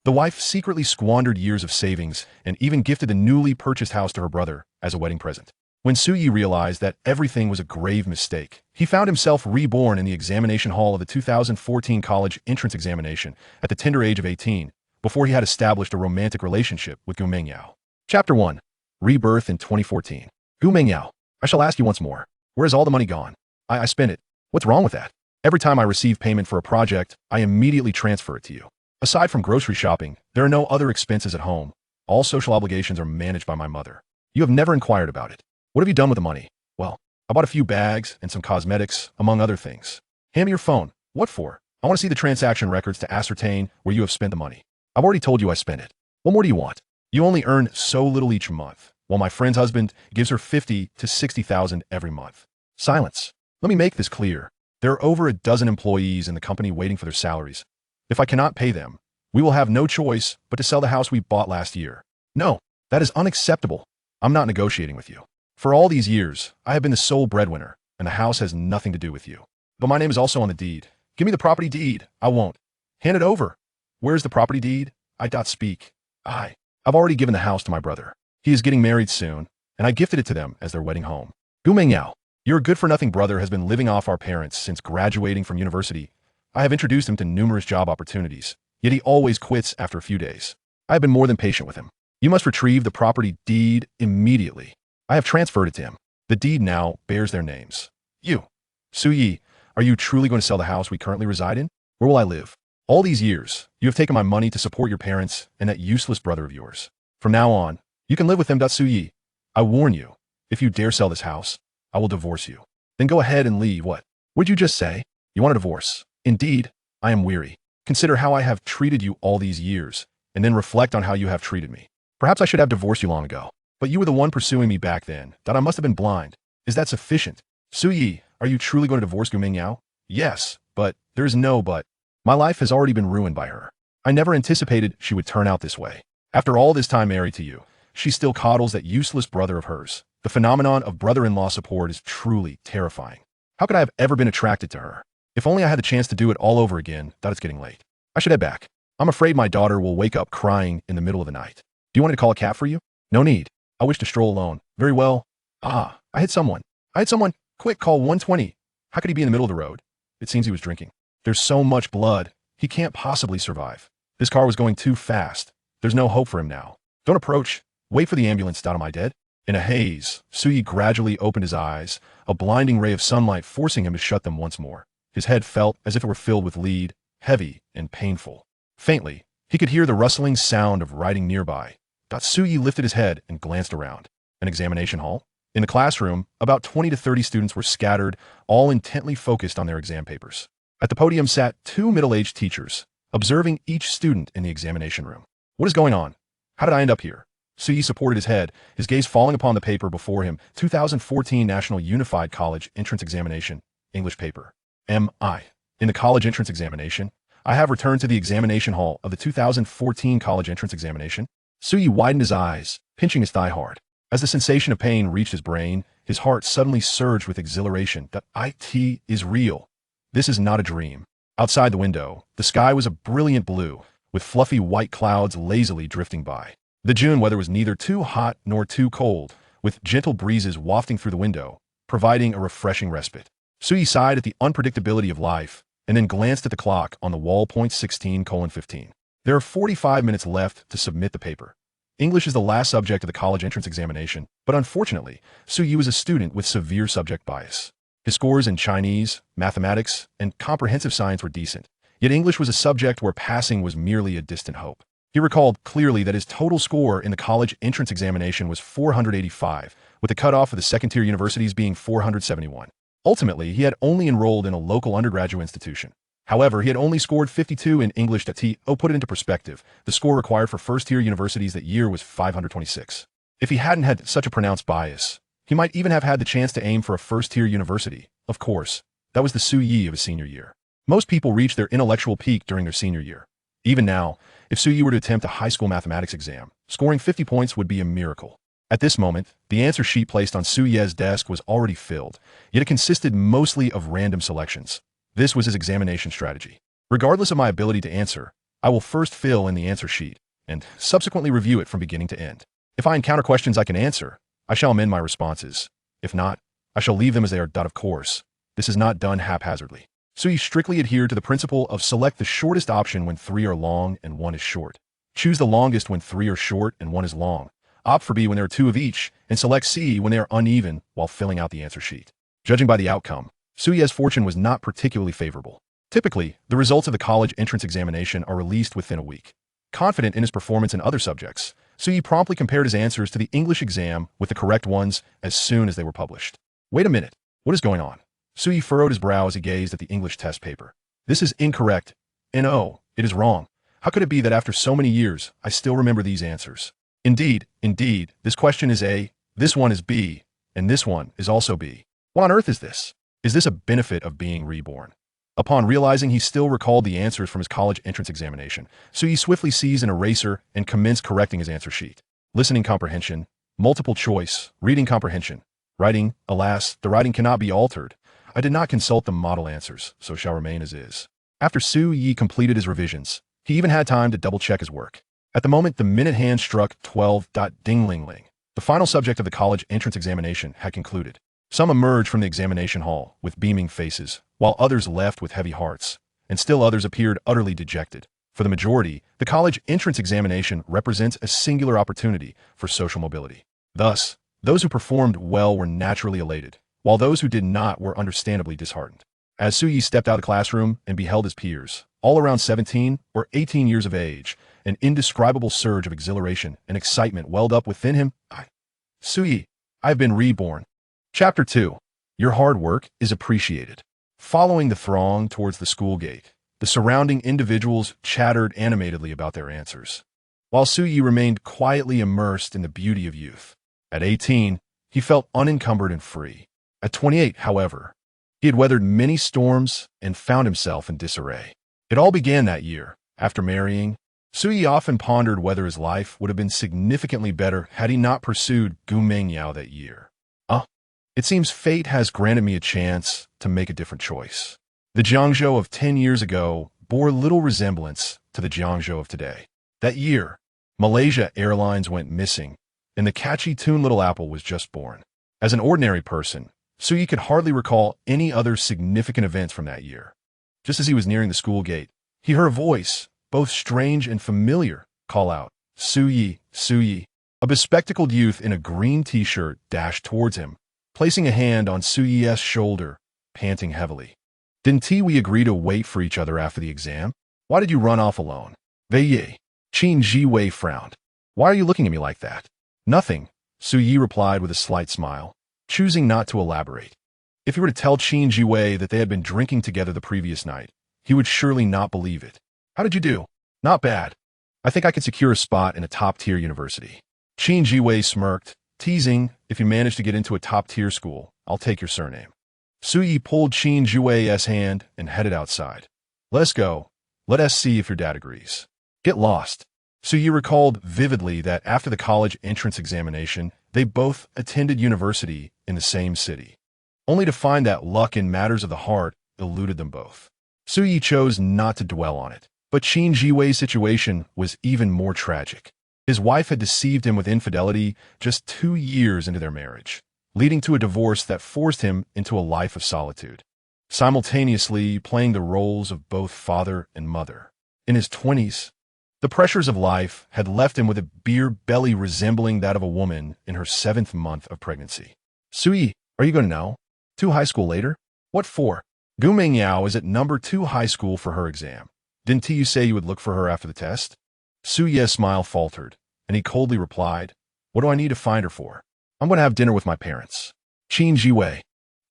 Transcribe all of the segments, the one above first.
The wife secretly squandered years of savings and even gifted the newly purchased house to her brother as a wedding present. When Su-yi realized that everything was a grave mistake, he found himself reborn in the examination hall of the 2014 college entrance examination at the tender age of 18, before he had established a romantic relationship with Gu Mengyao. Chapter 1. Rebirth in 2014. Gu Mengyao, I shall ask you once more. Where is all the money gone? I spent it. What's wrong with that? Every time I receive payment for a project, I immediately transfer it to you. Aside from grocery shopping, there are no other expenses at home. All social obligations are managed by my mother. You have never inquired about it. What have you done with the money? Well, I bought a few bags and some cosmetics, among other things. Hand me your phone. What for? I want to see the transaction records to ascertain where you have spent the money. I've already told you I spent it. What more do you want? You only earn so little each month, while my friend's husband gives her 50 to 60,000 every month. Silence. Let me make this clear. There are over a dozen employees in the company waiting for their salaries. If I cannot pay them, we will have no choice but to sell the house we bought last year. No, that is unacceptable. I'm not negotiating with you. For all these years, I have been the sole breadwinner, and the house has nothing to do with you. But my name is also on the deed. Give me the property deed. I won't. Hand it over. Where's the property deed? Speak. I've already given the house to my brother. He is getting married soon, and I gifted it to them as their wedding home. Gu Mengyao, your good-for-nothing brother has been living off our parents since graduating from university. I have introduced him to numerous job opportunities, yet he always quits after a few days. I have been more than patient with him. You must retrieve the property deed immediately. I have transferred it to him. The deed now bears their names. You, Su-yi, are you truly going to sell the house we currently reside in? Where will I live? All these years, you have taken my money to support your parents and that useless brother of yours. From now on, you can live with them. Su-yi, I warn you, if you dare sell this house, I will divorce you. Then go ahead and leave. What? What'd you just say? You want a divorce? Indeed, I am weary. Consider how I have treated you all these years, and then reflect on how you have treated me. Perhaps I should have divorced you long ago. But you were the one pursuing me back then. I must have been blind. Is that sufficient? Su-yi, are you truly going to divorce Gu Mengyao? Yes, but there is no but. My life has already been ruined by her. I never anticipated she would turn out this way. After all this time married to you, she still coddles that useless brother of hers. The phenomenon of brother-in-law support is truly terrifying. How could I have ever been attracted to her? If only I had the chance to do it all over again. It's getting late. I should head back. I'm afraid my daughter will wake up crying in the middle of the night. Do you want me to call a cab for you? No need. I wish to stroll alone. Very well. I hit someone. Quick, call 120. How could he be in the middle of the road? It seems he was drinking. There's so much blood. He can't possibly survive. This car was going too fast. There's no hope for him now. Don't approach. Wait for the ambulance. Am I dead? In a haze, Su-yi gradually opened his eyes, a blinding ray of sunlight forcing him to shut them once more. His head felt as if it were filled with lead, heavy and painful. Faintly, he could hear the rustling sound of riding nearby. Su-yi lifted his head and glanced around. An examination hall? In the classroom, about 20 to 30 students were scattered, all intently focused on their exam papers. At the podium sat two middle-aged teachers, observing each student in the examination room. What is going on? How did I end up here? Su-yi supported his head, his gaze falling upon the paper before him. 2014 National Unified College Entrance Examination, English paper. M.I. In the college entrance examination, I have returned to the examination hall of the 2014 college entrance examination. Su-yi widened his eyes, pinching his thigh hard. As the sensation of pain reached his brain, his heart suddenly surged with exhilaration. It is real. This is not a dream. Outside the window, the sky was a brilliant blue, with fluffy white clouds lazily drifting by. The June weather was neither too hot nor too cold, with gentle breezes wafting through the window, providing a refreshing respite. Su-yi sighed at the unpredictability of life, and then glanced at the clock on the wall. 16:15. There are 45 minutes left to submit the paper. English is the last subject of the college entrance examination, but unfortunately, Su-yi was a student with severe subject bias. His scores in Chinese, mathematics, and comprehensive science were decent, yet English was a subject where passing was merely a distant hope. He recalled clearly that his total score in the college entrance examination was 485, with the cutoff of the second-tier universities being 471. Ultimately, he had only enrolled in a local undergraduate institution. However, he had only scored 52 in English. To put it into perspective, the score required for first-tier universities that year was 526. If he hadn't had such a pronounced bias, he might even have had the chance to aim for a first-tier university. Of course, that was the Su-yi of his senior year. Most people reach their intellectual peak during their senior year. Even now, if Su-yi were to attempt a high school mathematics exam, scoring 50 points would be a miracle. At this moment, the answer sheet placed on Su-ye's desk was already filled, yet it consisted mostly of random selections. This was his examination strategy. Regardless of my ability to answer, I will first fill in the answer sheet, and subsequently review it from beginning to end. If I encounter questions I can answer, I shall amend my responses. If not, I shall leave them as they are. Of course, this is not done haphazardly. So you strictly adhere to the principle of select the shortest option when 3 are long and 1 is short. Choose the longest when 3 are short and 1 is long. Opt for B when there are 2 of each, and select C when they are uneven while filling out the answer sheet. Judging by the outcome, Suye's fortune was not particularly favorable. Typically, the results of the college entrance examination are released within a week. Confident in his performance in other subjects, Suyi promptly compared his answers to the English exam with the correct ones as soon as they were published. Wait a minute, what is going on? Suyi furrowed his brow as he gazed at the English test paper. This is incorrect, and oh, it is wrong. How could it be that after so many years, I still remember these answers? Indeed, this question is A, this one is B, and this one is also B. What on earth is this? Is this a benefit of being reborn? Upon realizing he still recalled the answers from his college entrance examination, Suyi swiftly seized an eraser and commenced correcting his answer sheet. Listening comprehension, multiple choice, reading comprehension. Writing, alas, the writing cannot be altered. I did not consult the model answers, so shall remain as is. After Suyi completed his revisions, he even had time to double-check his work. At the moment the minute hand struck 12. Ding-ling-ling. The final subject of the college entrance examination had concluded. Some emerged from the examination hall with beaming faces, while others left with heavy hearts, and still others appeared utterly dejected. For the majority, the college entrance examination represents a singular opportunity for social mobility. Thus, those who performed well were naturally elated, while those who did not were understandably disheartened. As Suyi stepped out of the classroom and beheld his peers, all around 17 or 18 years of age, an indescribable surge of exhilaration and excitement welled up within him. Suyi, I have been reborn. Chapter 2. Your hard work is appreciated. Following the throng towards the school gate, the surrounding individuals chattered animatedly about their answers, while Suyi remained quietly immersed in the beauty of youth. At 18, he felt unencumbered and free. At 28, however, he had weathered many storms and found himself in disarray. It all began that year. After marrying, Suyi often pondered whether his life would have been significantly better had he not pursued Gu Mengyao that year. It seems fate has granted me a chance to make a different choice. The Jiangzhou of 10 years ago bore little resemblance to the Jiangzhou of today. That year, Malaysia Airlines went missing, and the catchy tune Little Apple was just born. As an ordinary person, Suyi could hardly recall any other significant events from that year. Just as he was nearing the school gate, he heard a voice, both strange and familiar, call out, "Suyi, Suyi." A bespectacled youth in a green t-shirt dashed towards him, placing a hand on Suyi's shoulder, panting heavily. Didn't we agree to wait for each other after the exam? Why did you run off alone? Veye. Qin Jiwei frowned. Why are you looking at me like that? Nothing, Suyi replied with a slight smile, choosing not to elaborate. If he were to tell Qin Jiwei that they had been drinking together the previous night, he would surely not believe it. How did you do? Not bad. I think I could secure a spot in a top-tier university. Qin Jiwei smirked, teasing, if you manage to get into a top-tier school, I'll take your surname. Suyi pulled Qin Jiwei's hand and headed outside. Let's go. Let us see if your dad agrees. Get lost. Suyi recalled vividly that after the college entrance examination, they both attended university in the same city, only to find that luck in matters of the heart eluded them both. Suyi chose not to dwell on it, but Qin Jiwei's situation was even more tragic. His wife had deceived him with infidelity just 2 years into their marriage, leading to a divorce that forced him into a life of solitude, simultaneously playing the roles of both father and mother. In his 20s, the pressures of life had left him with a beer belly resembling that of a woman in her 7th month of pregnancy. Suyi, are you going to know? 2 high school later? What for? Gu Mengyao is at number 2 high school for her exam. Didn't you say you would look for her after the test? Suyi's smile faltered, and he coldly replied, What do I need to find her for? I'm going to have dinner with my parents. Qin Jiwei,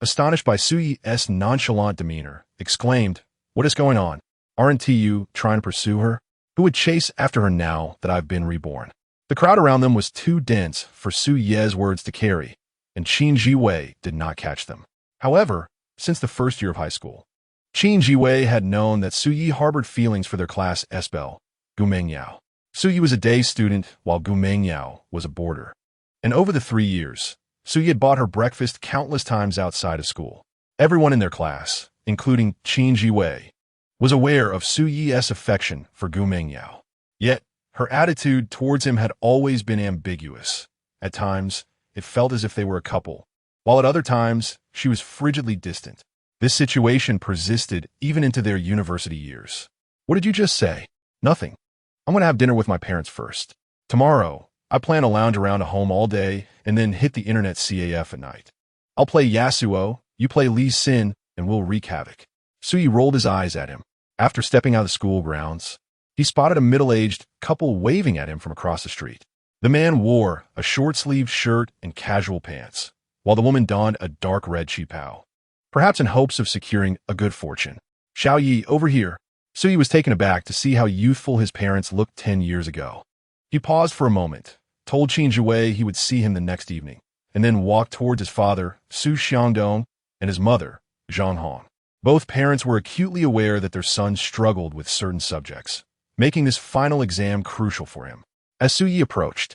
astonished by Suyi's nonchalant demeanor, exclaimed, What is going on? Aren't you trying to pursue her? Who would chase after her now that I've been reborn? The crowd around them was too dense for Suyi's words to carry, and Qin Jiwei did not catch them. However, since the first year of high school, Qin Jiwei had known that Suyi harbored feelings for their class Esbel, Gu Mengyao. Suyi was a day student while Gu Mengyao was a boarder. And over the 3 years, Suyi had bought her breakfast countless times outside of school. Everyone in their class, including Qin Jiwei, was aware of Su Yi's affection for Gu Mengyao. Yet, her attitude towards him had always been ambiguous. At times, it felt as if they were a couple, while at other times, she was frigidly distant. This situation persisted even into their university years. What did you just say? Nothing. I'm going to have dinner with my parents first. Tomorrow, I plan to lounge around at home all day and then hit the internet CAF at night. I'll play Yasuo, you play Lee Sin, and we'll wreak havoc. Suyi rolled his eyes at him. After stepping out of the school grounds, he spotted a middle-aged couple waving at him from across the street. The man wore a short-sleeved shirt and casual pants, while the woman donned a dark red qipao, perhaps in hopes of securing a good fortune. Xiao Yi, over here. Suyi was taken aback to see how youthful his parents looked 10 years ago. He paused for a moment, told Qin Zhuwei he would see him the next evening, and then walked towards his father, Su Xiangdong, and his mother, Zhang Hong. Both parents were acutely aware that their son struggled with certain subjects, making this final exam crucial for him. As Su Yi approached,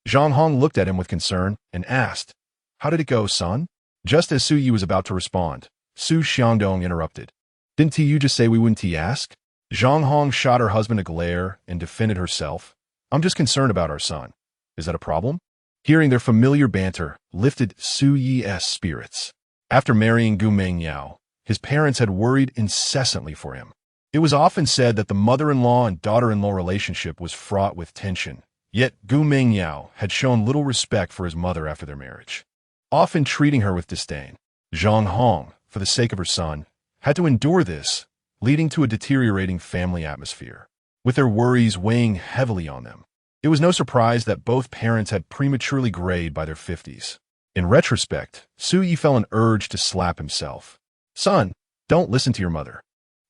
Zhang Hong looked at him with concern and asked, "How did it go, son?" Just as Su Yi was about to respond, Su Xiangdong interrupted. "Didn't you just say we wouldn't ask?" Zhang Hong shot her husband a glare and defended herself. "I'm just concerned about our son. Is that a problem?" Hearing their familiar banter lifted Su Yi's spirits. After marrying Gu Mengyao, his parents had worried incessantly for him. It was often said that the mother-in-law and daughter-in-law relationship was fraught with tension, yet Gu Mengyao had shown little respect for his mother after their marriage, often treating her with disdain. Zhang Hong, for the sake of her son, had to endure this, leading to a deteriorating family atmosphere, with their worries weighing heavily on them. It was no surprise that both parents had prematurely grayed by their 50s. In retrospect, Su Yi felt an urge to slap himself. "Son, don't listen to your mother.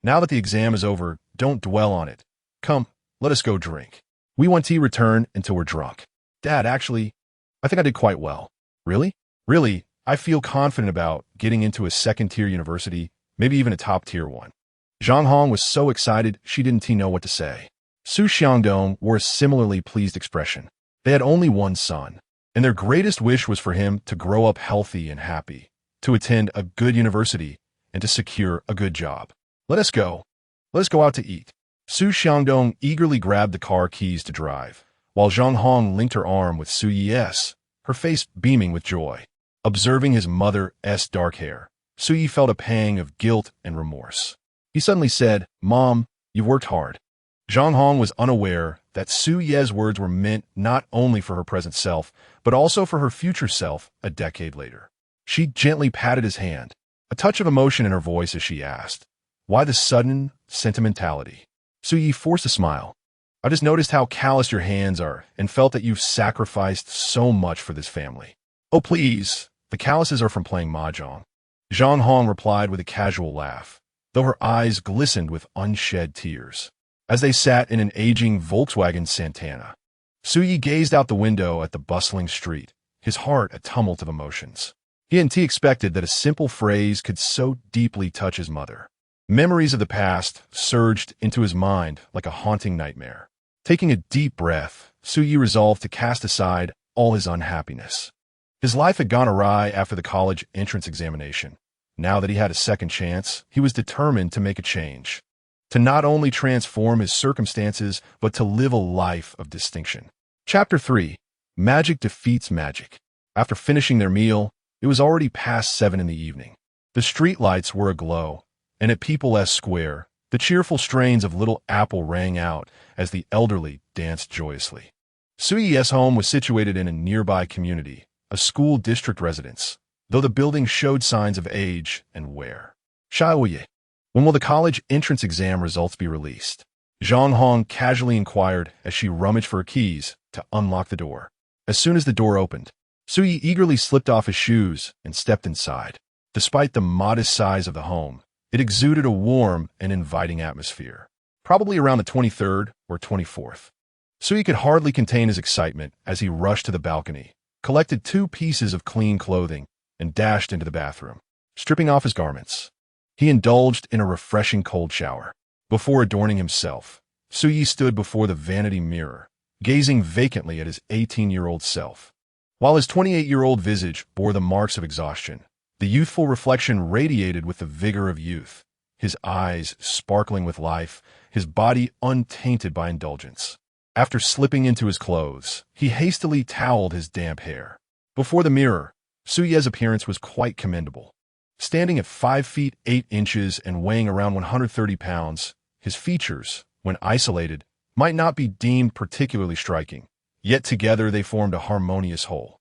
Now that the exam is over, don't dwell on it. Come, let us go drink. We won't return until we're drunk." "Dad, actually, I think I did quite well." "Really? Really, I feel confident about getting into a second-tier university, maybe even a top-tier one." Zhang Hong was so excited she didn't know what to say. Su Xiangdong wore a similarly pleased expression. They had only one son, and their greatest wish was for him to grow up healthy and happy, to attend a good university, and to secure a good job. Let us go out to eat." Su Xiangdong eagerly grabbed the car keys to drive, while Zhang Hong linked her arm with Su Yi's, her face beaming with joy. Observing his mother's dark hair, Su Yi felt a pang of guilt and remorse. He suddenly said, "Mom, you've worked hard." Zhang Hong was unaware that Su Yi's words were meant not only for her present self, but also for her future self a decade later. She gently patted his hand, a touch of emotion in her voice as she asked, "Why the sudden sentimentality?" Su Yi forced a smile. "I just noticed how callous your hands are and felt that you've sacrificed so much for this family." "Oh, please, the calluses are from playing mahjong." Zhang Hong replied with a casual laugh, though her eyes glistened with unshed tears. As they sat in an aging Volkswagen Santana, Su Yi gazed out the window at the bustling street, his heart a tumult of emotions. He hadn't expected that a simple phrase could so deeply touch his mother. Memories of the past surged into his mind like a haunting nightmare. Taking a deep breath, Su Yi resolved to cast aside all his unhappiness. His life had gone awry after the college entrance examination. Now that he had a second chance, he was determined to make a change, to not only transform his circumstances, but to live a life of distinction. Chapter 3. Magic Defeats Magic. After finishing their meal, it was already past 7 in the evening. The streetlights were aglow, and at People's Square, the cheerful strains of Little Apple rang out as the elderly danced joyously. Su Yi's home was situated in a nearby community, a school district residence, though the building showed signs of age and wear. "Xiaoye, when will the college entrance exam results be released?" Zhang Hong casually inquired as she rummaged for her keys to unlock the door. As soon as the door opened, Su Yi eagerly slipped off his shoes and stepped inside. Despite the modest size of the home, it exuded a warm and inviting atmosphere. Probably around the 23rd or 24th. Su Yi could hardly contain his excitement as he rushed to the balcony, collected 2 pieces of clean clothing, and dashed into the bathroom. Stripping off his garments, he indulged in a refreshing cold shower. Before adorning himself, Su Yi stood before the vanity mirror, gazing vacantly at his 18-year-old self. While his 28-year-old visage bore the marks of exhaustion, the youthful reflection radiated with the vigor of youth. his eyes sparkling with life, his body untainted by indulgence. After slipping into his clothes, he hastily toweled his damp hair. Before the mirror, Suye's appearance was quite commendable. Standing at 5 feet 8 inches and weighing around 130 pounds, his features, when isolated, might not be deemed particularly striking, yet together they formed a harmonious whole.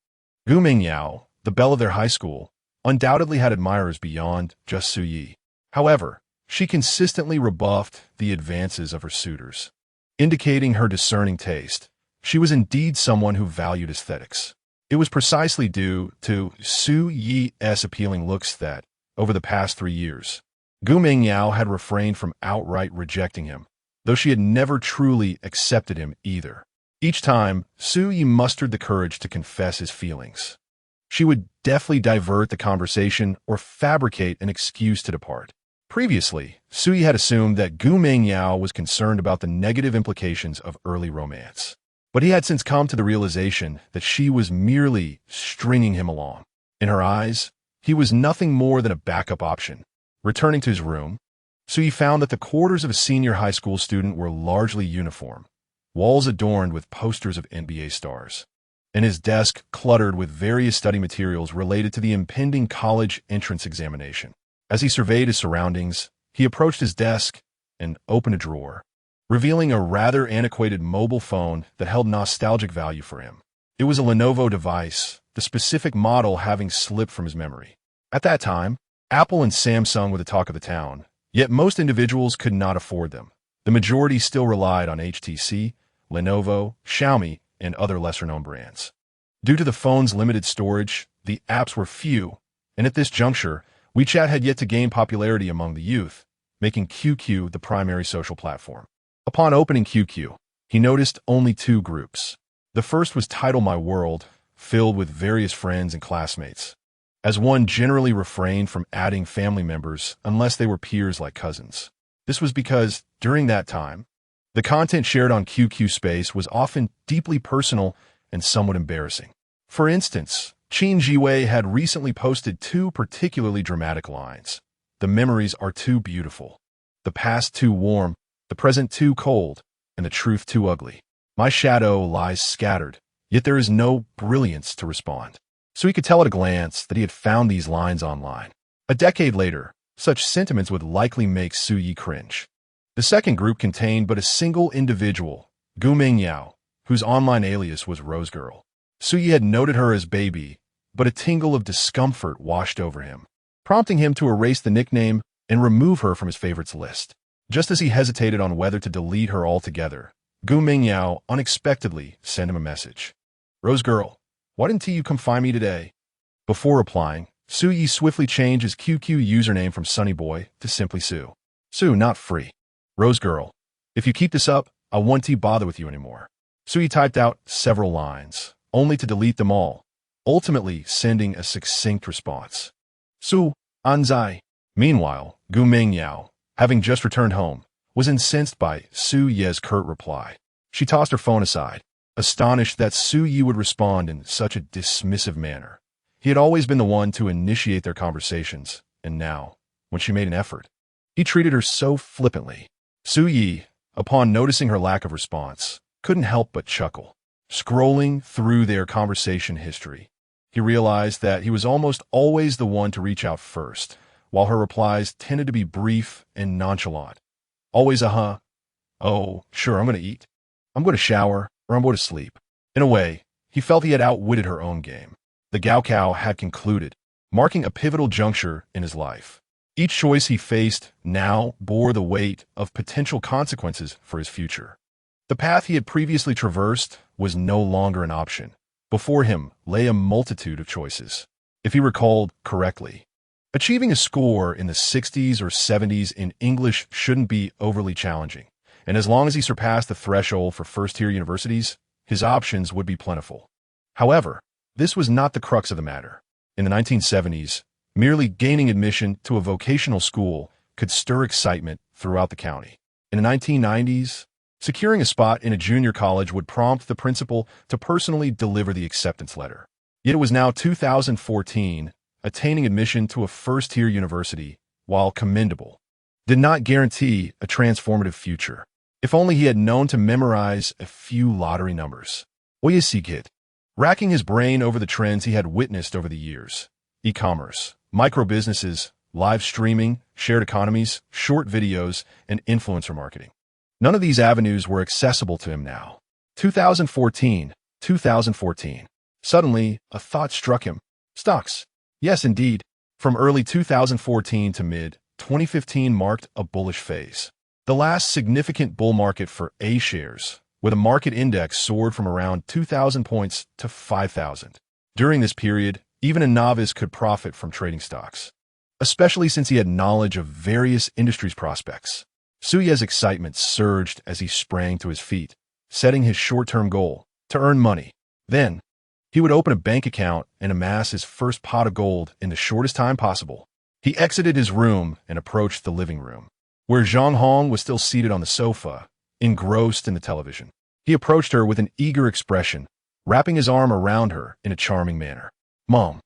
Gu Mingyao, the belle of their high school, undoubtedly had admirers beyond just Suyi. However, she consistently rebuffed the advances of her suitors. Indicating her discerning taste, she was indeed someone who valued aesthetics. It was precisely due to Su Yi's appealing looks that, over the past 3 years, Gu Mingyao had refrained from outright rejecting him, though she had never truly accepted him either. Each time, Su Yi mustered the courage to confess his feelings. She would deftly divert the conversation or fabricate an excuse to depart. Previously, Su Yi had assumed that Gu Mingyao was concerned about the negative implications of early romance. But he had since come to the realization that she was merely stringing him along. In her eyes, he was nothing more than a backup option. Returning to his room, Su Yi found that the quarters of a senior high school student were largely uniform, walls adorned with posters of NBA stars, and his desk cluttered with various study materials related to the impending college entrance examination. As he surveyed his surroundings, he approached his desk and opened a drawer, revealing a rather antiquated mobile phone that held nostalgic value for him. It was a Lenovo device, the specific model having slipped from his memory. At that time, Apple and Samsung were the talk of the town, yet most individuals could not afford them. The majority still relied on HTC, Lenovo, Xiaomi, and other lesser-known brands. Due to the phone's limited storage, the apps were few, and at this juncture, WeChat had yet to gain popularity among the youth, making QQ the primary social platform. Upon opening QQ, he noticed only 2 groups. The first was titled My World, filled with various friends and classmates, as one generally refrained from adding family members unless they were peers like cousins. This was because, during that time, the content shared on QQ Space was often deeply personal and somewhat embarrassing. For instance, Qin Jiwei had recently posted 2 particularly dramatic lines. The memories are too beautiful, the past too warm, the present too cold, and the truth too ugly. My shadow lies scattered, yet there is no brilliance to respond. So he could tell at a glance that he had found these lines online. A decade later, such sentiments would likely make Su Yi cringe. The second group contained but a single individual, Gu Mingyao, whose online alias was Rose Girl. Su Yi had noted her as Baby, but a tingle of discomfort washed over him, prompting him to erase the nickname and remove her from his favorites list. Just as he hesitated on whether to delete her altogether, Gu Mingyao unexpectedly sent him a message. Rose Girl, why didn't you come find me today? Before replying, Su Yi swiftly changed his QQ username from Sunny Boy to simply Su. Su, not free. Rose Girl, if you keep this up, I won't bother with you anymore. Su Yi typed out several lines, only to delete them all, ultimately sending a succinct response. Su, Anzai. Meanwhile, Gu Mingyao, having just returned home, was incensed by Su Ye's curt reply. She tossed her phone aside, astonished that Su Yi would respond in such a dismissive manner. He had always been the one to initiate their conversations, and now, when she made an effort, he treated her so flippantly. Su Yi, upon noticing her lack of response, couldn't help but chuckle. Scrolling through their conversation history, he realized that he was almost always the one to reach out first, while her replies tended to be brief and nonchalant. Always a huh, oh, sure, I'm going to eat, I'm going to shower, or I'm going to sleep. In a way, he felt he had outwitted her own game. The Gaokao had concluded, marking a pivotal juncture in his life. Each choice he faced now bore the weight of potential consequences for his future. The path he had previously traversed was no longer an option. Before him lay a multitude of choices. If he recalled correctly, achieving a score in the 60s or 70s in English shouldn't be overly challenging, and as long as he surpassed the threshold for first-tier universities, his options would be plentiful. However, this was not the crux of the matter. In the 1970s, merely gaining admission to a vocational school could stir excitement throughout the county. In the 1990s, securing a spot in a junior college would prompt the principal to personally deliver the acceptance letter. Yet it was now 2014, attaining admission to a first-tier university, while commendable, did not guarantee a transformative future. If only he had known to memorize a few lottery numbers. Oyasig racking his brain over the trends he had witnessed over the years. E-commerce, micro-businesses, live streaming, shared economies, short videos, and influencer marketing. None of these avenues were accessible to him now. 2014. Suddenly, a thought struck him. Stocks. Yes, indeed. From early 2014 to mid-2015 marked a bullish phase. The last significant bull market for A shares, where the market index soared from around 2,000 points to 5,000. During this period, even a novice could profit from trading stocks, especially since he had knowledge of various industries' prospects. Suya's excitement surged as he sprang to his feet, setting his short-term goal to earn money. Then, he would open a bank account and amass his first pot of gold in the shortest time possible. He exited his room and approached the living room, where Zhang Hong was still seated on the sofa, engrossed in the television. He approached her with an eager expression, wrapping his arm around her in a charming manner. Mom,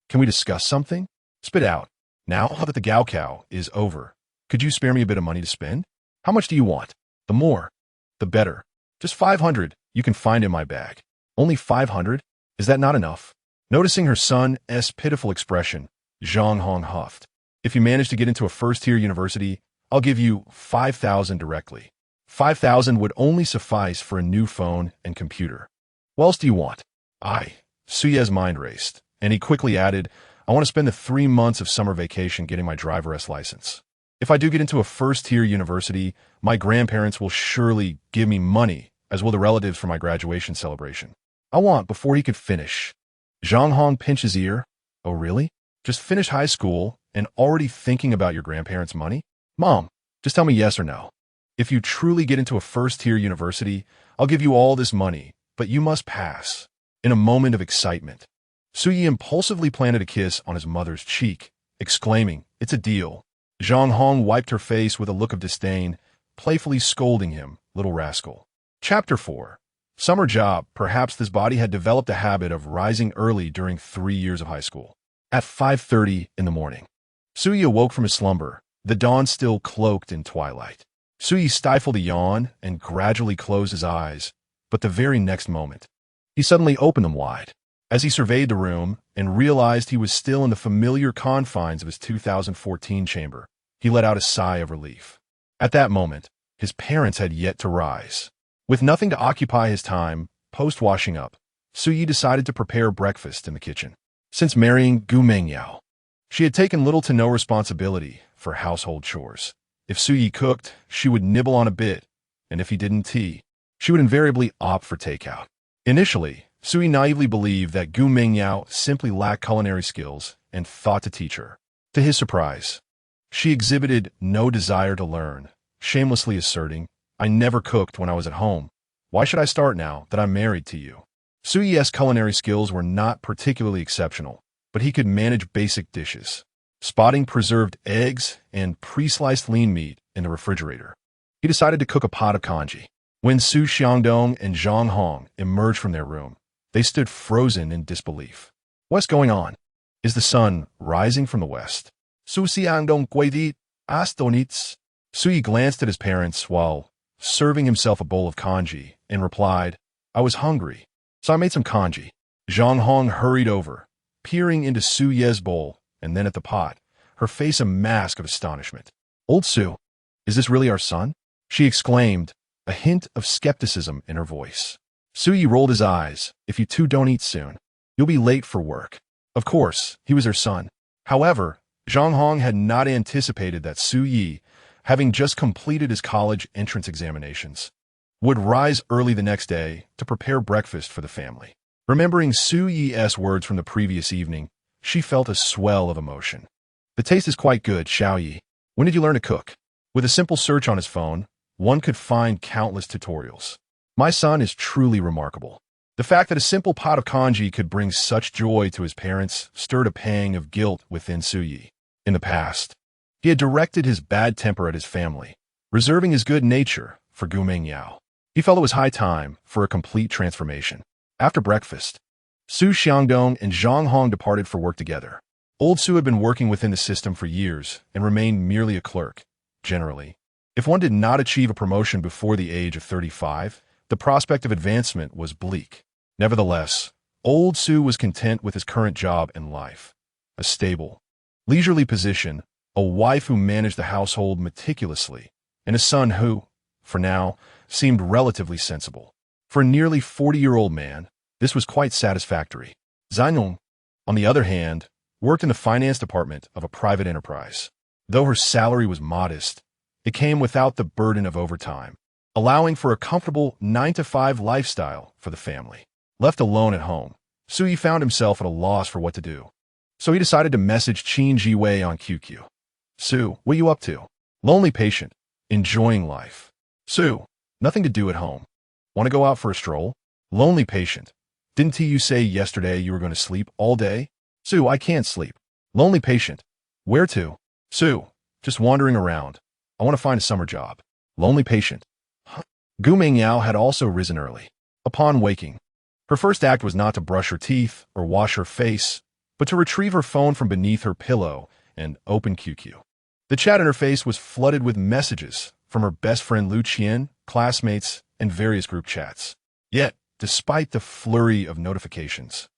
can we discuss something? Spit out. Now that the Gaokao is over, could you spare me a bit of money to spend? How much do you want? The more, the better. Just 500 you can find in my bag. Only 500? Is that not enough? Noticing her son's pitiful expression, Zhang Hong huffed. If you manage to get into a first-tier university, I'll give you 5,000 directly. 5,000 would only suffice for a new phone and computer. What else do you want? Suya's mind raced, and he quickly added, I want to spend the 3 months of summer vacation getting my driver's license. If I do get into a first-tier university, my grandparents will surely give me money, as will the relatives for my graduation celebration. I want before he could finish. Zhang Hong pinched his ear. Oh, really? Just finished high school and already thinking about your grandparents' money? Mom, just tell me yes or no. If you truly get into a first-tier university, I'll give you all this money, but you must pass. In a moment of excitement, Suyi impulsively planted a kiss on his mother's cheek, exclaiming, It's a deal. Zhang Hong wiped her face with a look of disdain, playfully scolding him, little rascal. Chapter 4. Summer job. Perhaps this body had developed a habit of rising early during 3 years of high school. At 5:30 in the morning, Suyi awoke from his slumber, the dawn still cloaked in twilight. Suyi stifled a yawn and gradually closed his eyes, but the very next moment, he suddenly opened them wide. As he surveyed the room and realized he was still in the familiar confines of his 2014 chamber, he let out a sigh of relief. At that moment, his parents had yet to rise. With nothing to occupy his time, post-washing up, Suyi decided to prepare breakfast in the kitchen. Since marrying Gu Mengyao, she had taken little to no responsibility for household chores. If Suyi cooked, she would nibble on a bit, and if he didn't she would invariably opt for takeout. Initially, Suyi naively believed that Gu Mengyao simply lacked culinary skills and thought to teach her. To his surprise, she exhibited no desire to learn, shamelessly asserting, I never cooked when I was at home. Why should I start now that I'm married to you? Suyi's culinary skills were not particularly exceptional, but he could manage basic dishes, spotting preserved eggs and pre-sliced lean meat in the refrigerator. He decided to cook a pot of congee. When Su Xiangdong and Zhang Hong emerged from their room, they stood frozen in disbelief. What's going on? Is the sun rising from the west? Su Xiangdong guidi astonits. Suyi glanced at his parents while serving himself a bowl of congee and replied, I was hungry, so I made some congee. Zhang Hong hurried over, peering into Su Ye's bowl and then at the pot, her face a mask of astonishment. Old Su, is this really our son? She exclaimed, a hint of skepticism in her voice. Suyi rolled his eyes. If you two don't eat soon, you'll be late for work. Of course, he was her son. However, Zhang Hong had not anticipated that Suyi, having just completed his college entrance examinations, would rise early the next day to prepare breakfast for the family. Remembering Suyi's words from the previous evening, she felt a swell of emotion. The taste is quite good, Xiaoyi. When did you learn to cook? With a simple search on his phone, one could find countless tutorials. My son is truly remarkable. The fact that a simple pot of congee could bring such joy to his parents stirred a pang of guilt within Suyi. In the past, he had directed his bad temper at his family, reserving his good nature for Gu Mengyao. He felt it was high time for a complete transformation. After breakfast, Su Xiangdong and Zhang Hong departed for work together. Old Su had been working within the system for years and remained merely a clerk, generally. If one did not achieve a promotion before the age of 35, the prospect of advancement was bleak. Nevertheless, old Sue was content with his current job and life. A stable, leisurely position, a wife who managed the household meticulously, and a son who, for now, seemed relatively sensible. For a nearly 40-year-old man, this was quite satisfactory. Zhanyong, on the other hand, worked in the finance department of a private enterprise. Though her salary was modest, it came without the burden of overtime, allowing for a comfortable 9-to-5 lifestyle for the family. Left alone at home, Sui found himself at a loss for what to do. So he decided to message Qin Jiwei on QQ. Sue, what you up to? Lonely patient, enjoying life. Sue, nothing to do at home. Want to go out for a stroll? Lonely patient, didn't you say yesterday you were going to sleep all day? Sue, I can't sleep. Lonely patient, where to? Sue, just wandering around. I want to find a summer job. Lonely patient. Gu Mingyao had also risen early. Upon waking, her first act was not to brush her teeth or wash her face, but to retrieve her phone from beneath her pillow and open QQ. The chat interface was flooded with messages from her best friend Lu Qian, classmates, and various group chats. Yet, despite the flurry of notifications,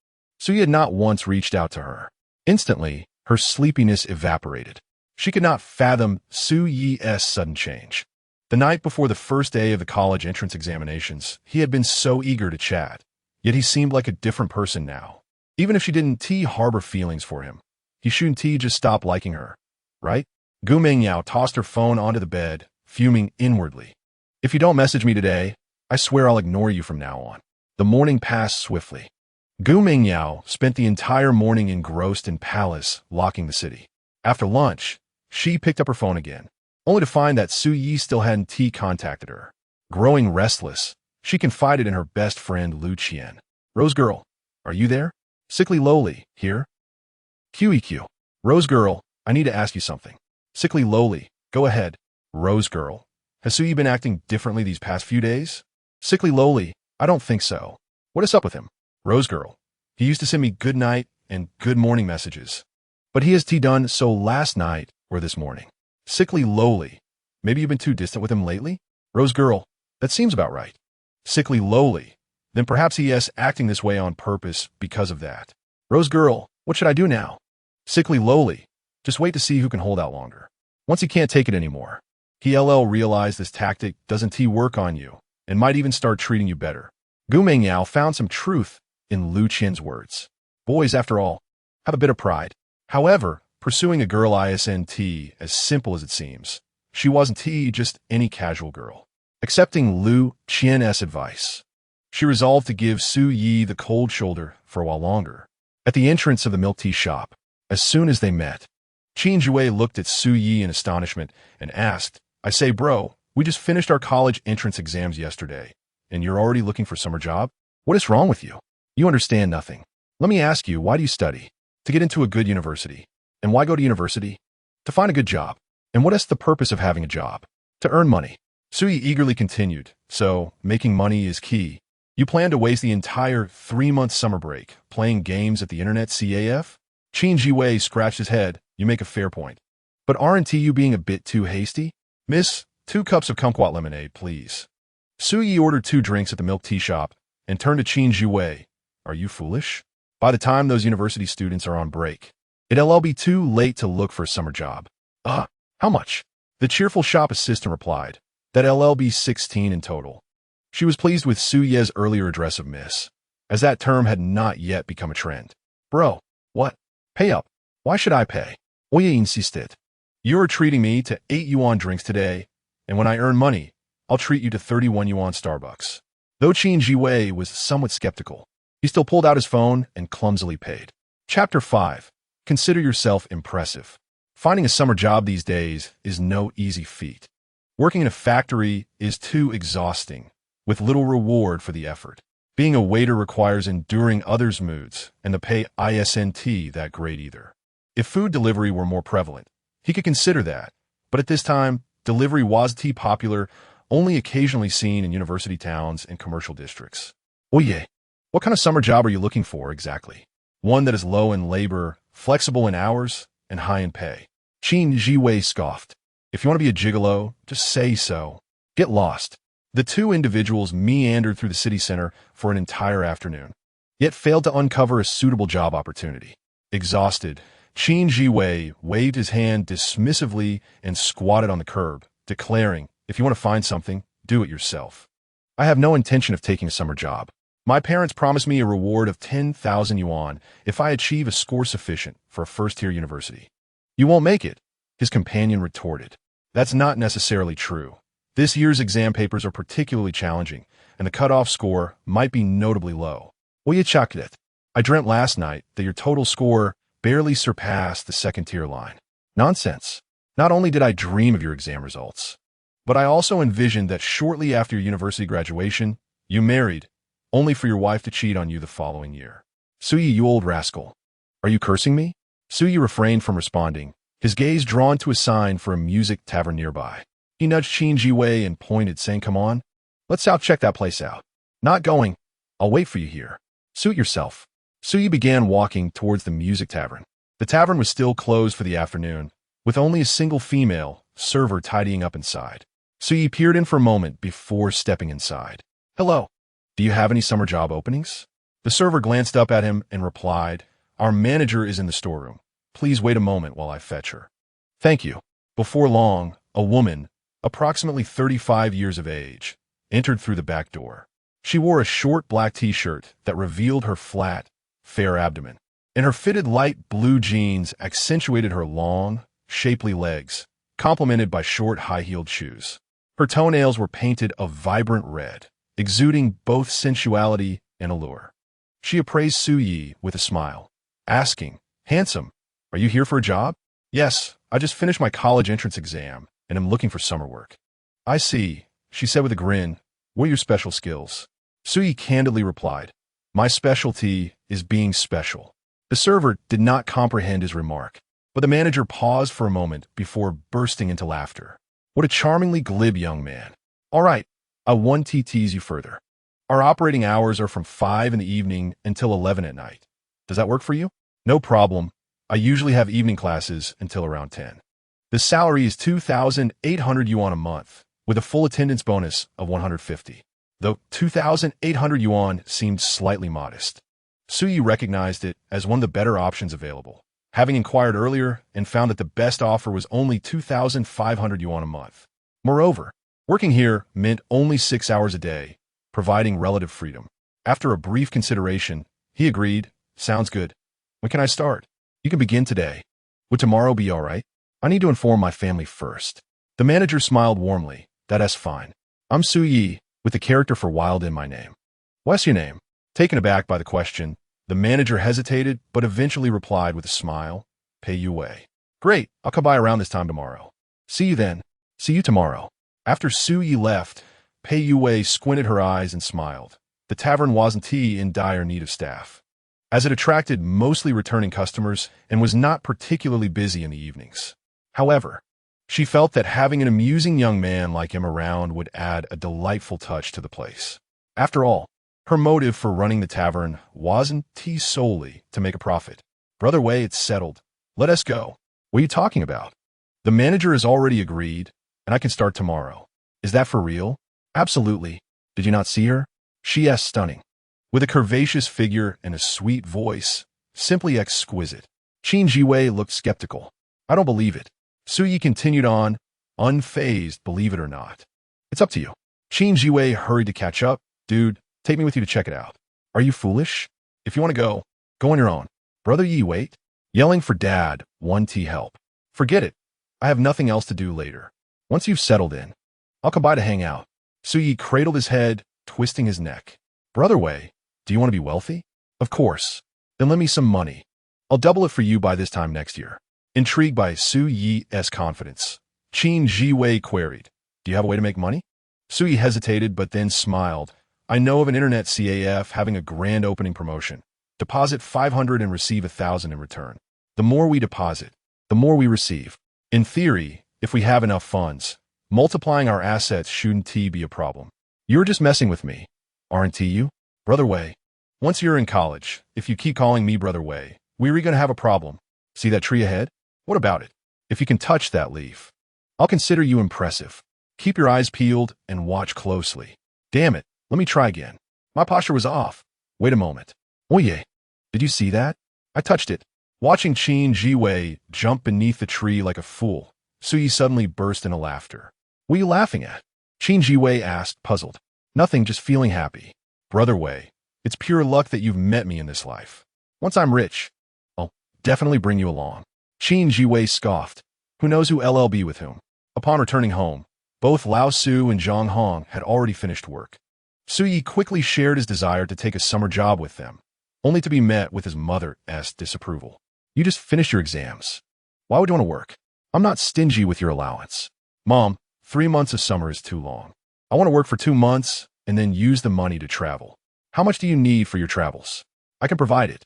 Sui had not once reached out to her. Instantly, her sleepiness evaporated. She could not fathom Su Yi's sudden change. The night before the first day of the college entrance examinations, he had been so eager to chat, yet he seemed like a different person now. Even if she didn't harbor feelings for him, he shouldn't just stop liking her, right? Gu Mingyao tossed her phone onto the bed, fuming inwardly. If you don't message me today, I swear I'll ignore you from now on. The morning passed swiftly. Gu Mingyao spent the entire morning engrossed in palace, locking the city. After lunch, she picked up her phone again, only to find that Su Yi still hadn't contacted her. Growing restless, she confided in her best friend Lu Qian. Rose girl, are you there? Sickly lowly, here? QEQ. Rose girl, I need to ask you something. Sickly lowly, go ahead. Rose girl, has Su Yi been acting differently these past few days? Sickly lowly, I don't think so. What is up with him? Rose girl, he used to send me good night and good morning messages. But he has done so last night or this morning. Sickly lowly, maybe you've been too distant with him lately? Rose girl, that seems about right. Sickly lowly, then perhaps he is acting this way on purpose because of that. Rose girl, what should I do now? Sickly lowly, just wait to see who can hold out longer. Once he can't take it anymore, he'll realize this tactic doesn't work on you and might even start treating you better. Gu Mingyao found some truth in Lu Qian's words. Boys, after all, have a bit of pride. However, pursuing a girl isn't as simple as it seems. She wasn't just any casual girl. Accepting Lu Qian's advice, she resolved to give Su Yi the cold shoulder for a while longer. At the entrance of the milk tea shop, as soon as they met, Qin Jue looked at Su Yi in astonishment and asked, I say, bro, we just finished our college entrance exams yesterday, and you're already looking for a summer job? What is wrong with you? You understand nothing. Let me ask you, why do you study? To get into a good university. And why go to university? To find a good job. And what is the purpose of having a job? To earn money. Sui eagerly continued, so making money is key. You plan to waste the entire 3-month summer break playing games at the internet CAF? Qin Jiwei scratched his head. You make a fair point. But aren't you being a bit too hasty? Miss, 2 cups of kumquat lemonade, please. Sui ordered 2 drinks at the milk tea shop and turned to Qin Jiwei. Are you foolish? By the time those university students are on break, it'll be too late to look for a summer job. How much? The cheerful shop assistant replied. That'll be 16 in total. She was pleased with Su Ye's earlier address of Miss, as that term had not yet become a trend. Bro, what? Pay up. Why should I pay? Oye insisted. You're treating me to 8 yuan drinks today, and when I earn money, I'll treat you to 31 yuan Starbucks. Though Qin Jiwei was somewhat skeptical, he still pulled out his phone and clumsily paid. Chapter 5. Consider yourself impressive. Finding a summer job these days is no easy feat. Working in a factory is too exhausting, with little reward for the effort. Being a waiter requires enduring others' moods, and the pay isn't that great either. If food delivery were more prevalent, he could consider that, but at this time, delivery wasn't popular, only occasionally seen in university towns and commercial districts. Oye, what kind of summer job are you looking for exactly? One that is low in labor, flexible in hours, and high in pay. Qin Jiwei scoffed. If you want to be a gigolo, just say so. Get lost. The two individuals meandered through the city center for an entire afternoon, yet failed to uncover a suitable job opportunity. Exhausted, Qin Jiwei waved his hand dismissively and squatted on the curb, declaring, "If you want to find something, do it yourself. I have no intention of taking a summer job. My parents promised me a reward of 10,000 yuan if I achieve a score sufficient for a first-tier university." "You won't make it," his companion retorted. "That's not necessarily true. This year's exam papers are particularly challenging, and the cutoff score might be notably low. Will you check it? I dreamt last night that your total score barely surpassed the second-tier line." "Nonsense. Not only did I dream of your exam results, but I also envisioned that shortly after your university graduation, you married, only for your wife to cheat on you the following year." "Suyi, you old rascal. Are you cursing me?" Suyi refrained from responding, his gaze drawn to a sign for a music tavern nearby. He nudged Qin Jiwei and pointed, saying, "Come on, let's check that place out." "Not going. I'll wait for you here. Suit yourself." Suyi began walking towards the music tavern. The tavern was still closed for the afternoon, with only a single female server tidying up inside. Suyi peered in for a moment before stepping inside. "Hello. Do you have any summer job openings?" The server glanced up at him and replied, "Our manager is in the storeroom. Please wait a moment while I fetch her." "Thank you." Before long, a woman, approximately 35 years of age, entered through the back door. She wore a short black t-shirt that revealed her flat, fair abdomen, and her fitted light blue jeans accentuated her long, shapely legs, complemented by short, high-heeled shoes. Her toenails were painted a vibrant red, exuding both sensuality and allure. She appraised Suyi with a smile, asking, "Handsome, are you here for a job?" "Yes, I just finished my college entrance exam and am looking for summer work." "I see," she said with a grin. "What are your special skills?" Suyi candidly replied, "My specialty is being special." The server did not comprehend his remark, but the manager paused for a moment before bursting into laughter. "What a charmingly glib young man. All right, I won't tease you further. Our operating hours are from 5 in the evening until 11 at night. Does that work for you?" "No problem. I usually have evening classes until around 10. The salary is 2,800 yuan a month, with a full attendance bonus of 150. Though 2,800 yuan seemed slightly modest. Suyi recognized it as one of the better options available, having inquired earlier and found that the best offer was only 2,500 yuan a month. Moreover, working here meant only 6 hours a day, providing relative freedom. After a brief consideration, he agreed, "Sounds good. When can I start?" "You can begin today. Would tomorrow be all right?" "I need to inform my family first." The manager smiled warmly. "That's fine. I'm Suyi, with the character for wild in my name." "What's your name?" Taken aback by the question, the manager hesitated but eventually replied with a smile, "Pei Yue." "Great, I'll come by around this time tomorrow." "See you then." "See you tomorrow." After Suyi left, Pei Yue squinted her eyes and smiled. The tavern wasn't in dire need of staff, as it attracted mostly returning customers and was not particularly busy in the evenings. However, she felt that having an amusing young man like him around would add a delightful touch to the place. After all, her motive for running the tavern wasn't solely to make a profit. "Brother Wei, it's settled. Let us go." "What are you talking about?" "The manager has already agreed, and I can start tomorrow." "Is that for real?" "Absolutely. Did you not see her? She is stunning. With a curvaceous figure and a sweet voice, simply exquisite." Qin Jiwei looked skeptical. "I don't believe it." Suyi continued on, unfazed, believe it or not. "It's up to you." Qin Jiwei hurried to catch up. "Dude, take me with you to check it out." "Are you foolish? If you want to go, go on your own." "Brother Yi, wait." Yelling for dad, one tea help. "Forget it. I have nothing else to do later. Once you've settled in, I'll come by to hang out." Suyi cradled his head, twisting his neck. "Brother Wei, do you want to be wealthy?" "Of course. Then lend me some money. I'll double it for you by this time next year." Intrigued by Suyi's confidence, Qin Jiwei queried, "Do you have a way to make money?" Suyi hesitated but then smiled. "I know of an internet CAF having a grand opening promotion. Deposit 500 and receive 1,000 in return. The more we deposit, the more we receive. In theory, if we have enough funds, multiplying our assets shouldn't be a problem." "You're just messing with me, aren't you?" "Brother Wei, once you're in college, if you keep calling me Brother Wei, we're going to have a problem. See that tree ahead? What about it? If you can touch that leaf, I'll consider you impressive. Keep your eyes peeled and watch closely. Damn it, let me try again. My posture was off. Wait a moment. Oh yeah. Did you see that? I touched it. Watching Qin Jiwei jump beneath the tree like a fool, Suyi suddenly burst into laughter. What are you laughing at? Qin Jiwei asked, puzzled. Nothing, just feeling happy. Brother Wei, it's pure luck that you've met me in this life. Once I'm rich, I'll definitely bring you along. Qin Jiwei scoffed. Who knows who LLB with whom? Upon returning home, both Lao Su and Zhang Hong had already finished work. Suyi quickly shared his desire to take a summer job with them, only to be met with his mother's disapproval. You just finished your exams. Why would you want to work? I'm not stingy with your allowance. Mom, 3 months of summer is too long. I want to work for 2 months and then use the money to travel. How much do you need for your travels? I can provide it.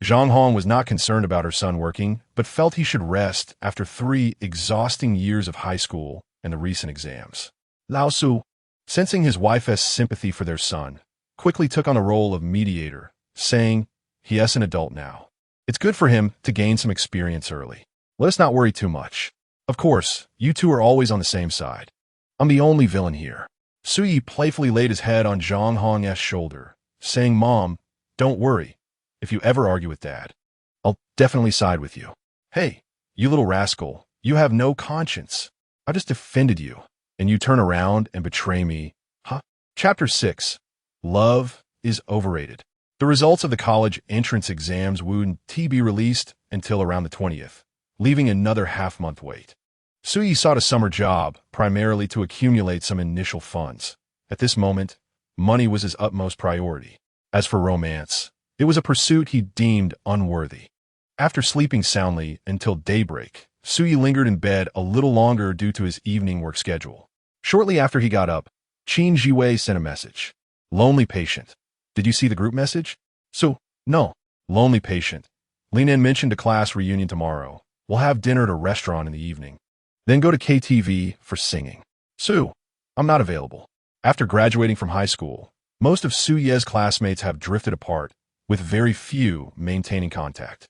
Zhang Hong was not concerned about her son working, but felt he should rest after 3 exhausting years of high school and the recent exams. Lao Su, sensing his wife's sympathy for their son, quickly took on the role of mediator, saying, he is an adult now. It's good for him to gain some experience early. Let us not worry too much. Of course, you two are always on the same side. I'm the only villain here. Suyi playfully laid his head on Zhang Hong's shoulder, saying, Mom, don't worry. If you ever argue with Dad, I'll definitely side with you. Hey, you little rascal, you have no conscience. I just defended you, and you turn around and betray me, huh? Chapter 6. Love is overrated. The results of the college entrance exams wouldn't be released until around the 20th, leaving another half-month wait. Suyi sought a summer job, primarily to accumulate some initial funds. At this moment, money was his utmost priority. As for romance, it was a pursuit he deemed unworthy. After sleeping soundly until daybreak, Suyi lingered in bed a little longer due to his evening work schedule. Shortly after he got up, Qin Jiwei sent a message. Lonely patient. Did you see the group message? No. Lonely patient. Linan mentioned a class reunion tomorrow. We'll have dinner at a restaurant in the evening. Then go to KTV for singing. I'm not available. After graduating from high school, most of Suyi's classmates have drifted apart, with very few maintaining contact.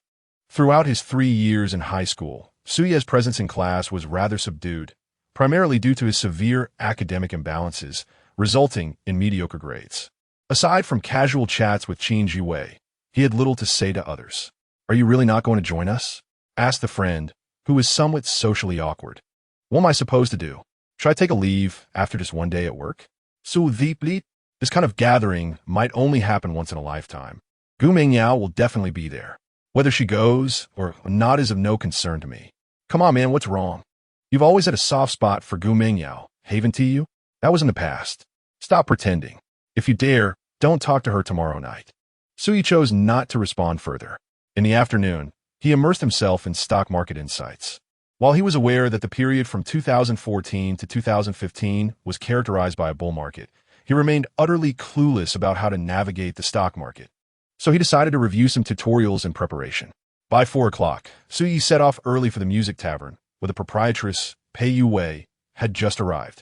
Throughout his 3 years in high school, Suyi's presence in class was rather subdued, primarily due to his severe academic imbalances, resulting in mediocre grades. Aside from casual chats with Qin Jiwei, he had little to say to others. Are you really not going to join us? Asked the friend, who was somewhat socially awkward. What am I supposed to do? Should I take a leave after just 1 day at work? This kind of gathering might only happen once in a lifetime. Gu Mingyao will definitely be there. Whether she goes or not is of no concern to me. Come on, man, what's wrong? You've always had a soft spot for Gu Mingyao, haven't you? That was in the past. Stop pretending. If you dare, don't talk to her tomorrow night. Suyi chose not to respond further. In the afternoon, he immersed himself in stock market insights. While he was aware that the period from 2014 to 2015 was characterized by a bull market, he remained utterly clueless about how to navigate the stock market. So he decided to review some tutorials in preparation. By 4 o'clock, Suyi set off early for the music tavern, where the proprietress, Pei Yue, had just arrived.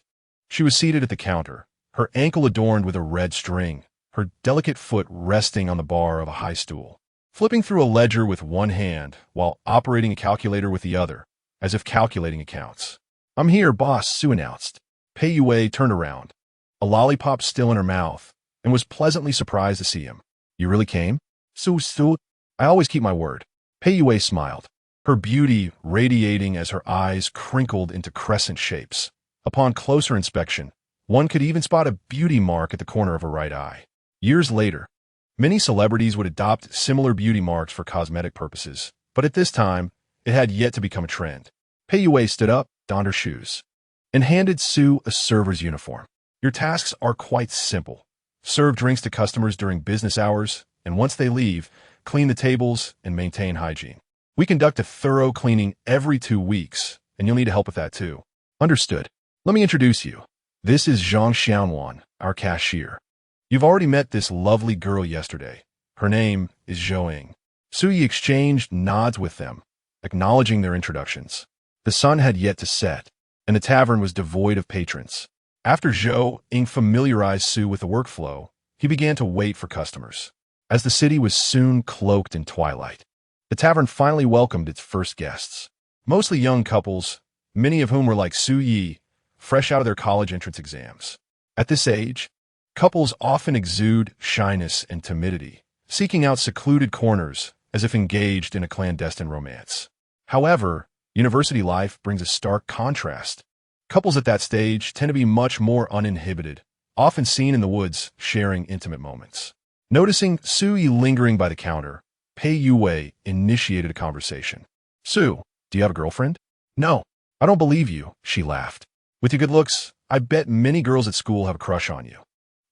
She was seated at the counter, her ankle adorned with a red string, her delicate foot resting on the bar of a high stool, flipping through a ledger with one hand while operating a calculator with the other, as if calculating accounts. I'm here, boss, Sue announced. Pei Yue turned around, a lollipop still in her mouth, and was pleasantly surprised to see him. You really came? Sue, I always keep my word. Pei Yue smiled, her beauty radiating as her eyes crinkled into crescent shapes. Upon closer inspection, one could even spot a beauty mark at the corner of her right eye. Years later, many celebrities would adopt similar beauty marks for cosmetic purposes, but at this time, it had yet to become a trend. Pei Yue stood up, donned her shoes, and handed Sue a server's uniform. Your tasks are quite simple. Serve drinks to customers during business hours, and once they leave, clean the tables and maintain hygiene. We conduct a thorough cleaning every 2 weeks, and you'll need to help with that too. Understood. Let me introduce you. This is Zhang Xianwan, our cashier. You've already met this lovely girl yesterday. Her name is Zhou. Suyi exchanged nods with them, acknowledging their introductions. The sun had yet to set, and the tavern was devoid of patrons. After Zhou familiarized Sue with the workflow, he began to wait for customers. As the city was soon cloaked in twilight, the tavern finally welcomed its first guests. Mostly young couples, many of whom were like Su Yi, fresh out of their college entrance exams. At this age, couples often exude shyness and timidity, seeking out secluded corners as if engaged in a clandestine romance. However, university life brings a stark contrast. Couples at that stage tend to be much more uninhibited, often seen in the woods sharing intimate moments. Noticing Su Yi lingering by the counter, Pei Yue initiated a conversation. "Su, do you have a girlfriend?" "No, I don't believe you," she laughed. "With your good looks, I bet many girls at school have a crush on you.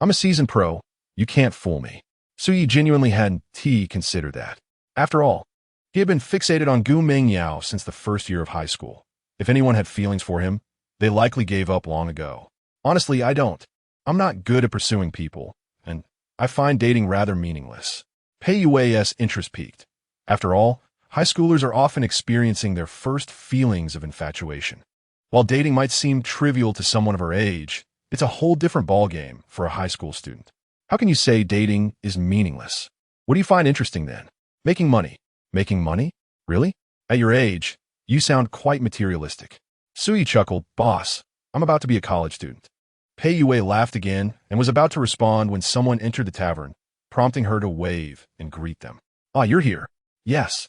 I'm a seasoned pro. You can't fool me." Su Yi genuinely hadn't considered that. After all, he had been fixated on Gu Mengyao since the first year of high school. If anyone had feelings for him, they likely gave up long ago. Honestly, I don't. I'm not good at pursuing people, and I find dating rather meaningless. Pei Yue's interest peaked. After all, high schoolers are often experiencing their first feelings of infatuation. While dating might seem trivial to someone of her age, it's a whole different ballgame for a high school student. How can you say dating is meaningless? What do you find interesting then? Making money. Making money? Really? At your age, you sound quite materialistic. Sui chuckled. "Boss, I'm about to be a college student." Pei Yue laughed again and was about to respond when someone entered the tavern, prompting her to wave and greet them. "Ah, you're here." "Yes."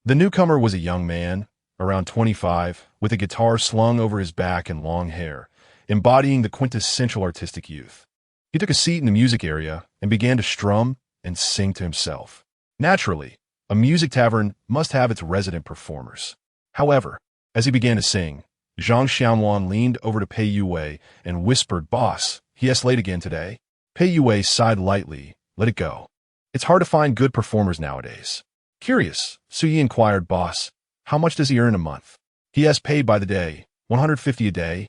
The newcomer was a young man, around 25, with a guitar slung over his back and long hair, embodying the quintessential artistic youth. He took a seat in the music area and began to strum and sing to himself. Naturally, a music tavern must have its resident performers. However, as he began to sing, Zhang Xiaonuan leaned over to Pei Yue and whispered, "Boss, he's late again today." Pei Yue sighed lightly. "Let it go. It's hard to find good performers nowadays." Curious, Su Yi inquired, "Boss, how much does he earn a month?" "He has paid by the day, 150 a day,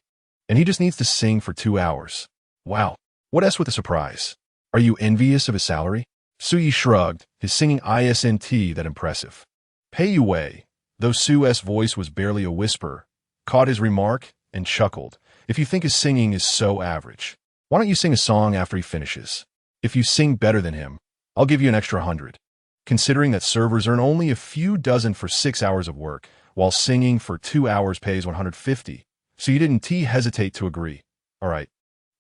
and he just needs to sing for 2 hours." "Wow, what else with a surprise? Are you envious of his salary?" Su Yi shrugged, his singing isn't that impressive. Pei Yue, though Su's voice was barely a whisper, caught his remark and chuckled. "If you think his singing is so average, why don't you sing a song after he finishes? If you sing better than him, I'll give you an extra 100. Considering that servers earn only a few dozen for 6 hours of work, while singing for 2 hours pays 150, so you didn't hesitate to agree. All right,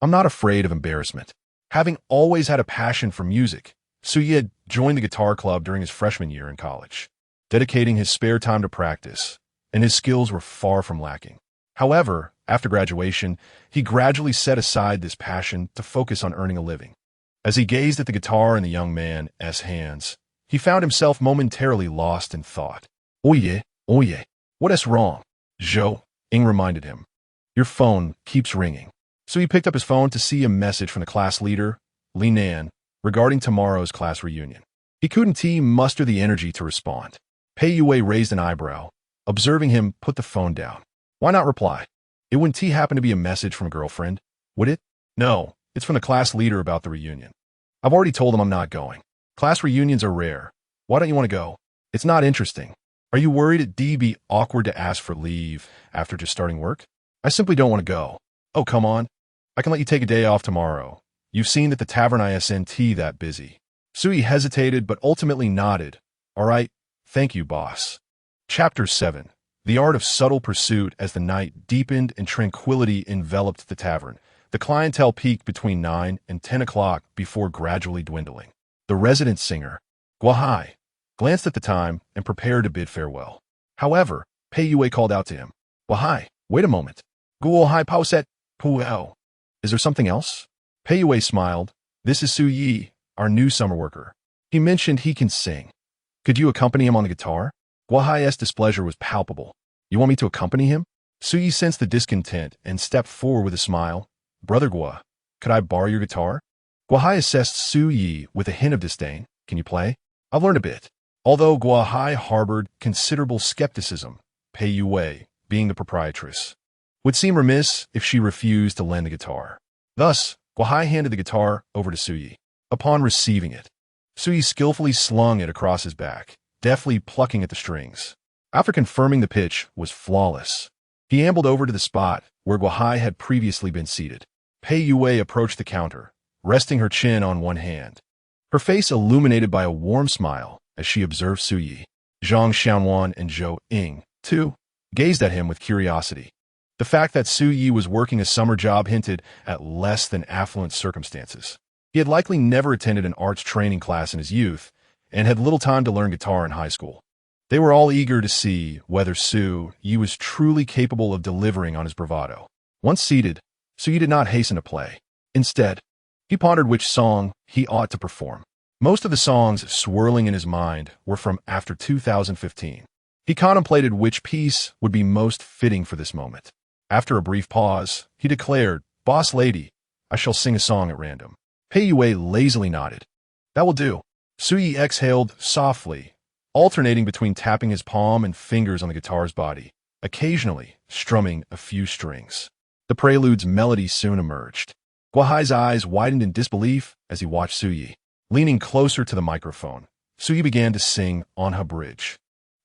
I'm not afraid of embarrassment." Having always had a passion for music, Su Yi had joined the guitar club during his freshman year in college, dedicating his spare time to practice, and his skills were far from lacking. However, after graduation, he gradually set aside this passion to focus on earning a living. As he gazed at the guitar in the young man's hands, he found himself momentarily lost in thought. Oh yeah, what is wrong?" "Zhou," Ing reminded him. "Your phone keeps ringing." So he picked up his phone to see a message from the class leader, Li Nan, regarding tomorrow's class reunion. He couldn't muster the energy to respond. Pei Yue raised an eyebrow, observing him put the phone down. Why not reply? It wouldn't happen to be a message from a girlfriend, would it? "No, it's from the class leader about the reunion. I've already told him I'm not going. Class reunions are rare. Why don't you want to go? It's not interesting. Are you worried it'd be awkward to ask for leave after just starting work?" "I simply don't want to go." "Oh, come on. I can let you take a day off tomorrow. You've seen that the tavern isn't that busy." Sui hesitated but ultimately nodded. "All right, thank you, boss." Chapter 7. The Art of Subtle Pursuit. As the night deepened and tranquility enveloped the tavern, the clientele peaked between 9 and 10 o'clock before gradually dwindling. The resident singer, Guahai, glanced at the time and prepared to bid farewell. However, Pei Yue called out to him. "Guahai, wait a moment. Guahai pauset puao. Is there something else?" Pei Yue smiled. "This is Su Yi, our new summer worker. He mentioned he can sing. Could you accompany him on the guitar?" Guahai's displeasure was palpable. "You want me to accompany him?" Su Yi sensed the discontent and stepped forward with a smile. "Brother Gua, could I borrow your guitar?" Guahai assessed Su Yi with a hint of disdain. "Can you play?" "I've learned a bit." Although Guahai harbored considerable skepticism, Pei Yue, being the proprietress, would seem remiss if she refused to lend the guitar. Thus, Guahai handed the guitar over to Su Yi. Upon receiving it, Su Yi skillfully slung it across his back, deftly plucking at the strings. After confirming the pitch was flawless, he ambled over to the spot where Guahai had previously been seated. Pei Yue approached the counter, resting her chin on one hand, her face illuminated by a warm smile as she observed Su Yi. Zhang Xiaonuan and Zhou Ying, too, gazed at him with curiosity. The fact that Su Yi was working a summer job hinted at less than affluent circumstances. He had likely never attended an arts training class in his youth and had little time to learn guitar in high school. They were all eager to see whether Su Yi was truly capable of delivering on his bravado. Once seated, Su Yi did not hasten to play. Instead, he pondered which song he ought to perform. Most of the songs swirling in his mind were from after 2015. He contemplated which piece would be most fitting for this moment. After a brief pause, he declared, "Boss lady, I shall sing a song at random." Pei Yue lazily nodded. "That will do." Su Yi exhaled softly, alternating between tapping his palm and fingers on the guitar's body, occasionally strumming a few strings. The prelude's melody soon emerged. Guohai's eyes widened in disbelief as he watched Su Yi. Leaning closer to the microphone, Su Yi began to sing On Her Bridge,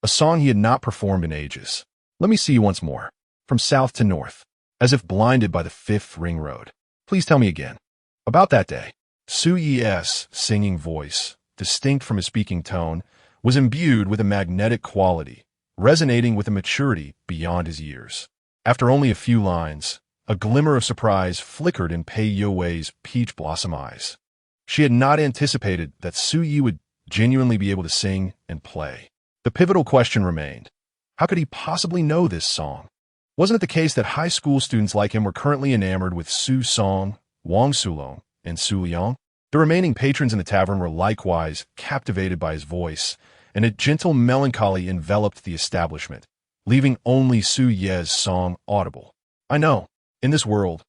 a song he had not performed in ages. "Let me see you once more, from south to north, as if blinded by the fifth ring road. Please tell me again." About that day, Su Yi's singing voice, distinct from his speaking tone, was imbued with a magnetic quality, resonating with a maturity beyond his years. After only a few lines, a glimmer of surprise flickered in Pei Yue's peach blossom eyes. She had not anticipated that Su Yi would genuinely be able to sing and play. The pivotal question remained: how could he possibly know this song? Wasn't it the case that high school students like him were currently enamored with Su Song, Wang Sulong, and Su Liang? The remaining patrons in the tavern were likewise captivated by his voice, and a gentle melancholy enveloped the establishment, leaving only Su Yi's song audible. "I know, in this world,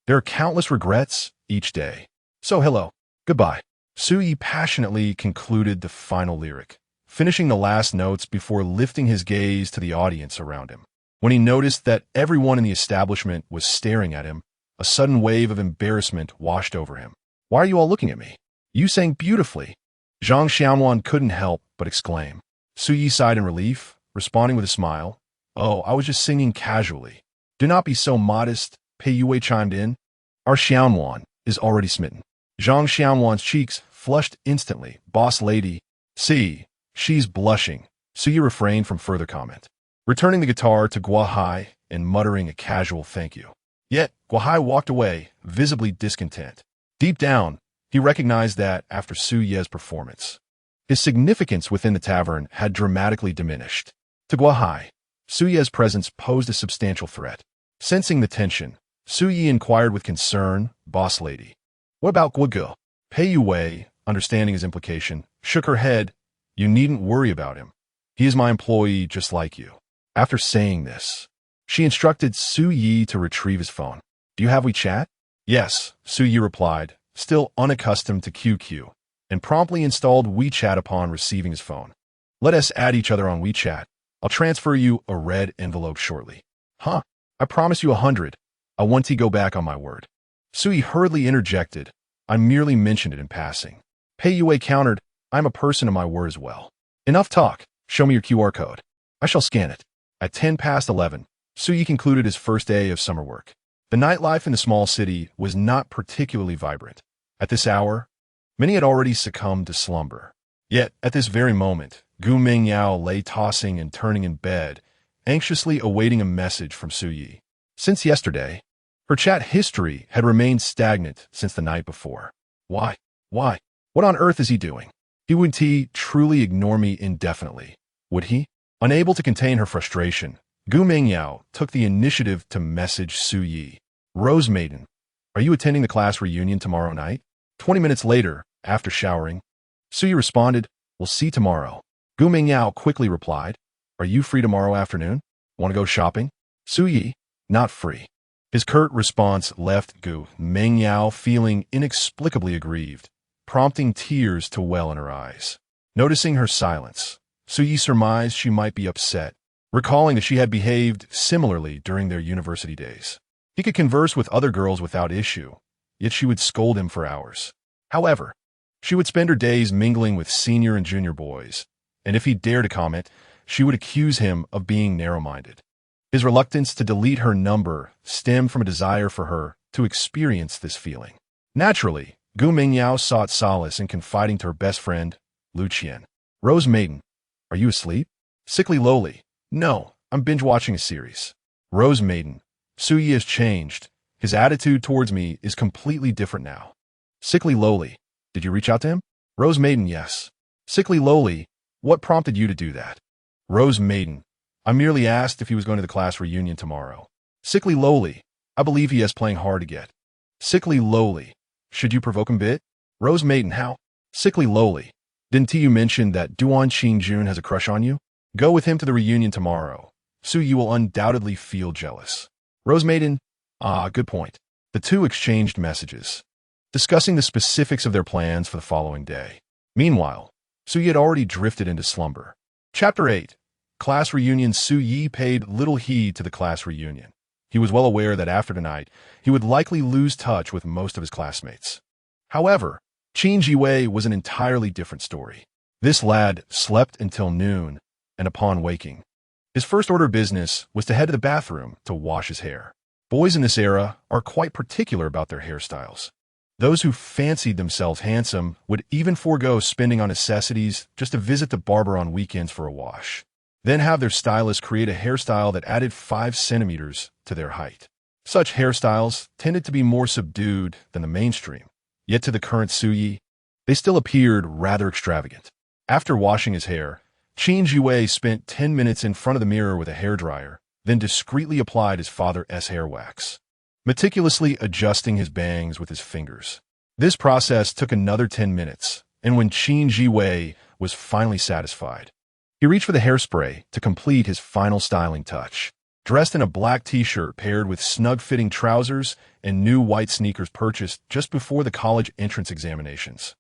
there are countless regrets each day. So hello, goodbye." Su Yi passionately concluded the final lyric, finishing the last notes before lifting his gaze to the audience around him. When he noticed that everyone in the establishment was staring at him, a sudden wave of embarrassment washed over him. "Why are you all looking at me? You sang beautifully." Zhang Xianwan couldn't help but exclaim. Su Yi sighed in relief, responding with a smile. "Oh, I was just singing casually." "Do not be so modest," Pei Yue chimed in. "Our Xianwan is already smitten." Zhang Xianwan's cheeks flushed instantly. "Boss lady, see, she's blushing." Su Yi refrained from further comment, returning the guitar to Guohai and muttering a casual thank you. Yet, Guohai walked away, visibly discontent. Deep down, he recognized that, after Su Yi's performance, his significance within the tavern had dramatically diminished. To Guohai, Su Yi's presence posed a substantial threat. Sensing the tension, Su Yi inquired with concern, "Boss lady, what about Guoge?" Pei Yue, understanding his implication, shook her head. "You needn't worry about him. He is my employee just like you." After saying this, she instructed Su Yi to retrieve his phone. "Do you have WeChat?" "Yes," Su Yi replied, still unaccustomed to QQ, and promptly installed WeChat upon receiving his phone. "Let us add each other on WeChat. I'll transfer you a red envelope shortly." "Huh? I promise you 100. I want to go back on my word." Su Yi hurriedly interjected, "I merely mentioned it in passing." Pei Yue countered, "I'm a person of my word as well." "Enough talk. Show me your QR code. I shall scan it." At 11:10, Su Yi concluded his first day of summer work. The nightlife in the small city was not particularly vibrant. At this hour, many had already succumbed to slumber. Yet, at this very moment, Gu Mingyao lay tossing and turning in bed, anxiously awaiting a message from Su Yi. Since yesterday, her chat history had remained stagnant since the night before. Why? What on earth is he doing? Would he truly ignore me indefinitely? Would he? Unable to contain her frustration, Gu Mingyao took the initiative to message Su Yi. "Rose Maiden, are you attending the class reunion tomorrow night?" 20 minutes later, after showering, Su Yi responded, "We'll see tomorrow." Gu Mingyao quickly replied, "Are you free tomorrow afternoon? Want to go shopping?" Su Yi, "Not free." His curt response left Gu Mingyao feeling inexplicably aggrieved, prompting tears to well in her eyes. Noticing her silence, Su Yi surmised she might be upset, recalling that she had behaved similarly during their university days. He could converse with other girls without issue, yet she would scold him for hours. However, she would spend her days mingling with senior and junior boys, and if he dared to comment, she would accuse him of being narrow-minded. His reluctance to delete her number stemmed from a desire for her to experience this feeling. Naturally, Gu Mingyao sought solace in confiding to her best friend, Lu Qian. "Rose Maiden, are you asleep?" Sickly lowly, "No, I'm binge-watching a series." "Rose Maiden, Suyi has changed. His attitude towards me is completely different now. Sickly lowly. Did you reach out to him? Rose Maiden, yes. Sickly lowly. What prompted you to do that? Rose Maiden. I merely asked if he was going to the class reunion tomorrow. Sickly lowly. I believe he is playing hard to get. Sickly lowly. Should you provoke him a bit? Rose Maiden, how? Sickly lowly. Didn't you mention that Duan Qingjun has a crush on you? Go with him to the reunion tomorrow. Suyi will undoubtedly feel jealous. Rose Maiden, good point. The two exchanged messages, discussing the specifics of their plans for the following day. Meanwhile, Suyi had already drifted into slumber. Chapter 8. Class Reunion. Suyi paid little heed to the class reunion. He was well aware that after tonight, he would likely lose touch with most of his classmates. However, Qin Jiwei was an entirely different story. This lad slept until noon, and upon waking, his first order of business was to head to the bathroom to wash his hair. Boys in this era are quite particular about their hairstyles. Those who fancied themselves handsome would even forego spending on necessities just to visit the barber on weekends for a wash, then have their stylist create a hairstyle that added 5 centimeters to their height. Such hairstyles tended to be more subdued than the mainstream, yet to the current Suyi, they still appeared rather extravagant. After washing his hair, Qin Jiwei spent 10 minutes in front of the mirror with a hairdryer, then discreetly applied his father's hair wax, meticulously adjusting his bangs with his fingers. This process took another 10 minutes, and when Qin Jiwei was finally satisfied, he reached for the hairspray to complete his final styling touch. Dressed in a black t-shirt paired with snug-fitting trousers and new white sneakers purchased just before the college entrance examinations,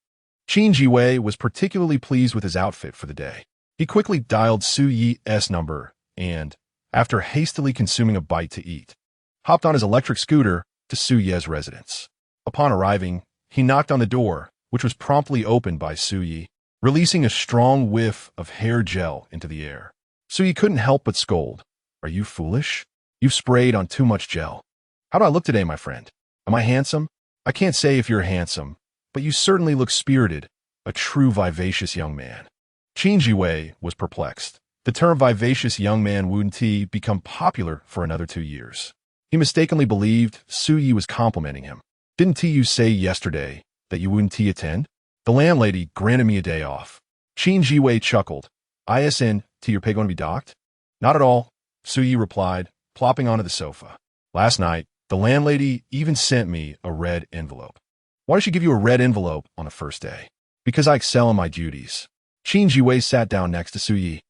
Qin Jiwei was particularly pleased with his outfit for the day. He quickly dialed Suyi's number and, after hastily consuming a bite to eat, hopped on his electric scooter to Suyi's residence. Upon arriving, he knocked on the door, which was promptly opened by Suyi, releasing a strong whiff of hair gel into the air. Suyi couldn't help but scold. Are you foolish? You've sprayed on too much gel. How do I look today, my friend? Am I handsome? I can't say if you're handsome, but you certainly look spirited, a true vivacious young man. Qin Jiwei was perplexed. The term vivacious young man wouldn't become popular for another 2 years. He mistakenly believed Suyi was complimenting him. Didn't you say yesterday that you wouldn't attend? The landlady granted me a day off. Qin Jiwei chuckled. ISN, your pay going to be docked? Not at all, Suyi replied, plopping onto the sofa. Last night, the landlady even sent me a red envelope. Why did she give you a red envelope on the first day? Because I excel in my duties. Qin Jiwei sat down next to Suyi,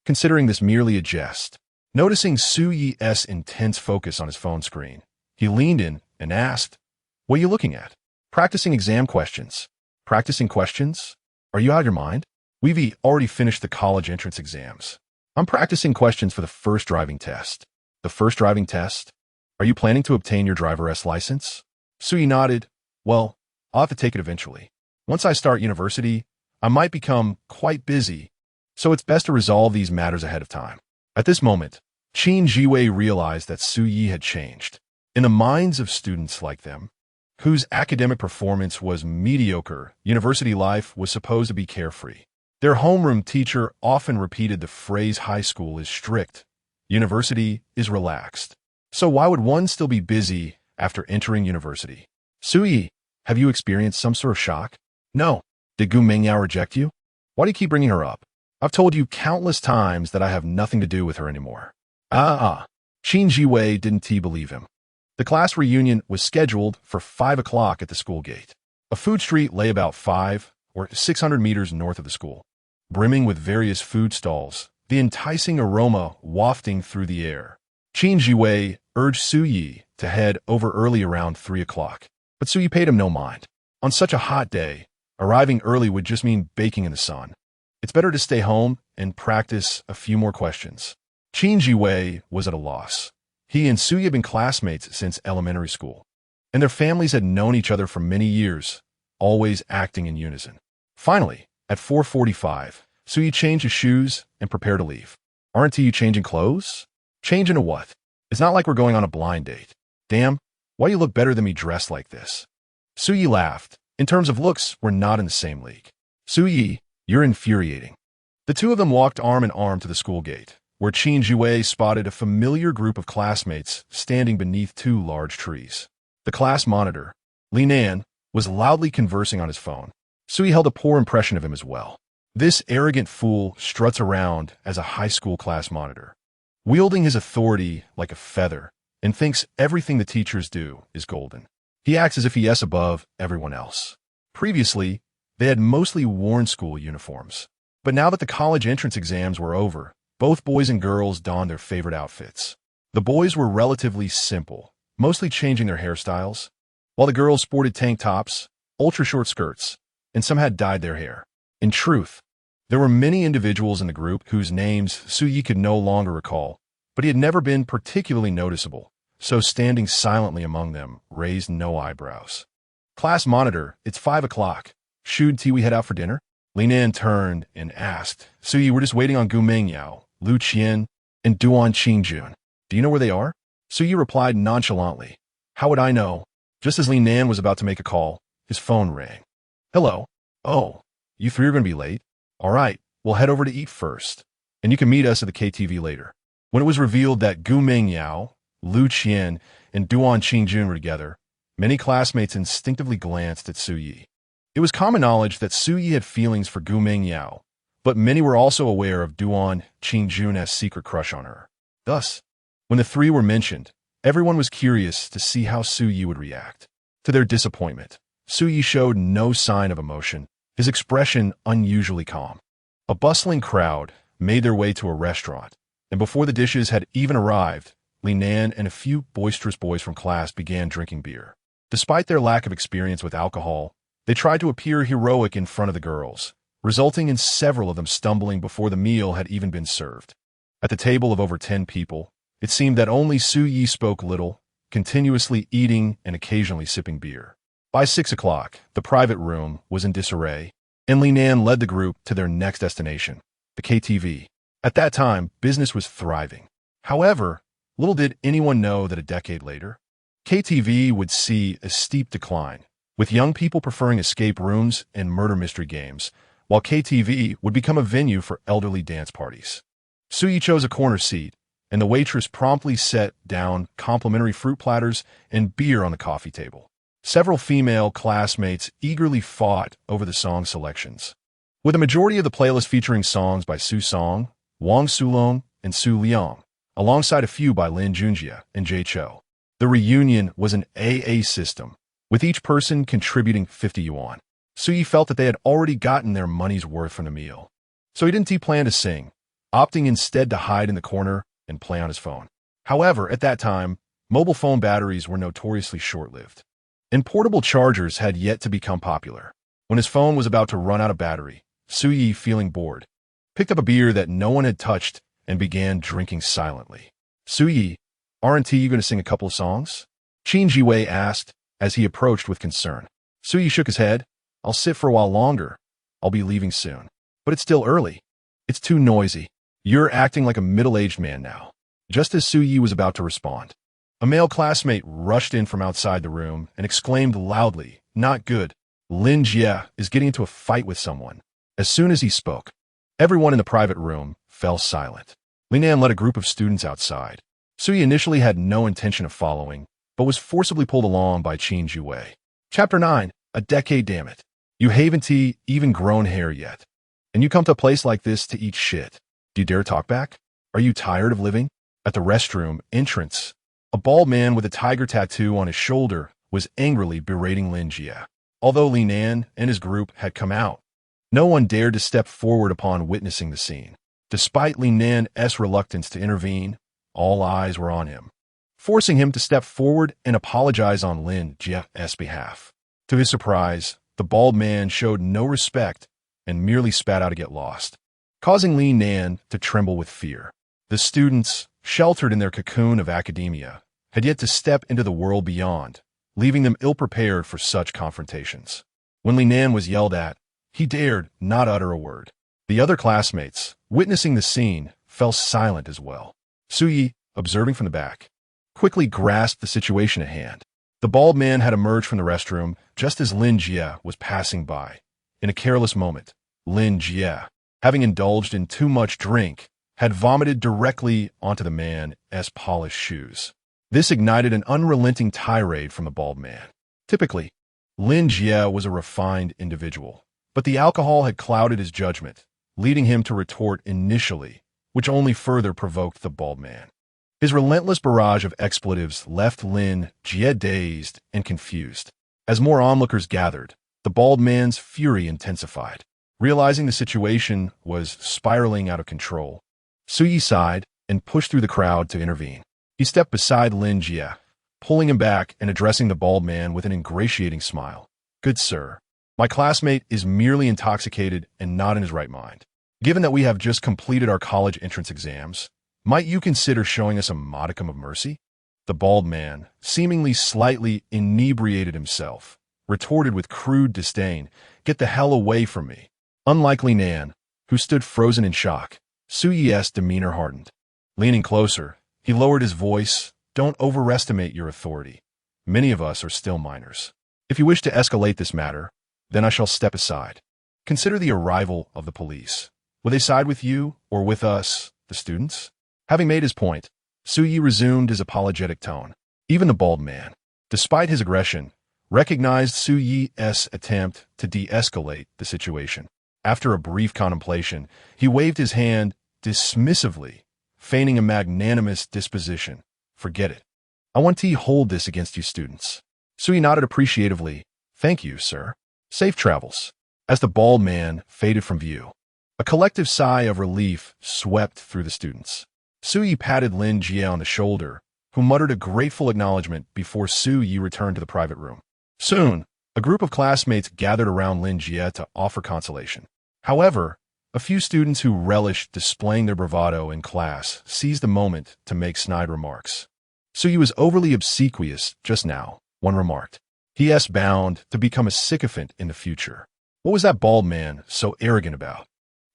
considering this merely a jest. Noticing Suyi's intense focus on his phone screen, he leaned in and asked, What are you looking at? Practicing exam questions. Practicing questions? Are you out of your mind? We've already finished the college entrance exams. I'm practicing questions for the first driving test. The first driving test? Are you planning to obtain your driver's license? Suyi nodded. Well, I'll have to take it eventually. Once I start university, I might become quite busy, so it's best to resolve these matters ahead of time. At this moment, Qin Jiwei realized that Suyi had changed. In the minds of students like them, whose academic performance was mediocre, university life was supposed to be carefree. Their homeroom teacher often repeated the phrase high school is strict, university is relaxed. So why would one still be busy after entering university? Suyi, have you experienced some sort of shock? No. Did Gu Mingyao reject you? Why do you keep bringing her up? I've told you countless times that I have nothing to do with her anymore. Qin Jiwei didn't believe him. The class reunion was scheduled for 5 o'clock at the school gate. A food street lay about 5 or 600 meters north of the school, brimming with various food stalls, the enticing aroma wafting through the air. Qin Jiwei urged Suyi to head over early around 3 o'clock, but Suyi paid him no mind. On such a hot day, arriving early would just mean baking in the sun. It's better to stay home and practice a few more questions. Qin Jiwei was at a loss. He and Suyi had been classmates since elementary school, and their families had known each other for many years, always acting in unison. Finally, at 4:45, Suyi changed his shoes and prepared to leave. Aren't you changing clothes? Change into what? It's not like we're going on a blind date. Damn, why do you look better than me dressed like this? Suyi laughed. In terms of looks, we're not in the same league. Suyi, you're infuriating. The two of them walked arm in arm to the school gate, where Qin Jue spotted a familiar group of classmates standing beneath two large trees. The class monitor, Li Nan, was loudly conversing on his phone. Sui held a poor impression of him as well. This arrogant fool struts around as a high school class monitor, wielding his authority like a feather, and thinks everything the teachers do is golden. He acts as if he is above everyone else. Previously, they had mostly worn school uniforms. But now that the college entrance exams were over, both boys and girls donned their favorite outfits. The boys were relatively simple, mostly changing their hairstyles, while the girls sported tank tops, ultra-short skirts, and some had dyed their hair. In truth, there were many individuals in the group whose names Suyi could no longer recall, but he had never been particularly noticeable, so standing silently among them raised no eyebrows. Class monitor, it's 5 o'clock. Should we head out for dinner? Li Nan turned and asked, Suyi, we're just waiting on Gu Mingyao, Lu Qian, and Duan Qingjun. Do you know where they are? Suyi replied nonchalantly. How would I know? Just as Li Nan was about to make a call, his phone rang. Hello. Oh, you three are going to be late? All right, we'll head over to eat first, and you can meet us at the KTV later. When it was revealed that Gu Mingyao, Lu Qian, and Duan Qingjun were together, many classmates instinctively glanced at Suyi. It was common knowledge that Suyi had feelings for Gu Mingyao, but many were also aware of Duan Qingjun's secret crush on her. Thus, when the three were mentioned, everyone was curious to see how Suyi would react. To their disappointment, Suyi showed no sign of emotion, his expression unusually calm. A bustling crowd made their way to a restaurant, and before the dishes had even arrived, Li Nan and a few boisterous boys from class began drinking beer. Despite their lack of experience with alcohol, they tried to appear heroic in front of the girls, resulting in several of them stumbling before the meal had even been served. At the table of over 10 people, it seemed that only Suyi spoke little, continuously eating and occasionally sipping beer. By 6 o'clock, the private room was in disarray, and Li Nan led the group to their next destination, the KTV. At that time, business was thriving. However, little did anyone know that a decade later, KTV would see a steep decline, with young people preferring escape rooms and murder mystery games, while KTV would become a venue for elderly dance parties. Suyi chose a corner seat, and the waitress promptly set down complimentary fruit platters and beer on the coffee table. Several female classmates eagerly fought over the song selections. With a majority of the playlist featuring songs by Su Song, Wang Sulong, and Su Liang, alongside a few by Lin Junjie and Jay Cho. The reunion was an AA system, with each person contributing 50 yuan. Suyi felt that they had already gotten their money's worth from the meal, so he didn't plan to sing, opting instead to hide in the corner and play on his phone. However, at that time, mobile phone batteries were notoriously short-lived, and portable chargers had yet to become popular. When his phone was about to run out of battery, Suyi, feeling bored, picked up a beer that no one had touched and began drinking silently. Suyi, aren't you going to sing a couple of songs? Qin Jiwei asked as he approached with concern. Suyi shook his head. I'll sit for a while longer. I'll be leaving soon. But it's still early. It's too noisy. You're acting like a middle-aged man now. Just as Suyi was about to respond, a male classmate rushed in from outside the room and exclaimed loudly, not good. Lin Jie is getting into a fight with someone. As soon as he spoke, everyone in the private room fell silent. Li Nan led a group of students outside. Suyi initially had no intention of following, but was forcibly pulled along by Qin Jiwei. Chapter 9. A decade, damn it. You haven't even grown hair yet. And you come to a place like this to eat shit. Do you dare talk back? Are you tired of living? At the restroom entrance, a bald man with a tiger tattoo on his shoulder was angrily berating Lin Jie. Although Li Nan and his group had come out, no one dared to step forward upon witnessing the scene. Despite Li Nan's reluctance to intervene, all eyes were on him, forcing him to step forward and apologize on Lin Jie's behalf. To his surprise, the bald man showed no respect and merely spat out to get lost, causing Li Nan to tremble with fear. The students, sheltered in their cocoon of academia, had yet to step into the world beyond, leaving them ill-prepared for such confrontations. When Li Nan was yelled at, he dared not utter a word. The other classmates, witnessing the scene, fell silent as well. Suyi, observing from the back, quickly grasped the situation at hand. The bald man had emerged from the restroom just as Lin Jie was passing by. In a careless moment, Lin Jie, having indulged in too much drink, had vomited directly onto the man's polished shoes. This ignited an unrelenting tirade from the bald man. Typically, Lin Jie was a refined individual, but the alcohol had clouded his judgment, leading him to retort initially, which only further provoked the bald man. His relentless barrage of expletives left Lin Jie dazed and confused. As more onlookers gathered, the bald man's fury intensified. Realizing the situation was spiraling out of control, Su Yi sighed and pushed through the crowd to intervene. He stepped beside Lin Jie, pulling him back and addressing the bald man with an ingratiating smile. "Good sir, my classmate is merely intoxicated and not in his right mind. Given that we have just completed our college entrance exams, might you consider showing us a modicum of mercy?" The bald man, seemingly slightly inebriated himself, retorted with crude disdain, "Get the hell away from me." Unlikely Nan, who stood frozen in shock, Su Yi's demeanor hardened. Leaning closer, he lowered his voice. "Don't overestimate your authority. Many of us are still minors. If you wish to escalate this matter, then I shall step aside. Consider the arrival of the police. Will they side with you or with us, the students?" Having made his point, Su Yi resumed his apologetic tone. Even the bald man, despite his aggression, recognized Su Yi's attempt to de-escalate the situation. After a brief contemplation, he waved his hand dismissively, feigning a magnanimous disposition. "Forget it. I want to hold this against you students." Su Yi nodded appreciatively. "Thank you, sir. Safe travels." As the bald man faded from view, a collective sigh of relief swept through the students. Su Yi patted Lin Jie on the shoulder, who muttered a grateful acknowledgement before Su Yi returned to the private room. Soon, a group of classmates gathered around Lin Jie to offer consolation. However, a few students who relished displaying their bravado in class seized the moment to make snide remarks. Su Yi was overly obsequious just now, one remarked. He bound to become a sycophant in the future. What was that bald man so arrogant about?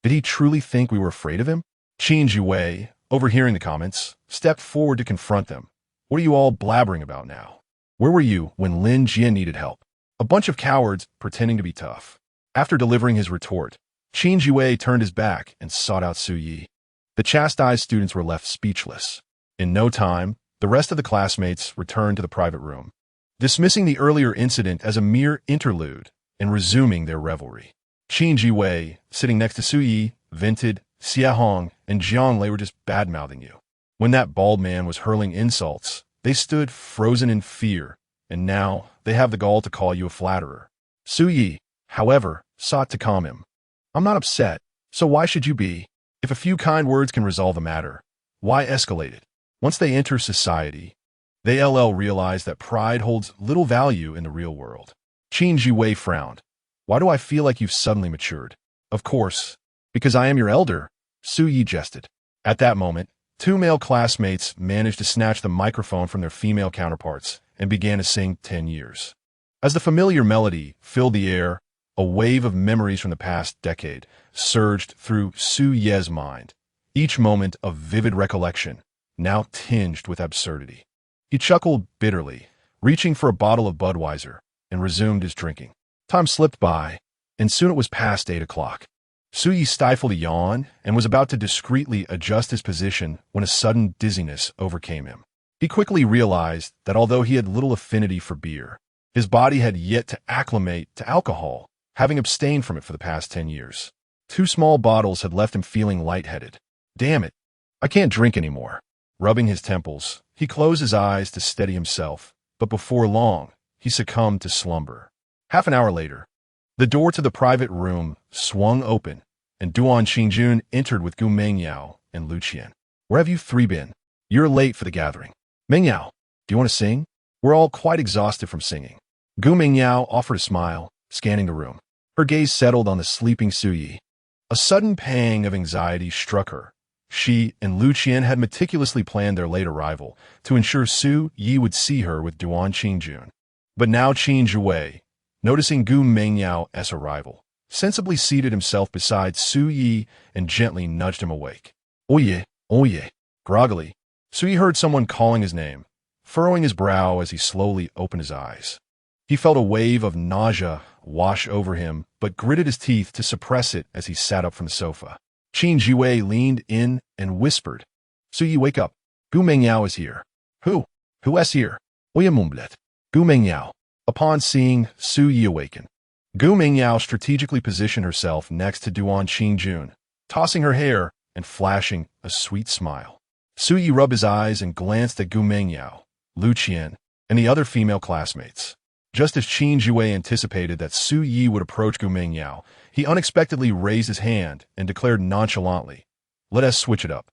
Did he truly think we were afraid of him? Qin Jiwei, overhearing the comments, stepped forward to confront them. "What are you all blabbering about now? Where were you when Lin Jie needed help?" A bunch of cowards pretending to be tough. After delivering his retort, Qin Jiwei turned his back and sought out Su Yi. The chastised students were left speechless. In no time, the rest of the classmates returned to the private room, dismissing the earlier incident as a mere interlude and resuming their revelry. Qin Jiwei, sitting next to Su Yi, vented, "Xie Hong and Jiang Lei were just bad-mouthing you." When that bald man was hurling insults, they stood frozen in fear, and now they have the gall to call you a flatterer. Su Yi, however, sought to calm him. "I'm not upset, so why should you be? If a few kind words can resolve the matter, why escalate it?" Once they enter society, they realize that pride holds little value in the real world. Qin Jiwei frowned. "Why do I feel like you've suddenly matured?" "Of course, because I am your elder," Su Yi jested. At that moment, two male classmates managed to snatch the microphone from their female counterparts and began to sing 10 years. As the familiar melody filled the air, a wave of memories from the past decade surged through Su Ye's mind, each moment of vivid recollection, now tinged with absurdity. He chuckled bitterly, reaching for a bottle of Budweiser, and resumed his drinking. Time slipped by, and soon it was past 8 o'clock. Su Yi stifled a yawn and was about to discreetly adjust his position when a sudden dizziness overcame him. He quickly realized that although he had little affinity for beer, his body had yet to acclimate to alcohol, having abstained from it for the past 10 years. 2 small bottles had left him feeling lightheaded. "Damn it, I can't drink anymore." Rubbing his temples, he closed his eyes to steady himself, but before long, he succumbed to slumber. Half an hour later, the door to the private room swung open, and Duan Xingjun entered with Gu Mengyao and Lu Qian. "Where have you 3 been? You're late for the gathering." "Mengyao, do you want to sing? We're all quite exhausted from singing." Gu Mengyao offered a smile, scanning the room. Her gaze settled on the sleeping Su Yi. A sudden pang of anxiety struck her. She and Lu Qian had meticulously planned their late arrival to ensure Su Yi would see her with Duan Xingjun. But now Qin Jiwei, noticing Gu Mengyao's arrival, sensibly seated himself beside Su Yi and gently nudged him awake. "Oye, oye." Groggily, Su Yi heard someone calling his name, furrowing his brow as he slowly opened his eyes. He felt a wave of nausea wash over him, but gritted his teeth to suppress it as he sat up from the sofa. Qin Jiwei leaned in and whispered, Su Yi, wake up. Gu Mengyao is here. Who? Who is here? Oya Mumblet. Gu Mengyao. Upon seeing Su Yi awaken, Gu Mengyao strategically positioned herself next to Duan Qingjun, tossing her hair and flashing a sweet smile. Su Yi rubbed his eyes and glanced at Gu Mengyao, Lu Qian, and the other female classmates. Just as Qin Jiwei anticipated that Su Yi would approach Gu Mengyao, he unexpectedly raised his hand and declared nonchalantly, Let us switch it up.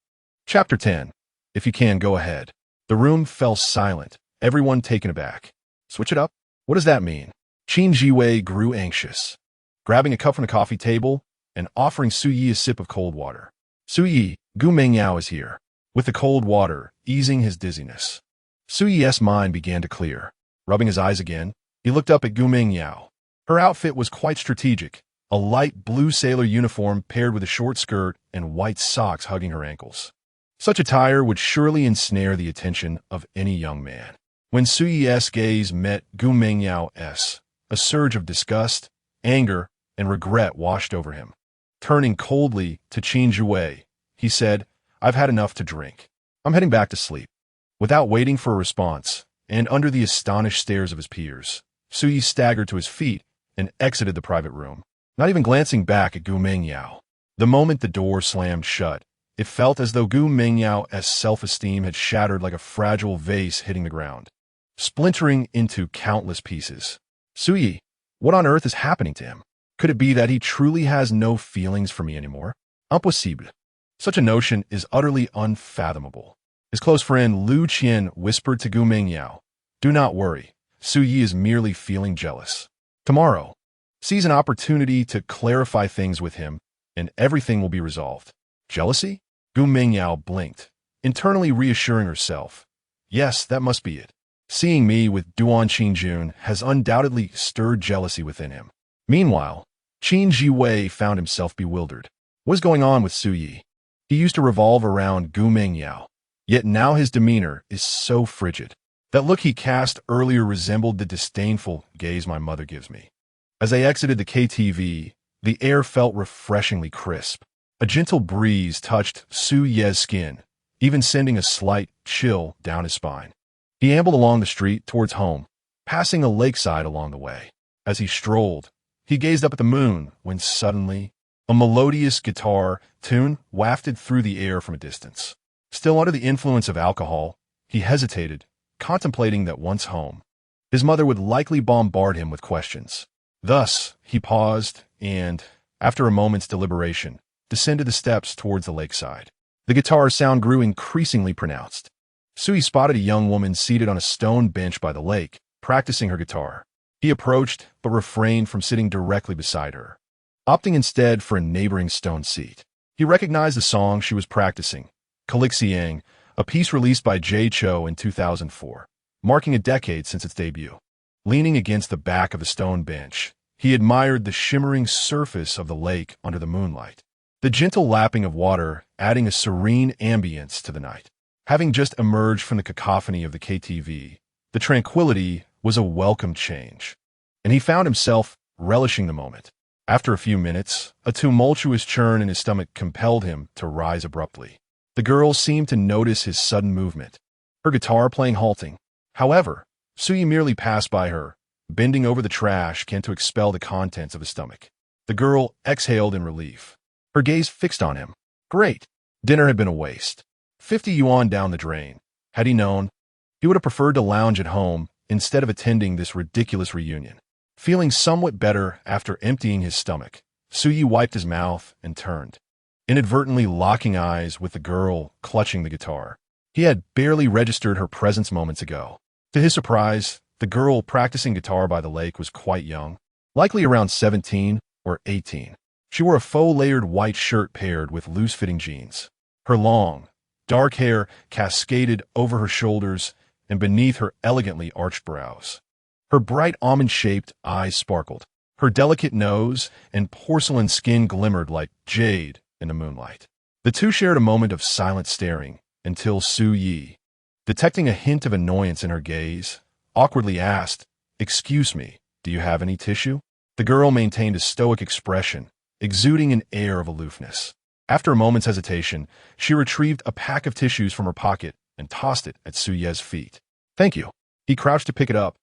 Chapter 10. If you can, go ahead. The room fell silent, everyone taken aback. Switch it up? What does that mean? Qin Jiwei grew anxious, grabbing a cup from the coffee table and offering Su Yi a sip of cold water. Su Yi, Gu Mengyao is here, with the cold water easing his dizziness. Su Yi's mind began to clear. Rubbing his eyes again, he looked up at Gu Mengyao. Her outfit was quite strategic, a light blue sailor uniform paired with a short skirt and white socks hugging her ankles. Such attire would surely ensnare the attention of any young man. When Su Yi's gaze met Gu Mengyao's, a surge of disgust, anger, and regret washed over him. Turning coldly to Qin Jiwei, he said, I've had enough to drink. I'm heading back to sleep. Without waiting for a response, and under the astonished stares of his peers, Su Yi staggered to his feet and exited the private room, not even glancing back at Gu Mengyao. The moment the door slammed shut, it felt as though Gu Mengyao's self-esteem had shattered like a fragile vase hitting the ground, splintering into countless pieces. Su Yi, what on earth is happening to him? Could it be that he truly has no feelings for me anymore? Impossible. Such a notion is utterly unfathomable. His close friend Lu Qian whispered to Gu Mengyao, Do not worry, Su Yi is merely feeling jealous. Tomorrow, seize an opportunity to clarify things with him, and everything will be resolved. Jealousy? Gu Mengyao blinked, internally reassuring herself. Yes, that must be it. Seeing me with Duan Qingjun has undoubtedly stirred jealousy within him. Meanwhile, Qin Jiwei found himself bewildered. What is going on with Su Yi? He used to revolve around Gu Mengyao, yet now his demeanor is so frigid. That look he cast earlier resembled the disdainful gaze my mother gives me. As I exited the KTV, the air felt refreshingly crisp. A gentle breeze touched Su Yi's skin, even sending a slight chill down his spine. He ambled along the street towards home, passing a lakeside along the way. As he strolled, he gazed up at the moon when suddenly a melodious guitar tune wafted through the air from a distance. Still under the influence of alcohol, he hesitated, contemplating that once home, his mother would likely bombard him with questions. Thus, he paused and, after a moment's deliberation, descended the steps towards the lakeside. The guitar sound grew increasingly pronounced. Su Yi spotted a young woman seated on a stone bench by the lake, practicing her guitar. He approached, but refrained from sitting directly beside her, opting instead for a neighboring stone seat. He recognized the song she was practicing, Kalixiang, a piece released by Jay Cho in 2004, marking a decade since its debut. Leaning against the back of the stone bench, he admired the shimmering surface of the lake under the moonlight, the gentle lapping of water adding a serene ambience to the night. Having just emerged from the cacophony of the KTV, the tranquility was a welcome change, and he found himself relishing the moment. After a few minutes, a tumultuous churn in his stomach compelled him to rise abruptly. The girl seemed to notice his sudden movement, her guitar playing halting. However, Su Yi merely passed by her, bending over the trash can to expel the contents of his stomach. The girl exhaled in relief, her gaze fixed on him. Great. Dinner had been a waste. 50 yuan down the drain. Had he known, he would have preferred to lounge at home instead of attending this ridiculous reunion. Feeling somewhat better after emptying his stomach, Su Yi wiped his mouth and turned, inadvertently locking eyes with the girl clutching the guitar. He had barely registered her presence moments ago. To his surprise, the girl practicing guitar by the lake was quite young, likely around 17 or 18. She wore a faux-layered white shirt paired with loose-fitting jeans. Her long, dark hair cascaded over her shoulders and beneath her elegantly arched brows. Her bright almond-shaped eyes sparkled. Her delicate nose and porcelain skin glimmered like jade in the moonlight. The two shared a moment of silent staring until Su Yi, detecting a hint of annoyance in her gaze, awkwardly asked, "Excuse me, do you have any tissue?" The girl maintained a stoic expression, exuding an air of aloofness. After a moment's hesitation, she retrieved a pack of tissues from her pocket and tossed it at Suye's feet. "Thank you." He crouched to pick it up,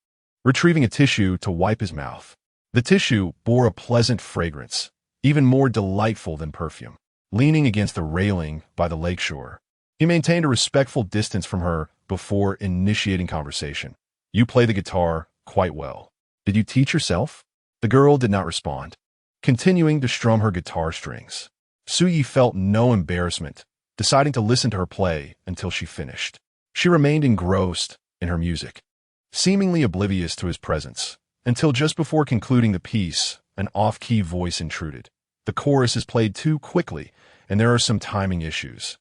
retrieving a tissue to wipe his mouth. The tissue bore a pleasant fragrance, even more delightful than perfume. Leaning against the railing by the lakeshore, he maintained a respectful distance from her before initiating conversation. "You play the guitar quite well. Did you teach yourself?" The girl did not respond, continuing to strum her guitar strings. Suyi felt no embarrassment, deciding to listen to her play until she finished. She remained engrossed in her music, seemingly oblivious to his presence, until just before concluding the piece, an off-key voice intruded. "The chorus is played too quickly, and there are some timing issues.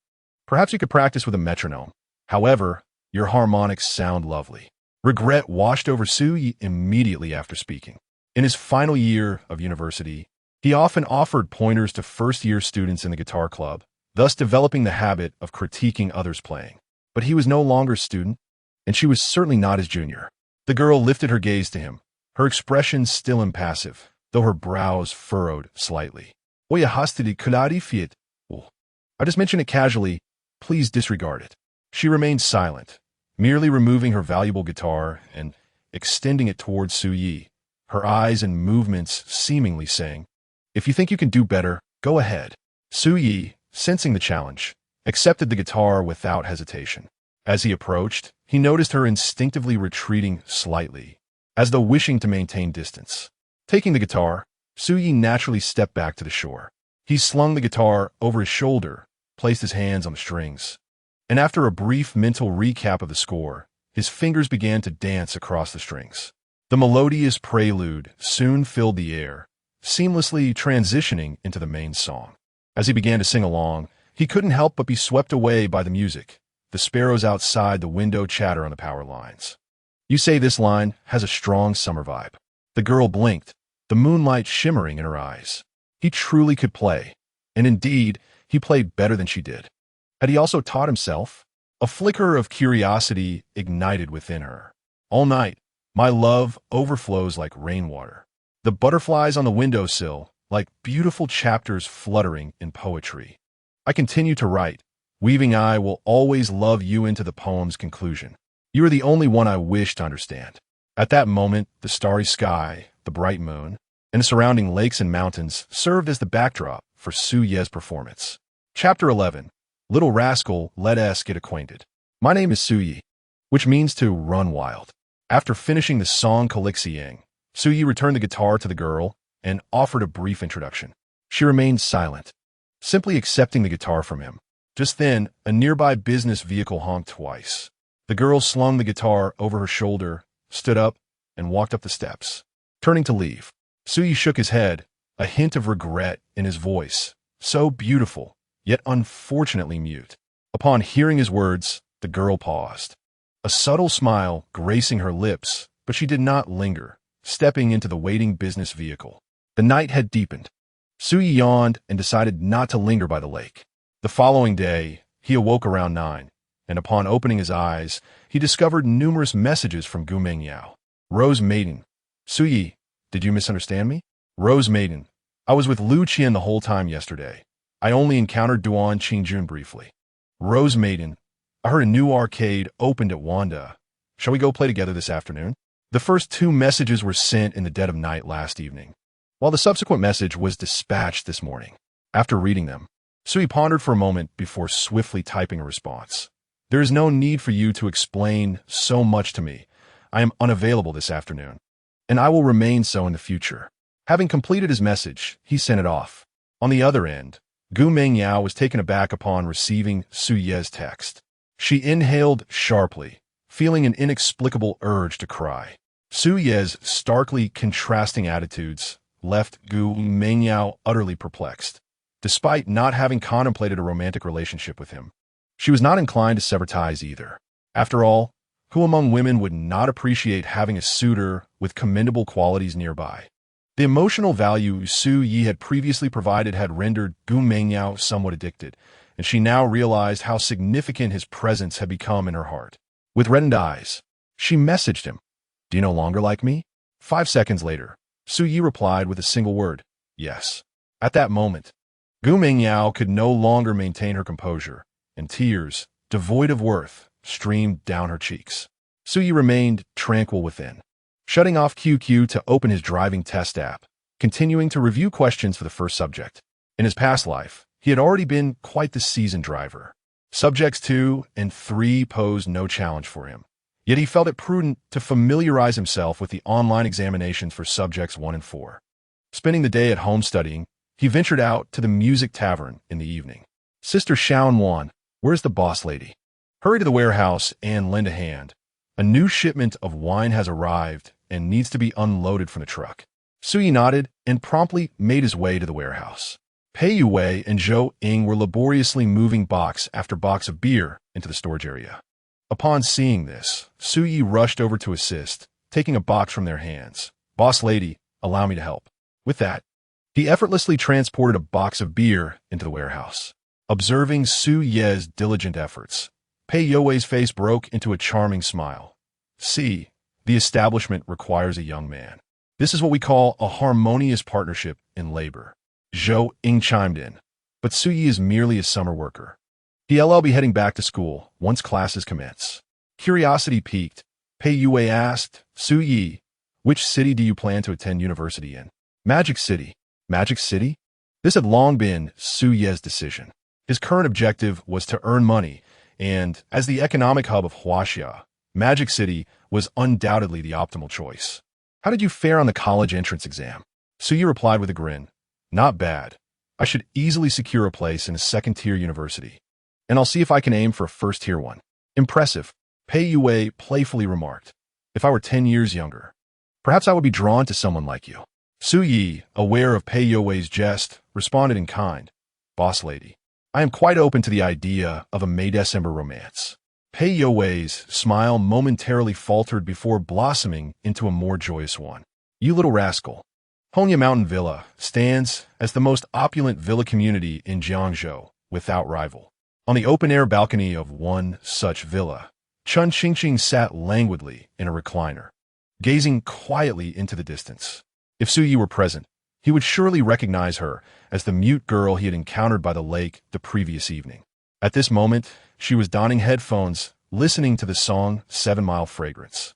Perhaps you could practice with a metronome. However, your harmonics sound lovely." Regret washed over Suyi immediately after speaking. In his final year of university, he often offered pointers to first-year students in the guitar club, thus developing the habit of critiquing others' playing. But he was no longer a student, and she was certainly not his junior. The girl lifted her gaze to him, her expression still impassive, though her brows furrowed slightly. "Oya hastidi kuladi fiat. I just mentioned it casually. Please disregard it." She remained silent, merely removing her valuable guitar and extending it towards Suyi, her eyes and movements seemingly saying, "If you think you can do better, go ahead." Suyi, sensing the challenge, accepted the guitar without hesitation. As he approached, he noticed her instinctively retreating slightly, as though wishing to maintain distance. Taking the guitar, Suyi naturally stepped back to the shore. He slung the guitar over his shoulder, placed his hands on the strings, and after a brief mental recap of the score, his fingers began to dance across the strings. The melodious prelude soon filled the air, seamlessly transitioning into the main song. As he began to sing along, he couldn't help but be swept away by the music, the sparrows outside the window chatter on the power lines. "You say this line has a strong summer vibe." The girl blinked, the moonlight shimmering in her eyes. He truly could play, and indeed, he played better than she did. Had he also taught himself? A flicker of curiosity ignited within her. "All night, my love overflows like rainwater. The butterflies on the windowsill, like beautiful chapters fluttering in poetry. I continue to write, weaving I will always love you into the poem's conclusion. You are the only one I wish to understand." At that moment, the starry sky, the bright moon, and the surrounding lakes and mountains served as the backdrop for Suye's performance. Chapter 11. Little Rascal, Let Us Get Acquainted. "My name is Suyi," which means to run wild. After finishing the song Calixiang, Suyi returned the guitar to the girl and offered a brief introduction. She remained silent, simply accepting the guitar from him. Just then, a nearby business vehicle honked twice. The girl slung the guitar over her shoulder, stood up, and walked up the steps. Turning to leave, Suyi shook his head, a hint of regret in his voice, so beautiful, yet unfortunately mute. Upon hearing his words, the girl paused, a subtle smile gracing her lips, but she did not linger, stepping into the waiting business vehicle. The night had deepened. Suyi yawned and decided not to linger by the lake. The following day, he awoke around 9, and upon opening his eyes, he discovered numerous messages from Gu Mengyao. "Rose Maiden. Suyi, did you misunderstand me?" "Rose Maiden. I was with Lu Qian the whole time yesterday. I only encountered Duan Qingjun briefly." "Rose Maiden. I heard a new arcade opened at Wanda. Shall we go play together this afternoon?" The first 2 messages were sent in the dead of night last evening, while the subsequent message was dispatched this morning. After reading them, Sui pondered for a moment before swiftly typing a response. "There is no need for you to explain so much to me. I am unavailable this afternoon, and I will remain so in the future." Having completed his message, he sent it off. On the other end, Gu Mengyao was taken aback upon receiving Suye's text. She inhaled sharply, feeling an inexplicable urge to cry. Suye's starkly contrasting attitudes left Gu Mengyao utterly perplexed. Despite not having contemplated a romantic relationship with him, she was not inclined to sever ties either. After all, who among women would not appreciate having a suitor with commendable qualities nearby? The emotional value Su Yi had previously provided had rendered Gu Mengyao somewhat addicted, and she now realized how significant his presence had become in her heart. With reddened eyes, she messaged him, "Do you no longer like me?" 5 seconds later, Su Yi replied with a single word, "Yes." At that moment, Gu Mingyao could no longer maintain her composure, and tears, devoid of worth, streamed down her cheeks. Suyi remained tranquil within, shutting off QQ to open his driving test app, continuing to review questions for the first subject. In his past life, he had already been quite the seasoned driver. Subjects 2 and 3 posed no challenge for him, yet he felt it prudent to familiarize himself with the online examinations for subjects 1 and 4. Spending the day at home studying, he ventured out to the music tavern in the evening. Sister Xiaowan, where's the boss lady? Hurry to the warehouse and lend a hand. A new shipment of wine has arrived and needs to be unloaded from the truck. Suyi nodded and promptly made his way to the warehouse. Pei Yue and Zhou Ying were laboriously moving box after box of beer into the storage area. Upon seeing this, Suyi rushed over to assist, taking a box from their hands. Boss lady, allow me to help. With that, he effortlessly transported a box of beer into the warehouse. Observing Su Ye's diligent efforts, Pei Yue's face broke into a charming smile. See, the establishment requires a young man. This is what we call a harmonious partnership in labor. Zhou Ying chimed in, but Suyi is merely a summer worker. He'll be heading back to school once classes commence. Curiosity piqued, Pei Yue asked, Suyi, which city do you plan to attend university in? Magic City. Magic City? This had long been Su Ye's decision. His current objective was to earn money, and as the economic hub of Huaxia, Magic City was undoubtedly the optimal choice. How did you fare on the college entrance exam? Suyi replied with a grin. Not bad. I should easily secure a place in a second-tier university, and I'll see if I can aim for a first-tier one. Impressive, Pei Yue playfully remarked. If I were 10 years younger, perhaps I would be drawn to someone like you. Suyi, aware of Pei Yue's jest, responded in kind. Boss lady, I am quite open to the idea of a May-December romance. Pei Yue's smile momentarily faltered before blossoming into a more joyous one. You little rascal. Honya Mountain Villa stands as the most opulent villa community in Jiangzhou, without rival. On the open-air balcony of one such villa, Chun Qingqing sat languidly in a recliner, gazing quietly into the distance. If Suyi were present, he would surely recognize her as the mute girl he had encountered by the lake the previous evening. At this moment, she was donning headphones, listening to the song 7 Mile Fragrance.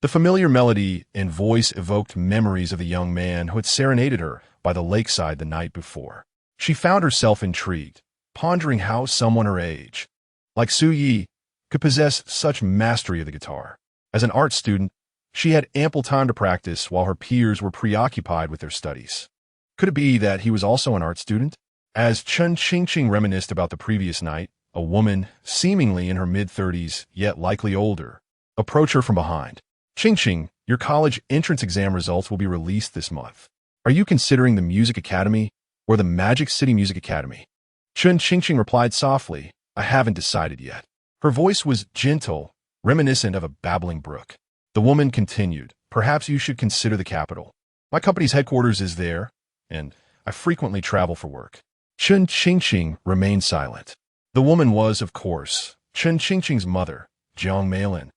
The familiar melody and voice evoked memories of the young man who had serenaded her by the lakeside the night before. She found herself intrigued, pondering how someone her age, like Suyi, could possess such mastery of the guitar. As an art student, she had ample time to practice while her peers were preoccupied with their studies. Could it be that he was also an art student? As Chun Qingqing reminisced about the previous night, a woman, seemingly in her mid-30s, yet likely older, approached her from behind. Qingqing, your college entrance exam results will be released this month. Are you considering the Music Academy or the Magic City Music Academy? Chun Qingqing replied softly, I haven't decided yet. Her voice was gentle, reminiscent of a babbling brook. The woman continued, perhaps you should consider the capital. My company's headquarters is there, and I frequently travel for work. Chun Qingqing remained silent. The woman was, of course, Chun Qingqing's mother, Jiang Meilin,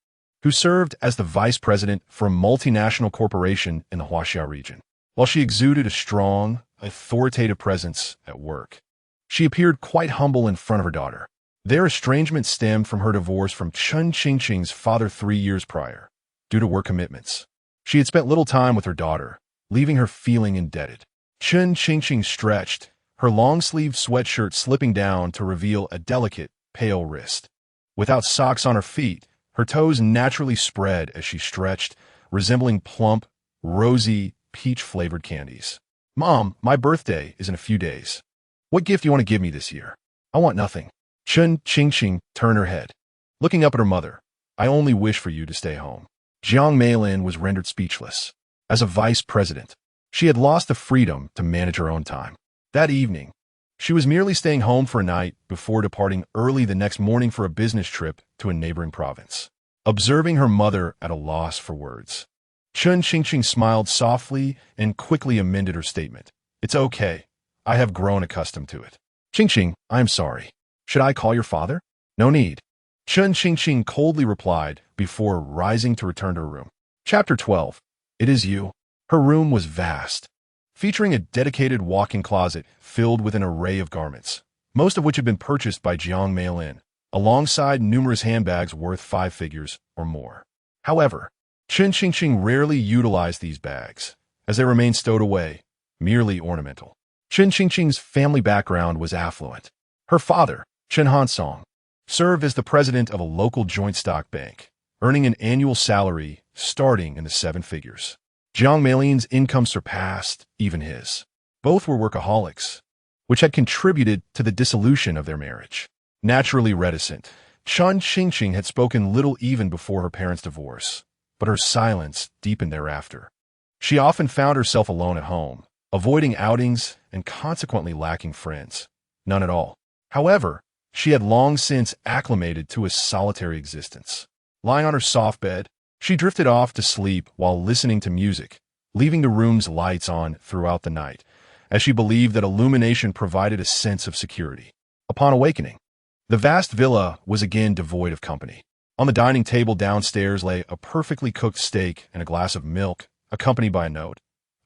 who served as the vice president for a multinational corporation in the Huaxia region. While she exuded a strong, authoritative presence at work, she appeared quite humble in front of her daughter. Their estrangement stemmed from her divorce from Chun Qingqing's father 3 years prior, due to work commitments. She had spent little time with her daughter, leaving her feeling indebted. Chun Qingqing stretched, her long-sleeved sweatshirt slipping down to reveal a delicate, pale wrist. Without socks on her feet, her toes naturally spread as she stretched, resembling plump, rosy, peach-flavored candies. Mom, my birthday is in a few days. What gift do you want to give me this year? I want nothing. Chun Qingqing turned her head, looking up at her mother. I only wish for you to stay home. Jiang Meilin was rendered speechless. As a vice president, she had lost the freedom to manage her own time. That evening, she was merely staying home for a night before departing early the next morning for a business trip to a neighboring province. Observing her mother at a loss for words, Chun Qingqing smiled softly and quickly amended her statement. It's okay. I have grown accustomed to it. Qingqing, I am sorry. Should I call your father? No need. Chun Qingqing coldly replied before rising to return to her room. Chapter 12. It is you. Her room was vast, featuring a dedicated walk-in closet filled with an array of garments, most of which had been purchased by Jiang Meilin, alongside numerous handbags worth 5 figures or more. However, Chen Qingqing rarely utilized these bags, as they remained stowed away, merely ornamental. Chen Qingqing's family background was affluent. Her father, Chen Hansong, served as the president of a local joint stock bank, earning an annual salary starting in the 7 figures. Jiang Meilin's income surpassed even his. Both were workaholics, which had contributed to the dissolution of their marriage. Naturally reticent, Chen Qingqing had spoken little even before her parents' divorce, but her silence deepened thereafter. She often found herself alone at home, avoiding outings and consequently lacking friends. None at all. However, she had long since acclimated to a solitary existence. Lying on her soft bed, she drifted off to sleep while listening to music, leaving the room's lights on throughout the night, as she believed that illumination provided a sense of security. Upon awakening, the vast villa was again devoid of company. On the dining table downstairs lay a perfectly cooked steak and a glass of milk, accompanied by a note.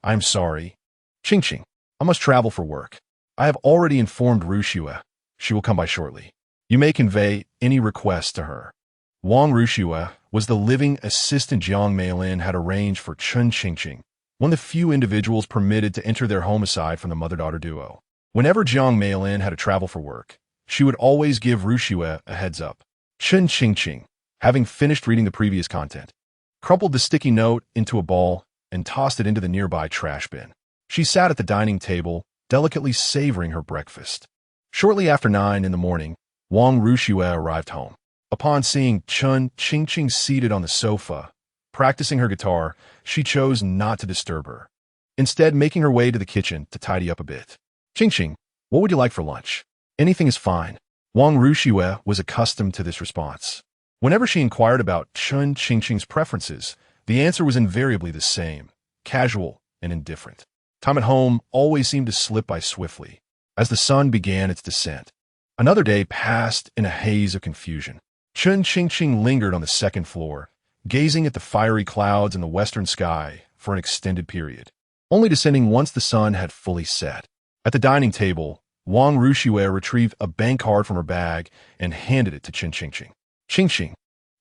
"I'm sorry. Qingqing, I must travel for work. I have already informed Ruxue. She will come by shortly. You may convey any requests to her." Wang Ruxue was the living assistant Jiang Meilin had arranged for Chen Qingqing, one of the few individuals permitted to enter their homicide from the mother-daughter duo. Whenever Jiang Meilin had to travel for work, she would always give Ruxue a heads-up. Chen Qingqing, having finished reading the previous content, crumpled the sticky note into a ball and tossed it into the nearby trash bin. She sat at the dining table, delicately savoring her breakfast. Shortly after 9 in the morning, Wang Ruxue arrived home. Upon seeing Chen Qingqing seated on the sofa, practicing her guitar, she chose not to disturb her, instead making her way to the kitchen to tidy up a bit. "Qingqing, what would you like for lunch?" "Anything is fine." Wang Ruxue was accustomed to this response. Whenever she inquired about Chen Qingqing's preferences, the answer was invariably the same, casual and indifferent. Time at home always seemed to slip by swiftly, as the sun began its descent. Another day passed in a haze of confusion. Chen Qingqing lingered on the second floor, gazing at the fiery clouds in the western sky for an extended period, only descending once the sun had fully set. At the dining table, Wang Ruxue retrieved a bank card from her bag and handed it to Chen Qingqing. "Qingqing,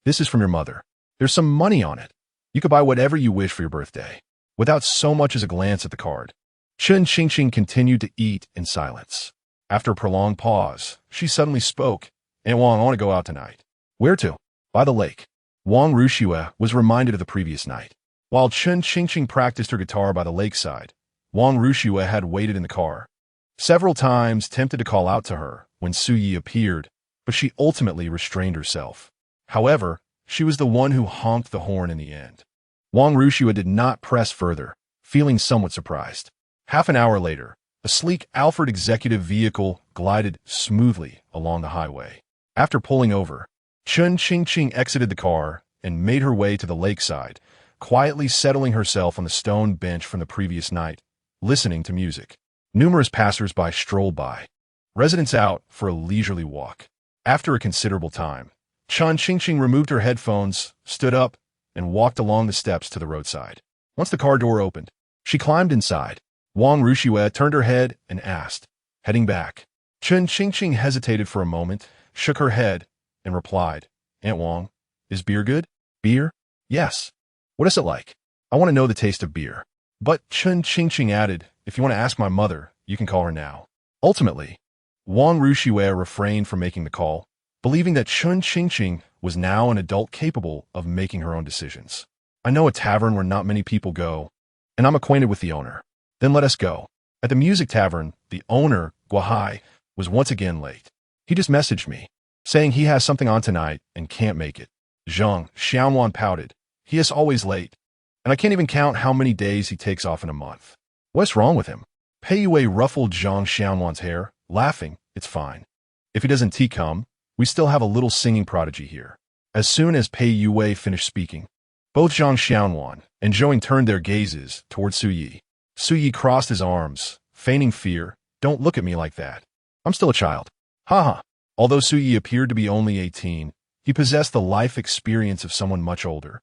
this is from your mother. There's some money on it. You could buy whatever you wish for your birthday." Without so much as a glance at the card, Chen Qingqing continued to eat in silence. After a prolonged pause, she suddenly spoke. "Aunt Wang, I want to go out tonight." "Where to?" "By the lake." Wang Ruxue was reminded of the previous night. While Chen Qingqing practiced her guitar by the lakeside, Wang Ruxue had waited in the car, several times tempted to call out to her when Su Yi appeared, but she ultimately restrained herself. However, she was the one who honked the horn in the end. Wang Ruxue did not press further, feeling somewhat surprised. Half an hour later, a sleek Alfred executive vehicle glided smoothly along the highway. After pulling over, Chen Qingqing exited the car and made her way to the lakeside, quietly settling herself on the stone bench from the previous night, listening to music. Numerous passers-by strolled by, residents out for a leisurely walk. After a considerable time, Chen Qingqing removed her headphones, stood up, and walked along the steps to the roadside. Once the car door opened, she climbed inside. Wang Ruxue turned her head and asked, "Heading back?" Chen Qingqing hesitated for a moment, shook her head, and replied, "Aunt Wang, is beer good?" "Beer? Yes. What is it like?" "I want to know the taste of beer." But Chen Qingqing added, "If you want to ask my mother, you can call her now." Ultimately, Wang Ruxue refrained from making the call, believing that Chen Qingqing was now an adult capable of making her own decisions. "I know a tavern where not many people go, and I'm acquainted with the owner." "Then let us go." At the music tavern, the owner, Guahai, was once again late. "He just messaged me, saying he has something on tonight and can't make it." Zhang Xiaowan pouted. "He is always late, and I can't even count how many days he takes off in a month." "What's wrong with him?" Pei Yue ruffled Zhang Xiaowan's hair, laughing. "It's fine. If he doesn't come, we still have a little singing prodigy here." As soon as Pei Yue finished speaking, both Zhang Xiaowan and Zhouing turned their gazes toward Su Yi. Su Yi crossed his arms, feigning fear. "Don't look at me like that. I'm still a child." Haha. Although Su Yi appeared to be only 18, he possessed the life experience of someone much older,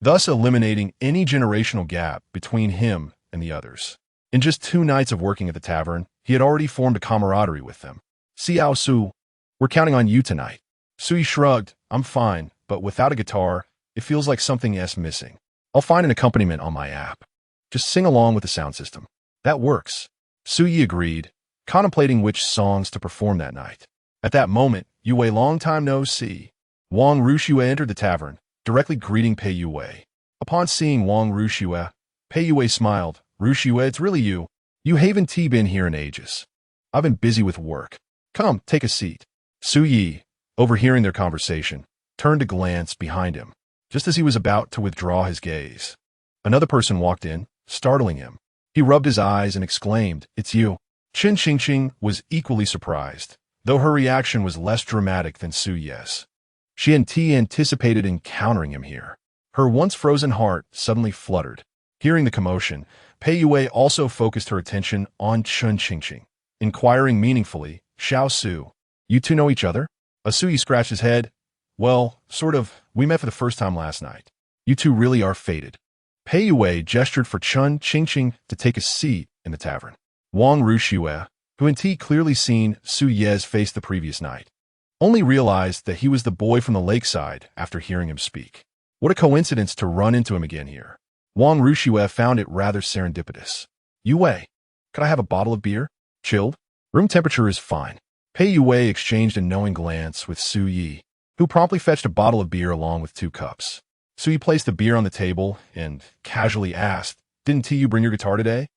thus eliminating any generational gap between him and the others. In just 2 nights of working at the tavern, he had already formed a camaraderie with them. Xiao Su, we're counting on you tonight. Sui shrugged. I'm fine, but without a guitar, it feels like something is missing. I'll find an accompaniment on my app. Just sing along with the sound system. That works. Suyi agreed, contemplating which songs to perform that night. At that moment, Yue long time no see. Wang Rushue entered the tavern, directly greeting Pei Yue. Upon seeing Wang Rushue, Pei Yue smiled. Rushue, it's really you. You haven't been here in ages. I've been busy with work. Come, take a seat. Su Yi, overhearing their conversation, turned to glance behind him, just as he was about to withdraw his gaze. Another person walked in, startling him. He rubbed his eyes and exclaimed, It's you. Chen Qingqing was equally surprised, though her reaction was less dramatic than Su Yi's. She anticipated encountering him here. Her once frozen heart suddenly fluttered. Hearing the commotion, Pei Yue also focused her attention on Chen Qingqing, inquiring meaningfully, Xiao Su, you two know each other? Asuyi scratched his head. Well, sort of. We met for the first time last night. You two really are fated. Pei Yue gestured for Chen Qingqing to take a seat in the tavern. Wang Rushue, who had clearly seen Su Ye's face the previous night, only realized that he was the boy from the lakeside after hearing him speak. What a coincidence to run into him again here. Wang Rushue found it rather serendipitous. Yue, could I have a bottle of beer? Chilled? Room temperature is fine. Pei Yue exchanged a knowing glance with Su Yi, who promptly fetched a bottle of beer along with 2 cups. Su Yi placed the beer on the table and casually asked, Didn't you bring your guitar today?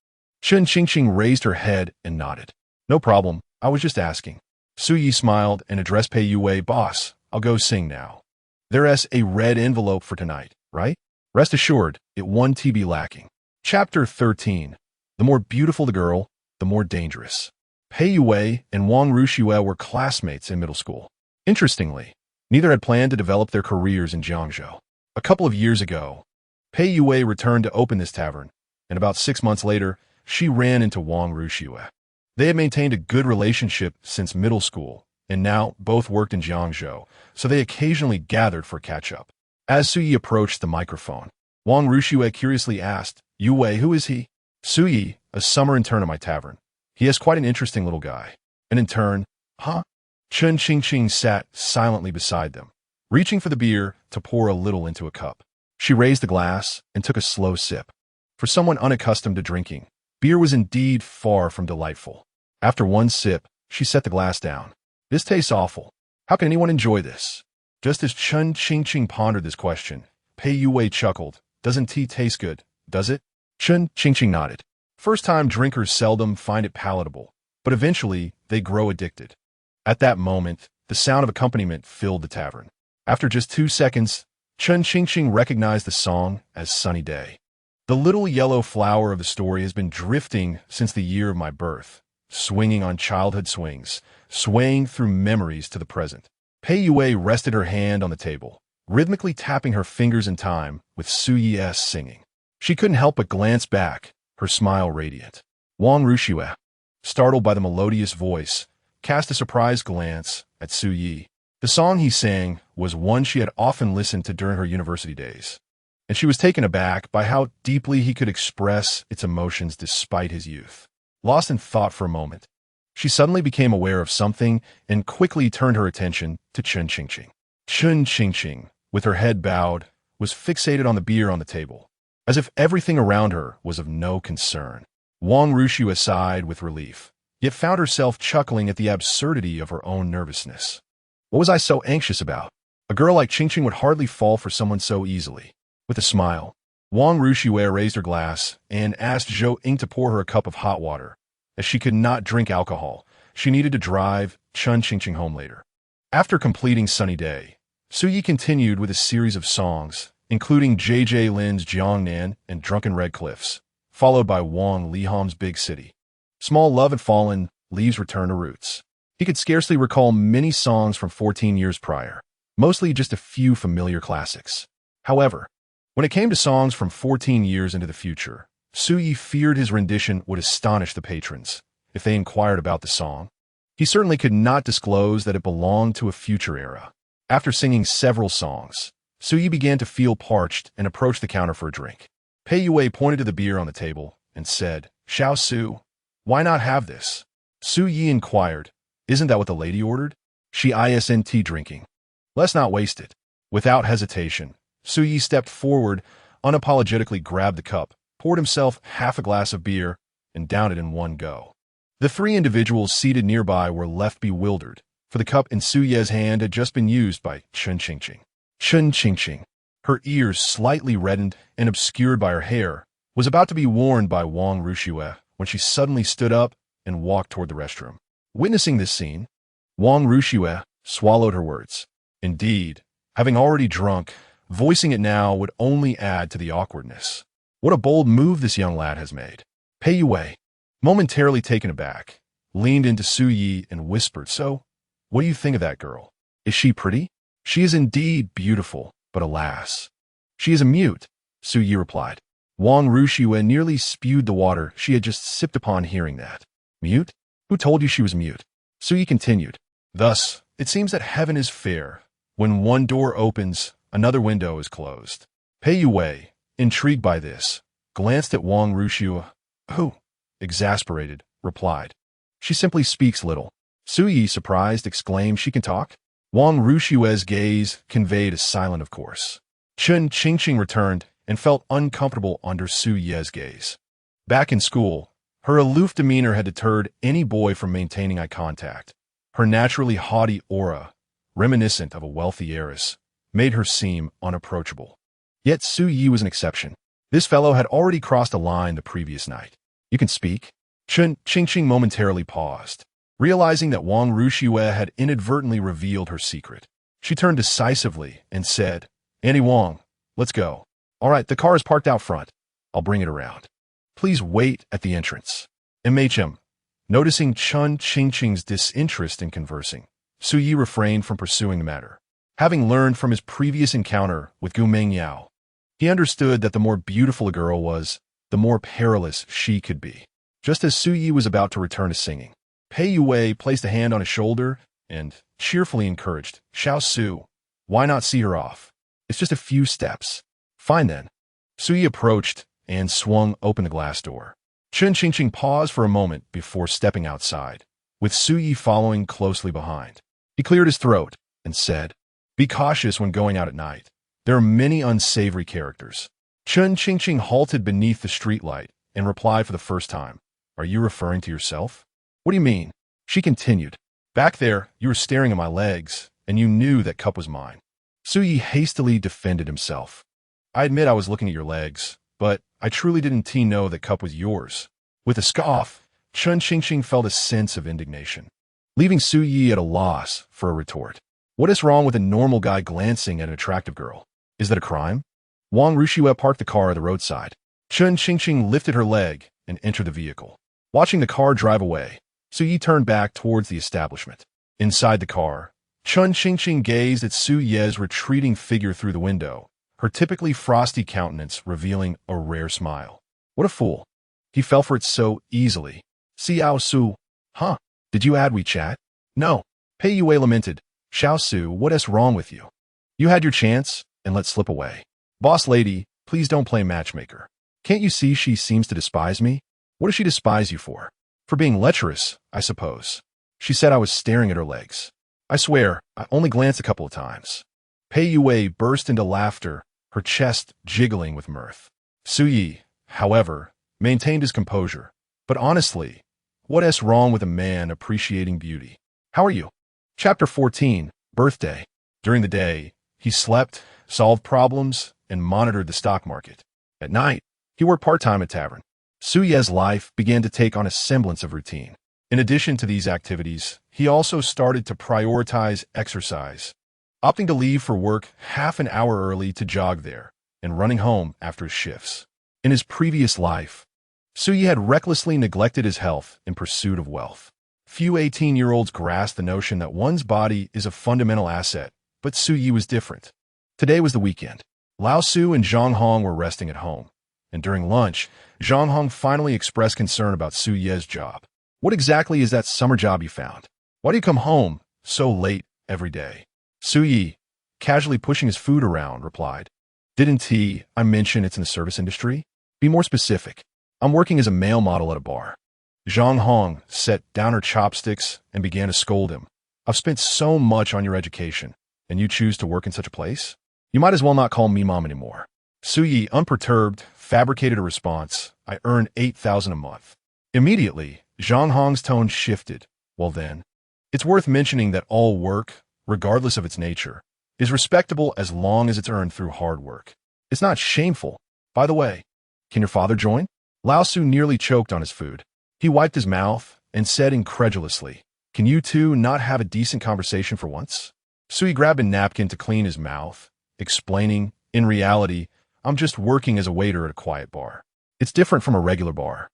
Chen Qingqing raised her head and nodded. No problem, I was just asking. Su Yi smiled and addressed Pei Yue, Boss, I'll go sing now. There's a red envelope for tonight, right? Rest assured, it won't be lacking. Chapter 13. The more beautiful the girl, the more dangerous. Pei Yue and Wang Rushue were classmates in middle school. Interestingly, neither had planned to develop their careers in Jiangzhou. A couple of years ago, Pei Yue returned to open this tavern, and about 6 months later, she ran into Wang Rushue. They had maintained a good relationship since middle school, and now both worked in Jiangzhou, so they occasionally gathered for catch-up. As Suyi approached the microphone, Wang Rushue curiously asked, Yue, who is he? Suyi, a summer intern at my tavern. He is quite an interesting little guy. An intern? Huh? Chen Qingqing sat silently beside them, reaching for the beer to pour a little into a cup. She raised the glass and took a slow sip. For someone unaccustomed to drinking, beer was indeed far from delightful. After one sip, she set the glass down. This tastes awful. How can anyone enjoy this? Just as Chen Qingqing pondered this question, Pei Yue chuckled. Doesn't tea taste good, does it? Chen Qingqing nodded. First-time drinkers seldom find it palatable, but eventually they grow addicted. At that moment, the sound of accompaniment filled the tavern. After just 2 seconds, Chen Qingqing recognized the song as Sunny Day. The little yellow flower of the story has been drifting since the year of my birth, swinging on childhood swings, swaying through memories to the present. Pei Yue rested her hand on the table, rhythmically tapping her fingers in time with Su Yi's singing. She couldn't help but glance back, her smile radiant. Wang Rushue, startled by the melodious voice, cast a surprised glance at Su Yi. The song he sang was one she had often listened to during her university days, and she was taken aback by how deeply he could express its emotions despite his youth. Lost in thought for a moment, she suddenly became aware of something and quickly turned her attention to Chen Qingqing. Chen Qingqing, with her head bowed, was fixated on the beer on the table, as if everything around her was of no concern. Wang Rushue sighed with relief, yet found herself chuckling at the absurdity of her own nervousness. What was I so anxious about? A girl like Qingqing would hardly fall for someone so easily. With a smile, Wang Rushue raised her glass and asked Zhou Ying to pour her a cup of hot water. As she could not drink alcohol, she needed to drive Chen Qingqing home later. After completing Sunny Day, Su Yi continued with a series of songs, including J.J. Lin's Jiangnan and Drunken Red Cliffs, followed by Wang Liham's Big City. Small Love Had Fallen, Leaves Return to Roots. He could scarcely recall many songs from 14 years prior, mostly just a few familiar classics. However, when it came to songs from 14 years into the future, Su Yi feared his rendition would astonish the patrons if they inquired about the song. He certainly could not disclose that it belonged to a future era. After singing several songs, Su Yi began to feel parched and approached the counter for a drink. Pei Yue pointed to the beer on the table and said, Xiao Su, why not have this? Su Yi inquired. Isn't that what the lady ordered? She isn't drinking. Let's not waste it. Without hesitation, Su Yi stepped forward, unapologetically grabbed the cup, poured himself half a glass of beer, and downed it in one go. The three individuals seated nearby were left bewildered, for the cup in Su Ye's hand had just been used by Chen Qingqing. Chen Qingqing, her ears slightly reddened and obscured by her hair, was about to be warned by Wang Rushue when she suddenly stood up and walked toward the restroom. Witnessing this scene, Wang Rushue swallowed her words. Indeed, having already drunk, voicing it now would only add to the awkwardness. What a bold move this young lad has made. Pei Yue, momentarily taken aback, leaned into Su Yi and whispered, So, what do you think of that girl? Is she pretty? She is indeed beautiful, but alas. She is a mute, Su Yi replied. Wang Rushue nearly spewed the water she had just sipped upon hearing that. Mute? Who told you she was mute? Su Yi continued. Thus, it seems that heaven is fair. When one door opens, another window is closed. Pei Yue, intrigued by this, glanced at Wang Rushue, who, exasperated, replied. She simply speaks little. Su Yi, surprised, exclaimed, She can talk? Wang Rushue's gaze conveyed a silent of course. Chen Qingqing returned and felt uncomfortable under Su Yi's gaze. Back in school, her aloof demeanor had deterred any boy from maintaining eye contact. Her naturally haughty aura, reminiscent of a wealthy heiress, made her seem unapproachable. Yet Su Yi was an exception. This fellow had already crossed a line the previous night. You can speak? Chen Qingqing momentarily paused, realizing that Wang Rushue had inadvertently revealed her secret. She turned decisively and said, Annie Wang, let's go. All right, the car is parked out front. I'll bring it around. Please wait at the entrance. MHM. Noticing Chen Qingqing's disinterest in conversing, Su Yi refrained from pursuing the matter. Having learned from his previous encounter with Gu Mingyao, he understood that the more beautiful a girl was, the more perilous she could be. Just as Su Yi was about to return to singing, Pei Yue placed a hand on his shoulder and cheerfully encouraged, Xiao Su, why not see her off? It's just a few steps. Fine then. Su Yi approached and swung open the glass door. Chen Qingqing paused for a moment before stepping outside, with Su Yi following closely behind. He cleared his throat and said, Be cautious when going out at night. There are many unsavory characters. Chen Qingqing halted beneath the streetlight and replied for the first time, Are you referring to yourself? What do you mean? She continued, Back there, you were staring at my legs, and you knew that cup was mine. Su Yi hastily defended himself. I admit I was looking at your legs, but I truly didn't know that cup was yours. With a scoff, Chen Qingqing felt a sense of indignation, leaving Su Yi at a loss for a retort. What is wrong with a normal guy glancing at an attractive girl? Is that a crime? Wang Rushue parked the car at the roadside. Chen Qingqing lifted her leg and entered the vehicle. Watching the car drive away, Su Yi turned back towards the establishment. Inside the car, Chen Qingqing gazed at Su Ye's retreating figure through the window, her typically frosty countenance revealing a rare smile. What a fool. He fell for it so easily. Xiao Su. Huh? Did you add WeChat? No. Pei Yue lamented. Xiao Su, what is wrong with you? You had your chance, and let slip away. Boss lady, please don't play matchmaker. Can't you see she seems to despise me? What does she despise you for? For being lecherous, I suppose. She said I was staring at her legs. I swear, I only glanced a couple of times. Pei Yue burst into laughter, her chest jiggling with mirth. Su Yi, however, maintained his composure. But honestly, what is wrong with a man appreciating beauty? How are you? Chapter 14, Birthday. During the day, he slept, solved problems, and monitored the stock market. At night, he worked part-time at tavern. Su Ye's life began to take on a semblance of routine. In addition to these activities, he also started to prioritize exercise, opting to leave for work half an hour early to jog there, and running home after his shifts. In his previous life, Su Yi had recklessly neglected his health in pursuit of wealth. Few 18-year-olds grasp the notion that one's body is a fundamental asset, but Su Yi was different. Today was the weekend. Lao Su and Zhang Hong were resting at home, and during lunch, Zhang Hong finally expressed concern about Su Ye's job. What exactly is that summer job you found? Why do you come home so late every day? Su Yi, casually pushing his food around, replied, Didn't I mention it's in the service industry? Be more specific. I'm working as a male model at a bar. Zhang Hong set down her chopsticks and began to scold him. I've spent so much on your education, and you choose to work in such a place? You might as well not call me mom anymore. Su Yi, unperturbed, fabricated a response. I earn 8,000 a month. Immediately, Zhang Hong's tone shifted. Well then, it's worth mentioning that all work, regardless of its nature, is respectable as long as it's earned through hard work. It's not shameful. By the way, can your father join? Lao Su nearly choked on his food. He wiped his mouth and said incredulously, can you two not have a decent conversation for once? Sui grabbed a napkin to clean his mouth, explaining, in reality, I'm just working as a waiter at a quiet bar. It's different from a regular bar.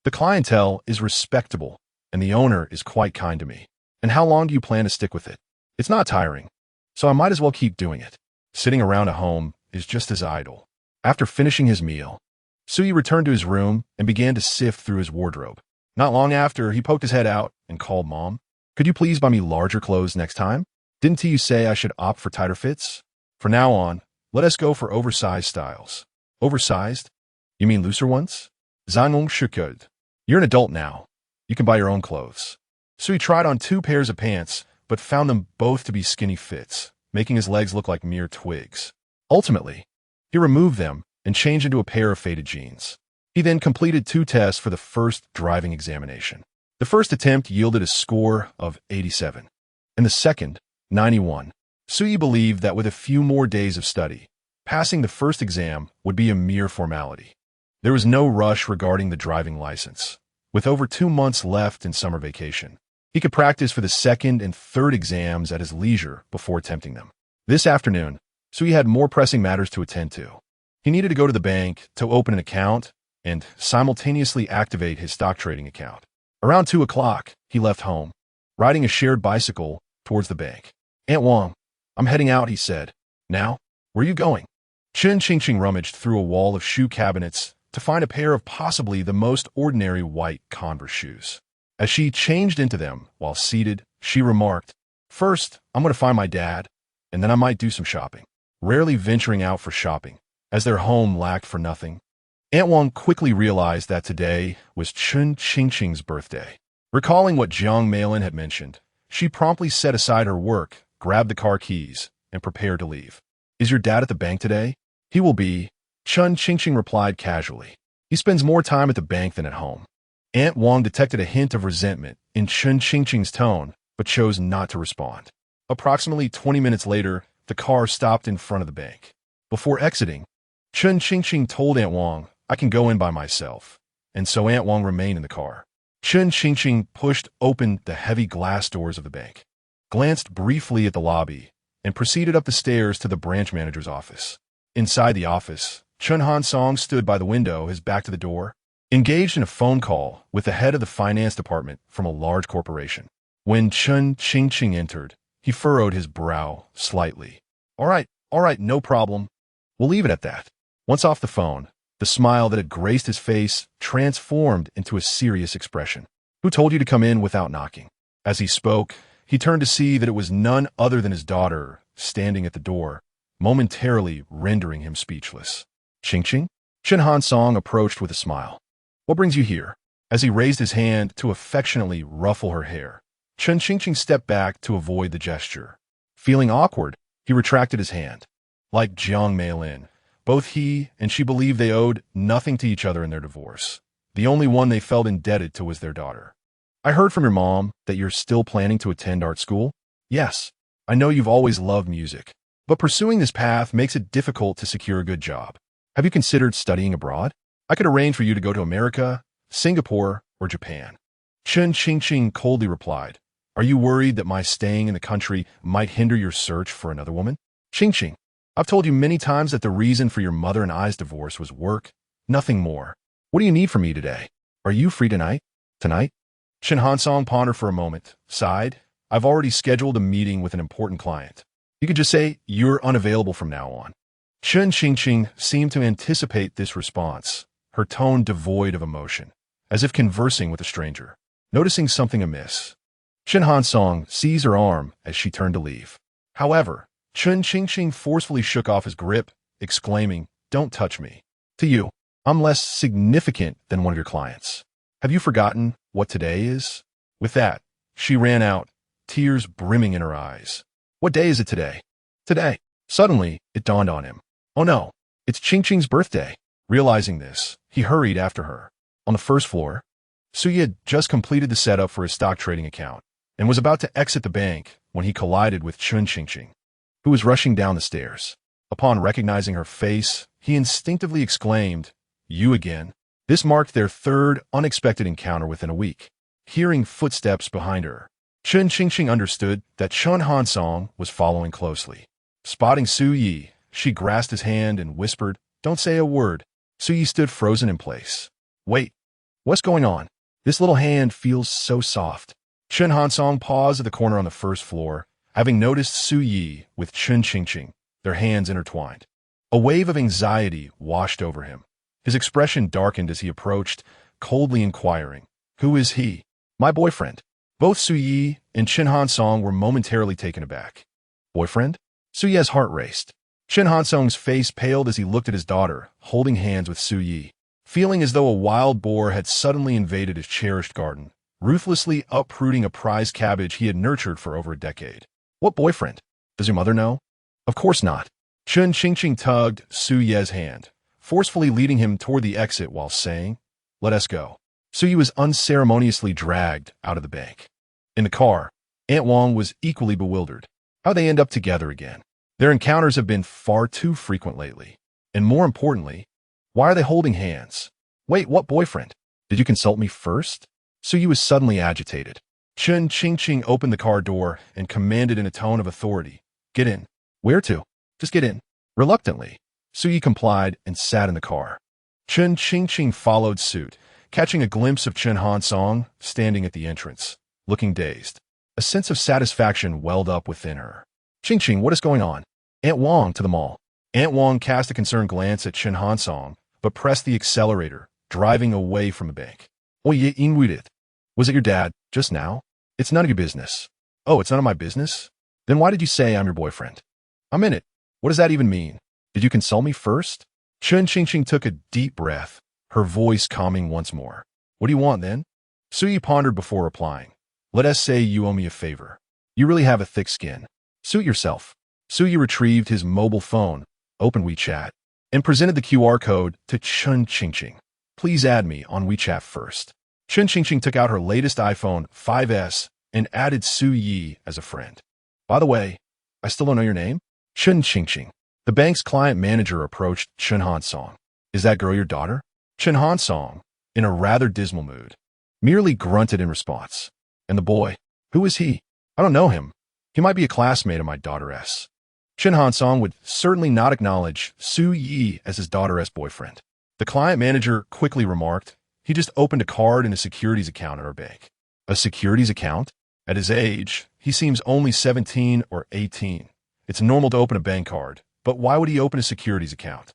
The clientele is respectable, and the owner is quite kind to me. And how long do you plan to stick with it? It's not tiring, so I might as well keep doing it. Sitting around at home is just as idle. After finishing his meal, Sui returned to his room and began to sift through his wardrobe. Not long after, he poked his head out and called Mom. Could you please buy me larger clothes next time? Didn't you say I should opt for tighter fits? For now on, let us go for oversized styles. Oversized? You mean looser ones? Zanong shukud. You're an adult now. You can buy your own clothes. Sui tried on 2 pairs of pants, but found them both to be skinny fits, making his legs look like mere twigs. Ultimately, he removed them and changed into a pair of faded jeans. He then completed 2 tests for the first driving examination. The first attempt yielded a score of 87, and the second, 91. Sui believed that with a few more days of study, passing the first exam would be a mere formality. There was no rush regarding the driving license. With over 2 months left in summer vacation, he could practice for the second and third exams at his leisure before attempting them. This afternoon, Sui had more pressing matters to attend to. He needed to go to the bank to open an account and simultaneously activate his stock trading account. Around 2 o'clock, he left home, riding a shared bicycle towards the bank. Aunt Wang, I'm heading out, he said. Now, where are you going? Chen Qingqing rummaged through a wall of shoe cabinets to find a pair of possibly the most ordinary white Converse shoes. As she changed into them while seated, she remarked, first, I'm going to find my dad, and then I might do some shopping. Rarely venturing out for shopping, as their home lacked for nothing, Aunt Wang quickly realized that today was Chen Qingqing's birthday. Recalling what Jiang Meilin had mentioned, she promptly set aside her work, grabbed the car keys, and prepared to leave. Is your dad at the bank today? He will be, Chen Qingqing replied casually. He spends more time at the bank than at home. Aunt Wang detected a hint of resentment in Chen Qingqing's tone, but chose not to respond. Approximately 20 minutes later, the car stopped in front of the bank. Before exiting, Chen Qingqing told Aunt Wang, I can go in by myself, and so Aunt Wang remained in the car. Chen Qingqing pushed open the heavy glass doors of the bank, glanced briefly at the lobby, and proceeded up the stairs to the branch manager's office. Inside the office, Chen Hansong stood by the window, his back to the door, engaged in a phone call with the head of the finance department from a large corporation. When Chen Qingqing entered, he furrowed his brow slightly. All right, no problem. We'll leave it at that. Once off the phone, the smile that had graced his face transformed into a serious expression. Who told you to come in without knocking? As he spoke, he turned to see that it was none other than his daughter standing at the door, momentarily rendering him speechless. Qingqing? Chen Hansong approached with a smile. What brings you here? As he raised his hand to affectionately ruffle her hair, Chen Qingqing stepped back to avoid the gesture. Feeling awkward, he retracted his hand. Like Jiang Meilin, both he and she believed they owed nothing to each other in their divorce. The only one they felt indebted to was their daughter. I heard from your mom that you're still planning to attend art school? Yes, I know you've always loved music, but pursuing this path makes it difficult to secure a good job. Have you considered studying abroad? I could arrange for you to go to America, Singapore, or Japan. Chen Qingqing coldly replied, Are you worried that my staying in the country might hinder your search for another woman? Qingqing, I've told you many times that the reason for your mother and I's divorce was work, nothing more. What do you need from me today? Are you free tonight? Tonight? Chen Hansong pondered for a moment, sighed. I've already scheduled a meeting with an important client. You could just say you're unavailable from now on. Chen Qingqing seemed to anticipate this response, her tone devoid of emotion, as if conversing with a stranger. Noticing something amiss, Chen Hansong seized her arm as she turned to leave. However, Chen Qingqing forcefully shook off his grip, exclaiming, Don't touch me. To you. I'm less significant than one of your clients. Have you forgotten what today is? With that, she ran out, tears brimming in her eyes. What day is it today? Today. Suddenly, it dawned on him. Oh no, it's Ching Ching's birthday. Realizing this, he hurried after her. On the first floor, Suyi had just completed the setup for his stock trading account and was about to exit the bank when he collided with Ching Ching, who was rushing down the stairs. Upon recognizing her face, he instinctively exclaimed, "You again." This marked their third unexpected encounter within a week. Hearing footsteps behind her, Ching Ching understood that Chun Hansong was following closely. Spotting Suyi, she grasped his hand and whispered, "Don't say a word." Suyi stood frozen in place. "Wait, what's going on? This little hand feels so soft." Chun Hansong paused at the corner on the first floor, having noticed Suyi with Chun Ching, their hands intertwined. A wave of anxiety washed over him. His expression darkened as he approached, coldly inquiring, "Who is he?" "My boyfriend." Both Suyi and Chun Hansong were momentarily taken aback. "Boyfriend?" Suyi's heart raced. Chun Hansong's face paled as he looked at his daughter, holding hands with Suyi, feeling as though a wild boar had suddenly invaded his cherished garden, ruthlessly uprooting a prized cabbage he had nurtured for over a decade. "What boyfriend? Does your mother know?" "Of course not." Chun Ching tugged Suyi's hand, forcefully leading him toward the exit while saying, "Let us go." Suyi was unceremoniously dragged out of the bank. In the car, Aunt Wong was equally bewildered. How'd they end up together again? Their encounters have been far too frequent lately. And more importantly, why are they holding hands? "Wait, what boyfriend? Did you consult me first?" Suyi was suddenly agitated. Chun Ching opened the car door and commanded in a tone of authority, "Get in." "Where to?" "Just get in." Reluctantly, Suyi complied and sat in the car. Chun Ching followed suit, catching a glimpse of Chun Hansong standing at the entrance, looking dazed. A sense of satisfaction welled up within her. Ching, what is going on?" "Aunt Wong to the mall." Aunt Wong cast a concerned glance at Chun Hansong, but pressed the accelerator, driving away from the bank. "Oh, ye it. Was it your dad, just now?" "It's none of your business." "Oh, it's none of my business? Then why did you say I'm your boyfriend?" "I'm in it. What does that even mean? Did you consult me first?" Chun Ching took a deep breath, her voice calming once more. "What do you want, then?" Suyi pondered before replying. "Let us say you owe me a favor. You really have a thick skin. Suit yourself." Suyi retrieved his mobile phone, opened WeChat, and presented the QR code to Chun Ching. "Please add me on WeChat first." Chun Ching took out her latest iPhone 5S and added Suyi as a friend. "By the way, I still don't know your name?" "Chun Ching." The bank's client manager approached Chun Hansong. "Is that girl your daughter?" Chun Hansong, in a rather dismal mood, merely grunted in response. "And the boy? Who is he?" "I don't know him. He might be a classmate of my daughter-s." Chun Hansong would certainly not acknowledge Suyi as his daughter-s boyfriend. The client manager quickly remarked, "He just opened a card in a securities account at our bank." "A securities account?" At his age, he seems only 17 or 18. It's normal to open a bank card, but why would he open a securities account?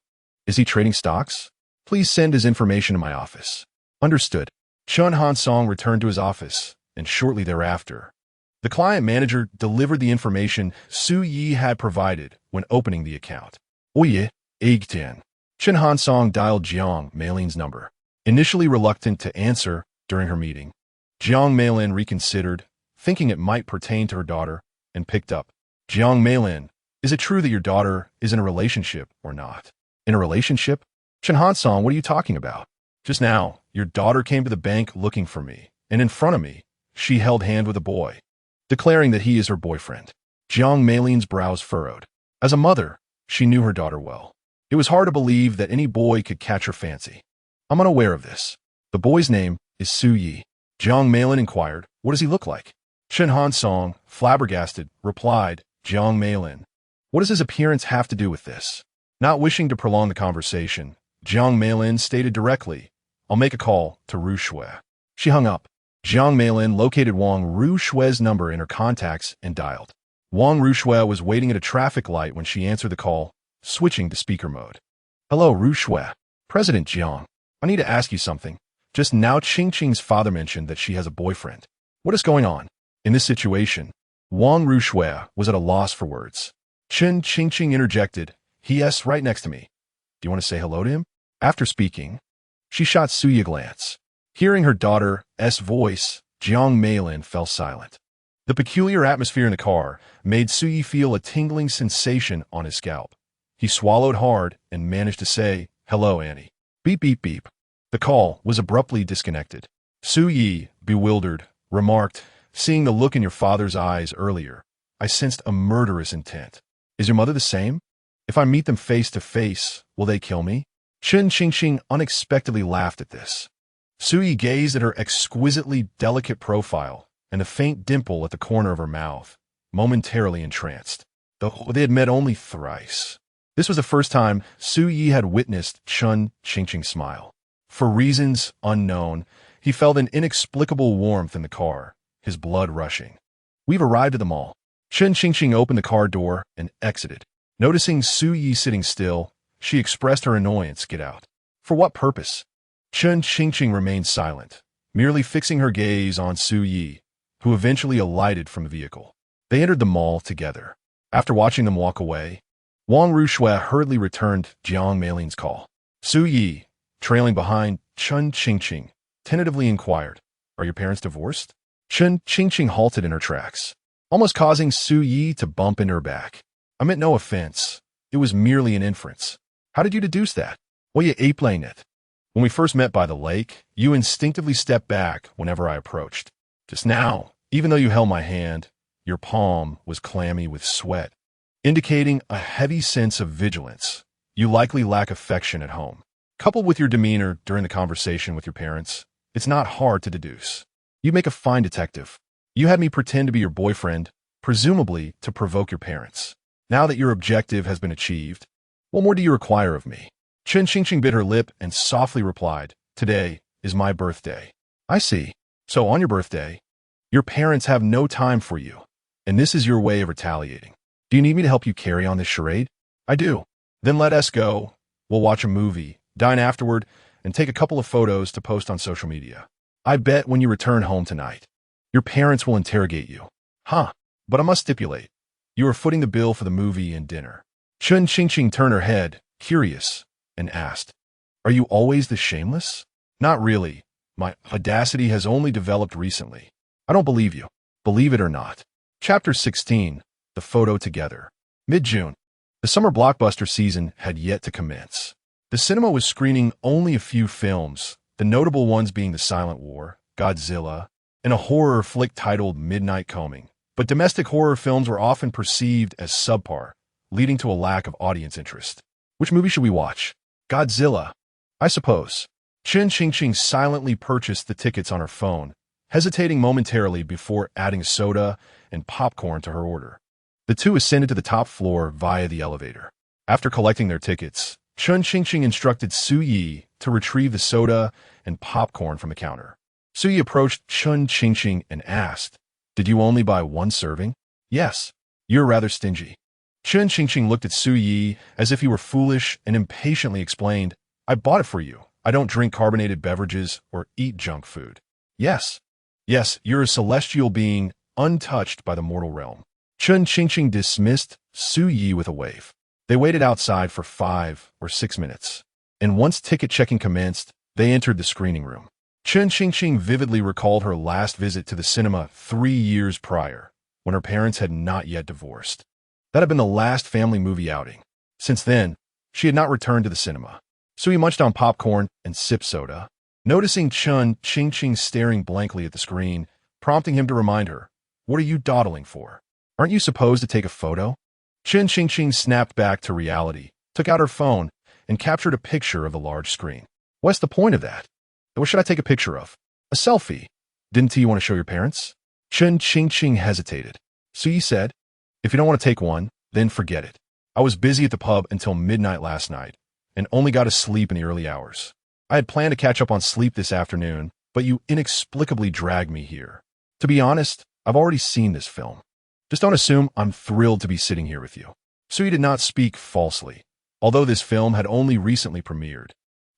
"Is he trading stocks?" "Please send his information to my office." "Understood." Chun Hansong returned to his office, and shortly thereafter, the client manager delivered the information Suyi had provided when opening the account. "Oye, Eigtian." Chun Hansong dialed Jiang Meilin's number. Initially reluctant to answer during her meeting, Jiang Meilin reconsidered, thinking it might pertain to her daughter, and picked up. "Jiang Meilin, is it true that your daughter is in a relationship or not?" "In a relationship?" "Chun Hansong, what are you talking about?" "Just now, your daughter came to the bank looking for me, and in front of me, she held hand with a boy, declaring that he is her boyfriend." Jiang Meilin's brows furrowed. As a mother, she knew her daughter well. It was hard to believe that any boy could catch her fancy. "I'm unaware of this." "The boy's name is Suyi." Jiang Meilin inquired, "What does he look like?" Chun Hansong, flabbergasted, replied, "Jiang Meilin, what does his appearance have to do with this?" Not wishing to prolong the conversation, Jiang Meilin stated directly, "I'll make a call to Ru Shui." She hung up. Jiang Meilin located Wang Ru Shui's number in her contacts and dialed. Wang Ru Shui was waiting at a traffic light when she answered the call, switching to speaker mode. "Hello, Ru Shui. President Jiang. I need to ask you something. Just now Ching Ching's father mentioned that she has a boyfriend. What is going on?" In this situation, Wang Ru Shui was at a loss for words. Ching Ching interjected, "He is right next to me. Do you want to say hello to him?" After speaking, she shot Suyi a glance. Hearing her daughter's voice, Jiang Meilin fell silent. The peculiar atmosphere in the car made Suyi feel a tingling sensation on his scalp. He swallowed hard and managed to say, "Hello, Annie." Beep, beep, beep. The call was abruptly disconnected. Suyi, bewildered, remarked, "Seeing the look in your father's eyes earlier, I sensed a murderous intent. Is your mother the same? If I meet them face to face, will they kill me?" Chen Qingqing unexpectedly laughed at this. Suyi gazed at her exquisitely delicate profile and the faint dimple at the corner of her mouth, momentarily entranced, though they had met only thrice. This was the first time Suyi had witnessed Chen Qingqing smile. For reasons unknown, he felt an inexplicable warmth in the car, his blood rushing. "We've arrived at the mall." Chen Qingqing opened the car door and exited. Noticing Suyi sitting still, she expressed her annoyance. "Get out." "For what purpose?" Chen Qingqing remained silent, merely fixing her gaze on Suyi, who eventually alighted from the vehicle. They entered the mall together. After watching them walk away, Wang Rushui hurriedly returned Jiang Meilin's call. Suyi, trailing behind Chen Qingqing, tentatively inquired, "Are your parents divorced?" Chen Qingqing halted in her tracks, almost causing Suyi to bump into her back. "I meant no offense. It was merely an inference." "How did you deduce that?" "Well, you ape-laying it. When we first met by the lake, you instinctively stepped back whenever I approached. Just now, even though you held my hand, your palm was clammy with sweat, indicating a heavy sense of vigilance. You likely lack affection at home. Coupled with your demeanor during the conversation with your parents, it's not hard to deduce. You make a fine detective. You had me pretend to be your boyfriend, presumably to provoke your parents. Now that your objective has been achieved, what more do you require of me?" Chen Qingqing bit her lip and softly replied, "Today is my birthday." "I see. So on your birthday, your parents have no time for you, and this is your way of retaliating. Do you need me to help you carry on this charade?" "I do." "Then let us go. We'll watch a movie, dine afterward, and take a couple of photos to post on social media. I bet when you return home tonight, your parents will interrogate you." "Huh, but I must stipulate, you are footing the bill for the movie and dinner." Chen Qingqing turned her head, curious, and asked, "Are you always this shameless?" "Not really. My audacity has only developed recently." "I don't believe you." "Believe it or not." Chapter 16. The Photo Together. Mid-June. The summer blockbuster season had yet to commence. The cinema was screening only a few films, the notable ones being The Silent War, Godzilla, and a horror flick titled Midnight Combing. But domestic horror films were often perceived as subpar, leading to a lack of audience interest. "Which movie should we watch?" "Godzilla, I suppose." Chen Qingqing silently purchased the tickets on her phone, hesitating momentarily before adding soda and popcorn to her order. The two ascended to the top floor via the elevator. After collecting their tickets, Chen Qingqing instructed Suyi to retrieve the soda and popcorn from the counter. Suyi approached Chen Qingqing and asked, "Did you only buy one serving?" "Yes." "You're rather stingy." Chen Qingqing looked at Suyi as if he were foolish and impatiently explained, "I bought it for you. I don't drink carbonated beverages or eat junk food." "Yes. Yes, you're a celestial being untouched by the mortal realm." Chen Qingqing dismissed Suyi with a wave. They waited outside for 5 or 6 minutes, and once ticket checking commenced, they entered the screening room. Chen Qingqing vividly recalled her last visit to the cinema 3 years prior, when her parents had not yet divorced. That had been the last family movie outing. Since then, she had not returned to the cinema. Suyi munched on popcorn and sipped soda, noticing Chen Qingqing staring blankly at the screen, prompting him to remind her, "What are you dawdling for? Aren't you supposed to take a photo?" Chen Qingqing snapped back to reality, took out her phone, and captured a picture of the large screen. "What's the point of that?" "What should I take a picture of?" "A selfie. Didn't you want to show your parents?" Chen Qingqing hesitated. Suyi said, "If you don't want to take one, then forget it. I was busy at the pub until midnight last night, and only got to sleep in the early hours. I had planned to catch up on sleep this afternoon, but you inexplicably dragged me here. To be honest, I've already seen this film. Just don't assume I'm thrilled to be sitting here with you." Suyi did not speak falsely, although this film had only recently premiered.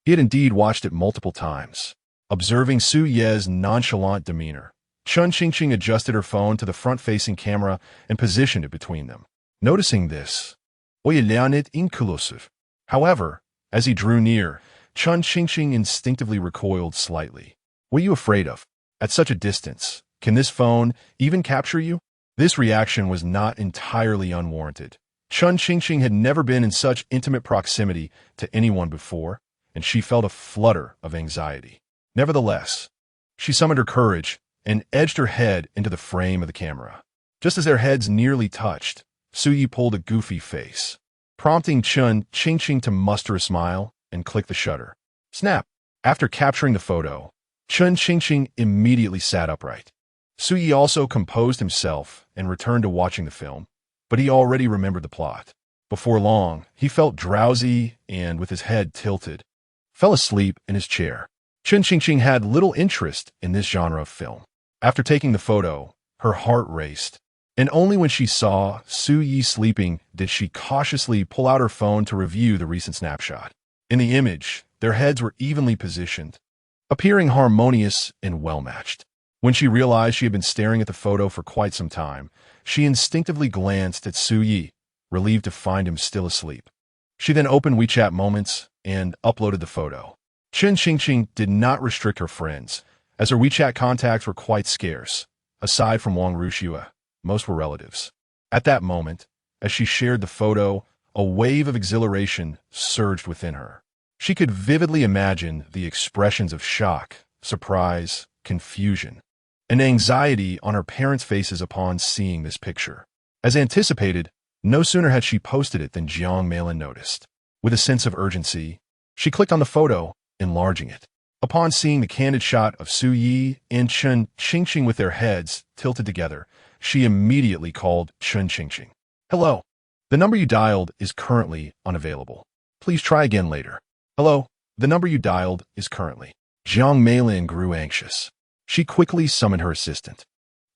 He had indeed watched it multiple times. Observing Suyi's nonchalant demeanor, Chen Qingqing adjusted her phone to the front-facing camera and positioned it between them. Noticing this, "Oye, Leonid inclusive." However, as he drew near, Chun Qingqing instinctively recoiled slightly. What are you afraid of? At such a distance, can this phone even capture you? This reaction was not entirely unwarranted. Chun Qingqing had never been in such intimate proximity to anyone before, and she felt a flutter of anxiety. Nevertheless, she summoned her courage and edged her head into the frame of the camera. Just as their heads nearly touched, Suyi pulled a goofy face, prompting Chun Qingqing to muster a smile and click the shutter. Snap! After capturing the photo, Chun Qingqing immediately sat upright. Suyi also composed himself and returned to watching the film, but he already remembered the plot. Before long, he felt drowsy and, with his head tilted, fell asleep in his chair. Chun Qingqing had little interest in this genre of film. After taking the photo, her heart raced, and only when she saw Suyi sleeping did she cautiously pull out her phone to review the recent snapshot. In the image, their heads were evenly positioned, appearing harmonious and well-matched. When she realized she had been staring at the photo for quite some time, she instinctively glanced at Suyi, relieved to find him still asleep. She then opened WeChat Moments and uploaded the photo. Chun Qingqing did not restrict her friends, as her WeChat contacts were quite scarce. Aside from Wang Ruxue, most were relatives. At that moment, as she shared the photo, a wave of exhilaration surged within her. She could vividly imagine the expressions of shock, surprise, confusion, and anxiety on her parents' faces upon seeing this picture. As anticipated, no sooner had she posted it than Jiang Meilin noticed. With a sense of urgency, she clicked on the photo, enlarging it. Upon seeing the candid shot of Suyi and Chun Qingqing with their heads tilted together, she immediately called Chun Qingqing. Hello. The number you dialed is currently unavailable. Please try again later. Hello. The number you dialed is currently. Jiang Meilin grew anxious. She quickly summoned her assistant.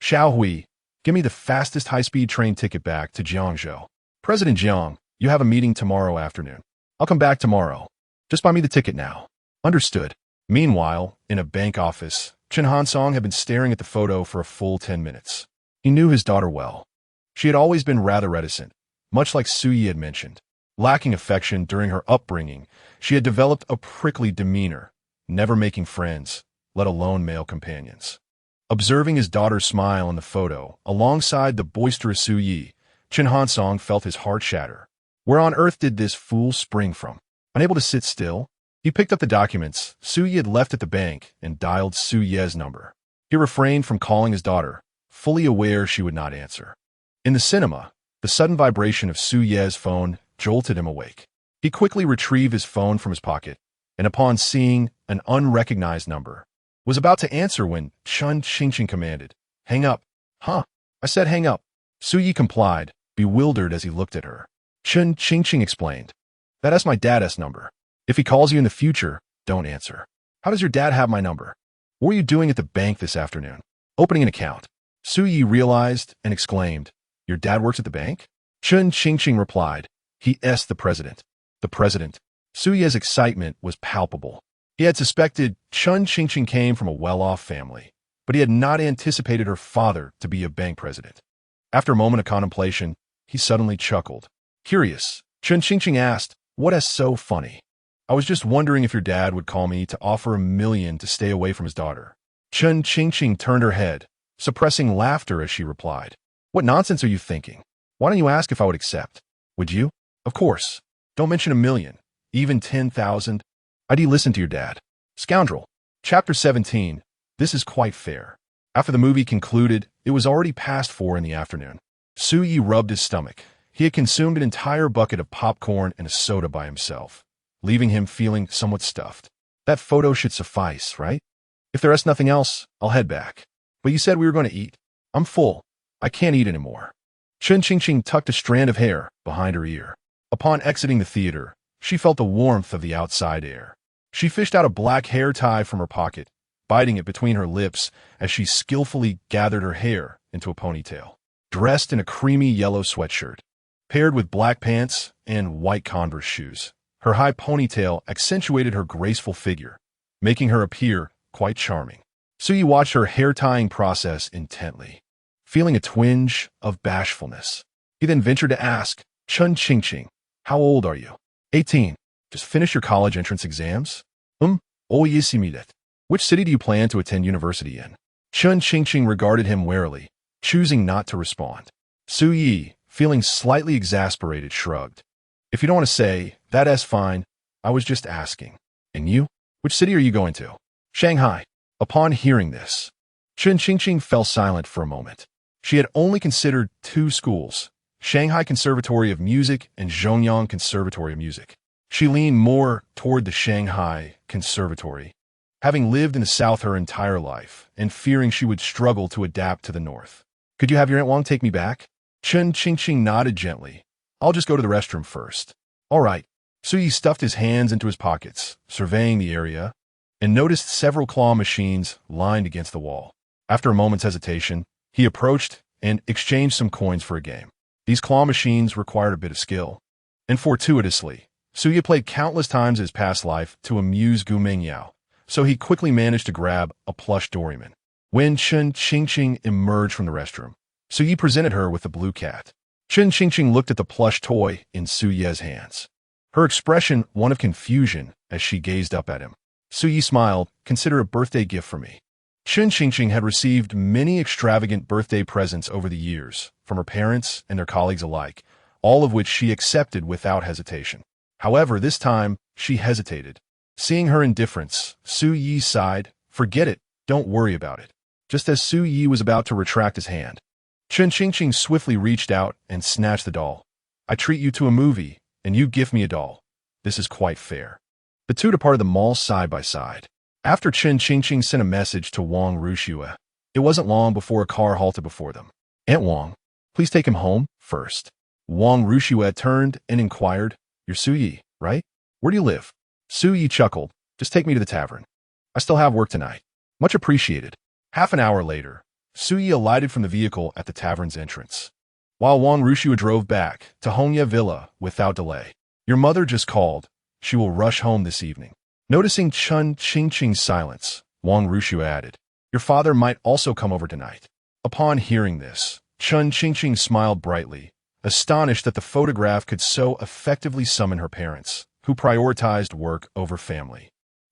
Xiao Hui, give me the fastest high-speed train ticket back to Jiangzhou. President Jiang, you have a meeting tomorrow afternoon. I'll come back tomorrow. Just buy me the ticket now. Understood. Meanwhile, in a bank office, Chen Hansong had been staring at the photo for a full 10 minutes. He knew his daughter well. She had always been rather reticent, much like Suyi had mentioned. Lacking affection during her upbringing, she had developed a prickly demeanor, never making friends, let alone male companions. Observing his daughter smile in the photo, alongside the boisterous Suyi, Chen Hansong felt his heart shatter. Where on earth did this fool spring from? Unable to sit still, he picked up the documents Suyi had left at the bank and dialed Suye's number. He refrained from calling his daughter, fully aware she would not answer. In the cinema, the sudden vibration of Suye's phone jolted him awake. He quickly retrieved his phone from his pocket, and upon seeing an unrecognized number, was about to answer when Chun Qingqing commanded, "Hang up." Huh? I said hang up. Suyi complied, bewildered as he looked at her. Chun Qingqing explained, "That's my dad's number. If he calls you in the future, don't answer." How does your dad have my number? What were you doing at the bank this afternoon? Opening an account. Suyi realized and exclaimed, "Your dad works at the bank?" Chun Qingqing replied, "He is the president." The president. Suyi's excitement was palpable. He had suspected Chun Qingqing came from a well-off family, but he had not anticipated her father to be a bank president. After a moment of contemplation, he suddenly chuckled. Curious, Chun Qingqing asked, "What is so funny?" "I was just wondering if your dad would call me to offer $1 million to stay away from his daughter." Chun Qingqing turned her head, suppressing laughter as she replied, "What nonsense are you thinking? Why don't you ask if I would accept? Would you?" "Of course. Don't mention $1 million. Even 10,000. I'd listen to your dad." Scoundrel. Chapter 17. This is quite fair. After the movie concluded, it was already past 4 in the afternoon. Suyi rubbed his stomach. He had consumed an entire bucket of popcorn and a soda by himself, leaving him feeling somewhat stuffed. That photo should suffice, right? If there is nothing else, I'll head back. But you said we were going to eat. I'm full. I can't eat anymore. Chun Qingqing tucked a strand of hair behind her ear. Upon exiting the theater, she felt the warmth of the outside air. She fished out a black hair tie from her pocket, biting it between her lips as she skillfully gathered her hair into a ponytail. Dressed in a creamy yellow sweatshirt, paired with black pants and white Converse shoes, her high ponytail accentuated her graceful figure, making her appear quite charming. Suyi watched her hair-tying process intently, feeling a twinge of bashfulness. He then ventured to ask, "Chun Qingqing, how old are you?" 18. Just finished your college entrance exams? Oyisimidet. Which city do you plan to attend university in? Chun Qingqing regarded him warily, choosing not to respond. Su Yi, feeling slightly exasperated, shrugged. If you don't want to say, that's fine. I was just asking. And you? Which city are you going to? Shanghai. Upon hearing this, Chun Qingqing fell silent for a moment. She had only considered two schools, Shanghai Conservatory of Music and Zhongyang Conservatory of Music. She leaned more toward the Shanghai Conservatory, having lived in the South her entire life and fearing she would struggle to adapt to the North. Could you have your Aunt Wang take me back? Chun Qingqing nodded gently. I'll just go to the restroom first. All right. Su Yi stuffed his hands into his pockets, surveying the area, and noticed several claw machines lined against the wall. After a moment's hesitation, he approached and exchanged some coins for a game. These claw machines required a bit of skill, and fortuitously, Su Yi played countless times in his past life to amuse Gu Mingyao, so he quickly managed to grab a plush doryman. When Chun Qingqing emerged from the restroom, Su Yi presented her with the blue cat. Chun Qingqing looked at the plush toy in Su Yi's hands, her expression one of confusion as she gazed up at him. Su Yi smiled. Consider a birthday gift for me. Chun Qingqing had received many extravagant birthday presents over the years from her parents and their colleagues alike, all of which she accepted without hesitation. However, this time, she hesitated. Seeing her indifference, Su Yi sighed. Forget it. Don't worry about it. Just as Su Yi was about to retract his hand, Chun Qingqing swiftly reached out and snatched the doll. I treat you to a movie, and you give me a doll. This is quite fair. The two departed the mall side by side. After Chun Qingqing sent a message to Wang Rushue, it wasn't long before a car halted before them. Aunt Wang, please take him home first. Wang Rushue turned and inquired, You're Su Yi, right? Where do you live? Su Yi chuckled. Just take me to the tavern. I still have work tonight. Much appreciated. Half an hour later, Su Yi alighted from the vehicle at the tavern's entrance, while Wang Rushue drove back to Hongye Villa without delay. Your mother just called. She will rush home this evening. Noticing Chun Qingqing's silence, Wang Rushue added, Your father might also come over tonight. Upon hearing this, Chun Qingqing smiled brightly, astonished that the photograph could so effectively summon her parents, who prioritized work over family.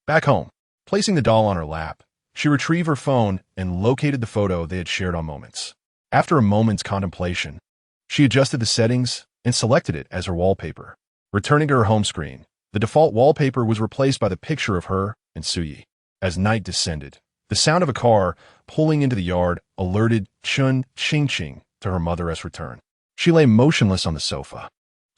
Back home, placing the doll on her lap, she retrieved her phone and located the photo they had shared on Moments. After a moment's contemplation, she adjusted the settings and selected it as her wallpaper. Returning to her home screen, the default wallpaper was replaced by the picture of her and Su Yi. As night descended, the sound of a car pulling into the yard alerted Chun Qingqing to her mother's return. She lay motionless on the sofa.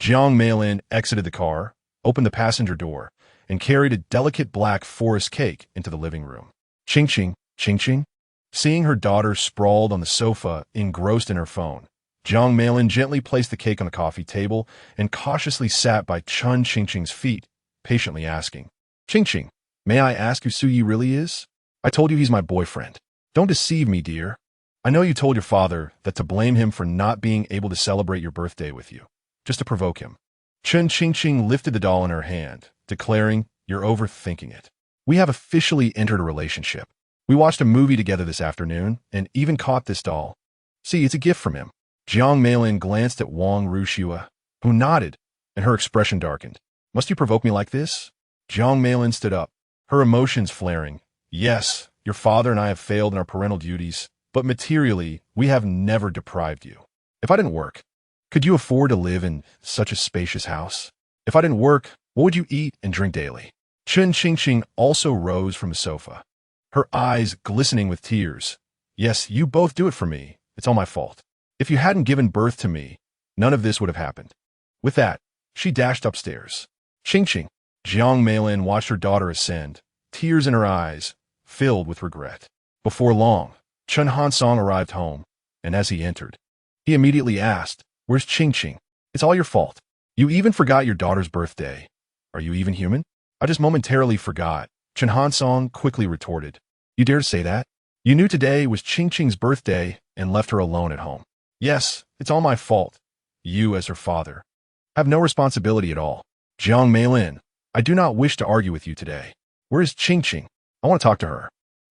Jiang Meilin exited the car, opened the passenger door, and carried a delicate black forest cake into the living room. Qingqing, Qingqing? Seeing her daughter sprawled on the sofa, engrossed in her phone, Jiang Meilin gently placed the cake on the coffee table and cautiously sat by Chun Qingqing's feet, patiently asking, Qingqing, may I ask who Su Yi really is? I told you he's my boyfriend. Don't deceive me, dear. I know you told your father that to blame him for not being able to celebrate your birthday with you, just to provoke him. Chun Qingqing lifted the doll in her hand, declaring, You're overthinking it. We have officially entered a relationship. We watched a movie together this afternoon and even caught this doll. See, it's a gift from him. Jiang Meilin glanced at Wang Rushue, who nodded, and her expression darkened. Must you provoke me like this? Jiang Meilin stood up, her emotions flaring. Yes, your father and I have failed in our parental duties, but materially, we have never deprived you. If I didn't work, could you afford to live in such a spacious house? If I didn't work, what would you eat and drink daily? Chun Qingqing also rose from the sofa, her eyes glistening with tears. Yes, you both do it for me. It's all my fault. If you hadn't given birth to me, none of this would have happened. With that, she dashed upstairs. Qingqing. Jiang Meilin watched her daughter ascend, tears in her eyes, filled with regret. Before long, Chun Hansong arrived home, and as he entered, he immediately asked, Where's Qingqing? It's all your fault. You even forgot your daughter's birthday. Are you even human? I just momentarily forgot. Chun Hansong quickly retorted. You dare say that? You knew today was Qingqing's birthday and left her alone at home. Yes, it's all my fault. You, as her father, have no responsibility at all. Jiang Meilin, I do not wish to argue with you today. Where is Qingqing? I want to talk to her.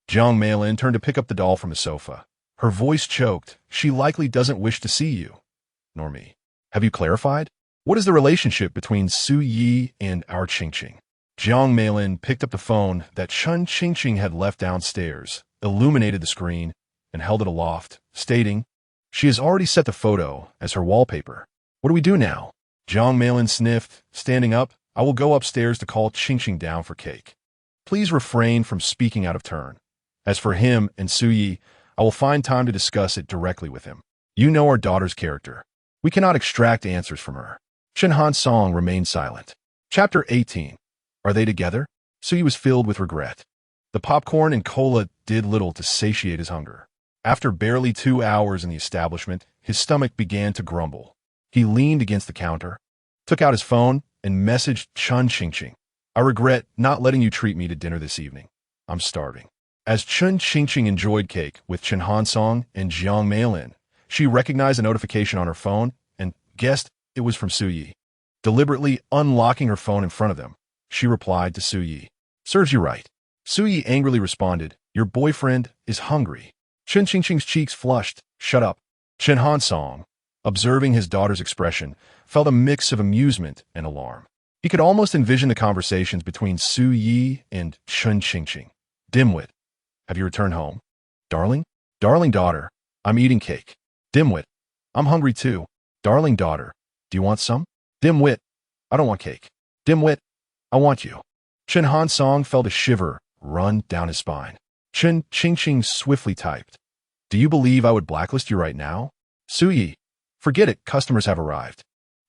Jiang Meilin turned to pick up the doll from the sofa. Her voice choked. She likely doesn't wish to see you. Nor me. Have you clarified? What is the relationship between Su Yi and our Qingqing? Jiang Meilin picked up the phone that Chun Qingqing had left downstairs, illuminated the screen, and held it aloft, stating, "She has already set the photo as her wallpaper. What do we do now?" Jiang Meilin sniffed, standing up. "I will go upstairs to call Qingqing down for cake. Please refrain from speaking out of turn. As for him and Su Yi, I will find time to discuss it directly with him. You know our daughter's character. We cannot extract answers from her." Chen Han Song remained silent. Chapter 18. Are they together? Su Yi was filled with regret. The popcorn and cola did little to satiate his hunger. After barely 2 hours in the establishment, his stomach began to grumble. He leaned against the counter, took out his phone, and messaged Chun Qingqing. "I regret not letting you treat me to dinner this evening. I'm starving." As Chun Qingqing enjoyed cake with Chen Han Song and Jiang Meilin, she recognized a notification on her phone and guessed it was from Su Yi. Deliberately unlocking her phone in front of them, she replied to Su Yi, "Serves you right." Su Yi angrily responded, "Your boyfriend is hungry." Chun Qingqing's cheeks flushed. "Shut up." Chen Han Song, observing his daughter's expression, felt a mix of amusement and alarm. He could almost envision the conversations between Su Yi and Chun Qingqing. "Dimwit, have you returned home?" "Darling? Darling daughter, I'm eating cake." "Dimwit, I'm hungry too." "Darling daughter, do you want some?" "Dimwit, I don't want cake." "Dimwit, I want you." Chen Han Song felt a shiver run down his spine. Chun Qingqing swiftly typed, "Do you believe I would blacklist you right now?" "Su Yi, forget it, customers have arrived.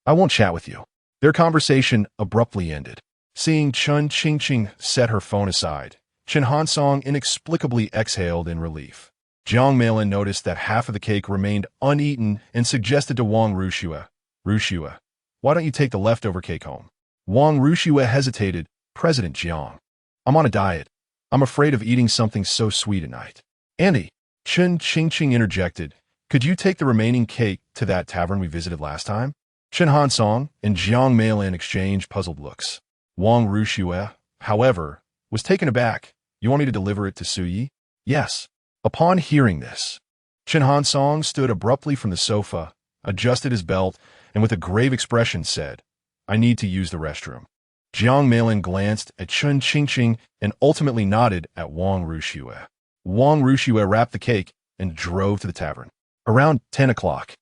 I won't chat with you." Their conversation abruptly ended. Seeing Chun Qingqing set her phone aside, Chen Han Song inexplicably exhaled in relief. Jiang Meilin noticed that half of the cake remained uneaten and suggested to Wang Rushua, "Rushua, why don't you take the leftover cake home?" Wang Rushua hesitated. "President Jiang, I'm on a diet. I'm afraid of eating something so sweet at night." "Andy," Chun Qingqing interjected, "could you take the remaining cake to that tavern we visited last time?" Chen Han Song and Jiang Meilin exchanged puzzled looks. Wang Rushua, however, was taken aback. "You want me to deliver it to Su Yi?" "Yes." Upon hearing this, Chen Han Song stood abruptly from the sofa, adjusted his belt, and with a grave expression said, "I need to use the restroom." Jiang Meilin glanced at Chun Qingqing and ultimately nodded at Wang Rushua. Wang Rushua wrapped the cake and drove to the tavern. Around 10 o'clock,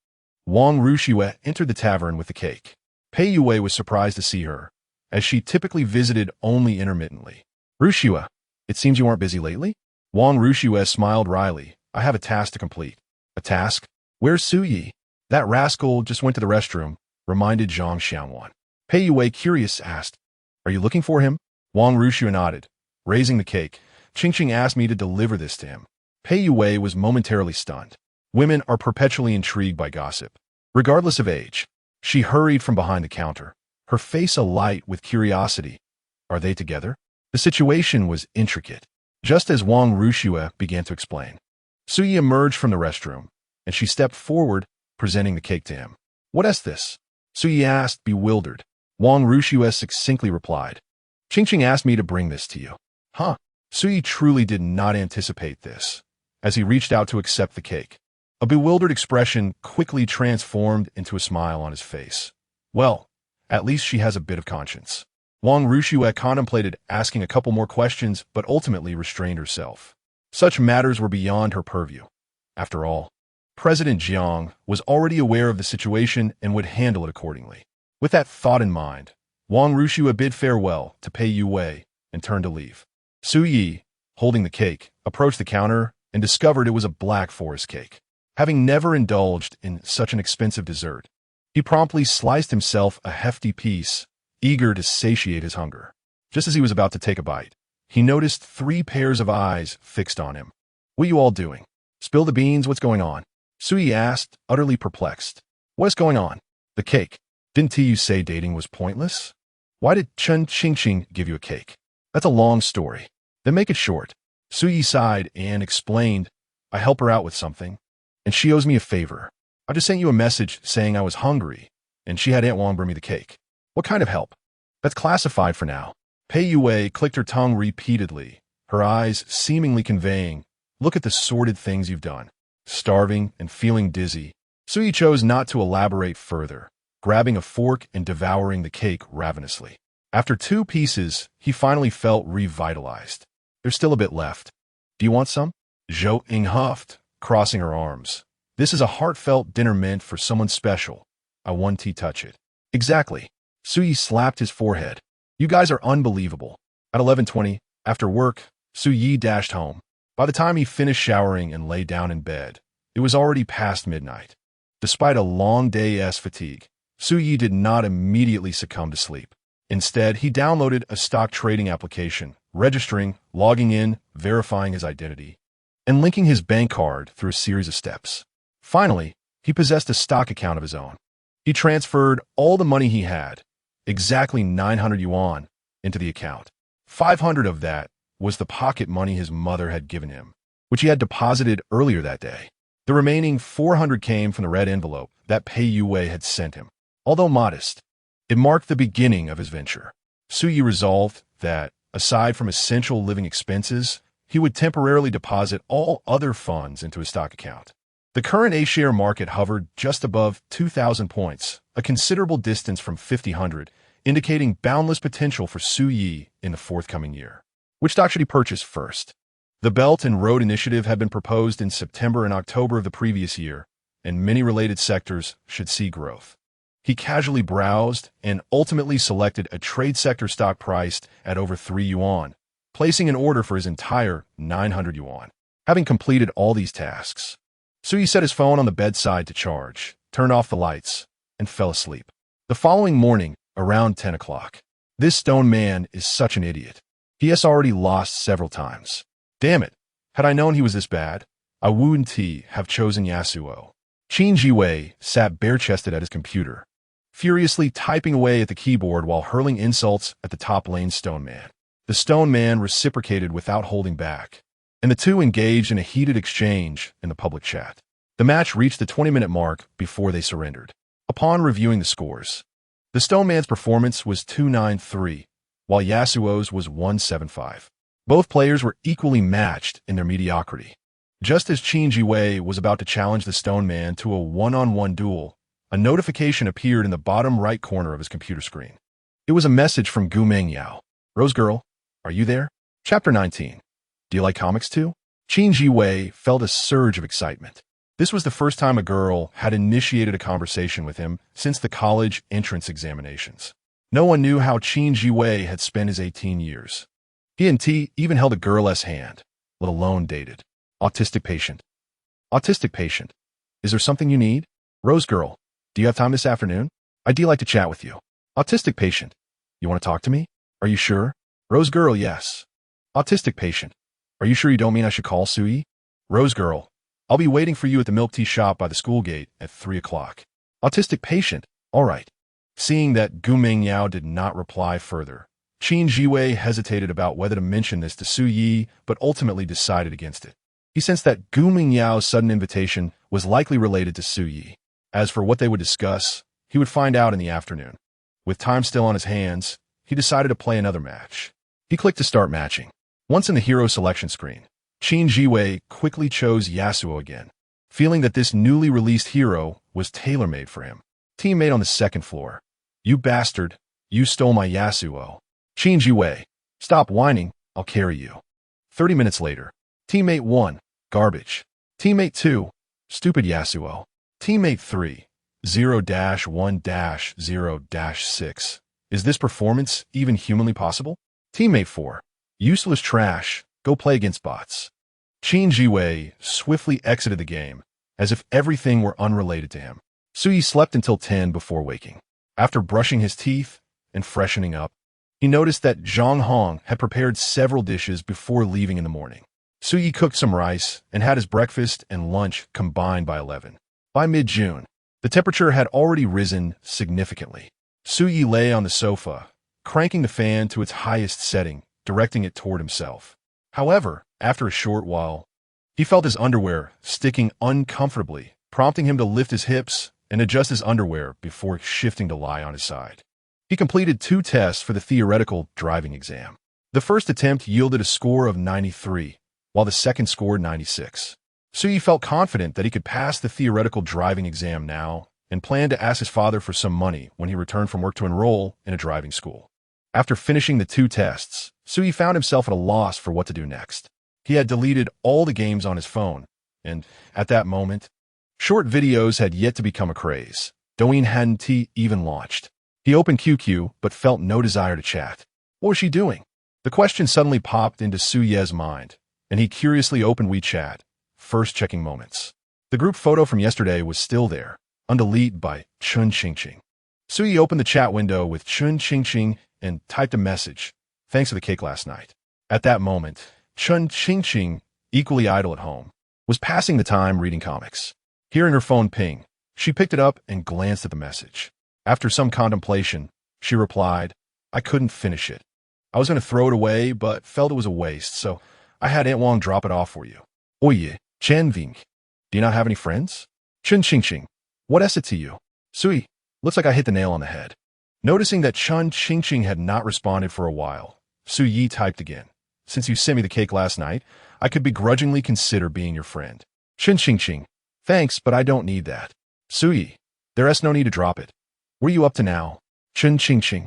Wang Rushua entered the tavern with the cake. Pei Yue was surprised to see her, as she typically visited only intermittently. "Rushua, it seems you aren't busy lately?" Wang Rushua smiled wryly. "I have a task to complete." "A task? Where's Su Yi?" "That rascal just went to the restroom," reminded Zhang Xiangwan. Pei Yue, curious, asked, "Are you looking for him?" Wang Rushua nodded. Raising the cake, Qingqing asked me to deliver this to him. Pei Yue was momentarily stunned. Women are perpetually intrigued by gossip, regardless of age. She hurried from behind the counter, her face alight with curiosity. Are they together? The situation was intricate. Just as Wang Rushua began to explain, Su Yi emerged from the restroom, and she stepped forward, presenting the cake to him. "What is this?" Su Yi asked, bewildered. Wang Rushua succinctly replied, "Qingqing asked me to bring this to you." "Huh?" Su Yi truly did not anticipate this, as he reached out to accept the cake. A bewildered expression quickly transformed into a smile on his face. "Well, at least she has a bit of conscience." Wang Rushua contemplated asking a couple more questions, but ultimately restrained herself. Such matters were beyond her purview. After all, President Jiang was already aware of the situation and would handle it accordingly. With that thought in mind, Wang Rushua bid farewell to Pei Yue and turned to leave. Su Yi, holding the cake, approached the counter and discovered it was a black forest cake. Having never indulged in such an expensive dessert, he promptly sliced himself a hefty piece, eager to satiate his hunger. Just as he was about to take a bite, he noticed 3 pairs of eyes fixed on him. "What are you all doing? Spill the beans, what's going on?" Su Yi asked, utterly perplexed. "What's going on?" "The cake. Didn't you say dating was pointless? Why did Chun Qingqing give you a cake?" "That's a long story." "Then make it short." Su Yi sighed and explained, "I help her out with something, and she owes me a favor. I just sent you a message saying I was hungry, and she had Aunt Wang bring me the cake." "What kind of help?" "That's classified for now." Pei Yue clicked her tongue repeatedly, her eyes seemingly conveying, "Look at the sordid things you've done." Starving and feeling dizzy, Su Yi chose not to elaborate further, grabbing a fork and devouring the cake ravenously. After 2 pieces, he finally felt revitalized. There's still a bit left. Do you want some? Zhou Ying huffed, crossing her arms. This is a heartfelt dinner meant for someone special. I want to touch it. Exactly. Suyi slapped his forehead. You guys are unbelievable. At 11:20, after work, Suyi dashed home. By the time he finished showering and lay down in bed, it was already past midnight. Despite a long day's fatigue, Suyi did not immediately succumb to sleep. Instead, he downloaded a stock trading application, registering, logging in, verifying his identity, and linking his bank card through a series of steps. Finally, he possessed a stock account of his own. He transferred all the money he had, exactly 900 yuan, into the account. 500 of that was the pocket money his mother had given him, which he had deposited earlier that day. The remaining 400 came from the red envelope that Pei Yue had sent him. Although modest, it marked the beginning of his venture. Suyi resolved that, aside from essential living expenses, he would temporarily deposit all other funds into his stock account. The current A-share market hovered just above 2,000 points, a considerable distance from 5,000, indicating boundless potential for Suyi in the forthcoming year. Which stock should he purchase first? The Belt and Road Initiative had been proposed in September and October of the previous year, and many related sectors should see growth. He casually browsed and ultimately selected a trade sector stock priced at over 3 yuan, placing an order for his entire 900 yuan. Having completed all these tasks, Suyi set his phone on the bedside to charge, turned off the lights, and fell asleep. The following morning, around 10 o'clock. This stone man is such an idiot. He has already lost several times. Damn it. Had I known he was this bad, I wouldn't have chosen Yasuo. Qin Jiwei sat bare-chested at his computer, furiously typing away at the keyboard while hurling insults at the top lane stone man. The stone man reciprocated without holding back, and the two engaged in a heated exchange in the public chat. The match reached the 20-minute mark before they surrendered. Upon reviewing the scores, the stone man's performance was 293, while Yasuo's was 175. Both players were equally matched in their mediocrity. Just as Qin Jiwei was about to challenge the stone man to a one-on-one duel, a notification appeared in the bottom right corner of his computer screen. It was a message from Gu Mengyao. Rose girl, are you there? Chapter 19. Do you like comics too? Qin Jiwei felt a surge of excitement. This was the first time a girl had initiated a conversation with him since the college entrance examinations. No one knew how Qin Jiwei had spent his 18 years. He and T even held a girl's hand, let alone dated. Autistic patient. Autistic patient. Is there something you need? Rose girl, do you have time this afternoon? I'd like to chat with you. Autistic patient. You want to talk to me? Are you sure? Rose girl, yes. Autistic patient. Are you sure you don't mean I should call Suyi? Rose girl. I'll be waiting for you at the milk tea shop by the school gate at 3 o'clock. Autistic patient. All right. Seeing that Gu Mengyao did not reply further, Qin Jiwei hesitated about whether to mention this to Suyi, but ultimately decided against it. He sensed that Gu Mengyao's sudden invitation was likely related to Suyi. As for what they would discuss, he would find out in the afternoon. With time still on his hands, he decided to play another match. He clicked to start matching. Once in the hero selection screen, Qin Jiwei quickly chose Yasuo again, feeling that this newly released hero was tailor-made for him. Teammate on the second floor. You bastard, you stole my Yasuo. Qin Jiwei, stop whining, I'll carry you. 30 minutes later. Teammate 1, garbage. Teammate 2, stupid Yasuo. Teammate 3, 0-1-0-6. Is this performance even humanly possible? Teammate 4, useless trash, go play against bots. Qin Jiwei swiftly exited the game, as if everything were unrelated to him. Suyi slept until 10 before waking. After brushing his teeth and freshening up, he noticed that Zhang Hong had prepared several dishes before leaving in the morning. Suyi cooked some rice and had his breakfast and lunch combined by 11. By mid-June, the temperature had already risen significantly. Suyi lay on the sofa, cranking the fan to its highest setting, directing it toward himself. However, after a short while, he felt his underwear sticking uncomfortably, prompting him to lift his hips and adjust his underwear before shifting to lie on his side. He completed 2 tests for the theoretical driving exam. The first attempt yielded a score of 93, while the second scored 96. Suyi felt confident that he could pass the theoretical driving exam now and planned to ask his father for some money when he returned from work to enroll in a driving school. After finishing the 2 tests, Sui found himself at a loss for what to do next. He had deleted all the games on his phone, and at that moment, short videos had yet to become a craze. Douyin hadn't even launched. He opened QQ, but felt no desire to chat. What was she doing? The question suddenly popped into Suye's mind, and he curiously opened WeChat, first checking moments. The group photo from yesterday was still there, undeleted by Chun Qingqing. Suye opened the chat window with Chun Qingqing and typed a message, "Thanks for the cake last night." At that moment, Chun Qingqing, equally idle at home, was passing the time reading comics. Hearing her phone ping, she picked it up and glanced at the message. After some contemplation, she replied, "I couldn't finish it. I was going to throw it away, but felt it was a waste, so I had Aunt Wang drop it off for you." Oye, Chen Ving. Do you not have any friends? Chun Qingqing. What is it to you? Sui, looks like I hit the nail on the head. Noticing that Chun Qingqing had not responded for a while, Suyi typed again. "Since you sent me the cake last night, I could begrudgingly consider being your friend." Chun Qingqing. "Thanks, but I don't need that." Suyi. "There's no need to drop it. What are you up to now?" Chun Qingqing.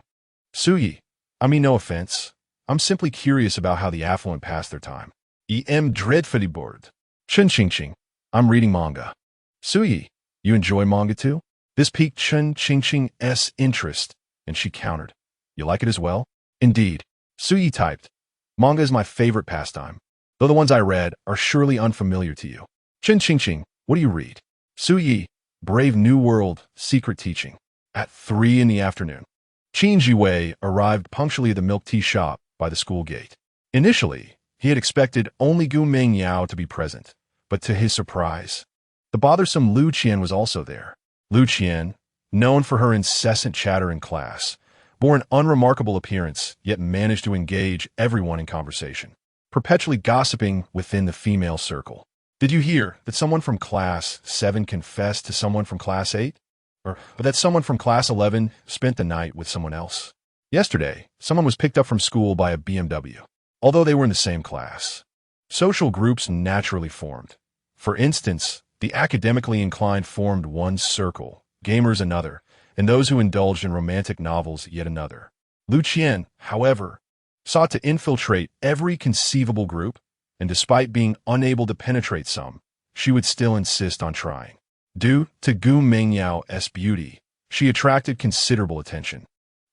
"Suyi, I mean no offense. I'm simply curious about how the affluent pass their time. Em dreadfully bored." Chun Qingqing. "I'm reading manga." Suyi. "You enjoy manga too?" This piqued Chun Qingqing's interest, and she countered, "You like it as well?" "Indeed." Suyi typed, "Manga is my favorite pastime, though the ones I read are surely unfamiliar to you." Chun Qingqing. "What do you read?" Suyi. "Brave New World, Secret Teaching." At 3 in the afternoon, Qin Jiwei arrived punctually at the milk tea shop by the school gate. Initially, he had expected only Gu Mingyao to be present, but to his surprise, the bothersome Lu Qian was also there. Lu Qian, known for her incessant chatter in class, bore an unremarkable appearance, yet managed to engage everyone in conversation, perpetually gossiping within the female circle. "Did you hear that someone from class 7 confessed to someone from class 8? Or that someone from class 11 spent the night with someone else? Yesterday, someone was picked up from school by a BMW, although they were in the same class." Social groups naturally formed. For instance, the academically inclined formed one circle, gamers another, and those who indulged in romantic novels yet another. Lu Qian, however, sought to infiltrate every conceivable group, and despite being unable to penetrate some, she would still insist on trying. Due to Gu Mingyao's beauty, she attracted considerable attention,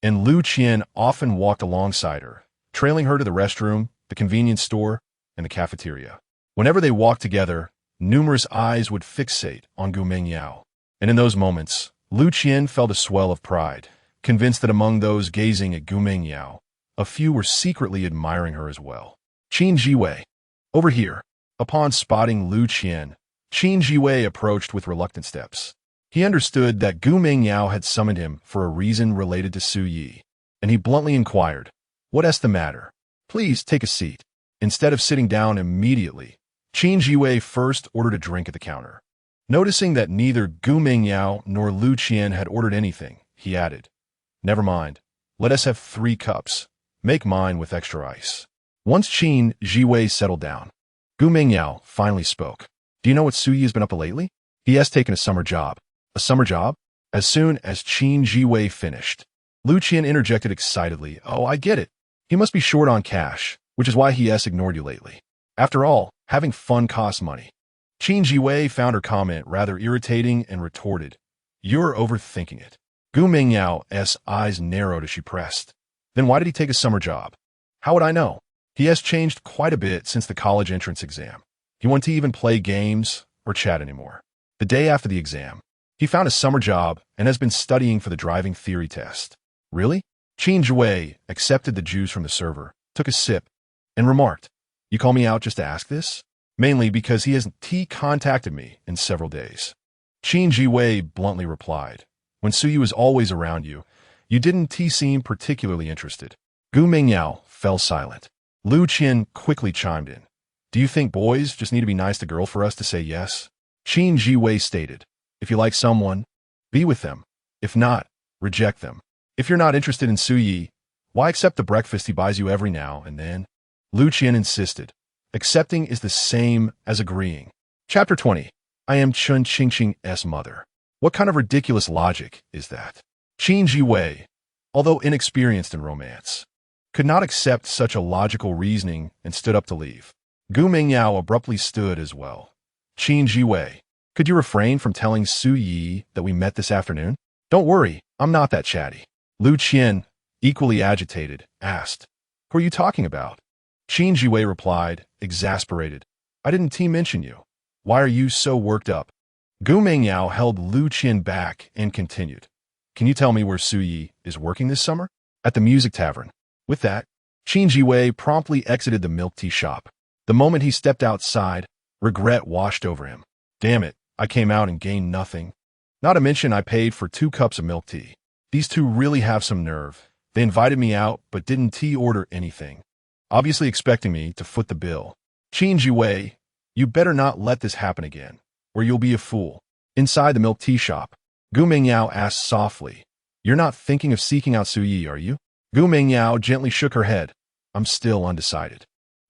and Lu Qian often walked alongside her, trailing her to the restroom, the convenience store, and the cafeteria. Whenever they walked together, numerous eyes would fixate on Gu Mingyao, and in those moments, Lu Qian felt a swell of pride, convinced that among those gazing at Gu Mingyao, a few were secretly admiring her as well. Qin Jiwei. "Over here." Upon spotting Lu Qian, Qin Jiwei approached with reluctant steps. He understood that Gu Mingyao had summoned him for a reason related to Su Yi, and he bluntly inquired, "What's the matter? Please take a seat." Instead of sitting down immediately, Qin Jiwei first ordered a drink at the counter. Noticing that neither Gu Mingyao nor Lu Qian had ordered anything, he added, "Never mind. Let us have 3 cups. Make mine with extra ice." Once Qin Jiwei settled down, Gu Mingyao finally spoke. "Do you know what Suyi has been up to lately? He has taken a summer job." "A summer job?" As soon as Qin Jiwei finished, Lu Qian interjected excitedly, "Oh, I get it. He must be short on cash, which is why he has ignored you lately. After all, having fun costs money." Qin Jiwei found her comment rather irritating and retorted, "You're overthinking it." Gu Mingyao's eyes narrowed as she pressed, "Then why did he take a summer job?" "How would I know? He has changed quite a bit since the college entrance exam. He won't even play games or chat anymore." The day after the exam, he found a summer job and has been studying for the driving theory test. "Really?" Qin Jiwei accepted the juice from the server, took a sip, and remarked, "You call me out just to ask this?" "Mainly because he hasn't contacted me in several days." Qin Jiwei bluntly replied, "When Suyi was always around you, you didn't seem particularly interested." Gu Mingyao fell silent. Lu Qian quickly chimed in, "Do you think boys just need to be nice to girl for us to say yes?" Qin Jiwei stated, "If you like someone, be with them. If not, reject them. If you're not interested in Suyi, why accept the breakfast he buys you every now and then?" Lu Qian insisted, "Accepting is the same as agreeing." Chapter 20. I am Chun Qingqing's mother. What kind of ridiculous logic is that? Qin Jiwei. although inexperienced in romance, could not accept such a logical reasoning and stood up to leave. Gu Mingyao abruptly stood as well. Qin Jiwei, could you refrain from telling Su Yi that we met this afternoon? Don't worry, I'm not that chatty. Lu Qian, equally agitated, asked, who are you talking about? Qin Jiwei replied, exasperated, I didn't mention you. Why are you so worked up? Gu Mingyao held Lu Qian back and continued, can you tell me where Su Yi is working this summer? At the music tavern. With that, Qin Jiwei promptly exited the milk tea shop. The moment he stepped outside, regret washed over him. Damn it, I came out and gained nothing. Not to mention I paid for 2 cups of milk tea. These two really have some nerve. They invited me out but didn't order anything, obviously expecting me to foot the bill. Qin Jiwei, you better not let this happen again, or you'll be a fool. Inside the milk tea shop, Gu Mingyao asked softly, you're not thinking of seeking out Su Yi, are you? Gu Mingyao gently shook her head. I'm still undecided.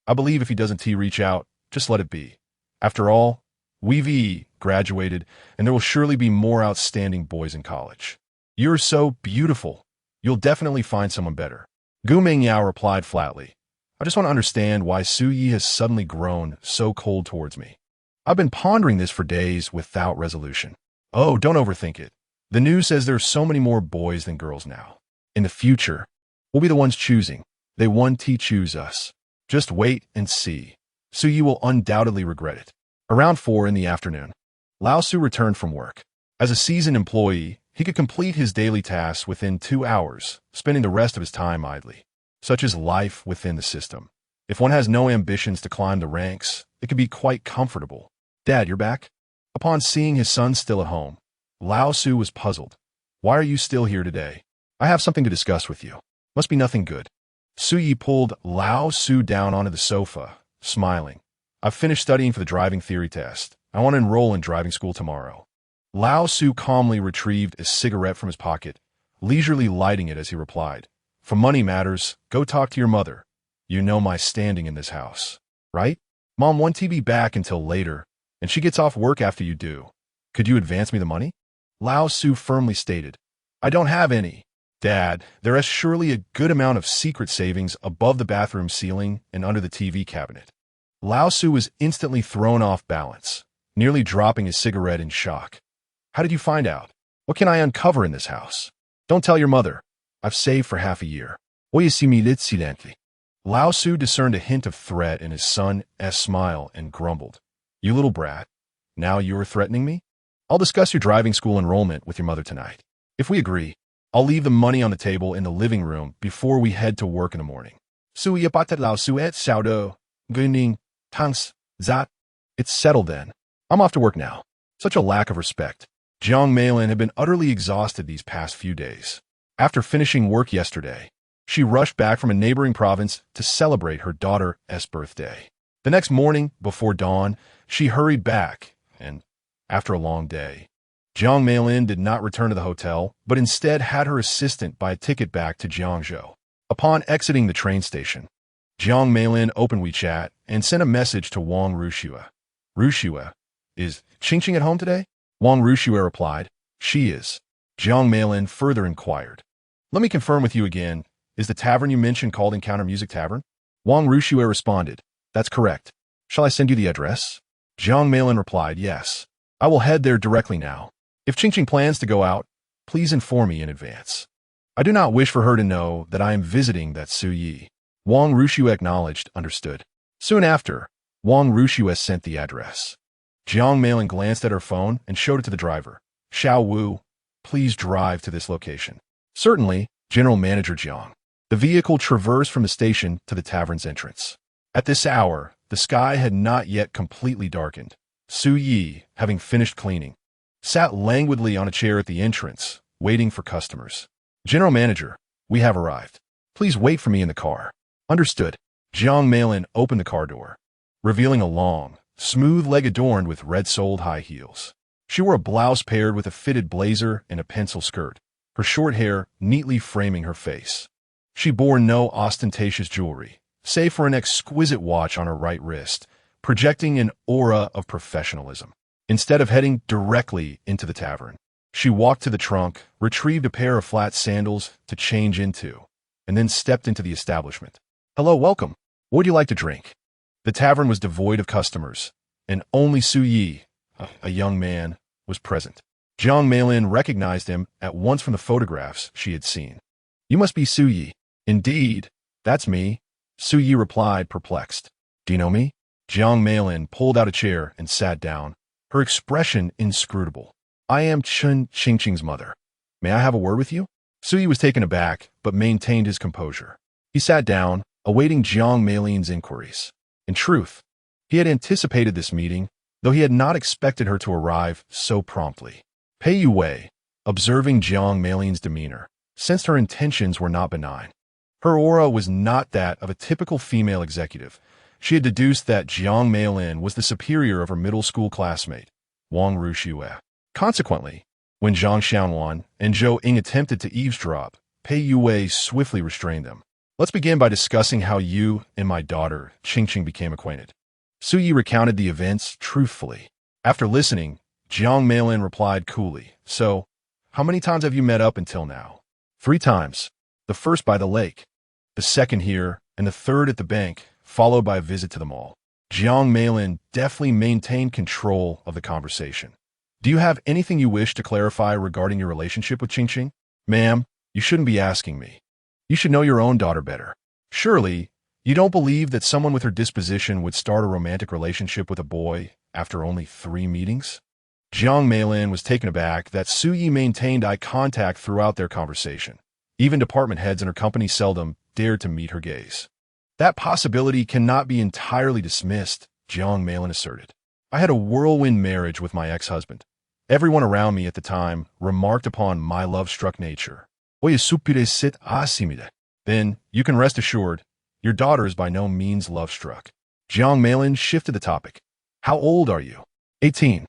I believe if he doesn't reach out, just let it be. After all, we've graduated, and there will surely be more outstanding boys in college. You're so beautiful. You'll definitely find someone better. Gu Mingyao replied flatly. I just want to understand why Su Yi has suddenly grown so cold towards me. I've been pondering this for days without resolution. Oh, don't overthink it. The news says there are so many more boys than girls now. In the future, we'll be the ones choosing. They won't choose us. Just wait and see. Su Yi will undoubtedly regret it. Around 4 in the afternoon, Lao Su returned from work. As a seasoned employee, he could complete his daily tasks within 2 hours, spending the rest of his time idly. Such is life within the system. If one has no ambitions to climb the ranks, it can be quite comfortable. Dad, you're back? Upon seeing his son still at home, Lao Su was puzzled. Why are you still here today? I have something to discuss with you. Must be nothing good. Su Yi pulled Lao Su down onto the sofa, smiling. I've finished studying for the driving theory test. I want to enroll in driving school tomorrow. Lao Su calmly retrieved a cigarette from his pocket, leisurely lighting it as he replied, for money matters, go talk to your mother. You know my standing in this house, right? Mom won't be back until later, and she gets off work after you do. Could you advance me the money? Lao Su firmly stated, I don't have any. Dad, there is surely a good amount of secret savings above the bathroom ceiling and under the TV cabinet. Lao Su was instantly thrown off balance, nearly dropping his cigarette in shock. How did you find out? What can I uncover in this house? Don't tell your mother. I've saved for half a year. Oye similit silently. Lao Su discerned a hint of threat in his son's smile and grumbled. You little brat. Now you're threatening me? I'll discuss your driving school enrollment with your mother tonight. If we agree, I'll leave the money on the table in the living room before we head to work in the morning. Sui apatat Lao Su et Saudo. Guning. Tangs. Zat. It's settled then. I'm off to work now. Such a lack of respect. Jiang Meilin had been utterly exhausted these past few days. After finishing work yesterday, she rushed back from a neighboring province to celebrate her daughter's birthday. The next morning, before dawn, she hurried back, and after a long day, Jiang Meilin did not return to the hotel, but instead had her assistant buy a ticket back to Jiangzhou. Upon exiting the train station, Jiang Meilin opened WeChat and sent a message to Wang Rushua. Rushua, is Qingqing at home today? Wang Rushua replied, she is. Jiang Meilin further inquired. Let me confirm with you again, is the tavern you mentioned called Encounter Music Tavern? Wang Rushua responded, that's correct. Shall I send you the address? Jiang Meilin replied, yes. I will head there directly now. If Qingqing plans to go out, please inform me in advance. I do not wish for her to know that I am visiting that Su Yi. Wang Rushua acknowledged, understood. Soon after, Wang Rushua sent the address. Jiang Meilin glanced at her phone and showed it to the driver. Xiao Wu, please drive to this location. Certainly, General Manager Jiang. The vehicle traversed from the station to the tavern's entrance. At this hour, the sky had not yet completely darkened. Su Yi, having finished cleaning, sat languidly on a chair at the entrance, waiting for customers. General Manager, we have arrived. Please wait for me in the car. Understood. Jiang Meilin opened the car door, revealing a long, smooth leg adorned with red-soled high heels. She wore a blouse paired with a fitted blazer and a pencil skirt, her short hair neatly framing her face. She bore no ostentatious jewelry, save for an exquisite watch on her right wrist, projecting an aura of professionalism. Instead of heading directly into the tavern, She walked to the trunk, retrieved a pair of flat sandals to change into, and then stepped into the establishment. "Hello, welcome. What would you like to drink?" The tavern was devoid of customers, and only Su Yi, a young man, was present. Jiang Meilin recognized him at once from the photographs she had seen. "You must be Su Yi." "Indeed, that's me," Su Yi replied, perplexed. "Do you know me?" Jiang Meilin pulled out a chair and sat down, her expression inscrutable. "I am Chen Qingqing's mother. May I have a word with you?" Su Yi was taken aback, but maintained his composure. He sat down, awaiting Jiang Meilin's inquiries. In truth, he had anticipated this meeting, though he had not expected her to arrive so promptly. Pei Yue, observing Jiang Meilin's demeanor, sensed her intentions were not benign. Her aura was not that of a typical female executive. She had deduced that Jiang Meilin was the superior of her middle school classmate, Wang Ruxue. Consequently, when Zhang Xiaonuan and Zhou Ying attempted to eavesdrop, Pei Yue swiftly restrained them. "Let's begin by discussing how you and my daughter, Qingqing, became acquainted." Su Yi recounted the events truthfully. After listening, Jiang Meilin replied coolly, "So, how many times have you met up until now?" "3 times. The first by the lake, the second here, and the third at the bank, followed by a visit to the mall." Jiang Meilin deftly maintained control of the conversation. "Do you have anything you wish to clarify regarding your relationship with Qingqing?" "Ma'am, you shouldn't be asking me. You should know your own daughter better. Surely, you don't believe that someone with her disposition would start a romantic relationship with a boy after only 3 meetings?" Jiang Meilin was taken aback that Su Yi maintained eye contact throughout their conversation. Even department heads in her company seldom dared to meet her gaze. "That possibility cannot be entirely dismissed," Jiang Meilin asserted. "I had a whirlwind marriage with my ex-husband. Everyone around me at the time remarked upon my love-struck nature. Oye supire sit asimile. Then, you can rest assured, your daughter is by no means love-struck." Jiang Meilin shifted the topic. "How old are you?" 18.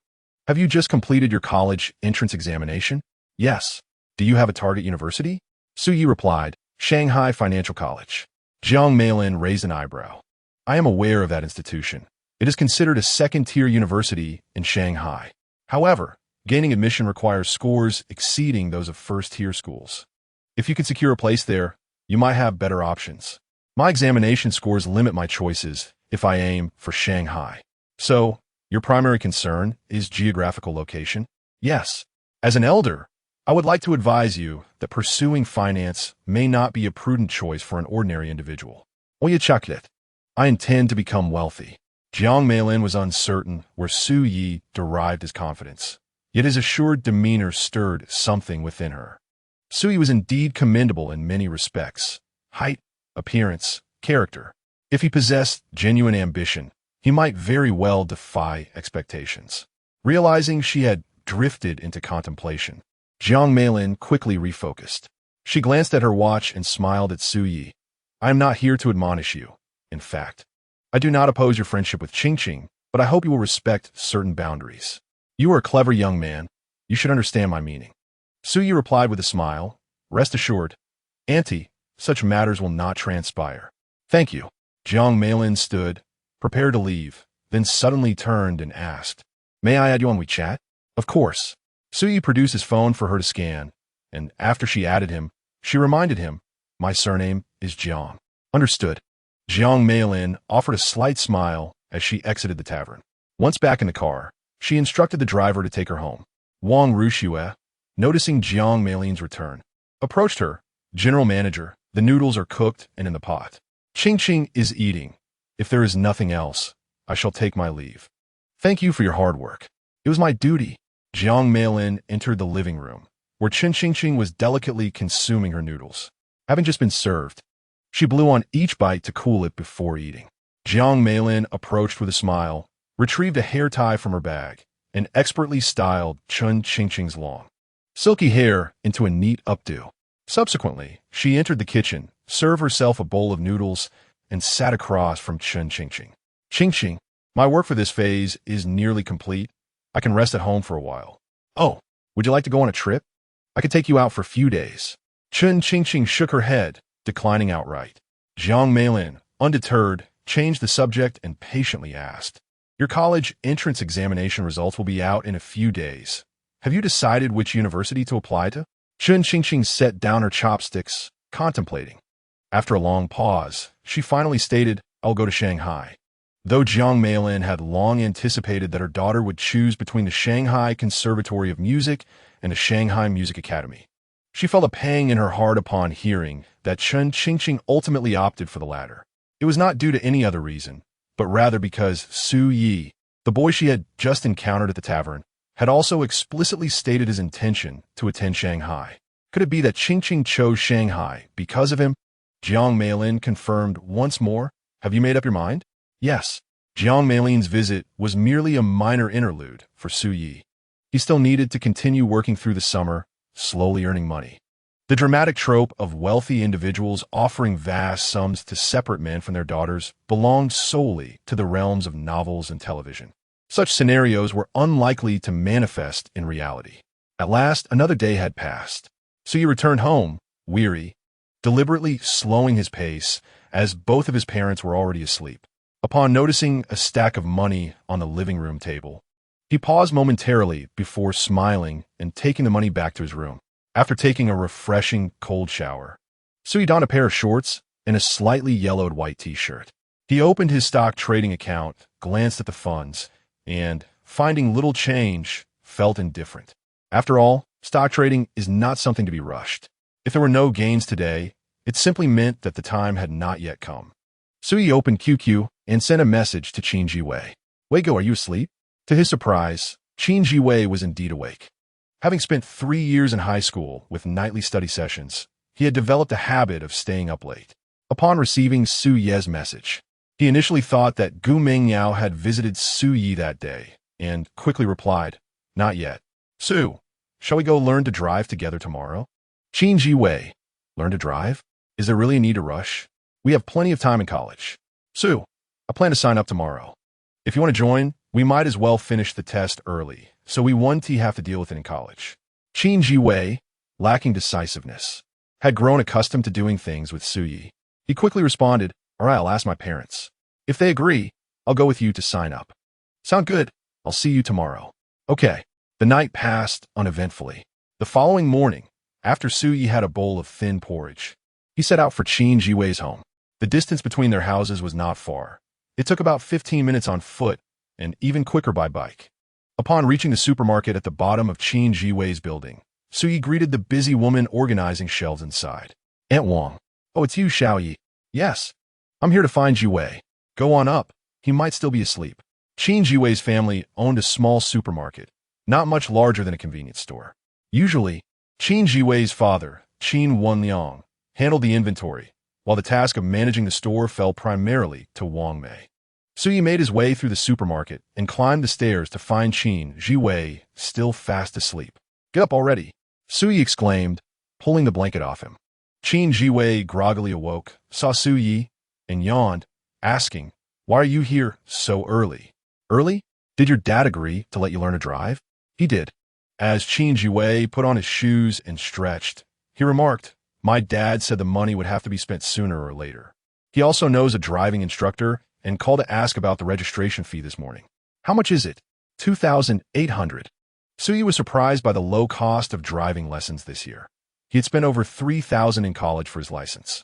"Have you just completed your college entrance examination?" "Yes." "Do you have a target university?" Su Yi replied, "Shanghai Financial College." Jiang Meilin raised an eyebrow. "I am aware of that institution. It is considered a second-tier university in Shanghai. However, gaining admission requires scores exceeding those of first-tier schools. If you could secure a place there, you might have better options. My examination scores limit my choices if I aim for Shanghai." "So, your primary concern is geographical location?" "Yes. As an elder, I would like to advise you that pursuing finance may not be a prudent choice for an ordinary individual." "Oye chocolate. I intend to become wealthy." Jiang Meilin was uncertain where Su Yi derived his confidence, yet his assured demeanor stirred something within her. Su Yi was indeed commendable in many respects: height, appearance, character. If he possessed genuine ambition, he might very well defy expectations. Realizing she had drifted into contemplation, Jiang Meilin quickly refocused. She glanced at her watch and smiled at Su Yi. "I am not here to admonish you. In fact, I do not oppose your friendship with Qingqing, but I hope you will respect certain boundaries. You are a clever young man. You should understand my meaning." Su Yi replied with a smile, "Rest assured, Auntie, such matters will not transpire." "Thank you." Jiang Meilin stood, prepared to leave, then suddenly turned and asked, "May I add you on WeChat?" "Of course." Su Yi produced his phone for her to scan, and after she added him, she reminded him, "My surname is Jiang." "Understood." Jiang Meilin offered a slight smile as she exited the tavern. Once back in the car, she instructed the driver to take her home. Wang Ruxue, noticing Jiang Meilin's return, approached her. "General Manager, the noodles are cooked and in the pot. Qingqing is eating. If there is nothing else, I shall take my leave. Thank you for your hard work. It was my duty." Jiang Meilin entered the living room, where Chen Qingqing was delicately consuming her noodles. Having just been served, she blew on each bite to cool it before eating. Jiang Meilin approached with a smile, retrieved a hair tie from her bag, and expertly styled Chen Qingqing's long, silky hair into a neat updo. Subsequently, she entered the kitchen, served herself a bowl of noodles, and sat across from Chen Qingqing. "Qingqing, my work for this phase is nearly complete. I can rest at home for a while." "Oh, would you like to go on a trip? I could take you out for a few days." Chen Qingqing shook her head, declining outright. Jiang Meilin, undeterred, changed the subject and patiently asked, "Your college entrance examination results will be out in a few days. have you decided which university to apply to? Chun Qingqing set down her chopsticks, contemplating. After a long pause, she finally stated, I'll go to Shanghai. Though Jiang Meilin had long anticipated that her daughter would choose between the Shanghai Conservatory of Music and the Shanghai Music Academy, she felt a pang in her heart upon hearing that Chun Qingqing ultimately opted for the latter. It was not due to any other reason, but rather because Su Yi, the boy she had just encountered at the tavern, had also explicitly stated his intention to attend Shanghai. Could it be that Qingqing chose Shanghai because of him? Jiang Meilin confirmed once more. Have you made up your mind? Yes. Jiang Meilin's visit was merely a minor interlude for Su Yi. He still needed to continue working through the summer, slowly earning money. The dramatic trope of wealthy individuals offering vast sums to separate men from their daughters belonged solely to the realms of novels and television. Such scenarios were unlikely to manifest in reality. At last, another day had passed. Su Yi returned home, weary, deliberately slowing his pace as both of his parents were already asleep. Upon noticing a stack of money on the living room table, he paused momentarily before smiling and taking the money back to his room. After taking a refreshing cold shower, Su Yi donned a pair of shorts and a slightly yellowed white t-shirt. He opened his stock trading account, glanced at the funds, and, finding little change, felt indifferent. After all, stock trading is not something to be rushed. If there were no gains today, it simply meant that the time had not yet come. Su Yi opened QQ and sent a message to Qin Jiwei. Weigo, are you asleep? To his surprise, Qin Jiwei was indeed awake. Having spent 3 years in high school with nightly study sessions, he had developed a habit of staying up late. Upon receiving Su Ye's message, he initially thought that Gu Mingyao had visited Su Yi that day, and quickly replied, Not yet. Su, shall we go learn to drive together tomorrow? Qin Jiwei, learn to drive? Is there really a need to rush? We have plenty of time in college. Su, I plan to sign up tomorrow. If you want to join, we might as well finish the test early, so we won't have to deal with it in college. Qin Jiwei, lacking decisiveness, had grown accustomed to doing things with Su Yi. He quickly responded, All right, I'll ask my parents. If they agree, I'll go with you to sign up. Sound good? I'll see you tomorrow. Okay. The night passed uneventfully. The following morning, after Su Yi had a bowl of thin porridge, he set out for Qin Jiwei's home. The distance between their houses was not far. It took about 15 minutes on foot and even quicker by bike. Upon reaching the supermarket at the bottom of Qin Jiwei's building, Su Yi greeted the busy woman organizing shelves inside. Aunt Wang. Oh, it's you, Xiao Yi. Yes. I'm here to find Jiwei. Go on up. He might still be asleep. Qin Jiwei's family owned a small supermarket, not much larger than a convenience store. Usually, Qin Jiwei's father, Qin Wenliang, handled the inventory, while the task of managing the store fell primarily to Wang Mei. Su Yi made his way through the supermarket and climbed the stairs to find Qin Jiwei still fast asleep. Get up already, Su Yi exclaimed, pulling the blanket off him. Qin Jiwei groggily awoke, saw Su Yi, and yawned, asking, Why are you here so early? Early? Did your dad agree to let you learn to drive? He did. As Qin Jiwei put on his shoes and stretched, he remarked, My dad said the money would have to be spent sooner or later. He also knows a driving instructor and called to ask about the registration fee this morning. How much is it? 2,800. Su Yi was surprised by the low cost of driving lessons this year. He had spent over 3,000 in college for his license.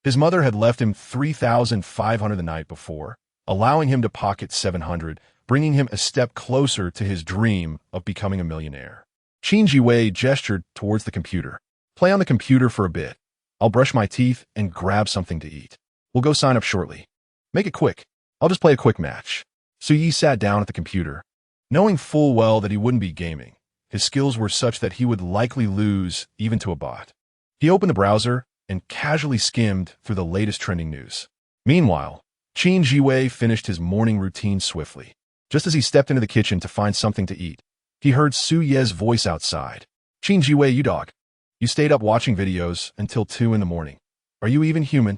His mother had left him 3,500 the night before, allowing him to pocket 700, bringing him a step closer to his dream of becoming a millionaire. Qin Jiwei gestured towards the computer. Play on the computer for a bit. I'll brush my teeth and grab something to eat. We'll go sign up shortly. Make it quick. I'll just play a quick match. Su Yi sat down at the computer. Knowing full well that he wouldn't be gaming, his skills were such that he would likely lose even to a bot. He opened the browser and casually skimmed through the latest trending news. Meanwhile, Qin Jiwei finished his morning routine swiftly. Just as he stepped into the kitchen to find something to eat, he heard Su Ye's voice outside. Qin Jiwei, you dog. You stayed up watching videos until 2 in the morning. Are you even human?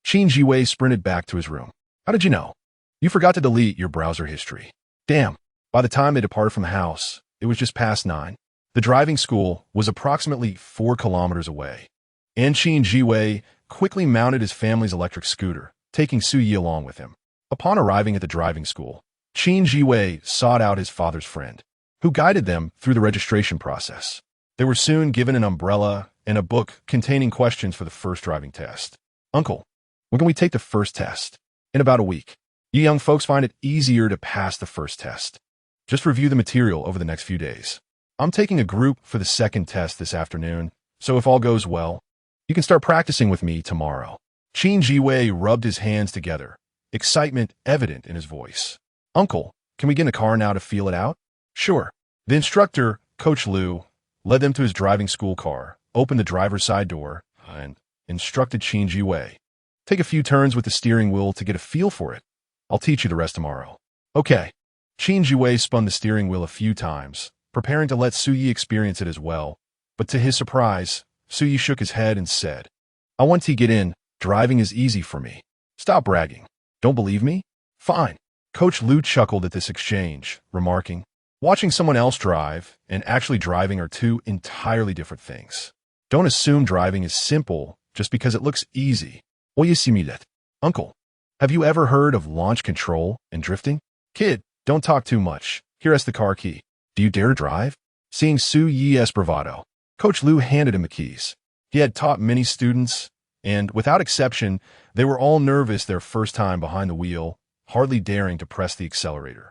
Qin Jiwei sprinted back to his room. How did you know? You forgot to delete your browser history. Damn. By the time they departed from the house, it was just past 9. The driving school was approximately 4 kilometers away. And Qin Jiwei quickly mounted his family's electric scooter, taking Su Yi along with him. Upon arriving at the driving school, Qin Jiwei sought out his father's friend. who guided them through the registration process. They were soon given an umbrella and a book containing questions for the first driving test. Uncle, when can we take the first test? In about a week. You young folks find it easier to pass the first test. Just review the material over the next few days. I'm taking a group for the second test this afternoon, so if all goes well, you can start practicing with me tomorrow. Qin Jiwei rubbed his hands together, excitement evident in his voice. Uncle, can we get in a car now to feel it out? Sure. The instructor, Coach Liu, led them to his driving school car, opened the driver's side door, and instructed Qin Jiwei. Take a few turns with the steering wheel to get a feel for it. I'll teach you the rest tomorrow. Okay. Qin Jiwei spun the steering wheel a few times, preparing to let Suyi experience it as well, but to his surprise, Suyi shook his head and said, I want to get in. Driving is easy for me. Stop bragging. Don't believe me? Fine. Coach Liu chuckled at this exchange, remarking, watching someone else drive and actually driving are two entirely different things. Don't assume driving is simple just because it looks easy. Uncle, have you ever heard of launch control and drifting? Kid, don't talk too much. Here has the car key. Do you dare to drive? Seeing Su Yi's bravado, Coach Liu handed him the keys. He had taught many students, and without exception, they were all nervous their first time behind the wheel, hardly daring to press the accelerator.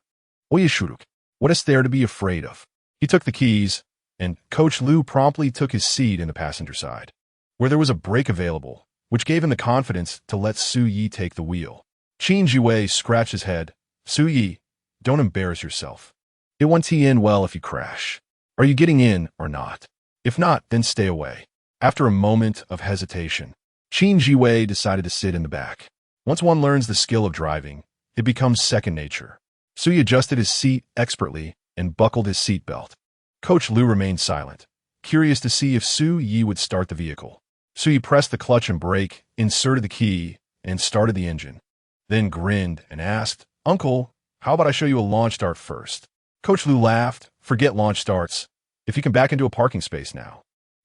What is there to be afraid of? He took the keys, and Coach Liu promptly took his seat in the passenger side, where there was a brake available, which gave him the confidence to let Su Yi take the wheel. Qin Jiwei scratched his head. Su Yi, don't embarrass yourself. It won't end well if you crash. Are you getting in or not? If not, then stay away. After a moment of hesitation, Qin Jiwei decided to sit in the back. Once one learns the skill of driving, it becomes second nature. Suyi adjusted his seat expertly and buckled his seatbelt. Coach Liu remained silent, curious to see if Su Yi would start the vehicle. Suyi pressed the clutch and brake, inserted the key, and started the engine. Then grinned and asked, Uncle, how about I show you a launch start first? Coach Liu laughed. Forget launch starts. If you can back into a parking space now,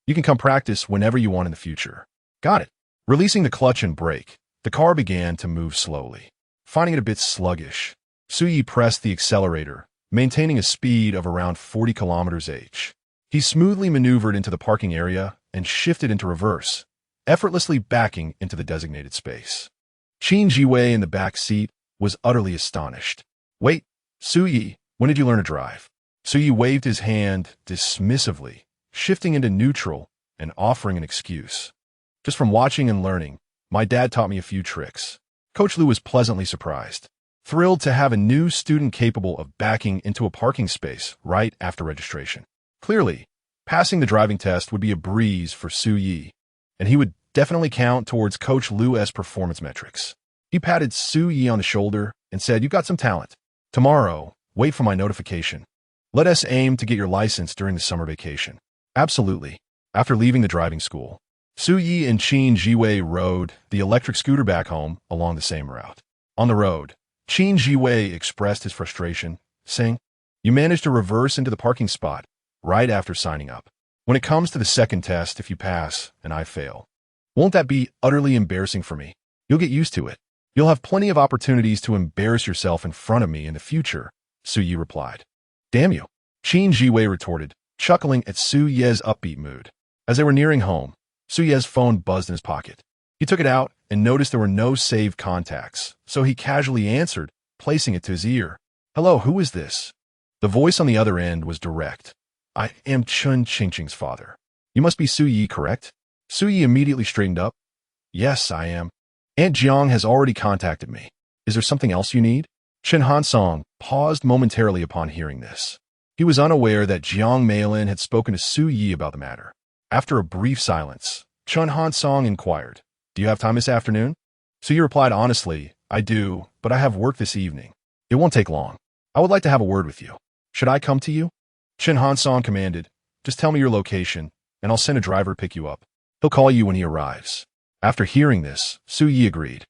you can come practice whenever you want in the future. Got it. Releasing the clutch and brake, the car began to move slowly. Finding it a bit sluggish, Suyi pressed the accelerator, maintaining a speed of around 40 km/h. He smoothly maneuvered into the parking area and shifted into reverse, effortlessly backing into the designated space. Qin Jiwei in the back seat was utterly astonished. Wait, Suyi, when did you learn to drive? Suyi waved his hand dismissively, shifting into neutral and offering an excuse. Just from watching and learning, my dad taught me a few tricks. Coach Liu was pleasantly surprised, thrilled to have a new student capable of backing into a parking space right after registration. Clearly, passing the driving test would be a breeze for Su Yi, and he would definitely count towards Coach Liu's performance metrics. He patted Su Yi on the shoulder and said, You've got some talent. Tomorrow, wait for my notification. Let us aim to get your license during the summer vacation. Absolutely. After leaving the driving school, Su Yi and Qin Jiwei rode the electric scooter back home along the same route. On the road, Qin Jiwei expressed his frustration, saying, You managed to reverse into the parking spot right after signing up. When it comes to the second test, if you pass and I fail, won't that be utterly embarrassing for me? You'll get used to it. You'll have plenty of opportunities to embarrass yourself in front of me in the future, Su Yi replied. Damn you, Qin Jiwei retorted, chuckling at Su Yi's upbeat mood. As they were nearing home, Su Yi's phone buzzed in his pocket. He took it out and noticed there were no saved contacts, so he casually answered, placing it to his ear. Hello, who is this? The voice on the other end was direct. I am Chun Qingqing's father. You must be Su Yi, correct? Su Yi immediately straightened up. Yes, I am. Aunt Jiang has already contacted me. Is there something else you need? Chen Hansong paused momentarily upon hearing this. He was unaware that Jiang Meilin had spoken to Su Yi about the matter. After a brief silence, Chen Hansong inquired, Do you have time this afternoon? Su Yi replied honestly, I do, but I have work this evening. It won't take long. I would like to have a word with you. Should I come to you? Chen Hansong commanded, Just tell me your location, and I'll send a driver to pick you up. He'll call you when he arrives. After hearing this, Su Yi agreed,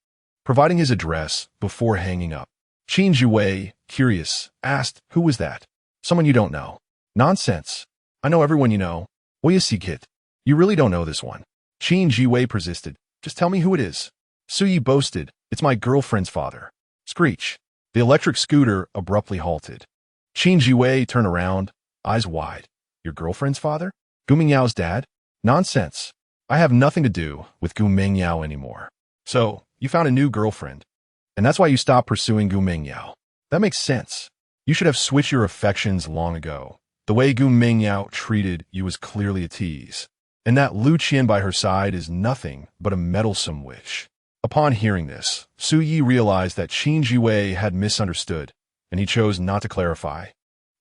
providing his address before hanging up. Qin Jiwei, curious, asked, Who was that? Someone you don't know. Nonsense. I know everyone you know. Oyasik, you really don't know this one. Qin Jiwei persisted. Just tell me who it is. Su Yi boasted, It's my girlfriend's father. Screech. The electric scooter abruptly halted. Qin Jiwei turned around, eyes wide. Your girlfriend's father? Gu Mingyao's dad? Nonsense. I have nothing to do with Gu Mingyao anymore. So, you found a new girlfriend, and that's why you stopped pursuing Gu Mingyao. That makes sense. You should have switched your affections long ago. The way Gu Mingyao treated you was clearly a tease. And that Lu Qian by her side is nothing but a meddlesome witch. Upon hearing this, Su Yi realized that Qin Jiwei had misunderstood, and he chose not to clarify,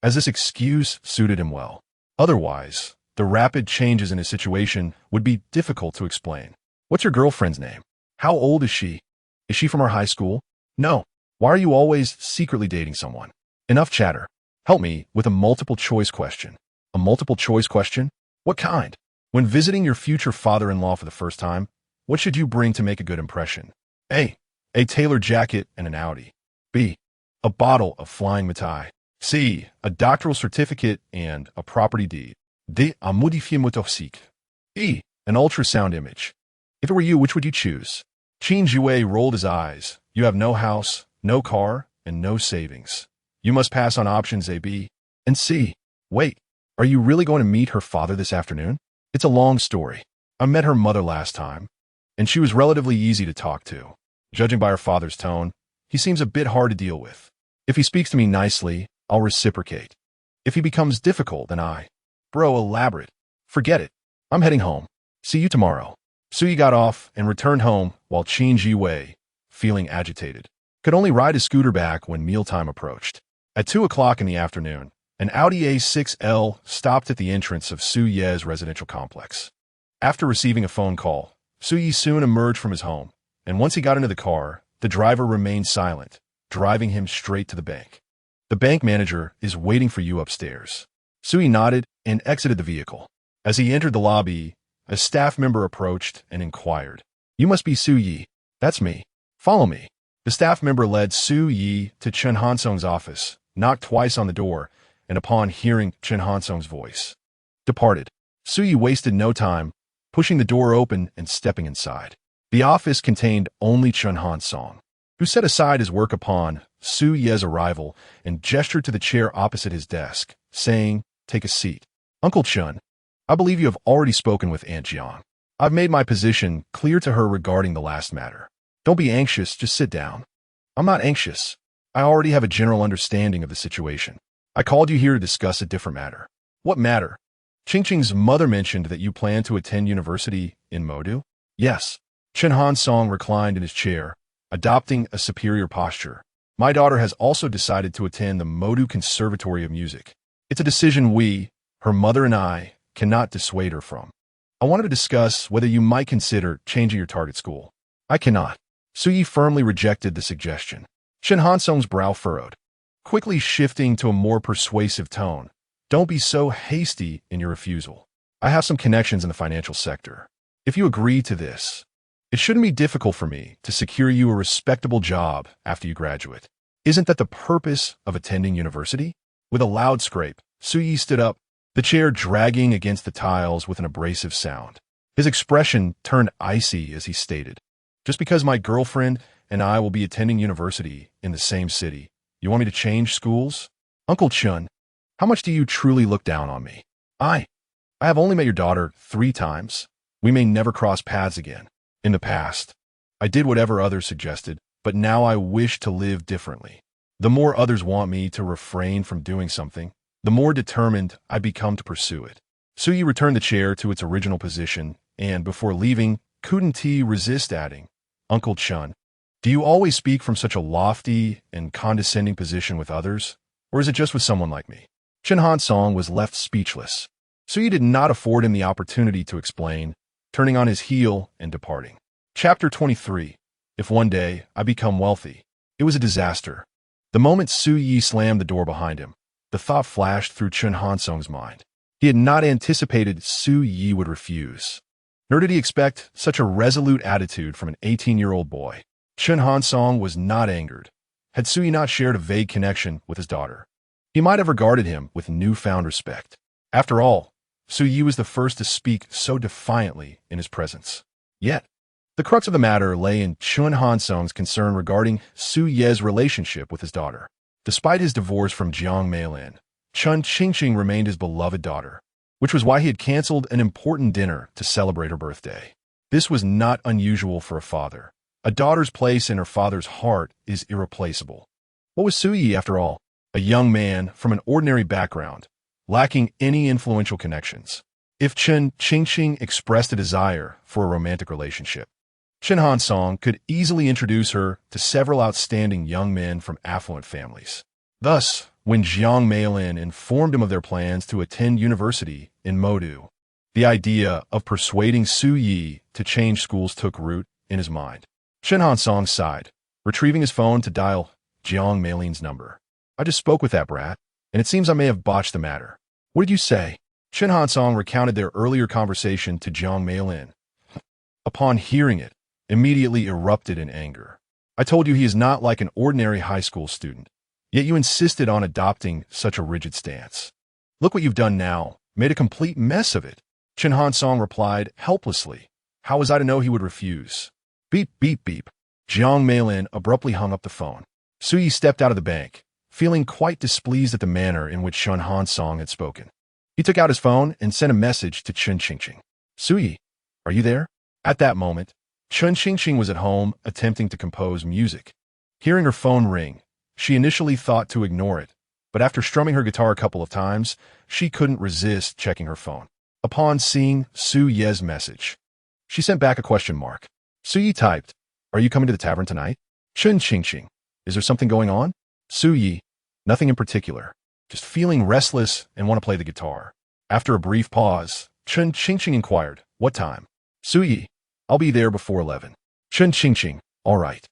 as this excuse suited him well. Otherwise, the rapid changes in his situation would be difficult to explain. What's your girlfriend's name? How old is she? Is she from our high school? No. Why are you always secretly dating someone? Enough chatter. Help me with a multiple-choice question. A multiple-choice question? What kind? When visiting your future father-in-law for the first time, what should you bring to make a good impression? A. A tailored jacket and an Audi. B. A bottle of flying mitai. C. A doctoral certificate and a property deed. D. A modifié motocycle. E. An ultrasound image. If it were you, which would you choose? Qin Jiwei rolled his eyes. You have no house, no car, and no savings. You must pass on options A, B, and C. Wait, are you really going to meet her father this afternoon? It's a long story. I met her mother last time, and she was relatively easy to talk to. Judging by her father's tone, he seems a bit hard to deal with. If he speaks to me nicely, I'll reciprocate. If he becomes difficult, then Bro, elaborate. Forget it. I'm heading home. See you tomorrow. Sui got off and returned home while Qin Jiwei, feeling agitated, could only ride his scooter back when mealtime approached. At 2 o'clock in the afternoon, an Audi A6L stopped at the entrance of Su Ye's residential complex. After receiving a phone call, Su Ye soon emerged from his home, and once he got into the car, the driver remained silent, driving him straight to the bank. The bank manager is waiting for you upstairs. Su Ye nodded and exited the vehicle. As he entered the lobby, a staff member approached and inquired, "You must be Su Ye." "That's me. Follow me." The staff member led Su Ye to Chen Hansong's office, knocked twice on the door, and upon hearing Chen Hansong's voice, departed. Su Ye wasted no time, pushing the door open and stepping inside. The office contained only Chen Hansong, who set aside his work upon Su Ye's arrival and gestured to the chair opposite his desk, saying, "Take a seat." "Uncle Chen, I believe you have already spoken with Aunt Jiang. I've made my position clear to her regarding the last matter. Don't be anxious, just sit down." "I'm not anxious. I already have a general understanding of the situation. I called you here to discuss a different matter." "What matter?" "Qingqing's mother mentioned that you plan to attend university in Modu?" "Yes." Chen Hansong reclined in his chair, adopting a superior posture. "My daughter has also decided to attend the Modu Conservatory of Music. It's a decision we, her mother and I, cannot dissuade her from. I wanted to discuss whether you might consider changing your target school." "I cannot." Su Yi firmly rejected the suggestion. Chen Hansong's brow furrowed, quickly shifting to a more persuasive tone. "Don't be so hasty in your refusal. I have some connections in the financial sector. If you agree to this, it shouldn't be difficult for me to secure you a respectable job after you graduate. Isn't that the purpose of attending university?" With a loud scrape, Su Yi stood up, the chair dragging against the tiles with an abrasive sound. His expression turned icy as he stated, "Just because my girlfriend and I will be attending university in the same city, you want me to change schools? Uncle Chun, how much do you truly look down on me? I have only met your daughter 3 times. We may never cross paths again. In the past, I did whatever others suggested, but now I wish to live differently. The more others want me to refrain from doing something, the more determined I become to pursue it." Su Yi returned the chair to its original position, and before leaving, couldn't he resist adding, "Uncle Chun, do you always speak from such a lofty and condescending position with others, or is it just with someone like me?" Chen Hansong was left speechless. Su Yi did not afford him the opportunity to explain, turning on his heel and departing. Chapter 23. If one day I become wealthy. It was a disaster. The moment Su Yi slammed the door behind him, the thought flashed through Chen Hansong's mind. He had not anticipated Su Yi would refuse. Nor did he expect such a resolute attitude from an 18-year-old boy. Chen Hansong was not angered. Had Su Yi not shared a vague connection with his daughter, he might have regarded him with newfound respect. After all, Su Yi was the first to speak so defiantly in his presence. Yet, the crux of the matter lay in Chen Hansong's concern regarding Su Ye's relationship with his daughter. Despite his divorce from Jiang Meilin, Chun Qingqing remained his beloved daughter, which was why he had canceled an important dinner to celebrate her birthday. This was not unusual for a father. A daughter's place in her father's heart is irreplaceable. What was Su Yi, after all? A young man from an ordinary background, lacking any influential connections. If Chun Qingqing expressed a desire for a romantic relationship, Chen Hansong could easily introduce her to several outstanding young men from affluent families. Thus, when Jiang Meilin informed him of their plans to attend university in Modu, the idea of persuading Su Yi to change schools took root in his mind. Chen Hansong sighed, retrieving his phone to dial Jiang Meilin's number. "I just spoke with that brat, and it seems I may have botched the matter." "What did you say?" Chen Hansong recounted their earlier conversation to Jiang Meilin. Upon hearing it, immediately erupted in anger. "I told you he is not like an ordinary high school student, yet you insisted on adopting such a rigid stance. Look what you've done now, made a complete mess of it." Chen Hansong replied helplessly. "How was I to know he would refuse?" Beep, beep, beep. Jiang Meilin abruptly hung up the phone. Su Yi stepped out of the bank, feeling quite displeased at the manner in which Chen Hansong had spoken. He took out his phone and sent a message to Chun Qingqing. "Su Yi, are you there?" At that moment, Chun Qingqing was at home attempting to compose music. Hearing her phone ring, she initially thought to ignore it, but after strumming her guitar a couple of times, she couldn't resist checking her phone. Upon seeing Su Ye's message, she sent back a question mark. Su Yi typed, "Are you coming to the tavern tonight?" Chun Qingqing, "Is there something going on?" Su Yi, "Nothing in particular. Just feeling restless and want to play the guitar." After a brief pause, Chun Qingqing inquired, "What time?" Su Yi, "I'll be there before 11. Chun Qingqing, "All right."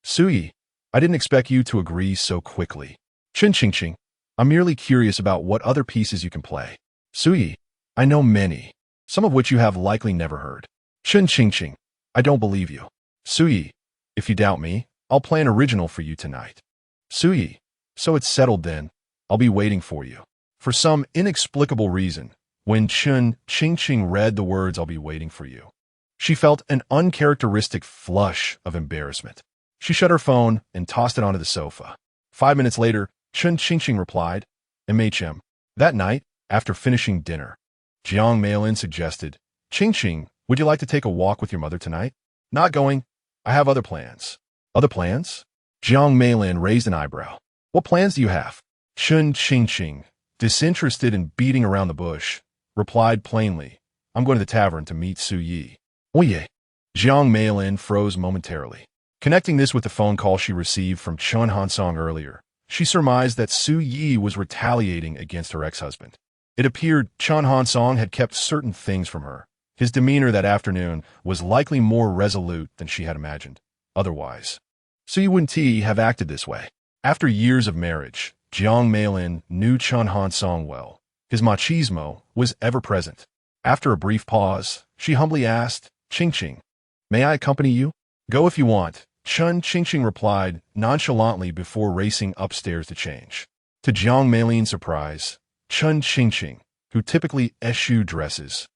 Su Yi, "I didn't expect you to agree so quickly." Chun Qingqing, "I'm merely curious about what other pieces you can play." Su Yi, "I know many, some of which you have likely never heard." Chun Qingqing, "I don't believe you." Su Yi, "If you doubt me, I'll play an original for you tonight." Su Yi, "So it's settled then. I'll be waiting for you." For some inexplicable reason, when Chun Qingqing read the words "I'll be waiting for you," she felt an uncharacteristic flush of embarrassment. She shut her phone and tossed it onto the sofa. 5 minutes later, Chun Qingqing replied, "MHM." That night, after finishing dinner, Jiang Meilin suggested, "Qingqing, would you like to take a walk with your mother tonight?" "Not going. I have other plans." "Other plans?" Jiang Meilin raised an eyebrow. "What plans do you have?" Chun Qingqing, disinterested in beating around the bush, replied plainly, "I'm going to the tavern to meet Su Yi." "Oh yeah." Jiang Meilin froze momentarily. Connecting this with the phone call she received from Chen Hansong earlier, she surmised that Su Yi was retaliating against her ex-husband. It appeared Chen Hansong had kept certain things from her. His demeanor that afternoon was likely more resolute than she had imagined. Otherwise, Su Yi wouldn't have acted this way. After years of marriage, Jiang Meilin knew Chen Hansong well. His machismo was ever present. After a brief pause, she humbly asked, "Qingqing, may I accompany you?" "Go if you want," Chun Qingqing replied nonchalantly before racing upstairs to change. To Jiang Meilin's surprise, Chun Qingqing, who typically eschewed dresses,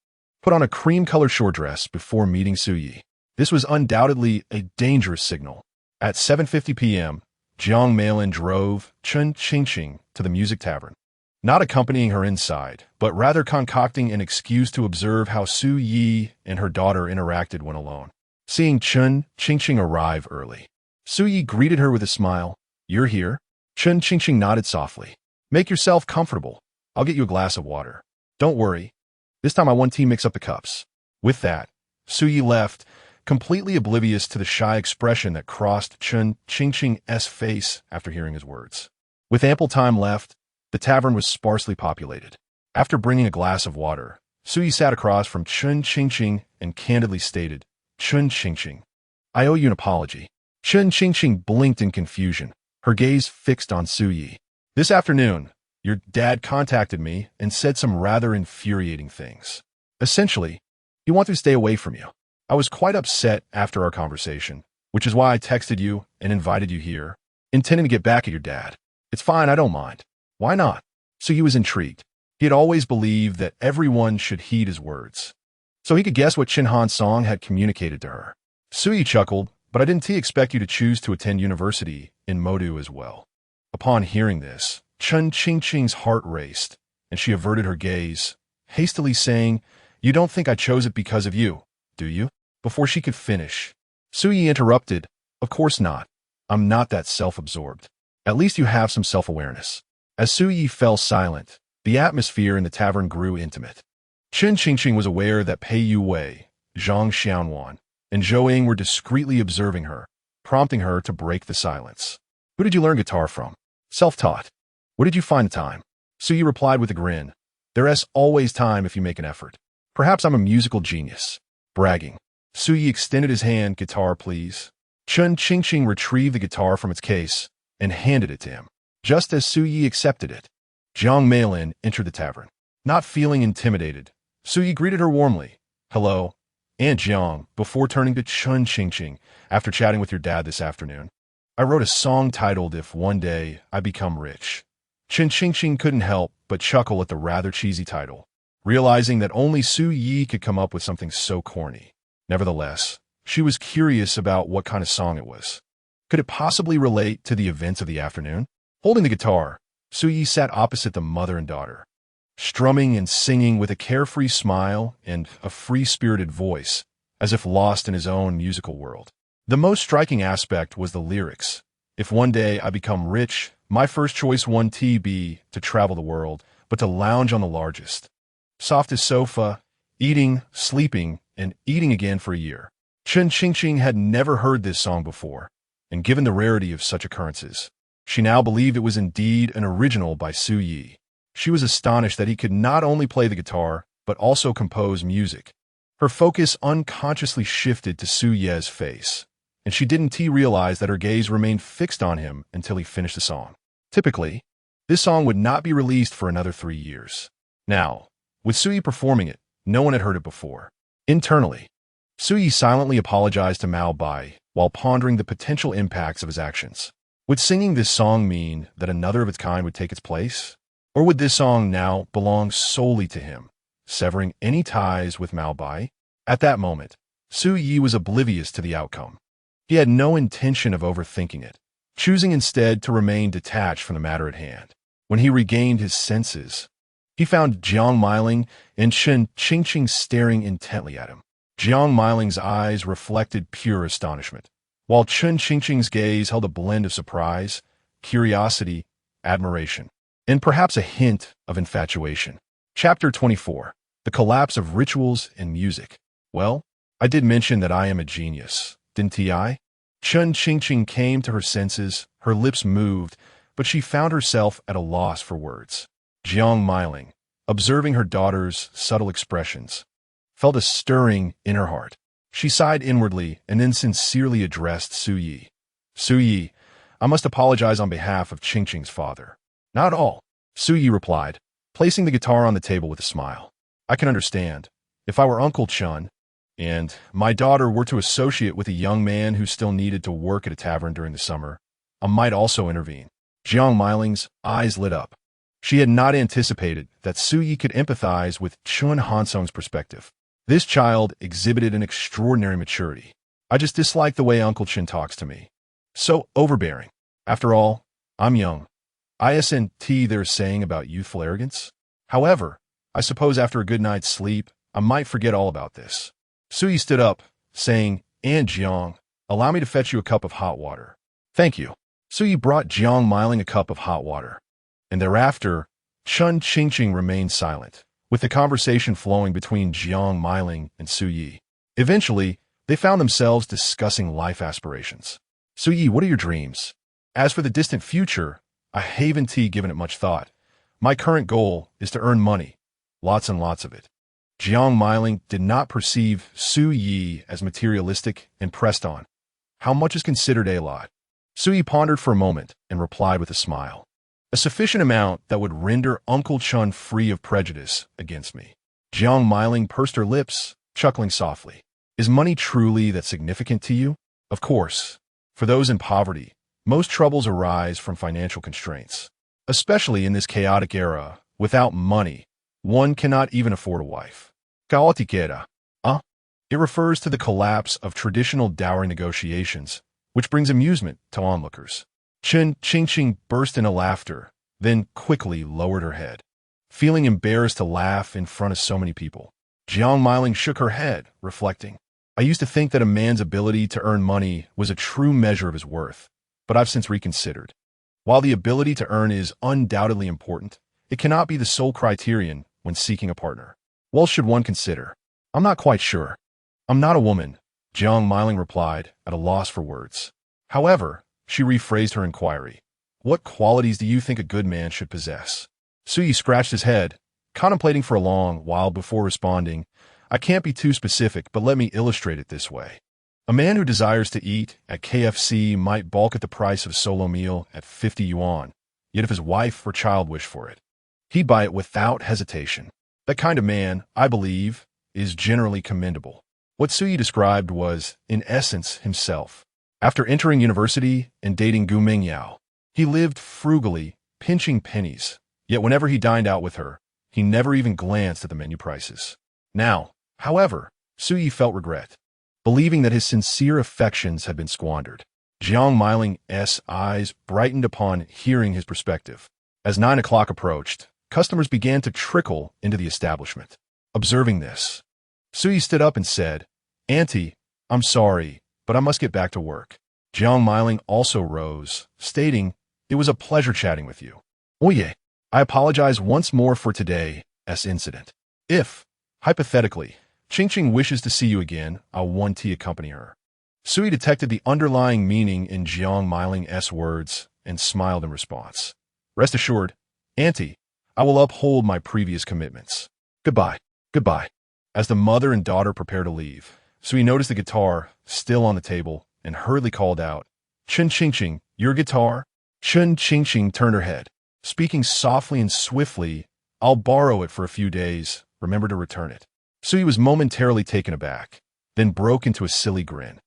put on a cream-colored short dress before meeting Su Yi. This was undoubtedly a dangerous signal. At 7:50 p.m., Jiang Meilin drove Chun Qingqing to the music tavern, not accompanying her inside, but rather concocting an excuse to observe how Su Yi and her daughter interacted when alone. Seeing Chun Qingqing arrive early, Su Yi greeted her with a smile. "You're here?" Chun Qingqing nodded softly. "Make yourself comfortable. I'll get you a glass of water. Don't worry. This time I won't mix up the cups." With that, Su Yi left, completely oblivious to the shy expression that crossed Chun Qingqing's face after hearing his words. With ample time left, the tavern was sparsely populated. After bringing a glass of water, Su Yi sat across from Chun Qingqing and candidly stated, "Chun Qingqing, I owe you an apology." Chun Qingqing blinked in confusion, her gaze fixed on Su Yi. "This afternoon, your dad contacted me and said some rather infuriating things. Essentially, he wanted to stay away from you. I was quite upset after our conversation, which is why I texted you and invited you here, intending to get back at your dad. It's fine, I don't mind." "Why not?" Su Yi was intrigued. He had always believed that everyone should heed his words, so he could guess what Chen Hansong had communicated to her. Su Yi chuckled, "But I didn't expect you to choose to attend university in Modu as well." Upon hearing this, Chun Ching-Ching's heart raced, and she averted her gaze, hastily saying, "You don't think I chose it because of you, do you?" Before she could finish, Suyi interrupted, "Of course not. I'm not that self-absorbed. At least you have some self-awareness." As Suyi fell silent, the atmosphere in the tavern grew intimate. Chun Ching-Ching was aware that Pei Yu-wei, Zhang Xiaowan, and Zhou Ying were discreetly observing her, prompting her to break the silence. "Who did you learn guitar from?" "Self-taught." "Where did you find the time?" Suyi replied with a grin. "There's always time if you make an effort. Perhaps I'm a musical genius." Bragging, Suyi extended his hand. "Guitar, please." Chun Ching-Ching retrieved the guitar from its case and handed it to him. Just as Suyi accepted it, Jiang Meilin entered the tavern. Not feeling intimidated, Suyi greeted her warmly. "Hello, Aunt Jiang," before turning to Chun Ching-Ching. "After chatting with your dad this afternoon, I wrote a song titled If One Day I Become Rich." Chun Ching-Ching couldn't help but chuckle at the rather cheesy title, realizing that only Suyi could come up with something so corny. Nevertheless, she was curious about what kind of song it was. Could it possibly relate to the events of the afternoon? Holding the guitar, Suyi sat opposite the mother and daughter, strumming and singing with a carefree smile and a free-spirited voice, as if lost in his own musical world. The most striking aspect was the lyrics. "If one day I become rich, my first choice won't be to travel the world, but to lounge on the largest, softest sofa, eating, sleeping, and eating again for a year." Chun Ching-Ching had never heard this song before, and given the rarity of such occurrences, she now believed it was indeed an original by Suyi. She was astonished that he could not only play the guitar, but also compose music. Her focus unconsciously shifted to Suye's face, and she didn't realize that her gaze remained fixed on him until he finished the song. Typically, this song would not be released for another 3 years. Now, with Suyi performing it, no one had heard it before. Internally, Suyi silently apologized to Mao Bai while pondering the potential impacts of his actions. Would singing this song mean that another of its kind would take its place? Or would this song now belong solely to him, severing any ties with Mao Bai? At that moment, Suyi was oblivious to the outcome. He had no intention of overthinking it, choosing instead to remain detached from the matter at hand. When he regained his senses, he found Jiang Meiling and Chun Ching-Ching staring intently at him. Jiang Meiling's eyes reflected pure astonishment, while Chun Ching-Ching's gaze held a blend of surprise, curiosity, admiration, and perhaps a hint of infatuation. Chapter 24. The Collapse of Rituals and Music. "Well, I did mention that I am a genius, didn't I?" Chun Ching-Ching came to her senses, her lips moved, but she found herself at a loss for words. Jiang Meiling, observing her daughter's subtle expressions, felt a stirring in her heart. She sighed inwardly and then sincerely addressed Suyi. "Suyi, I must apologize on behalf of Ching-Ching's father." "Not at all," Suyi replied, placing the guitar on the table with a smile. "I can understand. If I were Uncle Chun, and my daughter were to associate with a young man who still needed to work at a tavern during the summer, I might also intervene." Jiang Meiling's eyes lit up. She had not anticipated that Suyi could empathize with Chun Hansong's perspective. This child exhibited an extraordinary maturity. "I just dislike the way Uncle Chin talks to me. So overbearing. After all, I'm young. Isn't they're saying about youthful arrogance? However, I suppose after a good night's sleep, I might forget all about this." Suyi stood up, saying, "Aunt Jiang, allow me to fetch you a cup of hot water." "Thank you." Suyi brought Jiang Meiling a cup of hot water, and thereafter, Chun Ching-Ching remained silent, with the conversation flowing between Jiang Meiling and Suyi. Eventually, they found themselves discussing life aspirations. "Suyi, what are your dreams?" "As for the distant future, I haven't given it much thought. My current goal is to earn money, lots and lots of it." Jiang Meiling did not perceive Suyi as materialistic and pressed on. "How much is considered a lot?" Suyi pondered for a moment and replied with a smile. "A sufficient amount that would render Uncle Chun free of prejudice against me." Jiang Meiling pursed her lips, chuckling softly. "Is money truly that significant to you?" "Of course. For those in poverty, most troubles arise from financial constraints. Especially in this chaotic era, without money, one cannot even afford a wife." Caotiquera. It refers to the collapse of traditional dowry negotiations, which brings amusement to onlookers. Chun Ching-Ching burst into laughter, then quickly lowered her head, feeling embarrassed to laugh in front of so many people. Jiang Miling shook her head, reflecting. I used to think that a man's ability to earn money was a true measure of his worth, but I've since reconsidered. While the ability to earn is undoubtedly important, it cannot be the sole criterion when seeking a partner. What else should one consider? I'm not quite sure. I'm not a woman, Jiang Miling replied, at a loss for words. However, she rephrased her inquiry. What qualities do you think a good man should possess? Suyi scratched his head, contemplating for a long while before responding. I can't be too specific, but let me illustrate it this way. A man who desires to eat at KFC might balk at the price of a solo meal at 50 yuan, yet if his wife or child wish for it, he'd buy it without hesitation. That kind of man, I believe, is generally commendable. What Suyi described was, in essence, himself. After entering university and dating Gu Mingyao, he lived frugally, pinching pennies, yet whenever he dined out with her, he never even glanced at the menu prices. Now, however, Suyi felt regret, believing that his sincere affections had been squandered. Jiang Miling's eyes brightened upon hearing his perspective. As 9 o'clock approached, customers began to trickle into the establishment. Observing this, Suyi stood up and said, Auntie, I'm sorry, but I must get back to work. Jiang Miling also rose, stating, It was a pleasure chatting with you. Oye, I apologize once more for today's incident. If, hypothetically, Qingqing wishes to see you again, I'll want to accompany her. Suyi detected the underlying meaning in Jiang Miling's words and smiled in response. Rest assured, Auntie, I will uphold my previous commitments. Goodbye. Goodbye. As the mother and daughter prepare to leave, Suyi noticed the guitar still on the table and hurriedly called out, Chen Qingqing, your guitar? Chen Qingqing turned her head, speaking softly and swiftly, I'll borrow it for a few days. Remember to return it. Suyi was momentarily taken aback, then broke into a silly grin.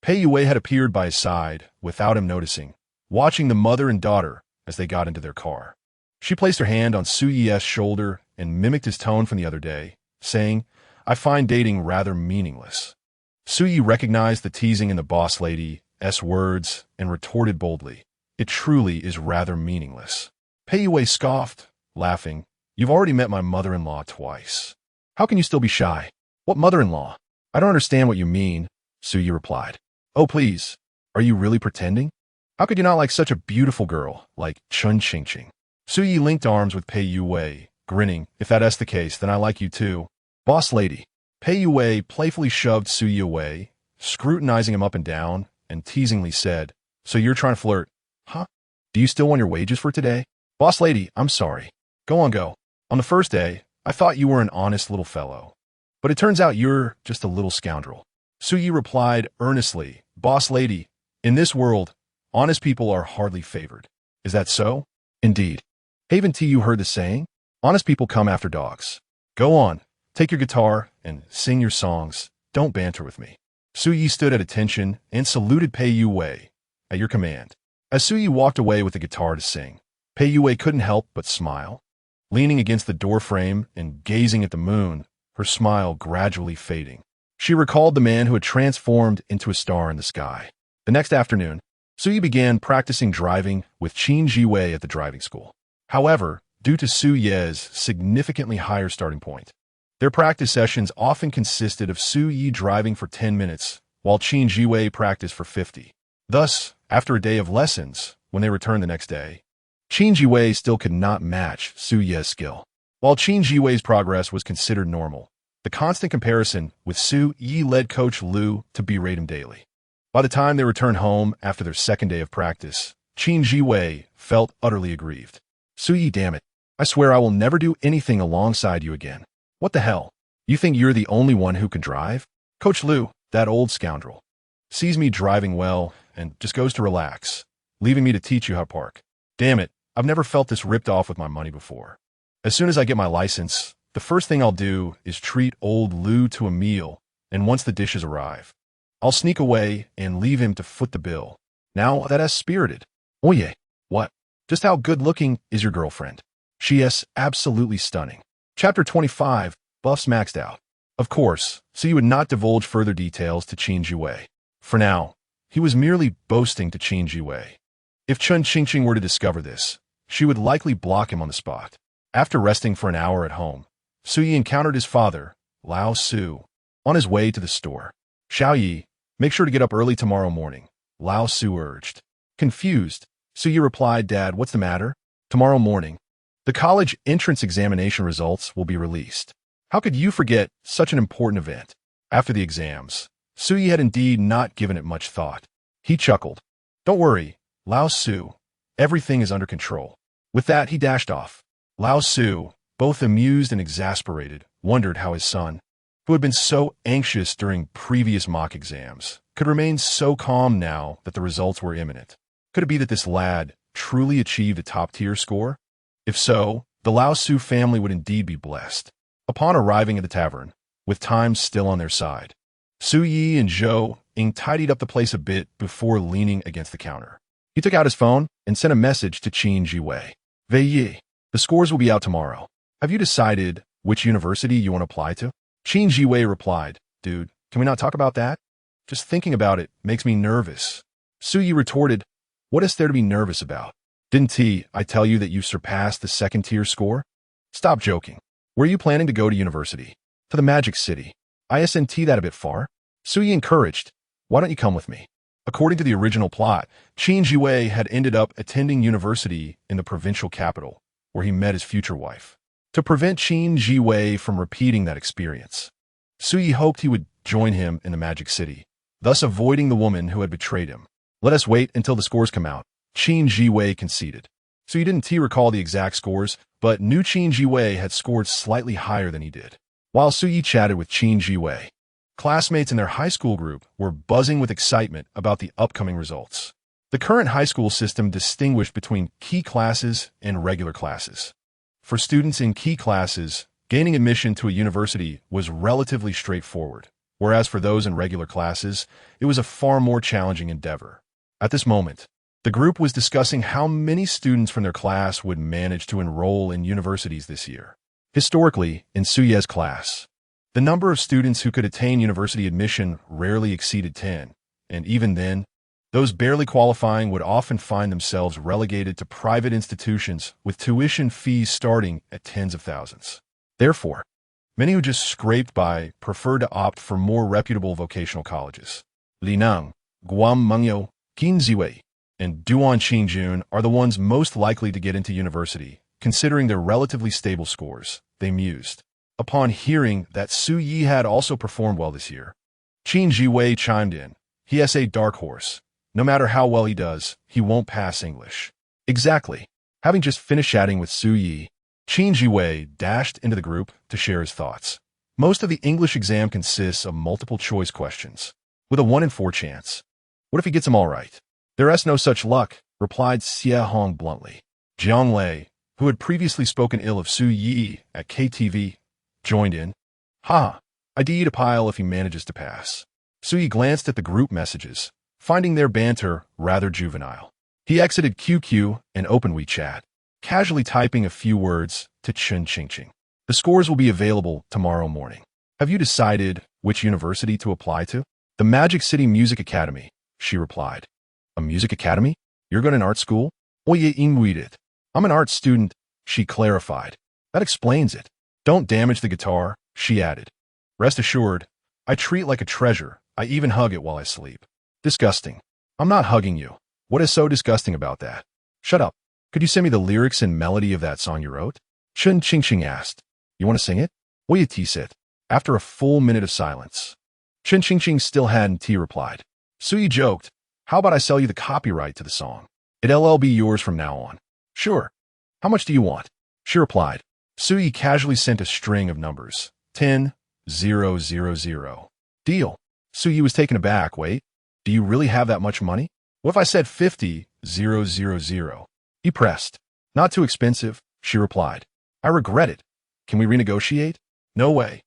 Pei Yue had appeared by his side, without him noticing, watching the mother and daughter as they got into their car. She placed her hand on Suyi's shoulder and mimicked his tone from the other day, saying, I find dating rather meaningless. Suyi recognized the teasing in the boss lady's words and retorted boldly, It truly is rather meaningless. Pei Yue scoffed, laughing, You've already met my mother-in-law twice. How can you still be shy? What mother-in-law? I don't understand what you mean, Suyi replied. Oh, please. Are you really pretending? How could you not like such a beautiful girl like Chen Qingqing? Suyi linked arms with Pei Yue, grinning. If that's the case, then I like you too. Boss lady. Pei Yue playfully shoved Suyi away, scrutinizing him up and down, and teasingly said, So you're trying to flirt? Huh? Do you still want your wages for today? Boss lady, I'm sorry. Go on, go. On the first day, I thought you were an honest little fellow. But it turns out you're just a little scoundrel. Suyi replied earnestly, Boss lady, in this world, honest people are hardly favored. Is that so? Indeed. Haven't you heard the saying? Honest people come after dogs. Go on, take your guitar and sing your songs. Don't banter with me. Suyi stood at attention and saluted Pei Yue, at your command. As Suyi walked away with the guitar to sing, Pei Yue couldn't help but smile. Leaning against the doorframe and gazing at the moon, her smile gradually fading. She recalled the man who had transformed into a star in the sky. The next afternoon, Suyi began practicing driving with Qin Jiwei at the driving school. However, due to Suyi's significantly higher starting point, their practice sessions often consisted of Suyi driving for 10 minutes, while Qin Jiwei practiced for 50. Thus, after a day of lessons, when they returned the next day, Qin Jiwei still could not match Suyi's skill. While Qin Jiwei's progress was considered normal, the constant comparison with Suyi led Coach Liu to berate him daily. By the time they returned home after their second day of practice, Qin Jiwei felt utterly aggrieved. Suyi, damn it. I swear I will never do anything alongside you again. What the hell? You think you're the only one who can drive? Coach Liu, that old scoundrel, sees me driving well and just goes to relax, leaving me to teach you how to park. Damn it. I've never felt this ripped off with my money before. As soon as I get my license, the first thing I'll do is treat old Lou to a meal, and once the dishes arrive, I'll sneak away and leave him to foot the bill. Now that's spirited. Oye, what? Just how good-looking is your girlfriend? She is absolutely stunning. Chapter 25, Buffs Maxed Out. Of course, so you would not divulge further details to Qin Jiwei. For now, he was merely boasting to Qin Jiwei. If Chen Qingqing were to discover this, she would likely block him on the spot. After resting for an hour at home, Suyi encountered his father, Lao Su, on his way to the store. Xiaoyi, make sure to get up early tomorrow morning, Lao Su urged. Confused, Suyi replied, Dad, what's the matter? Tomorrow morning, the college entrance examination results will be released. How could you forget such an important event? After the exams, Suyi had indeed not given it much thought. He chuckled. Don't worry, Lao Su. Everything is under control. With that, he dashed off. Lao Su, both amused and exasperated, wondered how his son, who had been so anxious during previous mock exams, could remain so calm now that the results were imminent. Could it be that this lad truly achieved a top-tier score? If so, the Lao Su family would indeed be blessed. Upon arriving at the tavern, with time still on their side, Suyi and Zhou Ying tidied up the place a bit before leaning against the counter. He took out his phone and sent a message to Qin Jiwei. Vei, the scores will be out tomorrow. Have you decided which university you want to apply to? Qin Jiwei replied, Dude, can we not talk about that? Just thinking about it makes me nervous. Suyi retorted, What is there to be nervous about? Didn't I tell you that you surpassed the second-tier score? Stop joking. Where are you planning to go to university? To the Magic City. Isn't that a bit far? Suyi encouraged, Why don't you come with me? According to the original plot, Qin Jiwei had ended up attending university in the provincial capital, where he met his future wife. To prevent Qin Jiwei from repeating that experience, Suyi hoped he would join him in the Magic City, thus avoiding the woman who had betrayed him. Let us wait until the scores come out, Qin Jiwei conceded. Suyi didn't recall the exact scores, but knew Qin Jiwei had scored slightly higher than he did. While Suyi chatted with Qin Jiwei, classmates in their high school group were buzzing with excitement about the upcoming results. The current high school system distinguished between key classes and regular classes. For students in key classes, gaining admission to a university was relatively straightforward, whereas for those in regular classes, it was a far more challenging endeavor. At this moment, the group was discussing how many students from their class would manage to enroll in universities this year. Historically, in Suye's class, the number of students who could attain university admission rarely exceeded 10, and even then, those barely qualifying would often find themselves relegated to private institutions with tuition fees starting at tens of thousands. Therefore, many who just scraped by preferred to opt for more reputable vocational colleges. Linang, Guangmengyo, Qinziwei, and Duan Qingjun are the ones most likely to get into university, considering their relatively stable scores, they mused. Upon hearing that Su Yi had also performed well this year, Qin Jiwei chimed in. He has a dark horse. No matter how well he does, he won't pass English. Exactly. Having just finished chatting with Su Yi, Qin Jiwei dashed into the group to share his thoughts. Most of the English exam consists of multiple choice questions, with a 1 in 4 chance. What if he gets them all right? There is no such luck, replied Xie Hong bluntly. Jiang Lei, who had previously spoken ill of Su Yi at KTV, joined in. I'd eat a pile if he manages to pass. Su Yi glanced at the group messages, finding their banter rather juvenile. He exited QQ and opened WeChat, casually typing a few words to Chen Qingqing. The scores will be available tomorrow morning. Have you decided which university to apply to? The Magic City Music Academy, she replied. A music academy? You're going to an art school? Oye it. I'm an art student, she clarified. That explains it. Don't damage the guitar, she added. Rest assured, I treat it like a treasure. I even hug it while I sleep. Disgusting. I'm not hugging you. What is so disgusting about that? Shut up. Could you send me the lyrics and melody of that song you wrote? Chen Qingqing asked. You want to sing it? Oye said. After a full minute of silence, Chen Qingqing still hadn't replied. Suyi joked, how about I sell you the copyright to the song? It'll be yours from now on. Sure. How much do you want? She replied. Suyi casually sent a string of numbers. 10, 0, 0, 0. Deal. Suyi was taken aback. Wait, do you really have that much money? What if I said 50, 0, 0, 0? He pressed. Not too expensive, she replied. I regret it. Can we renegotiate? No way.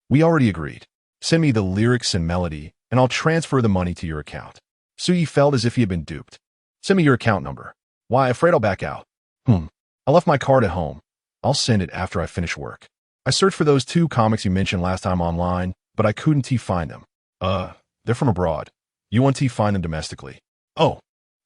We already agreed. Send me the lyrics and melody, and I'll transfer the money to your account. Suyi felt as if he had been duped. Send me your account number. Why, afraid I'll back out. I left my card at home. I'll send it after I finish work. I searched for those 2 comics you mentioned last time online, but I couldn't find them. They're from abroad. You want to find them domestically. Oh.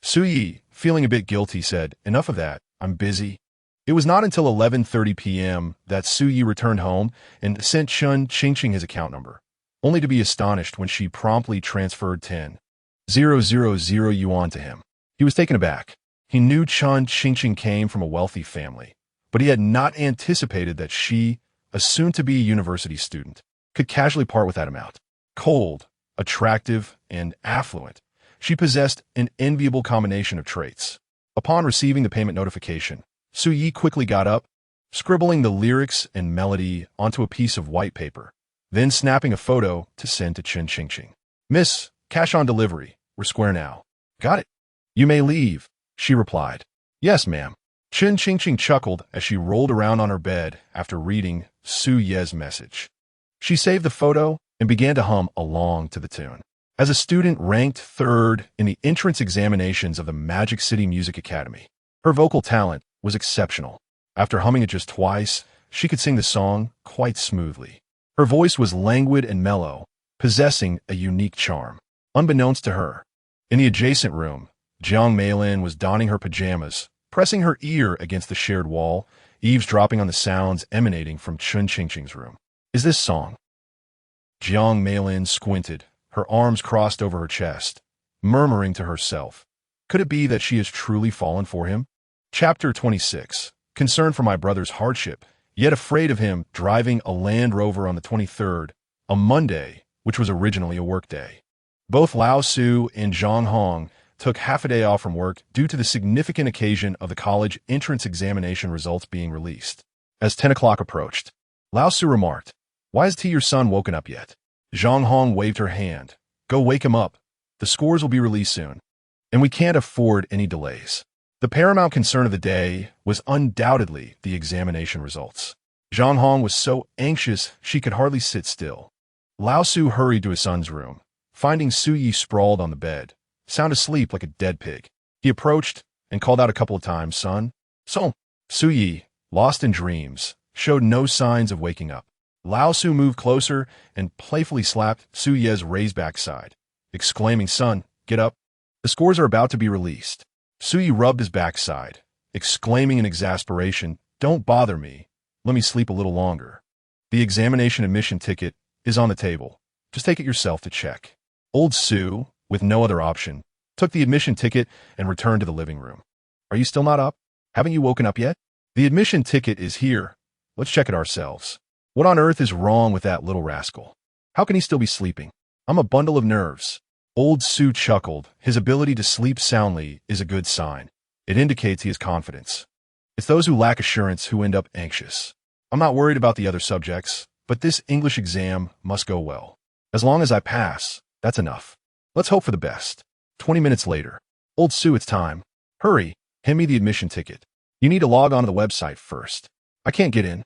Suyi, feeling a bit guilty, said, enough of that. I'm busy. It was not until 11:30 p.m. that Su Yi returned home and sent Chun Qingqing his account number, only to be astonished when she promptly transferred 10,000 yuan to him. He was taken aback. He knew Chun Qingqing came from a wealthy family, but he had not anticipated that she, a soon-to-be university student, could casually part with that amount. Cold, attractive, and affluent, she possessed an enviable combination of traits. Upon receiving the payment notification, Su Yi quickly got up, scribbling the lyrics and melody onto a piece of white paper, then snapping a photo to send to Chun Qingqing. "Miss, cash on delivery. We're square now." "Got it. You may leave," she replied. "Yes, ma'am." Chun Qingqing chuckled as she rolled around on her bed after reading Su Ye's message. She saved the photo and began to hum along to the tune. As a student ranked third in the entrance examinations of the Magic City Music Academy, her vocal talent was exceptional. After humming it just twice, she could sing the song quite smoothly. Her voice was languid and mellow, possessing a unique charm. Unbeknownst to her, in the adjacent room, Jiang Meilin was donning her pajamas, pressing her ear against the shared wall, eavesdropping on the sounds emanating from Chun Qingqing's room. "Is this song?" Jiang Meilin squinted, her arms crossed over her chest, murmuring to herself, "Could it be that she has truly fallen for him?" Chapter 26. Concerned for my brother's hardship, yet afraid of him driving a Land Rover on the 23rd, a Monday, which was originally a workday. Both Lao Su and Zhang Hong took half a day off from work due to the significant occasion of the college entrance examination results being released. As 10 o'clock approached, Lao Su remarked, "Why has your son woken up yet?" Zhang Hong waved her hand. "Go wake him up. The scores will be released soon, and we can't afford any delays." The paramount concern of the day was undoubtedly the examination results. Zhang Hong was so anxious she could hardly sit still. Lao Su hurried to his son's room, finding Su Yi sprawled on the bed, sound asleep like a dead pig. He approached and called out a couple of times, "Son." "So." Su Yi, lost in dreams, showed no signs of waking up. Lao Su moved closer and playfully slapped Su Ye's raised back side, exclaiming, "Son, get up. The scores are about to be released." Su Yi rubbed his backside, exclaiming in exasperation, "Don't bother me. Let me sleep a little longer. The examination admission ticket is on the table. Just take it yourself to check." Old Su, with no other option, took the admission ticket and returned to the living room. "Are you still not up? Haven't you woken up yet? The admission ticket is here. Let's check it ourselves. What on earth is wrong with that little rascal? How can he still be sleeping? I'm a bundle of nerves." Old Su chuckled. His ability to sleep soundly is a good sign. It indicates he has confidence. It's those who lack assurance who end up anxious. "I'm not worried about the other subjects, but this English exam must go well. As long as I pass, that's enough. Let's hope for the best." 20 minutes later. "Old Su, it's time. Hurry, hand me the admission ticket. You need to log on to the website first. I can't get in.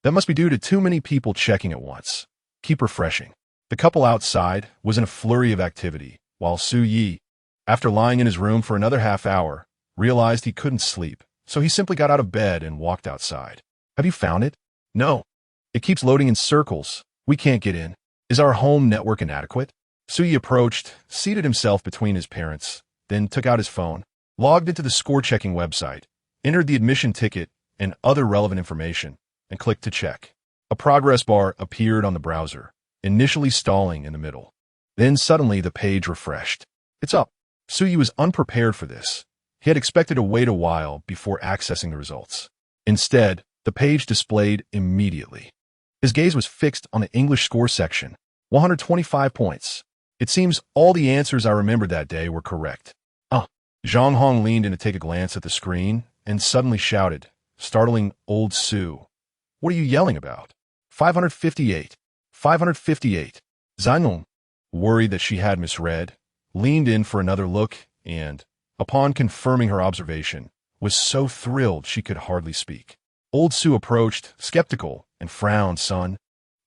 That must be due to too many people checking at once. Keep refreshing." The couple outside was in a flurry of activity, while Su Yi, after lying in his room for another half hour, realized he couldn't sleep, so he simply got out of bed and walked outside. "Have you found it?" "No. It keeps loading in circles. We can't get in. Is our home network inadequate?" Su Yi approached, seated himself between his parents, then took out his phone, logged into the score-checking website, entered the admission ticket and other relevant information, and clicked to check. A progress bar appeared on the browser, initially stalling in the middle. Then suddenly the page refreshed. "It's up." Su Yi was unprepared for this. He had expected to wait a while before accessing the results. Instead, the page displayed immediately. His gaze was fixed on the English score section. 125 points. It seems all the answers I remembered that day were correct. Zhang Hong leaned in to take a glance at the screen and suddenly shouted, startling Old Su. "What are you yelling about?" 558. 558. Zhang, worried that she had misread, leaned in for another look and, upon confirming her observation, was so thrilled she could hardly speak. Old Su approached, skeptical, and frowned. "Son,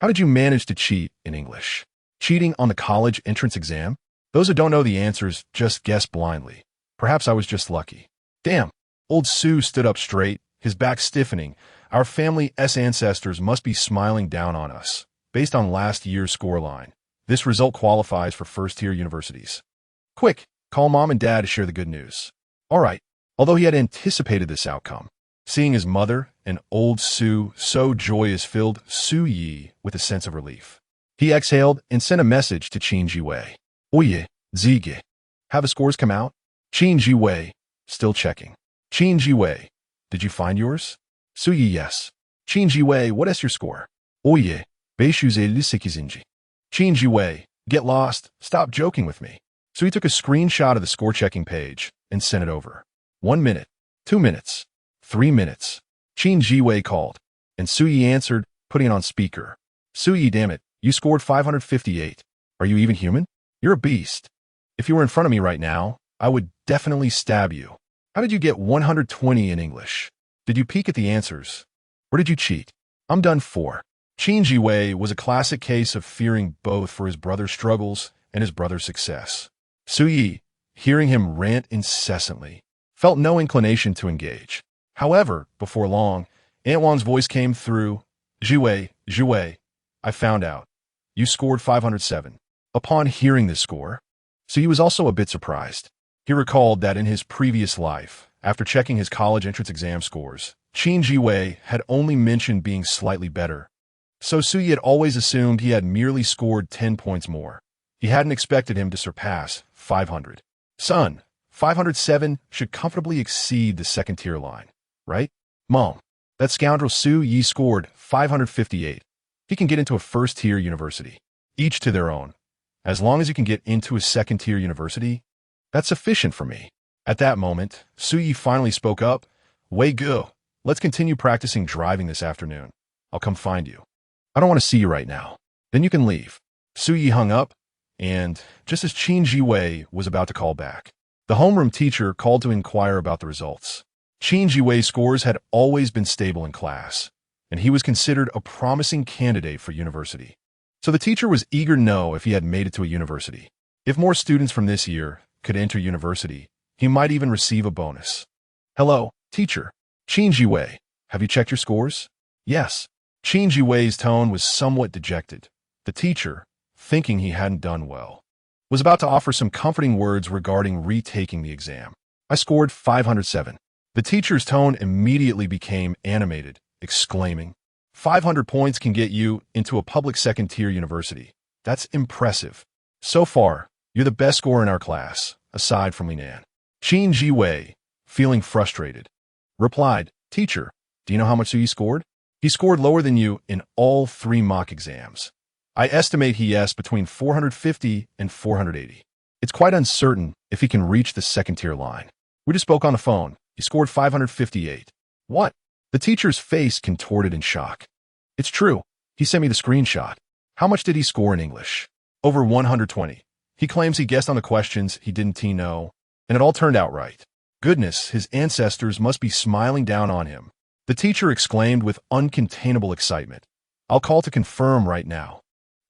how did you manage to cheat in English? Cheating on the college entrance exam? Those who don't know the answers just guess blindly. Perhaps I was just lucky." "Damn." Old Su stood up straight, his back stiffening. "Our family's ancestors must be smiling down on us. Based on last year's scoreline, this result qualifies for first-tier universities. Quick, call Mom and Dad to share the good news." All right. Although he had anticipated this outcome, Seeing his mother, and old Su, so joyous, filled Su Yi with a sense of relief. He exhaled and sent a message to Qin Jiwei. Oye, Zige. Have the scores come out? Qin Jiwei, still checking. Qin Jiwei, did you find yours? Su Yi, yes. Qin Jiwei, what is your score? Oye, 558. Qin Jiwei, get lost, stop joking with me. So he took a screenshot of the score-checking page and sent it over. 1 minute, 2 minutes, 3 minutes. Qin Jiwei called, and Su Yi answered, putting it on speaker. Su Yi, damn it, you scored 558. Are you even human? You're a beast. If you were in front of me right now, I would definitely stab you. How did you get 120 in English? Did you peek at the answers? Or did you cheat? I'm done for. Qin Jiwei was a classic case of fearing both for his brother's struggles and his brother's success. Su Yi, hearing him rant incessantly, felt no inclination to engage. However, before long, Aunt Wang's voice came through. Jiwei, I found out. You scored 507. Upon hearing this score, Su Yi was also a bit surprised. He recalled that in his previous life, after checking his college entrance exam scores, Qin Jiwei had only mentioned being slightly better. So Su Yi had always assumed he had merely scored 10 points more. He hadn't expected him to surpass 500. Son, 507 should comfortably exceed the second-tier line, right? Mom, that scoundrel Su Yi scored 558. He can get into a first-tier university. Each to their own. As long as you can get into a second-tier university, that's sufficient for me. At that moment, Su Yi finally spoke up. Wei Gu, let's continue practicing driving this afternoon. I'll come find you. I don't want to see you right now. Then you can leave. Su Yi hung up, and just as Qin Jiwei was about to call back, the homeroom teacher called to inquire about the results. Qin Jiwei's scores had always been stable in class, and he was considered a promising candidate for university. So the teacher was eager to know if he had made it to a university. If more students from this year could enter university, he might even receive a bonus. Hello, teacher. Qin Jiwei, have you checked your scores? Yes. Qin Jiwei's tone was somewhat dejected. The teacher, thinking he hadn't done well, was about to offer some comforting words regarding retaking the exam. I scored 507. The teacher's tone immediately became animated, exclaiming, 500 points can get you into a public second-tier university. That's impressive. So far, you're the best scorer in our class, aside from Linan. Qin Jiwei, feeling frustrated, replied, Teacher, do you know how much Su scored? He scored lower than you in all 3 mock exams. I estimate he is between 450 and 480. It's quite uncertain if he can reach the second-tier line. We just spoke on the phone. He scored 558. What? The teacher's face contorted in shock. It's true. He sent me the screenshot. How much did he score in English? Over 120. He claims he guessed on the questions he didn't know, and it all turned out right. Goodness, his ancestors must be smiling down on him. The teacher exclaimed with uncontainable excitement. I'll call to confirm right now.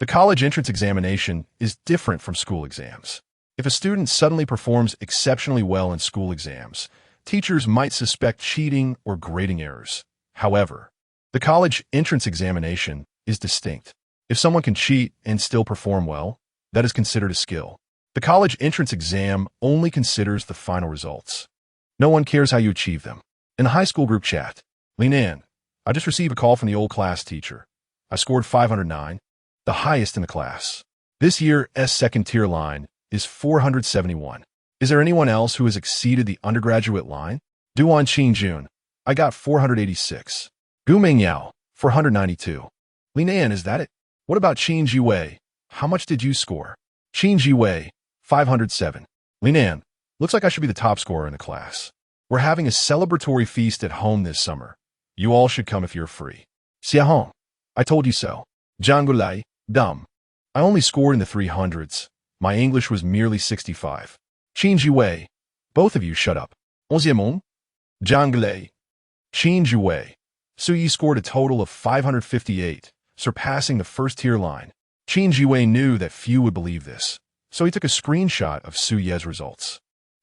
The college entrance examination is different from school exams. If a student suddenly performs exceptionally well in school exams, teachers might suspect cheating or grading errors. However, the college entrance examination is distinct. If someone can cheat and still perform well, that is considered a skill. The college entrance exam only considers the final results. No one cares how you achieve them. In the high school group chat, Linan, I just received a call from the old class teacher. I scored 509, the highest in the class. This year's second-tier line is 471. Is there anyone else who has exceeded the undergraduate line? Duan Qinjun, I got 486. Gu Mingyao, 492. Linan, is that it? What about Qin Jiwei? How much did you score? Qin Jiwei, 507. Linan, looks like I should be the top scorer in the class. We're having a celebratory feast at home this summer. You all should come if you're free. Xiahong, I told you so. Zhanggulai, dumb. I only scored in the 300s. My English was merely 65. Qin Jiwei, both of you shut up. Onziemong? Zhanggulai. Qin Jiwei. Su Yi scored a total of 558, surpassing the first-tier line. Qin Jiwei knew that few would believe this, so he took a screenshot of Su Ye's results,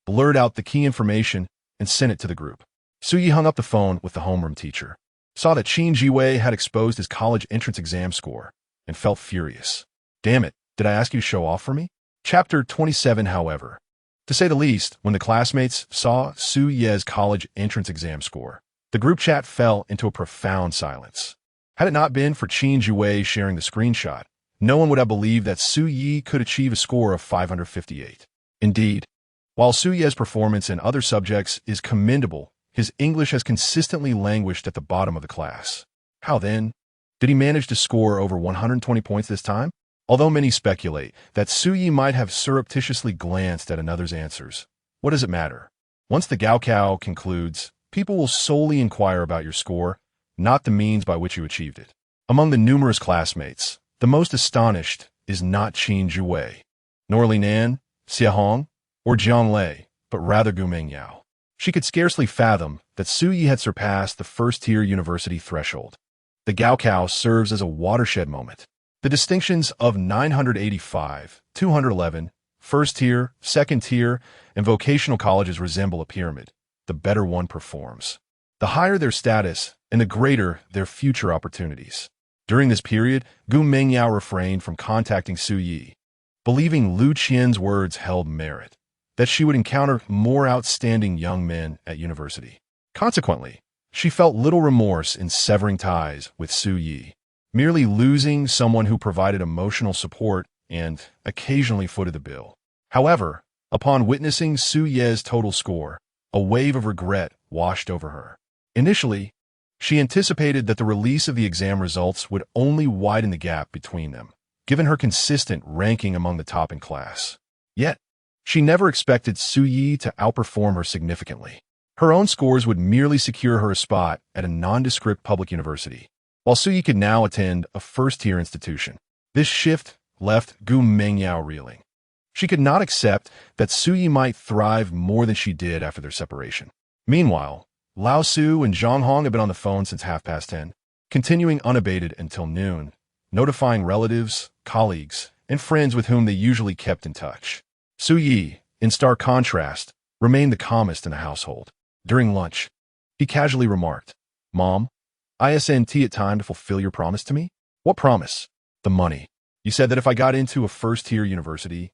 blurred out the key information, and sent it to the group. Su Yi hung up the phone with the homeroom teacher, saw that Qin Jiwei had exposed his college entrance exam score, and felt furious. Damn it, did I ask you to show off for me? Chapter 27, however. To say the least, when the classmates saw Su Ye's college entrance exam score, The group chat fell into a profound silence. Had it not been for Qin Jue sharing the screenshot, no one would have believed that Su Yi could achieve a score of 558. Indeed, while Su Ye's performance in other subjects is commendable, his English has consistently languished at the bottom of the class. How then? Did he manage to score over 120 points this time? Although many speculate that Su Yi might have surreptitiously glanced at another's answers, what does it matter? Once the Gaokao concludes, people will solely inquire about your score, not the means by which you achieved it. Among the numerous classmates, the most astonished is not Qin Jue, nor Li Nan, Xie Hong, or Jiang Lei, but rather Gu Mengyao. She could scarcely fathom that Su Yi had surpassed the first-tier university threshold. The Gaokao serves as a watershed moment. The distinctions of 985, 211, first tier, second tier, and vocational colleges resemble a pyramid. The better one performs. The higher their status, and the greater their future opportunities. During this period, Gu Mengyao refrained from contacting Su Yi, believing Lu Qian's words held merit, that she would encounter more outstanding young men at university. Consequently, she felt little remorse in severing ties with Su Yi, merely losing someone who provided emotional support and occasionally footed the bill. However, upon witnessing Su Ye's total score, a wave of regret washed over her. Initially, she anticipated that the release of the exam results would only widen the gap between them, given her consistent ranking among the top in class. Yet, she never expected Su Yi to outperform her significantly. Her own scores would merely secure her a spot at a nondescript public university, while Su Yi could now attend a first-tier institution. This shift left Gu Mengyao reeling. She could not accept that Su Yi might thrive more than she did after their separation. Meanwhile, Lao Su and Zhang Hong had been on the phone since 10:30, continuing unabated until noon, notifying relatives, colleagues, and friends with whom they usually kept in touch. Su Yi, in stark contrast, remained the calmest in the household. During lunch, he casually remarked, "Mom, isn't it time to fulfill your promise to me?" "What promise?" "The money. You said that if I got into a first-tier university,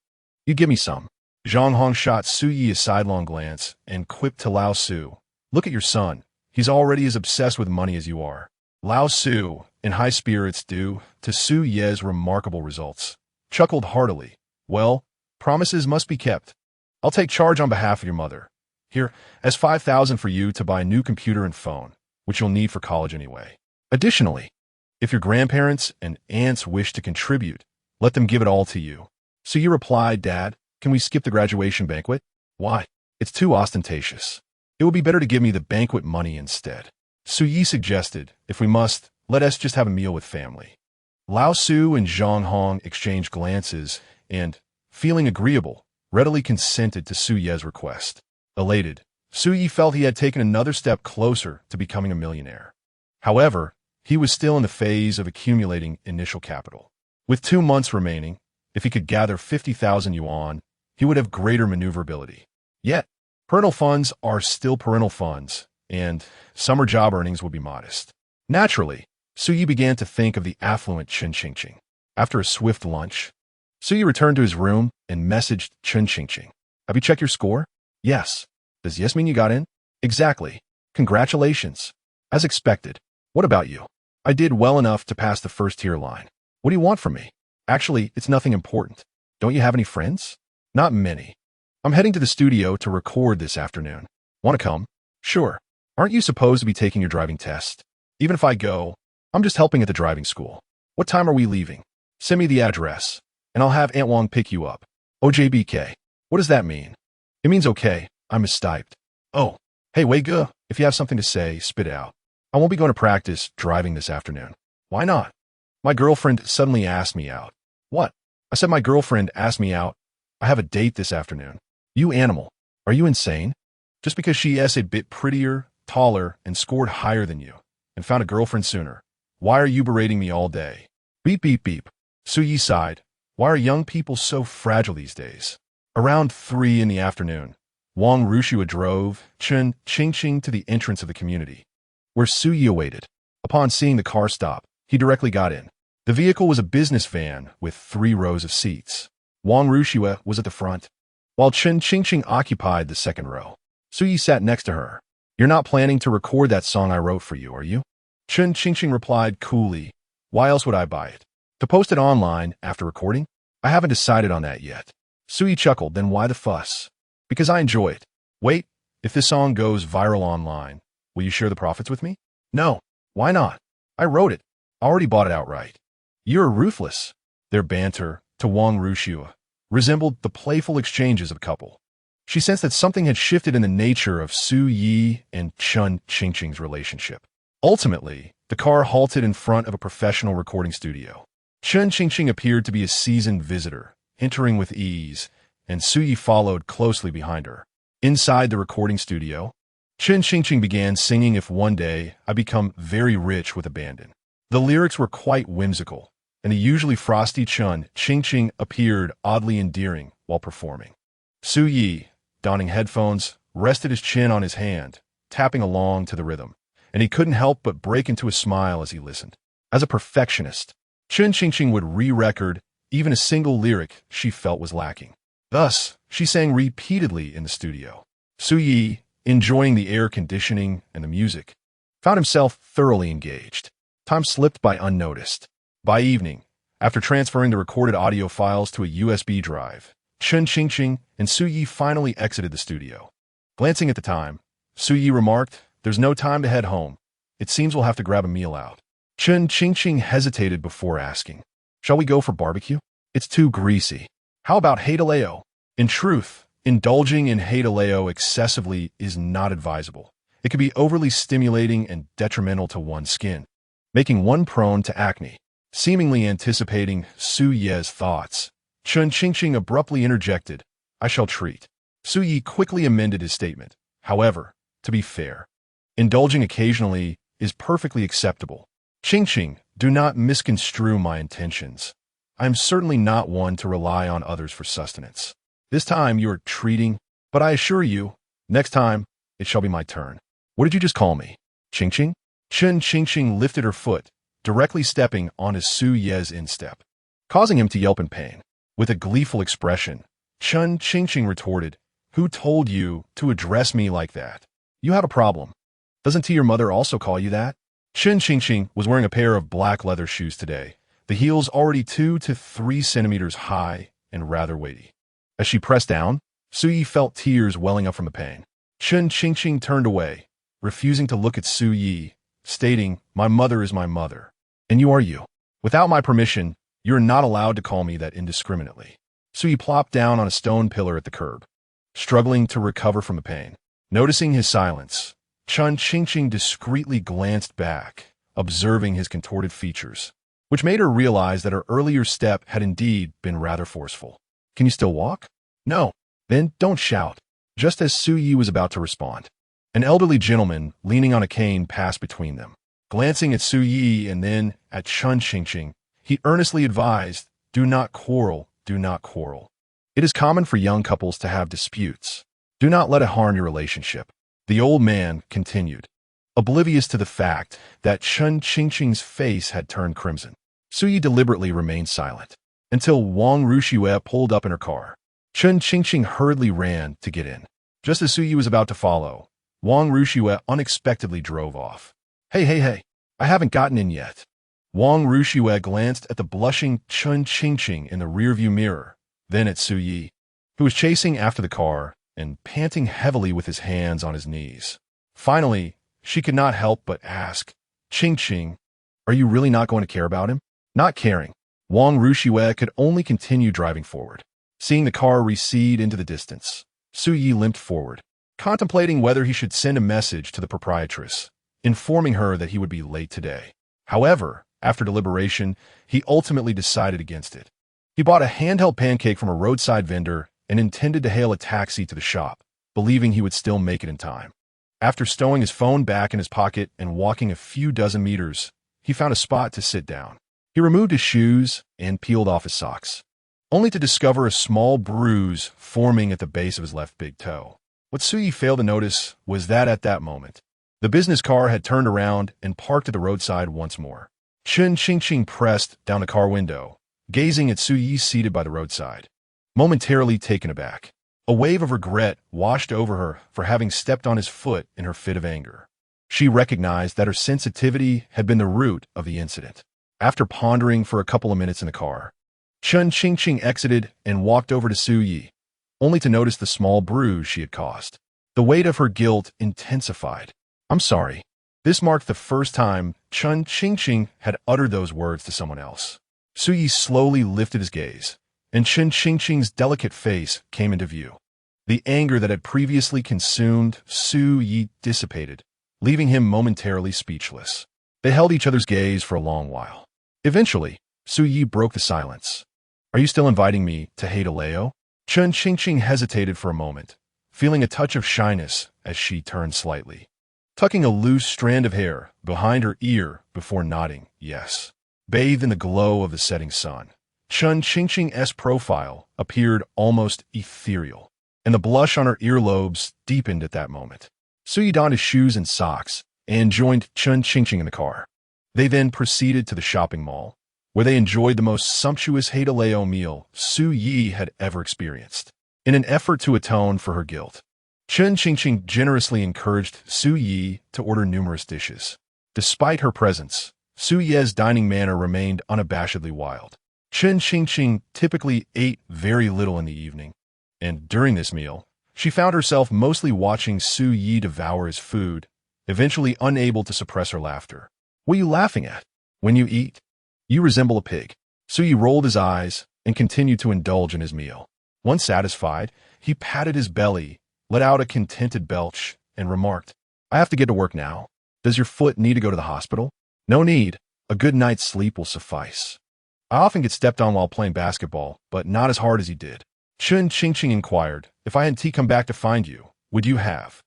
you'd give me some." Zhang Hong shot Su Yi a sidelong glance and quipped to Lao Su, "Look at your son. He's already as obsessed with money as you are." Lao Su, in high spirits due to Su Ye's remarkable results, chuckled heartily. "Well, promises must be kept. I'll take charge on behalf of your mother. Here, as 5,000 for you to buy a new computer and phone, which you'll need for college anyway. Additionally, if your grandparents and aunts wish to contribute, let them give it all to you." So you replied, "Dad, can we skip the graduation banquet?" "Why? It's too ostentatious. It would be better to give me the banquet money instead." Su Yi suggested, "If we must, let us just have a meal with family." Lao Su and Zhang Hong exchanged glances and, feeling agreeable, readily consented to Su Ye's request. Elated, Su Yi felt he had taken another step closer to becoming a millionaire. However, he was still in the phase of accumulating initial capital. With 2 months remaining, if he could gather 50,000 yuan, he would have greater maneuverability. Yet, parental funds are still parental funds, and summer job earnings would be modest. Naturally, Su Yi began to think of the affluent Chen Qingqing. After a swift lunch, Su Yi returned to his room and messaged Chen Qingqing. "Have you checked your score?" "Yes." "Does yes mean you got in?" "Exactly. Congratulations." "As expected. What about you?" "I did well enough to pass the first-tier line." "What do you want from me?" "Actually, it's nothing important. Don't you have any friends?" "Not many. I'm heading to the studio to record this afternoon. Want to come?" "Sure. Aren't you supposed to be taking your driving test?" "Even if I go, I'm just helping at the driving school." "What time are we leaving?" "Send me the address, and I'll have Aunt Wang pick you up." "OJBK. What does that mean?" "It means okay. I'm mistyped." "Oh. Hey, Wei Ge, if you have something to say, spit it out. I won't be going to practice driving this afternoon." "Why not?" "My girlfriend suddenly asked me out." "What?" "I said my girlfriend asked me out. I have a date this afternoon." "You animal. Are you insane? Just because she is a bit prettier, taller, and scored higher than you, and found a girlfriend sooner. Why are you berating me all day?" Beep, beep, beep. Su Yi sighed. Why are young people so fragile these days? Around 3 in the afternoon, Wang Rushua drove Chen Qingqing to the entrance of the community, where Su Yi awaited. Upon seeing the car stop, he directly got in. The vehicle was a business van with 3 rows of seats. Wang Rushua was at the front, while Chen Qingqing occupied the second row. Su Yi sat next to her, You're not planning to record that song I wrote for you, are you? Chun Chingching replied coolly, why else would I buy it? To post it online after recording? I haven't decided on that yet. Sui chuckled, then why the fuss? Because I enjoy it. Wait, if this song goes viral online, will you share the profits with me? No. Why not? I wrote it. I already bought it outright. You're ruthless. Their banter, to Wang Rushua, resembled the playful exchanges of a couple. She sensed that something had shifted in the nature of Su Yi and Chun Chingching's relationship. Ultimately, the car halted in front of a professional recording studio. Chun Chingching appeared to be a seasoned visitor, entering with ease, and Su Yi followed closely behind her. Inside the recording studio, Chun Chingching began singing If One Day I Become Very Rich with Abandon. The lyrics were quite whimsical, and the usually frosty Chun Chingching appeared oddly endearing while performing. Su Yi, donning headphones, rested his chin on his hand, tapping along to the rhythm, and he couldn't help but break into a smile as he listened. As a perfectionist, Chun Chingching would re-record even a single lyric she felt was lacking. Thus, she sang repeatedly in the studio. Su Yi, enjoying the air conditioning and the music, found himself thoroughly engaged. Time slipped by unnoticed. By evening, after transferring the recorded audio files to a USB drive, Chun Chingching and Su Yi finally exited the studio. Glancing at the time, Su Yi remarked, there's no time to head home. It seems we'll have to grab a meal out. Chun Chingching hesitated before asking, shall we go for barbecue? It's too greasy. How about heitaleo? In truth, indulging in heitaleo excessively is not advisable. It can be overly stimulating and detrimental to one's skin, making one prone to acne. Seemingly anticipating Su Ye's thoughts, Chun Chingching abruptly interjected, I shall treat. Su Yi quickly amended his statement. However, to be fair, indulging occasionally is perfectly acceptable. Chingching, do not misconstrue my intentions. I am certainly not one to rely on others for sustenance. This time you are treating, but I assure you, next time, it shall be my turn. What did you just call me? Chingching? Chun Chingching lifted her foot, directly stepping onto Su Ye's instep, causing him to yelp in pain. With a gleeful expression, Chun Chingching retorted, who told you to address me like that? You have a problem. Doesn't your mother also call you that? Chun Chingching was wearing a pair of black leather shoes today, the heels already 2 to 3 centimeters high and rather weighty. As she pressed down, Su Yi felt tears welling up from the pain. Chun Chingching turned away, refusing to look at Su Yi, stating, my mother is my mother, and you are you. Without my permission, you're not allowed to call me that indiscriminately. Su Yi plopped down on a stone pillar at the curb, struggling to recover from the pain. Noticing his silence, Chun Chingching discreetly glanced back, observing his contorted features, which made her realize that her earlier step had indeed been rather forceful. Can you still walk? No. Then don't shout. Just as Su Yi was about to respond, an elderly gentleman leaning on a cane passed between them. Glancing at Su Yi and then at Chun Chingching, he earnestly advised, do not quarrel, do not quarrel. It is common for young couples to have disputes. Do not let it harm your relationship. The old man continued, oblivious to the fact that Chun Chingching's face had turned crimson. Su Yi deliberately remained silent, until Wang Rushua pulled up in her car. Chun Chingching hurriedly ran to get in. Just as Su Yi was about to follow, Wang Rushua unexpectedly drove off. Hey, I haven't gotten in yet. Wang Rushua glanced at the blushing Chun Chingching in the rearview mirror, then at Su Yi, who was chasing after the car and panting heavily with his hands on his knees. Finally, she could not help but ask, Chingching, are you really not going to care about him? Not caring, Wang Rushua could only continue driving forward. Seeing the car recede into the distance, Su Yi limped forward, contemplating whether he should send a message to the proprietress, informing her that he would be late today. However, after deliberation, he ultimately decided against it. He bought a handheld pancake from a roadside vendor and intended to hail a taxi to the shop, believing he would still make it in time. After stowing his phone back in his pocket and walking a few dozen meters, he found a spot to sit down. He removed his shoes and peeled off his socks, only to discover a small bruise forming at the base of his left big toe. What Su Yi failed to notice was that at that moment, the business car had turned around and parked at the roadside once more. Chun Chingching pressed down the car window, gazing at Su Yi seated by the roadside, momentarily taken aback. A wave of regret washed over her for having stepped on his foot in her fit of anger. She recognized that her sensitivity had been the root of the incident. After pondering for a couple of minutes in the car, Chun Qingqing exited and walked over to Su Yi, only to notice the small bruise she had caused. The weight of her guilt intensified. "I'm sorry." This marked the first time Chun Qingqing had uttered those words to someone else. Su Yi slowly lifted his gaze, and Chun Qingqing's delicate face came into view. The anger that had previously consumed Su Yi dissipated, leaving him momentarily speechless. They held each other's gaze for a long while. Eventually, Su Yi broke the silence. "Are you still inviting me to hate Aleo?" Chun Qingqing hesitated for a moment, feeling a touch of shyness as she turned slightly, tucking a loose strand of hair behind her ear before nodding yes. Bathed in the glow of the setting sun, Chun Qingqing's profile appeared almost ethereal, and the blush on her earlobes deepened at that moment. Su Yi donned his shoes and socks and joined Chun Qingqing in the car. They then proceeded to the shopping mall, where they enjoyed the most sumptuous Haidaleo meal Su Yi had ever experienced. In an effort to atone for her guilt, Chun Qingqing generously encouraged Su Yi to order numerous dishes. Despite her presence, Su Yi's dining manner remained unabashedly wild. Chun Qingqing typically ate very little in the evening, and during this meal, she found herself mostly watching Su Yi devour his food, eventually unable to suppress her laughter. "What are you laughing at? When you eat, you resemble a pig." Su Yi rolled his eyes and continued to indulge in his meal. Once satisfied, he patted his belly, let out a contented belch, and remarked, "I have to get to work now. Does your foot need to go to the hospital?" "No need. A good night's sleep will suffice. I often get stepped on while playing basketball, but not as hard as you did." Chun Qingqing inquired, "If I hadn't come back to find you, would you have?"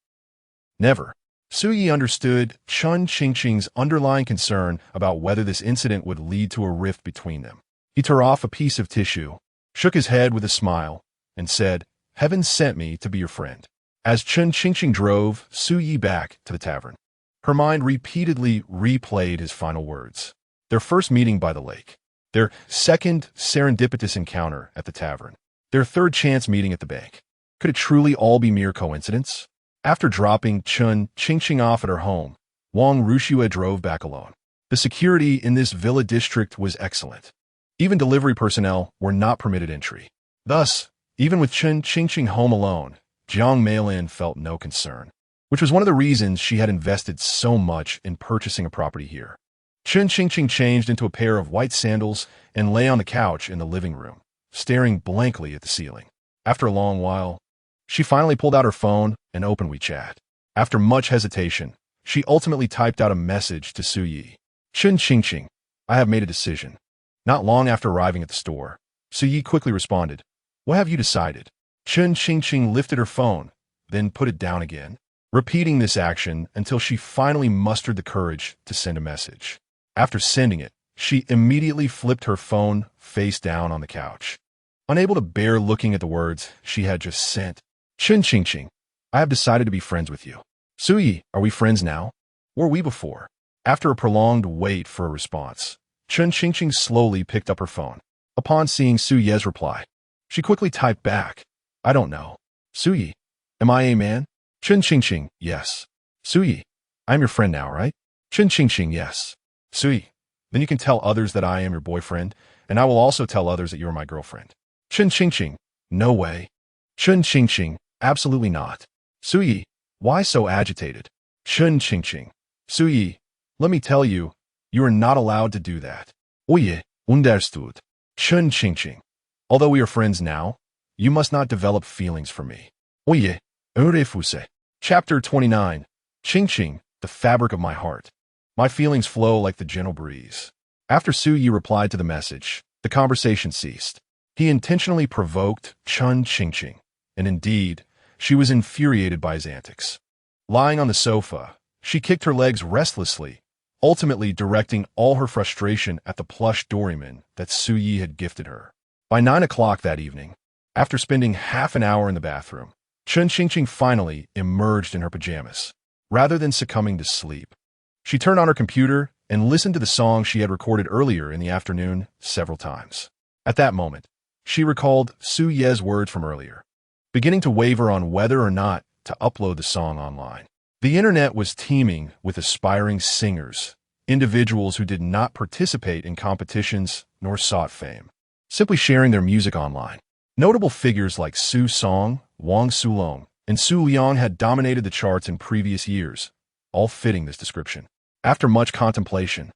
"Never." Su Yi understood Chun Qingqing's underlying concern about whether this incident would lead to a rift between them. He tore off a piece of tissue, shook his head with a smile, and said, "Heaven sent me to be your friend." As Chun Qingqing drove Su Yi back to the tavern, her mind repeatedly replayed his final words. Their first meeting by the lake, their second serendipitous encounter at the tavern, their third chance meeting at the bank. Could it truly all be mere coincidence? After dropping Chun Qingqing off at her home, Wang Rushua drove back alone. The security in this villa district was excellent. Even delivery personnel were not permitted entry. Thus, even with Chun Qingqing home alone, Jiang Meilin felt no concern, which was one of the reasons she had invested so much in purchasing a property here. Chun Qingqing changed into a pair of white sandals and lay on the couch in the living room, staring blankly at the ceiling. After a long while, she finally pulled out her phone and opened WeChat. After much hesitation, she ultimately typed out a message to Su Yi. "Chun Qingqing, I have made a decision." Not long after arriving at the store, Su Yi quickly responded, "What have you decided?" Chun Qingqing lifted her phone, then put it down again, repeating this action until she finally mustered the courage to send a message. After sending it, she immediately flipped her phone face down on the couch, unable to bear looking at the words she had just sent. "Chun Qingqing, I have decided to be friends with you." "Su Yi, are we friends now? Were we before?" After a prolonged wait for a response, Chun Qingqing slowly picked up her phone. Upon seeing Su Yi's reply, she quickly typed back, "I don't know." "Su Yi, am I a man?" Chun Qingqing, "Yes." "Su Yi, I'm your friend now, right?" Chun Qingqing, "Yes." "Su Yi, then you can tell others that I am your boyfriend, and I will also tell others that you are my girlfriend." Chun Qingqing, "No way." Chun Qingqing, "Absolutely not." "Su Yi, why so agitated?" Chun Qingqing, "Su Yi, let me tell you, you are not allowed to do that." "Oye, understood." Chun Qingqing, "Although we are friends now, you must not develop feelings for me." "Oye, refuse." Chapter 29. Qingqing, the fabric of my heart. My feelings flow like the gentle breeze. After Su Yi replied to the message, the conversation ceased. He intentionally provoked Chun Qingqing, and indeed, she was infuriated by his antics. Lying on the sofa, she kicked her legs restlessly, ultimately directing all her frustration at the plush doryman that Su Yi had gifted her. By 9 o'clock that evening, after spending half an hour in the bathroom, Chun Qingqing finally emerged in her pajamas. Rather than succumbing to sleep, she turned on her computer and listened to the song she had recorded earlier in the afternoon several times. At that moment, she recalled Su Ye's words from earlier. beginning to waver on whether or not to upload the song online. The internet was teeming with aspiring singers, individuals who did not participate in competitions nor sought fame, simply sharing their music online. Notable figures like Su Song, Wang Sulong, and Su Liang had dominated the charts in previous years, all fitting this description. After much contemplation,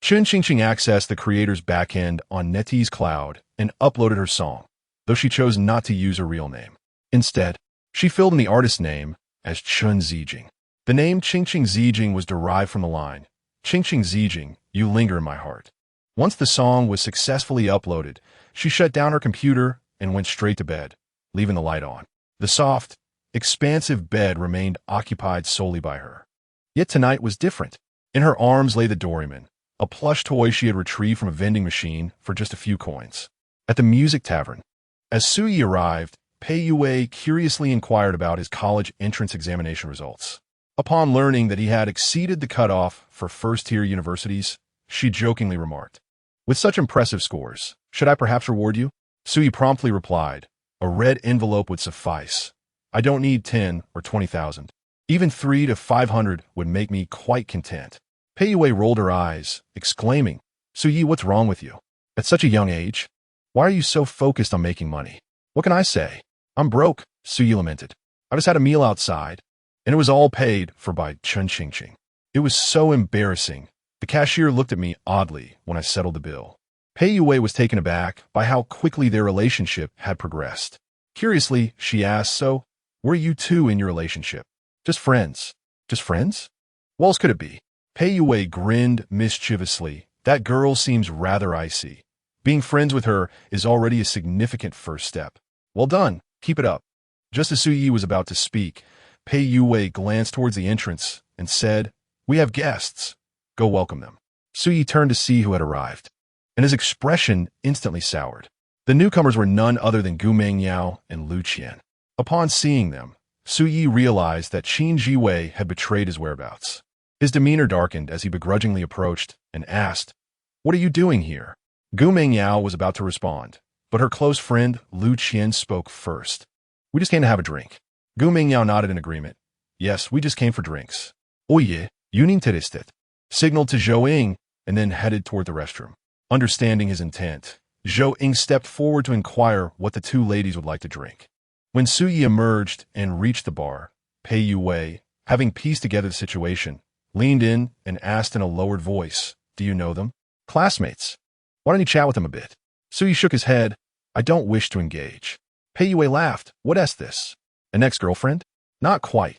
Chun Qingqing accessed the creator's backend on NetEase Cloud and uploaded her song, though she chose not to use her real name. Instead, she filled in the artist's name as Chun Zijing. The name Qingqing Zijing was derived from the line, Qingqing Zijing, you linger in my heart. Once the song was successfully uploaded, she shut down her computer and went straight to bed, leaving the light on. The soft, expansive bed remained occupied solely by her. Yet tonight was different. In her arms lay the Doraemon, a plush toy she had retrieved from a vending machine for just a few coins. At the music tavern, as Suyi arrived, Pei Yue curiously inquired about his college entrance examination results. Upon learning that he had exceeded the cutoff for first-tier universities, she jokingly remarked, "With such impressive scores, should I perhaps reward you?" Suyi promptly replied, "A red envelope would suffice. I don't need 10 or 20,000. Even 300 to 500 would make me quite content." Pei Yue rolled her eyes, exclaiming, "Suyi, what's wrong with you? At such a young age? Why are you so focused on making money?" "What can I say? I'm broke," Suyi lamented. "I just had a meal outside, and it was all paid for by Chun Qingqing. It was so embarrassing. The cashier looked at me oddly when I settled the bill." Pei Yue was taken aback by how quickly their relationship had progressed. Curiously, she asked, "So, were you two in your relationship? Just friends? Just friends? What else could it be?" Pei Yue grinned mischievously. "That girl seems rather icy. Being friends with her is already a significant first step." "Well done. Keep it up." Just as Suyi was about to speak, Pei Yue glanced towards the entrance and said, "We have guests. Go welcome them." Suyi turned to see who had arrived, and his expression instantly soured. The newcomers were none other than Gu Mengyao and Lu Qian. Upon seeing them, Suyi realized that Qin Jiwei had betrayed his whereabouts. His demeanor darkened as he begrudgingly approached and asked, "What are you doing here?" Gu Mengyao was about to respond, but her close friend Lu Qian spoke first. "We just came to have a drink." Gu Mengyao nodded in agreement. "Yes, we just came for drinks." "Oye, uninterested," signaled to Zhou Ying and then headed toward the restroom. Understanding his intent, Zhou Ying stepped forward to inquire what the two ladies would like to drink. When Suyi emerged and reached the bar, Pei Yue, having pieced together the situation, leaned in and asked in a lowered voice, "Do you know them?" "Classmates. Why don't you chat with them a bit?" Suyi shook his head. "I don't wish to engage." Pei Yue laughed. "What is this? An ex-girlfriend?" "Not quite.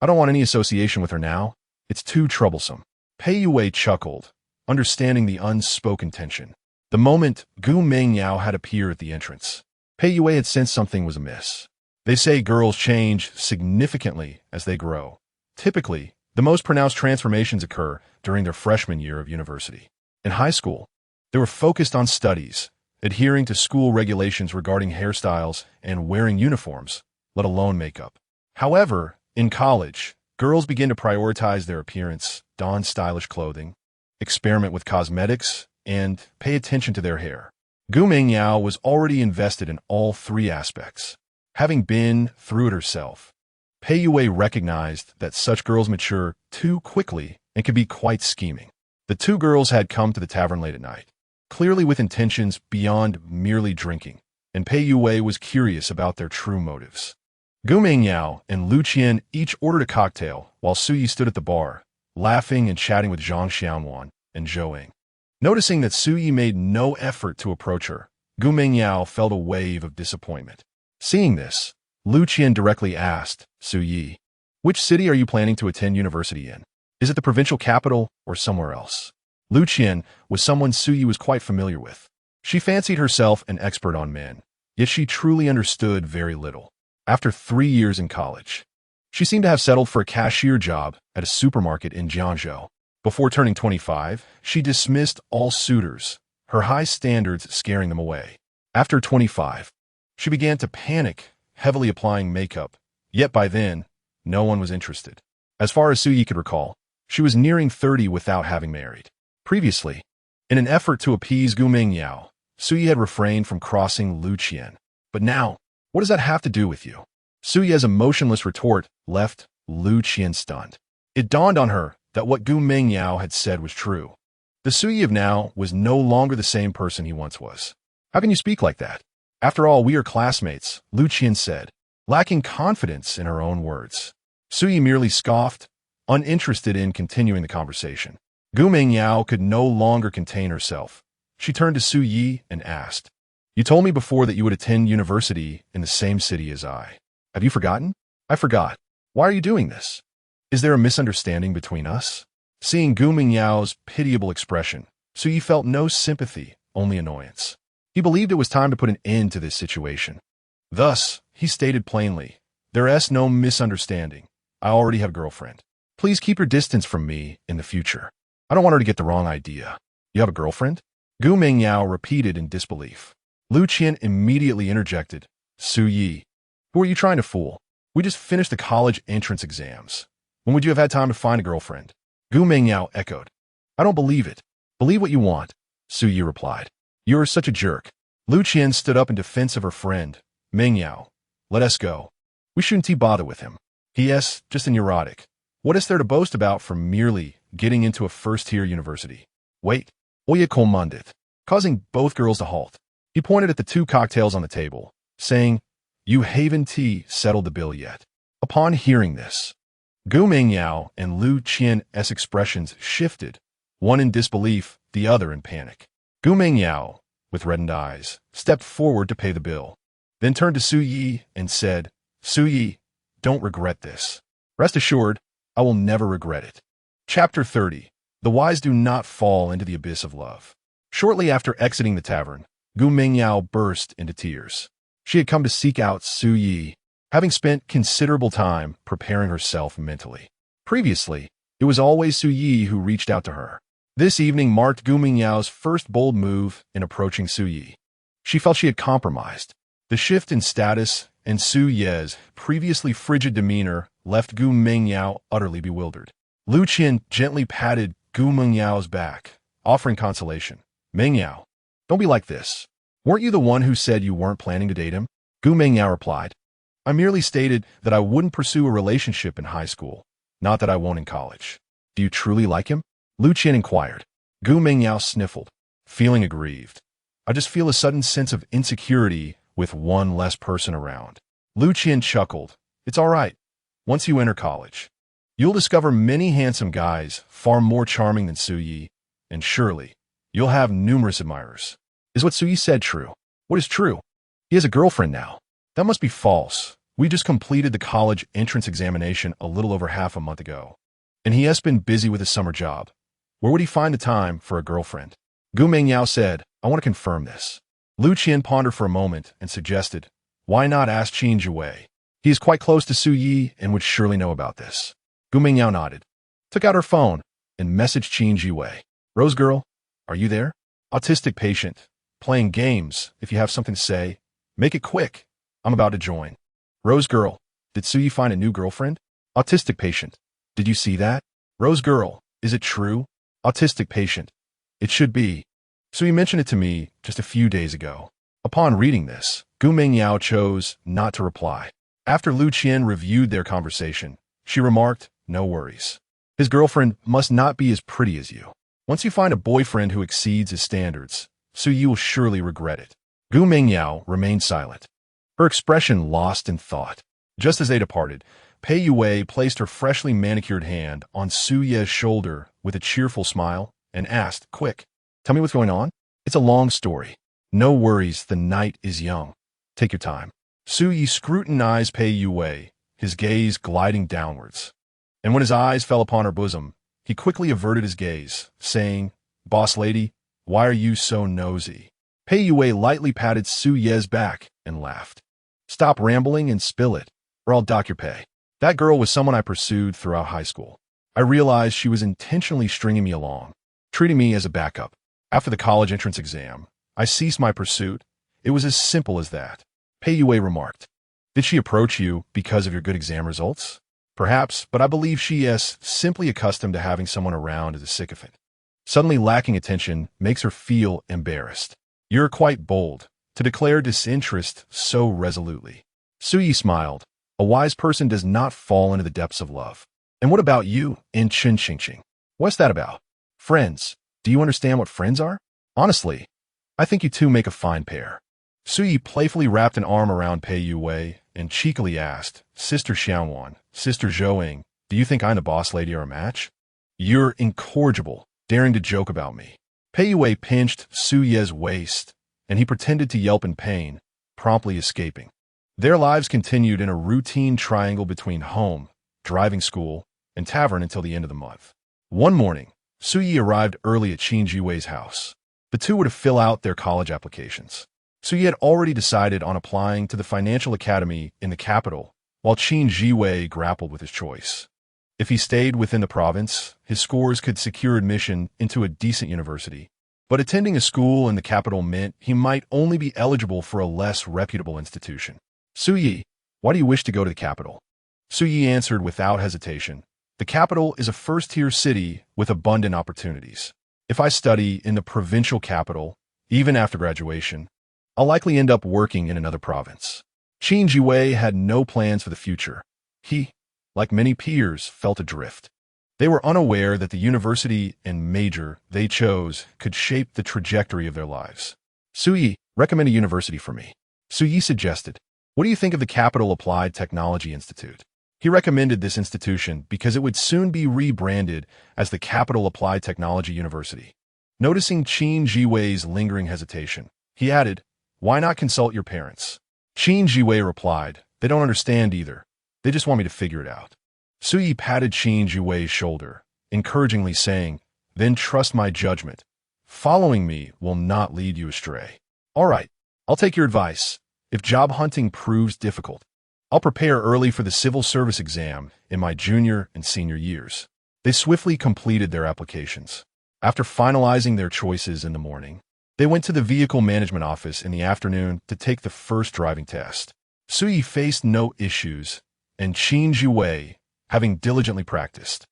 I don't want any association with her now. It's too troublesome." Pei Yue chuckled, understanding the unspoken tension. The moment Gu Mengyao had appeared at the entrance, Pei Yue had sensed something was amiss. They say girls change significantly as they grow. Typically, the most pronounced transformations occur during their freshman year of university. In high school, they were focused on studies, adhering to school regulations regarding hairstyles and wearing uniforms, let alone makeup. However, in college, girls begin to prioritize their appearance, don stylish clothing, experiment with cosmetics, and pay attention to their hair. Gu Mengyao was already invested in all three aspects. Having been through it herself, Pei Yue recognized that such girls mature too quickly and can be quite scheming. The two girls had come to the tavern late at night, clearly with intentions beyond merely drinking, and Pei Yue was curious about their true motives. Gu Mengyao and Lu Qian each ordered a cocktail, while Suyi stood at the bar, laughing and chatting with Zhang Xiaowan and Zhou Ying. Noticing that Suyi made no effort to approach her, Gu Mengyao felt a wave of disappointment. Seeing this, Lu Qian directly asked, "Suyi, which city are you planning to attend university in? Is it the provincial capital or somewhere else?" Lu Qian was someone Suyi was quite familiar with. She fancied herself an expert on men, yet she truly understood very little. After 3 years in college, she seemed to have settled for a cashier job at a supermarket in Jiangzhou. Before turning 25, she dismissed all suitors, her high standards scaring them away. After 25, she began to panic, heavily applying makeup, yet by then, no one was interested. As far as Suyi could recall, she was nearing 30 without having married. Previously, in an effort to appease Gu Mengyao, Suyi had refrained from crossing Lu Qian. But now, what does that have to do with you? Suye's emotionless retort left Lu Qian stunned. It dawned on her that what Gu Mingyao had said was true. The Suyi of now was no longer the same person he once was. How can you speak like that? After all, we are classmates, Lu Qian said, lacking confidence in her own words. Suyi merely scoffed, uninterested in continuing the conversation. Gu Mingyao could no longer contain herself. She turned to Su Yi and asked, "You told me before that you would attend university in the same city as I. Have you forgotten?" "I forgot. Why are you doing this? Is there a misunderstanding between us?" Seeing Gu Mingyao's pitiable expression, Su Yi felt no sympathy, only annoyance. He believed it was time to put an end to this situation. Thus, he stated plainly, "There is no misunderstanding. I already have a girlfriend. Please keep your distance from me in the future. I don't want her to get the wrong idea." "You have a girlfriend?" Gu Mingyao repeated in disbelief. Lu Qian immediately interjected, "Su Yi, who are you trying to fool? We just finished the college entrance exams. When would you have had time to find a girlfriend?" Gu Mingyao echoed, "I don't believe it." "Believe what you want," Su Yi replied. "You're such a jerk." Lu Qian stood up in defense of her friend. "Mingyao, let us go. We shouldn't bother with him. He is just a neurotic. What is there to boast about for merely getting into a first-tier university?" "Wait," Oya commanded, causing both girls to halt. He pointed at the two cocktails on the table, saying, "You haven't settled the bill yet." Upon hearing this, Gu Mingyao and Lu Qian's expressions shifted, one in disbelief, the other in panic. Gu Mingyao, with reddened eyes, stepped forward to pay the bill, then turned to Su Yi and said, "Su Yi, don't regret this. Rest assured, I will never regret it." Chapter 30. The wise do not fall into the abyss of love. Shortly after exiting the tavern, Gu Mingyao burst into tears. She had come to seek out Su Yi, having spent considerable time preparing herself mentally. Previously, it was always Su Yi who reached out to her. This evening marked Gu Mingyao's first bold move in approaching Su Yi. She felt she had compromised. The shift in status and Su Ye's previously frigid demeanor left Gu Mingyao utterly bewildered. Lu Qian gently patted Gu Mingyao's back, offering consolation. "Mingyao, don't be like this. Weren't you the one who said you weren't planning to date him?" Gu Mingyao replied, "I merely stated that I wouldn't pursue a relationship in high school, not that I won't in college." "Do you truly like him?" Lu Qian inquired. Gu Mingyao sniffled, feeling aggrieved. "I just feel a sudden sense of insecurity with one less person around." Lu Qian chuckled. "It's all right. Once you enter college, you'll discover many handsome guys far more charming than Su Yi, and surely you'll have numerous admirers." "Is what Su Yi said true?" "What is true? He has a girlfriend now." "That must be false. We just completed the college entrance examination a little over half a month ago, and he has been busy with his summer job. Where would he find the time for a girlfriend?" Gu Mingyao said, "I want to confirm this." Lu Qian pondered for a moment and suggested, "Why not ask Qin Jue? He is quite close to Su Yi and would surely know about this." Gu Mingyao nodded, took out her phone, and messaged Qin Jue. "Rose girl, are you there? Autistic patient, playing games. If you have something to say, make it quick. I'm about to join." "Rose girl, did Su Yi find a new girlfriend?" Autistic patient, "Did you see that?" "Rose girl, is it true?" Autistic patient, "It should be. So he mentioned it to me just a few days ago." Upon reading this, Gu Mingyao chose not to reply. After Lu Qian reviewed their conversation, she remarked, "No worries. His girlfriend must not be as pretty as you. Once you find a boyfriend who exceeds his standards, Su Yi will surely regret it." Gu Mingyao remained silent, her expression lost in thought. Just as they departed, Pei Yue placed her freshly manicured hand on Su Ye's shoulder with a cheerful smile and asked, "Quick, tell me what's going on." "It's a long story." "No worries, the night is young. Take your time." Su Yi scrutinized Pei Yue, his gaze gliding downwards. And when his eyes fell upon her bosom, he quickly averted his gaze, saying, "Boss lady, why are you so nosy?" Pei Yue lightly patted Su Ye's back and laughed. "Stop rambling and spill it, or I'll dock your pay. That girl was someone I pursued throughout high school. I realized she was intentionally stringing me along, treating me as a backup. After the college entrance exam, I ceased my pursuit. It was as simple as that." Pei Yue remarked, "Did she approach you because of your good exam results?" "Perhaps, but I believe she is simply accustomed to having someone around as a sycophant. Suddenly lacking attention makes her feel embarrassed. You're quite bold to declare disinterest so resolutely." Su Yi smiled, A wise person does not fall into the depths of love. And what about you, in Chin Ching Ching? What's that about? Friends. Do you understand what friends are? Honestly, I think you two make a fine pair. Su Yi playfully wrapped an arm around Pei Yu Wei and cheekily asked, Sister Xiaowan, Sister Zhou, do you think I'm the boss lady or a match? You're incorrigible, daring to joke about me. Pei Yu Wei pinched Su Ye's waist, and he pretended to yelp in pain, promptly escaping. Their lives continued in a routine triangle between home, driving school, and tavern until the end of the month. One morning, Su Yi arrived early at Qin Jiwei's house. The two were to fill out their college applications. Su Yi had already decided on applying to the financial academy in the capital, while Qin Jiwei grappled with his choice. If he stayed within the province, his scores could secure admission into a decent university. But attending a school in the capital meant he might only be eligible for a less reputable institution. Su Yi, why do you wish to go to the capital? Su Yi answered without hesitation. The capital is a first-tier city with abundant opportunities. If I study in the provincial capital, even after graduation, I'll likely end up working in another province. Qin Jiwei had no plans for the future. He, like many peers, felt adrift. They were unaware that the university and major they chose could shape the trajectory of their lives. Su Yi, recommend a university for me. Su Yi suggested, what do you think of the Capital Applied Technology Institute? He recommended this institution because it would soon be rebranded as the Capital Applied Technology University. Noticing Qin Jiwei's lingering hesitation, he added, why not consult your parents? Qin Jiwei replied, they don't understand either. They just want me to figure it out. Su Yi patted Qin Jiwei's shoulder, encouragingly saying, then trust my judgment. Following me will not lead you astray. All right, I'll take your advice. If job hunting proves difficult, I'll prepare early for the civil service exam in my junior and senior years. They swiftly completed their applications. After finalizing their choices in the morning, they went to the vehicle management office in the afternoon to take the first driving test. Su Yi faced no issues, and Qin Jiwei, having diligently practiced,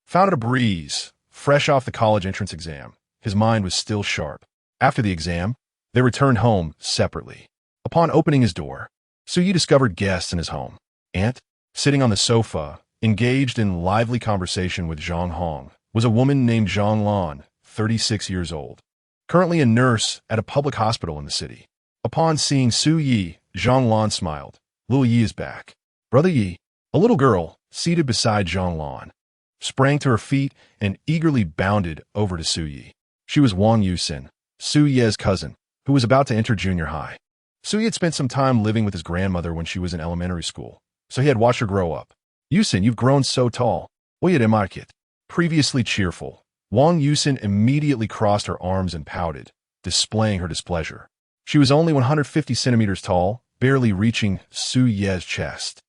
found it a breeze, fresh off the college entrance exam. His mind was still sharp. After the exam, they returned home separately. Upon opening his door, Su Yi discovered guests in his home. Aunt, sitting on the sofa, engaged in lively conversation with Zhang Hong, was a woman named Zhang Lan, 36 years old, currently a nurse at a public hospital in the city. Upon seeing Su Yi, Zhang Lan smiled. Little Yi is back. Brother Yi, a little girl, seated beside Zhang Lan, sprang to her feet and eagerly bounded over to Su Yi. She was Wang Yusin, Su Ye's cousin, who was about to enter junior high. Su Yi had spent some time living with his grandmother when she was in elementary school, so he had watched her grow up. Yusin, you've grown so tall. Oye de market. Previously cheerful, Wang Yusin immediately crossed her arms and pouted, displaying her displeasure. She was only 150 centimeters tall, barely reaching Su Ye's chest.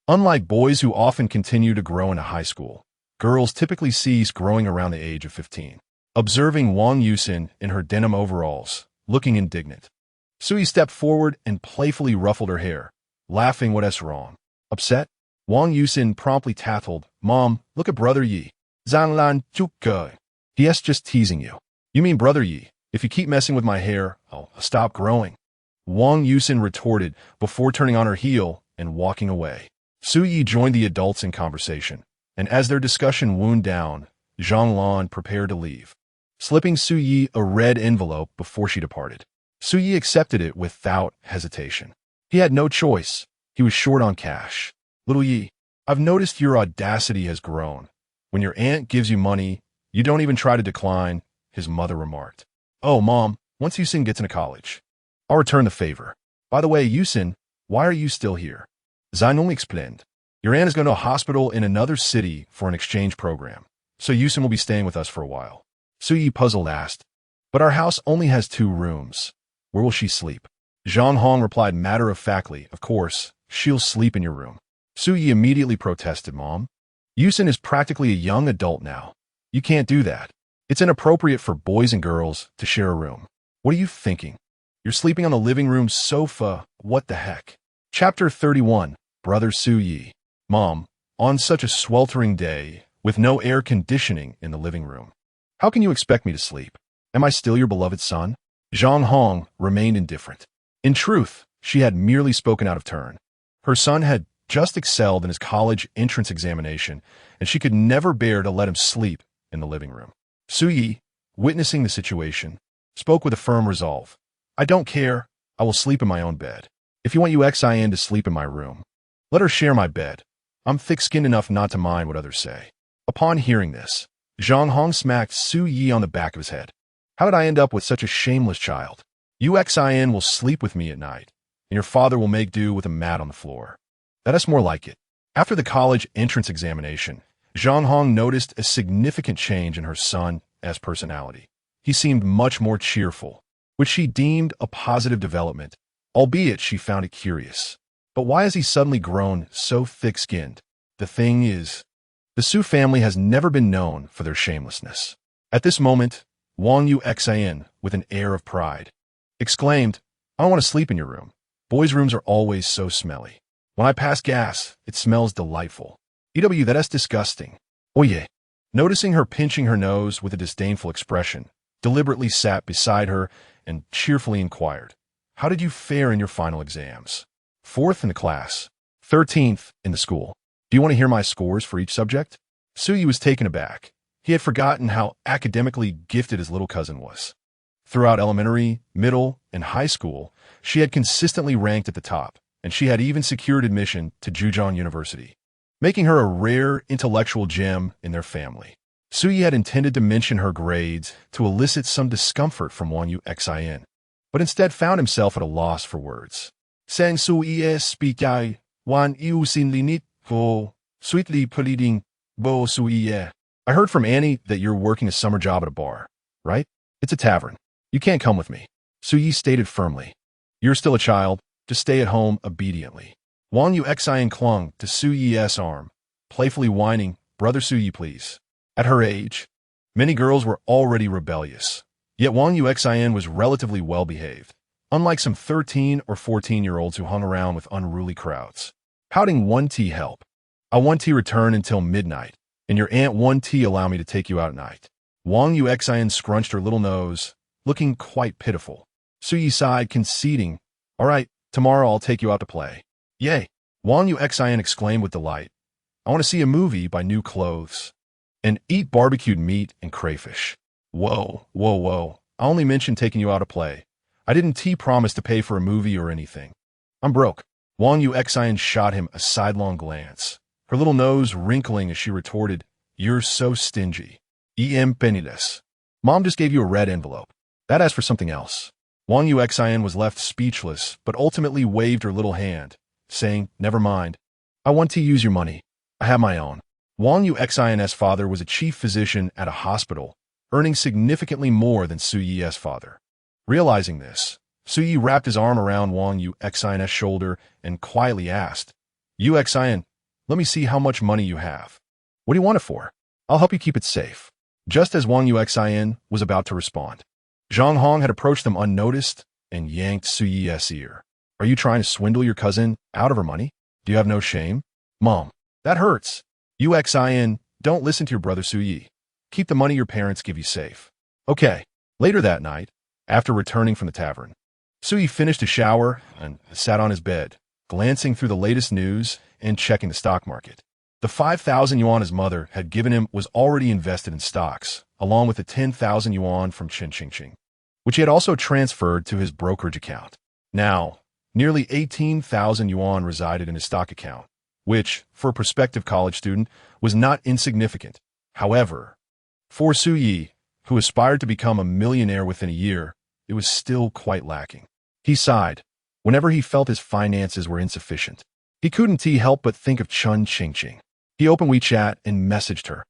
Unlike boys who often continue to grow into high school, girls typically cease growing around the age of 15. Observing Wang Yusin in her denim overalls, looking indignant, Su Yi stepped forward and playfully ruffled her hair, laughing what's wrong. Upset, Wang Yusin promptly tattled, Mom, look at Brother Yi. Zanlan Zhuke. He's just teasing you. You mean Brother Yi, if you keep messing with my hair, I'll stop growing. Wang Yusin retorted before turning on her heel and walking away. Su Yi joined the adults in conversation, and as their discussion wound down, Zhang Lan prepared to leave, slipping Su Yi a red envelope before she departed. Su Yi accepted it without hesitation. He had no choice. He was short on cash. Little Yi, I've noticed your audacity has grown. When your aunt gives you money, you don't even try to decline, his mother remarked. Oh, Mom, once Yusin gets into college, I'll return the favor. By the way, Yusin, why are you still here? Zainung explained. Your aunt is going to a hospital in another city for an exchange program, so Yusin will be staying with us for a while. Su Yi puzzled asked, but our house only has 2 rooms. Where will she sleep? Zhang Hong replied matter-of-factly, of course, she'll sleep in your room. Su Yi immediately protested, Mom. Yusin is practically a young adult now. You can't do that. It's inappropriate for boys and girls to share a room. What are you thinking? You're sleeping on the living room sofa. What the heck? Chapter 31, Brother Su Yi. Mom, on such a sweltering day, with no air conditioning in the living room, how can you expect me to sleep? Am I still your beloved son? Zhang Hong remained indifferent. In truth, she had merely spoken out of turn. Her son had just excelled in his college entrance examination, and she could never bear to let him sleep in the living room. Su-yi, witnessing the situation, spoke with a firm resolve. I don't care. I will sleep in my own bed. If you want Uxin to sleep in my room, let her share my bed. I'm thick-skinned enough not to mind what others say. Upon hearing this, Zhang Hong smacked Su-yi on the back of his head. How did I end up with such a shameless child? Uxin will sleep with me at night, and your father will make do with a mat on the floor. That's more like it. After the college entrance examination, Zhang Hong noticed a significant change in her son's personality. He seemed much more cheerful, which she deemed a positive development, albeit she found it curious. But why has he suddenly grown so thick-skinned? The thing is, the Su family has never been known for their shamelessness. At this moment, Wang Yuxian, with an air of pride, exclaimed, I don't want to sleep in your room. Boys' rooms are always so smelly. When I pass gas, it smells delightful. EW, that's disgusting. Oh yeah. Noticing her pinching her nose with a disdainful expression, deliberately sat beside her and cheerfully inquired, how did you fare in your final exams? 4th in the class, 13th in the school. Do you want to hear my scores for each subject? Suyi was taken aback. He had forgotten how academically gifted his little cousin was. Throughout elementary, middle, and high school, she had consistently ranked at the top, and she had even secured admission to Zhejiang University, making her a rare intellectual gem in their family. Suyi had intended to mention her grades to elicit some discomfort from Wang Yuxian, but instead found himself at a loss for words. Sang Suyi speak I, Wan Yu Sin Linit, Go, sweetly pleading, Bo Suyi. I heard from Annie that you're working a summer job at a bar, right? It's a tavern. You can't come with me. Suyi stated firmly. You're still a child. Just stay at home obediently. Wang Yuxian clung to Suyi's arm, playfully whining, Brother Suyi, please. At her age, many girls were already rebellious, yet Wang Yuxian was relatively well-behaved, unlike some 13 or 14-year-olds who hung around with unruly crowds. Pouting 1T help. I 1T return until midnight, and your aunt 1T allow me to take you out at night. Wang Yuxian scrunched her little nose, looking quite pitiful. Suyi sighed, conceding, all right, tomorrow I'll take you out to play. Yay! Wang Yuxian exclaimed with delight. I want to see a movie, buy new clothes, and eat barbecued meat and crayfish. Whoa, whoa, whoa. I only mentioned taking you out to play. I didn't promise to pay for a movie or anything. I'm broke. Wang Yuxian shot him a sidelong glance, her little nose wrinkling as she retorted, You're so stingy. Penniless. Mom just gave you a red envelope. That asked for something else. Wang Yuxian was left speechless, but ultimately waved her little hand, saying, Never mind. I want to use your money. I have my own. Wang Yuxian's father was a chief physician at a hospital, earning significantly more than Suyi's father. Realizing this, Suyi wrapped his arm around Wang Yuxian's shoulder and quietly asked, Yuxian, let me see how much money you have. What do you want it for? I'll help you keep it safe. Just as Wang Yuxian was about to respond, Zhang Hong had approached them unnoticed and yanked Suyi's ear. Are you trying to swindle your cousin out of her money? Do you have no shame? Mom, that hurts. Yuxian, don't listen to your brother Suyi. Keep the money your parents give you safe. Okay. Later that night, after returning from the tavern, Suyi finished a shower and sat on his bed, glancing through the latest news and checking the stock market. The 5,000 yuan his mother had given him was already invested in stocks, along with the 10,000 yuan from Qing, which he had also transferred to his brokerage account. Now, nearly 18,000 yuan resided in his stock account, which, for a prospective college student, was not insignificant. However, for Suyi, who aspired to become a millionaire within a year, it was still quite lacking. He sighed whenever he felt his finances were insufficient. He couldn't help but think of Qing. He opened WeChat and messaged her.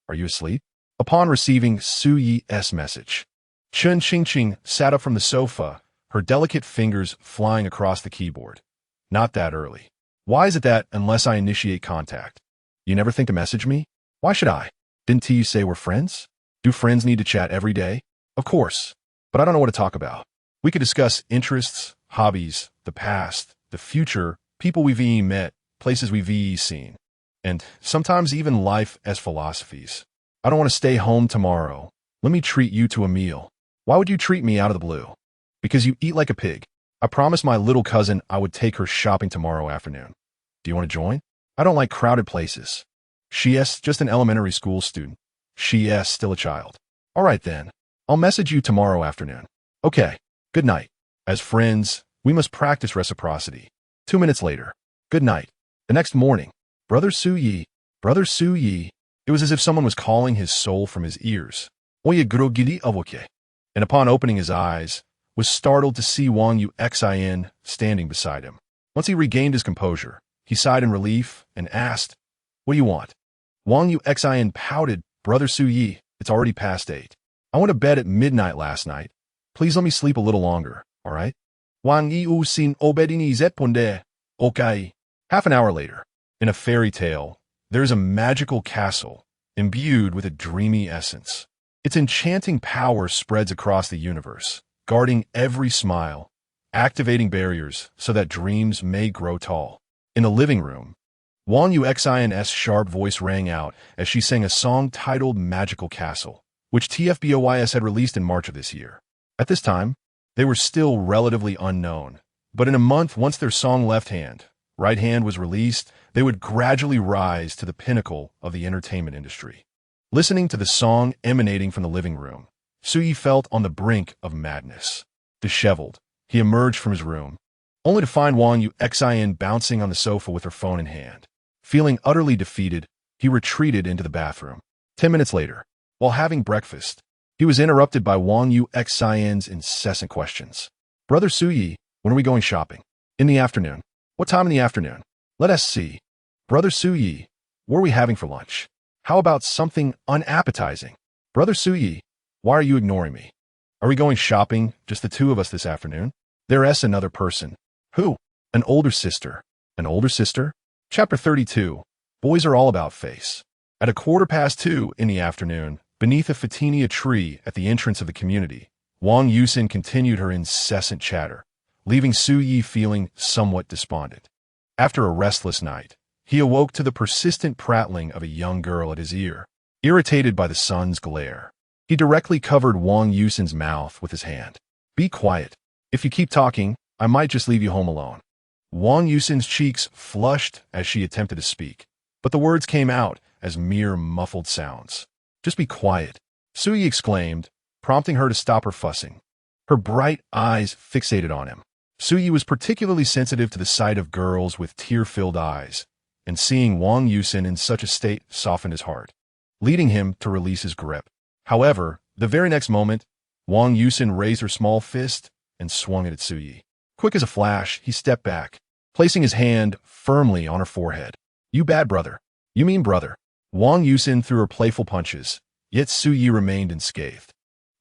Are you asleep? Upon receiving Suyi's message, Qing sat up from the sofa, her delicate fingers flying across the keyboard. Not that early. Why is it that, unless I initiate contact, you never think to message me? Why should I? Didn't you say we're friends? Do friends need to chat every day? Of course. But I don't know what to talk about. We could discuss interests, hobbies, the past, the future, people we've met, places we've seen, and sometimes even life as philosophies. I don't want to stay home tomorrow. Let me treat you to a meal. Why would you treat me out of the blue? Because you eat like a pig. I promised my little cousin I would take her shopping tomorrow afternoon. Do you want to join? I don't like crowded places. She's just an elementary school student. She's still a child. All right then. I'll message you tomorrow afternoon. Okay. Good night. As friends, we must practice reciprocity. 2 minutes later. Good night. The next morning. Brother Su-yi. Brother Su-yi. It was as if someone was calling his soul from his ears. Oye grogili avoke. And upon opening his eyes, was startled to see Wang Yuxin standing beside him. Once he regained his composure, he sighed in relief and asked, "What do you want?" Wang Yuxin pouted, "Brother Su-yi, it's already past 8. I went to bed at midnight last night. Please let me sleep a little longer, all right?" Wang Yuxin obedini zeponde. Okay. Half an hour later, in a fairy tale, there is a magical castle imbued with a dreamy essence. Its enchanting power spreads across the universe, guarding every smile, activating barriers so that dreams may grow tall. In the living room, Wang Yuxin's sharp voice rang out as she sang a song titled Magical Castle, which TFBOYS had released in March of this year. At this time, they were still relatively unknown, but in a month once their song Left Hand, Right Hand was released, they would gradually rise to the pinnacle of the entertainment industry. Listening to the song emanating from the living room, Su-yi felt on the brink of madness. Disheveled, he emerged from his room, only to find Wang Yuxin bouncing on the sofa with her phone in hand. Feeling utterly defeated, he retreated into the bathroom. 10 minutes later, while having breakfast, he was interrupted by Wang Yuxin's incessant questions. "Brother Su-yi, when are we going shopping?" "In the afternoon." "What time in the afternoon?" "Let us see." "Brother Su-yi, what are we having for lunch?" "How about something unappetizing?" "Brother Su-yi, why are you ignoring me?" "Are we going shopping, just the two of us this afternoon?" "There's another person." "Who?" "An older sister." "An older sister?" Chapter 32. Boys are all about face. At 2:15 in the afternoon, beneath a photinia tree at the entrance of the community, Wang Yuxin continued her incessant chatter, leaving Su-yi feeling somewhat despondent. After a restless night, he awoke to the persistent prattling of a young girl at his ear. Irritated by the sun's glare, he directly covered Wang Yuxin's mouth with his hand. "Be quiet. If you keep talking, I might just leave you home alone." Wang Yuxin's cheeks flushed as she attempted to speak, but the words came out as mere muffled sounds. "Just be quiet," Su-yi exclaimed, prompting her to stop her fussing. Her bright eyes fixated on him. Su-yi was particularly sensitive to the sight of girls with tear-filled eyes, and seeing Wang Yuxin in such a state softened his heart, leading him to release his grip. However, the very next moment, Wang Yuxin raised her small fist and swung it at Su-yi. Quick as a flash, he stepped back, placing his hand firmly on her forehead. "You bad brother." "You mean brother." Wang Yuxin threw her playful punches, yet Su-yi remained unscathed.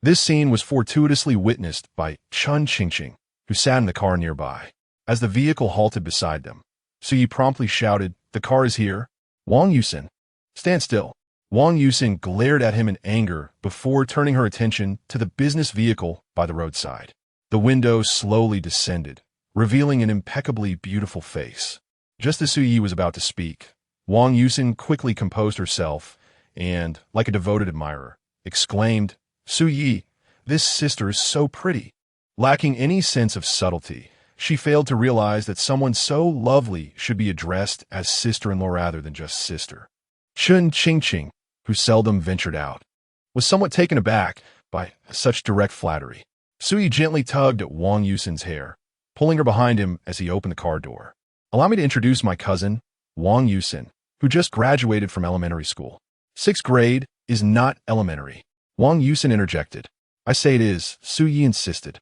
This scene was fortuitously witnessed by Chun Qingqing, who sat in the car nearby. As the vehicle halted beside them, Su-yi promptly shouted, "The car is here." "Wang Yuxin, stand still." Wang Yuxin glared at him in anger before turning her attention to the business vehicle by the roadside. The window slowly descended, revealing an impeccably beautiful face. Just as Su-yi was about to speak, Wang Yuxin quickly composed herself and, like a devoted admirer, exclaimed, "Su-yi, this sister is so pretty." Lacking any sense of subtlety, she failed to realize that someone so lovely should be addressed as sister-in-law rather than just sister. Chun Qingqing, who seldom ventured out, was somewhat taken aback by such direct flattery. Su-yi gently tugged at Wang Yuxin's hair, pulling her behind him as he opened the car door. "Allow me to introduce my cousin, Wang Yuxin, who just graduated from elementary school." "6th grade is not elementary," Wang Yuxin interjected. "I say it is," Su-yi insisted.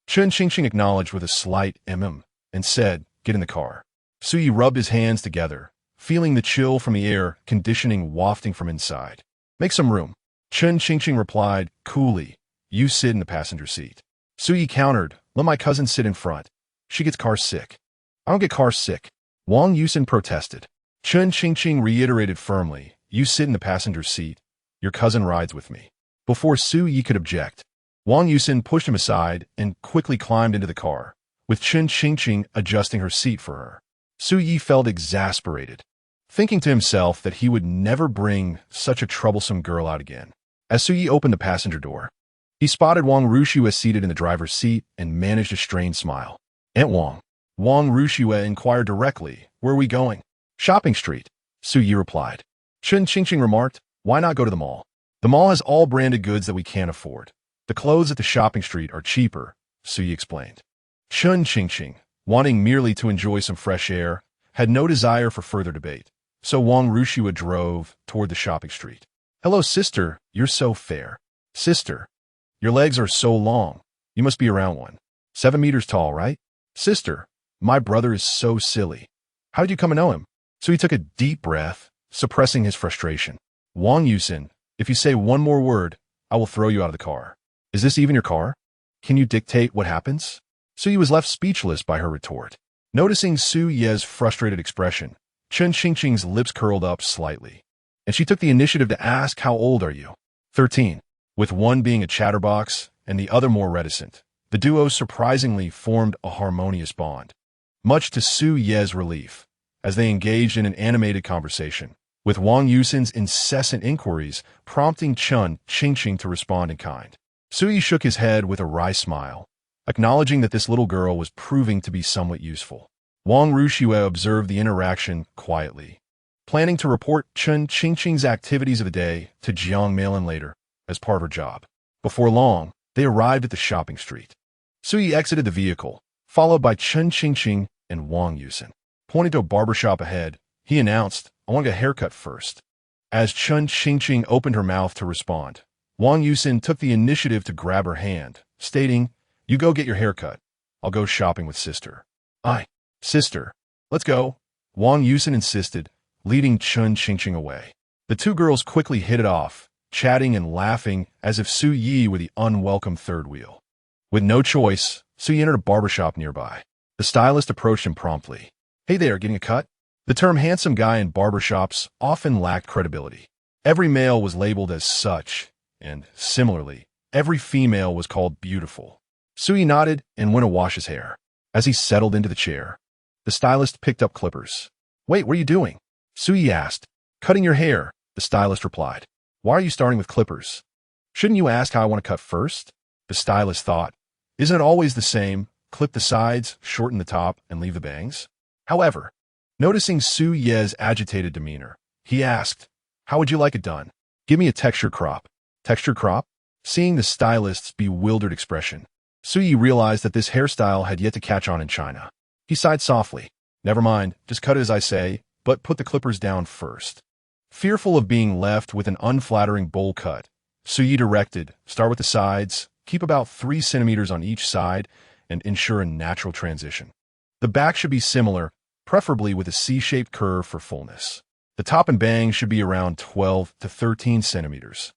Chun Qingqing acknowledged with a slight and said, "Get in the car." Su-yi rubbed his hands together, feeling the chill from the air conditioning wafting from inside. "Make some room." Chun Qingqing replied, coolly, "You sit in the passenger seat." Su-yi countered, "Let my cousin sit in front. She gets car sick." "I don't get car sick," Wang Yuxin protested. Chun Qingqing reiterated firmly, "You sit in the passenger seat. Your cousin rides with me." Before Su-yi could object, Wang Yuxin pushed him aside and quickly climbed into the car, with Chun Qingqing adjusting her seat for her. Su-yi felt exasperated, thinking to himself that he would never bring such a troublesome girl out again. As Su-yi opened the passenger door, he spotted Wang Rushue seated in the driver's seat and managed a strained smile. "Aunt Wang." Wang Rushue inquired directly, "Where are we going?" Shopping street, Su Yi replied. Chen Qingqing remarked, why not go to the mall? The mall has all branded goods that we can't afford. The clothes at the shopping street are cheaper, Su Yi explained. Chen Qingqing, wanting merely to enjoy some fresh air, had no desire for further debate, so Wang Rushua drove toward the shopping street. Hello, sister, you're so fair. Sister, your legs are so long. You must be around 7 meters tall, right? Sister, my brother is so silly. How did you come to know him? So he took a deep breath, suppressing his frustration. Wang Yusin, if you say one more word, I will throw you out of the car. Is this even your car? Can you dictate what happens? Su Yi was left speechless by her retort. Noticing Su Ye's frustrated expression, Chen Qingqing's lips curled up slightly, and she took the initiative to ask, how old are you? 13. With one being a chatterbox and the other more reticent, the duo surprisingly formed a harmonious bond. Much to Su Ye's relief, as they engaged in an animated conversation, with Wang Yusin's incessant inquiries prompting Chen Qingqing to respond in kind. Su Yi shook his head with a wry smile, acknowledging that this little girl was proving to be somewhat useful. Wang Rushua observed the interaction quietly, planning to report Chen Qingqing's activities of the day to Jiang Meilan later as part of her job. Before long, they arrived at the shopping street. Su Yi exited the vehicle, followed by Chen Qingqing and Wang Yusin. Pointing to a barbershop ahead, he announced, I want to get a haircut first. As Chen Qingqing opened her mouth to respond, Wang Yusin took the initiative to grab her hand, stating, you go get your haircut. I'll go shopping with sister. Sister. Let's go. Wang Yusin insisted, leading Chen Qingqing away. The two girls quickly hit it off, chatting and laughing as if Su Yi were the unwelcome third wheel. With no choice, Su Yi entered a barbershop nearby. The stylist approached him promptly. Hey there, getting a cut? The term handsome guy in barbershops often lacked credibility. Every male was labeled as such, and similarly, every female was called beautiful. Su Yi nodded and went to wash his hair. As he settled into the chair, the stylist picked up clippers. Wait, what are you doing? Su Yi asked. Cutting your hair, the stylist replied. Why are you starting with clippers? Shouldn't you ask how I want to cut first? The stylist thought. Isn't it always the same? Clip the sides, shorten the top, and leave the bangs? However, noticing Su Ye's agitated demeanor, he asked, how would you like it done? Give me a texture crop. Texture crop? Seeing the stylist's bewildered expression, Su Yi realized that this hairstyle had yet to catch on in China. He sighed softly. Never mind, just cut it as I say, but put the clippers down first. Fearful of being left with an unflattering bowl cut, Su Yi directed, start with the sides, keep about 3 centimeters on each side, and ensure a natural transition. The back should be similar, preferably with a C-shaped curve for fullness. The top and bangs should be around 12 to 13 centimeters,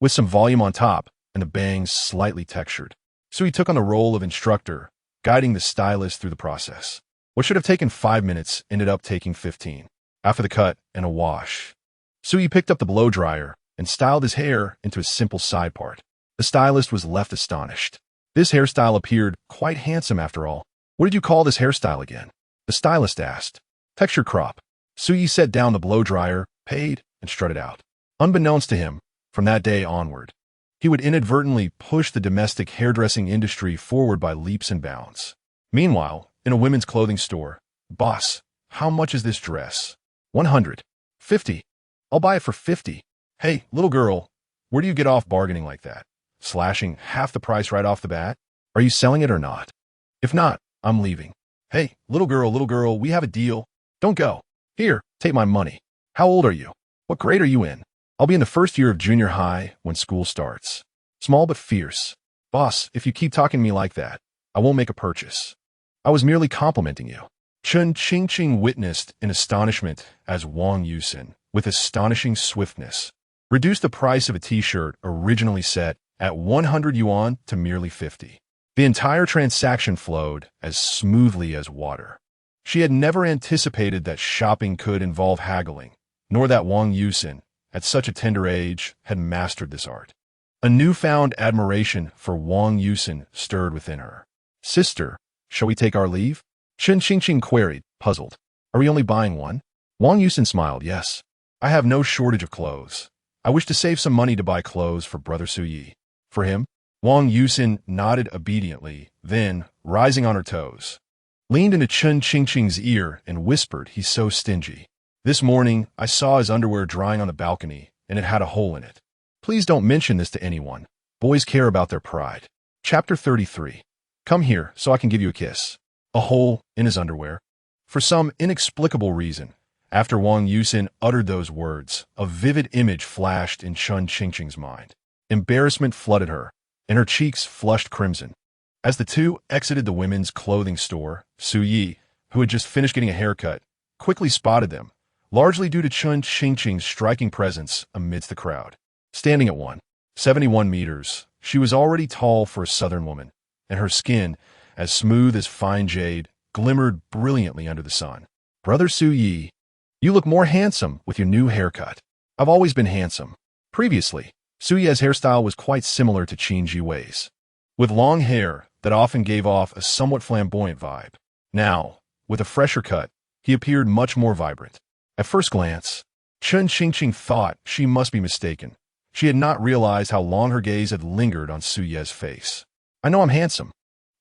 with some volume on top and the bangs slightly textured. So he took on the role of instructor, guiding the stylist through the process. What should have taken 5 minutes ended up taking 15. After the cut and a wash, Su Yi picked up the blow dryer and styled his hair into a simple side part. The stylist was left astonished. This hairstyle appeared quite handsome after all. What did you call this hairstyle again? The stylist asked. Texture crop. Su Yi set down the blow dryer, paid, and strutted out. Unbeknownst to him, from that day onward, he would inadvertently push the domestic hairdressing industry forward by leaps and bounds. Meanwhile, in a women's clothing store, boss, how much is this dress? 100. 50. I'll buy it for 50. Hey, little girl, where do you get off bargaining like that? Slashing half the price right off the bat? Are you selling it or not? If not, I'm leaving. Hey, little girl, we have a deal. Don't go. Here, take my money. How old are you? What grade are you in? I'll be in the first year of junior high when school starts. Small but fierce. Boss, if you keep talking to me like that, I won't make a purchase. I was merely complimenting you. Chen Qingqing witnessed in astonishment as Wang Yusin, with astonishing swiftness, reduced the price of a t-shirt originally set at 100 yuan to merely 50. The entire transaction flowed as smoothly as water. She had never anticipated that shopping could involve haggling, nor that Wang Yusin, at such a tender age, had mastered this art. A newfound admiration for Wang Yusin stirred within her. Sister, shall we take our leave? Chen Qingqing queried, puzzled. Are we only buying one? Wang Yusin smiled, yes. I have no shortage of clothes. I wish to save some money to buy clothes for brother Su Yi. For him? Wang Yusin nodded obediently, then, rising on her toes, leaned into Chen Qingqing's ear and whispered, he's so stingy. This morning, I saw his underwear drying on the balcony, and it had a hole in it. Please don't mention this to anyone. Boys care about their pride. Chapter 33. Come here so I can give you a kiss. A hole in his underwear. For some inexplicable reason, after Wang Yusin uttered those words, a vivid image flashed in Chun Qingqing's mind. Embarrassment flooded her, and her cheeks flushed crimson. As the two exited the women's clothing store, Su Yi, who had just finished getting a haircut, quickly spotted them, largely due to Chun Qingqing's striking presence amidst the crowd. Standing at 171 meters, she was already tall for a southern woman, and her skin, as smooth as fine jade, glimmered brilliantly under the sun. Brother Su Yi, you look more handsome with your new haircut. I've always been handsome. Previously, Su Yi's hairstyle was quite similar to Qin Jiwei's, with long hair that often gave off a somewhat flamboyant vibe. Now, with a fresher cut, he appeared much more vibrant. At first glance, Chun Qingqing thought she must be mistaken. She had not realized how long her gaze had lingered on Su Yi's face. I know I'm handsome,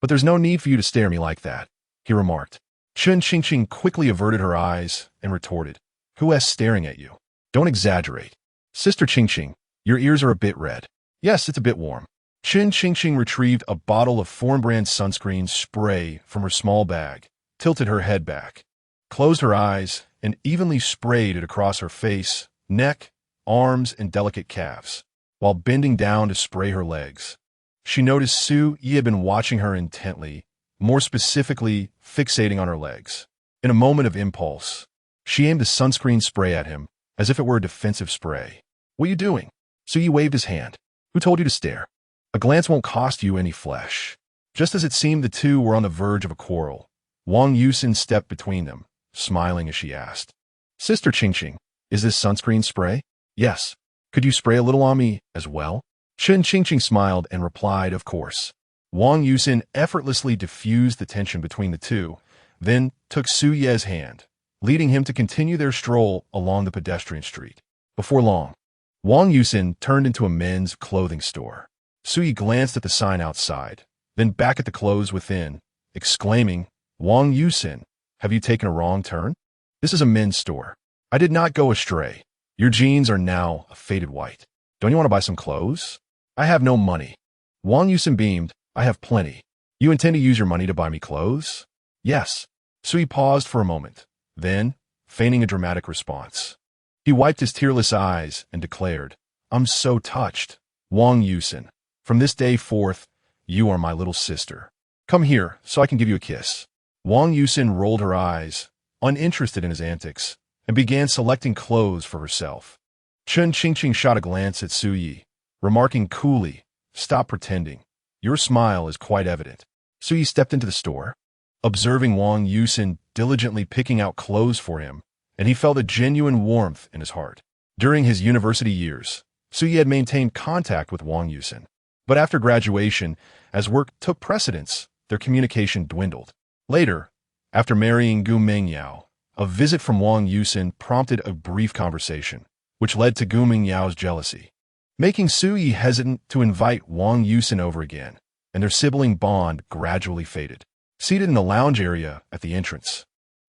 but there's no need for you to stare at me like that, he remarked. Chun Qingqing quickly averted her eyes and retorted, Who is staring at you? Don't exaggerate. Sister Qingqing, your ears are a bit red. Yes, it's a bit warm. Chun Qingqing retrieved a bottle of foreign brand sunscreen spray from her small bag, tilted her head back, closed her eyes, and evenly sprayed it across her face, neck, arms, and delicate calves, while bending down to spray her legs. She noticed Su Yi had been watching her intently, more specifically, fixating on her legs. In a moment of impulse, she aimed the sunscreen spray at him, as if it were a defensive spray. What are you doing? Su Yi waved his hand. Who told you to stare? A glance won't cost you any flesh. Just as it seemed the two were on the verge of a quarrel, Wang Yusin stepped between them, smiling as she asked, Sister Qingqing, is this sunscreen spray? Yes. Could you spray a little on me as well? Chun Qingqing smiled and replied, Of course. Wang Yusin effortlessly diffused the tension between the two, then took Su Yi's hand, leading him to continue their stroll along the pedestrian street. Before long, Wang Yusin turned into a men's clothing store. Su Yi glanced at the sign outside, then back at the clothes within, exclaiming, Wang Yusin, have you taken a wrong turn? This is a men's store. I did not go astray. Your jeans are now a faded white. Don't you want to buy some clothes? I have no money. Wang Yusin beamed, I have plenty. You intend to use your money to buy me clothes? Yes. Su Yi paused for a moment, then, feigning a dramatic response, he wiped his tearless eyes and declared, I'm so touched. Wang Yusin, from this day forth, you are my little sister. Come here so I can give you a kiss. Wang Yusin rolled her eyes, uninterested in his antics, and began selecting clothes for herself. Chun Qingqing shot a glance at Su Yi, remarking coolly, Stop pretending. Your smile is quite evident. Su Yi stepped into the store, observing Wang Yusin diligently picking out clothes for him, and he felt a genuine warmth in his heart. During his university years, Su Yi had maintained contact with Wang Yusin. But after graduation, as work took precedence, their communication dwindled. Later, after marrying Gu Mingyao, a visit from Wang Yusin prompted a brief conversation, which led to Gu Mingyao's jealousy, making Su Yi hesitant to invite Wang Yusin over again, and their sibling bond gradually faded. Seated in the lounge area at the entrance,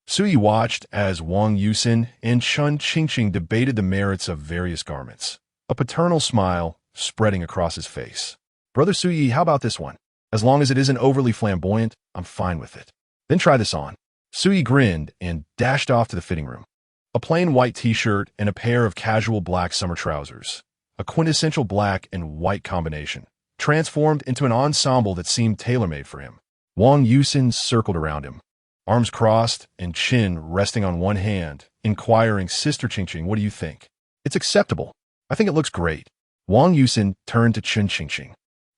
Su Yi watched as Wang Yusin and Chun Qingqing debated the merits of various garments, a paternal smile spreading across his face. Brother Su Yi, how about this one? As long as it isn't overly flamboyant, I'm fine with it. Then try this on. Su Yi grinned and dashed off to the fitting room. A plain white t-shirt and a pair of casual black summer trousers, a quintessential black and white combination, transformed into an ensemble that seemed tailor-made for him. Wang Yusin circled around him, arms crossed and chin resting on one hand, inquiring, Sister Qingqing, what do you think? It's acceptable. I think it looks great. Wang Yusin turned to Chun Qingqing.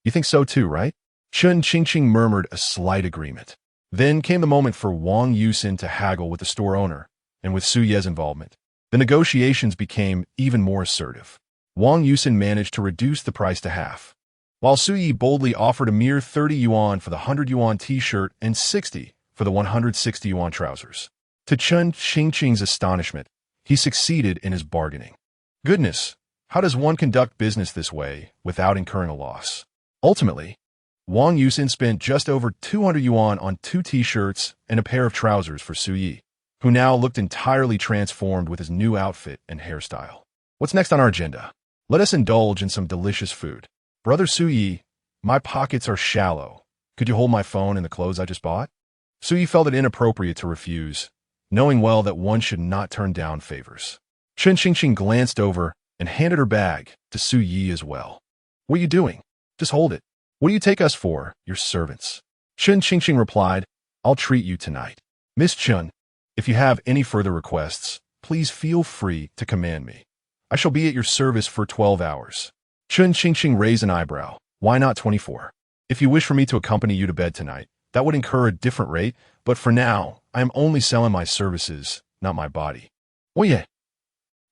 You think so too, right? Chun Qingqing murmured a slight agreement. Then came the moment for Wang Yusin to haggle with the store owner, and with Su Yi's involvement, the negotiations became even more assertive. Wang Yusin managed to reduce the price to half, while Su Yi boldly offered a mere 30 yuan for the 100 yuan t-shirt and 60 for the 160 yuan trousers. To Chun Qingqing's astonishment, he succeeded in his bargaining. Goodness, how does one conduct business this way without incurring a loss? Ultimately, Wang Yusin spent just over 200 yuan on 2 t-shirts and a pair of trousers for Su Yi, who now looked entirely transformed with his new outfit and hairstyle. What's next on our agenda? Let us indulge in some delicious food. Brother Suyi, my pockets are shallow. Could you hold my phone and the clothes I just bought? Suyi felt it inappropriate to refuse, knowing well that one should not turn down favors. Chen Qingqing glanced over and handed her bag to Suyi as well. What are you doing? Just hold it. What do you take us for? Your servants. Chen Qingqing replied, I'll treat you tonight. Miss Chen, if you have any further requests, please feel free to command me. I shall be at your service for 12 hours. Chen Qingqing raised an eyebrow. Why not 24? If you wish for me to accompany you to bed tonight, that would incur a different rate, but for now, I am only selling my services, not my body. Oh yeah.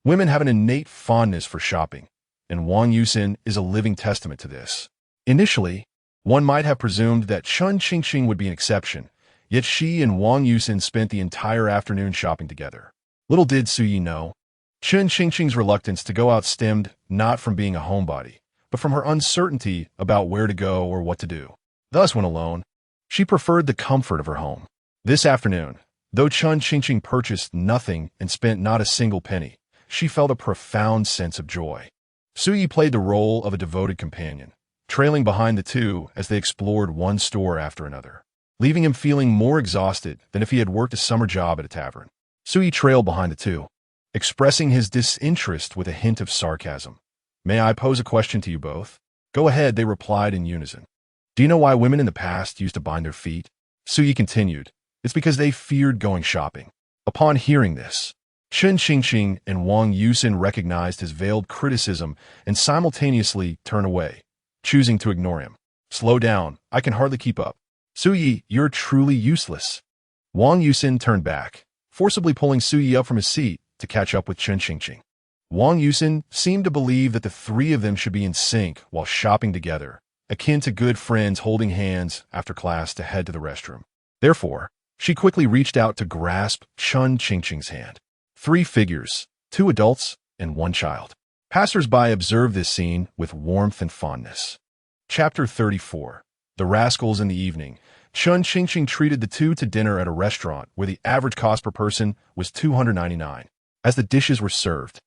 Women have an innate fondness for shopping, and Wang Yusin is a living testament to this. Initially, one might have presumed that Chen Qingqing would be an exception, yet she and Wang Yusin spent the entire afternoon shopping together. Little did Suyi know, Chen Qingqing's reluctance to go out stemmed not from being a homebody, but from her uncertainty about where to go or what to do. Thus, when alone, she preferred the comfort of her home. This afternoon, though Chen Qingqing purchased nothing and spent not a single penny, she felt a profound sense of joy. Suyi played the role of a devoted companion, trailing behind the two as they explored one store after another, leaving him feeling more exhausted than if he had worked a summer job at a tavern. Suyi trailed behind the two, expressing his disinterest with a hint of sarcasm. May I pose a question to you both? Go ahead, they replied in unison. Do you know why women in the past used to bind their feet? Suyi continued. It's because they feared going shopping. Upon hearing this, Chen Qingqing and Wang Yusin recognized his veiled criticism and simultaneously turned away, choosing to ignore him. Slow down, I can hardly keep up. Suyi, you're truly useless. Wang Yusin turned back, forcibly pulling Suyi up from his seat to catch up with Chen Qingqing. Wang Yusin seemed to believe that the three of them should be in sync while shopping together, akin to good friends holding hands after class to head to the restroom. Therefore, she quickly reached out to grasp Chen Qingqing's hand. 3 figures, 2 adults, and 1 child. Passers-by observed this scene with warmth and fondness. Chapter 34. The Rascals in the Evening. Chen Qingqing treated the two to dinner at a restaurant where the average cost per person was $299. As the dishes were served,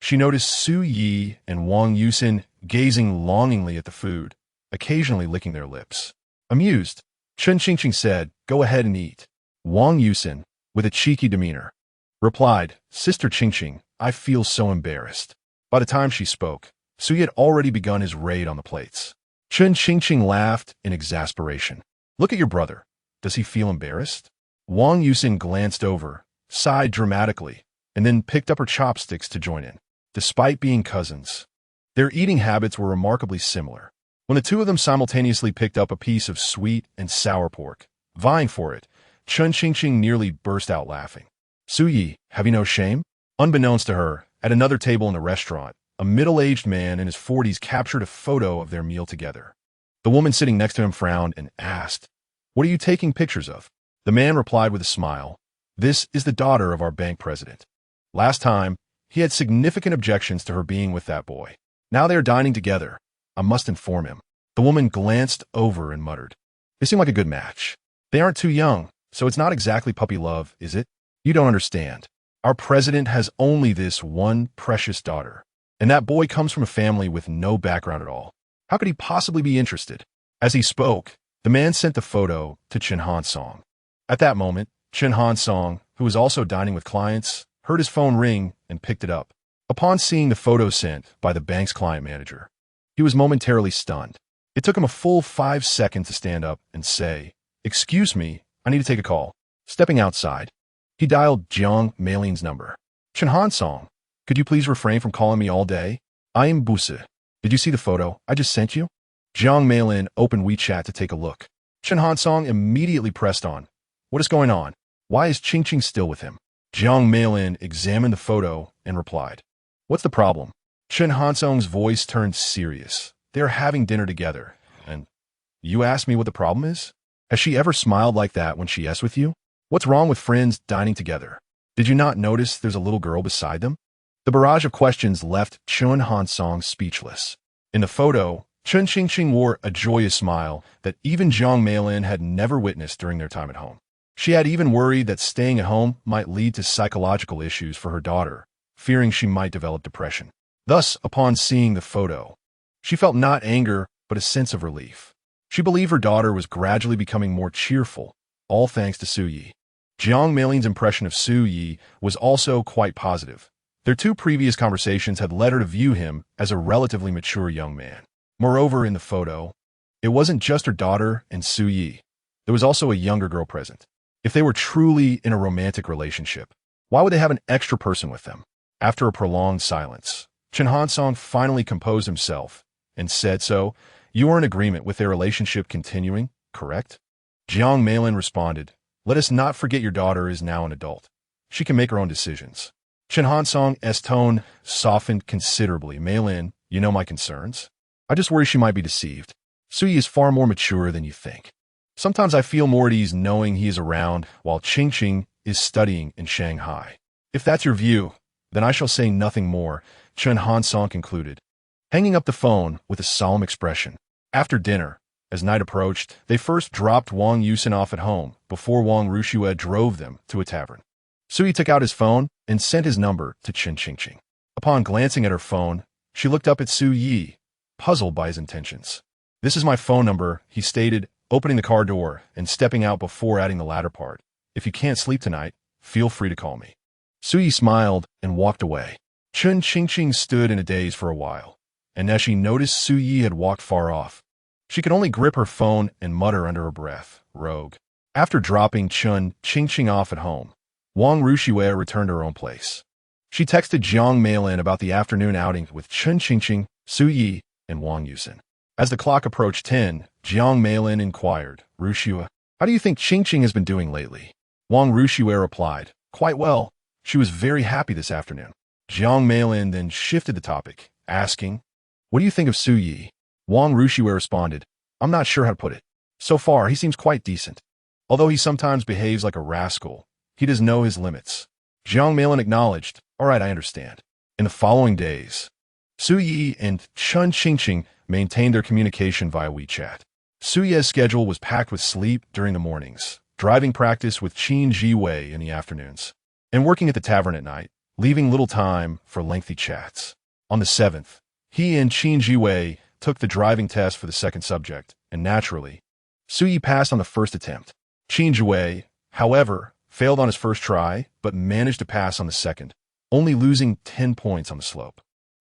she noticed Suyi and Wang Yusin gazing longingly at the food, occasionally licking their lips. Amused, Chen Qingqing said, Go ahead and eat. Wang Yusin, with a cheeky demeanor, replied, Sister Qingqing, I feel so embarrassed. By the time she spoke, Suyi had already begun his raid on the plates. Chen Qingqing laughed in exasperation. Look at your brother. Does he feel embarrassed? Wang Yusin glanced over, sighed dramatically, and then picked up her chopsticks to join in. Despite being cousins, their eating habits were remarkably similar. When the two of them simultaneously picked up a piece of sweet and sour pork, vying for it, Chen Qingqing nearly burst out laughing. Suyi, have you no shame? Unbeknownst to her, at another table in the restaurant, a middle-aged man in his 40s captured a photo of their meal together. The woman sitting next to him frowned and asked, What are you taking pictures of? The man replied with a smile, This is the daughter of our bank president. Last time, he had significant objections to her being with that boy. Now they are dining together. I must inform him. The woman glanced over and muttered, They seem like a good match. They aren't too young, so it's not exactly puppy love, is it? You don't understand. Our president has only this one precious daughter, and that boy comes from a family with no background at all. How could he possibly be interested? As he spoke, the man sent the photo to Chen Hansong. At that moment, Chen Hansong, who was also dining with clients, heard his phone ring and picked it up. Upon seeing the photo sent by the bank's client manager, he was momentarily stunned. It took him a full 5 seconds to stand up and say, Excuse me, I need to take a call. Stepping outside, he dialed Jiang Meilin's number. Chen Hansong, could you please refrain from calling me all day? I am Busa. Did you see the photo I just sent you? Jiang Meilin opened WeChat to take a look. Chen Hansong immediately pressed on. What is going on? Why is Qingqing still with him? Jiang Meilin examined the photo and replied, What's the problem? Chen Hansong's voice turned serious. They are having dinner together, and you ask me what the problem is? Has she ever smiled like that when she is with you? What's wrong with friends dining together? Did you not notice there's a little girl beside them? The barrage of questions left Chen Hansong speechless. In the photo, Chen Qingqing wore a joyous smile that even Jiang Meilin had never witnessed during their time at home. She had even worried that staying at home might lead to psychological issues for her daughter, fearing she might develop depression. Thus, upon seeing the photo, she felt not anger, but a sense of relief. She believed her daughter was gradually becoming more cheerful, all thanks to Su-yi. Jiang Meilin's impression of Su-yi was also quite positive. Their two previous conversations had led her to view him as a relatively mature young man. Moreover, in the photo, it wasn't just her daughter and Su-yi. There was also a younger girl present. If they were truly in a romantic relationship, why would they have an extra person with them? After a prolonged silence, Chen Hansong finally composed himself and said, "So, you are in agreement with their relationship continuing, correct?" Jiang Meilin responded, "Let us not forget your daughter is now an adult. She can make her own decisions." Chen Hansong's tone softened considerably. "Meilin, you know my concerns. I just worry she might be deceived. Su-yi is far more mature than you think. Sometimes I feel more at ease knowing he is around while Qingqing is studying in Shanghai. If that's your view, then I shall say nothing more," Chen Hansong concluded, hanging up the phone with a solemn expression. After dinner, as night approached, they first dropped Wang Yusin off at home before Wang Rushue drove them to a tavern. Su-yi took out his phone and sent his number to Chen Qingqing. Upon glancing at her phone, she looked up at Su-yi, puzzled by his intentions. "This is my phone number," he stated, opening the car door and stepping out before adding the latter part. "If you can't sleep tonight, feel free to call me." Su-yi smiled and walked away. Chen Qingqing stood in a daze for a while, and as she noticed Su-yi had walked far off, she could only grip her phone and mutter under her breath, "Rogue." After dropping Chen Qingqing off at home, Wang Rushue returned to her own place. She texted Jiang Meilin about the afternoon outing with Chen Qingqing, Su-yi, and Wang Yusin. As the clock approached 10, Jiang Meilin inquired, "Rushue, how do you think Qingqing has been doing lately?" Wang Rushue replied, "Quite well. She was very happy this afternoon." Jiang Meilin then shifted the topic, asking, "What do you think of Su-yi?" Wang Rushue responded, "I'm not sure how to put it. So far, he seems quite decent. Although he sometimes behaves like a rascal, he does know his limits." Jiang Meilin acknowledged, "All right, I understand." In the following days, Su-yi and Chen Qingqing maintained their communication via WeChat. Su-yi's schedule was packed with sleep during the mornings, driving practice with Qin Jiwei in the afternoons, and working at the tavern at night, leaving little time for lengthy chats. On the 7th, he and Qin Jiwei took the driving test for the second subject, and naturally, Su-yi passed on the first attempt. Qin Jiwei, however, failed on his first try, but managed to pass on the second, only losing 10 points on the slope.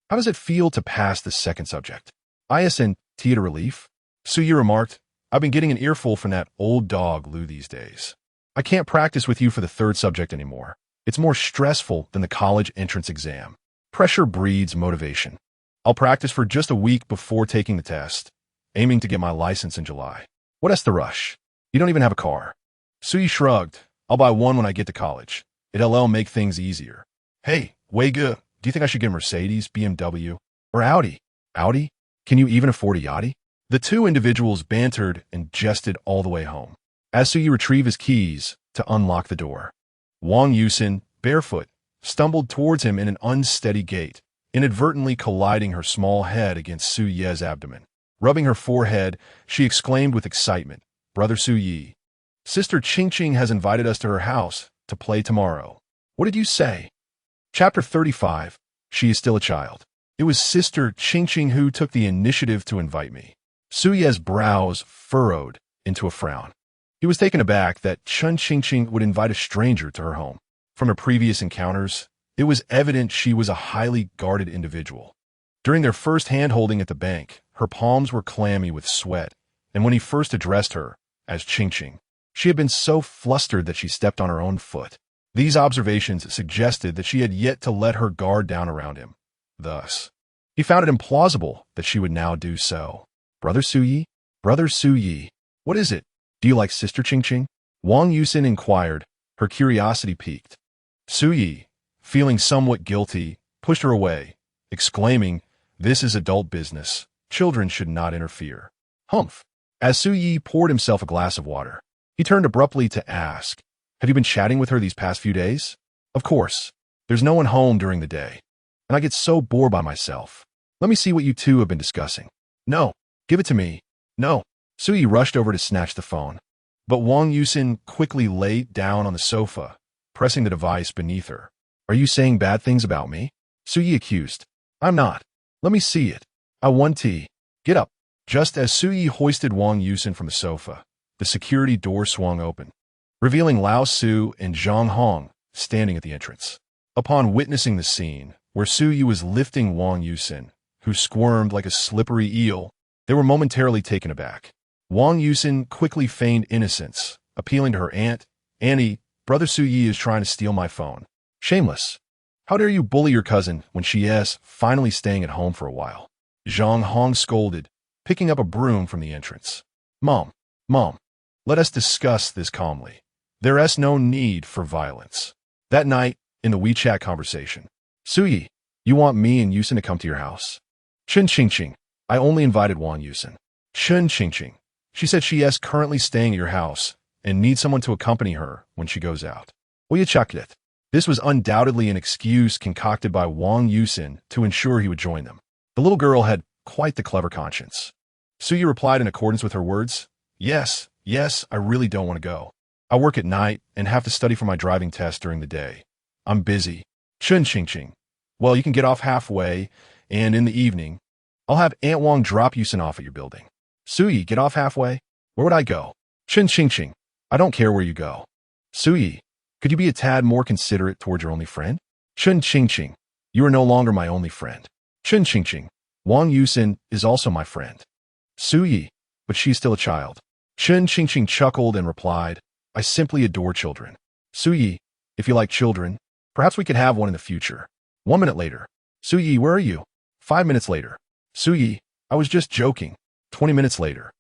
"How does it feel to pass the second subject?" "ISNT to relief," Su-yi remarked. "I've been getting an earful from that old dog Lu these days. I can't practice with you for the third subject anymore. It's more stressful than the college entrance exam. Pressure breeds motivation. I'll practice for just a week before taking the test, aiming to get my license in July." "What's the rush? You don't even have a car." Su-yi shrugged. "I'll buy one when I get to college. It'll make things easier." "Hey, Wei Ge, do you think I should get a Mercedes, BMW, or Audi?" "Audi? Can you even afford a Yachty?" The two individuals bantered and jested all the way home, as Su-yi retrieved his keys to unlock the door. Wang Yusin, barefoot, stumbled towards him in an unsteady gait, inadvertently colliding her small head against Su-yi's abdomen. Rubbing her forehead, she exclaimed with excitement, "Brother Su-yi, Sister Qingqing has invited us to her house to play tomorrow." "What did you say?" Chapter 35. She is still a child. It was Sister Qingqing who took the initiative to invite me. Su-yi's brows furrowed into a frown. He was taken aback that Chen Qingqing would invite a stranger to her home. From her previous encounters, it was evident she was a highly guarded individual. During their first hand-holding at the bank, her palms were clammy with sweat, and when he first addressed her as Qingqing, she had been so flustered that she stepped on her own foot. These observations suggested that she had yet to let her guard down around him. Thus, he found it implausible that she would now do so. "Brother Su-yi? Brother Su-yi, what is it? Do you like Sister Qingqing?" Wang Yusin inquired, her curiosity piqued. Su-yi, feeling somewhat guilty, pushed her away, exclaiming, "This is adult business. Children should not interfere." "Humph." As Su-yi poured himself a glass of water, he turned abruptly to ask, "Have you been chatting with her these past few days?" "Of course. There's no one home during the day, and I get so bored by myself. Let me see what you two have been discussing." "No. Give it to me." "No." Su-yi rushed over to snatch the phone. But Wang Yusin quickly lay down on the sofa, pressing the device beneath her. Are you saying bad things about me? Su Yi accused. I'm not. Let me see it. I want tea. Get up. Just as Su Yi hoisted Wang Yusin from the sofa, the security door swung open, revealing Lao Su and Zhang Hong standing at the entrance. Upon witnessing the scene, where Su Yi was lifting Wang Yusin, who squirmed like a slippery eel, they were momentarily taken aback. Wang Yusin quickly feigned innocence, appealing to her aunt. Auntie, Brother Su Yi is trying to steal my phone. Shameless. How dare you bully your cousin when she is finally staying at home for a while? Zhang Hong scolded, picking up a broom from the entrance. Mom, let us discuss this calmly. There is no need for violence. That night, in the WeChat conversation, Su Yi, you want me and Yusin to come to your house? Chun Qingqing, I only invited Wang Yusin. Chun Qingqing, she said she is currently staying at your house and needs someone to accompany her when she goes out. Will you check it? This was undoubtedly an excuse concocted by Wang Yusin to ensure he would join them. The little girl had quite the clever conscience. Su Yi replied in accordance with her words. Yes, I really don't want to go. I work at night and have to study for my driving test during the day. I'm busy. Chun Qingqing. Well, you can get off halfway, and in the evening, I'll have Aunt Wang drop Yusin off at your building. Su Yi, get off halfway? Where would I go? Chun Qingqing. I don't care where you go. Su Yi, could you be a tad more considerate towards your only friend? Chun Qingqing. You are no longer my only friend. Chun Qingqing. Wang Yusin is also my friend. Su Yi, but she's still a child. Chun Qingqing chuckled and replied, I simply adore children. Su Yi, if you like children, perhaps we could have one in the future. 1 minute later. Su Yi, where are you? 5 minutes later. Su Yi, I was just joking. 20 minutes later.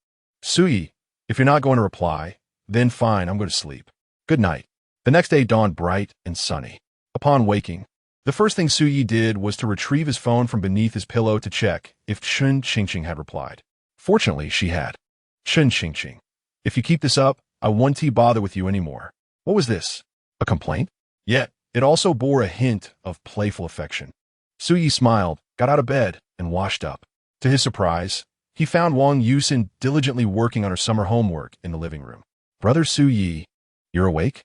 Su Yi, if you're not going to reply, then fine, I'm going to sleep. Good night. The next day dawned bright and sunny. Upon waking, the first thing Su Yi did was to retrieve his phone from beneath his pillow to check if Chun Qingqing had replied. Fortunately, she had. Chun Qingqing, if you keep this up, I won't bother with you anymore. What was this? A complaint? Yet, it also bore a hint of playful affection. Su Yi smiled, got out of bed, and washed up. To his surprise, he found Wang Yusin diligently working on her summer homework in the living room. Brother Su Yi, you're awake?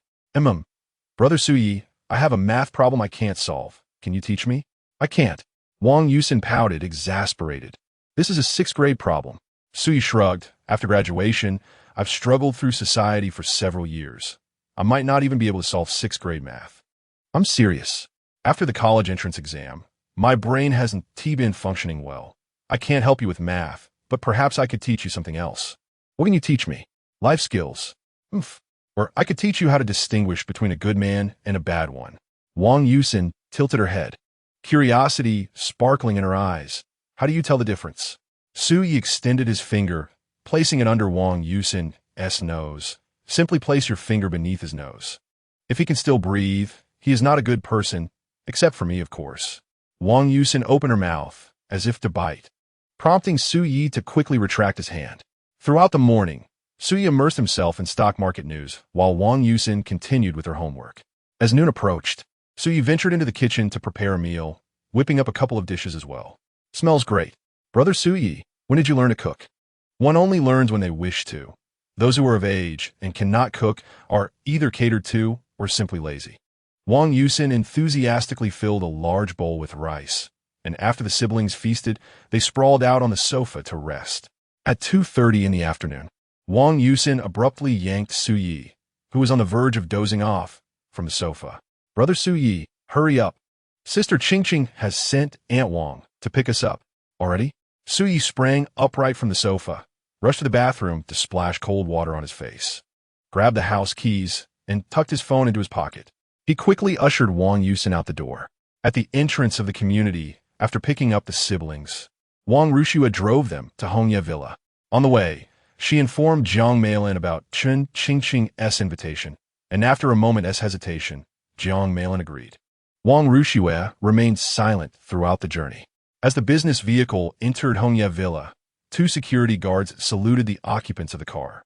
Brother Su Yi, I have a math problem I can't solve. Can you teach me? I can't. Wang Yusin pouted, exasperated. This is a 6th grade problem. Su Yi shrugged. After graduation, I've struggled through society for several years. I might not even be able to solve 6th grade math. I'm serious. After the college entrance exam, my brain hasn't been functioning well. I can't help you with math, but perhaps I could teach you something else. What can you teach me? Life skills. Or I could teach you how to distinguish between a good man and a bad one. Wang Yusin tilted her head, curiosity sparkling in her eyes. How do you tell the difference? Su Yi extended his finger, placing it under Wang Yusin's nose. Simply place your finger beneath his nose. If he can still breathe, he is not a good person, except for me, of course. Wang Yusin opened her mouth, as if to bite, prompting Su Yi to quickly retract his hand. Throughout the morning, Su Yi immersed himself in stock market news, while Wang Yusin continued with her homework. As noon approached, Su Yi ventured into the kitchen to prepare a meal, whipping up a couple of dishes as well. Smells great. Brother Su Yi, when did you learn to cook? One only learns when they wish to. Those who are of age and cannot cook are either catered to or simply lazy. Wang Yusin enthusiastically filled a large bowl with rice, and after the siblings feasted, they sprawled out on the sofa to rest. At 2:30 in the afternoon, Wang Yusin abruptly yanked Su Yi, who was on the verge of dozing off, from the sofa. Brother Su Yi, hurry up. Sister Qingqing has sent Aunt Wang to pick us up. Already? Su Yi sprang upright from the sofa, rushed to the bathroom to splash cold water on his face, grabbed the house keys, and tucked his phone into his pocket. He quickly ushered Wang Yusin out the door. At the entrance of the community, after picking up the siblings, Wang Rushua drove them to Hongye Villa. On the way, she informed Jiang Meilin about Chun Qingqing's invitation, and after a moment's hesitation, Jiang Meilin agreed. Wang Rushua remained silent throughout the journey. As the business vehicle entered Hongye Villa, 2 security guards saluted the occupants of the car.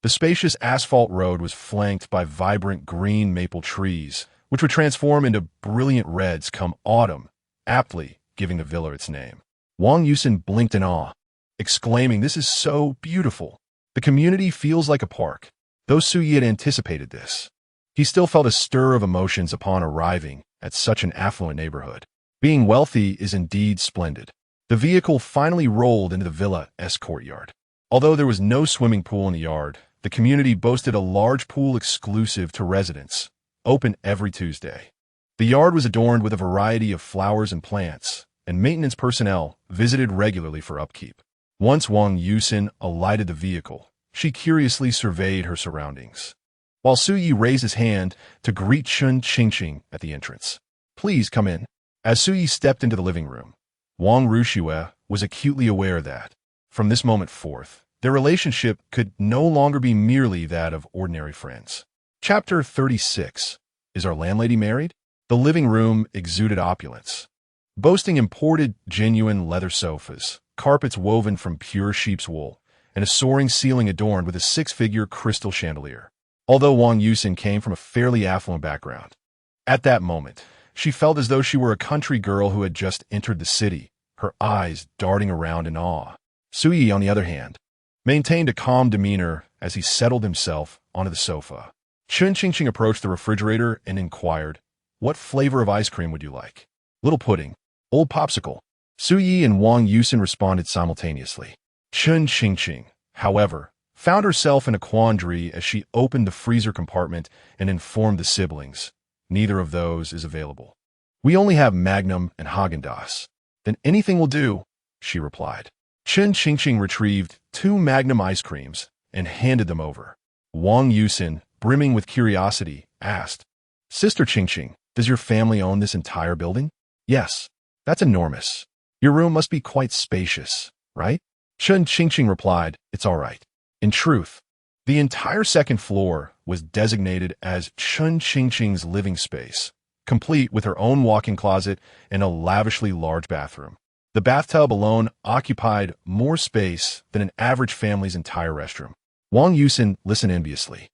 The spacious asphalt road was flanked by vibrant green maple trees, which would transform into brilliant reds come autumn, aptly giving the villa its name. Wang Yusin blinked in awe, exclaiming, "This is so beautiful. The community feels like a park." Though Su-yi had anticipated this, he still felt a stir of emotions upon arriving at such an affluent neighborhood. Being wealthy is indeed splendid. The vehicle finally rolled into the villa's courtyard. Although there was no swimming pool in the yard, the community boasted a large pool exclusive to residents, open every Tuesday. The yard was adorned with a variety of flowers and plants, and maintenance personnel visited regularly for upkeep. Once Wang Yusin alighted the vehicle, she curiously surveyed her surroundings, while Su-yi raised his hand to greet Chun Qingqing at the entrance. "Please come in." As Su-yi stepped into the living room, Wang Rushue was acutely aware that, from this moment forth, their relationship could no longer be merely that of ordinary friends. Chapter 36. Is our landlady married? The living room exuded opulence, boasting imported genuine leather sofas, carpets woven from pure sheep's wool, and a soaring ceiling adorned with a six-figure crystal chandelier. Although Wang Yusin came from a fairly affluent background, at that moment, she felt as though she were a country girl who had just entered the city, her eyes darting around in awe. Su-yi, on the other hand, maintained a calm demeanor as he settled himself onto the sofa. Chun Qingqing approached the refrigerator and inquired, "What flavor of ice cream would you like? Little pudding, old popsicle?" Su-yi and Wang Yusin responded simultaneously. Chun Qingqing, however, found herself in a quandary as she opened the freezer compartment and informed the siblings, "Neither of those is available. We only have Magnum and Haagen-Dazs." "Then anything will do," she replied. Chun Qingqing retrieved 2 Magnum ice creams and handed them over. Wang Yusin, brimming with curiosity, asked, "Sister Qingqing, does your family own this entire building?" "Yes." "That's enormous. Your room must be quite spacious, right?" Chun Qingqing replied, "It's all right." In truth, the entire second floor was designated as Chun Qingqing's living space, complete with her own walk-in closet and a lavishly large bathroom. The bathtub alone occupied more space than an average family's entire restroom. Wang Yusin listened enviously.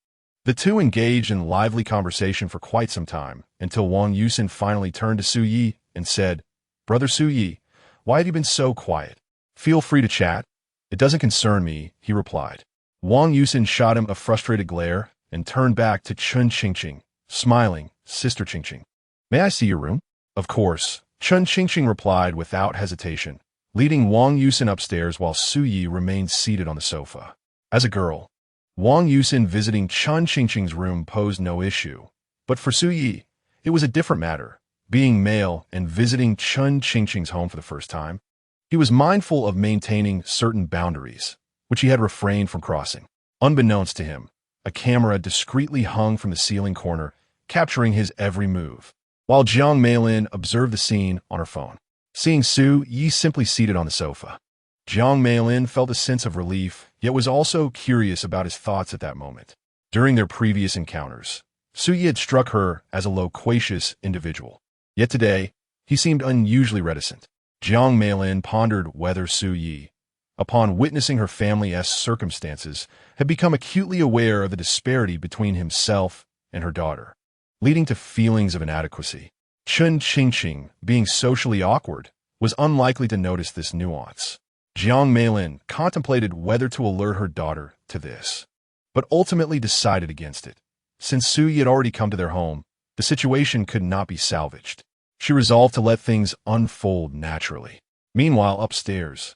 The two engaged in lively conversation for quite some time, until Wang Yusin finally turned to Su-yi and said, "Brother Su-yi, why have you been so quiet? Feel free to chat." "It doesn't concern me," he replied. Wang Yusin shot him a frustrated glare and turned back to Chun Qingqing, smiling, "Sister Qingqing, may I see your room?" "Of course," Chun Qingqing replied without hesitation, leading Wang Yusin upstairs while Su-yi remained seated on the sofa. As a girl, Wang Yusin visiting Chun Qingqing's room posed no issue, but for Su-yi, it was a different matter. Being male and visiting Chun Qingqing's home for the first time, he was mindful of maintaining certain boundaries, which he had refrained from crossing. Unbeknownst to him, a camera discreetly hung from the ceiling corner, capturing his every move, while Jiang Meilin observed the scene on her phone. Seeing Su-yi simply seated on the sofa, Jiang Meilin felt a sense of relief, yet was also curious about his thoughts at that moment. During their previous encounters, Su-yi had struck her as a loquacious individual. Yet today, he seemed unusually reticent. Jiang Meilin pondered whether Su-yi, upon witnessing her family's circumstances, had become acutely aware of the disparity between himself and her daughter, leading to feelings of inadequacy. Chun Qingqing, being socially awkward, was unlikely to notice this nuance. Jiang Meilin contemplated whether to alert her daughter to this, but ultimately decided against it. Since Su-yi had already come to their home, the situation could not be salvaged. She resolved to let things unfold naturally. Meanwhile, upstairs,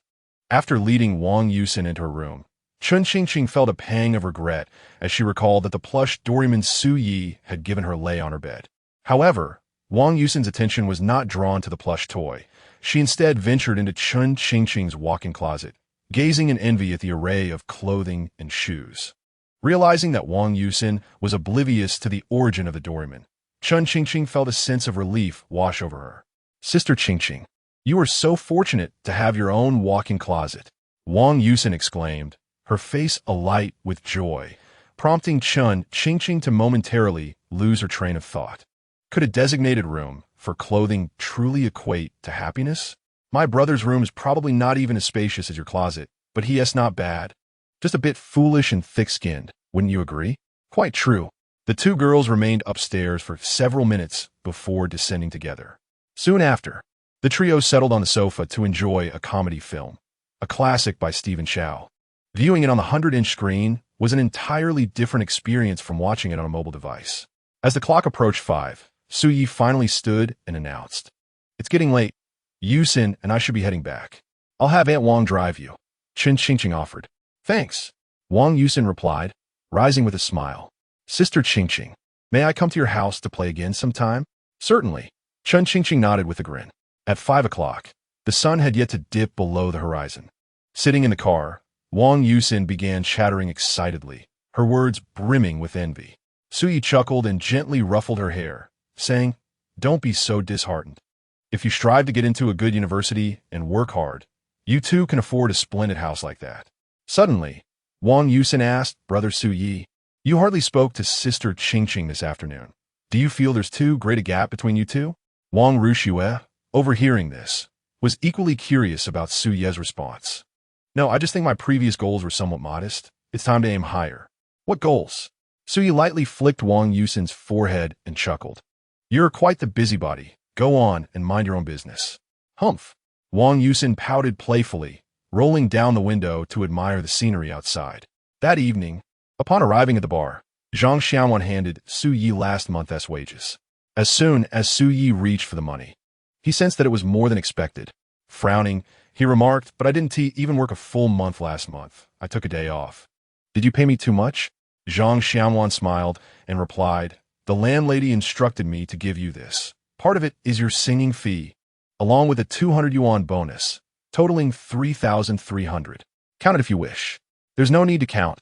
after leading Wang Yusin into her room, Chun Qingqing felt a pang of regret as she recalled that the plush Doraemon Su-yi had given her lay on her bed. However, Wang Yusin's attention was not drawn to the plush toy. She instead ventured into Chun Qingqing's walk-in closet, gazing in envy at the array of clothing and shoes. Realizing that Wang Yusin was oblivious to the origin of the Doraemon, Chun Qingqing felt a sense of relief wash over her. "Sister Qingqing, you are so fortunate to have your own walk-in closet," Wang Yusin exclaimed, her face alight with joy, prompting Chun Qingqing to momentarily lose her train of thought. Could a designated room for clothing truly equate to happiness? "My brother's room is probably not even as spacious as your closet, but he's not bad. Just a bit foolish and thick-skinned, wouldn't you agree?" "Quite true." The two girls remained upstairs for several minutes before descending together. Soon after, the trio settled on the sofa to enjoy a comedy film, a classic by Stephen Chow. Viewing it on the 100-inch screen was an entirely different experience from watching it on a mobile device. As the clock approached 5, Su-yi finally stood and announced, "It's getting late. Yusin and I should be heading back. I'll have Aunt Wang drive you." Chen Qingqing offered. "Thanks," Wang Yusin replied, rising with a smile. "Sister Qingqing, may I come to your house to play again sometime?" "Certainly." Chen Qingqing nodded with a grin. At 5 o'clock, the sun had yet to dip below the horizon. Sitting in the car, Wang Yusin began chattering excitedly, her words brimming with envy. Su-yi chuckled and gently ruffled her hair, saying, "Don't be so disheartened. If you strive to get into a good university and work hard, you too can afford a splendid house like that." Suddenly, Wang Yusin asked, "Brother Su-yi, you hardly spoke to Sister Qingqing this afternoon. Do you feel there's too great a gap between you two?" Wang Ruxue, overhearing this, was equally curious about Su-ye's response. "No, I just think my previous goals were somewhat modest. It's time to aim higher." "What goals?" Su-yi lightly flicked Wang Yusin's forehead and chuckled. "You're quite the busybody. Go on and mind your own business." "Humph." Wang Yusin pouted playfully, rolling down the window to admire the scenery outside. That evening, upon arriving at the bar, Zhang Xiaowan handed Su-yi last month's wages. As soon as Su-yi reached for the money, he sensed that it was more than expected. Frowning, he remarked, "But I didn't even work a full month last month. I took a day off." "Did you pay me too much?" Zhang Xiaowan smiled and replied, "The landlady instructed me to give you this. Part of it is your singing fee, along with a 200 yuan bonus, totaling 3,300. Count it if you wish." "There's no need to count.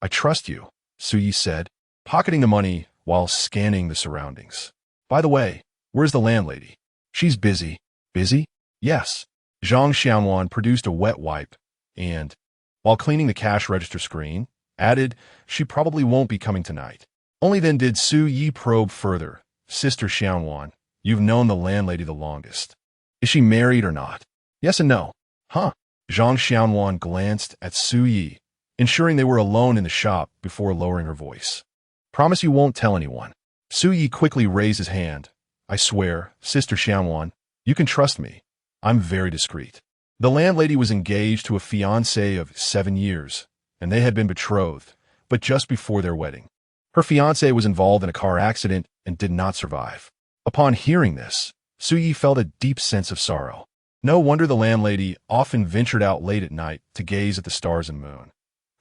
I trust you," Su-yi said, pocketing the money while scanning the surroundings. "By the way, where's the landlady?" "She's busy." "Busy?" "Yes." Zhang Xiaowan produced a wet wipe and, while cleaning the cash register screen, added, "She probably won't be coming tonight." Only then did Su-yi probe further. "Sister Xiaowan, you've known the landlady the longest. Is she married or not?" "Yes and no." "Huh?" Zhang Xiaowan glanced at Su-yi, ensuring they were alone in the shop before lowering her voice. "Promise you won't tell anyone." Su-yi quickly raised his hand. "I swear, Sister Xiaowan, you can trust me. I'm very discreet." The landlady was engaged to a fiancé of 7 years, and they had been betrothed, but just before their wedding. Her fiancé was involved in a car accident and did not survive. Upon hearing this, Su-yi felt a deep sense of sorrow. No wonder the landlady often ventured out late at night to gaze at the stars and moon.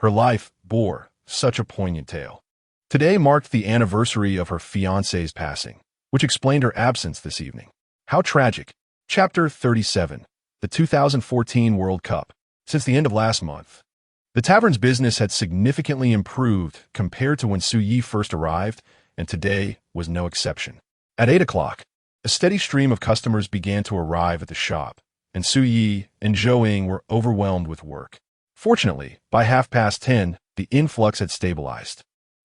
Her life bore such a poignant tale. Today marked the anniversary of her fiancé's passing, which explained her absence this evening. How tragic. Chapter 37. The 2014 World Cup. Since the end of last month, the tavern's business had significantly improved compared to when Su-yi first arrived, and today was no exception. At 8 o'clock, a steady stream of customers began to arrive at the shop, and Su-yi and Zhou-ing were overwhelmed with work. Fortunately, by 10:30, the influx had stabilized.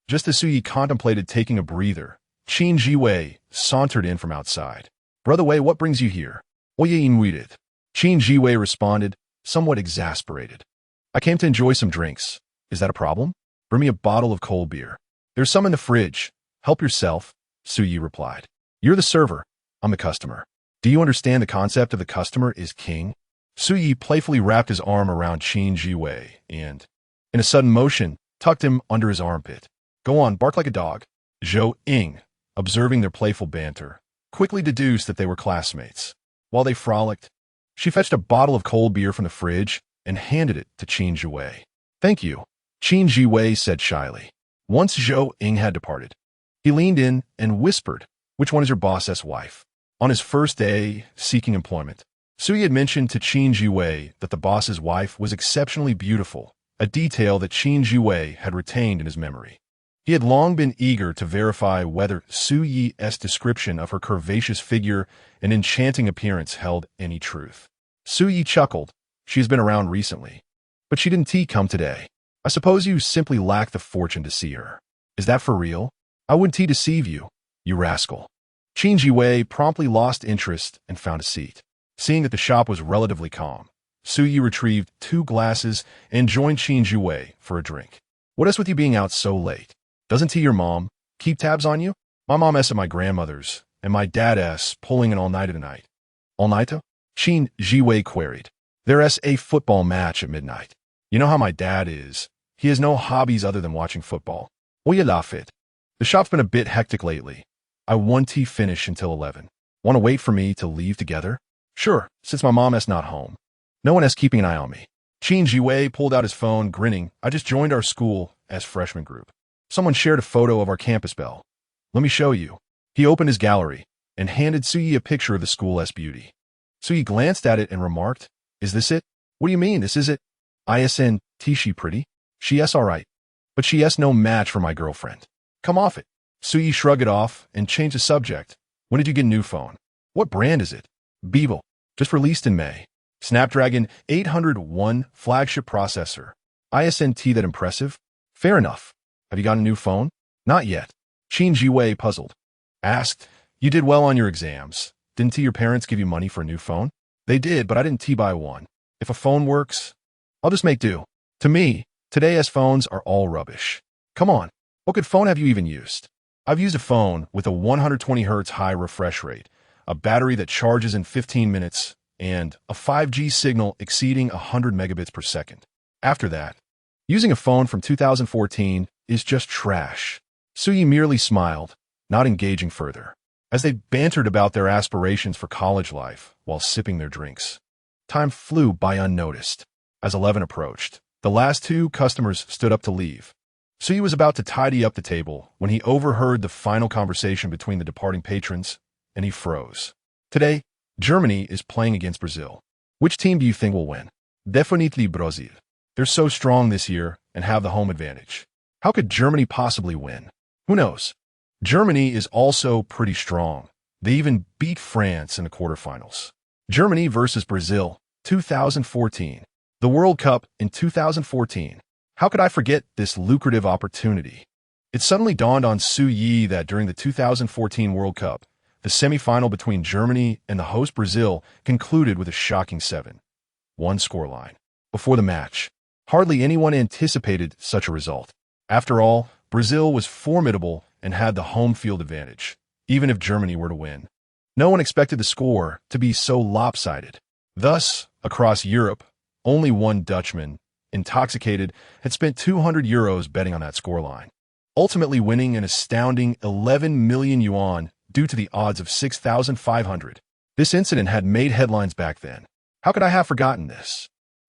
Just as Su-yi contemplated taking a breather, Qin Jiwei sauntered in from outside. "Brother Wei, what brings you here?" "Oye inmuited." Qin Jiwei responded, somewhat exasperated. "I came to enjoy some drinks. Is that a problem?" "Bring me a bottle of cold beer." "There's some in the fridge. Help yourself," Su-yi replied. "You're the server. I'm the customer. Do you understand the concept of the customer is king?" Su-yi playfully wrapped his arm around Qin Jiwei and, in a sudden motion, tucked him under his armpit. "Go on, bark like a dog." Zhou-ing, observing their playful banter, quickly deduced that they were classmates. While they frolicked, she fetched a bottle of cold beer from the fridge and handed it to Qin Jiwei. "Thank you," Qin Jiwei said shyly. Once Zhou-ing had departed, he leaned in and whispered, "Which one is your boss's wife?" On his first day seeking employment, Su-yi had mentioned to Qin Jiwei that the boss's wife was exceptionally beautiful, a detail that Qin Jiwei had retained in his memory. He had long been eager to verify whether Su-yi's description of her curvaceous figure and enchanting appearance held any truth. Su-yi chuckled. "She has been around recently, but she didn't come today. I suppose you simply lack the fortune to see her." "Is that for real?" "I wouldn't deceive you, you rascal." Qin Jiwei promptly lost interest and found a seat. Seeing that the shop was relatively calm, Su-yi retrieved 2 glasses and joined Qin Jiwei for a drink. "What is with you being out so late? Doesn't your mom keep tabs on you?" "My mom at my grandmother's, and my dad pulling an all-nighter tonight." "All-nighter?" Qin Jiwei queried. "There's a football match at midnight. You know how my dad is. He has no hobbies other than watching football. Oye la fit. The shop's been a bit hectic lately. I won't finish until 11. Want to wait for me to leave together? Sure, since my mom is not home. No one is keeping an eye on me. Qin Jiwei pulled out his phone, grinning. I just joined our school as freshman group. Someone shared a photo of our campus bell. Let me show you. He opened his gallery and handed Suyi a picture of the school's beauty. Suyi glanced at it and remarked, Is this it? What do you mean, this is it? ISN, she pretty? She is alright. But she is no match for my girlfriend. Come off it. Suyi shrugged it off and changed the subject. When did you get a new phone? What brand is it? Beeble. Just released in May. Snapdragon 801 flagship processor. ISNT that impressive? Fair enough. Have you got a new phone? Not yet. Qin Jiwei, puzzled, asked, You did well on your exams. Didn't your parents give you money for a new phone? They did, but I didn't buy one. If a phone works, I'll just make do. To me, today's phones are all rubbish. Come on, what good phone have you even used? I've used a phone with a 120 Hz high refresh rate, a battery that charges in 15 minutes, and a 5G signal exceeding 100 megabits per second. After that, using a phone from 2014 is just trash. Suyi merely smiled, not engaging further, as they bantered about their aspirations for college life while sipping their drinks. Time flew by unnoticed. As 11 approached, the last two customers stood up to leave. Suyi was about to tidy up the table when he overheard the final conversation between the departing patrons, and he froze. Today, Germany is playing against Brazil. Which team do you think will win? Definitely Brazil. They're so strong this year and have the home advantage. How could Germany possibly win? Who knows? Germany is also pretty strong. They even beat France in the quarterfinals. Germany versus Brazil, 2014. The World Cup in 2014. How could I forget this lucrative opportunity? It suddenly dawned on Suyi that during the 2014 World Cup, the semifinal between Germany and the host Brazil concluded with a shocking 7-1 scoreline. Before the match, hardly anyone anticipated such a result. After all, Brazil was formidable and had the home field advantage, even if Germany were to win. No one expected the score to be so lopsided. Thus, across Europe, only one Dutchman, intoxicated, had spent 200 euros betting on that scoreline, ultimately winning an astounding 11 million yuan due to the odds of 6,500. This incident had made headlines back then. How could I have forgotten this?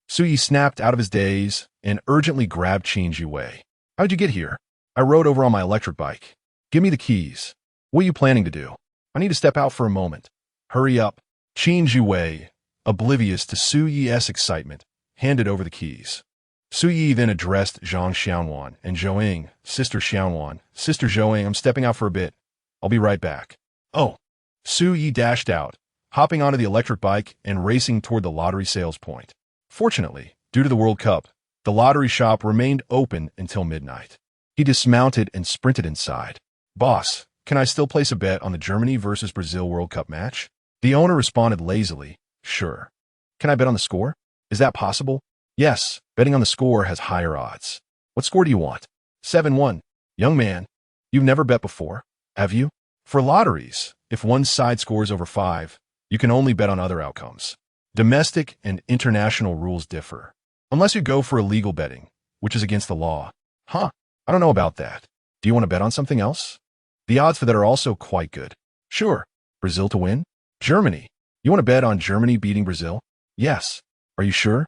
Suyi snapped out of his daze and urgently grabbed Qin Jiwei. How'd you get here? I rode over on my electric bike. Give me the keys. What are you planning to do? I need to step out for a moment. Hurry up. Qin Jiwei, oblivious to Suyi's excitement, handed over the keys. Suyi then addressed Zhang Xiaowan and Zhouing, Sister Xiaowan. Sister Zhouing, I'm stepping out for a bit. I'll be right back. Oh. Suyi dashed out, hopping onto the electric bike and racing toward the lottery sales point. Fortunately, due to the World Cup, the lottery shop remained open until midnight. He dismounted and sprinted inside. Boss, can I still place a bet on the Germany versus Brazil World Cup match? The owner responded lazily, Sure. Can I bet on the score? Is that possible? Yes, betting on the score has higher odds. What score do you want? 7-1. Young man, you've never bet before, have you? For lotteries, if one side scores over 5, you can only bet on other outcomes. Domestic and international rules differ. Unless you go for illegal betting, which is against the law. Huh, I don't know about that. Do you want to bet on something else? The odds for that are also quite good. Sure. Brazil to win? Germany. You want to bet on Germany beating Brazil? Yes. Are you sure?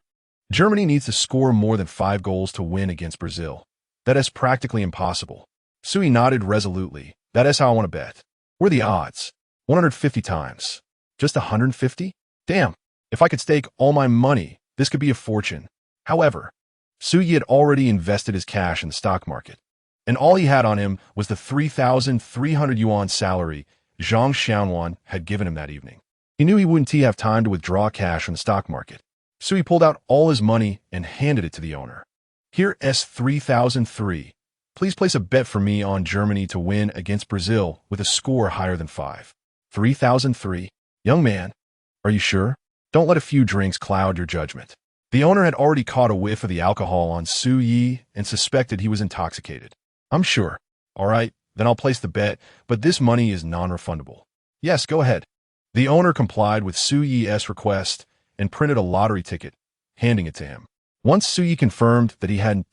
Germany needs to score more than 5 goals to win against Brazil. That is practically impossible. Suyi nodded resolutely. That is how I want to bet. What are the odds? 150 times. Just 150? Damn. If I could stake all my money, this could be a fortune. However, Suyi had already invested his cash in the stock market, and all he had on him was the 3,300 yuan salary Zhang Xiaowan had given him that evening. He knew he wouldn't have time to withdraw cash from the stock market, so he pulled out all his money and handed it to the owner. Here is 3,003. Please place a bet for me on Germany to win against Brazil with a score higher than 5. 3,003. Young man, are you sure? Don't let a few drinks cloud your judgment. The owner had already caught a whiff of the alcohol on Suyi and suspected he was intoxicated. I'm sure. All right, then I'll place the bet, but this money is non-refundable. Yes, go ahead. The owner complied with Suyi's request and printed a lottery ticket, handing it to him. Once Suyi confirmed that he hadn't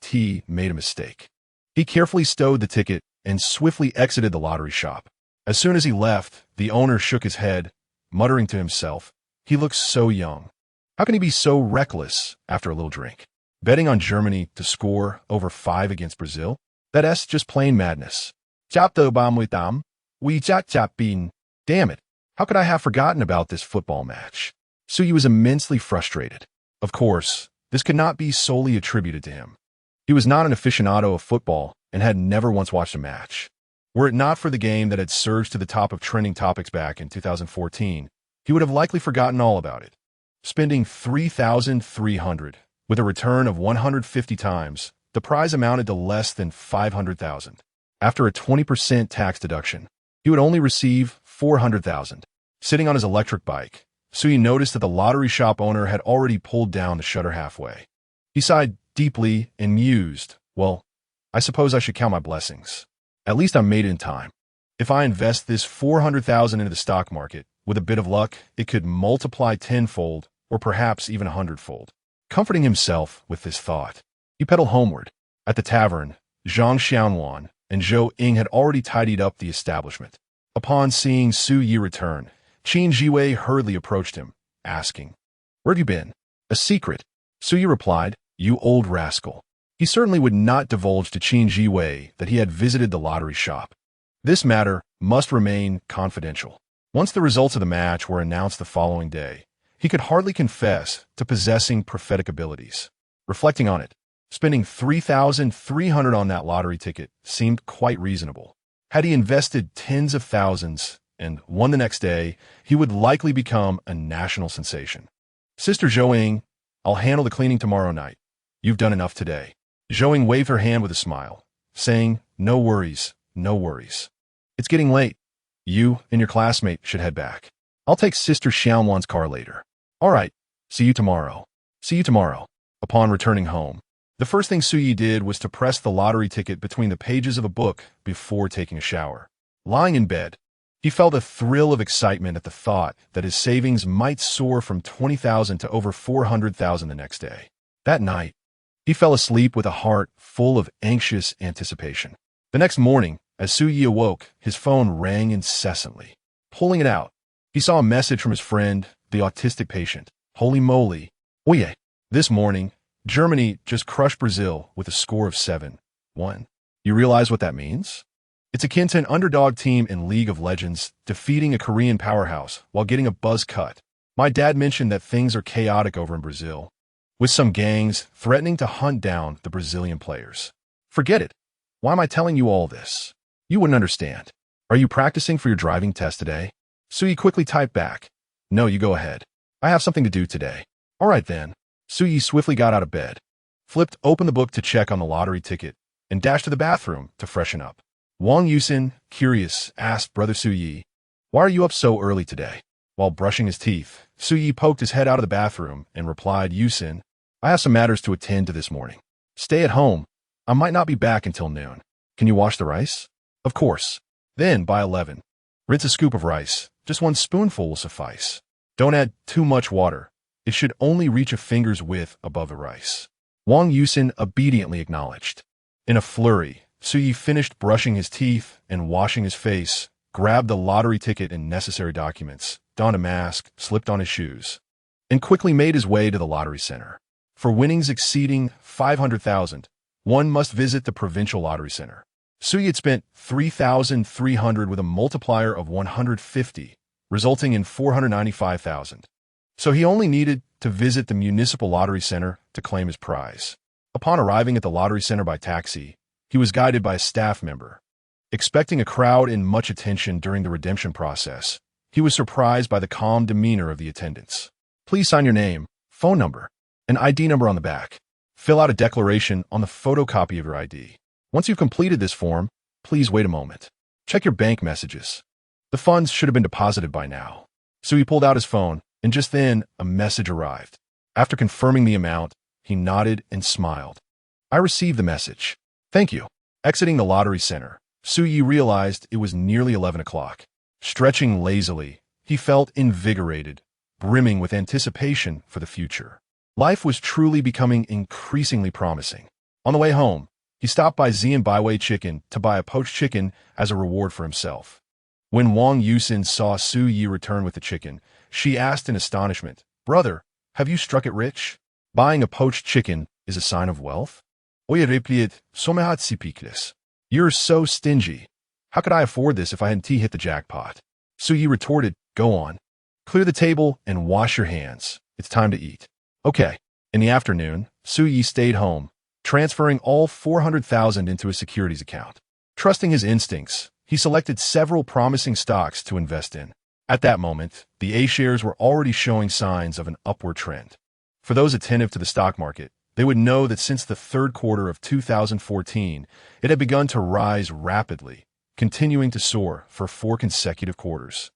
made a mistake, he carefully stowed the ticket and swiftly exited the lottery shop. As soon as he left, the owner shook his head, muttering to himself, "He looks so young. How can he be so reckless after a little drink? Betting on Germany to score over 5 against Brazil? That's just plain madness. Chap the bam we chap bin. Damn it, how could I have forgotten about this football match?" Suyi was immensely frustrated. Of course, this could not be solely attributed to him. He was not an aficionado of football and had never once watched a match. Were it not for the game that had surged to the top of trending topics back in 2014, he would have likely forgotten all about it. Spending 3,300 with a return of 150 times, the prize amounted to less than 500,000. After a 20% tax deduction, he would only receive 400,000. Sitting on his electric bike, Suyi noticed that the lottery shop owner had already pulled down the shutter halfway. He sighed deeply and mused, "Well, I suppose I should count my blessings. At least I made it in time. If I invest this 400,000 into the stock market, with a bit of luck, it could multiply tenfold or perhaps even 100-fold. Comforting himself with this thought, he pedaled homeward. At the tavern, Zhang Xiaowan and Zhou Ying had already tidied up the establishment. Upon seeing Suyi return, Qin Jiwei hurriedly approached him, asking, "Where'd you been?" "A secret," Suyi replied, "you old rascal." He certainly would not divulge to Qin Jiwei that he had visited the lottery shop. This matter must remain confidential. Once the results of the match were announced the following day, he could hardly confess to possessing prophetic abilities. Reflecting on it, spending 3,300 on that lottery ticket seemed quite reasonable. Had he invested tens of thousands and won the next day, he would likely become a national sensation. "Sister Zhou, I'll handle the cleaning tomorrow night. You've done enough today." Zhou waved her hand with a smile, saying, "No worries, no worries. It's getting late. You and your classmate should head back. I'll take Sister Xiaowan's car later." "All right, see you tomorrow." "See you tomorrow." Upon returning home, the first thing Suyi did was to press the lottery ticket between the pages of a book before taking a shower. Lying in bed, he felt a thrill of excitement at the thought that his savings might soar from 20,000 to over 400,000 the next day. That night, he fell asleep with a heart full of anxious anticipation. The next morning, as Suyi awoke, his phone rang incessantly. Pulling it out, he saw a message from his friend, the autistic patient. "Holy moly. Oye." This morning, Germany just crushed Brazil with a score of 7-1. You realize what that means? It's akin to an underdog team in League of Legends defeating a Korean powerhouse while getting a buzz cut. My dad mentioned that things are chaotic over in Brazil, with some gangs threatening to hunt down the Brazilian players. Forget it. Why am I telling you all this? You wouldn't understand. Are you practicing for your driving test today? Suyi quickly typed back, "No, you go ahead. I have something to do today." "All right then." Suyi swiftly got out of bed, flipped open the book to check on the lottery ticket, and dashed to the bathroom to freshen up. Wang Yusin, curious, asked Brother Suyi, "Why are you up so early today?" While brushing his teeth, Suyi poked his head out of the bathroom and replied, "Yusin, I have some matters to attend to this morning. Stay at home. I might not be back until noon. Can you wash the rice?" "Of course." "Then, by 11, rinse a scoop of rice. Just 1 spoonful will suffice. Don't add too much water. It should only reach a finger's width above the rice." Wang Yusin obediently acknowledged. In a flurry, Suyi finished brushing his teeth and washing his face, grabbed the lottery ticket and necessary documents, donned a mask, slipped on his shoes, and quickly made his way to the lottery center. For winnings exceeding 500,000, one must visit the provincial lottery center. Suyi had spent 3,300 with a multiplier of 150, resulting in 495,000. So he only needed to visit the municipal lottery center to claim his prize. Upon arriving at the lottery center by taxi, he was guided by a staff member. Expecting a crowd and much attention during the redemption process, he was surprised by the calm demeanor of the attendants. "Please sign your name, phone number, and ID number on the back. Fill out a declaration on the photocopy of your ID. Once you've completed this form, please wait a moment. Check your bank messages. The funds should have been deposited by now." So he pulled out his phone, and just then a message arrived. After confirming the amount, he nodded and smiled. "I received the message. Thank you." Exiting the lottery center, Suyi realized it was nearly 11 o'clock. Stretching lazily, he felt invigorated, brimming with anticipation for the future. Life was truly becoming increasingly promising. On the way home, he stopped by Xian Baiwei Chicken to buy a poached chicken as a reward for himself. When Wang Yusin saw Su Yi return with the chicken, she asked in astonishment, "Brother, have you struck it rich? Buying a poached chicken is a sign of wealth?" Oye replied, "Somehat sipikles. You're so stingy. How could I afford this if I hadn't hit the jackpot?" Su Yi retorted, "Go on. Clear the table and wash your hands. It's time to eat." Okay. In the afternoon, Su Yi stayed home, transferring all 400,000 into his securities account. Trusting his instincts, he selected several promising stocks to invest in. At that moment, the A-shares were already showing signs of an upward trend. For those attentive to the stock market, they would know that since the third quarter of 2014, it had begun to rise rapidly, continuing to soar for 4 consecutive quarters.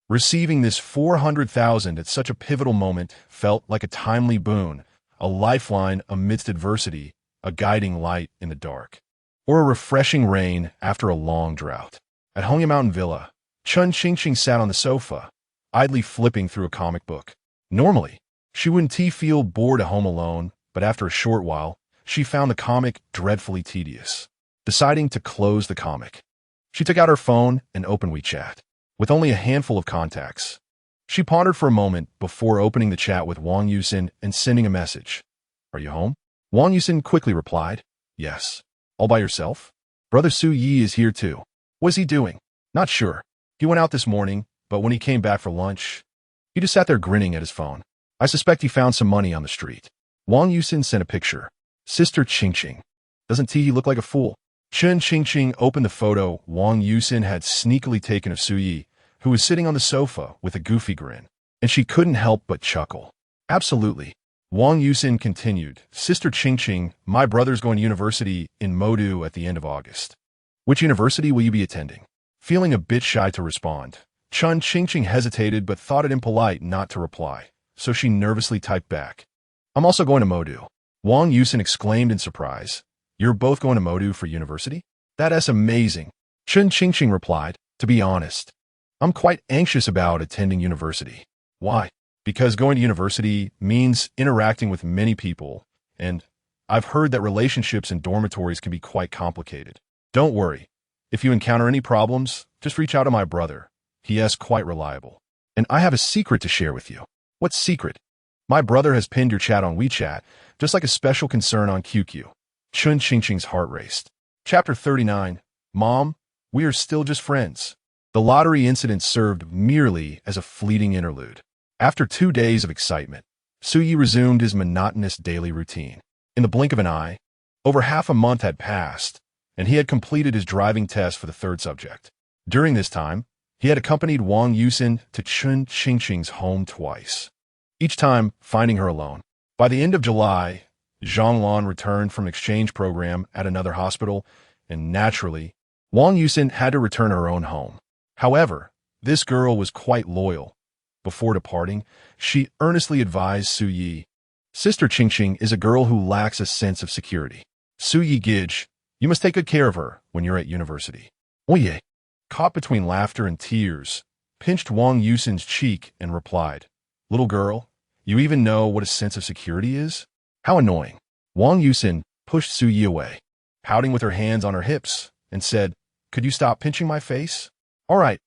Receiving this 400,000 at such a pivotal moment felt like a timely boon, a lifeline amidst adversity, a guiding light in the dark, or a refreshing rain after a long drought. At Hongya Mountain Villa, Chun Qingqing sat on the sofa, idly flipping through a comic book. Normally, she wouldn't feel bored at home alone, but after a short while, she found the comic dreadfully tedious. Deciding to close the comic, she took out her phone and opened WeChat. With only a handful of contacts, she pondered for a moment before opening the chat with Wang Yusin and sending a message. "Are you home?" Wang Yusin quickly replied, "Yes." "All by yourself?" "Brother Su Yi is here too." "What's he doing?" "Not sure. He went out this morning, but when he came back for lunch, he just sat there grinning at his phone. I suspect he found some money on the street." Wang Yusin sent a picture. "Sister Qingqing. Doesn't he look like a fool?" Chun Qingqing opened the photo Wang Yusin had sneakily taken of Su Yi, who was sitting on the sofa with a goofy grin, and she couldn't help but chuckle. "Absolutely." Wang Yusin continued, "Sister Qingqing, my brother's going to university in Modu at the end of August. Which university will you be attending?" Feeling a bit shy to respond, Chun Qingqing hesitated but thought it impolite not to reply, so she nervously typed back, "I'm also going to Modu." Wang Yusin exclaimed in surprise, "You're both going to Modu for university? That's amazing." Chun Qingqing replied, "To be honest, I'm quite anxious about attending university." "Why?" "Because going to university means interacting with many people, and I've heard that relationships in dormitories can be quite complicated." "Don't worry. If you encounter any problems, just reach out to my brother. He is quite reliable. And I have a secret to share with you." "What secret?" "My brother has pinned your chat on WeChat, just like a special concern on QQ." Chun Qingqing's heart raced. Chapter 39. Mom, we are still just friends. The lottery incident served merely as a fleeting interlude. After 2 days of excitement, Su Yi resumed his monotonous daily routine. In the blink of an eye, over half a month had passed, and he had completed his driving test for the 3rd subject. During this time, he had accompanied Wang Yusin to Chun Qingqing's home twice, each time finding her alone. By the end of July, Zhang Lan returned from an exchange program at another hospital, and naturally, Wang Yusin had to return to her own home. However, this girl was quite loyal. Before departing, she earnestly advised Su Yi, "Sister Qingqing is a girl who lacks a sense of security. Su Yi Gij, you must take good care of her when you're at university." Oye, caught between laughter and tears, pinched Wang Yusin's cheek and replied, "Little girl, you even know what a sense of security is? How annoying." Wang Yusin pushed Su Yi away, pouting with her hands on her hips, and said, "Could you stop pinching my face?" All right,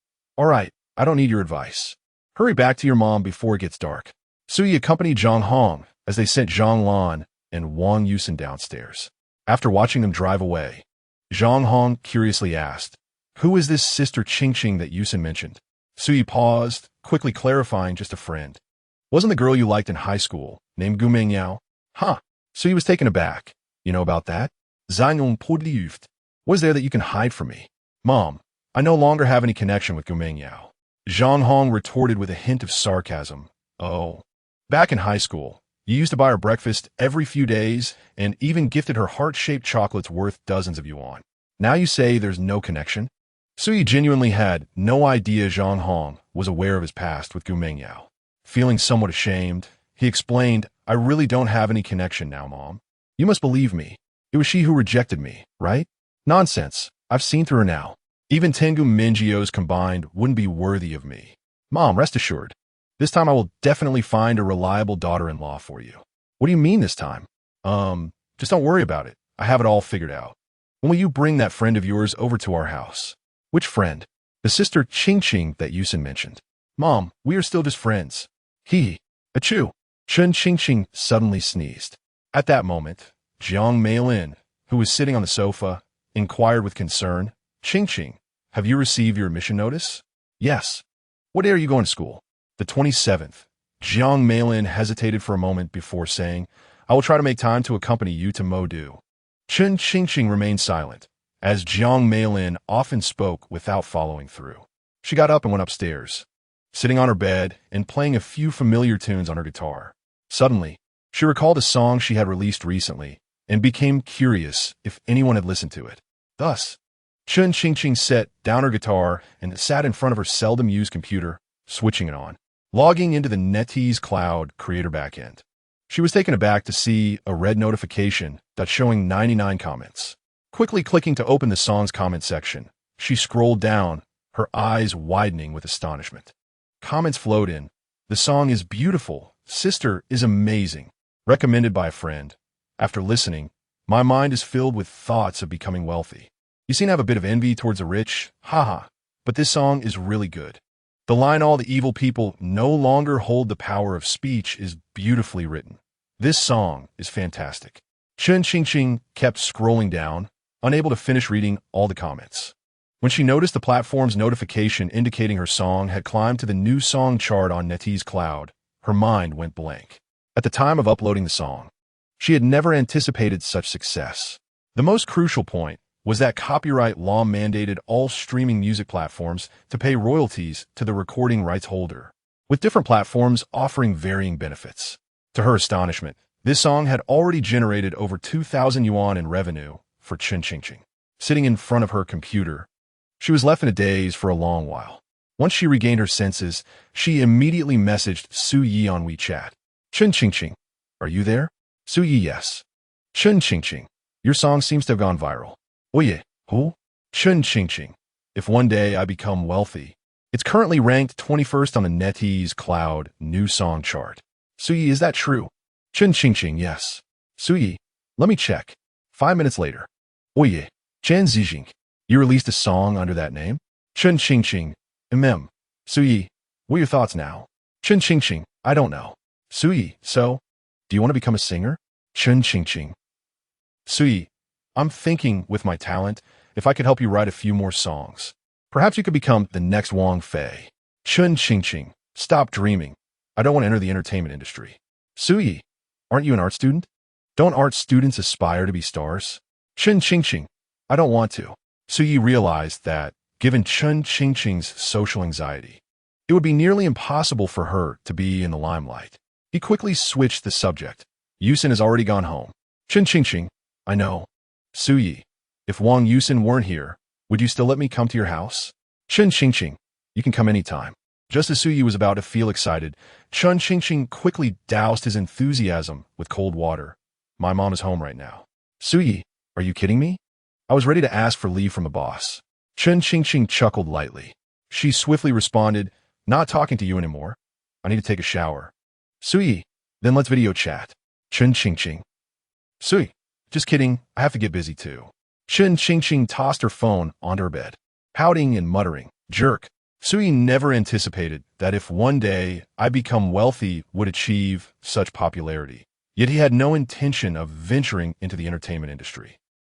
I don't need your advice. Hurry back to your mom before it gets dark." Su Yi accompanied Zhang Hong as they sent Zhang Lan and Wang Yusin downstairs. After watching them drive away, Zhang Hong curiously asked, "Who is this Sister Qingqing that Yusin mentioned?" Su Yi paused, quickly clarifying, "Just a friend. Wasn't the girl you liked in high school, named Gu Mengyao?" "Huh." Su Yi was taken aback. "You know about that?" "Zhang Podliuft. What is there that you can hide from me?" "Mom, I no longer have any connection with Gu Mengyao." Zhang Hong retorted with a hint of sarcasm. "Oh. Back in high school, you used to buy her breakfast every few days and even gifted her heart-shaped chocolates worth dozens of yuan. Now you say there's no connection?" Su Yi genuinely had no idea Zhang Hong was aware of his past with Gu Mengyao. Feeling somewhat ashamed, he explained, "I really don't have any connection now, Mom. You must believe me. It was she who rejected me, right?" "Nonsense. I've seen through her now. Even Tengu Mingios combined wouldn't be worthy of me. Mom, rest assured. This time I will definitely find a reliable daughter-in-law for you." What do you mean this time? Just don't worry about it. I have it all figured out. When will you bring that friend of yours over to our house? Which friend? The sister Ching Ching that Yusin mentioned. Mom, we are still just friends. Hee. Achoo. Chun Ching Ching suddenly sneezed. At that moment, Jiang Meilin, who was sitting on the sofa, inquired with concern, Ching Ching, have you received your admission notice? Yes. What day are you going to school? The 27th. Jiang Meilin hesitated for a moment before saying, I will try to make time to accompany you to Modu. Chun Ching Ching remained silent, as Jiang Meilin often spoke without following through. She got up and went upstairs, sitting on her bed and playing a few familiar tunes on her guitar. Suddenly, she recalled a song she had released recently and became curious if anyone had listened to it. Thus, Chun Ching Ching set down her guitar and sat in front of her seldom-used computer, switching it on, logging into the NetEase Cloud creator backend. She was taken aback to see a red notification that's showing 99 comments. Quickly clicking to open the song's comment section, she scrolled down, her eyes widening with astonishment. Comments flowed in. The song is beautiful. Sister is amazing. Recommended by a friend. After listening, my mind is filled with thoughts of becoming wealthy. You seem to have a bit of envy towards the rich, haha, but this song is really good. The line all the evil people no longer hold the power of speech is beautifully written. This song is fantastic. Chun Ching Ching kept scrolling down, unable to finish reading all the comments. When she noticed the platform's notification indicating her song had climbed to the new song chart on NetEase Cloud, her mind went blank. At the time of uploading the song, she had never anticipated such success. The most crucial point was that copyright law mandated all streaming music platforms to pay royalties to the recording rights holder, with different platforms offering varying benefits. To her astonishment, this song had already generated over 2,000 yuan in revenue for Chun Ching Ching. Sitting in front of her computer, she was left in a daze for a long while. Once she regained her senses, she immediately messaged Su Yi on WeChat. Chun Ching Ching, are you there? Su Yi, yes. Chun Ching Ching, your song seems to have gone viral. Oye, who? Chun Ching Ching, if one day I become wealthy. It's currently ranked 21st on the NetEase Cloud new song chart. Su Yi, is that true? Chun Ching Ching, yes. Su Yi, let me check. 5 minutes later. Oye, Chen Zijing, you released a song under that name? Chun Ching Ching, Su Yi, what are your thoughts now? Chun Ching Ching, I don't know. Su Yi, so, do you want to become a singer? Chun Ching Ching. Su Yi, I'm thinking, with my talent, if I could help you write a few more songs. Perhaps you could become the next Wang Fei. Chun Ching Ching, stop dreaming. I don't want to enter the entertainment industry. Su Yi, aren't you an art student? Don't art students aspire to be stars? Chun Ching Ching, I don't want to. Su Yi realized that, given Chun Ching Ching's social anxiety, it would be nearly impossible for her to be in the limelight. He quickly switched the subject. Yusin has already gone home. Chun Ching Ching, I know. Su Yi, if Wang Yusin weren't here, would you still let me come to your house? Chun Ching Ching, you can come anytime. Just as Su Yi was about to feel excited, Chun Ching Ching quickly doused his enthusiasm with cold water. My mom is home right now. Su Yi, are you kidding me? I was ready to ask for leave from the boss. Chun Ching Ching chuckled lightly. She swiftly responded, not talking to you anymore. I need to take a shower. Su Yi, then let's video chat. Chun Ching Ching. Su Yi, just kidding, I have to get busy too. Chun Ching Ching tossed her phone onto her bed, pouting and muttering, jerk. Su Yi never anticipated that if one day I become wealthy would achieve such popularity. Yet he had no intention of venturing into the entertainment industry.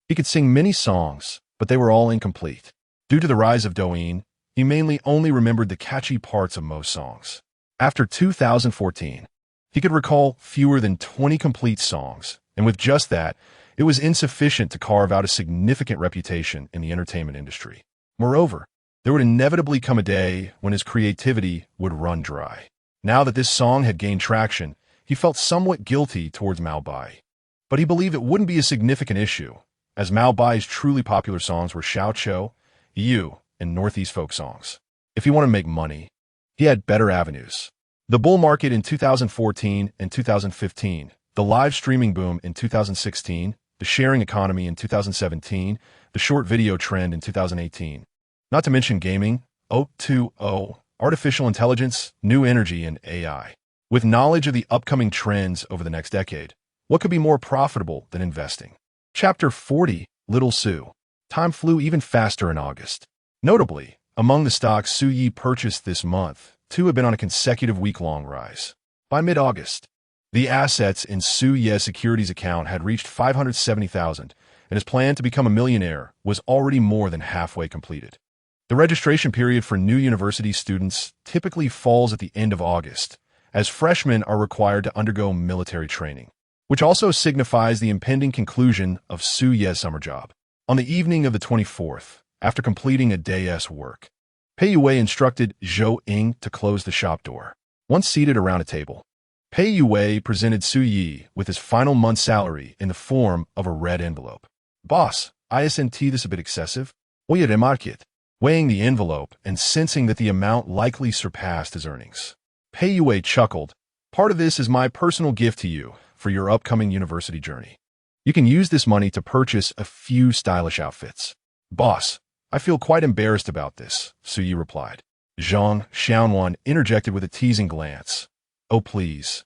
He could sing many songs, but they were all incomplete. Due to the rise of Douyin, he mainly only remembered the catchy parts of most songs. After 2014, he could recall fewer than 20 complete songs, and with just that, it was insufficient to carve out a significant reputation in the entertainment industry. Moreover, there would inevitably come a day when his creativity would run dry. Now that this song had gained traction, he felt somewhat guilty towards Mao Bai. But he believed it wouldn't be a significant issue, as Mao Bai's truly popular songs were Xiao Chou, Yu, and Northeast folk songs. If he wanted to make money, he had better avenues. The bull market in 2014 and 2015, the live streaming boom in 2016, the sharing economy in 2017, the short video trend in 2018. Not to mention gaming, O2O, artificial intelligence, new energy, and AI. With knowledge of the upcoming trends over the next decade, what could be more profitable than investing? Chapter 40, Little Sue. Time flew even faster in August. Notably, among the stocks Su Yi purchased this month, two had been on a consecutive week-long rise. By mid-August, the assets in Su Ye's securities account had reached 570,000, and his plan to become a millionaire was already more than halfway completed. The registration period for new university students typically falls at the end of August, as freshmen are required to undergo military training, which also signifies the impending conclusion of Su Ye's summer job. On the evening of the 24th, after completing a day's work, Pei Yue instructed Zhou Ying to close the shop door. Once seated around a table, Pei Yue presented Su Yi with his final month's salary in the form of a red envelope. "Boss, isn't this a bit excessive?" "Oye, remarque it." Weighing the envelope and sensing that the amount likely surpassed his earnings, Pei Yue chuckled. "Part of this is my personal gift to you for your upcoming university journey. You can use this money to purchase a few stylish outfits." "Boss, I feel quite embarrassed about this," Su Yi replied. Zhang Xiaonuan interjected with a teasing glance. "Oh, please.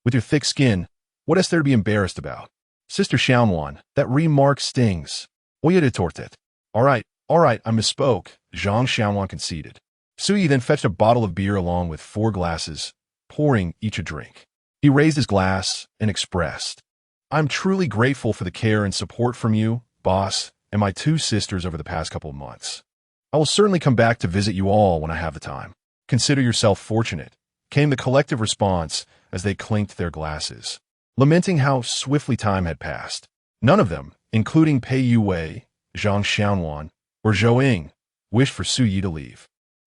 With your thick skin, what is there to be embarrassed about?" "Sister Xiaonuan, that remark stings." "Oye, retorted." All right, I misspoke," Zhang Xiaonuan conceded. Su Yi then fetched a bottle of beer along with 4 glasses, pouring each a drink. He raised his glass and expressed, "I'm truly grateful for the care and support from you, boss, and my 2 sisters over the past couple of months. I will certainly come back to visit you all when I have the time." "Consider yourself fortunate," came the collective response as they clinked their glasses, lamenting how swiftly time had passed. None of them, including Pei Yue, Zhang Xiaonuan, or Zhou Ying, wished for Su Yi to leave.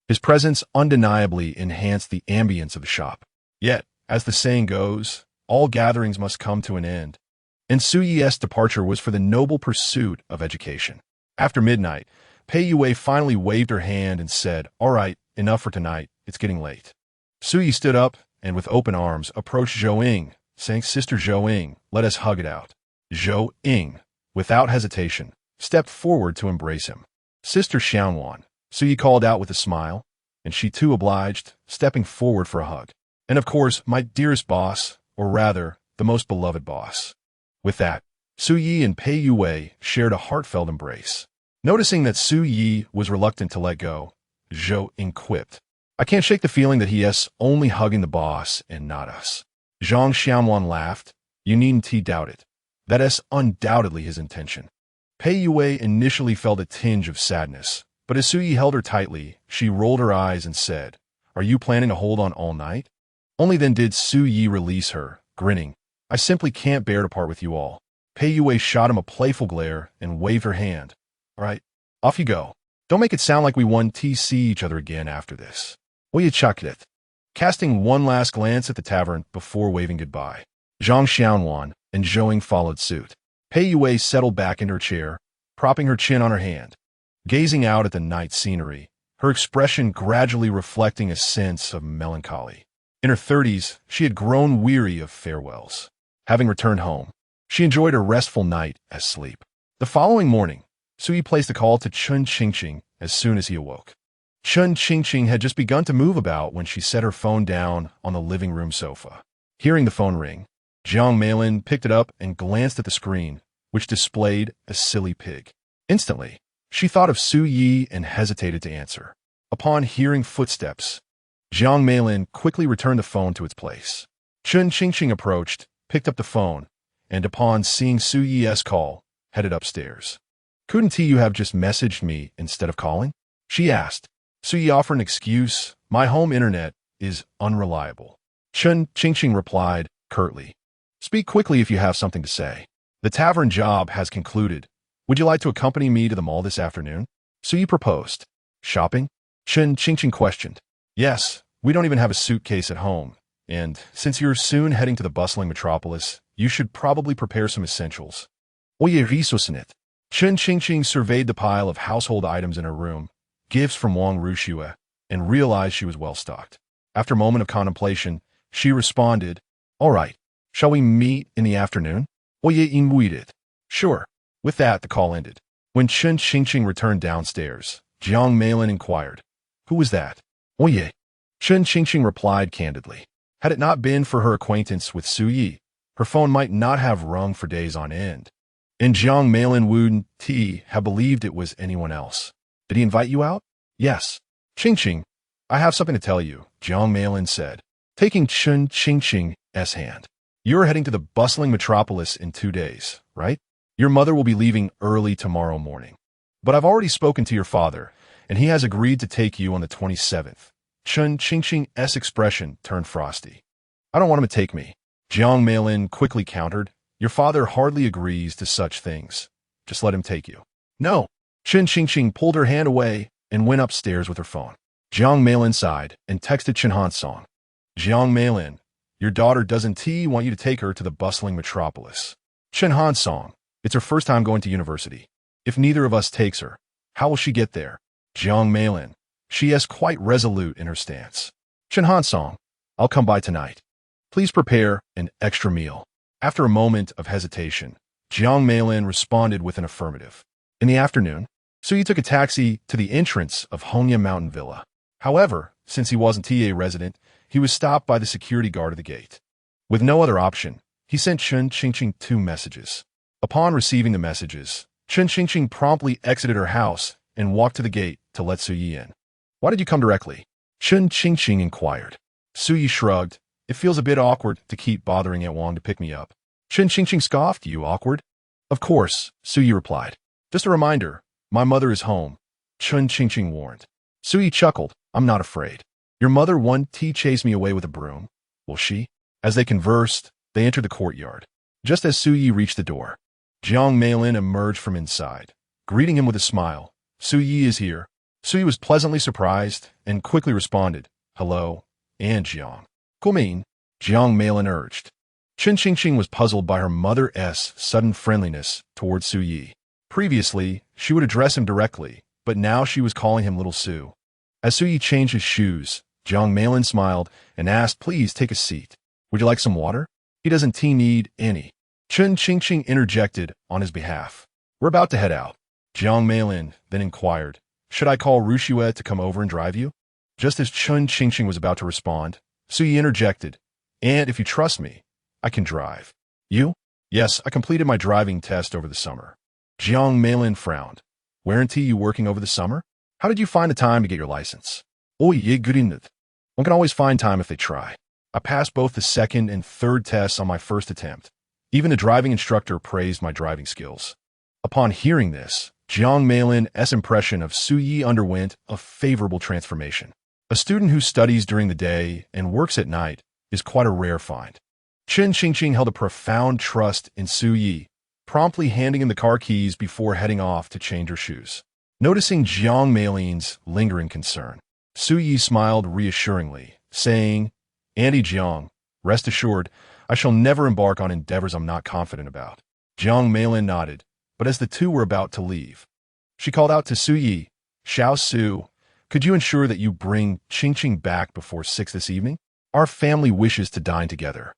His presence undeniably enhanced the ambience of the shop. Yet, as the saying goes, all gatherings must come to an end, and Su Yi's departure was for the noble pursuit of education. After midnight, Pei Yue finally waved her hand and said, "All right, enough for tonight, it's getting late." Su Yi stood up and with open arms approached Zhou Ying, saying, "Sister Zhou Ying, let us hug it out." Zhou Ying, without hesitation, stepped forward to embrace him. "Sister Xiaonuan," Su Yi called out with a smile, and she too obliged, stepping forward for a hug. "And of course, my dearest boss, or rather, the most beloved boss." With that, Su Yi and Pei Yue shared a heartfelt embrace. Noticing that Su Yi was reluctant to let go, Zhou Ying quipped, "I can't shake the feeling that he is only hugging the boss and not us." Zhang Xiaonuan laughed. "You needn't doubt it. That is undoubtedly his intention." Pei Yue initially felt a tinge of sadness, but as Su Yi held her tightly, she rolled her eyes and said, "Are you planning to hold on all night?" Only then did Su Yi release her, grinning. "I simply can't bear to part with you all." Pei Yue shot him a playful glare and waved her hand. "All right, off you go. Don't make it sound like we want to see each other again after this." "Oye, chocolate." Casting one last glance at the tavern before waving goodbye, Zhang Xiaonuan and Zhou Ying followed suit. Pei Yue settled back in her chair, propping her chin on her hand, gazing out at the night scenery, her expression gradually reflecting a sense of melancholy. In her 30s, she had grown weary of farewells. Having returned home, she enjoyed a restful night as sleep. The following morning, Su Yi placed a call to Chun Qingqing as soon as he awoke. Chun Qingqing had just begun to move about when she set her phone down on the living room sofa. Hearing the phone ring, Jiang Meilin picked it up and glanced at the screen, which displayed a silly pig. Instantly, she thought of Su Yi and hesitated to answer. Upon hearing footsteps, Jiang Meilin quickly returned the phone to its place. Chun Qingqing approached, picked up the phone, and upon seeing Su Yi's call, headed upstairs. "Couldn't you have just messaged me instead of calling?" she asked. Su Yi offered an excuse. "My home internet is unreliable." Chun Qingqing replied curtly, "Speak quickly if you have something to say. The tavern job has concluded. Would you like to accompany me to the mall this afternoon?" Su Yi proposed. "Shopping?" Chun Qingqing questioned. "Yes, we don't even have a suitcase at home, and since you're soon heading to the bustling metropolis, you should probably prepare some essentials." "Oye, risosinit." Chun Qingqing surveyed the pile of household items in her room, gifts from Wang Ruxue, and realized she was well stocked. After a moment of contemplation, she responded, "All right, shall we meet in the afternoon?" "Oye, inmuidet." "Sure." With that, the call ended. When Chun Qingqing returned downstairs, Jiang Meilin inquired, "Who was that?" "Oye." Chun Qingqing replied candidly, Had it not been for her acquaintance with Su Yi, her phone might not have rung for days on end. And Jiang Meilin wouldn't have believed it was anyone else. Did he invite you out? Yes. Qingqing, I have something to tell you, Jiang Meilin said, taking Chen Qingqing's hand. You're heading to the bustling metropolis in 2 days, right? Your mother will be leaving early tomorrow morning. But I've already spoken to your father, and he has agreed to take you on the 27th. Chen Qingqing's expression turned frosty. I don't want him to take me. Jiang Meilin quickly countered. Your father hardly agrees to such things. Just let him take you. No. Chen Qingqing pulled her hand away and went upstairs with her phone. Jiang Meilin sighed and texted Chen Hansong. Jiang Meilin, your daughter doesn't want you to take her to the bustling metropolis. Chen Hansong, it's her first time going to university. If neither of us takes her, how will she get there? Jiang Meilin, she is quite resolute in her stance. Chen Hansong, I'll come by tonight. Please prepare an extra meal. After a moment of hesitation, Jiang Meilin responded with an affirmative. In the afternoon, Su Yi took a taxi to the entrance of Hongya Mountain Villa. However, since he wasn't a resident, he was stopped by the security guard at the gate. With no other option, he sent Chen Qingqing 2 messages. Upon receiving the messages, Chen Qingqing promptly exited her house and walked to the gate to let Su Yi in. Why did you come directly? Chen Qingqing inquired. Su Yi shrugged. It feels a bit awkward to keep bothering Aunt Wang to pick me up. Chen Qingqing scoffed. You awkward? Of course, Su Yi replied. Just a reminder, my mother is home, Chen Qingqing warned. Su Yi chuckled. I'm not afraid. Your mother won't chase me away with a broom, will she? As they conversed, they entered the courtyard. Just as Su Yi reached the door, Jiang Meilin emerged from inside, greeting him with a smile. Su Yi is here. Su Yi was pleasantly surprised and quickly responded, hello, and Jiang. Mean, Jiang Meilin urged. Chen Qingqing was puzzled by her mother's sudden friendliness towards Su Yi. Previously, she would address him directly, but now she was calling him Little Su. As Su Yi changed his shoes, Jiang Meilin smiled and asked, please take a seat. Would you like some water? He doesn't need any. Chen Qingqing interjected on his behalf. We're about to head out. Jiang Meilin then inquired, should I call Rushue to come over and drive you? Just as Chen Qingqing was about to respond, Su Yi interjected, and if you trust me, I can drive. You? Yes, I completed my driving test over the summer. Jiang Meilin frowned. Weren't you working over the summer? How did you find the time to get your license? Oh, yeah, good enough. One can always find time if they try. I passed both the second and third tests on my first attempt. Even the driving instructor praised my driving skills. Upon hearing this, Jiang Meilin's impression of Su Yi underwent a favorable transformation. A student who studies during the day and works at night is quite a rare find. Chen Qingqing held a profound trust in Su Yi, promptly handing him the car keys before heading off to change her shoes. Noticing Jiang Meilin's lingering concern, Su Yi smiled reassuringly, saying, Auntie Jiang, rest assured, I shall never embark on endeavors I'm not confident about. Jiang Meilin nodded, but as the two were about to leave, she called out to Su Yi, Xiao Su, could you ensure that you bring Qingqing back before 6 this evening? Our family wishes to dine together,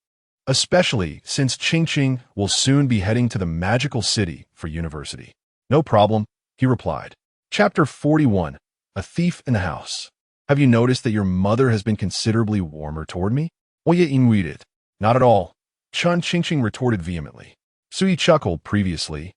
especially since Qingqing will soon be heading to the magical city for university. No problem, he replied. Chapter 41, A Thief in the House. Have you noticed that your mother has been considerably warmer toward me? Oye read it. Not at all. Chen Qingqing retorted vehemently. Su Yi chuckled previously.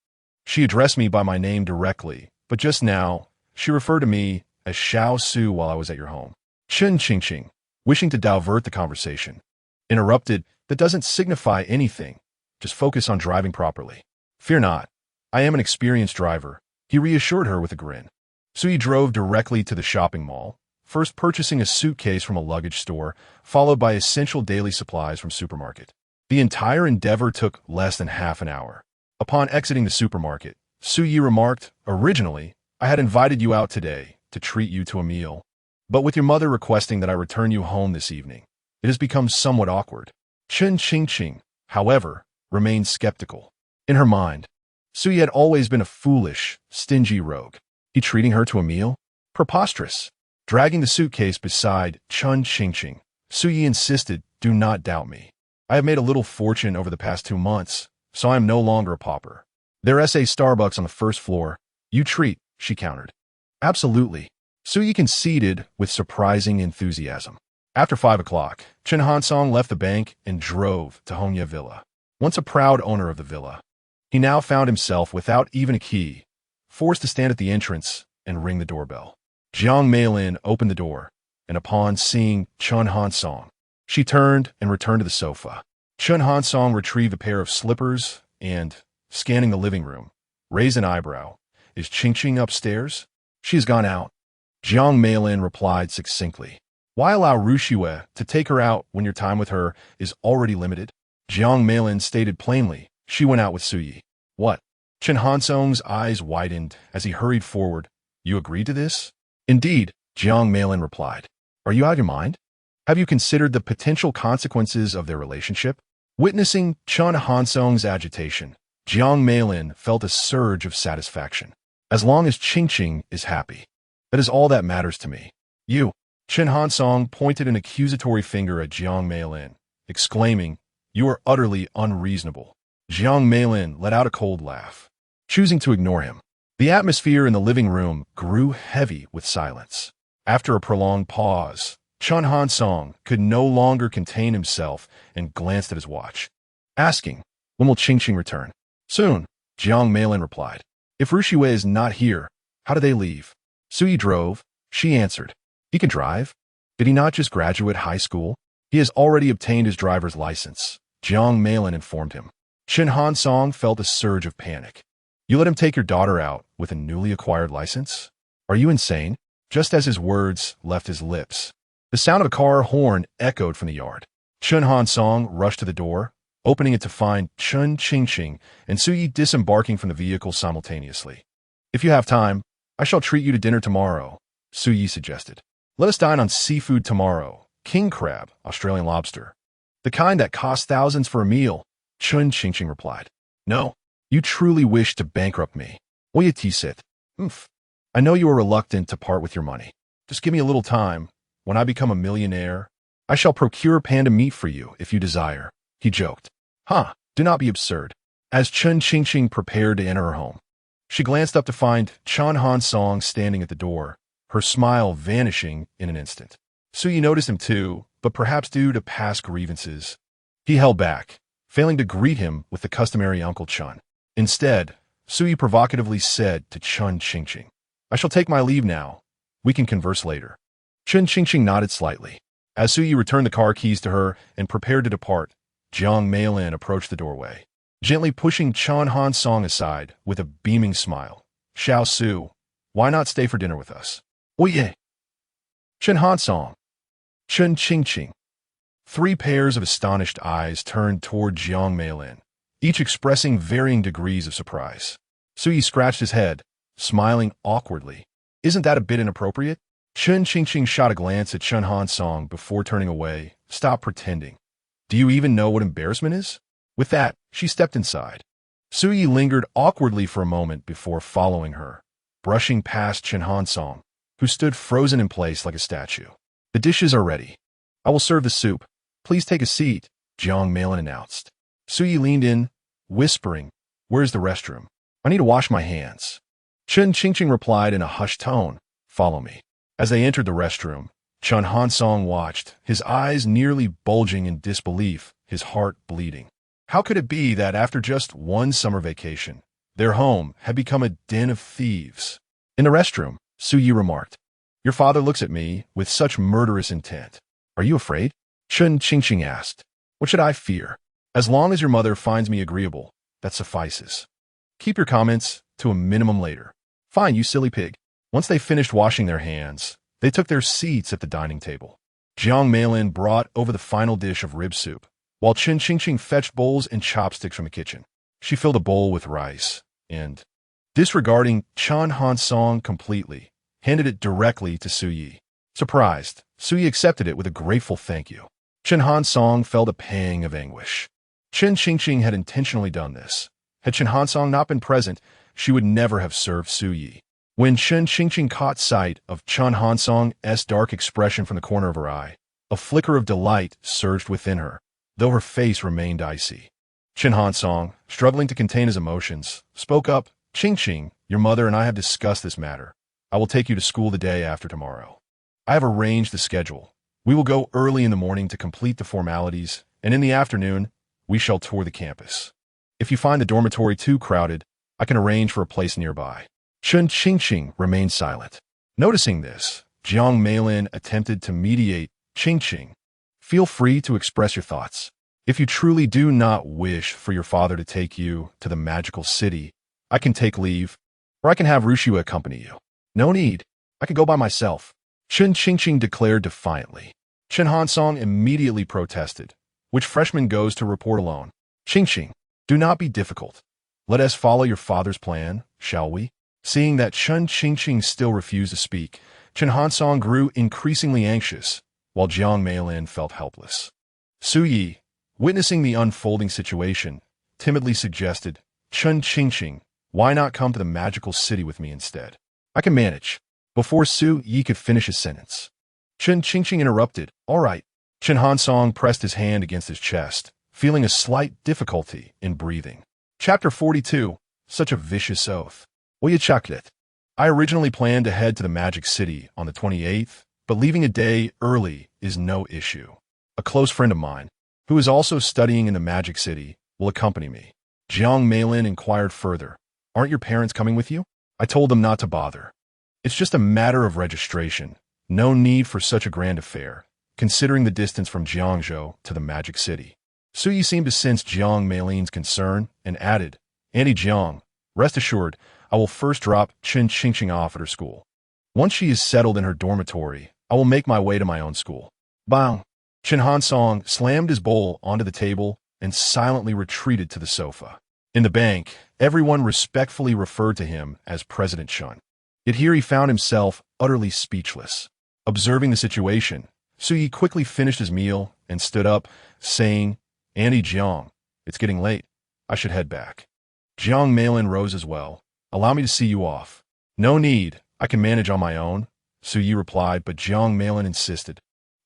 She addressed me by my name directly, but just now, she referred to me as Xiao Su while I was at your home. Chen Qingqing, wishing to divert the conversation, interrupted, that doesn't signify anything. Just focus on driving properly. Fear not. I am an experienced driver, he reassured her with a grin. Su Yi drove directly to the shopping mall, first purchasing a suitcase from a luggage store, followed by essential daily supplies from supermarket. The entire endeavor took less than half an hour. Upon exiting the supermarket, Su Yi remarked, originally, I had invited you out today to treat you to a meal, but with your mother requesting that I return you home this evening, it has become somewhat awkward. Chen Qingqing, however, remained skeptical. In her mind, Su Yi had always been a foolish, stingy rogue. He treating her to a meal? Preposterous. Dragging the suitcase beside Chen Qingqing, Su Yi insisted, do not doubt me. I have made a little fortune over the past 2 months, so I am no longer a pauper. There's a Starbucks on the first floor. You treat, she countered. Absolutely. Su Yi conceded with surprising enthusiasm. After 5 o'clock, Chen Hansong left the bank and drove to Hongye Villa. Once a proud owner of the villa, he now found himself without even a key, forced to stand at the entrance and ring the doorbell. Jiang Meilin opened the door, and upon seeing Chen Hansong, she turned and returned to the sofa. Chen Hansong retrieved a pair of slippers and, scanning the living room, raised an eyebrow. Is Qingqing upstairs? She has gone out. Jiang Meilin replied succinctly. Why allow Rushue to take her out when your time with her is already limited? Jiang Meilin stated plainly, she went out with Suyi. What? Chen Hansong's eyes widened as he hurried forward. You agreed to this? Indeed, Jiang Meilin replied. Are you out of your mind? Have you considered the potential consequences of their relationship? Witnessing Chen Hansong's agitation, Jiang Meilin felt a surge of satisfaction. As long as Qingqing is happy, that is all that matters to me. You. Chen Hansong pointed an accusatory finger at Jiang Meilin, exclaiming, You are utterly unreasonable. Jiang Meilin let out a cold laugh, choosing to ignore him. The atmosphere in the living room grew heavy with silence. After a prolonged pause, Chen Hansong could no longer contain himself and glanced at his watch, asking, When will Qingqing return? Soon, Jiang Meilin replied. If Rushue is not here, how do they leave? Suyi drove, she answered. He can drive. Did he not just graduate high school? He has already obtained his driver's license, Jiang Meilin informed him. Chen Hansong felt a surge of panic. You let him take your daughter out with a newly acquired license? Are you insane? Just as his words left his lips, the sound of a car horn echoed from the yard. Chen Hansong rushed to the door, opening it to find Chen Qingqing and Suyi disembarking from the vehicle simultaneously. If you have time, I shall treat you to dinner tomorrow, Suyi suggested. Let us dine on seafood tomorrow, king crab, Australian lobster. The kind that costs thousands for a meal, Chen Qingqing replied. No, you truly wish to bankrupt me. Oya Tisit. I know you are reluctant to part with your money. Just give me a little time. When I become a millionaire, I shall procure panda meat for you if you desire, he joked. Do not be absurd. As Chen Qingqing prepared to enter her home, she glanced up to find Chen Hansong standing at the door, her smile vanishing in an instant. Suyi noticed him too, but perhaps due to past grievances, he held back, failing to greet him with the customary Uncle Chen. Instead, Suyi provocatively said to Chen Qingqing, I shall take my leave now. We can converse later. Chen Qingqing nodded slightly. As Suyi returned the car keys to her and prepared to depart, Jiang Meilin approached the doorway, gently pushing Chen Hansong aside with a beaming smile. Xiao Su, why not stay for dinner with us? Oye! Chen Hansong. Chen Qingqing. 3 pairs of astonished eyes turned toward Jiang Meilin, each expressing varying degrees of surprise. Suyi scratched his head, smiling awkwardly. Isn't that a bit inappropriate? Chen Qingqing shot a glance at Chen Hansong before turning away. Stop pretending. Do you even know what embarrassment is? With that, she stepped inside. Suyi lingered awkwardly for a moment before following her, brushing past Chen Hansong, who stood frozen in place like a statue. The dishes are ready. I will serve the soup. Please take a seat, Jiang Meilin announced. Suyi leaned in, whispering, Where's the restroom? I need to wash my hands. Chen Qingqing replied in a hushed tone, Follow me. As they entered the restroom, Chen Hansong watched, his eyes nearly bulging in disbelief, his heart bleeding. How could it be that after just one summer vacation, their home had become a den of thieves? In the restroom, Suyi remarked, Your father looks at me with such murderous intent. Are you afraid? Chen Qingqing asked. What should I fear? As long as your mother finds me agreeable, that suffices. Keep your comments to a minimum later. Fine, you silly pig. Once they finished washing their hands, they took their seats at the dining table. Jiang Meilin brought over the final dish of rib soup, while Chen Qingqing fetched bowls and chopsticks from the kitchen. She filled a bowl with rice and, disregarding Chen Hansong completely, handed it directly to Suyi. Surprised, Suyi accepted it with a grateful thank you. Chen Hansong felt a pang of anguish. Chen Qingqing had intentionally done this. Had Chen Hansong not been present, she would never have served Suyi. When Chen Qingqing caught sight of Chen Hansong's dark expression from the corner of her eye, a flicker of delight surged within her, though her face remained icy. Chen Hansong, struggling to contain his emotions, spoke up, Qingqing, your mother and I have discussed this matter. I will take you to school the day after tomorrow. I have arranged the schedule. We will go early in the morning to complete the formalities, and in the afternoon, we shall tour the campus. If you find the dormitory too crowded, I can arrange for a place nearby. Chen Qingqing remained silent. Noticing this, Jiang Meilin attempted to mediate. Qingqing, feel free to express your thoughts. If you truly do not wish for your father to take you to the magical city, I can take leave, or I can have Rushua accompany you. No need. I can go by myself. Chen Qingqing declared defiantly. Chen Hansong immediately protested. Which freshman goes to report alone? Qingqing, do not be difficult. Let us follow your father's plan, shall we? Seeing that Chen Qingqing still refused to speak, Chen Hansong grew increasingly anxious, while Jiang Meilin felt helpless. Su Yi, witnessing the unfolding situation, timidly suggested, Chen Qingqing, why not come to the magical city with me instead? I can manage. Before Su Yi could finish his sentence, Chen Qingqing interrupted. All right. Chen Hansong pressed his hand against his chest, feeling a slight difficulty in breathing. Chapter 42. Such a vicious oath. I originally planned to head to the Magic City on the 28th, but leaving a day early is no issue. A close friend of mine, who is also studying in the Magic City, will accompany me. Jiang Meilin inquired further. Aren't your parents coming with you? I told them not to bother. It's just a matter of registration. No need for such a grand affair, considering the distance from Jiangzhou to the Magic City. Su Yi seemed to sense Jiang Meilin's concern and added, Auntie Jiang, rest assured, I will first drop Chen Qingqing off at her school. Once she is settled in her dormitory, I will make my way to my own school. Bang! Chen Hansong slammed his bowl onto the table and silently retreated to the sofa. In the bank, everyone respectfully referred to him as President Chen. Yet here he found himself utterly speechless. Observing the situation, Su Yi quickly finished his meal and stood up, saying, Auntie Jiang, it's getting late. I should head back. Jiang Meilin rose as well. Allow me to see you off. No need. I can manage on my own, Su Yi replied, but Jiang Meilin insisted.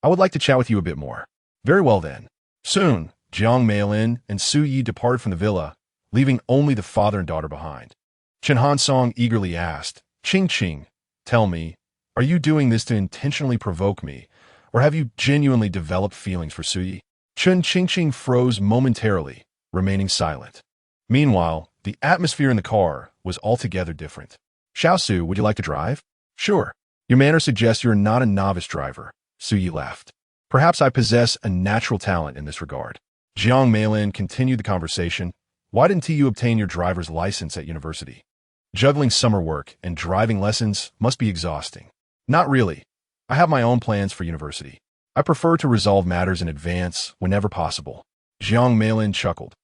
I would like to chat with you a bit more. Very well then. Soon, Jiang Meilin and Su Yi departed from the villa, leaving only the father and daughter behind. Chen Hansong eagerly asked, Qingqing, tell me, are you doing this to intentionally provoke me, or have you genuinely developed feelings for Su Yi? Chen Qingqing froze momentarily, remaining silent. Meanwhile, the atmosphere in the car was altogether different. Xiaosu, would you like to drive? Sure. Your manner suggests you're not a novice driver, Su Yi laughed. Perhaps I possess a natural talent in this regard. Jiang Meilin continued the conversation. Why didn't you obtain your driver's license at university? Juggling summer work and driving lessons must be exhausting. Not really. I have my own plans for university. I prefer to resolve matters in advance whenever possible. Jiang Meilin chuckled.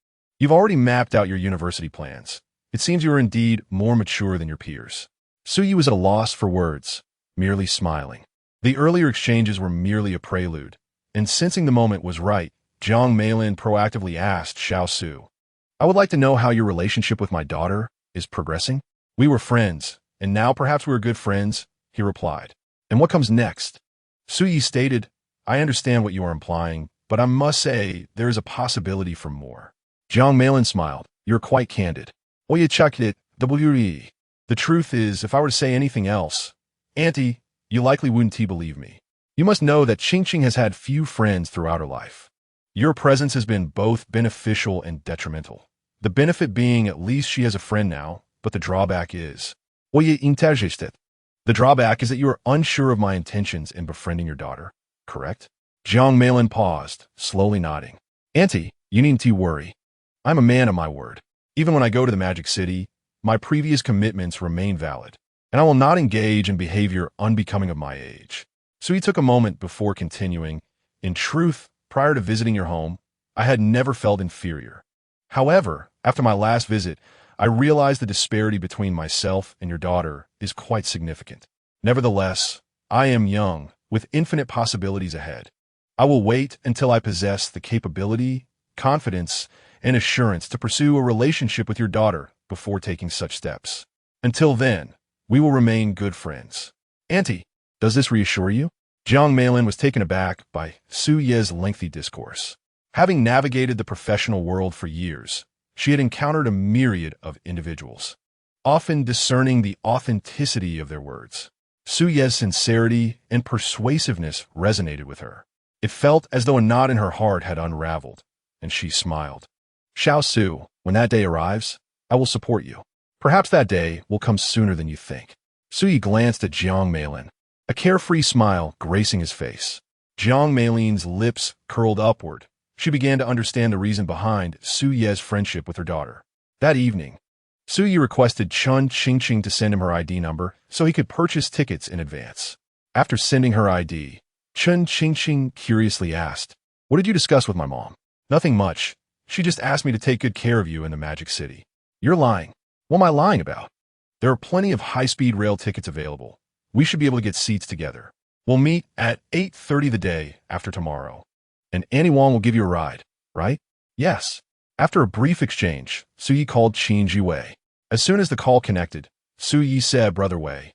You've already mapped out your university plans. It seems you are indeed more mature than your peers. Su Yi was at a loss for words, merely smiling. The earlier exchanges were merely a prelude, and sensing the moment was right, Jiang Meilin proactively asked Xiaosu, I would like to know how your relationship with my daughter is progressing. We were friends, and now perhaps we're good friends, he replied. And what comes next? Su Yi stated, I understand what you are implying, but I must say there is a possibility for more. Jiang Meilin smiled. You're quite candid. The truth is, if I were to say anything else, Auntie, you likely wouldn't believe me. You must know that Qingqing has had few friends throughout her life. Your presence has been both beneficial and detrimental. The benefit being at least she has a friend now, but the drawback is... The drawback is that you are unsure of my intentions in befriending your daughter, correct? Jiang Meilin paused, slowly nodding. Auntie, you needn't worry. I'm a man of my word. Even when I go to the Magic City, my previous commitments remain valid, and I will not engage in behavior unbecoming of my age. So he took a moment before continuing. In truth, prior to visiting your home, I had never felt inferior. However, after my last visit, I realized the disparity between myself and your daughter is quite significant. Nevertheless, I am young, with infinite possibilities ahead. I will wait until I possess the capability, confidence, and assurance to pursue a relationship with your daughter before taking such steps. Until then, we will remain good friends. Auntie, does this reassure you? Jiang Meilin was taken aback by Su Ye's lengthy discourse. Having navigated the professional world for years, she had encountered a myriad of individuals, often discerning the authenticity of their words. Su Ye's sincerity and persuasiveness resonated with her. It felt as though a knot in her heart had unraveled, and she smiled. Xiao Su, when that day arrives, I will support you. Perhaps that day will come sooner than you think. Su Yi glanced at Jiang Meilin, a carefree smile gracing his face. Jiang Meilin's lips curled upward. She began to understand the reason behind Su Ye's friendship with her daughter. That evening, Su Yi requested Chun Qingqing to send him her ID number so he could purchase tickets in advance. After sending her ID, Chun Qingqing curiously asked, "What did you discuss with my mom?" "Nothing much. She just asked me to take good care of you in the Magic City." "You're lying." "What am I lying about?" "There are plenty of high-speed rail tickets available. We should be able to get seats together. We'll meet at 8:30 the day after tomorrow. And Annie Wong will give you a ride, right?" "Yes." After a brief exchange, Su Yi called Qin Jiwei. As soon as the call connected, Su Yi said, "Brother Wei,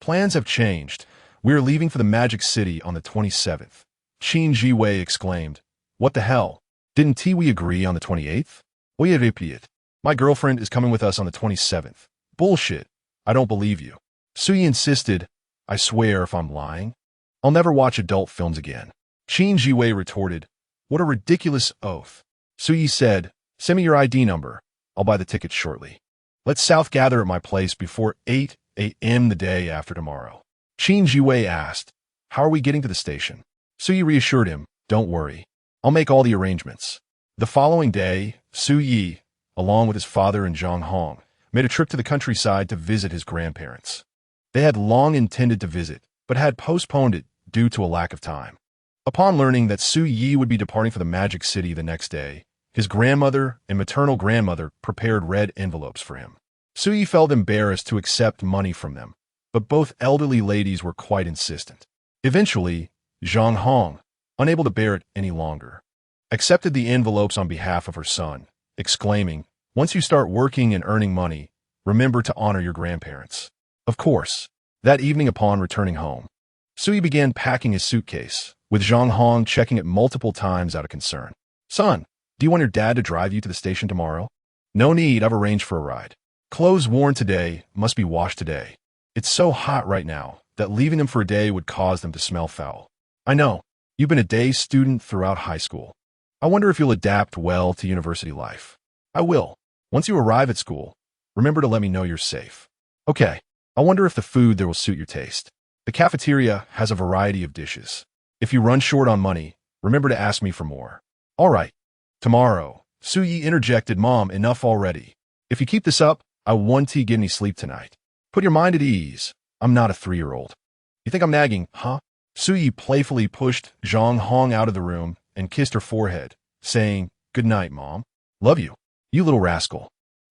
plans have changed. We are leaving for the Magic City on the 27th. Qin Jiwei exclaimed, "What the hell? Didn't we agree on the 28th? Oye repeat. My girlfriend is coming with us on the 27th. Bullshit. I don't believe you." Su Yi insisted, "I swear if I'm lying, I'll never watch adult films again." Qin Jiwei retorted, "What a ridiculous oath." Su Yi said, "Send me your ID number. I'll buy the tickets shortly. Let's South gather at my place before 8 a.m. the day after tomorrow." Qin Jiwei asked, "How are we getting to the station?" Su Yi reassured him, "Don't worry. I'll make all the arrangements." The following day, Su Yi, along with his father and Zhang Hong, made a trip to the countryside to visit his grandparents. They had long intended to visit, but had postponed it due to a lack of time. Upon learning that Su Yi would be departing for the Magic City the next day, his grandmother and maternal grandmother prepared red envelopes for him. Su Yi felt embarrassed to accept money from them, but both elderly ladies were quite insistent. Eventually, Zhang Hong, unable to bear it any longer, accepted the envelopes on behalf of her son, exclaiming, "Once you start working and earning money, remember to honor your grandparents." Of course, that evening upon returning home, Su Yi began packing his suitcase, with Zhang Hong checking it multiple times out of concern. "Son, do you want your dad to drive you to the station tomorrow?" "No need, I've arranged for a ride. Clothes worn today must be washed today. It's so hot right now that leaving them for a day would cause them to smell foul." "I know. You've been a day student throughout high school. I wonder if you'll adapt well to university life." "I will. Once you arrive at school, remember to let me know you're safe." "Okay. I wonder if the food there will suit your taste. The cafeteria has a variety of dishes. If you run short on money, remember to ask me for more." "All right. Tomorrow." Su Yi interjected, "Mom, enough already. If you keep this up, I won't get any sleep tonight. Put your mind at ease. I'm not a 3-year-old. You think I'm nagging, huh?" Su Yi playfully pushed Zhang Hong out of the room and kissed her forehead, saying, "Good night, Mom. Love you. You little rascal."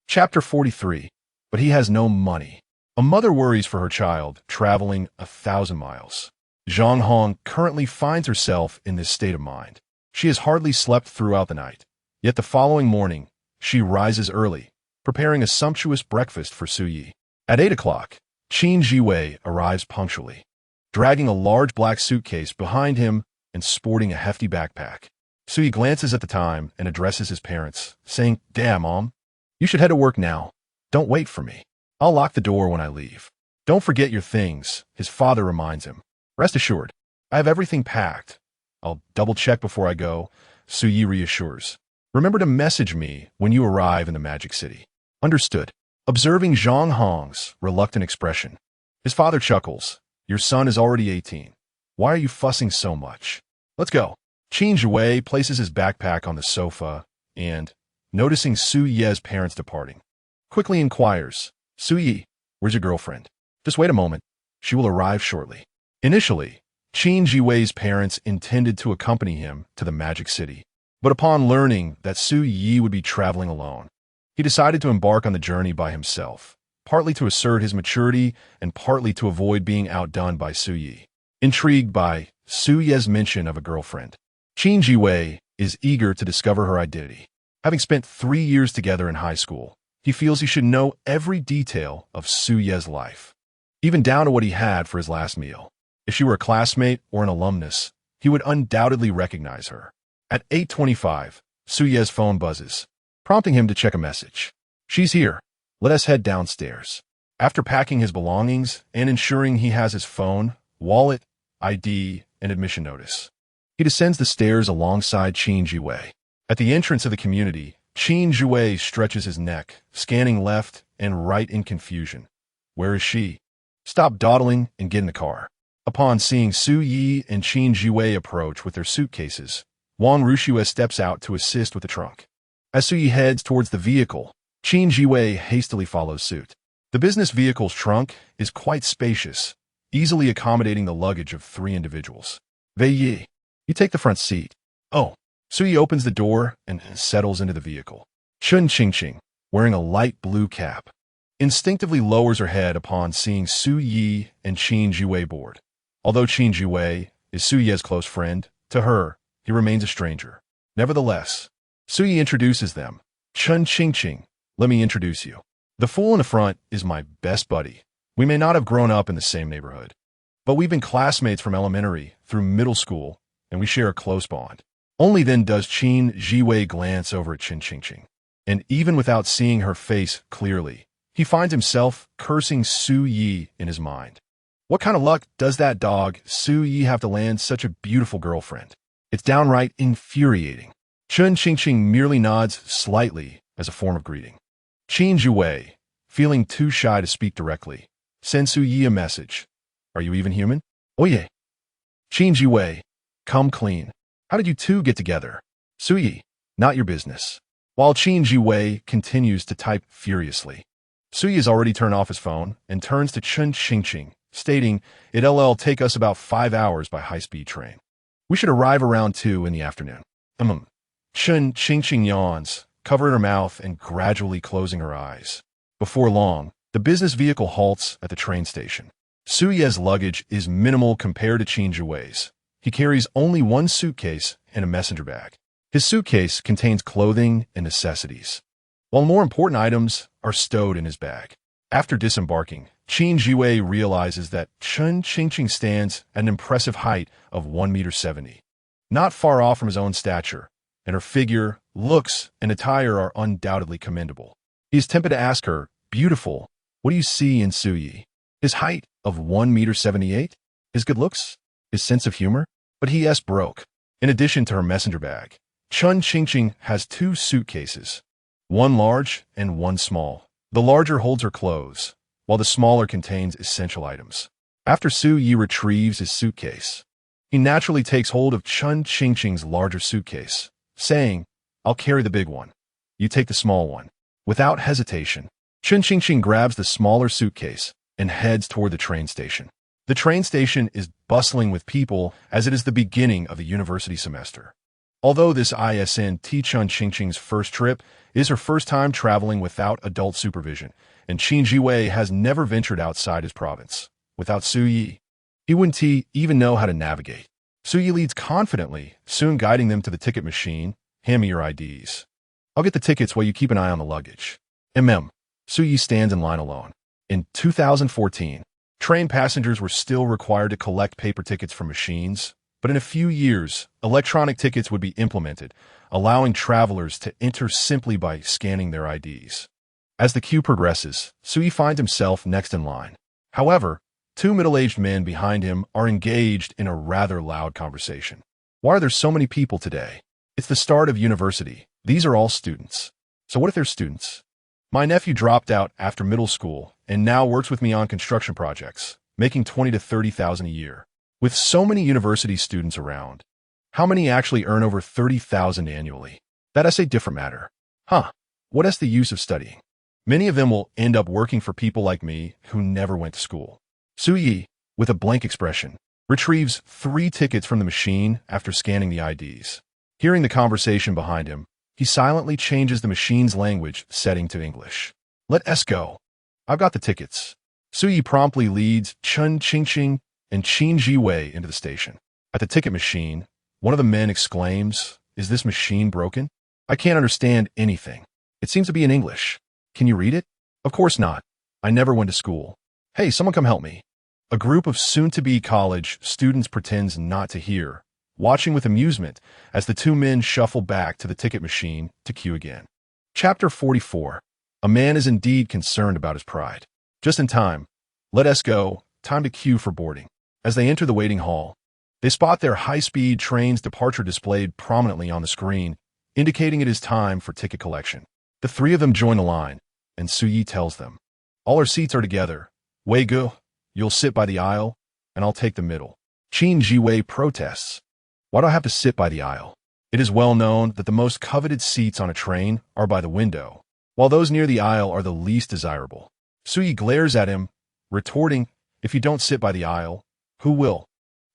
Chapter 43. But he has no money. A mother worries for her child traveling 1,000 miles. Zhang Hong currently finds herself in this state of mind. She has hardly slept throughout the night. Yet the following morning, she rises early, preparing a sumptuous breakfast for Su Yi. At 8 o'clock, Qin Jiwei arrives punctually, dragging a large black suitcase behind him and sporting a hefty backpack. Su Yi glances at the time and addresses his parents, saying, "Damn, Mom, you should head to work now. Don't wait for me. I'll lock the door when I leave." "Don't forget your things," his father reminds him. "Rest assured, I have everything packed. I'll double-check before I go," Su Yi reassures. "Remember to message me when you arrive in the Magic City." "Understood." Observing Zhang Hong's reluctant expression, his father chuckles. "Your son is already 18. Why are you fussing so much? Let's go." Qin Jiwei places his backpack on the sofa and, noticing Su Ye's parents departing, quickly inquires, "Su Yi, where's your girlfriend?" "Just wait a moment. She will arrive shortly." Initially, Qin Jiwei's parents intended to accompany him to the Magic City, but upon learning that Su Yi would be traveling alone, he decided to embark on the journey by himself, partly to assert his maturity and partly to avoid being outdone by Su Yi. Intrigued by Su Ye's mention of a girlfriend, Qin Jiwei is eager to discover her identity. Having spent 3 years together in high school, he feels he should know every detail of Su Ye's life, even down to what he had for his last meal. If she were a classmate or an alumnus, he would undoubtedly recognize her. At 8:25, Su Ye's phone buzzes, prompting him to check a message. "She's here. Let us head downstairs." After packing his belongings and ensuring he has his phone, wallet, ID, and admission notice, he descends the stairs alongside Qin Jiwei. At the entrance of the community, Qin Jiwei stretches his neck, scanning left and right in confusion. Where is she? Stop dawdling and get in the car. Upon seeing Su Yi and Qin Jiwei approach with their suitcases, Wang Rushue steps out to assist with the trunk. As Su Yi heads towards the vehicle, Qin Jiwei hastily follows suit. The business vehicle's trunk is quite spacious, easily accommodating the luggage of 3 individuals. Wei Yi, you take the front seat. Oh. Su Yi opens the door and settles into the vehicle. Chen Qingqing, wearing a light blue cap, instinctively lowers her head upon seeing Su Yi and Qin Jiwei board. Although Qin Jiwei is Su Ye's close friend, to her, he remains a stranger. Nevertheless, Su Yi introduces them. Chen Qingqing, let me introduce you. The fool in the front is my best buddy. We may not have grown up in the same neighborhood, but we've been classmates from elementary through middle school, and we share a close bond. Only then does Qin Jiwei glance over at Chen Qingqing, and even without seeing her face clearly, he finds himself cursing Su Yi in his mind. What kind of luck does that dog Su Yi have to land such a beautiful girlfriend? It's downright infuriating. Chen Qingqing merely nods slightly as a form of greeting. Qin Jiwei, feeling too shy to speak directly, sends Su Yi a message. Are you even human? Oh yeah. Qin Jiwei, come clean. How did you two get together? Su Yi, not your business. While Qin Jiwei continues to type furiously, Su Yi has already turned off his phone and turns to Chen Qingqing, stating, it'll take us about 5 hours by high-speed train. We should arrive around 2 in the afternoon. Chen Qingqing yawns, covering her mouth and gradually closing her eyes. Before long, the business vehicle halts at the train station. Su Ye's luggage is minimal compared to Qin Jiwei's. He carries only 1 suitcase and a messenger bag. His suitcase contains clothing and necessities, while more important items are stowed in his bag. After disembarking, Qin Jiwei realizes that Chen Qingqing stands at an impressive height of 1.70 meters, not far off from his own stature, and her figure, looks, and attire are undoubtedly commendable. He is tempted to ask her, beautiful, what do you see in Su Yi? His height of 1.78 meters? His good looks? His sense of humor? But he broke. In addition to her messenger bag, Chen Qingqing has 2 suitcases, 1 large and 1 small. The larger holds her clothes, while the smaller contains essential items. After Su Yi retrieves his suitcase, he naturally takes hold of Chen Qingqing's larger suitcase, saying, I'll carry the big one. You take the small one. Without hesitation, Chen Qingqing grabs the smaller suitcase and heads toward the train station. The train station is bustling with people as it is the beginning of the university semester. Although this isn't Chen Qingqing's first trip, it is her first time traveling without adult supervision, and Qin Jiwei has never ventured outside his province. Without Su Yi, he wouldn't even know how to navigate. Su Yi leads confidently, soon guiding them to the ticket machine. Hand me your IDs. I'll get the tickets while you keep an eye on the luggage. Su Yi stands in line alone. In 2014, train passengers were still required to collect paper tickets from machines, but in a few years, electronic tickets would be implemented, allowing travelers to enter simply by scanning their IDs. As the queue progresses, Su Yi finds himself next in line. However, 2 middle-aged men behind him are engaged in a rather loud conversation. Why are there so many people today? It's the start of university. These are all students. So what if they're students? My nephew dropped out after middle school and now works with me on construction projects, making $20,000 to $30,000 a year. With so many university students around, how many actually earn over $30,000 annually? That's a different matter. What is the use of studying? Many of them will end up working for people like me who never went to school. Su Yi, with a blank expression, retrieves 3 tickets from the machine after scanning the IDs. Hearing the conversation behind him, he silently changes the machine's language setting to English. Let us go. I've got the tickets. Su Yi promptly leads Chen Qingqing and Qin Jiwei into the station. At the ticket machine, one of the men exclaims, is this machine broken? I can't understand anything. It seems to be in English. Can you read it? Of course not. I never went to school. Hey, someone come help me. A group of soon-to-be college students pretends not to hear, watching with amusement as the 2 men shuffle back to the ticket machine to queue again. Chapter 44. A man is indeed concerned about his pride. Just in time. Let us go. Time to queue for boarding. As they enter the waiting hall, they spot their high-speed train's departure displayed prominently on the screen, indicating it is time for ticket collection. The three of them join the line, and Su-yi tells them, "All our seats are together. Wei-gu, you'll sit by the aisle, and I'll take the middle." Qin Ji-wei protests. "Why do I have to sit by the aisle? It is well known that the most coveted seats on a train are by the window, while those near the aisle are the least desirable." Su-yi glares at him, retorting, "If you don't sit by the aisle, who will?"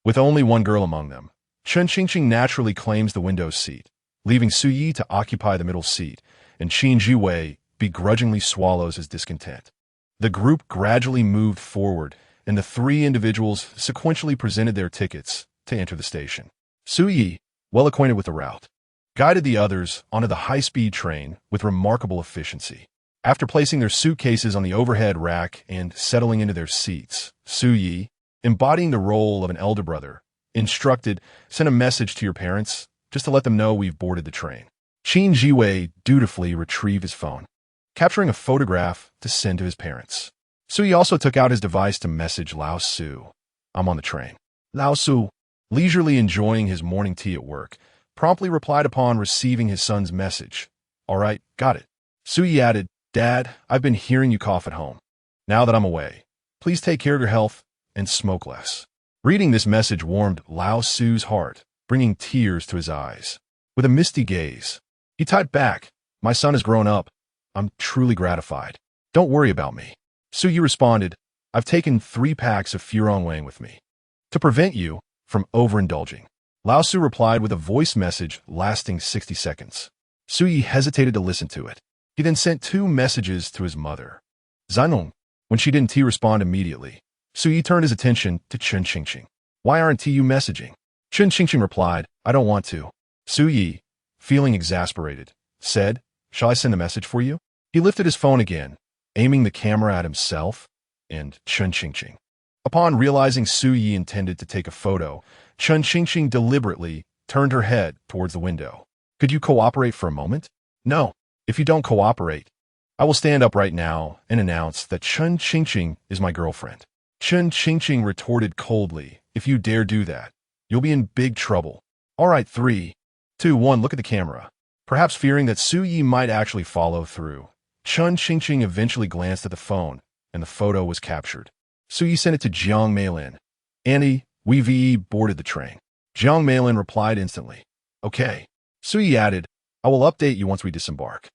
With only one girl among them, Chen Qingqing naturally claims the window seat, leaving Su-yi to occupy the middle seat, and Qin Ji-wei begrudgingly swallows his discontent. The group gradually moved forward, and the three individuals sequentially presented their tickets to enter the station. Su-yi, well acquainted with the route, guided the others onto the high-speed train with remarkable efficiency. After placing their suitcases on the overhead rack and settling into their seats, Su-yi, embodying the role of an elder brother, instructed, "Send a message to your parents just to let them know we've boarded the train." Qin Ji-wei dutifully retrieved his phone, capturing a photograph to send to his parents. Su-yi also took out his device to message Lao Su, "I'm on the train." Lao Su, leisurely enjoying his morning tea at work, promptly replied upon receiving his son's message, "All right, got it." Su-yi added, "Dad, I've been hearing you cough at home. Now that I'm away, please take care of your health and smoke less." Reading this message warmed Lao Su's heart, bringing tears to his eyes. With a misty gaze, he typed back, "My son has grown up. I'm truly gratified. Don't worry about me." Su-yi responded, "I've taken 3 packs of Furong Wang with me to prevent you from overindulging." Lao Su replied with a voice message lasting 60 seconds. Su-yi hesitated to listen to it. He then sent 2 messages to his mother. Zanong. When she didn't respond immediately, Su-yi turned his attention to Chen Qingqing. "Why aren't you messaging?" Chen Qingqing replied, "I don't want to." Su-yi, feeling exasperated, said, "Shall I send a message for you?" He lifted his phone again, aiming the camera at himself and Chen Qingqing. Upon realizing Su-yi intended to take a photo, Chen Qingqing deliberately turned her head towards the window. "Could you cooperate for a moment?" "No. If you don't cooperate, I will stand up right now and announce that Chen Qingqing is my girlfriend." Chen Qingqing retorted coldly, "If you dare do that, you'll be in big trouble." "All right, 3, 2, 1, look at the camera." Perhaps fearing that Su-yi might actually follow through, Chen Qingqing eventually glanced at the phone, and the photo was captured. Su-yi sent it to Jiang Meilin. "Annie, we boarded the train." Jiang Meilin replied instantly, "Okay." Su-yi added, "I will update you once we disembark."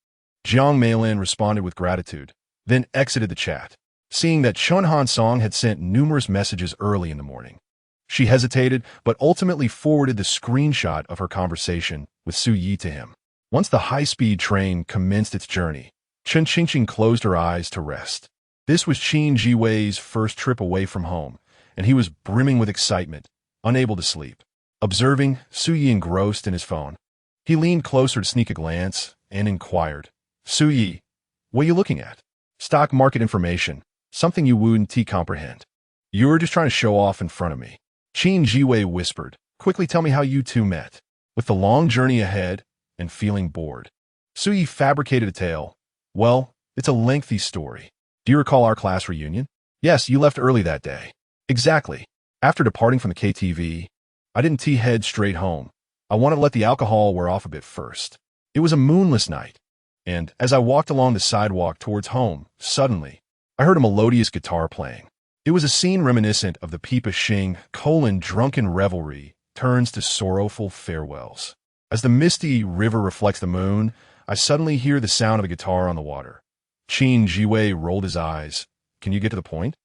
Jiang Meilin responded with gratitude, then exited the chat. Seeing that Chun Han Song had sent numerous messages early in the morning, she hesitated but ultimately forwarded the screenshot of her conversation with Su-yi to him. Once the high-speed train commenced its journey, Chen Qingqing closed her eyes to rest. This was Qin Ji-wei's first trip away from home, and he was brimming with excitement, unable to sleep. Observing Su-yi engrossed in his phone, he leaned closer to sneak a glance and inquired, "Su-yi, what are you looking at?" "Stock market information, something you wouldn't comprehend." "You're just trying to show off in front of me." Qin Ji-wei whispered, "Quickly tell me how you two met." With the long journey ahead and feeling bored, Su-yi fabricated a tale. "Well, it's a lengthy story. Do you recall our class reunion?" "Yes, you left early that day." "Exactly. After departing from the KTV, I didn't head straight home. I wanted to let the alcohol wear off a bit first. It was a moonless night, and as I walked along the sidewalk towards home, suddenly, I heard a melodious guitar playing. It was a scene reminiscent of the Peepa Xing, drunken revelry turns to sorrowful farewells. As the misty river reflects the moon, I suddenly hear the sound of a guitar on the water." Qin Ji-wei rolled his eyes. "Can you get to the point?"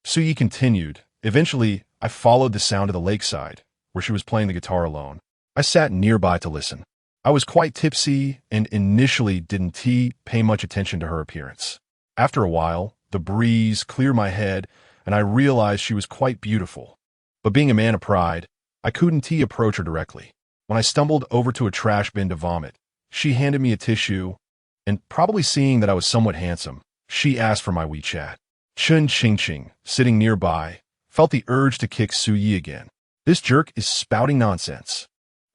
Su-yi continued. "Eventually, I followed the sound to the lakeside, where she was playing the guitar alone. I sat nearby to listen. I was quite tipsy and initially didn't pay much attention to her appearance. After a while, the breeze cleared my head, and I realized she was quite beautiful. But being a man of pride, I couldn't approach her directly. When I stumbled over to a trash bin to vomit, she handed me a tissue, and probably seeing that I was somewhat handsome, she asked for my WeChat." Chen Qingqing, sitting nearby, felt the urge to kick Su-yi again. This jerk is spouting nonsense.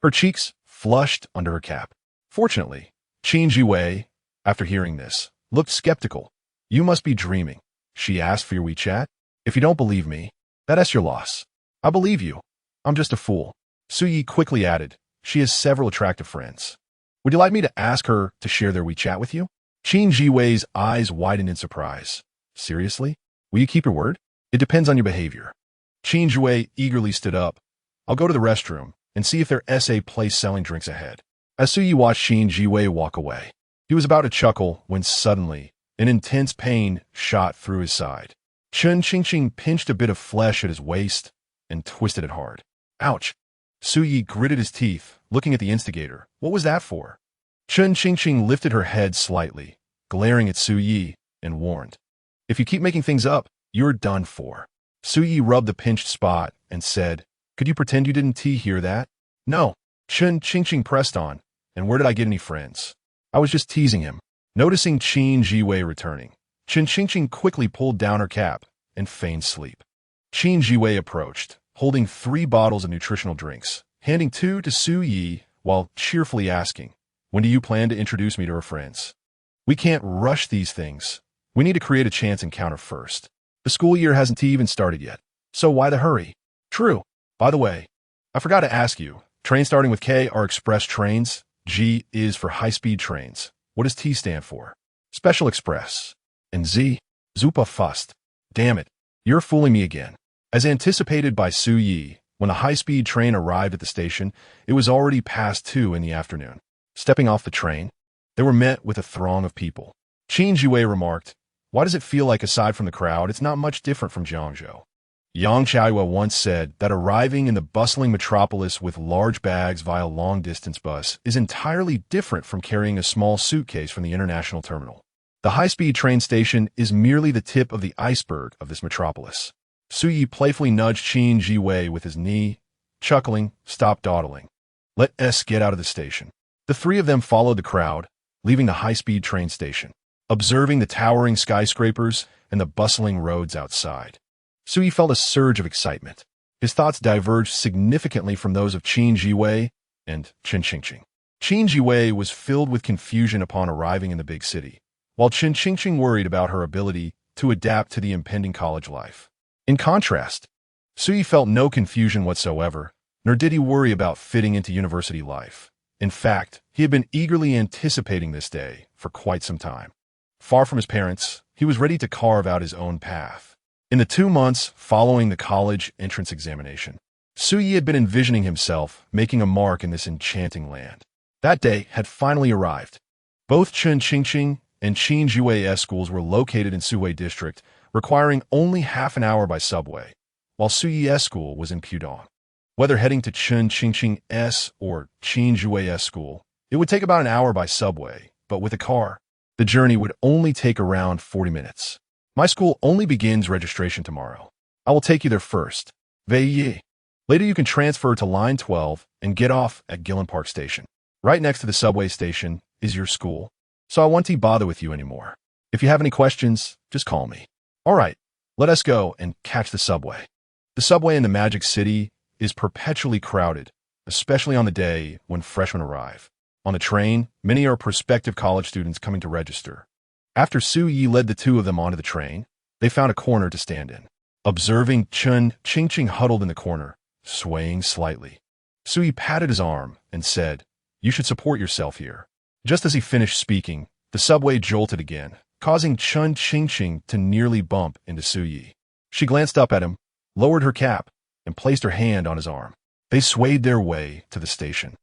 Her cheeks flushed under her cap. Fortunately, Qin Ji-wei, after hearing this, looked skeptical. "You must be dreaming." She asked for your WeChat? If you don't believe me, that's your loss. I believe you. I'm just a fool. Suyi quickly added, she has several attractive friends. Would you like me to ask her to share their WeChat with you? Qin Jiwei's eyes widened in surprise. Seriously? Will you keep your word? It depends on your behavior. Qin Jiwei eagerly stood up. I'll go to the restroom and see if there's a place selling drinks ahead. As Suyi watched Qin Jiwei walk away, he was about to chuckle when suddenly an intense pain shot through his side. Chen Qingqing pinched a bit of flesh at his waist and twisted it hard. Ouch! Suyi gritted his teeth, looking at the instigator. What was that for? Chen Qingqing lifted her head slightly, glaring at Suyi, and warned. If you keep making things up, you're done for. Suyi rubbed the pinched spot and said, could you pretend you didn't hear that? No. Chen Qingqing pressed on. And where did I get any friends? I was just teasing him. Noticing Qin Jiwei returning, Chen Qingqing quickly pulled down her cap and feigned sleep. Qin Jiwei approached, holding 3 bottles of nutritional drinks, handing 2 to Suyi while cheerfully asking, when do you plan to introduce me to her friends? We can't rush these things. We need to create a chance encounter first. The school year hasn't even started yet, so why the hurry? True. By the way, I forgot to ask you, trains starting with K are express trains. G is for high-speed trains. What does T stand for? Special Express. And Z? Super fast. Damn it, you're fooling me again. As anticipated by Suyi, when the high-speed train arrived at the station, it was already past 2 in the afternoon. Stepping off the train, they were met with a throng of people. Qin Jiwei remarked, why does it feel like aside from the crowd, it's not much different from Jiangzhou? Yang Qiahua once said that arriving in the bustling metropolis with large bags via long-distance bus is entirely different from carrying a small suitcase from the international terminal. The high-speed train station is merely the tip of the iceberg of this metropolis. Suyi playfully nudged Qin Jiwei with his knee, chuckling, stop dawdling. Let us get out of the station. The 3 of them followed the crowd, leaving the high-speed train station, observing the towering skyscrapers and the bustling roads outside. Suyi felt a surge of excitement. His thoughts diverged significantly from those of Qin Jiwei and Chen Qingqing. Qin Jiwei was filled with confusion upon arriving in the big city, while Chen Qingqing worried about her ability to adapt to the impending college life. In contrast, Suyi felt no confusion whatsoever, nor did he worry about fitting into university life. In fact, he had been eagerly anticipating this day for quite some time. Far from his parents, he was ready to carve out his own path. In the 2 months following the college entrance examination, Suyi had been envisioning himself making a mark in this enchanting land. That day had finally arrived. Both Chen Qingqing and Qin Jiwei's schools were located in Suwei District, requiring only half an hour by subway, while Suyi's school was in Pudong. Whether heading to Chen Qingqing's or Qin Jiwei's school, it would take about an hour by subway, but with a car, the journey would only take around 40 minutes. My school only begins registration tomorrow. I will take you there first. Vei. Later you can transfer to line 12 and get off at Gillen Park Station. Right next to the subway station is your school, so I won't bother with you anymore. If you have any questions, just call me. All right, let us go and catch the subway. The subway in the Magic City is perpetually crowded, especially on the day when freshmen arrive. On the train, many are prospective college students coming to register. After Suyi led the 2 of them onto the train, they found a corner to stand in. Observing Chen Qingqing huddled in the corner, swaying slightly, Suyi patted his arm and said, you should support yourself here. Just as he finished speaking, the subway jolted again, causing Chen Qingqing to nearly bump into Suyi. She glanced up at him, lowered her cap, and placed her hand on his arm. They swayed their way to the station,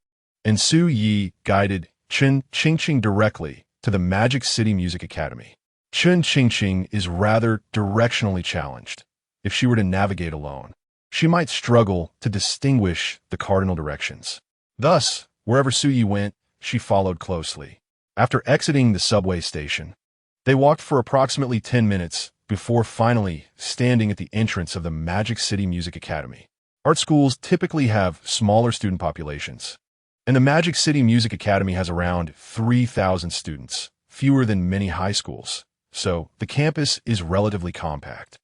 and Suyi guided Chen Qingqing directly to the Magic City Music Academy. Chen Qingqing is rather directionally challenged. If she were to navigate alone, she might struggle to distinguish the cardinal directions. Thus, wherever Suyi went, she followed closely. After exiting the subway station, they walked for approximately 10 minutes before finally standing at the entrance of the Magic City Music Academy. Art schools typically have smaller student populations, and the Magic City Music Academy has around 3,000 students, fewer than many high schools, so the campus is relatively compact.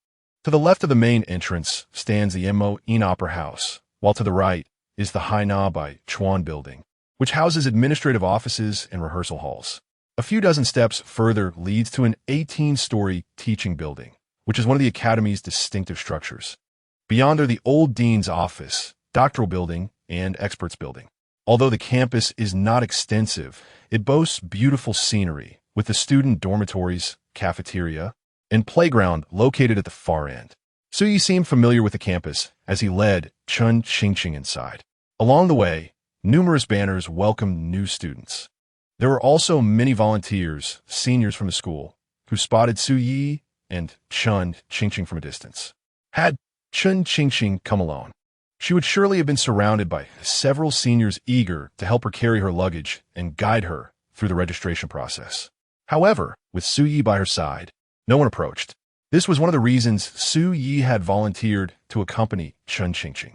To the left of the main entrance stands the Mo-In Opera House, while to the right is the Haina by Chuan building, which houses administrative offices and rehearsal halls. A few dozen steps further leads to an 18-story teaching building, which is one of the academy's distinctive structures. Beyond are the old dean's office, doctoral building, and experts building. Although the campus is not extensive, it boasts beautiful scenery, with the student dormitories, cafeteria, and playground located at the far end. Suyi seemed familiar with the campus as he led Chun Qingqing inside. Along the way, numerous banners welcomed new students. There were also many volunteers, seniors from the school, who spotted Suyi and Chun Qingqing from a distance. Had Chun Qingqing come alone, she would surely have been surrounded by several seniors eager to help her carry her luggage and guide her through the registration process. However, with Suyi by her side, no one approached. This was one of the reasons Suyi had volunteered to accompany Chun Qingqing.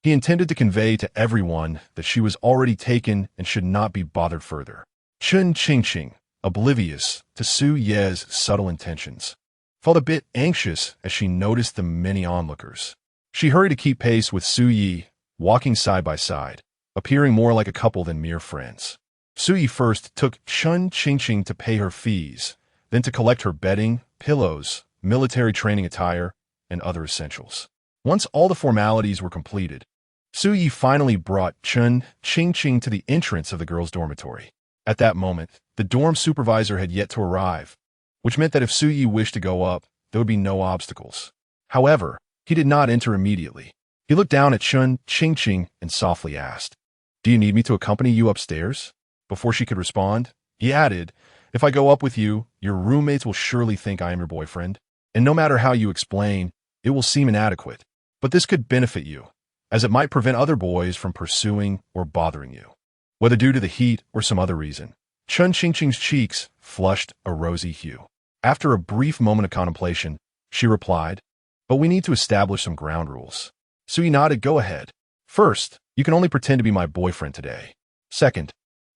He intended to convey to everyone that she was already taken and should not be bothered further. Chun Qingqing, oblivious to Su Ye's subtle intentions, felt a bit anxious as she noticed the many onlookers. She hurried to keep pace with Su Yi, walking side by side, appearing more like a couple than mere friends. Su Yi first took Chun Qingqing to pay her fees, then to collect her bedding, pillows, military training attire, and other essentials. Once all the formalities were completed, Su Yi finally brought Chun Qingqing to the entrance of the girls' dormitory. At that moment, the dorm supervisor had yet to arrive, which meant that if Su Yi wished to go up, there would be no obstacles. However, he did not enter immediately. He looked down at Chun Qingqing and softly asked, "Do you need me to accompany you upstairs?" Before she could respond, he added, "If I go up with you, your roommates will surely think I am your boyfriend, and no matter how you explain, it will seem inadequate. But this could benefit you, as it might prevent other boys from pursuing or bothering you." Whether due to the heat or some other reason, Chun Qingqing's cheeks flushed a rosy hue. After a brief moment of contemplation, she replied, "But we need to establish some ground rules." Sui nodded. "Go ahead. First, you can only pretend to be my boyfriend today. Second,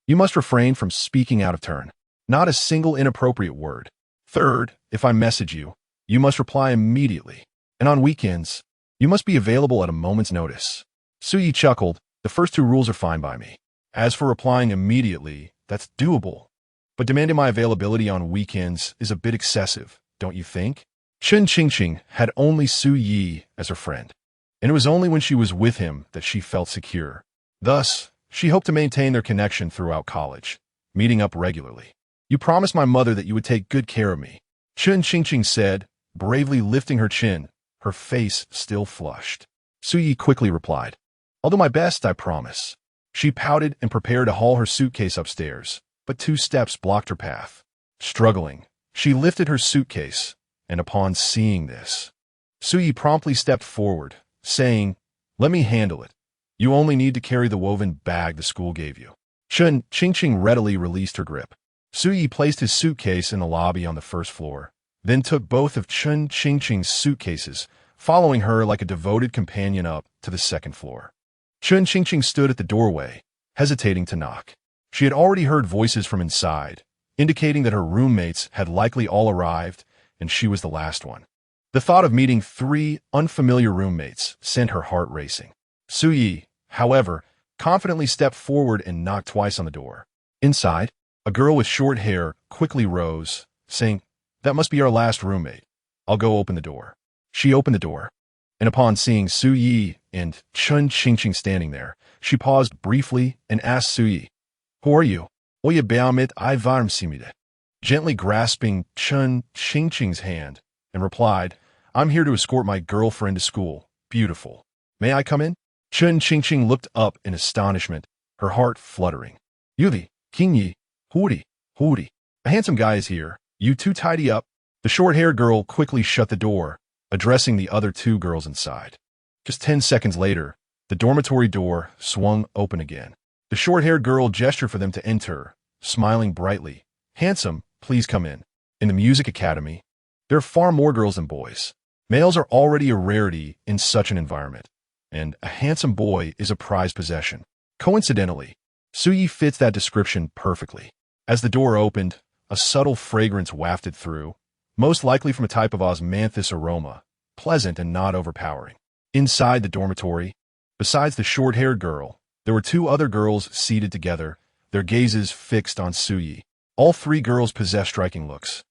you must refrain from speaking out of turn. Not a single inappropriate word. Third, if I message you, you must reply immediately. And on weekends, you must be available at a moment's notice." Sui chuckled. "The first two rules are fine by me. As for replying immediately, that's doable. But demanding my availability on weekends is a bit excessive, don't you think?" Chun Qingqing had only Su Yi as her friend, and it was only when she was with him that she felt secure. Thus, she hoped to maintain their connection throughout college, meeting up regularly. "You promised my mother that you would take good care of me," Chun Qingqing said, bravely lifting her chin, her face still flushed. Su Yi quickly replied, "I'll do my best, I promise." She pouted and prepared to haul her suitcase upstairs, but 2 steps blocked her path. Struggling, she lifted her suitcase, and upon seeing this, Su Yi promptly stepped forward, saying, "Let me handle it. You only need to carry the woven bag the school gave you." Chun Qingqing readily released her grip. Su Yi placed his suitcase in the lobby on the first floor, then took both of Chun Qingqing's suitcases, following her like a devoted companion up to the second floor. Chun Qingqing stood at the doorway, hesitating to knock. She had already heard voices from inside, indicating that her roommates had likely all arrived, and she was the last one. The thought of meeting 3 unfamiliar roommates sent her heart racing. Su Yi, however, confidently stepped forward and knocked twice on the door. Inside, a girl with short hair quickly rose, saying, "That must be our last roommate. I'll go open the door." She opened the door, and upon seeing Su Yi and Chun Qingqing standing there, she paused briefly and asked Su Yi, "Who are you?" "Oye beamit I varm simide," gently grasping Chun Qingqing's hand, and replied, "I'm here to escort my girlfriend to school. Beautiful. May I come in?" Chun Qingqing looked up in astonishment, her heart fluttering. "Yuvi, Kingyi, Huri, a handsome guy is here. You two tidy up." The short-haired girl quickly shut the door, addressing the other 2 girls inside. Just 10 seconds later, the dormitory door swung open again. The short-haired girl gestured for them to enter, smiling brightly. "Handsome, please come in." In the music academy, there are far more girls than boys. Males are already a rarity in such an environment, and a handsome boy is a prized possession. Coincidentally, Su Yi fits that description perfectly. As the door opened, a subtle fragrance wafted through, most likely from a type of osmanthus aroma, pleasant and not overpowering. Inside the dormitory, besides the short-haired girl, there were 2 other girls seated together, their gazes fixed on Su Yi. All 3 girls possessed striking looks.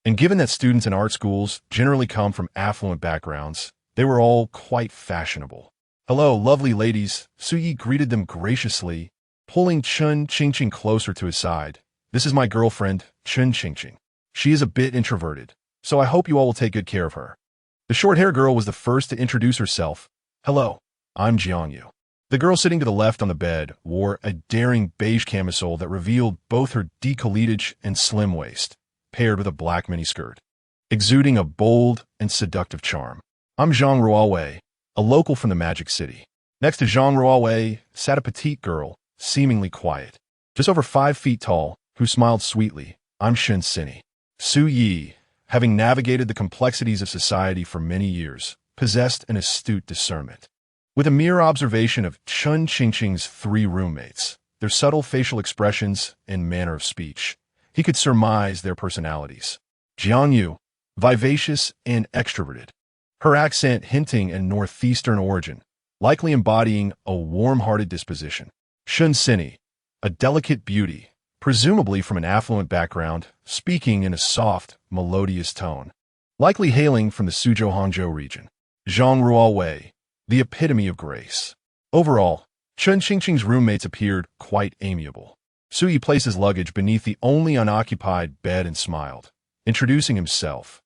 And given that students in art schools generally come from affluent backgrounds, they were all quite fashionable. "Hello, lovely ladies," Suyi greeted them graciously, pulling Chun Qingqing closer to his side. "This is my girlfriend, Chun Qingqing. She is a bit introverted, so I hope you all will take good care of her." The short-haired girl was the first to introduce herself. "Hello, I'm Jiangyu." The girl sitting to the left on the bed wore a daring beige camisole that revealed both her décolletage and slim waist, paired with a black miniskirt, exuding a bold and seductive charm. "I'm Zhang Ruowei, a local from the Magic City." Next to Zhang Ruowei sat a petite girl, seemingly quiet, just over 5 feet tall, who smiled sweetly. "I'm Shen Sini." Su Yi, having navigated the complexities of society for many years, possessed an astute discernment. With a mere observation of Chun Qingqing's 3 roommates, their subtle facial expressions and manner of speech, he could surmise their personalities. Jiangyu, vivacious and extroverted, her accent hinting a northeastern origin, likely embodying a warm-hearted disposition. Shen Sini, a delicate beauty, presumably from an affluent background, speaking in a soft, melodious tone, likely hailing from the Suzhou-Hangzhou region. Zhang Ruowei, the epitome of grace. Overall, Chun Qingqing's roommates appeared quite amiable. Suyi placed his luggage beneath the only unoccupied bed and smiled, introducing himself.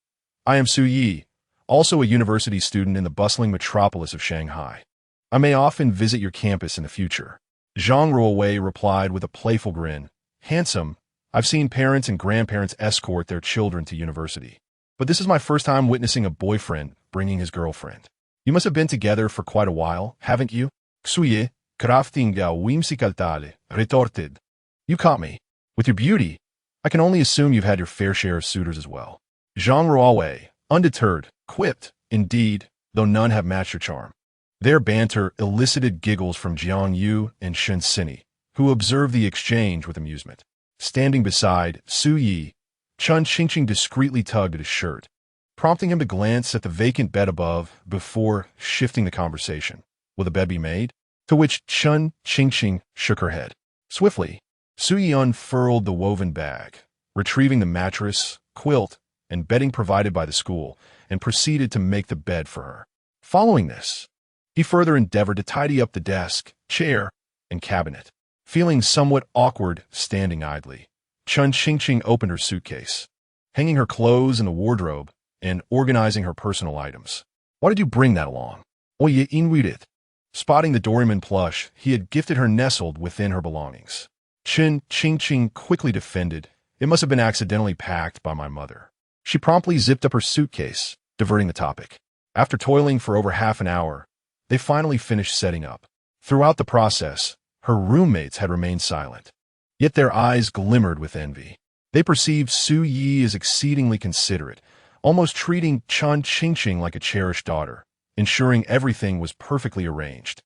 "I am Suyi, also a university student in the bustling metropolis of Shanghai. I may often visit your campus in the future." Zhang Ruowei replied with a playful grin. "Handsome, I've seen parents and grandparents escort their children to university. But this is my first time witnessing a boyfriend bringing his girlfriend. You must have been together for quite a while, haven't you?" Suyi, craftinga whimsicaltale, retorted. "You caught me. With your beauty, I can only assume you've had your fair share of suitors as well." Zhang Ruowei, undeterred, quipped, "Indeed, though none have matched your charm." Their banter elicited giggles from Jiangyu and Shen Sini, who observed the exchange with amusement. Standing beside Su Yi, Chun Qingqing discreetly tugged at his shirt, prompting him to glance at the vacant bed above before shifting the conversation. "Will the bed be made?" To which Chun Qingqing shook her head. Swiftly, Su Yi unfurled the woven bag, retrieving the mattress, quilt, and bedding provided by the school, and proceeded to make the bed for her. Following this, he further endeavored to tidy up the desk, chair, and cabinet. Feeling somewhat awkward standing idly, Chun Qingqing opened her suitcase, hanging her clothes in the wardrobe and organizing her personal items. "Why did you bring that along?" "Oh, you inread it." Spotting the Doraemon plush he had gifted her nestled within her belongings, Chun Qingqing quickly defended, "It must have been accidentally packed by my mother." She promptly zipped up her suitcase, diverting the topic. After toiling for over half an hour, they finally finished setting up. Throughout the process, her roommates had remained silent, yet their eyes glimmered with envy. They perceived Su Yi as exceedingly considerate, almost treating Chun Qingqing like a cherished daughter, ensuring everything was perfectly arranged.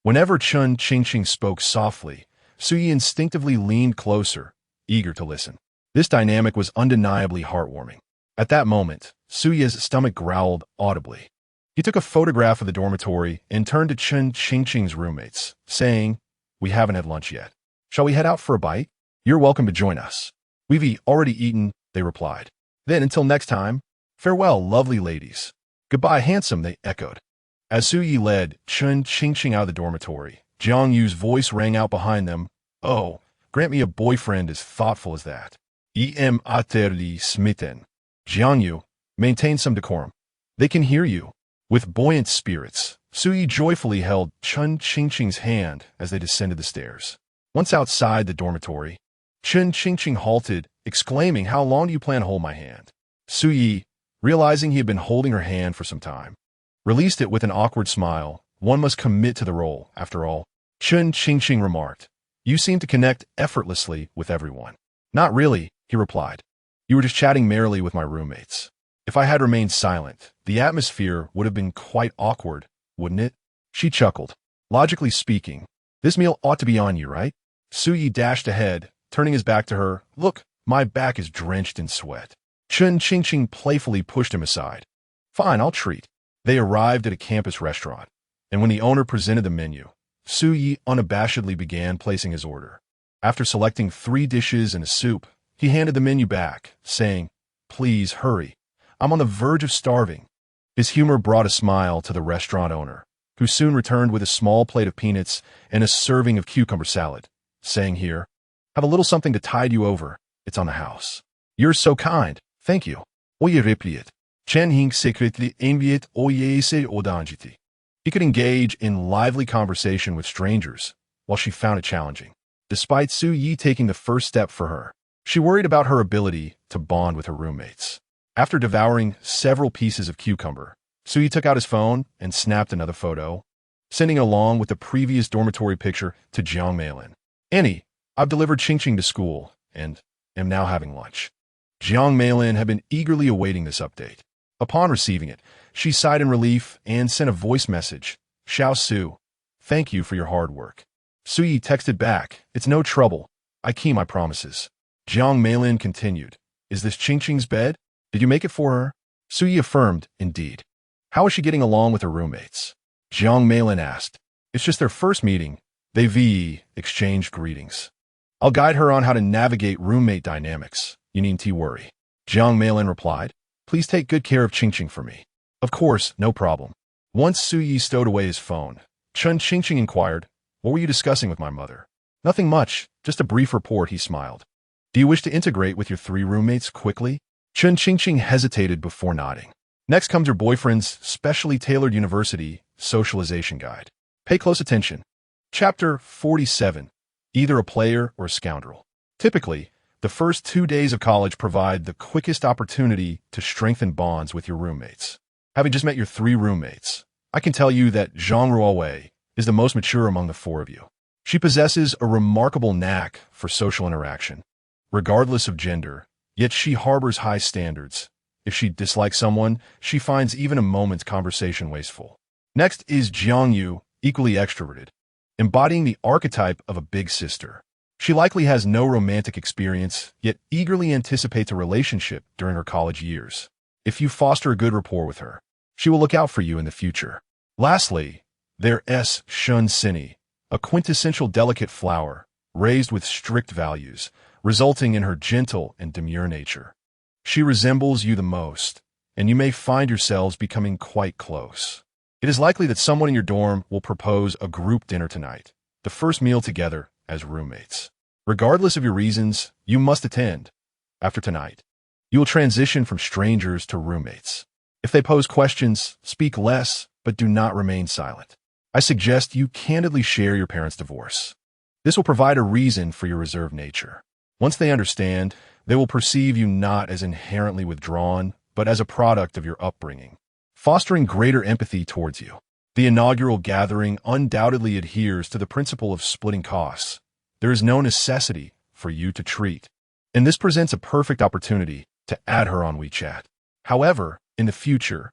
Whenever Chun Qingqing spoke softly, Su Yi instinctively leaned closer, eager to listen. This dynamic was undeniably heartwarming. At that moment, Su Yi's stomach growled audibly. He took a photograph of the dormitory and turned to Chun Qingqing's roommates, saying, "We haven't had lunch yet. Shall we head out for a bite? You're welcome to join us." "We've already eaten," they replied. "Then until next time, farewell, lovely ladies." "Goodbye, handsome," they echoed. As Su Yi led Chun Qingqing out of the dormitory, Jiang Yu's voice rang out behind them. "Oh, grant me a boyfriend as thoughtful as that. Em utterly smitten." Jiang Yu, maintain some decorum. "They can hear you." With buoyant spirits, Su Yi joyfully held Chun Qingqing's hand as they descended the stairs. Once outside the dormitory, Chun Qingqing halted, exclaiming, "How long do you plan to hold my hand?" Su Yi, realizing he had been holding her hand for some time, released it with an awkward smile. "One must commit to the role, after all." Chun Qingqing remarked, "You seem to connect effortlessly with everyone." "Not really," he replied. "You were just chatting merrily with my roommates. If I had remained silent, the atmosphere would have been quite awkward, wouldn't it?" She chuckled. "Logically speaking, this meal ought to be on you, right?" Su Yi dashed ahead, turning his back to her. "Look, my back is drenched in sweat." Chun Qingqing playfully pushed him aside. "Fine, I'll treat." They arrived at a campus restaurant, and when the owner presented the menu, Su Yi unabashedly began placing his order. After selecting 3 dishes and a soup, he handed the menu back, saying, Please, hurry. I'm on the verge of starving. His humor brought a smile to the restaurant owner, who soon returned with a small plate of peanuts and a serving of cucumber salad, saying, "Here, have a little something to tide you over. It's on the house." "You're so kind. Thank you." Oye replied. Chen Hing secretly envied Oyese Odanjiti. He could engage in lively conversation with strangers, while she found it challenging. Despite Su Yi taking the first step for her, she worried about her ability to bond with her roommates. After devouring several pieces of cucumber, Su Yi took out his phone and snapped another photo, sending it along with the previous dormitory picture to Jiang Meilin. "Annie, I've delivered Qingqing to school and am now having lunch." Jiang Meilin had been eagerly awaiting this update. Upon receiving it, she sighed in relief and sent a voice message. "Xiao Su, thank you for your hard work." Su Yi texted back, "It's no trouble. I keep my promises." Jiang Meilin continued, "Is this Qingqing's bed? Did you make it for her?" Su Yi affirmed, "Indeed." "How is she getting along with her roommates?" Jiang Meilin asked. "It's just their first meeting." They exchanged greetings. "I'll guide her on how to navigate roommate dynamics. You needn't worry." Jiang Meilin replied, "Please take good care of Qingqing for me." "Of course, no problem." Once Su Yi stowed away his phone, Chun Qingqing inquired, "What were you discussing with my mother?" "Nothing much, just a brief report," he smiled. "Do you wish to integrate with your 3 roommates quickly?" Chun Qingqing hesitated before nodding. Next comes your boyfriend's specially tailored university socialization guide. Pay close attention. Chapter 47. Either a player or a scoundrel. Typically, the first 2 days of college provide the quickest opportunity to strengthen bonds with your roommates. Having just met your 3 roommates, I can tell you that Zhang Ruowei is the most mature among the 4 of you. She possesses a remarkable knack for social interaction. Regardless of gender, yet she harbors high standards. If she dislikes someone, she finds even a moment's conversation wasteful. Next is Jiang Yu, equally extroverted, embodying the archetype of a big sister. She likely has no romantic experience, yet eagerly anticipates a relationship during her college years. If you foster a good rapport with her, she will look out for you in the future. Lastly, there is Shun Sini, a quintessential delicate flower, raised with strict values, resulting in her gentle and demure nature. She resembles you the most, and you may find yourselves becoming quite close. It is likely that someone in your dorm will propose a group dinner tonight, the first meal together as roommates. Regardless of your reasons, you must attend. After tonight, you will transition from strangers to roommates. If they pose questions, speak less, but do not remain silent. I suggest you candidly share your parents' divorce. This will provide a reason for your reserved nature. Once they understand, they will perceive you not as inherently withdrawn, but as a product of your upbringing, fostering greater empathy towards you. The inaugural gathering undoubtedly adheres to the principle of splitting costs. There is no necessity for you to treat, and this presents a perfect opportunity to add her on WeChat. However, in the future,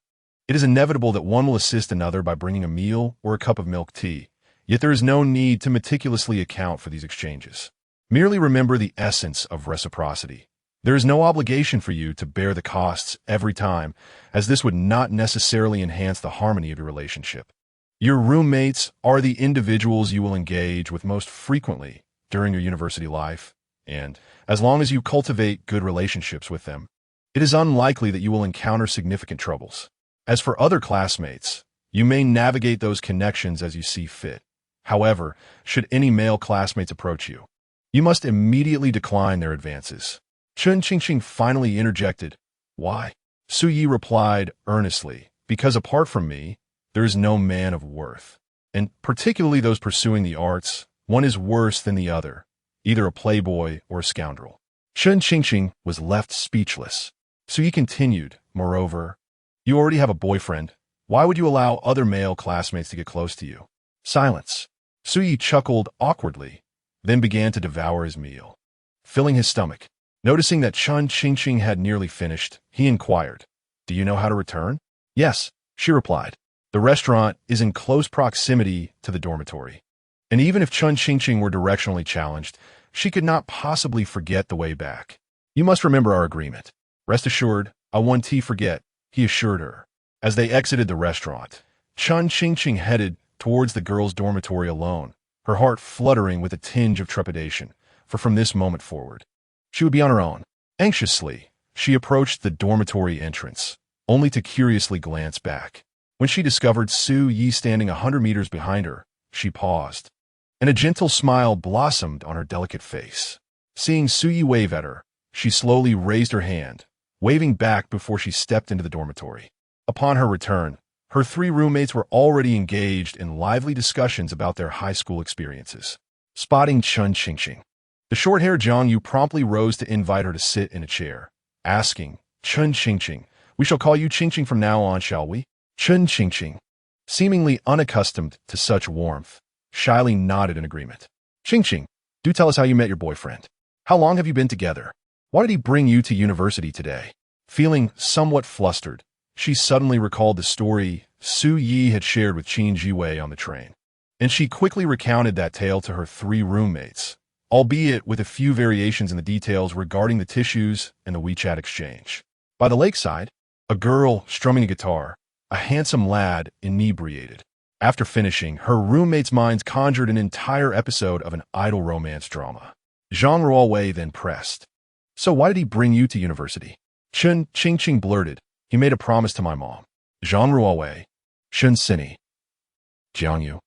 it is inevitable that one will assist another by bringing a meal or a cup of milk tea, yet there is no need to meticulously account for these exchanges. Merely remember the essence of reciprocity. There is no obligation for you to bear the costs every time, as this would not necessarily enhance the harmony of your relationship. Your roommates are the individuals you will engage with most frequently during your university life, and as long as you cultivate good relationships with them, it is unlikely that you will encounter significant troubles. As for other classmates, you may navigate those connections as you see fit. However, should any male classmates approach you, you must immediately decline their advances. Chun Qingqing finally interjected, "Why?" Su Yi replied earnestly, "Because apart from me, there is no man of worth. And particularly those pursuing the arts, one is worse than the other, either a playboy or a scoundrel." Chun Qingqing was left speechless. Su Yi continued, "Moreover, you already have a boyfriend. Why would you allow other male classmates to get close to you?" Silence. Su Yi chuckled awkwardly, then began to devour his meal, filling his stomach. Noticing that Chun Qingqing had nearly finished, he inquired, "Do you know how to return?" "Yes," she replied. The restaurant is in close proximity to the dormitory, and even if Chun Qingqing were directionally challenged, she could not possibly forget the way back. "You must remember our agreement. Rest assured, I won't forget," he assured her. As they exited the restaurant, Chun Qingqing headed towards the girls' dormitory alone, her heart fluttering with a tinge of trepidation, for from this moment forward, she would be on her own. Anxiously, She approached the dormitory entrance, only to curiously glance back. When she discovered Su Yi standing 100 meters behind her, she paused, and a gentle smile blossomed on her delicate face. Seeing Su Yi wave at her, she slowly raised her hand, waving back before she stepped into the dormitory. Upon her return, her three roommates were already engaged in lively discussions about their high school experiences. Spotting Chun Qingqing. The short-haired Jiang Yu promptly rose to invite her to sit in a chair, asking, "Chun Qingqing, we shall call you Qingqing from now on, shall we?" Chun Qingqing, seemingly unaccustomed to such warmth, shyly nodded in agreement. "Qingqing, do tell us how you met your boyfriend. How long have you been together? Why did he bring you to university today?" Feeling somewhat flustered, she suddenly recalled the story Su Yi had shared with Qin Jiwei on the train, and she quickly recounted that tale to her three roommates, albeit with a few variations in the details regarding the tissues and the WeChat exchange. By the lakeside, a girl strumming a guitar, a handsome lad inebriated. After finishing, her roommates' minds conjured an entire episode of an idle romance drama. Zhang Ruowei then pressed, "So why did he bring you to university?" Chun Qingqing blurted, "He made a promise to my mom." Zhang Ruowei, Shun Sini, Jiang Yu.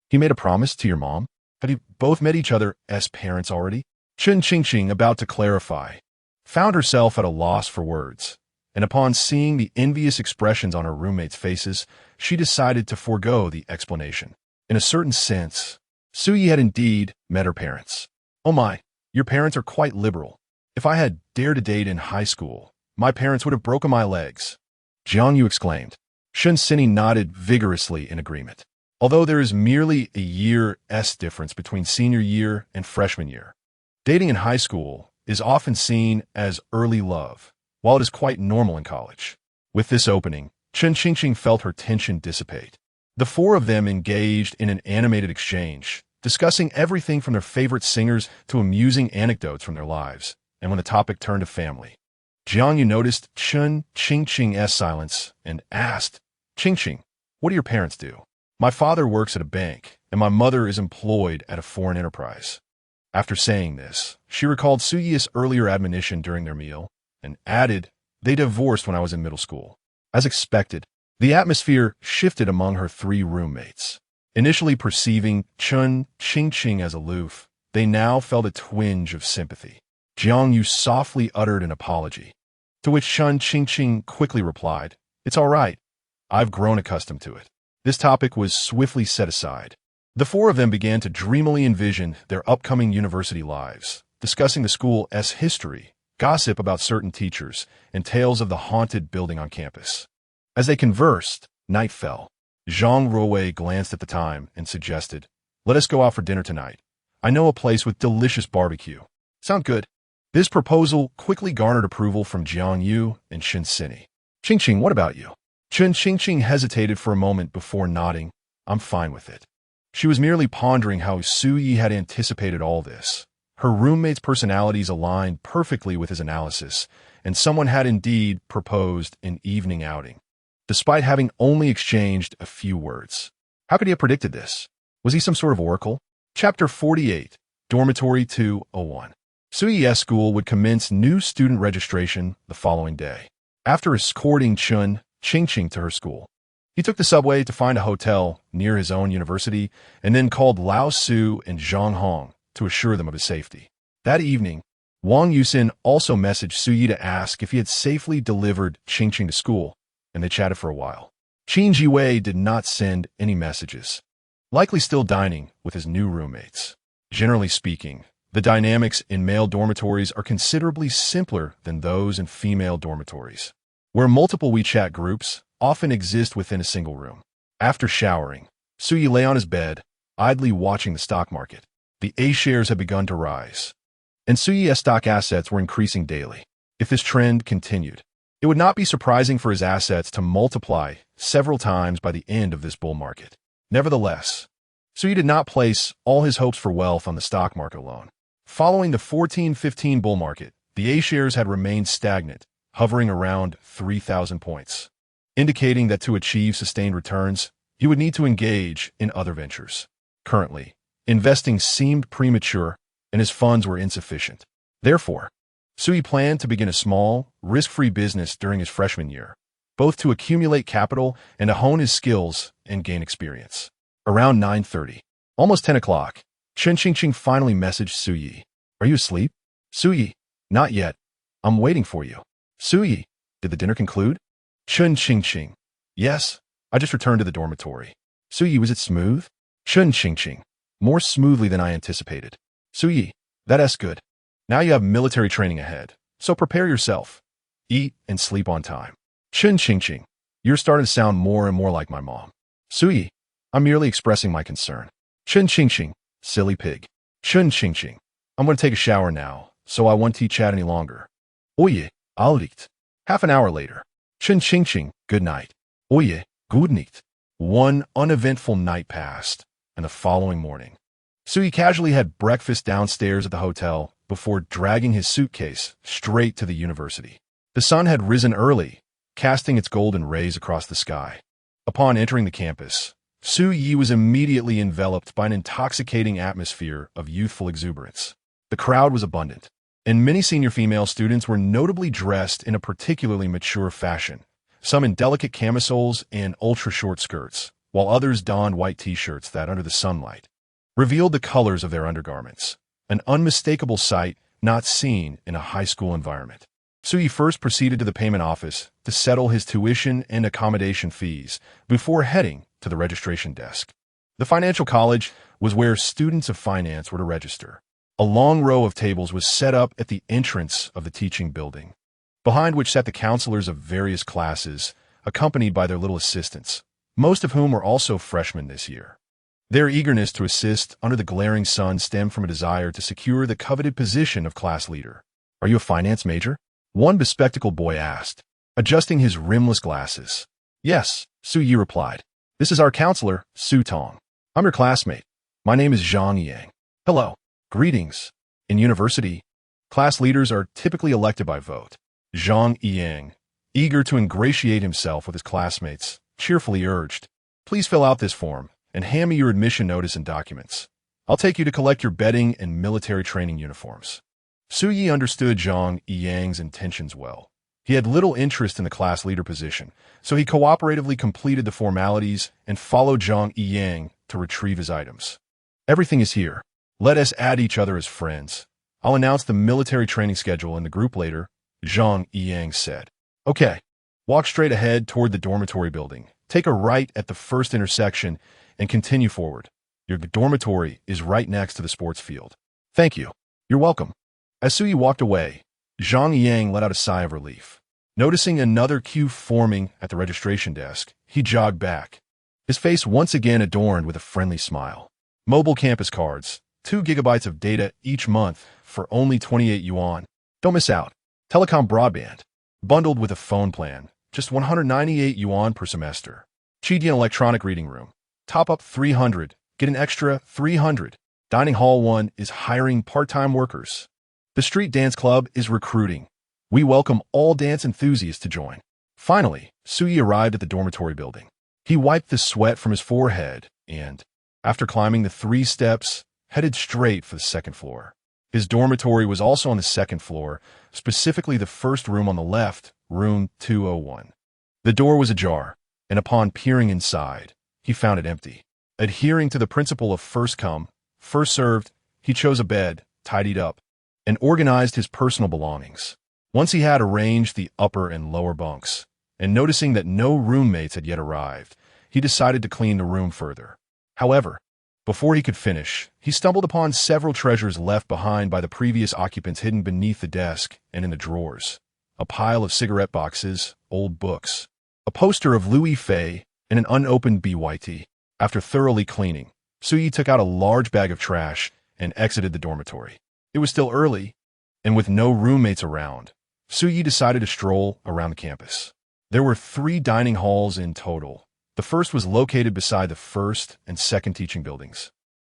"He made a promise to your mom? Have you both met each other's parents already?" Chun Qingqing, about to clarify, found herself at a loss for words, and upon seeing the envious expressions on her roommates' faces, she decided to forego the explanation. In a certain sense, Su Yi had indeed met her parents. "Oh my, your parents are quite liberal. If I had dared to date in high school, my parents would have broken my legs," Jiang Yu exclaimed. Shun Sini nodded vigorously in agreement. Although there is merely a year's difference between senior year and freshman year, dating in high school is often seen as early love, while it is quite normal in college. With this opening, Chun Qingqing felt her tension dissipate. The four of them engaged in an animated exchange, discussing everything from their favorite singers to amusing anecdotes from their lives. And when the topic turned to family, Jiang Yu noticed Chun Qingqing's silence and asked, "Qingqing, what do your parents do?" "My father works at a bank, and my mother is employed at a foreign enterprise." After saying this, she recalled Su Yi's earlier admonition during their meal, and added, "They divorced when I was in middle school." As expected, the atmosphere shifted among her three roommates. Initially perceiving Chun Qingqing as aloof, they now felt a twinge of sympathy. Jiang Yu softly uttered an apology, to which Chun Qingqing quickly replied, "It's all right. I've grown accustomed to it." This topic was swiftly set aside. The four of them began to dreamily envision their upcoming university lives, discussing the school's history, gossip about certain teachers, and tales of the haunted building on campus. As they conversed, night fell. Zhang Ruowei glanced at the time and suggested, "Let us go out for dinner tonight. I know a place with delicious barbecue." "Sound good." This proposal quickly garnered approval from Jiang Yu and Shun Sini. "Qingqing, what about you?" Chun Qingqing hesitated for a moment before nodding, "I'm fine with it." She was merely pondering how Su Yi had anticipated all this. Her roommates' personalities aligned perfectly with his analysis, and someone had indeed proposed an evening outing, despite having only exchanged a few words. How could he have predicted this? Was he some sort of oracle? Chapter 48, Dormitory 201. Su Yi's school would commence new student registration the following day. After escorting Chun Qingqing to her school, he took the subway to find a hotel near his own university and then called Lao Su and Zhang Hong to assure them of his safety. That evening, Wang Yusin also messaged Su Yi to ask if he had safely delivered Qingqing to school, and they chatted for a while. Qin Jiwei did not send any messages, likely still dining with his new roommates. Generally speaking, the dynamics in male dormitories are considerably simpler than those in female dormitories, where multiple WeChat groups often exist within a single room. After showering, Su Yi lay on his bed, idly watching the stock market. The A-shares had begun to rise, and Su Yi's stock assets were increasing daily. If this trend continued, it would not be surprising for his assets to multiply several times by the end of this bull market. Nevertheless, Su Yi did not place all his hopes for wealth on the stock market alone. Following the 14-15 bull market, the A-shares had remained stagnant, hovering around 3,000 points, indicating that to achieve sustained returns, he would need to engage in other ventures. Currently, investing seemed premature, and his funds were insufficient. Therefore, Sui planned to begin a small, risk-free business during his freshman year, both to accumulate capital and to hone his skills and gain experience. Around 9:30, almost 10 o'clock, Chen Qingqing finally messaged Suyi. "Are you asleep?" Suyi, "Not yet. I'm waiting for you." Suyi, "Did the dinner conclude?" Chen Qingqing, "Yes. I just returned to the dormitory." Suyi, "Was it smooth?" Chen Qingqing, "More smoothly than I anticipated." Suyi, "That's good. Now you have military training ahead, so prepare yourself. Eat and sleep on time." Chen Qingqing, "You're starting to sound more and more like my mom." Suyi, "I'm merely expressing my concern." Chen Qingqing, "Silly pig." Chen Qingqing, "I'm going to take a shower now, so I won't chat any longer." Oye, alright. Half an hour later. Chen Qingqing, "Good night." Oye, good night. One uneventful night passed, and the following morning, Suyi casually had breakfast downstairs at the hotel before dragging his suitcase straight to the university. The sun had risen early, casting its golden rays across the sky. Upon entering the campus, Suyi was immediately enveloped by an intoxicating atmosphere of youthful exuberance. The crowd was abundant, and many senior female students were notably dressed in a particularly mature fashion, some in delicate camisoles and ultra-short skirts, while others donned white t-shirts that, under the sunlight, revealed the colors of their undergarments, an unmistakable sight not seen in a high school environment. Suyi first proceeded to the payment office to settle his tuition and accommodation fees before heading to the registration desk. The financial college was where students of finance were to register. A long row of tables was set up at the entrance of the teaching building, behind which sat the counselors of various classes, accompanied by their little assistants, most of whom were also freshmen this year. Their eagerness to assist under the glaring sun stemmed from a desire to secure the coveted position of class leader. "Are you a finance major?" one bespectacled boy asked, adjusting his rimless glasses. "Yes," Suyi replied. "This is our counselor, Su Tong. I'm your classmate. My name is Zhang Yang." "Hello. Greetings." In university, class leaders are typically elected by vote. Zhang Yang, eager to ingratiate himself with his classmates, cheerfully urged, "Please fill out this form and hand me your admission notice and documents. I'll take you to collect your bedding and military training uniforms." Suyi understood Zhang Yang's intentions well. He had little interest in the class leader position, so he cooperatively completed the formalities and followed Zhang Yang to retrieve his items. "Everything is here. Let us add each other as friends. I'll announce the military training schedule in the group later," Zhang Yang said. "Okay. Walk straight ahead toward the dormitory building. Take a right at the first intersection and continue forward. Your dormitory is right next to the sports field." "Thank you. You're welcome." As Suyi walked away, Zhang Yang let out a sigh of relief. Noticing another queue forming at the registration desk, he jogged back, his face once again adorned with a friendly smile. Mobile campus cards, 2 gigabytes of data each month for only 28 yuan. Don't miss out. Telecom broadband, bundled with a phone plan, just 198 yuan per semester. Chidian electronic reading room. Top up 300, get an extra 300. Dining hall 1 is hiring part-time workers. The street dance club is recruiting. We welcome all dance enthusiasts to join. Finally, Suyi arrived at the dormitory building. He wiped the sweat from his forehead and, after climbing the 3 steps, headed straight for the second floor. His dormitory was also on the second floor, specifically the first room on the left, room 201. The door was ajar, and upon peering inside, he found it empty. Adhering to the principle of first come, first served, he chose a bed, tidied up, and organized his personal belongings. Once he had arranged the upper and lower bunks, and noticing that no roommates had yet arrived, he decided to clean the room further. However, before he could finish, he stumbled upon several treasures left behind by the previous occupants hidden beneath the desk and in the drawers. A pile of cigarette boxes, old books, a poster of Louis Fei, and an unopened BYT. After thoroughly cleaning, Suyi took out a large bag of trash and exited the dormitory. It was still early, and with no roommates around, Suyi decided to stroll around the campus. There were 3 dining halls in total. The first was located beside the first and second teaching buildings,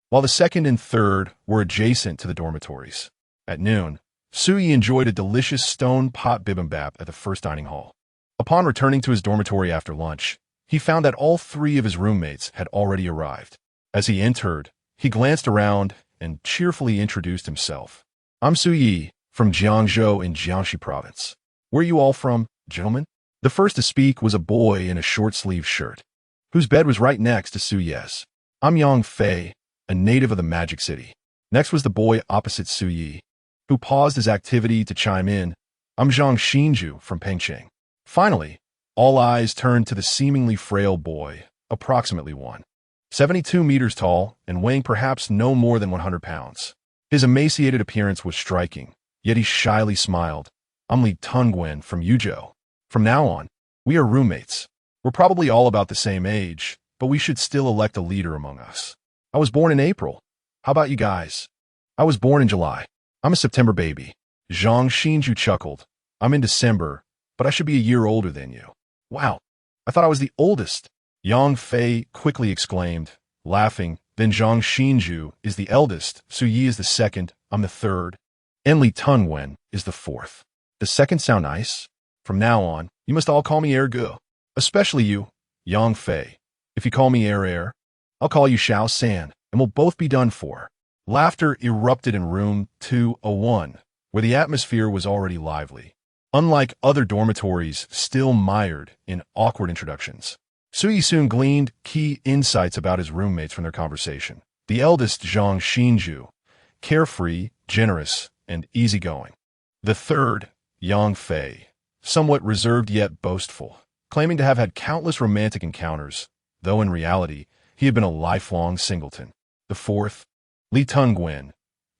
while the second and third were adjacent to the dormitories. At noon, Suyi enjoyed a delicious stone pot bibimbap at the first dining hall. Upon returning to his dormitory after lunch, he found that all 3 of his roommates had already arrived. As he entered, he glanced around and cheerfully introduced himself. "I'm Suyi, from from Jiangzhou in Jiangxi province. Where are you all from, gentlemen? The first to speak was a boy in a short-sleeved shirt, whose bed was right next to Su Ye's. I'm Yang Fei, a native of the Magic City. Next was the boy opposite Su Yi, who paused his activity to chime in. I'm Zhang Xinju from Pengcheng. Finally, all eyes turned to the seemingly frail boy, approximately 172 meters tall and weighing perhaps no more than 100 pounds. His emaciated appearance was striking, yet he shyly smiled. I'm Li Tungwen from Yuzhou. From now on, we are roommates. We're probably all about the same age, but we should still elect a leader among us. I was born in April. How about you guys? I was born in July. I'm a September baby. Zhang Xinju chuckled. I'm in December, but I should be a year older than you. Wow, I thought I was the oldest. Yang Fei quickly exclaimed, laughing. Then Zhang Xinju is the eldest, Su Yi is the second, I'm the third, and Li Tungwen is the fourth. Does second sound nice? From now on, you must all call me Ergu. Especially you, Yang Fei. If you call me Er, I'll call you Xiao San, and we'll both be done for. Laughter erupted in room 201, where the atmosphere was already lively. Unlike other dormitories still mired in awkward introductions, Su Yi soon gleaned key insights about his roommates from their conversation. The eldest, Zhang Xinju, carefree, generous, and easygoing. The third, Yang Fei, somewhat reserved yet boastful, claiming to have had countless romantic encounters, though in reality, he had been a lifelong singleton. The fourth, Li Tungwen,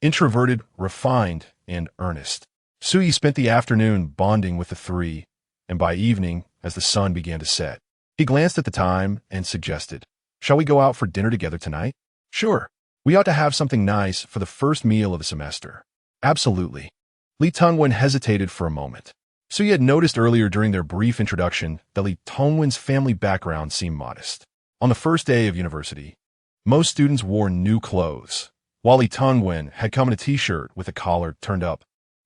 introverted, refined, and earnest. Su Yi spent the afternoon bonding with the three, and by evening, as the sun began to set, he glanced at the time and suggested, shall we go out for dinner together tonight? Sure. We ought to have something nice for the first meal of the semester. Absolutely. Li Tungwen hesitated for a moment. Su Yi had noticed earlier during their brief introduction that Li Tungwen's family background seemed modest. On the first day of university, most students wore new clothes, while Li Tungwen had come in a t-shirt with a collar turned up,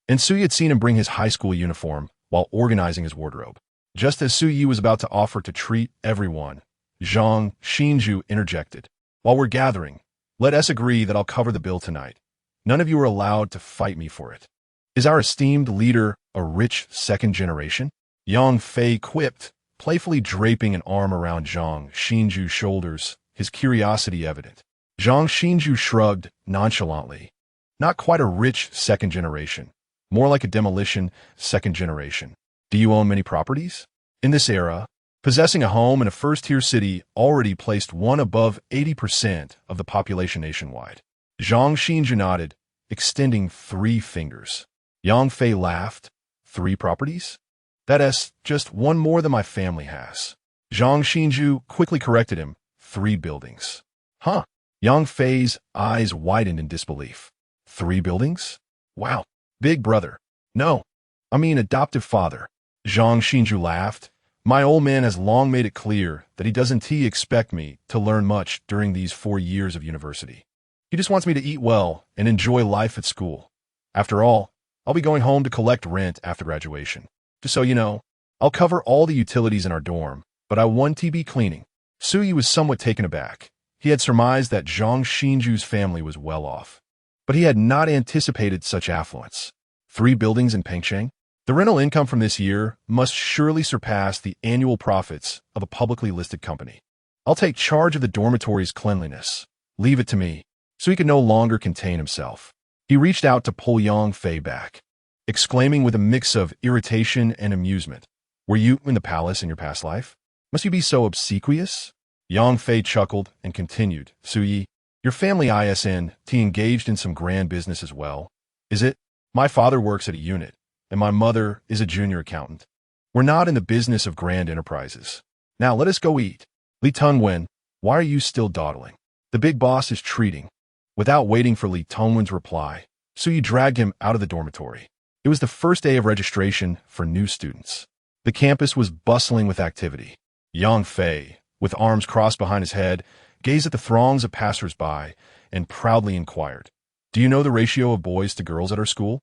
and Su Yi had seen him bring his high school uniform while organizing his wardrobe. Just as Su Yi was about to offer to treat everyone, Zhang Xinju interjected. While we're gathering, let us agree that I'll cover the bill tonight. None of you are allowed to fight me for it. Is our esteemed leader a rich second generation? Yang Fei quipped, playfully draping an arm around Zhang Xinju's shoulders, his curiosity evident. Zhang Xinju shrugged nonchalantly. Not quite a rich second generation, more like a demolition second generation. Do you own many properties? In this era, possessing a home in a first-tier city already placed one above 80% of the population nationwide. Zhang Xinju nodded, extending 3 fingers. Yang Fei laughed. 3 properties? That's just one more than my family has. Zhang Xinju quickly corrected him. 3 buildings. Huh? Yang Fei's eyes widened in disbelief. 3 buildings? Wow. Big brother. No, I mean adoptive father. Zhang Xinju laughed. My old man has long made it clear that he doesn't expect me to learn much during these 4 years of university. He just wants me to eat well and enjoy life at school. After all, I'll be going home to collect rent after graduation. Just so you know, I'll cover all the utilities in our dorm, but I want TB cleaning. Su Yi was somewhat taken aback. He had surmised that Zhang Xinju's family was well off, but he had not anticipated such affluence. 3 buildings in Pengcheng? The rental income from this year must surely surpass the annual profits of a publicly listed company. I'll take charge of the dormitory's cleanliness. Leave it to me. So he could no longer contain himself. He reached out to pull Yang Fei back, exclaiming with a mix of irritation and amusement, were you in the palace in your past life? Must you be so obsequious? Yang Fei chuckled and continued, Su Yi, your family isn't engaged in some grand business as well, is it? My father works at a unit, and my mother is a junior accountant. We're not in the business of grand enterprises. Now let us go eat. Li Tungwen, why are you still dawdling? The big boss is treating. Without waiting for Li Tungwen's reply, Su Yi dragged him out of the dormitory. It was the first day of registration for new students. The campus was bustling with activity. Yang Fei, with arms crossed behind his head, gazed at the throngs of passers-by and proudly inquired, do you know the ratio of boys to girls at our school?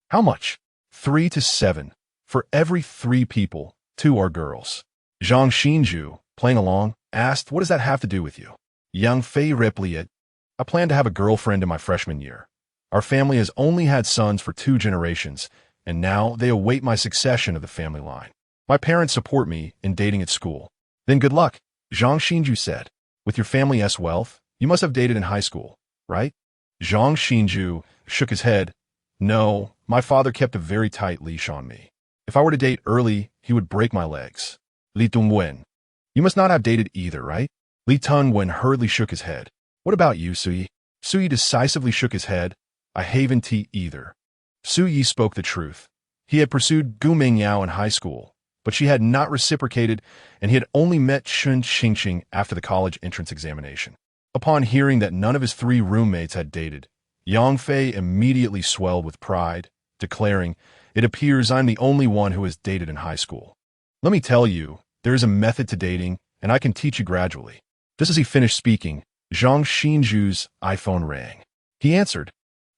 How much? 3 to 7. For every 3 people, 2 are girls. Zhang Xinju, playing along, asked, what does that have to do with you? Yang Fei replied, I plan to have a girlfriend in my freshman year. Our family has only had sons for 2 generations, and now they await my succession of the family line. My parents support me in dating at school. Then good luck, Zhang Xinju said. With your family's wealth, you must have dated in high school, right? Zhang Xinju shook his head. No, my father kept a very tight leash on me. If I were to date early, he would break my legs. Li Tongwen. You must not have dated either, right? Li Tongwen hurriedly shook his head. What about you, Suyi? Suyi decisively shook his head. I haven't either. Suyi spoke the truth. He had pursued Gu Mingyao in high school, but she had not reciprocated, and he had only met Shun Xingqing after the college entrance examination. Upon hearing that none of his 3 roommates had dated, Yang Fei immediately swelled with pride, declaring, "It appears I'm the only one who has dated in high school. Let me tell you, there is a method to dating, and I can teach you gradually." Just as he finished speaking, Zhang Xinju's iPhone rang. He answered,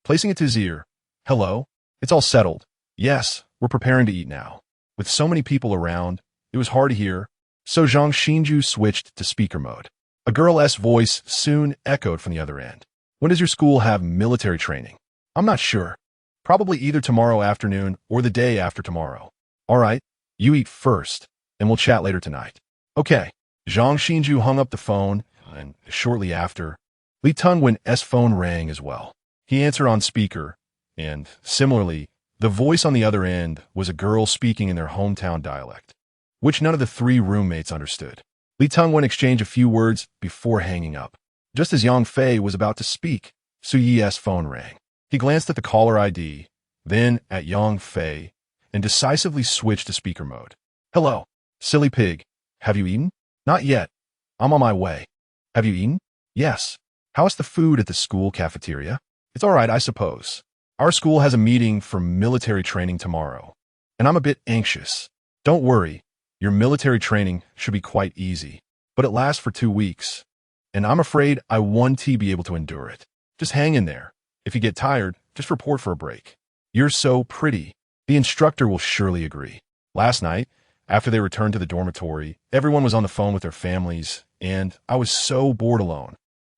placing it to his ear. "Hello? It's all settled. Yes, we're preparing to eat now." With so many people around, it was hard to hear, so Zhang Xinju switched to speaker mode. A girl's voice soon echoed from the other end. "When does your school have military training?" "I'm not sure. Probably either tomorrow afternoon or the day after tomorrow." "All right, you eat first, and we'll chat later tonight." "Okay." Zhang Xinju hung up the phone, and shortly after, Li Tongwen's phone rang as well. He answered on speaker, and, similarly, the voice on the other end was a girl speaking in their hometown dialect, which none of the 3 roommates understood. Li Tongwen exchanged a few words before hanging up. Just as Yang Fei was about to speak, Su Yi's phone rang. He glanced at the caller ID, then at Yang Fei, and decisively switched to speaker mode. "Hello, silly pig. Have you eaten?" "Not yet. I'm on my way." "Have you eaten?" "Yes." "How's the food at the school cafeteria?" "It's all right, I suppose. Our school has a meeting for military training tomorrow, and I'm a bit anxious." "Don't worry. Your military training should be quite easy, but it lasts for 2 weeks, and I'm afraid I won't be able to endure it. Just hang in there. If you get tired, just report for a break." "You're so pretty. The instructor will surely agree." Last night, after they returned to the dormitory, everyone was on the phone with their families, and I was so bored alone.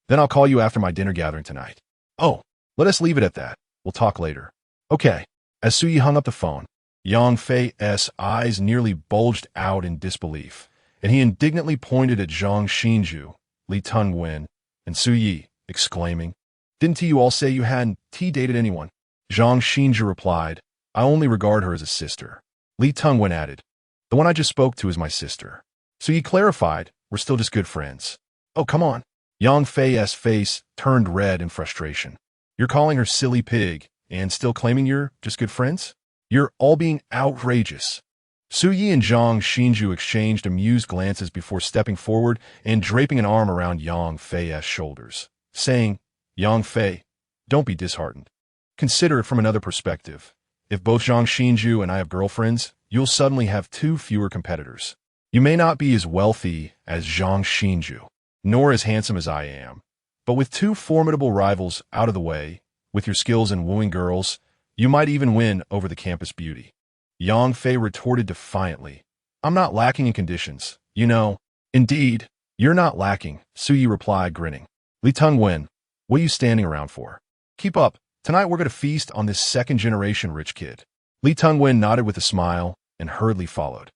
"Then I'll call you after my dinner gathering tonight." "Oh, let us leave it at that. We'll talk later." "Okay." As Suyi hung up the phone, Yang Fei's eyes nearly bulged out in disbelief, and he indignantly pointed at Zhang Xinju, Li Tongwen, and Suyi, exclaiming, "Didn't you all say you hadn't dated anyone?" Zhang Xinju replied, "I only regard her as a sister." Li Tongwen added, "The one I just spoke to is my sister." Suyi clarified, "We're still just good friends." "Oh, come on." Yang Fei's face turned red in frustration. "You're calling her silly pig and still claiming you're just good friends? You're all being outrageous." Suyi and Zhang Xinju exchanged amused glances before stepping forward and draping an arm around Yang Fei's shoulders, saying, "Yang Fei, don't be disheartened. Consider it from another perspective. If both Zhang Xinju and I have girlfriends, you'll suddenly have 2 fewer competitors. You may not be as wealthy as Zhang Xinju, nor as handsome as I am, but with 2 formidable rivals out of the way, with your skills in wooing girls, you might even win over the campus beauty." Yang Fei retorted defiantly, "I'm not lacking in conditions, you know." "Indeed, you're not lacking," Suyi replied, grinning. "Li Tongwen, what are you standing around for? Keep up. Tonight we're going to feast on this second-generation rich kid." Li Tongwen nodded with a smile and hurriedly followed.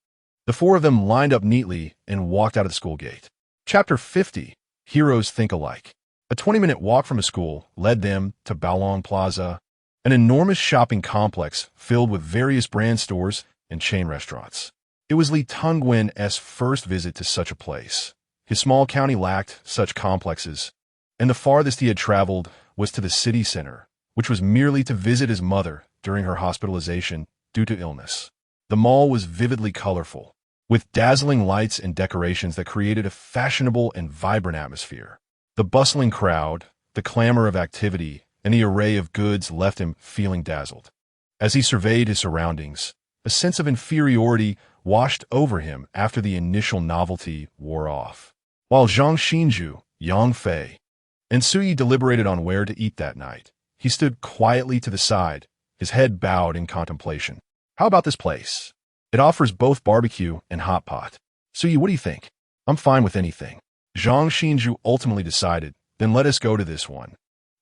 The 4 of them lined up neatly and walked out of the school gate. Chapter 50, Heroes Think Alike. A 20-minute walk from the school led them to Baolong Plaza, an enormous shopping complex filled with various brand stores and chain restaurants. It was Li Tongwen's first visit to such a place. His small county lacked such complexes, and the farthest he had traveled was to the city center, which was merely to visit his mother during her hospitalization due to illness. The mall was vividly colorful, with dazzling lights and decorations that created a fashionable and vibrant atmosphere. The bustling crowd, the clamor of activity, and the array of goods left him feeling dazzled. As he surveyed his surroundings, a sense of inferiority washed over him after the initial novelty wore off. While Zhang Xinju, Yang Fei, and Suyi deliberated on where to eat that night, he stood quietly to the side, his head bowed in contemplation. "How about this place? It offers both barbecue and hot pot. Suyi, what do you think?" "I'm fine with anything." Zhang Xinju ultimately decided, "Then let us go to this one."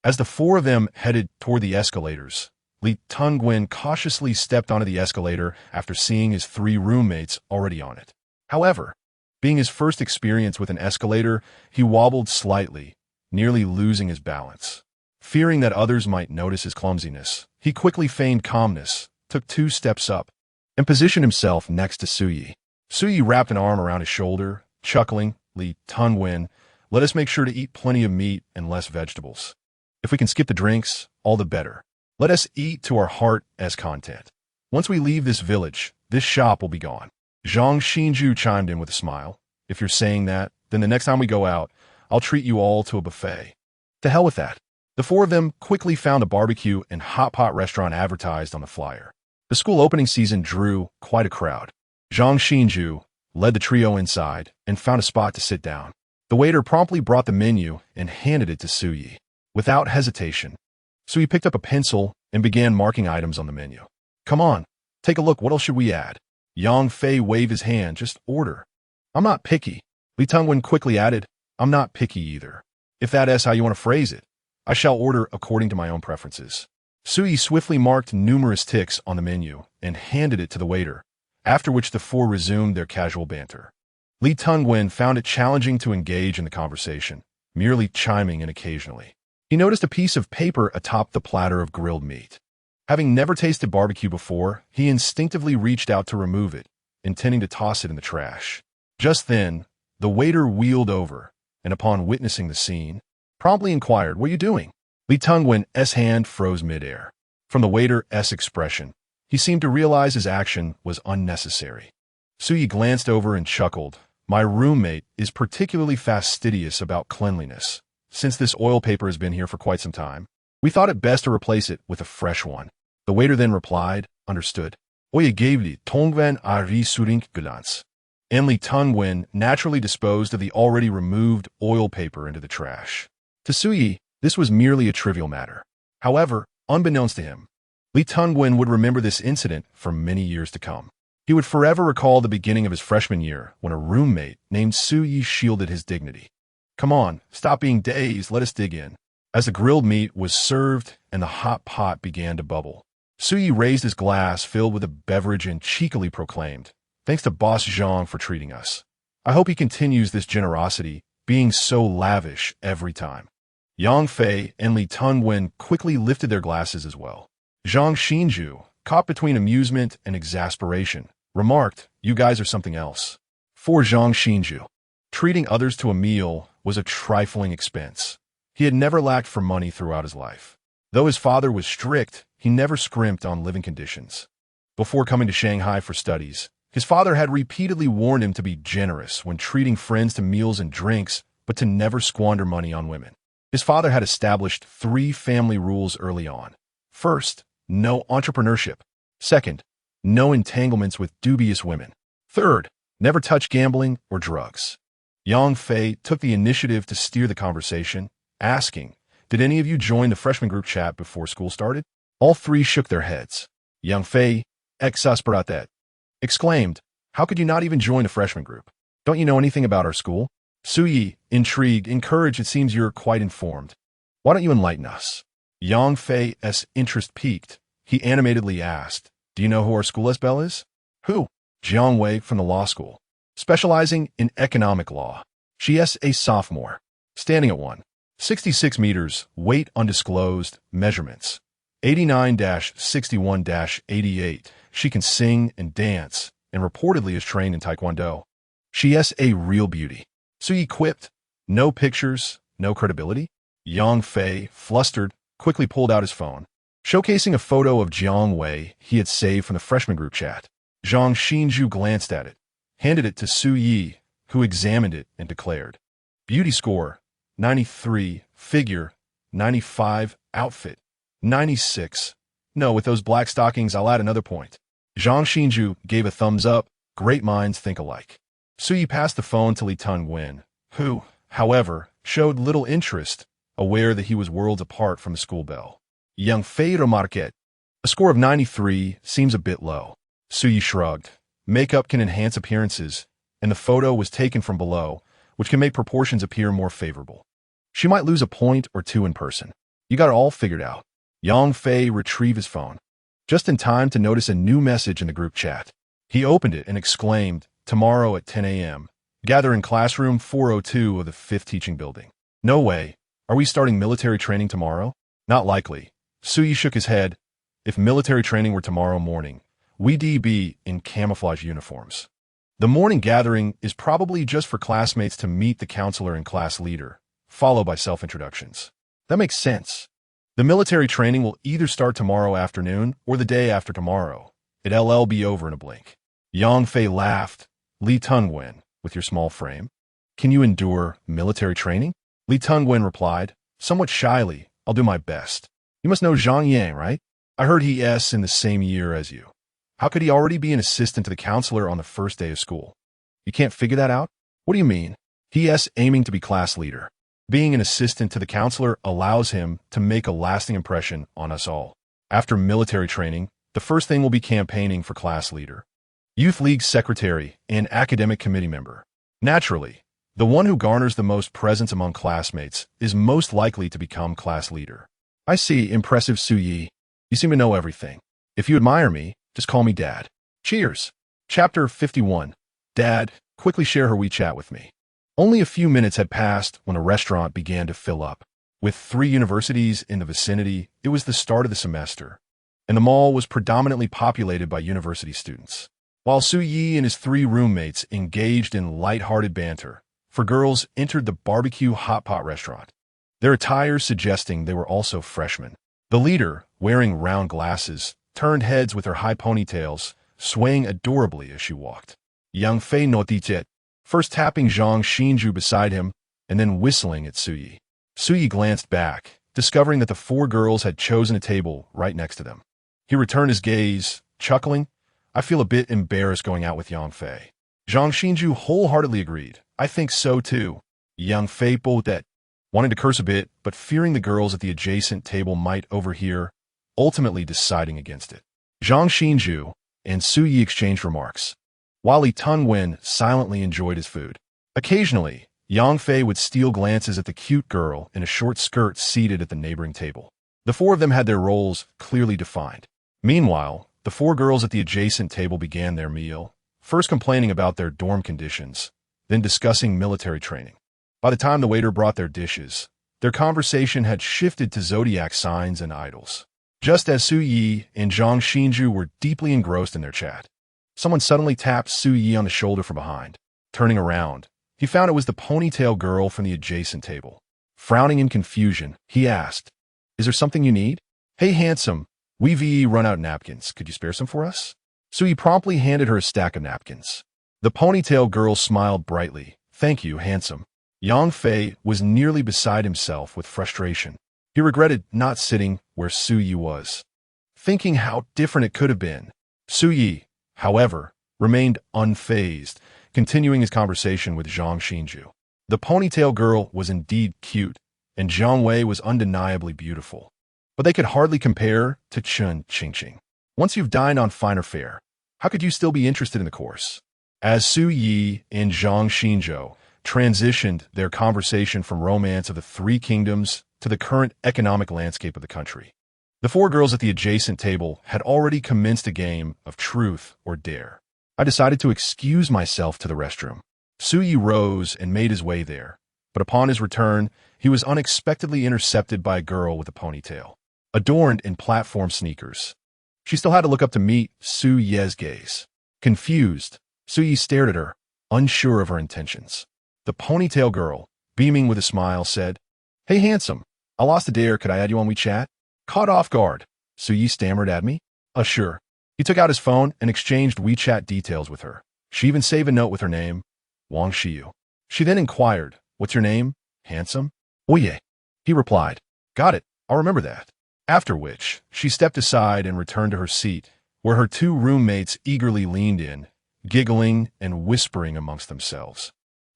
As the four of them headed toward the escalators, Li Tungwen cautiously stepped onto the escalator after seeing his three roommates already on it. However, being his first experience with an escalator, he wobbled slightly, nearly losing his balance. Fearing that others might notice his clumsiness, he quickly feigned calmness, took 2 steps up, and positioned himself next to Suyi. Suyi wrapped an arm around his shoulder, chuckling. Li Tungwen, let us make sure to eat plenty of meat and less vegetables. If we can skip the drinks, all the better. Let us eat to our heart as content. Once we leave this village, this shop will be gone. Zhang Xinju chimed in with a smile. If you're saying that, then the next time we go out, I'll treat you all to a buffet. To hell with that. The four of them quickly found a barbecue and hot pot restaurant advertised on the flyer. The school opening season drew quite a crowd. Zhang Xinju led the trio inside and found a spot to sit down. The waiter promptly brought the menu and handed it to Suyi. Without hesitation, Suyi picked up a pencil and began marking items on the menu. Come on, take a look. What else should we add? Yang Fei waved his hand. Just order. I'm not picky. Li Tungwen quickly added, I'm not picky either. If that is how you want to phrase it, I shall order according to my own preferences. Suyi swiftly marked numerous ticks on the menu and handed it to the waiter, after which the four resumed their casual banter. Li Tungwen found it challenging to engage in the conversation, merely chiming in occasionally. He noticed a piece of paper atop the platter of grilled meat. Having never tasted barbecue before, he instinctively reached out to remove it, intending to toss it in the trash. Just then, the waiter wheeled over, and upon witnessing the scene, promptly inquired, What are you doing? Li Tungwen's hand froze midair. From the waiter's expression, he seemed to realize his action was unnecessary. Suyi glanced over and chuckled. My roommate is particularly fastidious about cleanliness. Since this oil paper has been here for quite some time, we thought it best to replace it with a fresh one. The waiter then replied, Understood. Oye gavli Tongwen ari surink gulans. And Li Tungwen naturally disposed of the already removed oil paper into the trash. To Suyi, this was merely a trivial matter. However, unbeknownst to him, Li Tungwen would remember this incident for many years to come. He would forever recall the beginning of his freshman year when a roommate named Suyi shielded his dignity. Come on, stop being dazed, let us dig in. As the grilled meat was served and the hot pot began to bubble, Suyi raised his glass filled with a beverage and cheekily proclaimed, Thanks to Boss Zhang for treating us. I hope he continues this generosity, being so lavish every time. Yang Fei and Li Tungwen quickly lifted their glasses as well. Zhang Xinju, caught between amusement and exasperation, remarked, You guys are something else. For Zhang Xinju, treating others to a meal was a trifling expense. He had never lacked for money throughout his life. Though his father was strict, he never scrimped on living conditions. Before coming to Shanghai for studies, his father had repeatedly warned him to be generous when treating friends to meals and drinks, but to never squander money on women. His father had established 3 family rules early on. First, no entrepreneurship. Second, no entanglements with dubious women. Third, never touch gambling or drugs. Yang Fei took the initiative to steer the conversation, asking, Did any of you join the freshman group chat before school started? All 3 shook their heads. Yang Fei, exasperate, exclaimed, How could you not even join the freshman group? Don't you know anything about our school? Suyi, intrigued, encouraged, it seems you're quite informed. Why don't you enlighten us? Yang Fei's interest piqued. He animatedly asked, Do you know who our school belle is? Who? Jiang Wei from the law school, specializing in economic law. She is a sophomore, standing at 1.66 meters, weight undisclosed, measurements 89-61-88. She can sing and dance, and reportedly is trained in Taekwondo. She is a real beauty. Suyi quipped, No pictures, no credibility? Yang Fei, flustered, quickly pulled out his phone, showcasing a photo of Jiang Wei he had saved from the freshman group chat. Zhang Xinju glanced at it, handed it to Suyi, who examined it and declared, Beauty score, 93, figure, 95, outfit, 96. No, with those black stockings, I'll add another point. Zhang Xinju gave a thumbs up. Great minds think alike. Suyi passed the phone to Li Tungwen, who, however, showed little interest, aware that he was worlds apart from the school belle. Yang Fei remarqued, A score of 93 seems a bit low. Suyi shrugged. Makeup can enhance appearances, and the photo was taken from below, which can make proportions appear more favorable. She might lose a point or 2 in person. You got it all figured out. Yang Fei retrieved his phone, just in time to notice a new message in the group chat. He opened it and exclaimed, "Tomorrow at 10 a.m. Gather in classroom 402 of the 5th teaching building." No way. Are we starting military training tomorrow? Not likely. Suyi shook his head. If military training were tomorrow morning, we'd be in camouflage uniforms. The morning gathering is probably just for classmates to meet the counselor and class leader, followed by self-introductions. That makes sense. The military training will either start tomorrow afternoon or the day after tomorrow. It'll be over in a blink. Yang Fei laughed. Li Tungwen, with your small frame, can you endure military training? Li Tungwen replied, somewhat shyly, I'll do my best. You must know Zhang Yang, right? I heard he's in the same year as you. How could he already be an assistant to the counselor on the first day of school? You can't figure that out? What do you mean? He's aiming to be class leader. Being an assistant to the counselor allows him to make a lasting impression on us all. After military training, the first thing will be campaigning for class leader, youth league secretary, and academic committee member. Naturally, the one who garners the most presence among classmates is most likely to become class leader. I see, impressive Suyi. You seem to know everything. If you admire me, just call me Dad. Cheers. Chapter 51. Dad, quickly share her WeChat with me. Only a few minutes had passed when a restaurant began to fill up. With 3 universities in the vicinity, it was the start of the semester, and the mall was predominantly populated by university students. While Suyi and his 3 roommates engaged in light-hearted banter, 4 girls entered the barbecue hot pot restaurant, their attire suggesting they were also freshmen. The leader, wearing round glasses, turned heads with her high ponytails, swaying adorably as she walked. Yang Fei noticed, first tapping Zhang Xinju beside him, and then whistling at Suyi. Suyi glanced back, discovering that the 4 girls had chosen a table right next to them. He returned his gaze, chuckling, I feel a bit embarrassed going out with Yang Fei. Zhang Xinju wholeheartedly agreed. I think so too. Yang Fei bolted, wanting to curse a bit, but fearing the girls at the adjacent table might overhear, ultimately deciding against it. Zhang Xinju and Suyi exchanged remarks, while Li Tungwen silently enjoyed his food. Occasionally, Yang Fei would steal glances at the cute girl in a short skirt seated at the neighboring table. The 4 of them had their roles clearly defined. Meanwhile, the 4 girls at the adjacent table began their meal, first complaining about their dorm conditions, then discussing military training. By the time the waiter brought their dishes, their conversation had shifted to zodiac signs and idols. Just as Suyi and Zhang Xinju were deeply engrossed in their chat, someone suddenly tapped Suyi on the shoulder from behind. Turning around, he found it was the ponytail girl from the adjacent table. Frowning in confusion, he asked, Is there something you need? Hey, handsome, we've run out of napkins. Could you spare some for us? Suyi promptly handed her a stack of napkins. The ponytail girl smiled brightly. Thank you, handsome. Yang Fei was nearly beside himself with frustration. He regretted not sitting where Suyi was, thinking how different it could have been. Suyi, however, remained unfazed, continuing his conversation with Zhang Xinju. The ponytail girl was indeed cute, and Zhang Wei was undeniably beautiful, but they could hardly compare to Chun Qingqing. Once you've dined on finer fare, how could you still be interested in the course? As Suyi and Zhang Xinju transitioned their conversation from romance of the 3 kingdoms to the current economic landscape of the country, the 4 girls at the adjacent table had already commenced a game of truth or dare. I decided to excuse myself to the restroom. Suyi rose and made his way there, but upon his return, he was unexpectedly intercepted by a girl with a ponytail, adorned in platform sneakers. She still had to look up to meet Suyi's gaze. Confused, Suyi stared at her, unsure of her intentions. The ponytail girl, beaming with a smile, said, Hey, handsome, I lost a dare. Could I add you on WeChat? Caught off guard, Suyi stammered at me. Sure. He took out his phone and exchanged WeChat details with her. She even saved a note with her name, Wang Xiyu. She then inquired, What's your name, handsome? Oh yeah, he replied. Got it, I'll remember that. After which, she stepped aside and returned to her seat, where her 2 roommates eagerly leaned in, giggling and whispering amongst themselves.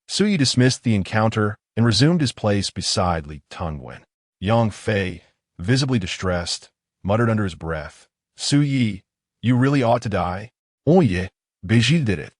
Suyi dismissed the encounter and resumed his place beside Li Tungwen. Yang Fei, visibly distressed, muttered under his breath, Suyi, you really ought to die? Oh yeah, Beijing did it.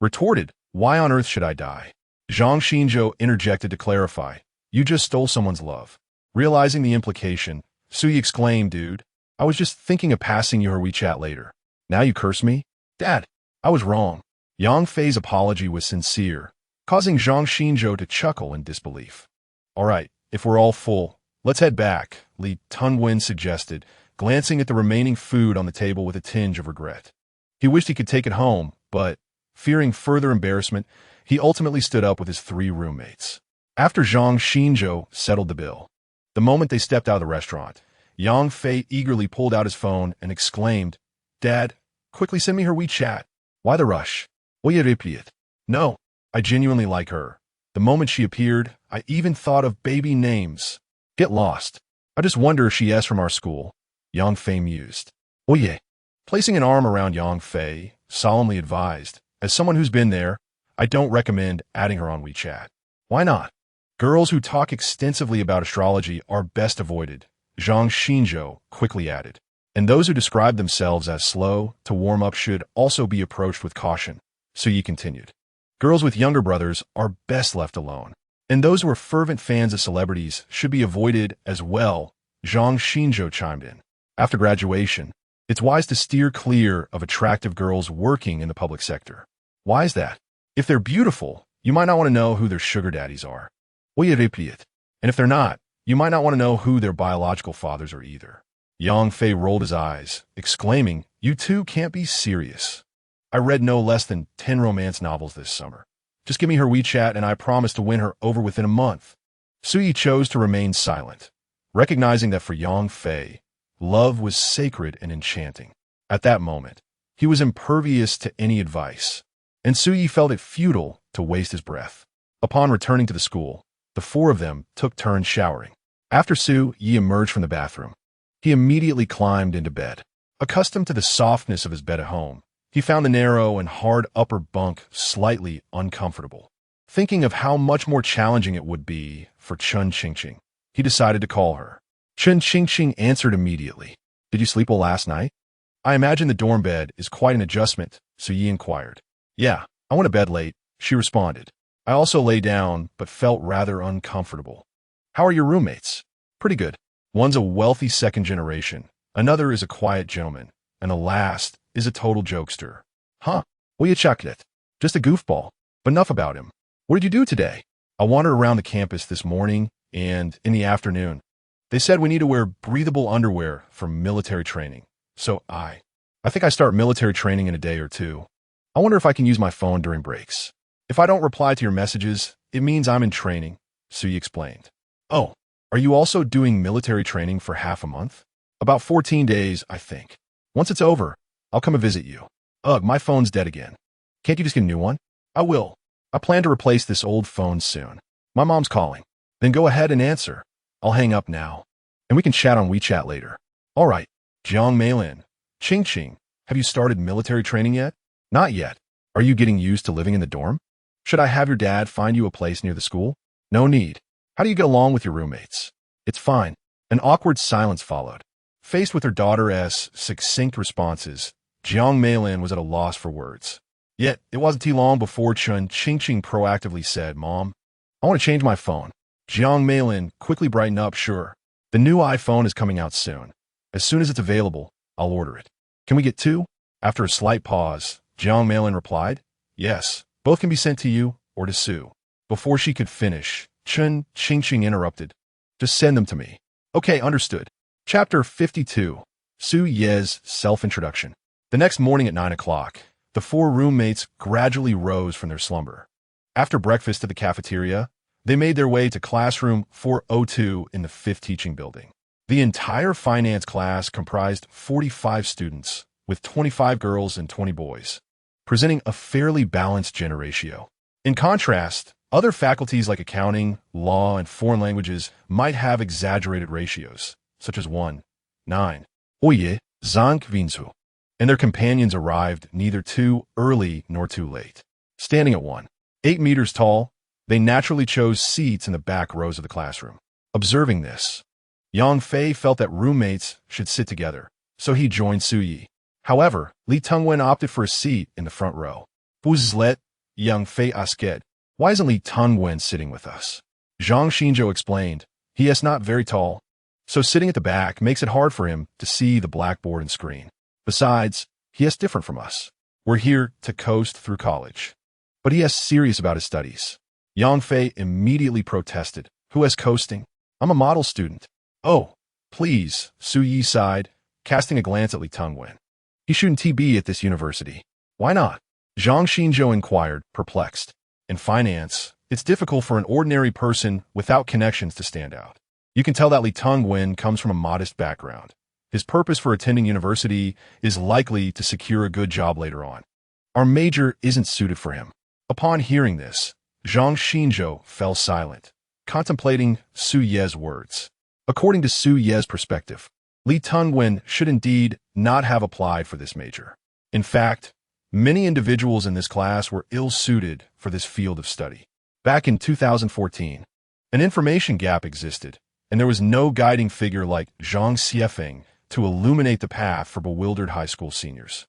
Retorted, Why on earth should I die? Zhang Xinzhou interjected to clarify, You just stole someone's love. Realizing the implication, Suyi exclaimed, dude, I was just thinking of passing you her WeChat later. Now you curse me? Dad, I was wrong. Yang Fei's apology was sincere, causing Zhang Xinzhou to chuckle in disbelief. All right, if we're all full, let's head back, Li Tungwen suggested, glancing at the remaining food on the table with a tinge of regret. He wished he could take it home, but, fearing further embarrassment, he ultimately stood up with his 3 roommates. After Zhang Xinzhou settled the bill, the moment they stepped out of the restaurant, Yang Fei eagerly pulled out his phone and exclaimed, Dad, quickly send me her WeChat. Why the rush? No, I genuinely like her. The moment she appeared, I even thought of baby names. Get lost. I just wonder if she is from our school. Yang Fei mused. Placing an arm around Yang Fei, solemnly advised, as someone who's been there, I don't recommend adding her on WeChat. Why not? Girls who talk extensively about astrology are best avoided, Zhang Xinzhou quickly added. And those who describe themselves as slow to warm up should also be approached with caution. Suyi continued. Girls with younger brothers are best left alone. And those who are fervent fans of celebrities should be avoided as well, Zhang Xinzhou chimed in. After graduation, it's wise to steer clear of attractive girls working in the public sector. Why is that? If they're beautiful, you might not want to know who their sugar daddies are. And if they're not, you might not want to know who their biological fathers are either. Yang Fei rolled his eyes, exclaiming, You two can't be serious. I read no less than 10 romance novels this summer. Just give me her WeChat and I promise to win her over within a month. Suyi chose to remain silent, recognizing that for Yang Fei, love was sacred and enchanting. At that moment, he was impervious to any advice, and Suyi felt it futile to waste his breath. Upon returning to the school, the 4 of them took turns showering. After Suyi emerged from the bathroom, he immediately climbed into bed. Accustomed to the softness of his bed at home, he found the narrow and hard upper bunk slightly uncomfortable. Thinking of how much more challenging it would be for Chun Qingqing, he decided to call her. Chun Qingqing answered immediately. Did you sleep well last night? I imagine the dorm bed is quite an adjustment, Suyi inquired. Yeah, I went to bed late, she responded. I also lay down, but felt rather uncomfortable. How are your roommates? Pretty good. One's a wealthy second generation, another is a quiet gentleman, and the last is a total jokester. Huh? Well, you chucked it. Just a goofball. But enough about him. What did you do today? I wandered around the campus this morning and in the afternoon. They said we need to wear breathable underwear for military training. So I think I start military training in a day or 2. I wonder if I can use my phone during breaks. If I don't reply to your messages, it means I'm in training, Suyi explained. Oh, are you also doing military training for half a month? About 14 days, I think. Once it's over, I'll come and visit you. Ugh, my phone's dead again. Can't you just get a new one? I will. I plan to replace this old phone soon. My mom's calling. Then go ahead and answer. I'll hang up now. And we can chat on WeChat later. All right. Jiang Meilin. Qingqing, have you started military training yet? Not yet. Are you getting used to living in the dorm? Should I have your dad find you a place near the school? No need. How do you get along with your roommates? It's fine. An awkward silence followed. Faced with her daughter's succinct responses, Jiang Meilin was at a loss for words. Yet, it wasn't too long before Chun Qingqing proactively said, Mom, I want to change my phone. Jiang Meilin quickly brightened up, sure. The new iPhone is coming out soon. As soon as it's available, I'll order it. Can we get 2? After a slight pause, Jiang Meilin replied, Yes, both can be sent to you or to Sue. Before she could finish, Chun Qingqing interrupted. Just send them to me. Okay, understood. Chapter 52. Su Ye's Self-Introduction. The next morning at 9 o'clock, the 4 roommates gradually rose from their slumber. After breakfast at the cafeteria, they made their way to classroom 402 in the 5th teaching building. The entire finance class comprised 45 students, with 25 girls and 20 boys, presenting a fairly balanced gender ratio. In contrast, other faculties like accounting, law, and foreign languages might have exaggerated ratios, such as 1:9. Oye, Zhang Vinzu. And their companions arrived neither too early nor too late. Standing at 1:8 meters tall, they naturally chose seats in the back rows of the classroom. Observing this, Yang Fei felt that roommates should sit together, so he joined Suyi. However, Li Tungwen opted for a seat in the front row. Let Yang Fei asked, Why isn't Li Tungwen sitting with us? Zhang Xinzhou explained, He is not very tall, so sitting at the back makes it hard for him to see the blackboard and screen. Besides, he is different from us. We're here to coast through college. But he is serious about his studies. Yang Fei immediately protested. Who is coasting? I'm a model student. Oh, please, Su Yi sighed, casting a glance at Li Tengwen. He's shooting TB at this university. Why not? Zhang Xinzhou inquired, perplexed. In finance, it's difficult for an ordinary person without connections to stand out. You can tell that Li Tengwen comes from a modest background. His purpose for attending university is likely to secure a good job later on. Our major isn't suited for him. Upon hearing this, Zhang Xinzhou fell silent, contemplating Su Ye's words. According to Su Ye's perspective, Li Tengwen should indeed not have applied for this major. In fact, many individuals in this class were ill-suited for this field of study. Back in 2014, an information gap existed, and there was no guiding figure like Zhang Xiefeng to illuminate the path for bewildered high school seniors,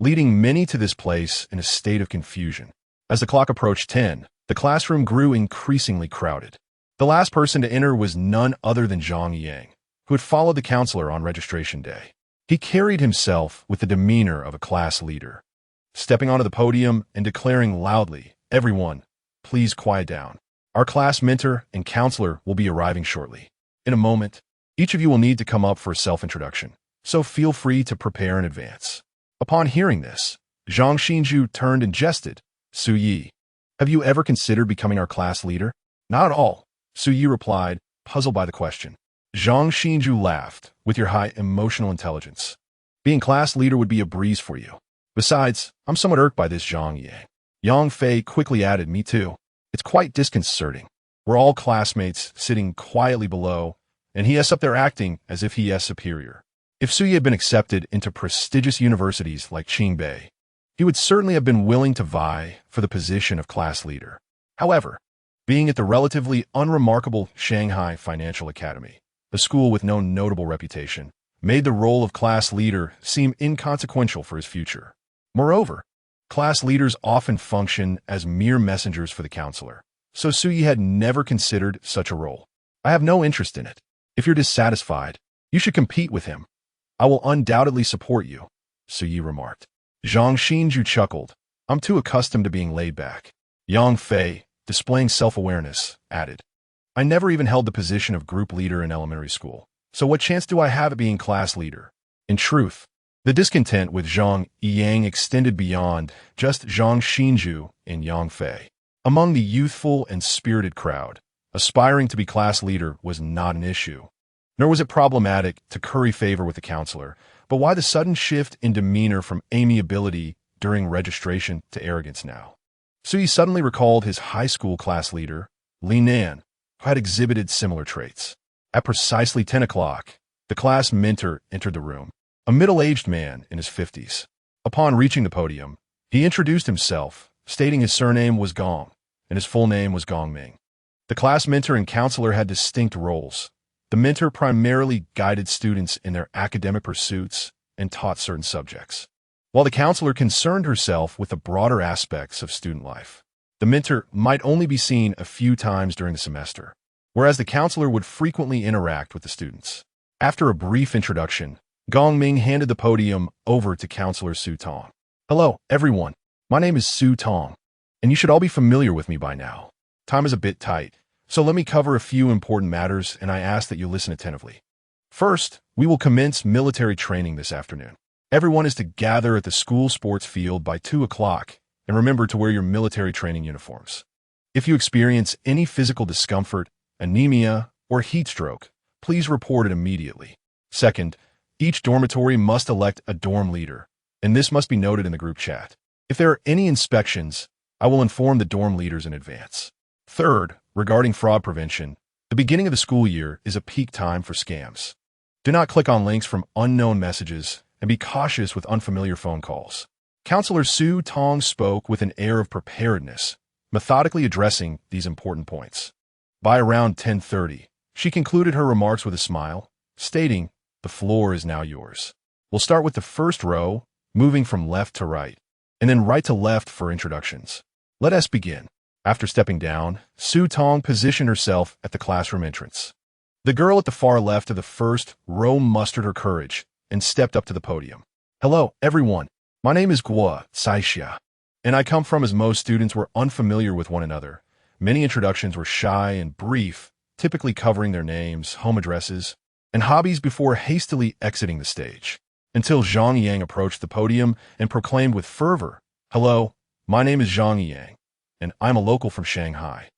leading many to this place in a state of confusion. As the clock approached 10, the classroom grew increasingly crowded. The last person to enter was none other than Zhang Yang, who had followed the counselor on registration day. He carried himself with the demeanor of a class leader, stepping onto the podium and declaring loudly, "Everyone, please quiet down. Our class mentor and counselor will be arriving shortly. In a moment, each of you will need to come up for a self-introduction, so feel free to prepare in advance." Upon hearing this, Zhang Xinzhou turned and jested. "Su Yi, have you ever considered becoming our class leader?" "Not at all," Su Yi replied, puzzled by the question. Zhang Xinzhou laughed. "With your high emotional intelligence, being class leader would be a breeze for you. Besides, I'm somewhat irked by this Zhang Yang." Yang Fei quickly added, "Me too. It's quite disconcerting. We're all classmates sitting quietly below, and he is up there acting as if he is superior." If Su Yi had been accepted into prestigious universities like Qingbei, he would certainly have been willing to vie for the position of class leader. However, being at the relatively unremarkable Shanghai Financial Academy, a school with no notable reputation, made the role of class leader seem inconsequential for his future. Moreover, class leaders often function as mere messengers for the counselor, so Su Yi had never considered such a role. "I have no interest in it. If you're dissatisfied, you should compete with him. I will undoubtedly support you," Su Yi remarked. Zhang Xinzhou chuckled. "I'm too accustomed to being laid back." Yang Fei, displaying self-awareness, added, "I never even held the position of group leader in elementary school, so what chance do I have at being class leader?" In truth, the discontent with Zhang Yang extended beyond just Zhang Xinzhou and Yang Fei. Among the youthful and spirited crowd, aspiring to be class leader was not an issue. Nor was it problematic to curry favor with the counselor, but why the sudden shift in demeanor from amiability during registration to arrogance now? Su Yi suddenly recalled his high school class leader, Li Nan, who had exhibited similar traits. At precisely 10 o'clock, the class mentor entered the room, a middle-aged man in his 50s. Upon reaching the podium, he introduced himself, stating his surname was Gong, and his full name was Gong Ming. The class mentor and counselor had distinct roles. The mentor primarily guided students in their academic pursuits and taught certain subjects, while the counselor concerned herself with the broader aspects of student life. The mentor might only be seen a few times during the semester, whereas the counselor would frequently interact with the students. After a brief introduction, Gong Ming handed the podium over to Counselor Su Tong. "Hello, everyone. My name is Su Tong, and you should all be familiar with me by now. Time is a bit tight, so let me cover a few important matters, and I ask that you listen attentively. First, we will commence military training this afternoon. Everyone is to gather at the school sports field by 2 o'clock, and remember to wear your military training uniforms. If you experience any physical discomfort, anemia, or heat stroke, please report it immediately. Second, each dormitory must elect a dorm leader, and this must be noted in the group chat. If there are any inspections, I will inform the dorm leaders in advance. Third, regarding fraud prevention, the beginning of the school year is a peak time for scams. Do not click on links from unknown messages and be cautious with unfamiliar phone calls." Counselor Su Tong spoke with an air of preparedness, methodically addressing these important points. By around 10:30, she concluded her remarks with a smile, stating, "The floor is now yours. We'll start with the first row, moving from left to right, and then right to left for introductions. Let us begin." After stepping down, Su Tong positioned herself at the classroom entrance. The girl at the far left of the first row mustered her courage and stepped up to the podium. Hello, everyone. My name is Guo Saixia, and I come from as most students were unfamiliar with one another. Many introductions were shy and brief, typically covering their names, home addresses, and hobbies before hastily exiting the stage. Until Zhang Yang approached the podium and proclaimed with fervor, Hello, my name is Zhang Yang, and I'm a local from Shanghai.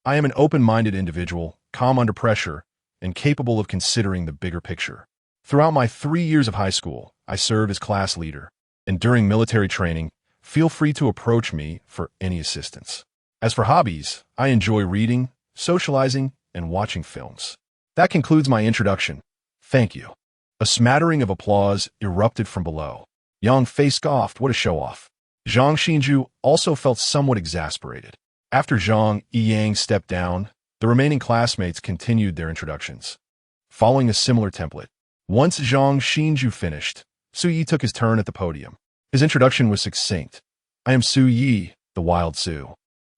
I am an open-minded individual, calm under pressure, and capable of considering the bigger picture. Throughout my 3 years of high school, I served as class leader, and during military training, feel free to approach me for any assistance. As for hobbies, I enjoy reading, socializing, and watching films. That concludes my introduction. Thank you. A smattering of applause erupted from below. Yang Fei scoffed, what a show-off. Zhang Xinju also felt somewhat exasperated. After Zhang Yang stepped down, the remaining classmates continued their introductions, following a similar template. Once Zhang Xinju finished, Su Yi took his turn at the podium. His introduction was succinct. I am Su Yi, the Wild Su.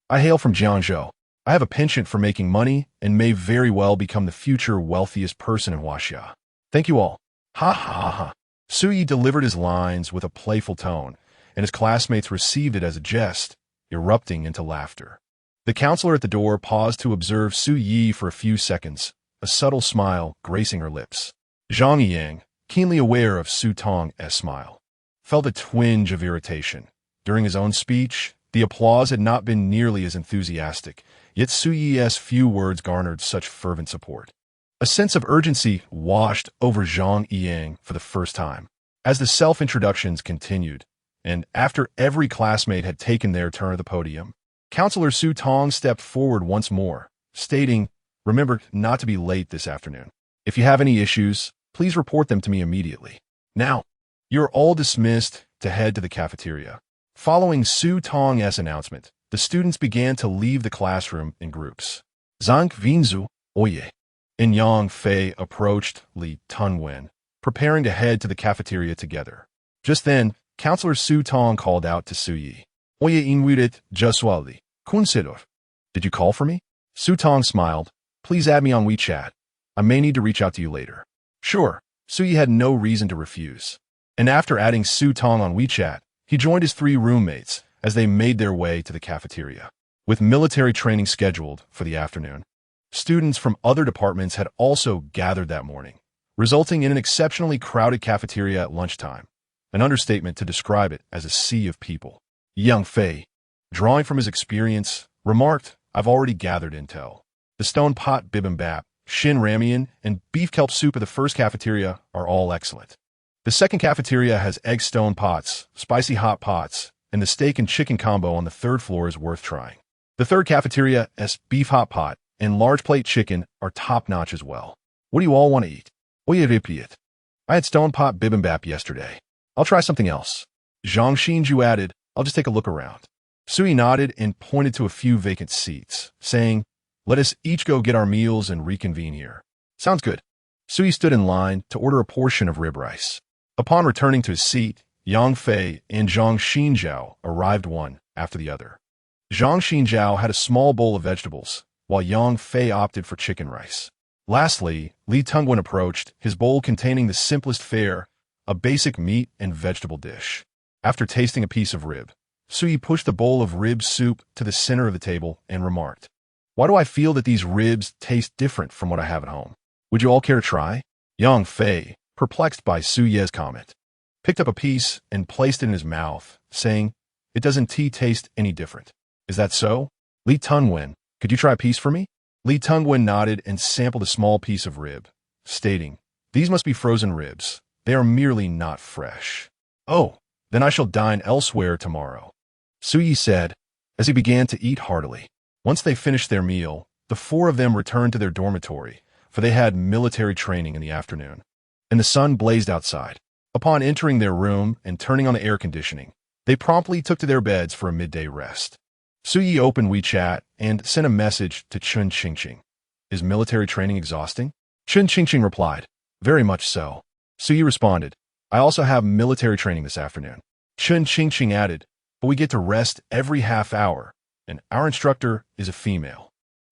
I hail from Jiangzhou. I have a penchant for making money and may very well become the future wealthiest person in Huaxia. Thank you all. Ha ha ha ha. Su Yi delivered his lines with a playful tone, and his classmates received it as a jest, erupting into laughter. The counselor at the door paused to observe Su Yi for a few seconds, a subtle smile gracing her lips. Zhang Yang, keenly aware of Su Tong's smile, felt a twinge of irritation. During his own speech, the applause had not been nearly as enthusiastic, yet Su Yi's few words garnered such fervent support. A sense of urgency washed over Zhang Yang for the first time. As the self-introductions continued, and after every classmate had taken their turn at the podium, Counselor Su Tong stepped forward once more, stating, Remember not to be late this afternoon. If you have any issues, please report them to me immediately. Now, you're all dismissed to head to the cafeteria. Following Su Tong's announcement, the students began to leave the classroom in groups. Zhang Vinzu, Oye, and Yang Fei approached Li Tungwen, preparing to head to the cafeteria together. Just then, Counselor Su Tong called out to Su Yi. Oye invited Juswali, Kunsidor. Did you call for me? Su Tong smiled. Please add me on WeChat. I may need to reach out to you later. Sure. Su Yi had no reason to refuse. And after adding Su Tong on WeChat, he joined his 3 roommates as they made their way to the cafeteria. With military training scheduled for the afternoon, students from other departments had also gathered that morning, resulting in an exceptionally crowded cafeteria at lunchtime, an understatement to describe it as a sea of people. Yang Fei, drawing from his experience, remarked, I've already gathered intel. The stone pot bibimbap, shin ramen, and beef kelp soup of the first cafeteria are all excellent. The second cafeteria has egg stone pots, spicy hot pots, and the steak and chicken combo on the 3rd floor is worth trying. The third cafeteria has beef hot pot and large plate chicken are top-notch as well. What do you all want to eat? Oye repeat. I had stone pot bibimbap yesterday. I'll try something else. Zhang Xinju added, I'll just take a look around. Sui nodded and pointed to a few vacant seats, saying, Let us each go get our meals and reconvene here. Sounds good. Sui stood in line to order a portion of rib rice. Upon returning to his seat, Yang Fei and Zhang Xinjiao arrived one after the other. Zhang Xinjiao had a small bowl of vegetables, while Yang Fei opted for chicken rice. Lastly, Li Tungwen approached, his bowl containing the simplest fare, a basic meat and vegetable dish. After tasting a piece of rib, Sui pushed the bowl of rib soup to the center of the table and remarked, Why do I feel that these ribs taste different from what I have at home? Would you all care to try? Yang Fei, perplexed by Suye's comment, picked up a piece and placed it in his mouth, saying, It doesn't taste any different. Is that so? Li Tungwen, could you try a piece for me? Li Tungwen nodded and sampled a small piece of rib, stating, These must be frozen ribs. They are merely not fresh. Oh, then I shall dine elsewhere tomorrow, Su Yi said, as he began to eat heartily. Once they finished their meal, the 4 of them returned to their dormitory, for they had military training in the afternoon, and the sun blazed outside. Upon entering their room and turning on the air conditioning, they promptly took to their beds for a midday rest. Su Yi opened WeChat and sent a message to Chun Qingqing. Is military training exhausting? Chun Qingqing replied, Very much so. Su Yi responded, I also have military training this afternoon. Chun Qingqing added, But we get to rest every half hour, and our instructor is a female.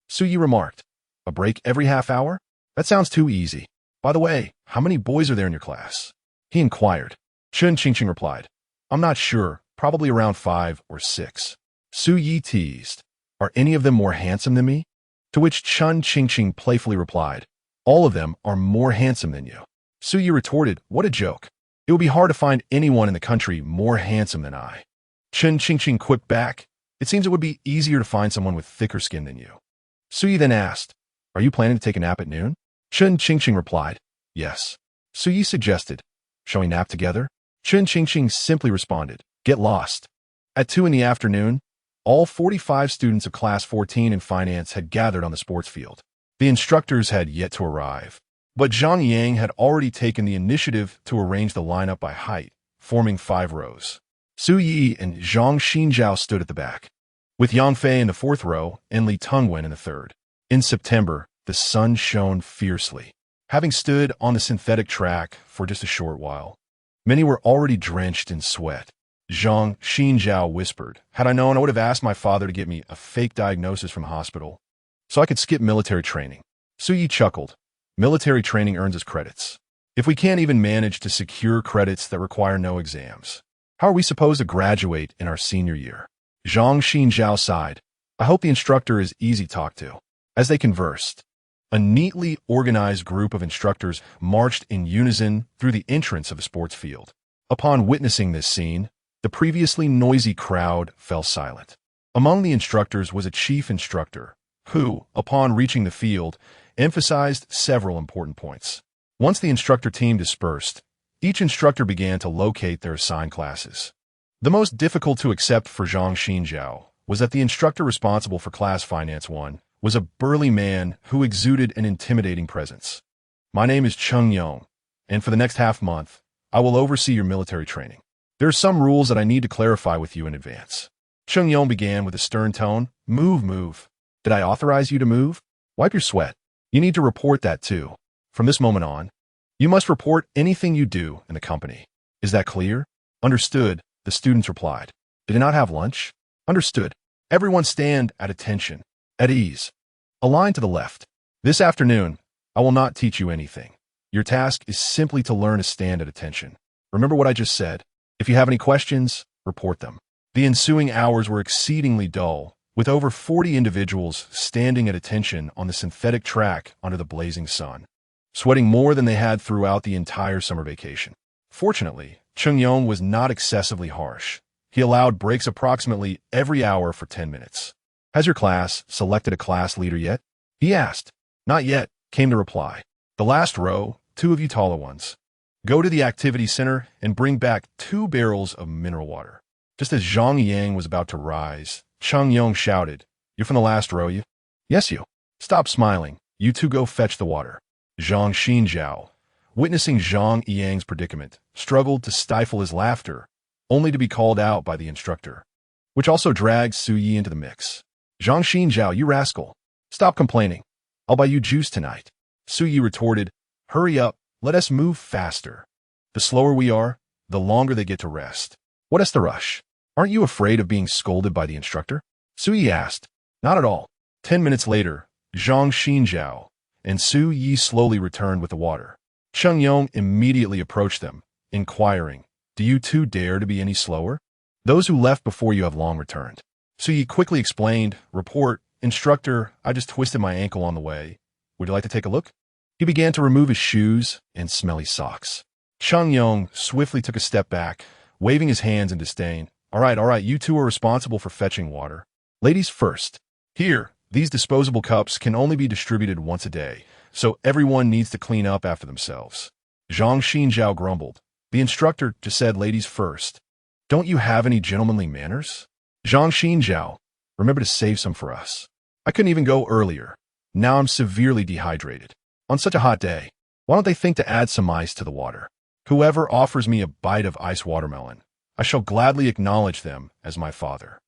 Su Yi remarked, A break every half hour? That sounds too easy. By the way, how many boys are there in your class? He inquired. Chen Qingqing replied, I'm not sure, probably around 5 or 6. Su Yi teased, Are any of them more handsome than me? To which Chen Qingqing playfully replied, All of them are more handsome than you. Su Yi retorted, What a joke. It would be hard to find anyone in the country more handsome than I. Chen Qingqing quipped back, It seems it would be easier to find someone with thicker skin than you. Su Yi then asked, Are you planning to take a nap at noon? Chen Qingqing replied, Yes. Su Yi suggested, Shall we nap together? Chen Qingqing simply responded, Get lost. At 2 in the afternoon, all 45 students of Class 14 in finance had gathered on the sports field. The instructors had yet to arrive, but Zhang Yang had already taken the initiative to arrange the lineup by height, forming 5 rows. Su Yi and Zhang Xinjiao stood at the back, with Yang Fei in the 4th row and Li Tongwen in the 3rd. In September, the sun shone fiercely. Having stood on the synthetic track for just a short while, many were already drenched in sweat. Zhang Xinjiao whispered, Had I known, I would have asked my father to get me a fake diagnosis from hospital, so I could skip military training. Su Yi chuckled. Military training earns us credits. If we can't even manage to secure credits that require no exams, how are we supposed to graduate in our senior year? Zhang Xinjiao sighed. I hope the instructor is easy to talk to. As they conversed, a neatly organized group of instructors marched in unison through the entrance of the sports field. Upon witnessing this scene, the previously noisy crowd fell silent. Among the instructors was a chief instructor, who, upon reaching the field, emphasized several important points. Once the instructor team dispersed, each instructor began to locate their assigned classes. The most difficult to accept for Zhang Xinjiao was that the instructor responsible for Class Finance 1 was a burly man who exuded an intimidating presence. My name is Cheng Yong, and for the next half-month, I will oversee your military training. There are some rules that I need to clarify with you in advance. Cheng Yong began with a stern tone. Move. Did I authorize you to move? Wipe your sweat. You need to report that too. From this moment on, you must report anything you do in the company. Is that clear? Understood, the students replied. Did you not have lunch? Understood. Everyone stand at attention. At ease. Align to the left. This afternoon, I will not teach you anything. Your task is simply to learn to stand at attention. Remember what I just said. If you have any questions, report them. The ensuing hours were exceedingly dull, with over 40 individuals standing at attention on the synthetic track under the blazing sun, sweating more than they had throughout the entire summer vacation. Fortunately, Cheng Yong was not excessively harsh. He allowed breaks approximately every hour for 10 minutes. Has your class selected a class leader yet? He asked. Not yet, came the reply. The last row, 2 of you taller ones. Go to the activity center and bring back 2 barrels of mineral water. Just as Zhang Yang was about to rise, Cheng Yong shouted, You're from the last row, you? Yes, you. Stop smiling. You 2 go fetch the water. Zhang Xinjiao, witnessing Zhang Yang's predicament, struggled to stifle his laughter, only to be called out by the instructor, which also dragged Su Yi into the mix. Zhang Xinjiao, you rascal. Stop complaining. I'll buy you juice tonight. Su Yi retorted, Hurry up. Let us move faster. The slower we are, the longer they get to rest. What is the rush? Aren't you afraid of being scolded by the instructor? Su Yi asked. Not at all. 10 minutes later, Zhang Xinjiao and Su Yi slowly returned with the water. Cheng Yong immediately approached them, inquiring, Do you 2 dare to be any slower? Those who left before you have long returned. Su Yi quickly explained, Report, Instructor, I just twisted my ankle on the way. Would you like to take a look? He began to remove his shoes and smelly socks. Cheng Yong swiftly took a step back, waving his hands in disdain. All right, you 2 are responsible for fetching water. Ladies first. Here, these disposable cups can only be distributed once a day, so everyone needs to clean up after themselves. Zhang Xinjiao grumbled. The instructor just said ladies first. Don't you have any gentlemanly manners? Zhang Xinjiao, remember to save some for us. I couldn't even go earlier. Now I'm severely dehydrated. On such a hot day, why don't they think to add some ice to the water? Whoever offers me a bite of ice watermelon, I shall gladly acknowledge them as my father.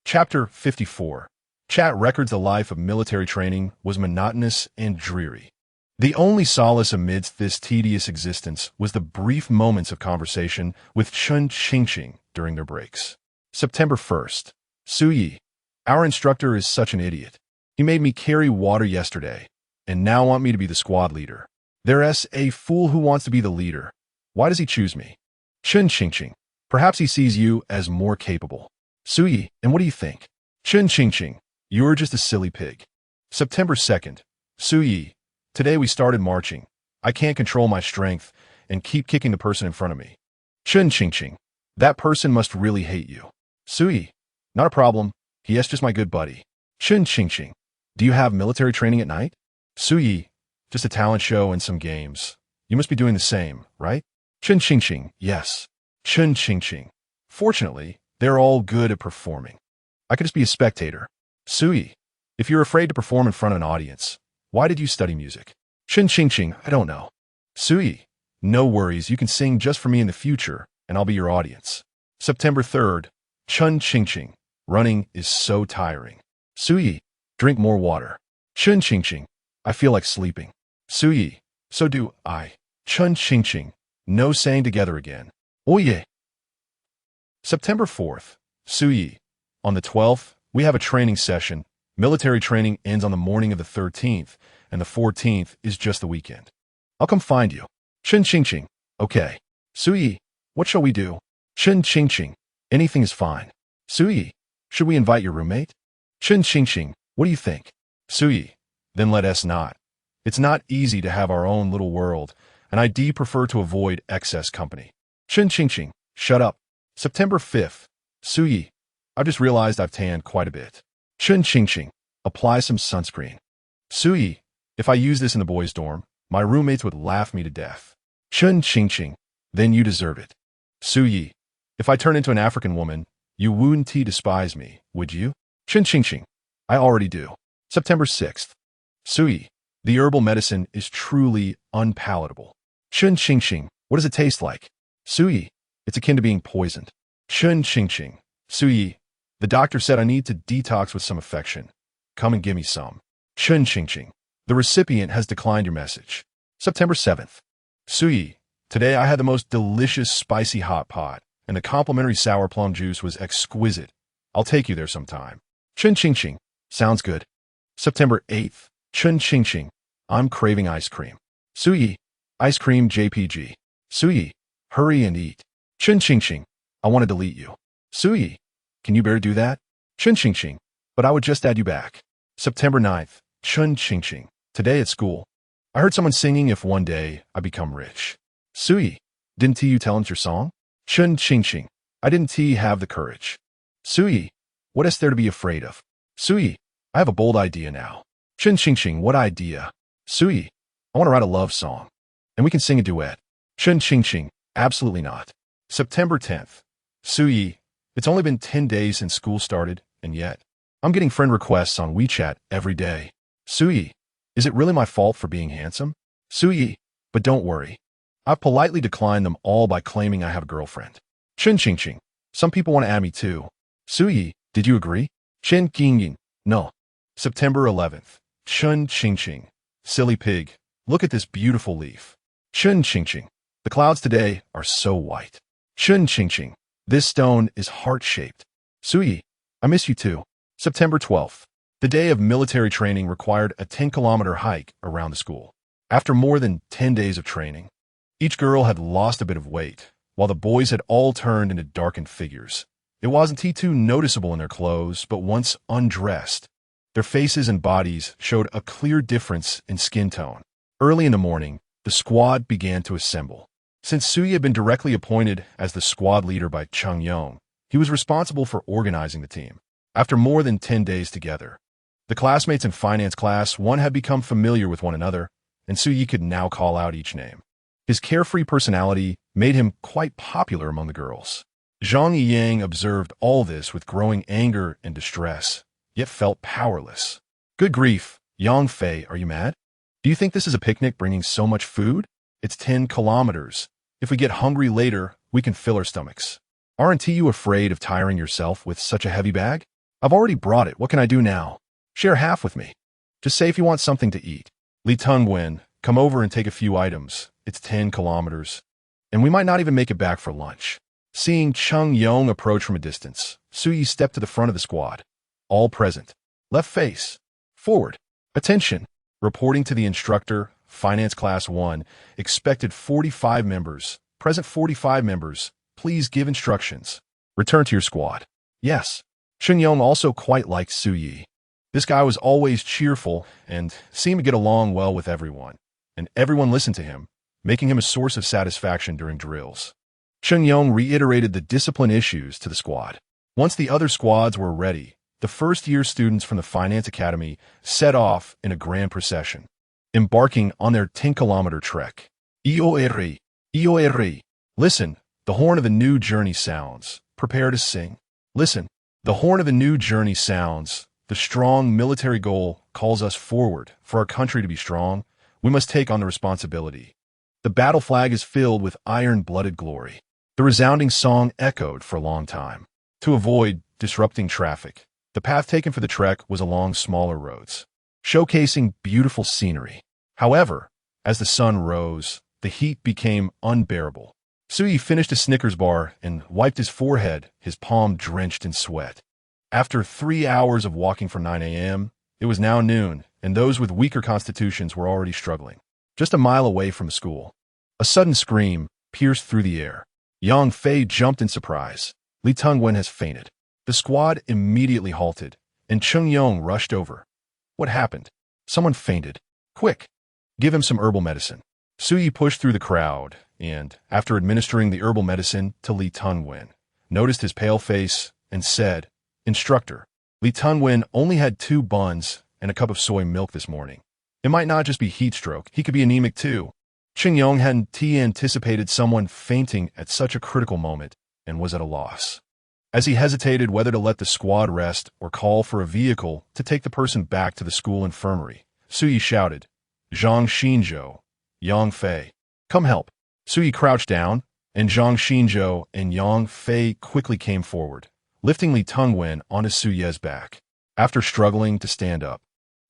Chapter 54. Chat records the life of military training was monotonous and dreary. The only solace amidst this tedious existence was the brief moments of conversation with Chen Qingqing during their breaks. September 1st. Su Yi. Our instructor is such an idiot. He made me carry water yesterday, and now want me to be the squad leader. There's a fool who wants to be the leader. Why does he choose me? Chen Qingqing. Perhaps he sees you as more capable. Suyi, and what do you think? Chen Qingqing. You're just a silly pig. September 2nd. Suyi. Today we started marching. I can't control my strength and keep kicking the person in front of me. Chen Qingqing. That person must really hate you. Suyi. Not a problem. He is just my good buddy. Chen Qingqing. Do you have military training at night? Suyi. Just a talent show and some games. You must be doing the same, right? Chen Qingqing. Yes. Chen Qingqing. Fortunately, they're all good at performing. I could just be a spectator. Suyi. If you're afraid to perform in front of an audience, why did you study music? Chen Qingqing. I don't know. Suyi. No worries, you can sing just for me in the future, and I'll be your audience. September 3rd. Chen Qingqing. Running is so tiring. Suyi. Drink more water. Chen Qingqing. I feel like sleeping. Suyi. So do I. Chen Qingqing. No saying together again. Oh yeah. September 4th. Suyi. On the 12th, we have a training session. Military training ends on the morning of the 13th, and the 14th is just the weekend. I'll come find you. Chen Qingqing. Okay. Suyi. What shall we do? Chen Qingqing. Anything is fine. Suyi. Should we invite your roommate? Chen Qingqing. What do you think? Suyi. Then let us not. It's not easy to have our own little world, and I prefer to avoid excess company. Chen Qingqing. Shut up. September 5th. Suyi. I've just realized I've tanned quite a bit. Chen Qingqing. Apply some sunscreen. Suyi. If I use this in the boys' dorm, my roommates would laugh me to death. Chen Qingqing. Then you deserve it. Suyi. If I turn into an African woman, you wouldn't despise me, would you? Chen Qingqing. I already do. September 6th. Suyi. The herbal medicine is truly unpalatable. Chen Qingqing. What does it taste like? Suyi. It's akin to being poisoned. Chen Qingqing. Suyi. The doctor said I need to detox with some affection. Come and give me some. Chen Qingqing. The recipient has declined your message. September 7th. Suyi. Today I had the most delicious spicy hot pot, and the complimentary sour plum juice was exquisite. I'll take you there sometime. Chen Qingqing. Sounds good. September 8th. Chen Qingqing. I'm craving ice cream. Suyi. Ice cream JPG. Suyi. Hurry and eat. Chen Qingqing. I want to delete you. Suyi. Can you bear do that? Chen Qingqing. But I would just add you back. September 9th. Chen Qingqing. Today at school, I heard someone singing if one day I become rich. Suyi. Didn't you tell us your song? Chen Qingqing. I didn't have the courage. Suyi. What is there to be afraid of? Suyi. I have a bold idea now. Chen Qingqing. What idea? Suyi. I want to write a love song. And we can sing a duet. Chen Qingqing. Absolutely not. September 10th. Suyi. It's only been 10 days since school started, and yet I'm getting friend requests on WeChat every day. Suyi. Is it really my fault for being handsome? Suyi. But don't worry. I've politely declined them all by claiming I have a girlfriend. Chen Qingqing. Some people want to add me too. Suyi. Did you agree? Chen Qingqing. No. September 11th. Chen Qingqing. Silly pig. Look at this beautiful leaf. Chen Qingqing. The clouds today are so white. Chen Qingqing. This stone is heart-shaped. Suyi. I miss you too. September 12th. The day of military training required a 10-kilometer hike around the school. After more than 10 days of training, each girl had lost a bit of weight, while the boys had all turned into darkened figures. It wasn't too noticeable in their clothes, but once undressed, their faces and bodies showed a clear difference in skin tone. Early in the morning, the squad began to assemble. Since Suyi had been directly appointed as the squad leader by Cheng Yong, he was responsible for organizing the team. After more than 10 days together, the classmates in finance class 1 had become familiar with one another, and Suyi could now call out each name. His carefree personality made him quite popular among the girls. Zhang Yiyang observed all this with growing anger and distress, yet felt powerless. Good grief, Yang Fei, are you mad? Do you think this is a picnic bringing so much food? It's 10 kilometers. If we get hungry later, we can fill our stomachs. Aren't you afraid of tiring yourself with such a heavy bag? I've already brought it. What can I do now? Share half with me. Just say if you want something to eat. Li Tungwen, come over and take a few items. It's 10 kilometers. And we might not even make it back for lunch. Seeing Cheng Yong approach from a distance, Suyi stepped to the front of the squad. All present. Left face. Forward. Attention. Reporting to the instructor, Finance Class 1, expected 45 members. Present 45 members. Please give instructions. Return to your squad. Yes. Cheng Yong also quite liked Su Yi. This guy was always cheerful and seemed to get along well with everyone, and everyone listened to him, making him a source of satisfaction during drills. Cheng Yong reiterated the discipline issues to the squad. Once the other squads were ready, the first-year students from the Finance Academy set off in a grand procession, embarking on their 10-kilometer trek. Eore, Eore. Listen, the horn of the new journey sounds. Prepare to sing. Listen, the horn of the new journey sounds. The strong military goal calls us forward. For our country to be strong, we must take on the responsibility. The battle flag is filled with iron-blooded glory. The resounding song echoed for a long time. To avoid disrupting traffic, the path taken for the trek was along smaller roads, showcasing beautiful scenery. However, as the sun rose, the heat became unbearable. Su Yi finished a Snickers bar and wiped his forehead, his palm drenched in sweat. After 3 hours of walking from 9 a.m., it was now noon, and those with weaker constitutions were already struggling. Just a mile away from the school, a sudden scream pierced through the air. Yang Fei jumped in surprise. Li Tungwen has fainted. The squad immediately halted, and Cheng Yong rushed over. What happened? Someone fainted. Quick! Give him some herbal medicine. Su Yi pushed through the crowd, and, after administering the herbal medicine to Li Tungwen, noticed his pale face and said, Instructor, Li Tungwen only had 2 buns and a cup of soy milk this morning. It might not just be heat stroke, he could be anemic too. Cheng Yong hadn't anticipated someone fainting at such a critical moment and was at a loss. As he hesitated whether to let the squad rest or call for a vehicle to take the person back to the school infirmary, Su Yi shouted, Zhang Xinzhou, Yang Fei, come help. Su Yi crouched down, and Zhang Xinzhou and Yang Fei quickly came forward, lifting Li Tungwen onto Su Ye's back. After struggling to stand up,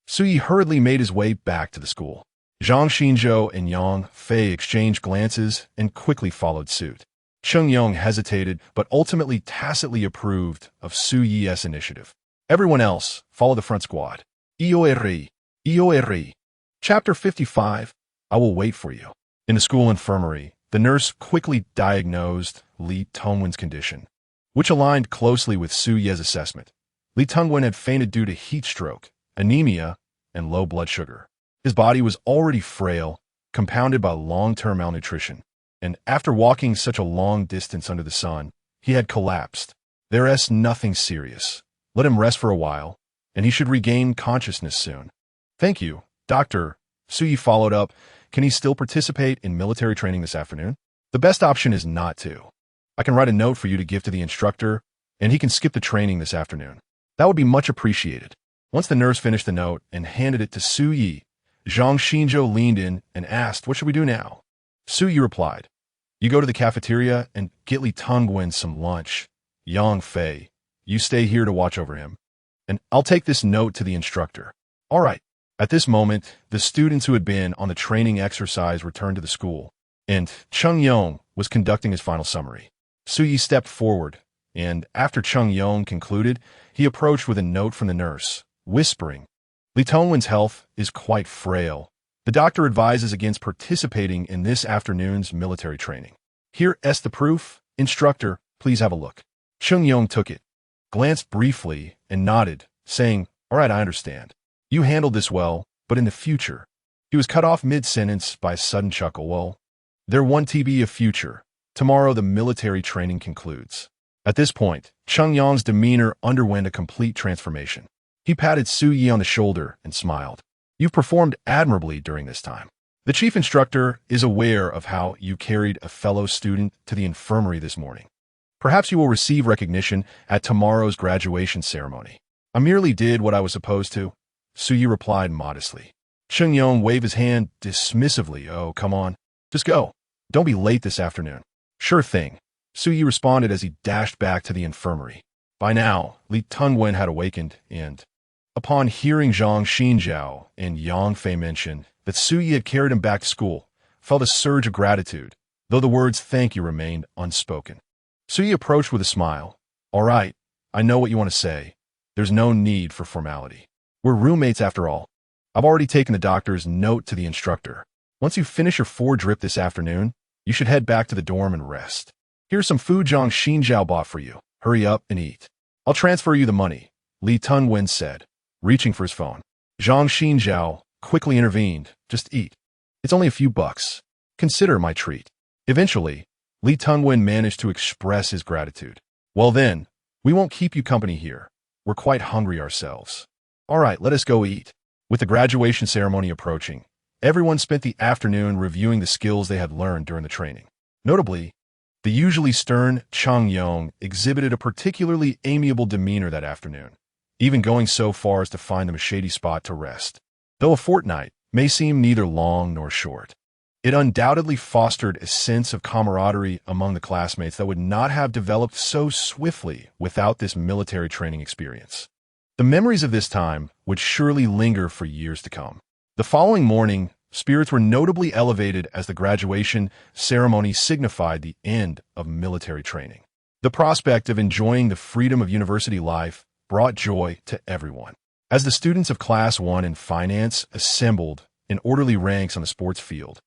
Su Yi hurriedly made his way back to the school. Zhang Xinzhou and Yang Fei exchanged glances and quickly followed suit. Cheng Yong hesitated, but ultimately tacitly approved of Su Yi's initiative. Everyone else followed the front squad. Eoeri, Eoeri. Chapter 55, I will wait for you. In the school infirmary, the nurse quickly diagnosed Li Tungwen's condition, which aligned closely with Su Ye's assessment. Li Tungwen had fainted due to heat stroke, anemia, and low blood sugar. His body was already frail, compounded by long-term malnutrition, and after walking such a long distance under the sun, he had collapsed. There's nothing serious. Let him rest for a while, and he should regain consciousness soon. Thank you, Doctor. Su Yi followed up. Can he still participate in military training this afternoon? The best option is not to. I can write a note for you to give to the instructor, and he can skip the training this afternoon. That would be much appreciated. Once the nurse finished the note and handed it to Su Yi, Zhang Xinzhou leaned in and asked, what should we do now? Su Yi replied, you go to the cafeteria and get Li Tungwen some lunch. Yang Fei, you stay here to watch over him. And I'll take this note to the instructor. All right. At this moment, the students who had been on the training exercise returned to the school, and Cheng Yong was conducting his final summary. Su Yi stepped forward, and after Cheng Yong concluded, he approached with a note from the nurse, whispering, Li Tungwen's health is quite frail. The doctor advises against participating in this afternoon's military training. Here is the proof. Instructor, please have a look. Cheng Yong took it, glanced briefly, and nodded, saying, all right, I understand. You handled this well, but in the future. He was cut off mid-sentence by a sudden chuckle. Well, there won't be a future. Tomorrow the military training concludes. At this point, Cheng Yong's demeanor underwent a complete transformation. He patted Su Yi on the shoulder and smiled. You've performed admirably during this time. The chief instructor is aware of how you carried a fellow student to the infirmary this morning. Perhaps you will receive recognition at tomorrow's graduation ceremony. I merely did what I was supposed to. Su Yi replied modestly. Cheng Yong waved his hand dismissively. Oh, come on. Just go. Don't be late this afternoon. Sure thing. Su Yi responded as he dashed back to the infirmary. By now, Li Tungwen had awakened, and, upon hearing Zhang Xinzhou and Yang Fei mention that Su Yi had carried him back to school, felt a surge of gratitude, though the words thank you remained unspoken. Su Yi approached with a smile. All right, I know what you want to say. There's no need for formality. We're roommates after all. I've already taken the doctor's note to the instructor. Once you finish your 4 drip this afternoon, you should head back to the dorm and rest. Here's some food Zhang Xinjiao bought for you. Hurry up and eat. I'll transfer you the money, Li Tungwen said, reaching for his phone. Zhang Xinjiao quickly intervened. Just eat. It's only a few bucks. Consider my treat. Eventually, Li Tungwen managed to express his gratitude. Well then, we won't keep you company here. We're quite hungry ourselves. All right, let us go eat. With the graduation ceremony approaching, everyone spent the afternoon reviewing the skills they had learned during the training. Notably, the usually stern Chang Yong exhibited a particularly amiable demeanor that afternoon, even going so far as to find them a shady spot to rest. Though a fortnight may seem neither long nor short, it undoubtedly fostered a sense of camaraderie among the classmates that would not have developed so swiftly without this military training experience. The memories of this time would surely linger for years to come. The following morning, spirits were notably elevated as the graduation ceremony signified the end of military training. The prospect of enjoying the freedom of university life brought joy to everyone. As the students of Class 1 in finance assembled in orderly ranks on the sports field,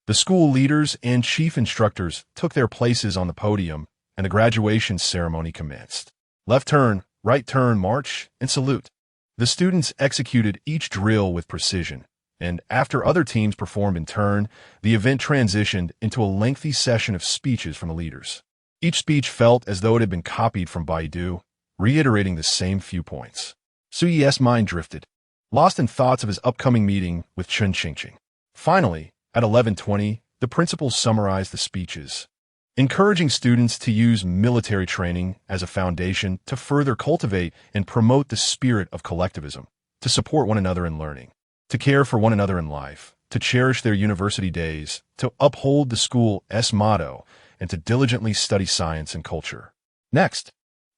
the school leaders and chief instructors took their places on the podium and the graduation ceremony commenced. Left turn, right turn, march, and salute. The students executed each drill with precision, and after other teams performed in turn, the event transitioned into a lengthy session of speeches from the leaders. Each speech felt as though it had been copied from Baidu, reiterating the same few points. Su Yi's mind drifted, lost in thoughts of his upcoming meeting with Chen Qingqing. Finally, at 11:20, the principal summarized the speeches, encouraging students to use military training as a foundation to further cultivate and promote the spirit of collectivism, to support one another in learning, to care for one another in life, to cherish their university days, to uphold the school's motto, and to diligently study science and culture. Next,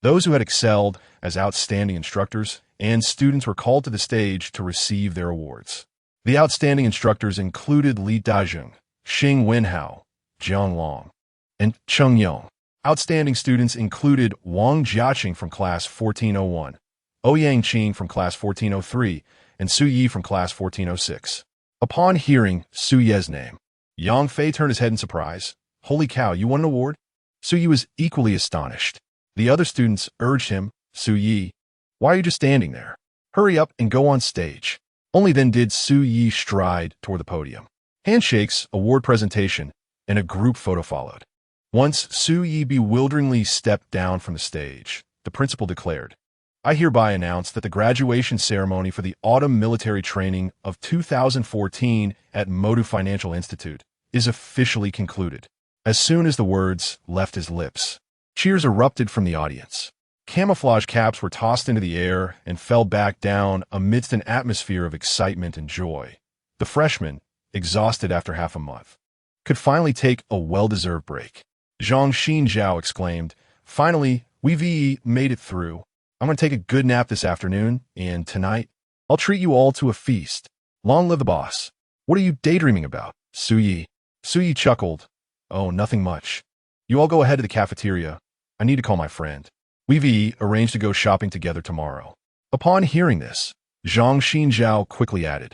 those who had excelled as outstanding instructors and students were called to the stage to receive their awards. The outstanding instructors included Li Dazheng, Xing Wenhao, Jiang Long, and Cheng Yong. Outstanding students included Wang Jiaqing from Class 1401, Ouyang Qing from Class 1403, and Su Yi from Class 1406. Upon hearing Su Yi's name, Yang Fei turned his head in surprise. Holy cow, you won an award? Su Yi was equally astonished. The other students urged him, Su Yi, why are you just standing there? Hurry up and go on stage. Only then did Su Yi stride toward the podium. Handshakes, award presentation, and a group photo followed. Once Su Yi bewilderingly stepped down from the stage, the principal declared, I hereby announce that the graduation ceremony for the autumn military training of 2014 at Modu Financial Institute is officially concluded. As soon as the words left his lips, cheers erupted from the audience. Camouflage caps were tossed into the air and fell back down amidst an atmosphere of excitement and joy. The freshmen, exhausted after half a month, could finally take a well-deserved break. Zhang Xinjiao exclaimed, finally, we've made it through. I'm going to take a good nap this afternoon, and tonight, I'll treat you all to a feast. Long live the boss. What are you daydreaming about, Su Yi? Su Yi chuckled. Oh, nothing much. You all go ahead to the cafeteria. I need to call my friend. We've arranged to go shopping together tomorrow. Upon hearing this, Zhang Xinjiao quickly added,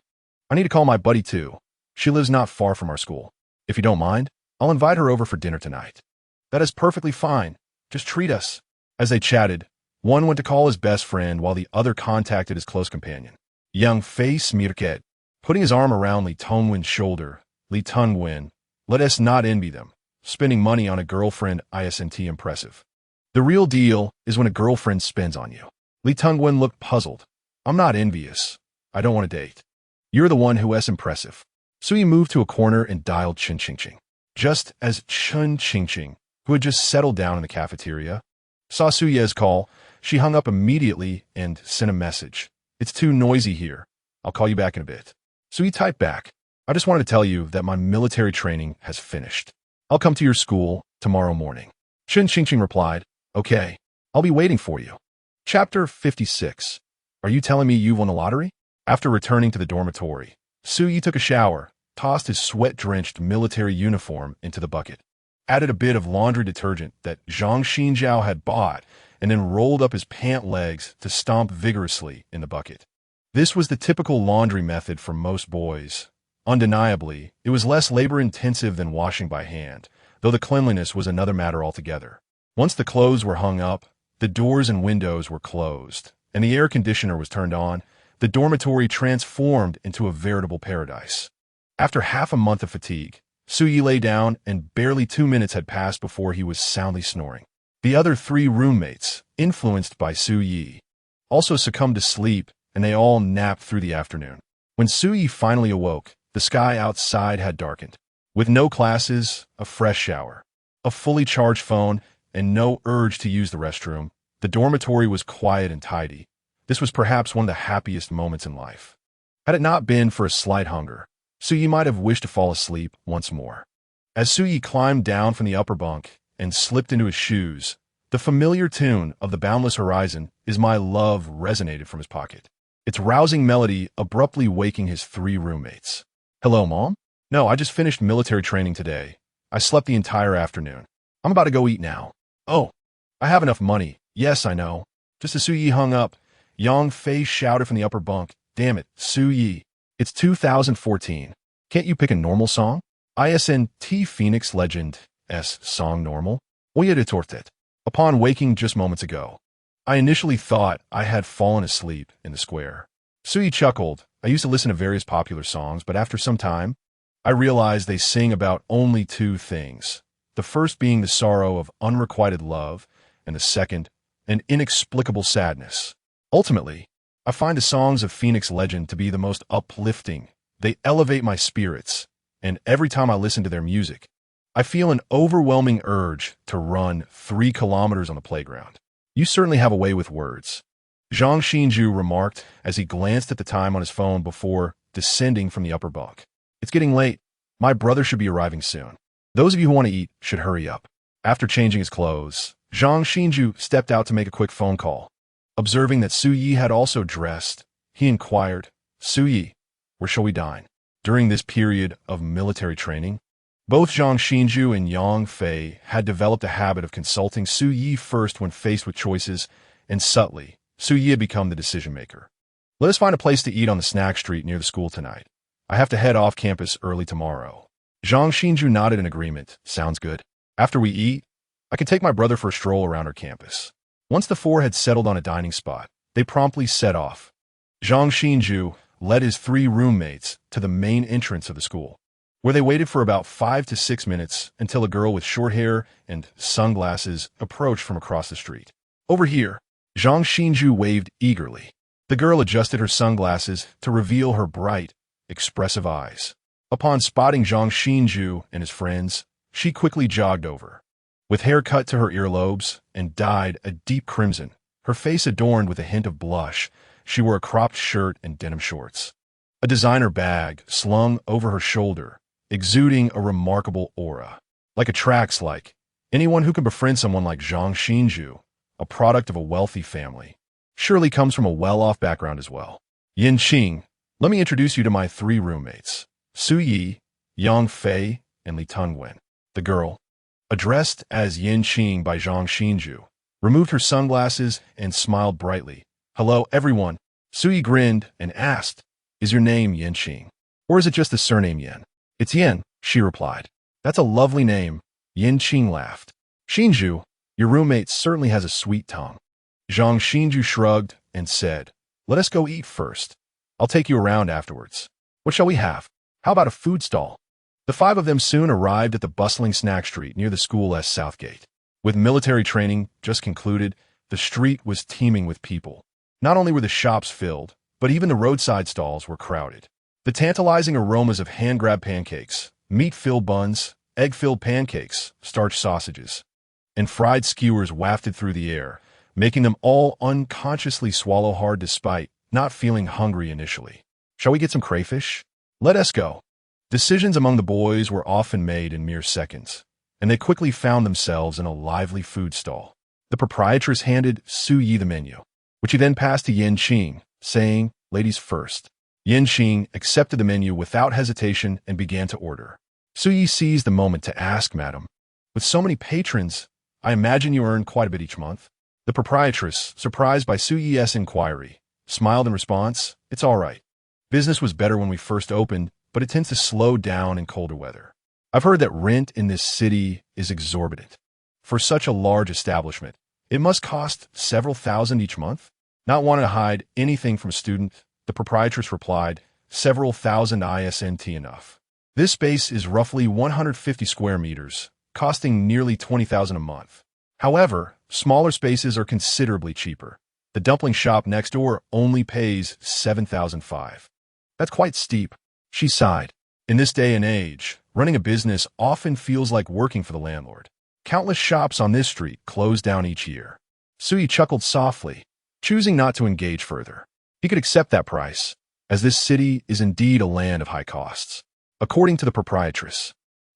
I need to call my buddy too. She lives not far from our school. If you don't mind, I'll invite her over for dinner tonight. That is perfectly fine. Just treat us. As they chatted, one went to call his best friend while the other contacted his close companion. Young Fei smirked, putting his arm around Li Tungwen's shoulder. Li Tungwen, let us not envy them. Spending money on a girlfriend isn't impressive. The real deal is when a girlfriend spends on you. Li Tungwen looked puzzled. I'm not envious. I don't want to date. You're the one who is impressive. So he moved to a corner and dialed Chen Qingqing. Just as Chen Qingqing, who had just settled down in the cafeteria, saw Su Yi's call, she hung up immediately and sent a message. It's too noisy here. I'll call you back in a bit. So he typed back. I just wanted to tell you that my military training has finished. I'll come to your school tomorrow morning. Chen Qingqing replied, Okay, I'll be waiting for you. Chapter 56. Are you telling me you won the lottery? After returning to the dormitory, Su Yi took a shower, tossed his sweat-drenched military uniform into the bucket, added a bit of laundry detergent that Zhang Xinjiao had bought, and then rolled up his pant legs to stomp vigorously in the bucket. This was the typical laundry method for most boys. Undeniably, it was less labor-intensive than washing by hand, though the cleanliness was another matter altogether. Once the clothes were hung up, the doors and windows were closed, and the air conditioner was turned on, the dormitory transformed into a veritable paradise. After half a month of fatigue, Suyi lay down, and barely 2 minutes had passed before he was soundly snoring. The other 3 roommates, influenced by Suyi, also succumbed to sleep, and they all napped through the afternoon. When Suyi finally awoke, the sky outside had darkened. With no classes, a fresh shower, a fully charged phone, and no urge to use the restroom, the dormitory was quiet and tidy. This was perhaps one of the happiest moments in life. Had it not been for a slight hunger, Suyi might have wished to fall asleep once more. As Suyi climbed down from the upper bunk and slipped into his shoes, the familiar tune of The Boundless Horizon, Is My Love, resonated from his pocket, its rousing melody abruptly waking his 3 roommates. "Hello, Mom? No, I just finished military training today. I slept the entire afternoon. I'm about to go eat now. Oh, I have enough money. Yes, I know." Just as Suyi hung up, Yang Fei shouted from the upper bunk, "Damn it, Suyi. It's 2014. Can't you pick a normal song? ISNT Phoenix Legend S song normal? Oye de tortet." Upon waking just moments ago, I initially thought I had fallen asleep in the square. Suyi chuckled. "I used to listen to various popular songs, but after some time, I realized they sing about only 2 things. The first being the sorrow of unrequited love, and the second, an inexplicable sadness. Ultimately, I find the songs of Phoenix Legend to be the most uplifting. They elevate my spirits, and every time I listen to their music, I feel an overwhelming urge to run 3 kilometers on the playground." "You certainly have a way with words," Zhang Xinju remarked as he glanced at the time on his phone before descending from the upper bunk. "It's getting late. My brother should be arriving soon. Those of you who want to eat should hurry up." After changing his clothes, Zhang Xinju stepped out to make a quick phone call. Observing that Suyi had also dressed, he inquired, "Suyi, where shall we dine?" During this period of military training, both Zhang Xinju and Yang Fei had developed a habit of consulting Suyi first when faced with choices, and subtly, Suyi had become the decision-maker. "Let us find a place to eat on the snack street near the school tonight. I have to head off campus early tomorrow." Zhang Xinju nodded in agreement. "Sounds good. After we eat, I can take my brother for a stroll around our campus." Once the 4 had settled on a dining spot, they promptly set off. Zhang Xinju led his 3 roommates to the main entrance of the school, where they waited for about 5 to 6 minutes until a girl with short hair and sunglasses approached from across the street. "Over here." Zhang Xinju waved eagerly. The girl adjusted her sunglasses to reveal her bright, expressive eyes. Upon spotting Zhang Xinju and his friends, she quickly jogged over. With hair cut to her earlobes and dyed a deep crimson, her face adorned with a hint of blush, she wore a cropped shirt and denim shorts. A designer bag slung over her shoulder, exuding a remarkable aura. Like attracts like anyone who can befriend someone like Zhang Xinju, a product of a wealthy family, surely comes from a well-off background as well. "Yin Qing, let me introduce you to my 3 roommates, Suyi, Yang Fei, and Li Tungwen." The girl, addressed as Yin Qing by Zhang Xinju, removed her sunglasses and smiled brightly. "Hello, everyone." Suyi grinned and asked, "Is your name Yin Qing? Or is it just the surname Yin?" "It's Yin," she replied. "That's a lovely name." Yin Qing laughed. "Xinju, your roommate certainly has a sweet tongue." Zhang Xinju shrugged and said, "Let us go eat first. I'll take you around afterwards. What shall we have? How about a food stall?" The 5 of them soon arrived at the bustling snack street near the school's south gate. With military training just concluded, the street was teeming with people. Not only were the shops filled, but even the roadside stalls were crowded. The tantalizing aromas of hand-grab pancakes, meat-filled buns, egg-filled pancakes, starch sausages, and fried skewers wafted through the air, making them all unconsciously swallow hard despite not feeling hungry initially. "Shall we get some crayfish?" "Let us go." Decisions among the boys were often made in mere seconds, and they quickly found themselves in a lively food stall. The proprietress handed Suyi the menu, which he then passed to Yin Qing, saying, "Ladies first." Yin Qing accepted the menu without hesitation and began to order. Suyi seized the moment to ask, "Madam, with so many patrons, I imagine you earn quite a bit each month?" The proprietress, surprised by Suyi's inquiry, smiled in response, "It's all right. Business was better when we first opened, but it tends to slow down in colder weather. I've heard that rent in this city is exorbitant. For such a large establishment, it must cost several thousand each month." Not wanting to hide anything from a student, the proprietress replied, "Several thousand isn't enough. This space is roughly 150 square meters, costing nearly 20,000 a month. However, smaller spaces are considerably cheaper. The dumpling shop next door only pays 7,500. That's quite steep." She sighed. In this day and age, running a business often feels like working for the landlord. Countless shops on this street close down each year. Sui chuckled softly, choosing not to engage further. He could accept that price, as this city is indeed a land of high costs. According to the proprietress,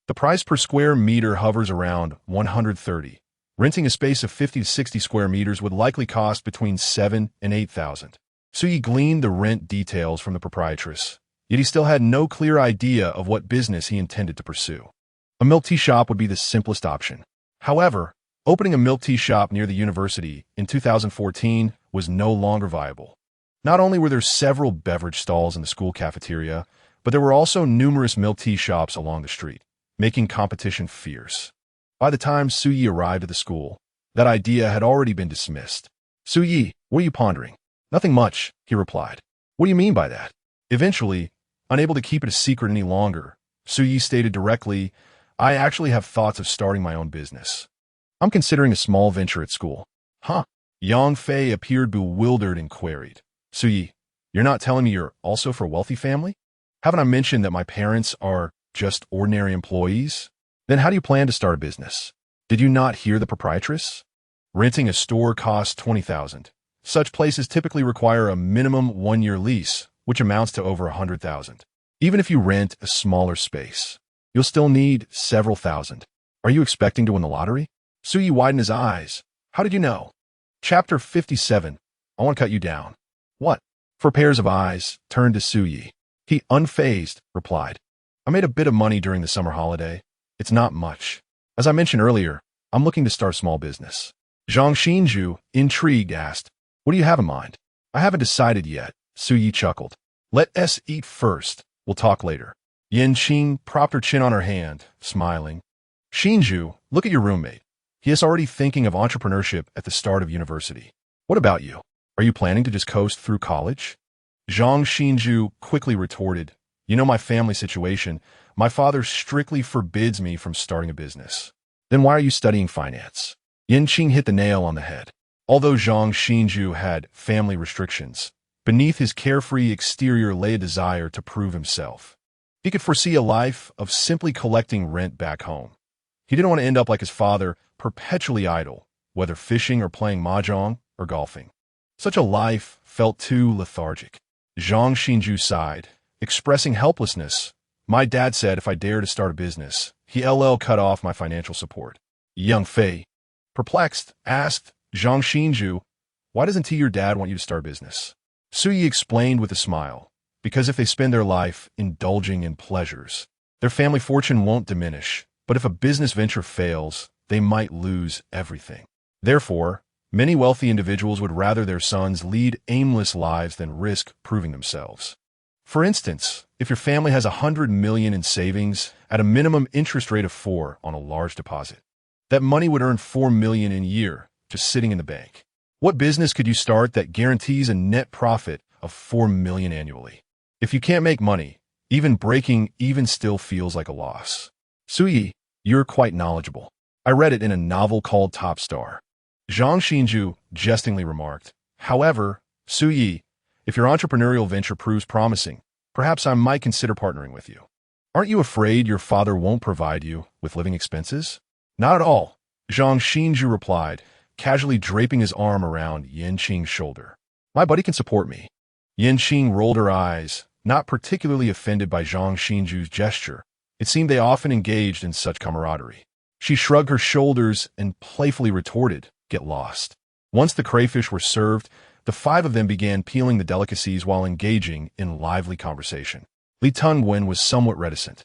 the price per square meter hovers around 130. Renting a space of 50 to 60 square meters would likely cost between 7 and 8,000. Sui gleaned the rent details from the proprietress, yet he still had no clear idea of what business he intended to pursue. A milk tea shop would be the simplest option. However, opening a milk tea shop near the university in 2014 was no longer viable. Not only were there several beverage stalls in the school cafeteria, but there were also numerous milk tea shops along the street, making competition fierce. By the time Suyi arrived at the school, that idea had already been dismissed. "Suyi, what are you pondering?" "Nothing much," he replied. "What do you mean by that?" Eventually, unable to keep it a secret any longer, Suyi stated directly, "I actually have thoughts of starting my own business. I'm considering a small venture at school." "Huh?" Yang Fei appeared bewildered and queried, "Suyi, you're not telling me you're also for a wealthy family? Haven't I mentioned that my parents are just ordinary employees? Then how do you plan to start a business?" "Did you not hear the proprietress? Renting a store costs 20,000. Such places typically require a minimum 1-year lease, which amounts to over 100,000. Even if you rent a smaller space, you'll still need several thousand. Are you expecting to win the lottery?" Suyi widened his eyes. "How did you know?" Chapter 57. I want to cut you down. "What?" Four pairs of eyes turned to Suyi. He, unfazed, replied, "I made a bit of money during the summer holiday. It's not much. As I mentioned earlier, I'm looking to start a small business." Zhang Xinju, intrigued, asked, "What do you have in mind?" "I haven't decided yet," Suyi chuckled. "Let us eat first. We'll talk later." Yin Qing propped her chin on her hand, smiling. "Xinju, look at your roommate. He is already thinking of entrepreneurship at the start of university. What about you? Are you planning to just coast through college?" Zhang Xinju quickly retorted, "You know my family situation. My father strictly forbids me from starting a business." "Then why are you studying finance?" Yin Qing hit the nail on the head. Although Zhang Xinju had family restrictions, beneath his carefree exterior lay a desire to prove himself. He could foresee a life of simply collecting rent back home. He didn't want to end up like his father, perpetually idle, whether fishing or playing mahjong or golfing. Such a life felt too lethargic. Zhang Xinju sighed, expressing helplessness. "My dad said if I dare to start a business, he'll cut off my financial support." Yang Fei, perplexed, asked Zhang Xinju, "Why doesn't your dad want you to start a business?" Suyi explained with a smile, "Because if they spend their life indulging in pleasures, their family fortune won't diminish, but if a business venture fails, they might lose everything. Therefore, many wealthy individuals would rather their sons lead aimless lives than risk proving themselves. For instance, if your family has 100 million in savings at a minimum interest rate of 4 on a large deposit, that money would earn 4 million in a year just sitting in the bank. What business could you start that guarantees a net profit of 4 million annually? If you can't make money, even breaking even still feels like a loss." "Suyi, you're quite knowledgeable. I read it in a novel called Top Star." Zhang Xinju jestingly remarked. "However, Suyi, if your entrepreneurial venture proves promising, perhaps I might consider partnering with you. Aren't you afraid your father won't provide you with living expenses?" "Not at all," Zhang Xinju replied, casually draping his arm around Yin Qing's shoulder. "My buddy can support me." Yin Qing rolled her eyes, not particularly offended by Zhang Xinju's gesture. It seemed they often engaged in such camaraderie. She shrugged her shoulders and playfully retorted, "Get lost." Once the crayfish were served, the five of them began peeling the delicacies while engaging in lively conversation. Li Tungwen was somewhat reticent,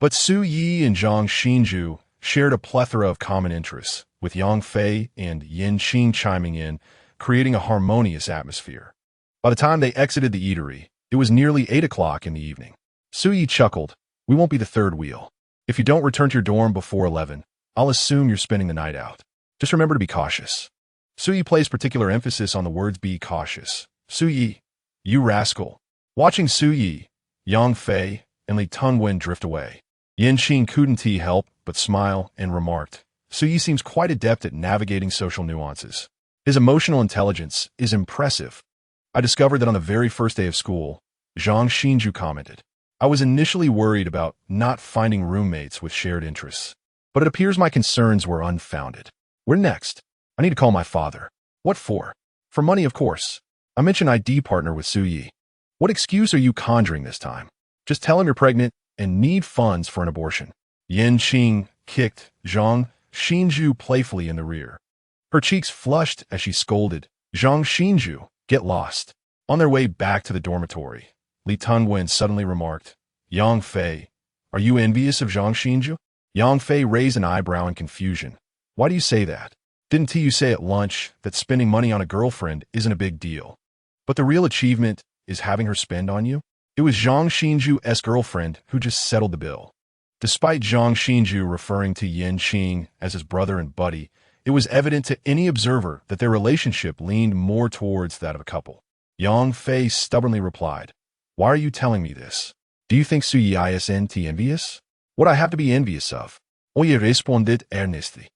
but Su Yi and Zhang Xinju shared a plethora of common interests, with Yang Fei and Yin Qing chiming in, creating a harmonious atmosphere. By the time they exited the eatery, it was nearly 8 o'clock in the evening. Suyi chuckled. We won't be the third wheel. If you don't return to your dorm before 11, I'll assume you're spending the night out. Just remember to be cautious. Suyi placed particular emphasis on the words be cautious. Suyi, you rascal. Watching Suyi, Yang Fei, and Li Tungwen drift away, Yin Qing couldn't help but smile and remarked, Suyi seems quite adept at navigating social nuances. His emotional intelligence is impressive. I discovered that on the very first day of school, Zhang Xinju commented, I was initially worried about not finding roommates with shared interests, but it appears my concerns were unfounded. Where next? I need to call my father. What for? For money, of course. I mentioned ID partner with Suyi. What excuse are you conjuring this time? Just tell him you're pregnant and need funds for an abortion. Yin Qing kicked Zhang Xinju playfully in the rear. Her cheeks flushed as she scolded, Zhang Xinju, get lost. On their way back to the dormitory, Li Tungwen suddenly remarked, Yang Fei, are you envious of Zhang Xinju? Yang Fei raised an eyebrow in confusion. Why do you say that? Didn't you say at lunch that spending money on a girlfriend isn't a big deal? But the real achievement is having her spend on you? It was Zhang Xinju's girlfriend who just settled the bill. Despite Zhang Xinju referring to Yin Qing as his brother and buddy, it was evident to any observer that their relationship leaned more towards that of a couple. Yang Fei stubbornly replied, Why are you telling me this? Do you think Suyi isn't envious? What I have to be envious of? Oye responded earnestly.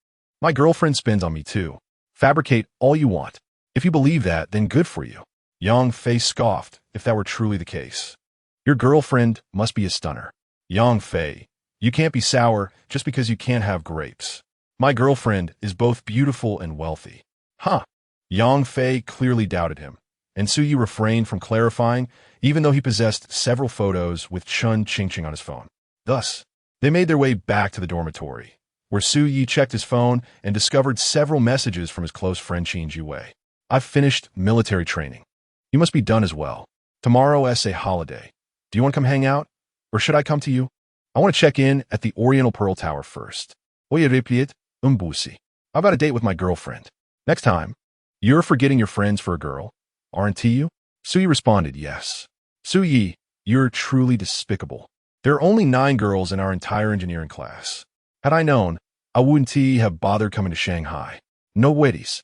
My girlfriend spends on me too. Fabricate all you want. If you believe that, then good for you. Yang Fei scoffed, if that were truly the case. Your girlfriend must be a stunner. Yang Fei, you can't be sour just because you can't have grapes. My girlfriend is both beautiful and wealthy. Huh. Yang Fei clearly doubted him, and Suyi refrained from clarifying, even though he possessed several photos with Chun Qingqing on his phone. Thus, they made their way back to the dormitory, where Suyi checked his phone and discovered several messages from his close friend Qin Jiwei. I've finished military training. You must be done as well. Tomorrow is a holiday. Do you want to come hang out? Or should I come to you? I want to check in at the Oriental Pearl Tower first. Oye repiet, umbusi. I've got a date with my girlfriend. Next time, you're forgetting your friends for a girl, aren't you? Suyi responded, yes. Suyi, you're truly despicable. There are only 9 girls in our entire engineering class. Had I known, I wouldn't have bothered coming to Shanghai. No wetties.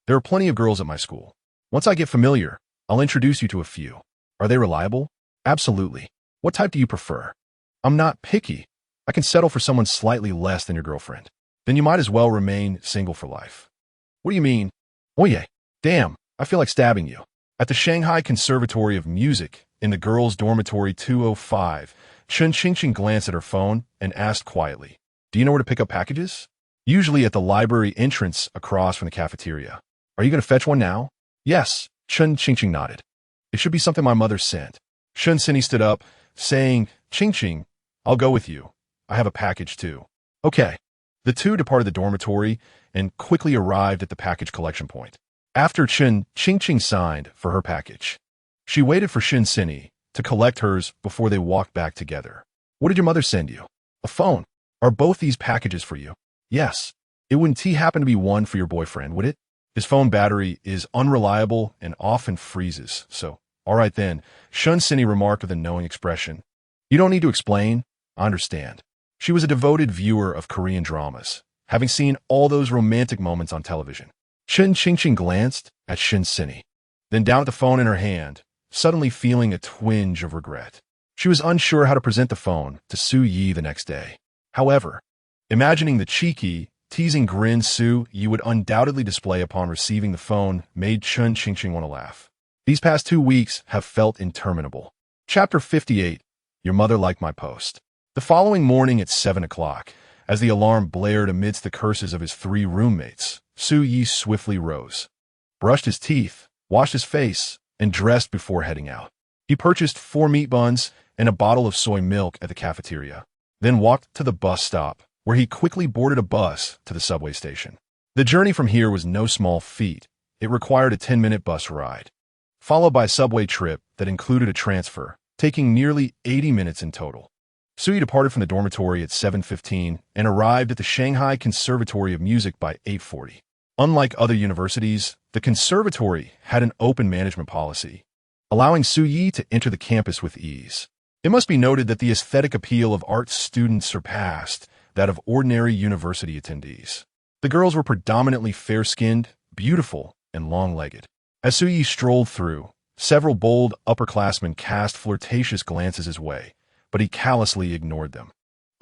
There are plenty of girls at my school. Once I get familiar, I'll introduce you to a few. Are they reliable? Absolutely. What type do you prefer? I'm not picky. I can settle for someone slightly less than your girlfriend. Then you might as well remain single for life. What do you mean? Oye, damn, I feel like stabbing you. At the Shanghai Conservatory of Music, in the girls' dormitory 205, Chun Qingqing glanced at her phone and asked quietly, Do you know where to pick up packages? Usually at the library entrance across from the cafeteria. Are you going to fetch one now? Yes, Chun Qingqing nodded. It should be something my mother sent. Chun Sinny stood up, saying, Qingqing, I'll go with you. I have a package too. Okay. The two departed the dormitory and quickly arrived at the package collection point. After Chun Qingqing signed for her package, she waited for Chun Sinny to collect hers before they walked back together. What did your mother send you? A phone. Are both these packages for you? Yes. It wouldn't happen to be one for your boyfriend, would it? His phone battery is unreliable and often freezes, so, all right then, Chun Sinny remarked with a knowing expression. You don't need to explain. I understand. She was a devoted viewer of Korean dramas, having seen all those romantic moments on television. Chun Qingqing glanced at Chun Sinny, then down at the phone in her hand, suddenly feeling a twinge of regret. She was unsure how to present the phone to Su Yi the next day. However, imagining the cheeky, teasing grin Su Yi would undoubtedly display upon receiving the phone made Chun Qingqing want to laugh. These past 2 weeks have felt interminable. Chapter 58. Your mother liked my post. The following morning at 7 o'clock, as the alarm blared amidst the curses of his 3 roommates, Su Yi swiftly rose, brushed his teeth, washed his face, and dressed before heading out. He purchased 4 meat buns and a bottle of soy milk at the cafeteria, then walked to the bus stop, where he quickly boarded a bus to the subway station. The journey from here was no small feat. It required a 10-minute bus ride, followed by a subway trip that included a transfer, taking nearly 80 minutes in total. Suyi departed from the dormitory at 7:15 and arrived at the Shanghai Conservatory of Music by 8:40. Unlike other universities, the conservatory had an open management policy, allowing Su Yi to enter the campus with ease. It must be noted that the aesthetic appeal of art students surpassed that of ordinary university attendees. The girls were predominantly fair-skinned, beautiful, and long-legged. As Su Yi strolled through, several bold upperclassmen cast flirtatious glances his way, but he callously ignored them.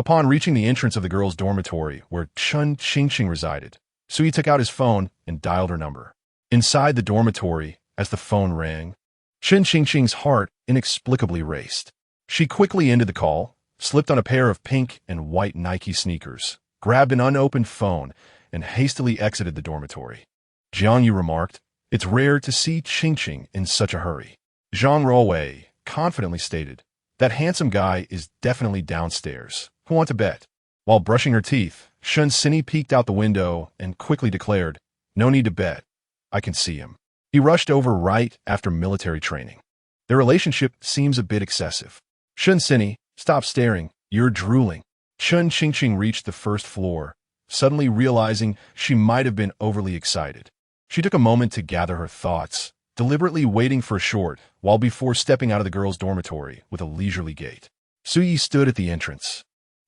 Upon reaching the entrance of the girls' dormitory where Chun Qingqing resided, Su Yi took out his phone and dialed her number. Inside the dormitory, as the phone rang, Chun Qingqing's heart inexplicably raced. She quickly ended the call, slipped on a pair of pink and white Nike sneakers, grabbed an unopened phone, and hastily exited the dormitory. Jiang Yu remarked, "It's rare to see Qingqing in such a hurry." Zhang Ruowei confidently stated, "That handsome guy is definitely downstairs. Who want to bet?" While brushing her teeth, Shun Sini peeked out the window and quickly declared, "No need to bet. I can see him. He rushed over right after military training. Their relationship seems a bit excessive." "Shun Sini, stop staring. You're drooling." Chun Qingqing reached the first floor, suddenly realizing she might have been overly excited. She took a moment to gather her thoughts, deliberately waiting for a short while before stepping out of the girls' dormitory with a leisurely gait. Su Yi stood at the entrance,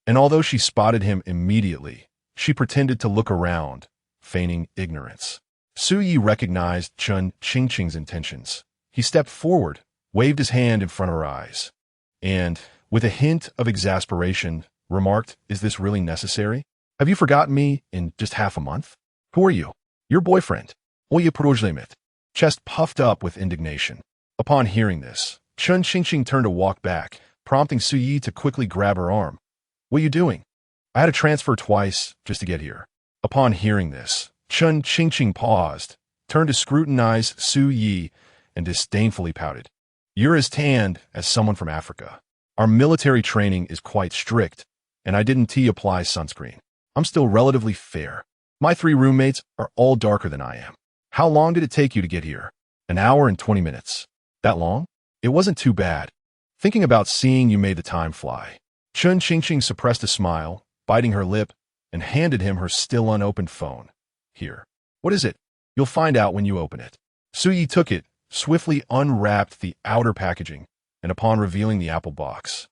and although she spotted him immediately, she pretended to look around, feigning ignorance. Su Yi recognized Chun Qingqing's intentions. He stepped forward, waved his hand in front of her eyes, and, with a hint of exasperation, remarked, "Is this really necessary? Have you forgotten me in just half a month? Who are you?" "Your boyfriend." "Oye Prozlimit." Chest puffed up with indignation. Upon hearing this, Chun Qingqing turned to walk back, prompting Su Yi to quickly grab her arm. "What are you doing?" "I had to transfer twice just to get here." Upon hearing this, Chun Qingqing paused, turned to scrutinize Su Yi, and disdainfully pouted. "You're as tanned as someone from Africa. Our military training is quite strict, and I didn't apply sunscreen. I'm still relatively fair. My 3 roommates are all darker than I am. How long did it take you to get here?" "An hour and 20 minutes. That long?" "It wasn't too bad. Thinking about seeing you made the time fly." Chun Qingqing suppressed a smile, biting her lip, and handed him her still unopened phone. "Here." "What is it?" "You'll find out when you open it." Su Yi took it, swiftly unwrapped the outer packaging, and upon revealing the Apple box,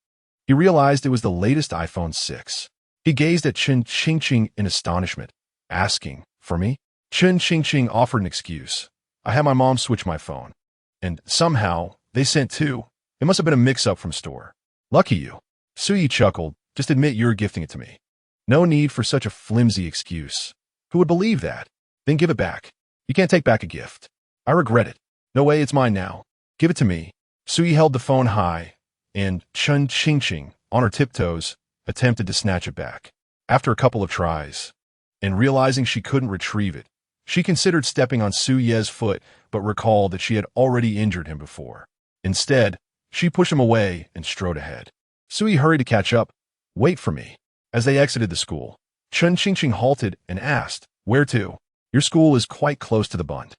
he realized it was the latest iPhone 6. He gazed at Chun Qingqing in astonishment, asking, "For me?" Chun Qingqing offered an excuse. "I had my mom switch my phone, and somehow they sent 2. It must have been a mix-up from store." "Lucky you." Su Yi chuckled. "Just admit you're gifting it to me. No need for such a flimsy excuse. Who would believe that? Then give it back." "You can't take back a gift." "I regret it." "No way, it's mine now. Give it to me." Su Yi held the phone high, and Chun Qingqing, on her tiptoes, attempted to snatch it back. After a couple of tries, and realizing she couldn't retrieve it, she considered stepping on Su Ye's foot, but recalled that she had already injured him before. Instead, she pushed him away and strode ahead. Su Yi hurried to catch up. "Wait for me." As they exited the school, Chun Qingqing halted and asked, "Where to?" "Your school is quite close to the Bund.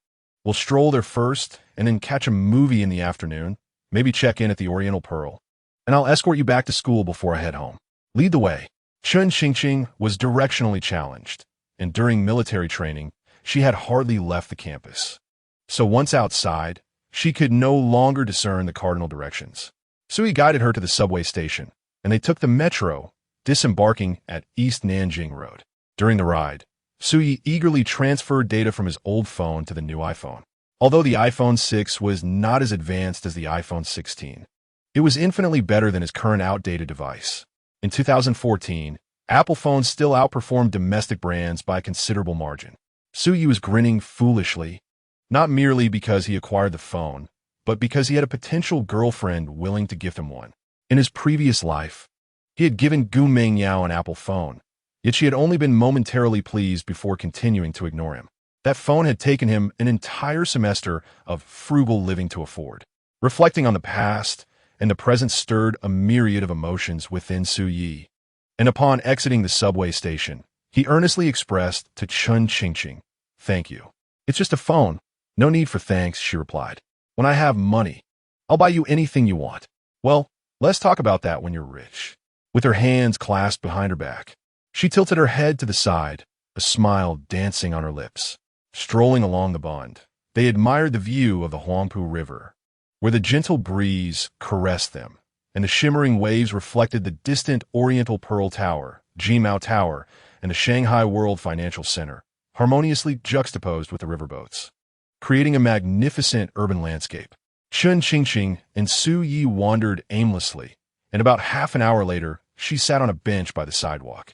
We'll stroll there first, and then catch a movie in the afternoon, maybe check in at the Oriental Pearl, and I'll escort you back to school before I head home. Lead the way." Chun Qingqing was directionally challenged, and during military training, she had hardly left the campus. So once outside, she could no longer discern the cardinal directions. Su Yi guided her to the subway station, and they took the metro, disembarking at East Nanjing Road. During the ride, Su Yi eagerly transferred data from his old phone to the new iPhone. Although the iPhone 6 was not as advanced as the iPhone 16, it was infinitely better than his current outdated device. In 2014, Apple phones still outperformed domestic brands by a considerable margin. Su Yi was grinning foolishly, not merely because he acquired the phone, but because he had a potential girlfriend willing to gift him one. In his previous life, he had given Gu Mengyao an Apple phone, yet she had only been momentarily pleased before continuing to ignore him. That phone had taken him an entire semester of frugal living to afford. Reflecting on the past, and the present stirred a myriad of emotions within Su Yi. And upon exiting the subway station, he earnestly expressed to Chun Qingqing, "Thank you." "It's just a phone." "No need for thanks," she replied. "When I have money, I'll buy you anything you want." "Well, let's talk about that when you're rich." With her hands clasped behind her back, she tilted her head to the side, a smile dancing on her lips. Strolling along the Bund, they admired the view of the Huangpu River, where the gentle breeze caressed them, and the shimmering waves reflected the distant Oriental Pearl Tower, Jimao Tower, and the Shanghai World Financial Center, harmoniously juxtaposed with the riverboats, creating a magnificent urban landscape. Chun Qingqing and Su Yi wandered aimlessly, and about half an hour later, she sat on a bench by the sidewalk,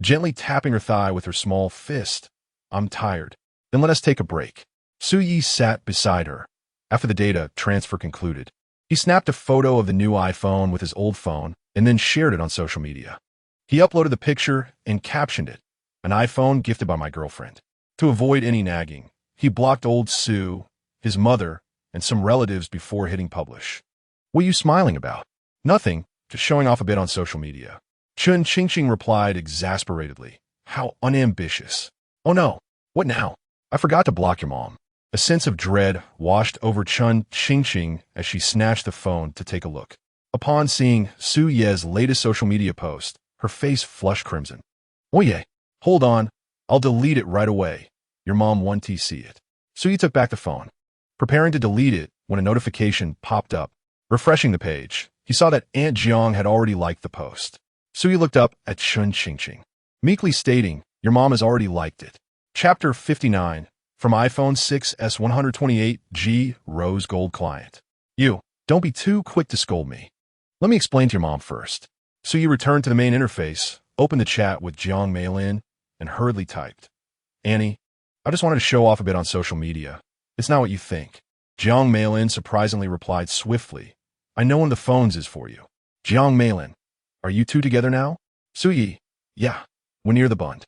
gently tapping her thigh with her small fist. "I'm tired. Then let us take a break." Su Yi sat beside her. After the data transfer concluded, he snapped a photo of the new iPhone with his old phone and then shared it on social media. He uploaded the picture and captioned it, "An iPhone gifted by my girlfriend." To avoid any nagging, he blocked old Sue, his mother, and some relatives before hitting publish. "What are you smiling about?" "Nothing, just showing off a bit on social media." Chun Qingqing replied exasperatedly, "How unambitious." "Oh no, what now? I forgot to block your mom." A sense of dread washed over Chun Qingqing as she snatched the phone to take a look. Upon seeing Su Ye's latest social media post, her face flushed crimson. "Oh yeah, hold on, I'll delete it right away. Your mom won't see it." Su Yi took back the phone, preparing to delete it when a notification popped up. Refreshing the page, he saw that Aunt Jiang had already liked the post. Su Yi looked up at Chun Qingqing, meekly stating, "Your mom has already liked it." Chapter 59, from iPhone 6s 128G Rose Gold Client. "You, don't be too quick to scold me. Let me explain to your mom first." Su Yi returned to the main interface, opened the chat with Jiang Meilin, and hurriedly typed, "Annie, I just wanted to show off a bit on social media. It's not what you think." Jiang Meilin surprisingly replied swiftly, "I know when the phones is for you." "Jiang Meilin, are you two together now?" Su Yi, "Yeah, we're near the bund."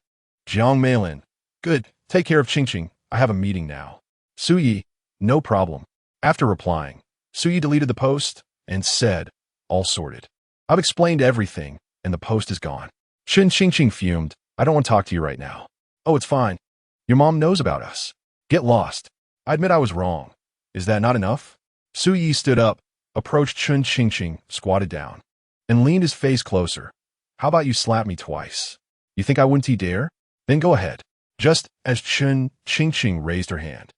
Jiang Meilin, "Good, take care of Qingqing. I have a meeting now." Su Yi, "No problem." After replying, Su Yi deleted the post and said, "All sorted. I've explained everything, and the post is gone." Chun Qingqing fumed, "I don't want to talk to you right now." "Oh, it's fine. Your mom knows about us. Get lost. I admit I was wrong. Is that not enough?" Su Yi stood up, approached Chun Qingqing, squatted down, and leaned his face closer. "How about you slap me twice? You think I wouldn't dare? Then go ahead." Just as Chun Qingqing raised her hand,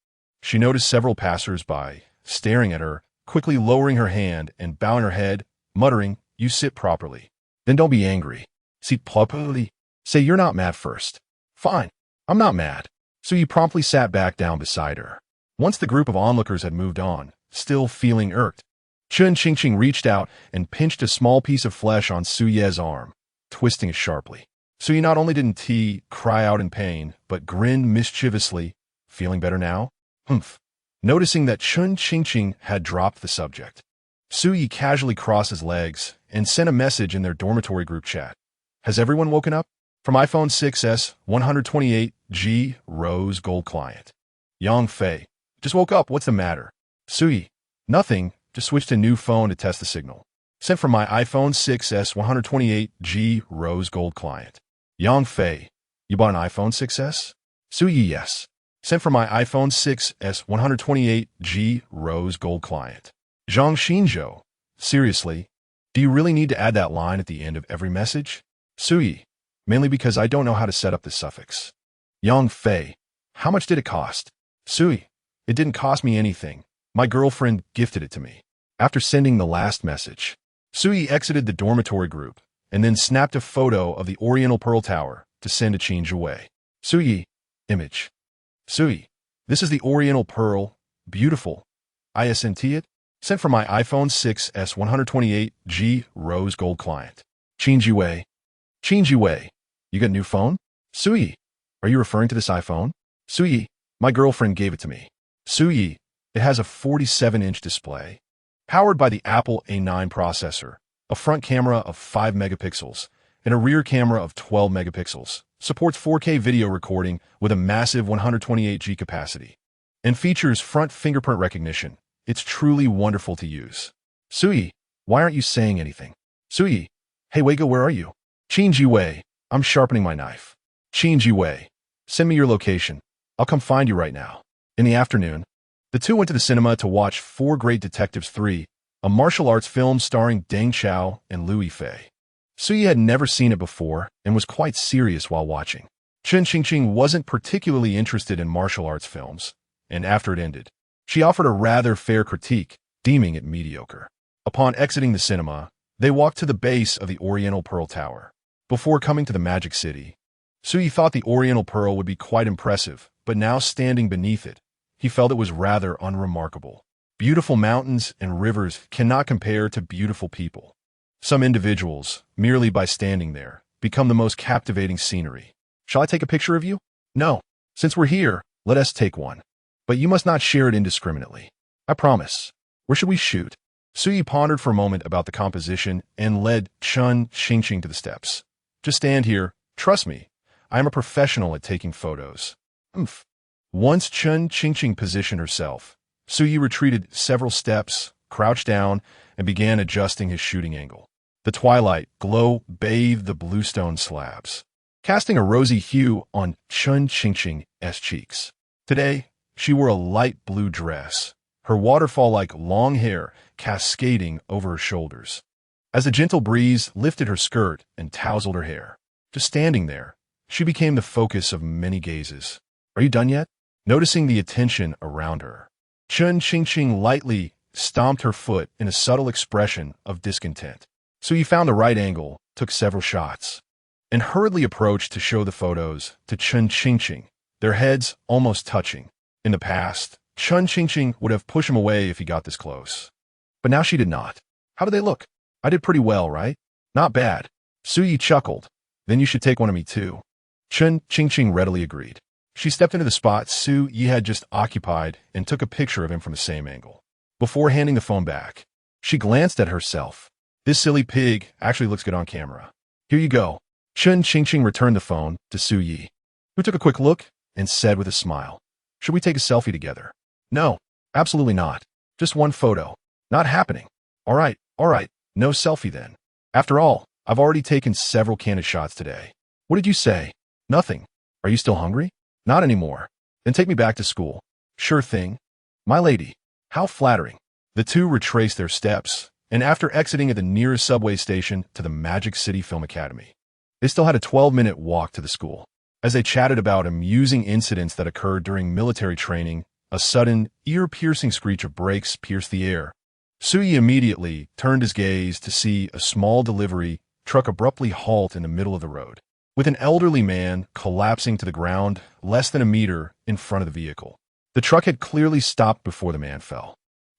she noticed several passers-by staring at her, quickly lowering her hand and bowing her head, muttering, "You sit properly. Then don't be angry. Sit properly. Say you're not mad first." "Fine, I'm not mad." So you promptly sat back down beside her. Once the group of onlookers had moved on, still feeling irked, Chun Qingqing reached out and pinched a small piece of flesh on Su Ye's arm, twisting it sharply. Su Ye not only didn't cry out in pain, but grinned mischievously. "Feeling better now?" "Humph." Noticing that Chun Qingqing had dropped the subject, Su Yi casually crossed his legs and sent a message in their dormitory group chat. "Has everyone woken up?" From iPhone 6s 128G Rose Gold Client. Yang Fei, "Just woke up. What's the matter?" Su Yi, "Nothing. Just switched to a new phone to test the signal." Sent from my iPhone 6s 128G Rose Gold Client. Yang Fei, "You bought an iPhone 6s? Su Yi, "Yes." Sent from my iPhone 6s 128G Rose Gold Client. Zhang Xinzhou, "Seriously? Do you really need to add that line at the end of every message?" Su Yi, "Mainly because I don't know how to set up the suffix." Yang Fei, "How much did it cost?" Su Yi, "It didn't cost me anything. My girlfriend gifted it to me." After sending the last message, Su Yi exited the dormitory group and then snapped a photo of the Oriental Pearl Tower to send a change away. Su Yi, image. Su Yi, "This is the Oriental Pearl. Beautiful. ISNT it?" Sent from my iPhone 6s 128G Rose Gold Client. Change Wei. Change Wei, "You got a new phone?" Su Yi, "Are you referring to this iPhone?" Su Yi, "My girlfriend gave it to me." Su Yi, "It has a 47-inch display. Powered by the Apple A9 processor, a front camera of 5 megapixels, and a rear camera of 12 megapixels, supports 4K video recording with a massive 128G capacity, and features front fingerprint recognition. It's truly wonderful to use." Su Yi, "Why aren't you saying anything?" Su Yi, "Hey Weigo, where are you?" Change Wei, "I'm sharpening my knife." Change Wei, "Send me your location. I'll come find you right now." In the afternoon, the two went to the cinema to watch Four Great Detectives 3, a martial arts film starring Deng Chao and Liu Yifei. Su Yi had never seen it before and was quite serious while watching. Chun Qingqing wasn't particularly interested in martial arts films, and after it ended, she offered a rather fair critique, deeming it mediocre. Upon exiting the cinema, they walked to the base of the Oriental Pearl Tower. Before coming to the Magic City, Suyi thought the Oriental Pearl would be quite impressive, but now standing beneath it, he felt it was rather unremarkable. Beautiful mountains and rivers cannot compare to beautiful people. Some individuals, merely by standing there, become the most captivating scenery. Shall I take a picture of you? No. Since we're here, let us take one. But you must not share it indiscriminately. I promise. Where should we shoot? Suyi pondered for a moment about the composition and led Chun Xingqing to the steps. Just stand here. Trust me. I am a professional at taking photos. Oomph. Once Chun Xingqing positioned herself, Suyi retreated several steps, crouched down, and began adjusting his shooting angle. The twilight glow bathed the bluestone slabs, casting a rosy hue on Chun Xingqing's cheeks. Today, she wore a light blue dress, her waterfall-like long hair cascading over her shoulders. As the gentle breeze lifted her skirt and tousled her hair, just standing there, she became the focus of many gazes. Are you done yet? Noticing the attention around her, Chun Xingqing lightly stomped her foot in a subtle expression of discontent. So he found the right angle, took several shots, and hurriedly approached to show the photos to Chun Xingqing, their heads almost touching. In the past, Chun Xingqing would have pushed him away if he got this close. But now she did not. How do they look? I did pretty well, right? Not bad. Suyi chuckled. Then you should take one of me too. Chun Xingqing readily agreed. She stepped into the spot Suyi had just occupied and took a picture of him from the same angle. Before handing the phone back, she glanced at herself. This silly pig actually looks good on camera. Here you go. Chun Xingqing returned the phone to Suyi, who took a quick look and said with a smile, should we take a selfie together? No, absolutely not. Just one photo. Not happening. All right, no selfie then. After all, I've already taken several candid shots today. What did you say? Nothing. Are you still hungry? Not anymore. Then take me back to school. Sure thing. My lady. How flattering. The two retraced their steps, and after exiting at the nearest subway station to the Magic City Film Academy, they still had a 12-minute walk to the school. As they chatted about amusing incidents that occurred during military training, a sudden, ear-piercing screech of brakes pierced the air. Suyi immediately turned his gaze to see a small delivery truck abruptly halt in the middle of the road, with an elderly man collapsing to the ground less than a meter in front of the vehicle. The truck had clearly stopped before the man fell.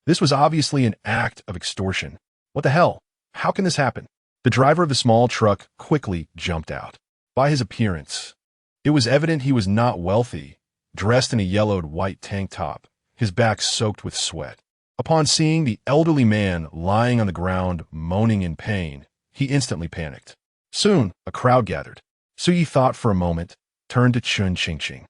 This was obviously an act of extortion. What the hell? How can this happen? The driver of the small truck quickly jumped out. By his appearance, it was evident he was not wealthy, dressed in a yellowed white tank top, his back soaked with sweat. Upon seeing the elderly man lying on the ground moaning in pain, he instantly panicked. Soon, a crowd gathered. Suyi thought for a moment, turned to Chun Xingqing,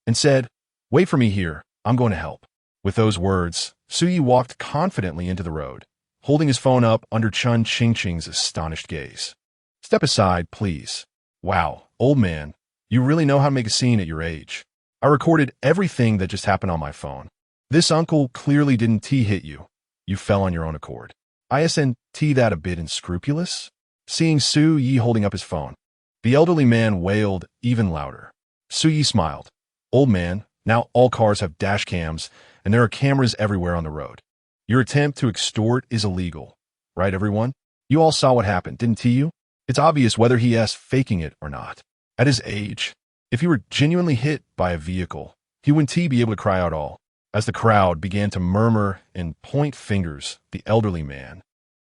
and said, wait for me here, I'm going to help. With those words, Suyi walked confidently into the road, holding his phone up under Chun Xingqing's astonished gaze. Step aside, please. Wow, old man, you really know how to make a scene at your age. I recorded everything that just happened on my phone. This uncle clearly didn't hit you. You fell on your own accord. Isn't that a bit unscrupulous? Seeing Suyi holding up his phone, the elderly man wailed even louder. Suyi smiled. Old man, now all cars have dash cams, and there are cameras everywhere on the road. Your attempt to extort is illegal. Right, everyone? You all saw what happened, didn't you? It's obvious whether he is faking it or not. At his age, if he were genuinely hit by a vehicle, he wouldn't be able to cry out all. As the crowd began to murmur and point fingers, the elderly man,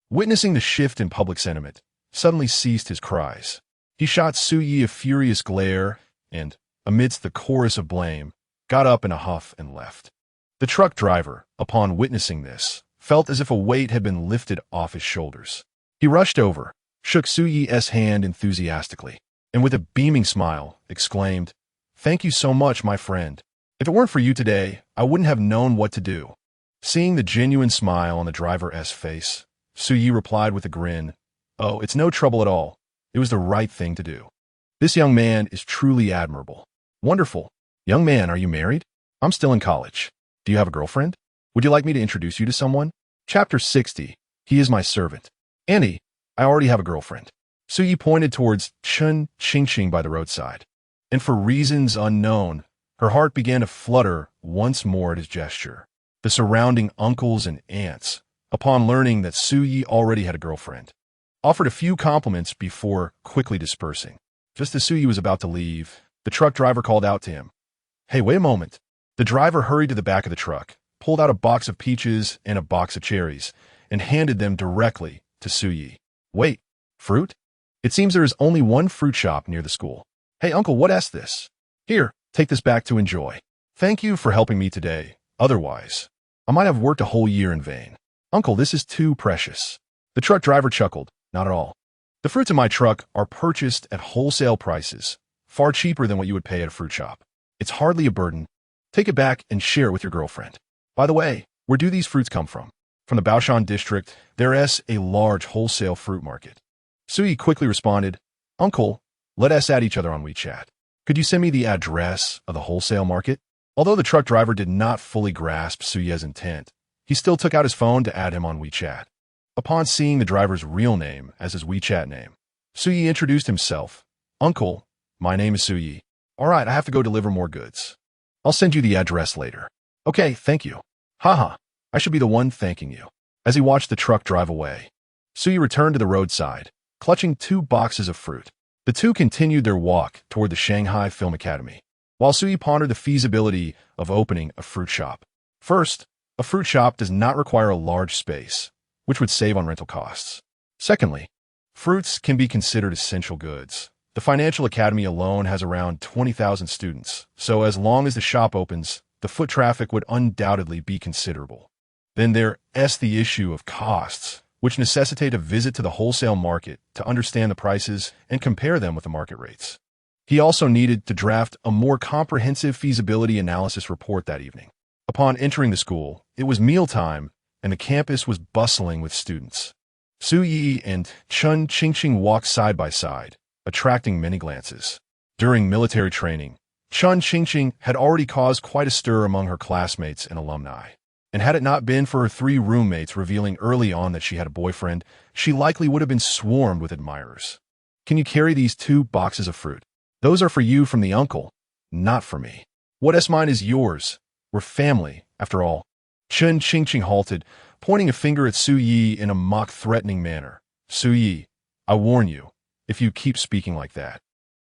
witnessing the shift in public sentiment, suddenly ceased his cries. He shot Suyi a furious glare and, amidst the chorus of blame, got up in a huff and left. The truck driver, upon witnessing this, felt as if a weight had been lifted off his shoulders. He rushed over, shook Suyi's hand enthusiastically, and with a beaming smile, exclaimed, Thank you so much, my friend. If it weren't for you today, I wouldn't have known what to do. Seeing the genuine smile on the driver's face, Suyi replied with a grin, Oh, it's no trouble at all. It was the right thing to do. This young man is truly admirable. Wonderful. Young man, are you married? I'm still in college. Do you have a girlfriend? Would you like me to introduce you to someone? Chapter 60. He is my servant. Annie, I already have a girlfriend. Suyi pointed towards Chun Xingqing by the roadside, and for reasons unknown, her heart began to flutter once more at his gesture. The surrounding uncles and aunts, upon learning that Su Yi already had a girlfriend. Offered a few compliments before quickly dispersing. Just as Su Yi was about to leave, the truck driver called out to him. "Hey, wait a moment." The driver hurried to the back of the truck, pulled out a box of peaches and a box of cherries, and handed them directly to Su Yi. "Wait, fruit? It seems there is only one fruit shop near the school. Hey, uncle, what is this? Here, take this back to enjoy. Thank you for helping me today. Otherwise, I might have worked a whole year in vain. Uncle, this is too precious." The truck driver chuckled. "Not at all. The fruits in my truck are purchased at wholesale prices, far cheaper than what you would pay at a fruit shop. It's hardly a burden. Take it back and share it with your girlfriend. By the way, where do these fruits come from?" "From the Baoshan district, there is a large wholesale fruit market." Su Yi quickly responded, "Uncle, let us add each other on WeChat. Could you send me the address of the wholesale market?" Although the truck driver did not fully grasp Su Yi's intent, he still took out his phone to add him on WeChat. Upon seeing the driver's real name as his WeChat name, Su Yi introduced himself. "Uncle, my name is Su Yi. All right, I have to go deliver more goods. I'll send you the address later." "Okay, thank you." "Haha, I should be the one thanking you." As he watched the truck drive away, Su Yi returned to the roadside, clutching 2 boxes of fruit. The two continued their walk toward the Shanghai Film Academy, while Su Yi pondered the feasibility of opening a fruit shop. First, a fruit shop does not require a large space, which would save on rental costs. Secondly, fruits can be considered essential goods. The Financial Academy alone has around 20,000 students, so as long as the shop opens, the foot traffic would undoubtedly be considerable. Then there is the issue of costs, which necessitate a visit to the wholesale market to understand the prices and compare them with the market rates. He also needed to draft a more comprehensive feasibility analysis report that evening. Upon entering the school, it was mealtime, and the campus was bustling with students. Su Yi and Chun Qingqing walked side by side, attracting many glances. During military training, Chun Qingqing had already caused quite a stir among her classmates and alumni. And had it not been for her 3 roommates revealing early on that she had a boyfriend, she likely would have been swarmed with admirers. "Can you carry these 2 boxes of fruit? Those are for you from the uncle, not for me. What is mine is yours. We're family, after all." Chun Qingqing halted, pointing a finger at Su Yi in a mock-threatening manner. "Su Yi, I warn you, if you keep speaking like that,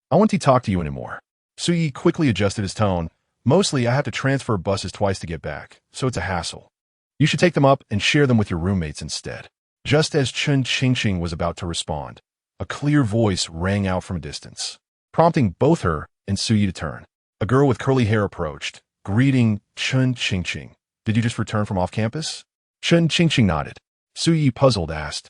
I won't talk to you anymore." Su Yi quickly adjusted his tone. "Mostly, I have to transfer buses twice to get back, so it's a hassle. You should take them up and share them with your roommates instead." Just as Chun Qingqing was about to respond, a clear voice rang out from a distance, prompting both her and Su Yi to turn. A girl with curly hair approached, greeting Chun Qingqing. "Did you just return from off campus?" Chun Qingqing nodded. Su Yi, puzzled, asked,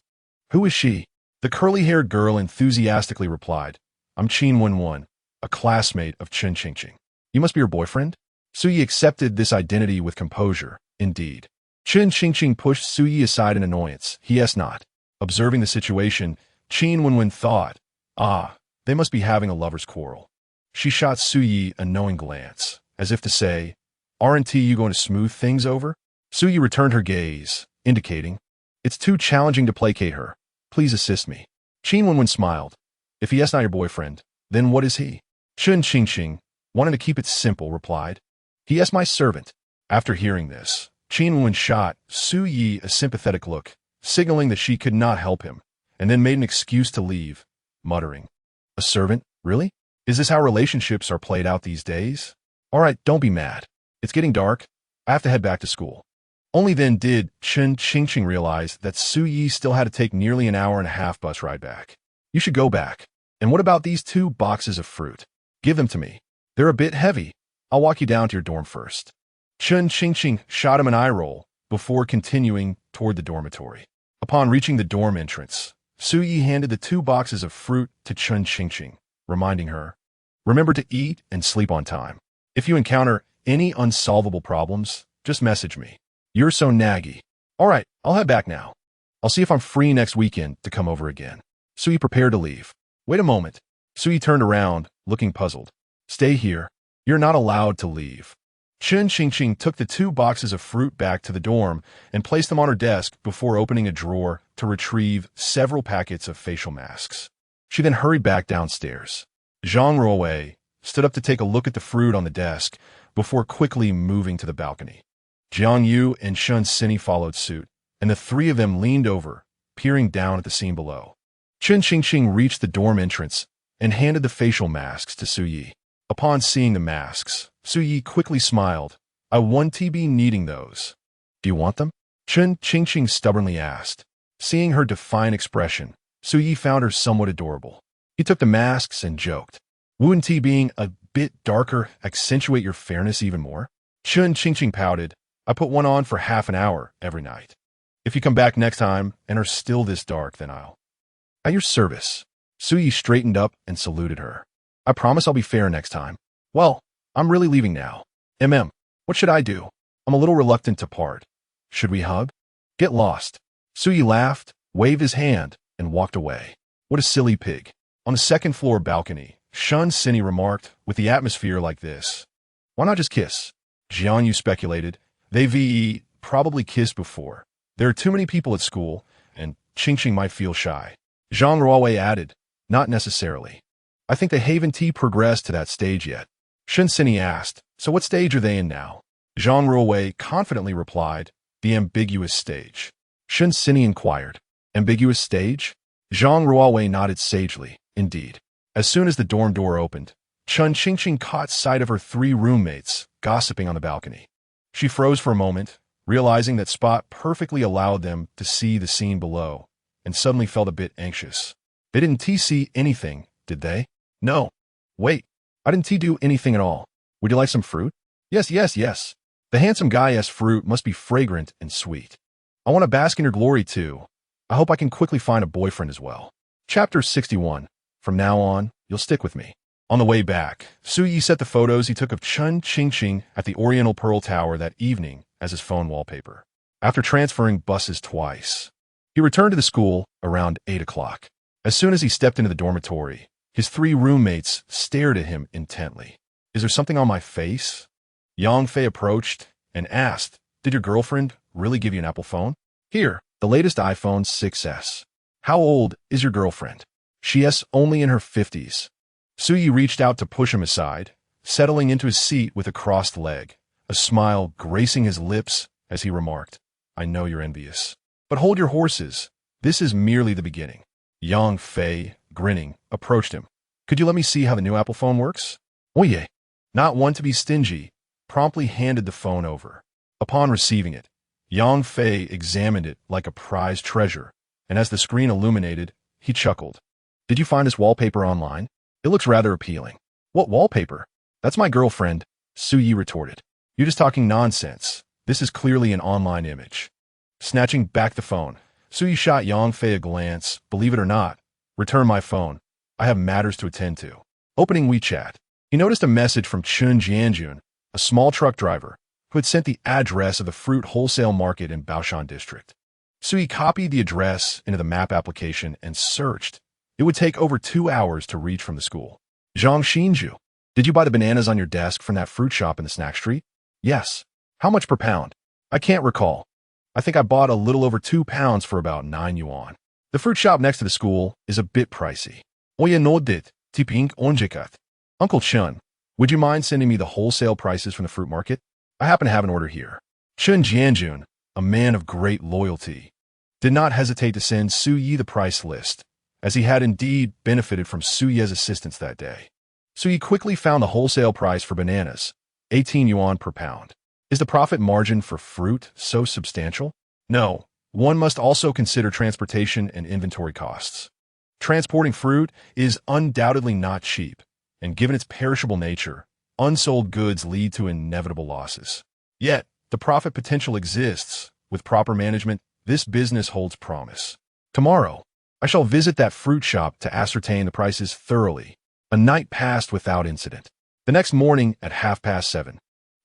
"Who is she?" The curly-haired girl enthusiastically replied, "I'm Qin Wenwen, a classmate of Chun Qingqing. You must be her boyfriend?" Su Yi accepted this identity with composure. Indeed. Chun Qingqing pushed Su Yi aside in annoyance. He is not. Observing the situation, Qin Wenwen thought, they must be having a lover's quarrel. She shot Su Yi a knowing glance, as if to say, "Aren't you going to smooth things over?" Su Yi returned her gaze, indicating, "It's too challenging to placate her. Please assist me." Qin Wenwen smiled. "If he is not your boyfriend, then what is he?" Chun Qingqing, wanting to keep it simple, replied, "He is my servant." After hearing this, Qin Wenwen shot Su Yi a sympathetic look, signaling that she could not help him, and then made an excuse to leave, muttering, "A servant? Really? Is this how relationships are played out these days? All right, don't be mad. It's getting dark. I have to head back to school." Only then did Chun Qingqing realize that Su Yi still had to take nearly an hour and a half bus ride back. "You should go back. And what about these 2 boxes of fruit? Give them to me. They're a bit heavy. I'll walk you down to your dorm first." Chun Qingqing shot him an eye roll before continuing toward the dormitory. Upon reaching the dorm entrance, Su Yi handed the 2 boxes of fruit to Chun Qingqing, reminding her, "Remember to eat and sleep on time. If you encounter any unsolvable problems, just message me. You're so naggy. All right, I'll head back now. I'll see if I'm free next weekend to come over again." Su Yi prepared to leave. "Wait a moment." Su Yi turned around, looking puzzled. "Stay here. You're not allowed to leave." Chun Qingqing took the 2 boxes of fruit back to the dorm and placed them on her desk before opening a drawer to retrieve several packets of facial masks. She then hurried back downstairs. Zhang Ruowei stood up to take a look at the fruit on the desk before quickly moving to the balcony. Jiang Yu and Shun Sini followed suit, and the three of them leaned over, peering down at the scene below. Chen Qingqing reached the dorm entrance and handed the facial masks to Su Yi. Upon seeing the masks, Su Yi quickly smiled. "I won't be needing those." "Do you want them?" Chen Qingqing stubbornly asked. Seeing her defiant expression, Su Yi found her somewhat adorable. He took the masks and joked, "Wouldn't tea being a bit darker accentuate your fairness even more?" Chen Qingqing pouted, "I put one on for half an hour every night. If you come back next time and are still this dark, then I'll—" "At your service." Su Yi straightened up and saluted her. "I promise I'll be fair next time." "Well, I'm really leaving now. What should I do? I'm a little reluctant to part. Should we hug?" "Get lost." Su Yi laughed, waved his hand, and walked away. "What a silly pig." On the second-floor balcony, Shun Sinny remarked, "With the atmosphere like this, why not just kiss?" Jian Yu speculated, "They've probably kissed before. There are too many people at school, and Qingqing might feel shy." Zhang Ruowei added, "Not necessarily. I think they haven't progressed to that stage yet." Shun Sinny asked, "So what stage are they in now?" Zhang Ruowei confidently replied, "The ambiguous stage." Shun Sinny inquired, "Ambiguous stage?" Zhang Ruowei nodded sagely, "Indeed." As soon as the dorm door opened, Chen Qingqing caught sight of her three roommates gossiping on the balcony. She froze for a moment, realizing that spot perfectly allowed them to see the scene below, and suddenly felt a bit anxious. "They didn't see anything, did they?" "No. Wait, I didn't do anything at all. Would you like some fruit?" Yes. The handsome guy's fruit must be fragrant and sweet. I want to bask in your glory too. I hope I can quickly find a boyfriend as well." Chapter 61. From now on, you'll stick with me. On the way back, Su Yi set the photos he took of Chen Qingqing at the Oriental Pearl Tower that evening as his phone wallpaper. After transferring buses twice, he returned to the school around 8 o'clock. As soon as he stepped into the dormitory, his three roommates stared at him intently. "Is there something on my face?" Yang Fei approached and asked, "Did your girlfriend really give you an Apple phone?" "Here, the latest iPhone 6s. How old is your girlfriend?" "She's only in her 50s. Su Yi reached out to push him aside, settling into his seat with a crossed leg, a smile gracing his lips as he remarked, "I know you're envious. But hold your horses. This is merely the beginning." Yang Fei, grinning, approached him. "Could you let me see how the new Apple phone works?" "Oh yeah." Not one to be stingy, promptly handed the phone over. Upon receiving it, Yang Fei examined it like a prized treasure, and as the screen illuminated, he chuckled. "Did you find this wallpaper online? It looks rather appealing." "What wallpaper?" "That's my girlfriend," Su Yi retorted. "You're just talking nonsense. This is clearly an online image." Snatching back the phone, Su Yi shot Yang Fei a glance. "Believe it or not, return my phone. I have matters to attend to." Opening WeChat, he noticed a message from Chun Jianjun, a small truck driver, who had sent the address of the fruit wholesale market in Baoshan district. Su Yi copied the address into the map application and searched. It would take over 2 hours to reach from the school. "Zhang Xinju, did you buy the bananas on your desk from that fruit shop in the snack street?" "Yes." "How much per pound?" "I can't recall. I think I bought a little over 2 pounds for about 9 yuan. The fruit shop next to the school is a bit pricey." "Oye no dit, tiping onjikat." "Uncle Chun, would you mind sending me the wholesale prices from the fruit market? I happen to have an order here." Chun Jianjun, a man of great loyalty, did not hesitate to send Su Yi the price list, as he had indeed benefited from Su Yi's assistance that day. Su Yi quickly found the wholesale price for bananas, 18 yuan per pound. Is the profit margin for fruit so substantial? No, one must also consider transportation and inventory costs. Transporting fruit is undoubtedly not cheap, and given its perishable nature, unsold goods lead to inevitable losses. Yet, the profit potential exists. With proper management, this business holds promise. Tomorrow, I shall visit that fruit shop to ascertain the prices thoroughly. A night passed without incident. The next morning at 7:30,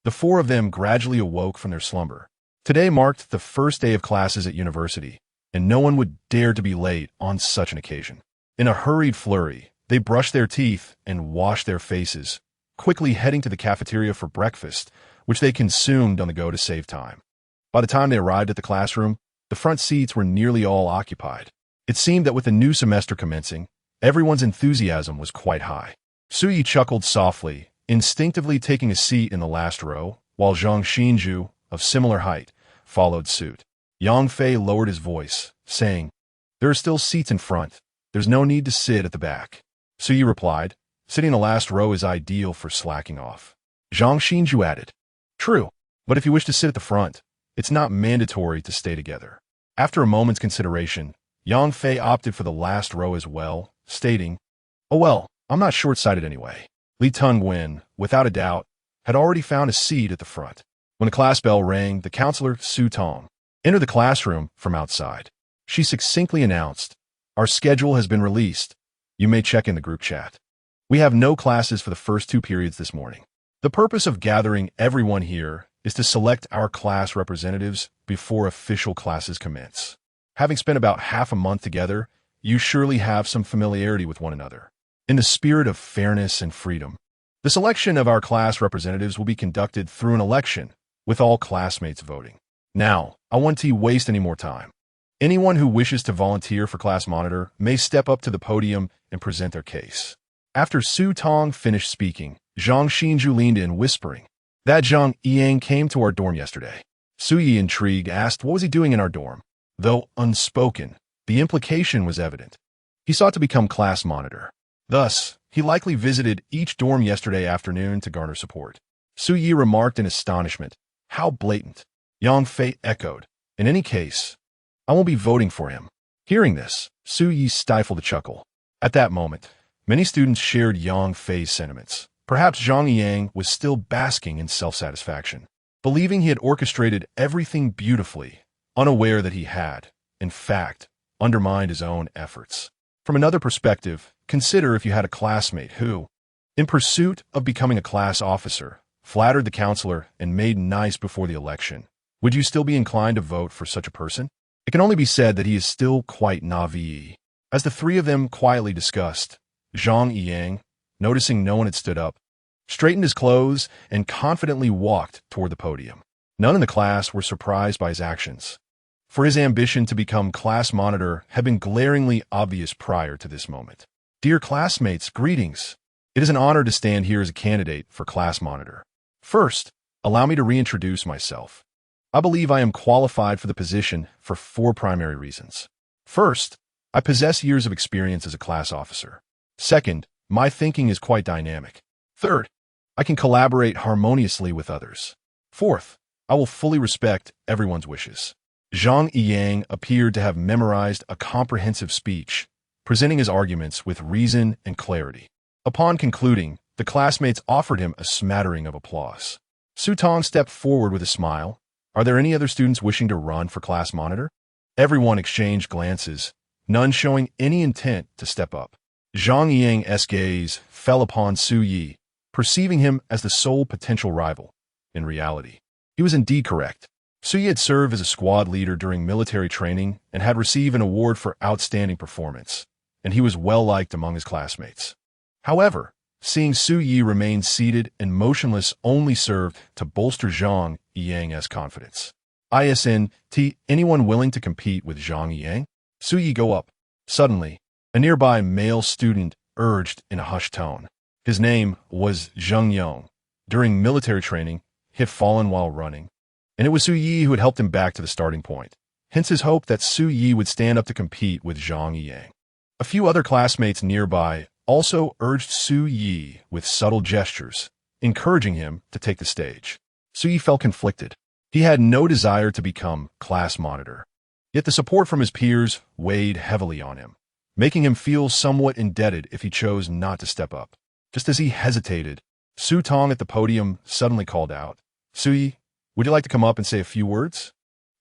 the four of them gradually awoke from their slumber. Today marked the first day of classes at university, and no one would dare to be late on such an occasion. In a hurried flurry, they brushed their teeth and washed their faces, quickly heading to the cafeteria for breakfast, which they consumed on the go to save time. By the time they arrived at the classroom, the front seats were nearly all occupied. It seemed that with the new semester commencing, everyone's enthusiasm was quite high. Su Yi chuckled softly, instinctively taking a seat in the last row, while Zhang Xinju, of similar height, followed suit. Yang Fei lowered his voice, saying, "There are still seats in front. There's no need to sit at the back." Su Yi replied, "Sitting in the last row is ideal for slacking off." Zhang Xinju added, "True, but if you wish to sit at the front, it's not mandatory to stay together." After a moment's consideration, Yang Fei opted for the last row as well, stating, "Oh well, I'm not short-sighted anyway." Li Tengwen, without a doubt, had already found a seat at the front. When the class bell rang, the counselor, Su Tong, entered the classroom from outside. She succinctly announced, "Our schedule has been released. You may check in the group chat. We have no classes for the first 2 periods this morning. The purpose of gathering everyone here is to select our class representatives before official classes commence. Having spent about half a month together, you surely have some familiarity with one another. In the spirit of fairness and freedom, the selection of our class representatives will be conducted through an election, with all classmates voting. Now, I won't waste any more time. Anyone who wishes to volunteer for class monitor may step up to the podium and present their case." After Su Tong finished speaking, Zhang Xinju leaned in, whispering, "That Zhang Yang came to our dorm yesterday." Su Yi, intrigued, asked what was he doing in our dorm. Though unspoken, the implication was evident. He sought to become class monitor. Thus, he likely visited each dorm yesterday afternoon to garner support. Su Yi remarked in astonishment, "How blatant." Yang Fei echoed, "In any case, I won't be voting for him." Hearing this, Su Yi stifled a chuckle. At that moment, many students shared Yang Fei's sentiments. Perhaps Zhang Yang was still basking in self-satisfaction, believing he had orchestrated everything beautifully, unaware that he had, in fact, undermined his own efforts. From another perspective, consider if you had a classmate who, in pursuit of becoming a class officer, flattered the counselor and made nice before the election. Would you still be inclined to vote for such a person? It can only be said that he is still quite naive. As the 3 of them quietly discussed, Zhang Yang, noticing no one had stood up, straightened his clothes and confidently walked toward the podium. None in the class were surprised by his actions, for his ambition to become class monitor had been glaringly obvious prior to this moment. "Dear classmates, greetings. It is an honor to stand here as a candidate for class monitor. First, allow me to reintroduce myself. I believe I am qualified for the position for 4 primary reasons. First, I possess years of experience as a class officer. Second, my thinking is quite dynamic. Third, I can collaborate harmoniously with others. Fourth, I will fully respect everyone's wishes." Zhang Yang appeared to have memorized a comprehensive speech, presenting his arguments with reason and clarity. Upon concluding, the classmates offered him a smattering of applause. Su Tong stepped forward with a smile. "Are there any other students wishing to run for class monitor?" Everyone exchanged glances, none showing any intent to step up. Zhang Yang's gaze fell upon Su Yi, perceiving him as the sole potential rival. In reality, he was indeed correct. Su Yi had served as a squad leader during military training and had received an award for outstanding performance, and he was well-liked among his classmates. However, seeing Su Yi remain seated and motionless only served to bolster Zhang Yang's confidence. "ISNT, anyone willing to compete with Zhang Yang?" Su Yi go up. Suddenly, a nearby male student urged in a hushed tone. His name was Zheng Yong. During military training, he had fallen while running, and it was Su Yi who had helped him back to the starting point. Hence his hope that Su Yi would stand up to compete with Zhang Yang. A few other classmates nearby also urged Su Yi with subtle gestures, encouraging him to take the stage. Su Yi felt conflicted. He had no desire to become class monitor, yet the support from his peers weighed heavily on him, making him feel somewhat indebted if he chose not to step up. Just as he hesitated, Su Tong at the podium suddenly called out, "Su Yi, would you like to come up and say a few words?"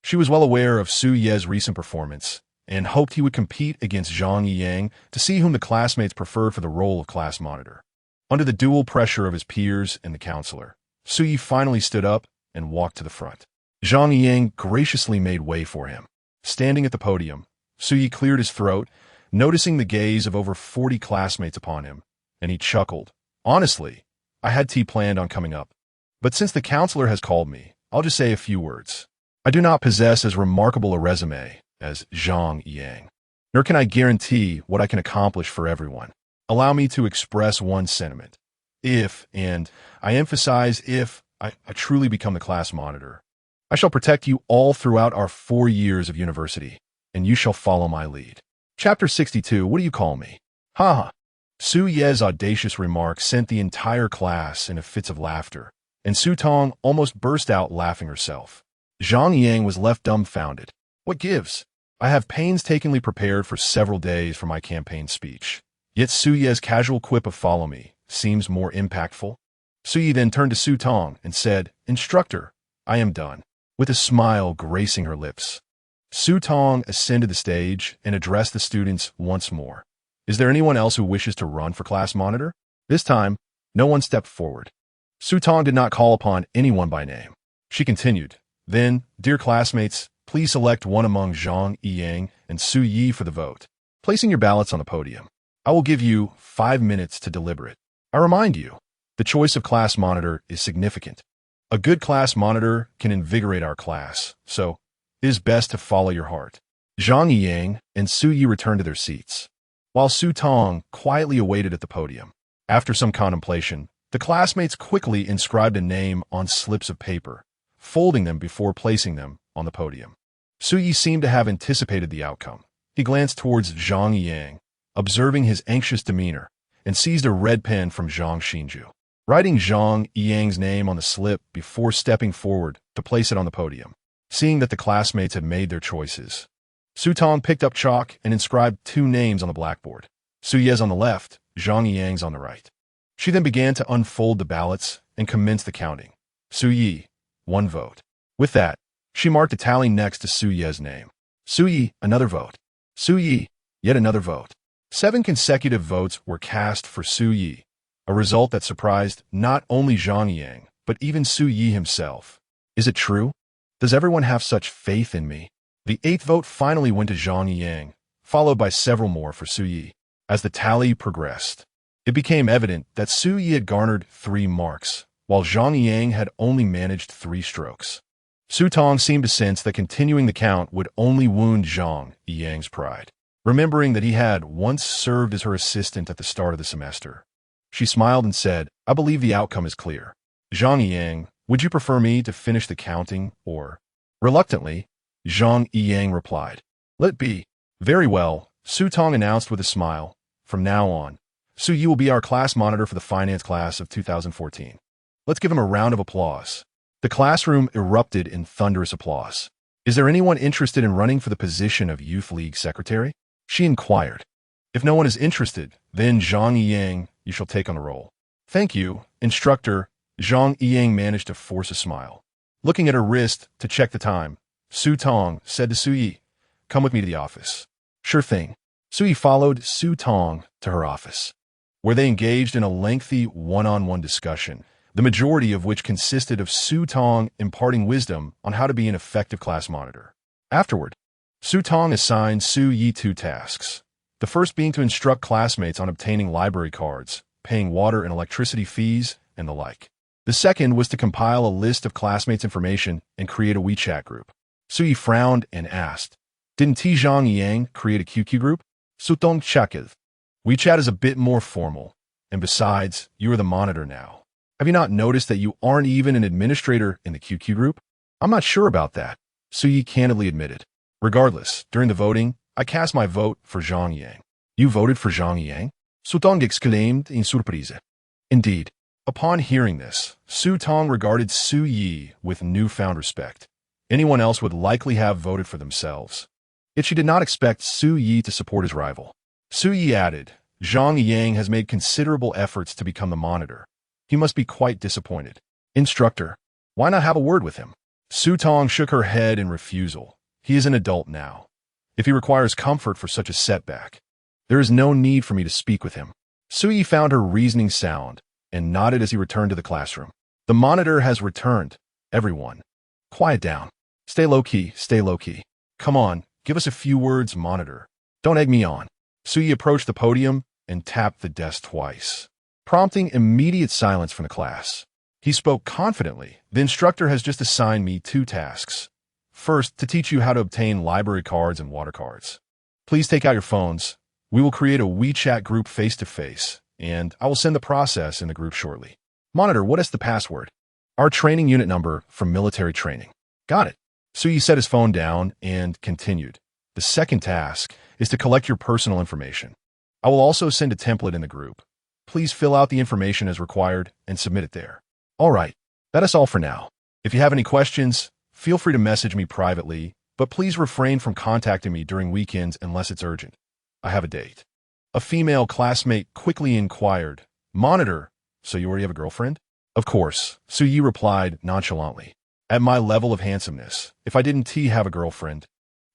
She was well aware of Su Ye's recent performance and hoped he would compete against Zhang Yang to see whom the classmates preferred for the role of class monitor. Under the dual pressure of his peers and the counselor, Su Yi finally stood up and walked to the front. Zhang Yang graciously made way for him. Standing at the podium, Su Yi cleared his throat, noticing the gaze of over 40 classmates upon him, and he chuckled. "Honestly, I had planned on coming up, but since the counselor has called me, I'll just say a few words. I do not possess as remarkable a resume as Zhang Yang, nor can I guarantee what I can accomplish for everyone. Allow me to express one sentiment. If, and I emphasize if, I truly become the class monitor, I shall protect you all throughout our 4 years of university, and you shall follow my lead. Chapter 62, what do you call me? Haha. Su Ye's audacious remark sent the entire class into fits of laughter, and Su Tong almost burst out laughing herself. Zhang Yang was left dumbfounded. What gives? I have painstakingly prepared for several days for my campaign speech. Yet Su Ye's casual quip of follow me seems more impactful. Su Ye then turned to Su Tong and said, Instructor, I am done, with a smile gracing her lips. Su Tong ascended the stage and addressed the students once more. Is there anyone else who wishes to run for class monitor? This time, no one stepped forward. Su Tong did not call upon anyone by name. She continued, Then, dear classmates, please select one among Zhang Yang and Su Yi for the vote, placing your ballots on the podium. I will give you 5 minutes to deliberate. I remind you, the choice of class monitor is significant. A good class monitor can invigorate our class, so it is best to follow your heart. Zhang Yang and Su Yi returned to their seats, while Su Tong quietly awaited at the podium. After some contemplation, the classmates quickly inscribed a name on slips of paper, folding them before placing them on the podium. Su Yi seemed to have anticipated the outcome. He glanced towards Zhang Yang, observing his anxious demeanor, and seized a red pen from Zhang Xinju, writing Zhang Yang's name on the slip before stepping forward to place it on the podium. Seeing that the classmates had made their choices, Su Tong picked up chalk and inscribed 2 names on the blackboard. Su Ye's on the left, Zhang Yang's on the right. She then began to unfold the ballots and commence the counting. Su Yi, 1 vote. With that, she marked a tally next to Su Ye's name. Su Yi, another vote. Su Yi, yet another vote. 7 consecutive votes were cast for Su Yi, a result that surprised not only Zhang Yang, but even Su Yi himself. Is it true? Does everyone have such faith in me? The 8th vote finally went to Zhang Yang, followed by several more for Su Yi. As the tally progressed, it became evident that Su Yi had garnered 3 marks, while Zhang Yang had only managed 3 strokes. Su Tong seemed to sense that continuing the count would only wound Zhang Yang's pride. Remembering that he had once served as her assistant at the start of the semester, she smiled and said, I believe the outcome is clear. Zhang Yang, would you prefer me to finish the counting, or? Reluctantly, Zhang Yang replied, Let it be. Very well, Su Tong announced with a smile. From now on, Su Yi will be our class monitor for the finance class of 2014. Let's give him a round of applause. The classroom erupted in thunderous applause. Is there anyone interested in running for the position of Youth League Secretary? She inquired. If no one is interested, then Zhang Yang, you shall take on the role. Thank you, instructor. Zhang Yang managed to force a smile. Looking at her wrist to check the time, Su Tong said to Su Yi, Come with me to the office. Sure thing. Su Yi followed Su Tong to her office, where they engaged in a lengthy one-on-one discussion, the majority of which consisted of Su Tong imparting wisdom on how to be an effective class monitor. Afterward, Su Tong assigned Su Yi 2 tasks, the first being to instruct classmates on obtaining library cards, paying water and electricity fees, and the like. The second was to compile a list of classmates' information and create a WeChat group. Su Yi frowned and asked, Didn't Zhang Yang create a QQ group? Su Tong checked. WeChat is a bit more formal, and besides, you are the monitor now. Have you not noticed that you aren't even an administrator in the QQ group? I'm not sure about that, Su Yi candidly admitted. Regardless, during the voting, I cast my vote for Zhang Yang. You voted for Zhang Yang? Su Tong exclaimed in surprise. Indeed. Upon hearing this, Su Tong regarded Su Yi with newfound respect. Anyone else would likely have voted for themselves. Yet she did not expect Su Yi to support his rival. Su Yi added, Zhang Yang has made considerable efforts to become the monitor. He must be quite disappointed. Instructor, why not have a word with him? Su Tong shook her head in refusal. He is an adult now. If he requires comfort for such a setback, there is no need for me to speak with him. Su Yi found her reasoning sound and nodded as he returned to the classroom. The monitor has returned. Everyone, quiet down. Stay low-key, stay low-key. Come on, give us a few words, monitor. Don't egg me on. Su Yi approached the podium and tapped the desk twice, prompting immediate silence from the class. He spoke confidently. The instructor has just assigned me 2 tasks. First, to teach you how to obtain library cards and water cards. Please take out your phones. We will create a WeChat group face-to-face, and I will send the process in the group shortly. Monitor, what is the password? Our training unit number from military training. Got it. Suyi set his phone down and continued. The second task is to collect your personal information. I will also send a template in the group. Please fill out the information as required and submit it there. All right, that is all for now. If you have any questions, feel free to message me privately, but please refrain from contacting me during weekends unless it's urgent. I have a date. A female classmate quickly inquired, Monitor, so you already have a girlfriend? Of course, Suyi replied nonchalantly. At my level of handsomeness, if I didn't have a girlfriend,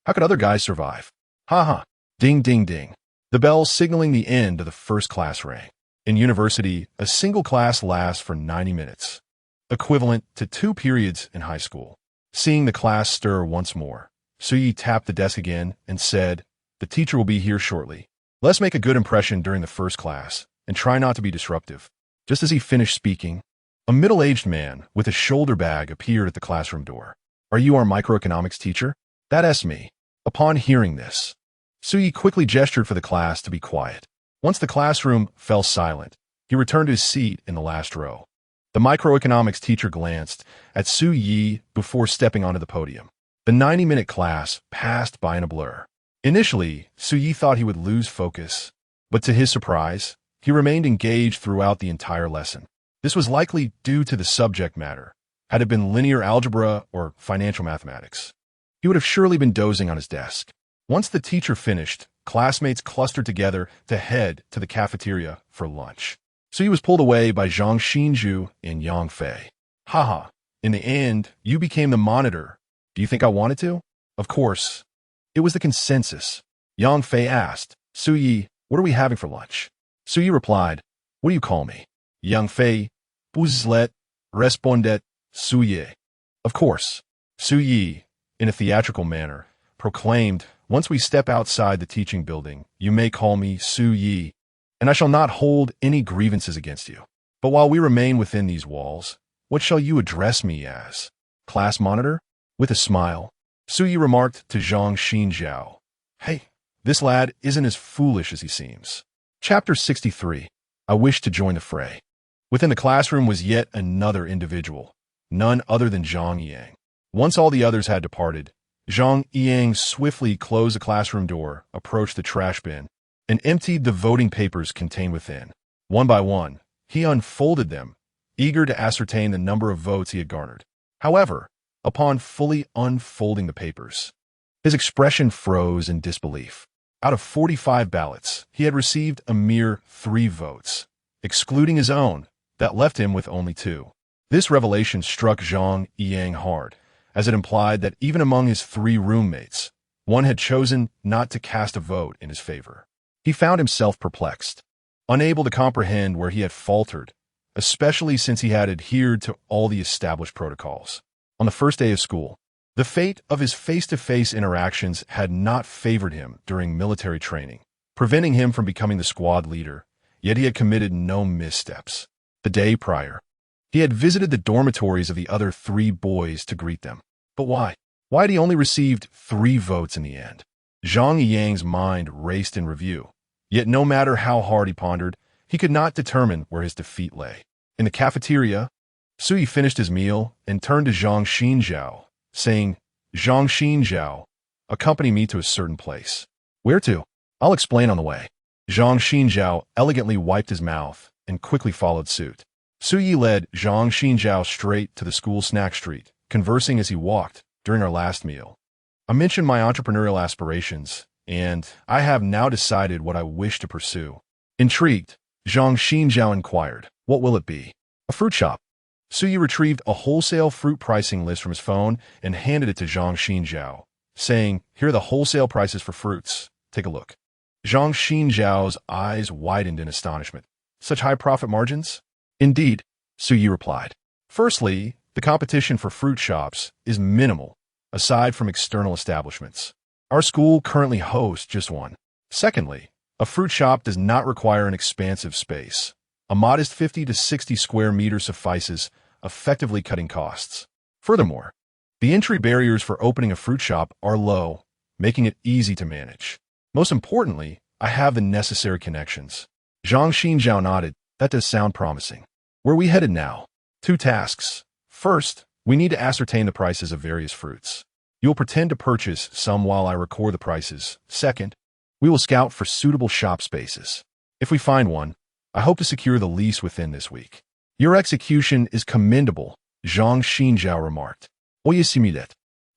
how could other guys survive? Haha. Ding, ding, ding. The bell signaling the end of the first class rang. In university, a single class lasts for 90 minutes, equivalent to 2 periods in high school. Seeing the class stir once more, Suyi tapped the desk again and said, The teacher will be here shortly. Let's make a good impression during the first class and try not to be disruptive. Just as he finished speaking, a middle-aged man with a shoulder bag appeared at the classroom door. Are you our microeconomics teacher? That's me. Upon hearing this, Suyi quickly gestured for the class to be quiet. Once the classroom fell silent, he returned to his seat in the last row. The microeconomics teacher glanced at Suyi before stepping onto the podium. The 90-minute class passed by in a blur. Initially, Suyi thought he would lose focus, but to his surprise, he remained engaged throughout the entire lesson. This was likely due to the subject matter. Had it been linear algebra or financial mathematics, he would have surely been dozing on his desk. Once the teacher finished, classmates clustered together to head to the cafeteria for lunch. Suyi was pulled away by Zhang Xinju and Yang Fei. Haha, in the end, you became the monitor. Do you think I wanted to? Of course. It was the consensus. Yang Fei asked, Suyi, what are we having for lunch? Suyi replied, What do you call me? Yang Fei, Buzlet, respondet, Suyi. Of course. Suyi, in a theatrical manner, proclaimed, Once we step outside the teaching building, you may call me Suyi, and I shall not hold any grievances against you. But while we remain within these walls, what shall you address me as? Class monitor? With a smile, Suyi remarked to Zhang Xinjiao, Hey, this lad isn't as foolish as he seems. Chapter 63. I wish to join the fray. Within the classroom was yet another individual, none other than Zhang Yang. Once all the others had departed, Zhang Yang swiftly closed the classroom door, approached the trash bin, and emptied the voting papers contained within. One by one, he unfolded them, eager to ascertain the number of votes he had garnered. However, upon fully unfolding the papers, his expression froze in disbelief. Out of 45 ballots, he had received a mere 3 votes, excluding his own, that left him with only 2. This revelation struck Zhang Yang hard, as it implied that even among his 3 roommates, one had chosen not to cast a vote in his favor. He found himself perplexed, unable to comprehend where he had faltered, especially since he had adhered to all the established protocols. On the first day of school, the fate of his face-to-face interactions had not favored him during military training, preventing him from becoming the squad leader, yet he had committed no missteps. The day prior, he had visited the dormitories of the other 3 boys to greet them. But why? Why had he only received 3 votes in the end? Zhang Yang's mind raced in review, yet no matter how hard he pondered, he could not determine where his defeat lay. In the cafeteria, Suyi finished his meal and turned to Zhang Xinjiao, saying, Zhang Xinjiao, accompany me to a certain place. Where to? I'll explain on the way. Zhang Xinjiao elegantly wiped his mouth and quickly followed suit. Suyi led Zhang Xinjiao straight to the school snack street, conversing as he walked during our last meal. I mentioned my entrepreneurial aspirations, and I have now decided what I wish to pursue. Intrigued, Zhang Xinjiao inquired, What will it be? A fruit shop. Suyi retrieved a wholesale fruit pricing list from his phone and handed it to Zhang Xinjiao, saying, Here are the wholesale prices for fruits. Take a look. Zhang Xinjiao's eyes widened in astonishment. Such high profit margins? Indeed, Suyi replied. Firstly, the competition for fruit shops is minimal, aside from external establishments. Our school currently hosts just one. Secondly, a fruit shop does not require an expansive space. A modest 50 to 60 square meters suffices, effectively cutting costs. Furthermore, the entry barriers for opening a fruit shop are low, making it easy to manage. Most importantly, I have the necessary connections. Zhang Xinjiao nodded. That does sound promising. Where are we headed now? 2 tasks. First, We need to ascertain the prices of various fruits. You will pretend to purchase some while I record the prices. Second, we will scout for suitable shop spaces. If we find one, I hope to secure the lease within this week. Your execution is commendable, Zhang Xinjiao remarked. Oye similet.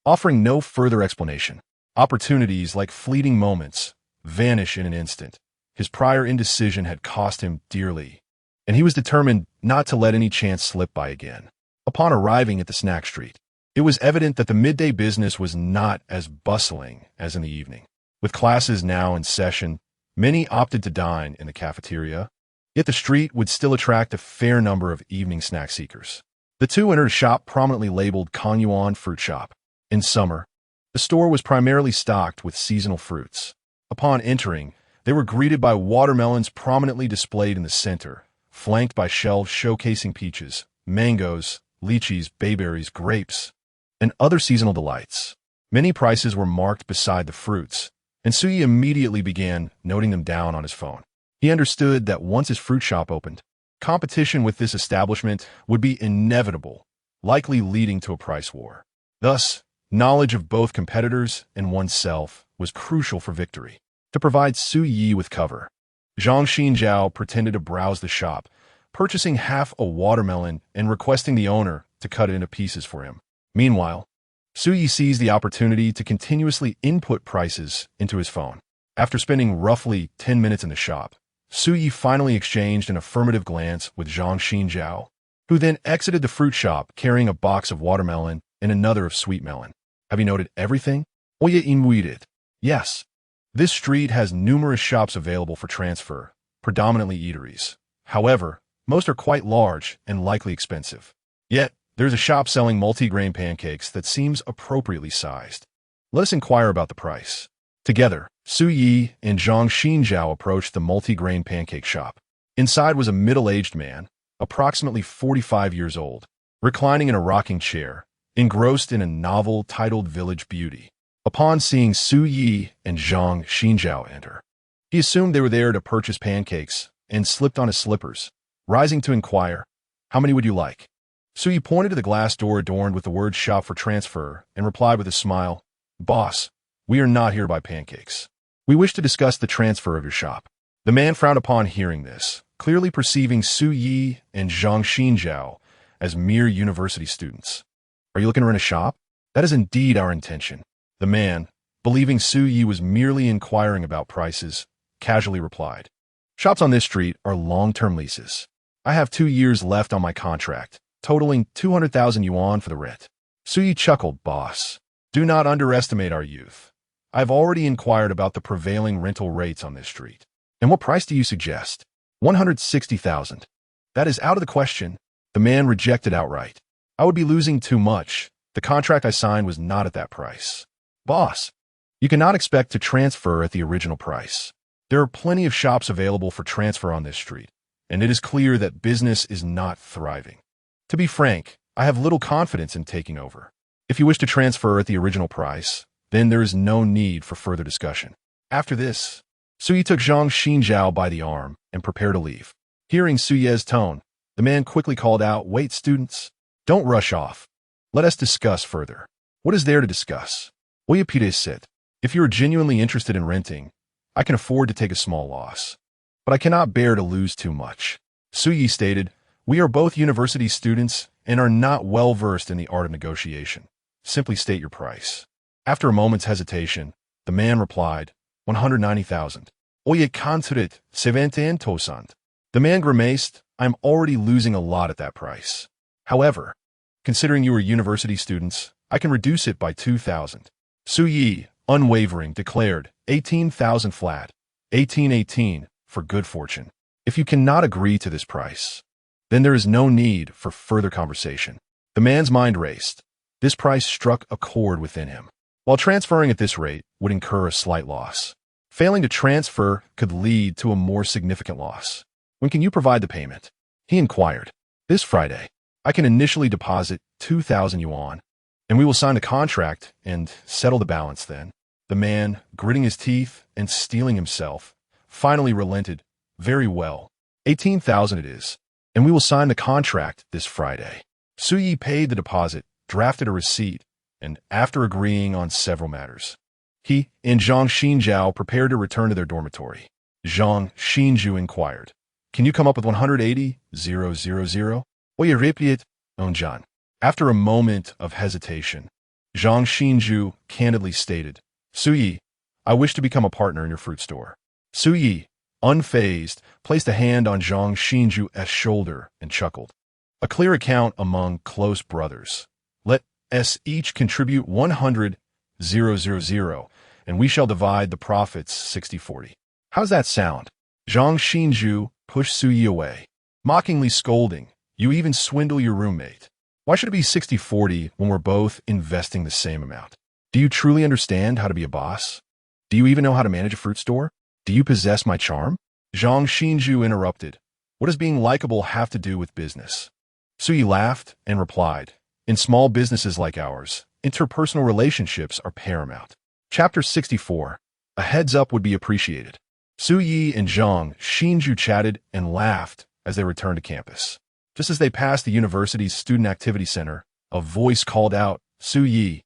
Offering no further explanation. Opportunities, like fleeting moments, vanish in an instant. His prior indecision had cost him dearly, and he was determined not to let any chance slip by again. Upon arriving at the snack street, it was evident that the midday business was not as bustling as in the evening. With classes now in session, many opted to dine in the cafeteria, yet the street would still attract a fair number of evening snack seekers. The two entered a shop prominently labeled Kanyuan Fruit Shop. In summer, the store was primarily stocked with seasonal fruits. Upon entering, they were greeted by watermelons prominently displayed in the center, flanked by shelves showcasing peaches, mangoes, lychees, bayberries, grapes, and other seasonal delights. Many prices were marked beside the fruits, and Suyi immediately began noting them down on his phone. He understood that once his fruit shop opened, competition with this establishment would be inevitable, likely leading to a price war. Thus, knowledge of both competitors and oneself was crucial for victory. To provide Suyi with cover, Zhang Xinjiao pretended to browse the shop, purchasing half a watermelon and requesting the owner to cut it into pieces for him. Meanwhile, Suyi seized the opportunity to continuously input prices into his phone. After spending roughly 10 minutes in the shop, Suyi finally exchanged an affirmative glance with Zhang Xinjiao, who then exited the fruit shop carrying a box of watermelon and another of sweet melon. Have you noted everything? Oye inmuited. Yes. This street has numerous shops available for transfer, predominantly eateries. However, most are quite large and likely expensive. Yet, there's a shop selling multi-grain pancakes that seems appropriately sized. Let us inquire about the price. Together, Suyi and Zhang Xinjiao approached the multi-grain pancake shop. Inside was a middle-aged man, approximately 45 years old, reclining in a rocking chair, engrossed in a novel titled Village Beauty. Upon seeing Suyi and Zhang Xinjiao enter, he assumed they were there to purchase pancakes and slipped on his slippers, rising to inquire, "How many would you like?" Suyi pointed to the glass door adorned with the word "Shop for Transfer" and replied with a smile, "Boss, we are not here to buy pancakes. We wish to discuss the transfer of your shop." The man frowned upon hearing this, clearly perceiving Suyi and Zhang Xinjiao as mere university students. "Are you looking to rent a shop? That is indeed our intention." The man, believing Suyi was merely inquiring about prices, casually replied, "Shops on this street are long-term leases. I have 2 years left on my contract, totaling 200,000 yuan for the rent." Suyi chuckled, "Boss, do not underestimate our youth. I've already inquired about the prevailing rental rates on this street. And what price do you suggest?" 160,000. "That is out of the question." The man rejected outright. "I would be losing too much. The contract I signed was not at that price." "Boss, you cannot expect to transfer at the original price. There are plenty of shops available for transfer on this street, and it is clear that business is not thriving. To be frank, I have little confidence in taking over. If you wish to transfer at the original price, then there is no need for further discussion." After this, Suyi took Zhang Xinjiao by the arm and prepared to leave. Hearing Suye's tone, the man quickly called out, "Wait, students. Don't rush off. Let us discuss further." "What is there to discuss?" Oyapide said, "If you are genuinely interested in renting, I can afford to take a small loss. But I cannot bear to lose too much." Suyi stated, "We are both university students and are not well versed in the art of negotiation. Simply state your price." After a moment's hesitation, the man replied, 190,000. Oye kanturit, 70,000. The man grimaced, "I'm already losing a lot at that price. However, considering you are university students, I can reduce it by 2,000. Suyi, unwavering, declared, 18,000 flat, 1818, for good fortune. If you cannot agree to this price, then there is no need for further conversation." The man's mind raced. This price struck a chord within him. While transferring at this rate would incur a slight loss, failing to transfer could lead to a more significant loss. "When can you provide the payment?" he inquired. "This Friday. I can initially deposit 2,000 yuan, and we will sign the contract and settle the balance then." The man, gritting his teeth and steeling himself, finally relented. "Very well. 18,000 it is, and we will sign the contract this Friday." Suyi paid the deposit, drafted a receipt, and after agreeing on several matters, he and Zhang Xinjiao prepared to return to their dormitory. Zhang Xinju inquired, "Can you come up with 180,000? Will you repeat it, Onjan?" After a moment of hesitation, Zhang Xinju candidly stated, "Suyi, I wish to become a partner in your fruit store." Suyi, unfazed, placed a hand on Zhang Xinju's shoulder and chuckled. "A clear account among close brothers. Let us each contribute 100,000, and we shall divide the profits 60-40. How's that sound?" Zhang Xinju pushed Suyi away, mockingly scolding, "You even swindle your roommate. Why should it be 60-40 when we're both investing the same amount? Do you truly understand how to be a boss? Do you even know how to manage a fruit store? Do you possess my charm?" Zhang Xinju interrupted. "What does being likable have to do with business?" Suyi laughed and replied, "In small businesses like ours, interpersonal relationships are paramount." Chapter 64. A heads up would be appreciated. Suyi and Zhang Xinju chatted and laughed as they returned to campus. Just as they passed the university's Student Activity Center, a voice called out, "Suyi."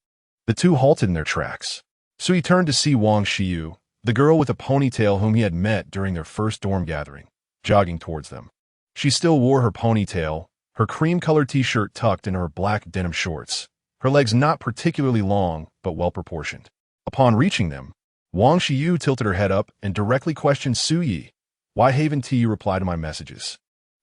The two halted in their tracks. Suyi turned to see Wang Xiyu, the girl with a ponytail whom he had met during their first dorm gathering, jogging towards them. She still wore her ponytail, her cream-colored t-shirt tucked into her black denim shorts, her legs not particularly long but well-proportioned. Upon reaching them, Wang Xiyu tilted her head up and directly questioned Suyi, "Why haven't you replied to my messages?"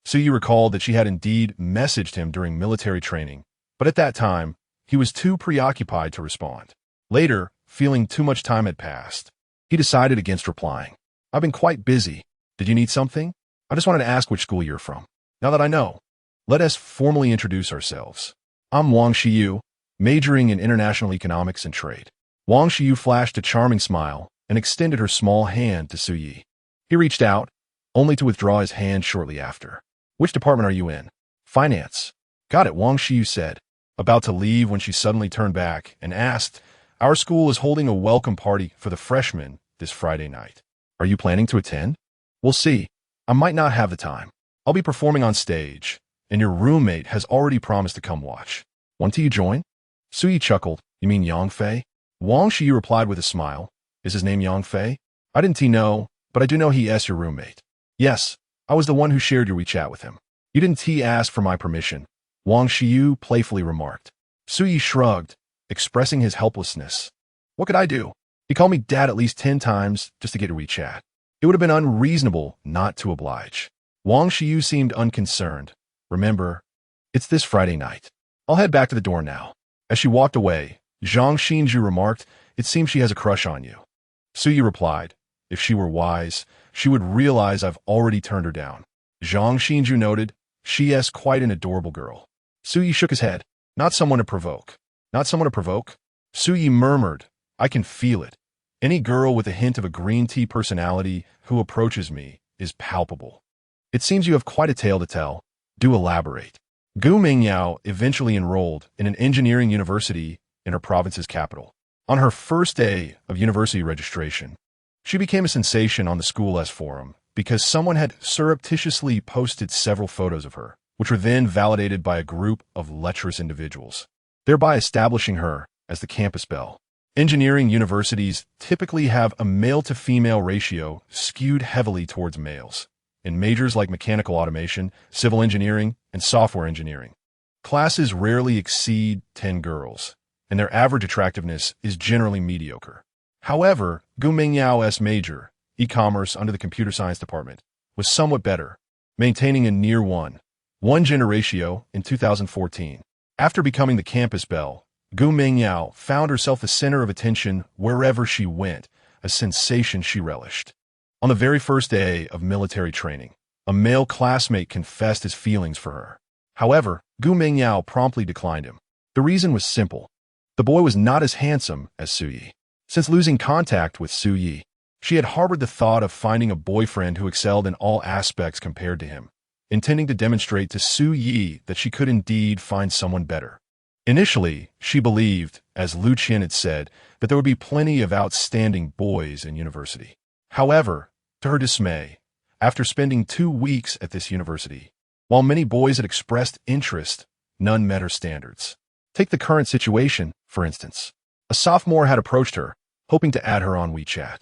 Suyi recalled that she had indeed messaged him during military training, but at that time, he was too preoccupied to respond. Later, feeling too much time had passed, he decided against replying. "I've been quite busy. Did you need something? I just wanted to ask which school you're from. Now that I know, let us formally introduce ourselves. I'm Wang Xiyu, majoring in international economics and trade." Wang Xiyu flashed a charming smile and extended her small hand to Suyi. He reached out, only to withdraw his hand shortly after. "Which department are you in?" "Finance." "Got it," Wang Xiyu said, about to leave when she suddenly turned back and asked, "Our school is holding a welcome party for the freshmen this Friday night. Are you planning to attend?" "We'll see. I might not have the time. I'll be performing on stage, and your roommate has already promised to come watch. Want to join?" Suyi chuckled. "You mean Yang Fei?" Wang Xiyu replied with a smile, "Is his name Yang Fei?" "I didn't know, but I do know he is your roommate." "Yes, I was the one who shared your WeChat with him." "You didn't ask for my permission," Wang Xiyu playfully remarked. Suyi shrugged, expressing his helplessness. "What could I do? He called me dad at least 10 times just to get your WeChat. It would have been unreasonable not to oblige." Wang Xiyu seemed unconcerned. "Remember, it's this Friday night. I'll head back to the door now." As she walked away, Zhang Xinju remarked, "It seems she has a crush on you." Suyi replied, "If she were wise, she would realize I've already turned her down." Zhang Xinju noted, "She is quite an adorable girl." Suyi shook his head. "Not someone to provoke." "Not someone to provoke?" Suyi murmured, "I can feel it. Any girl with a hint of a green tea personality who approaches me is palpable." "It seems you have quite a tale to tell. Do elaborate." Gu Mingyao eventually enrolled in an engineering university in her province's capital. On her first day of university registration, she became a sensation on the school S forum because someone had surreptitiously posted several photos of her, which were then validated by a group of lecherous individuals, thereby establishing her as the campus belle. Engineering universities typically have a male-to-female ratio skewed heavily towards males, in majors like mechanical automation, civil engineering, and software engineering. Classes rarely exceed 10 girls, and their average attractiveness is generally mediocre. However, Gu Mingyao's major, e-commerce under the computer science department, was somewhat better, maintaining a near 1 gender ratio in 2014. After becoming the campus belle, Gu Mingyao found herself the center of attention wherever she went, a sensation she relished. On the very first day of military training, a male classmate confessed his feelings for her. However, Gu Mingyao promptly declined him. The reason was simple. The boy was not as handsome as Suyi. Since losing contact with Suyi, she had harbored the thought of finding a boyfriend who excelled in all aspects compared to him, intending to demonstrate to Suyi that she could indeed find someone better. Initially, she believed, as Lu Qian had said, that there would be plenty of outstanding boys in university. However, to her dismay, after spending 2 weeks at this university, while many boys had expressed interest, none met her standards. Take the current situation, for instance. A sophomore had approached her, hoping to add her on WeChat.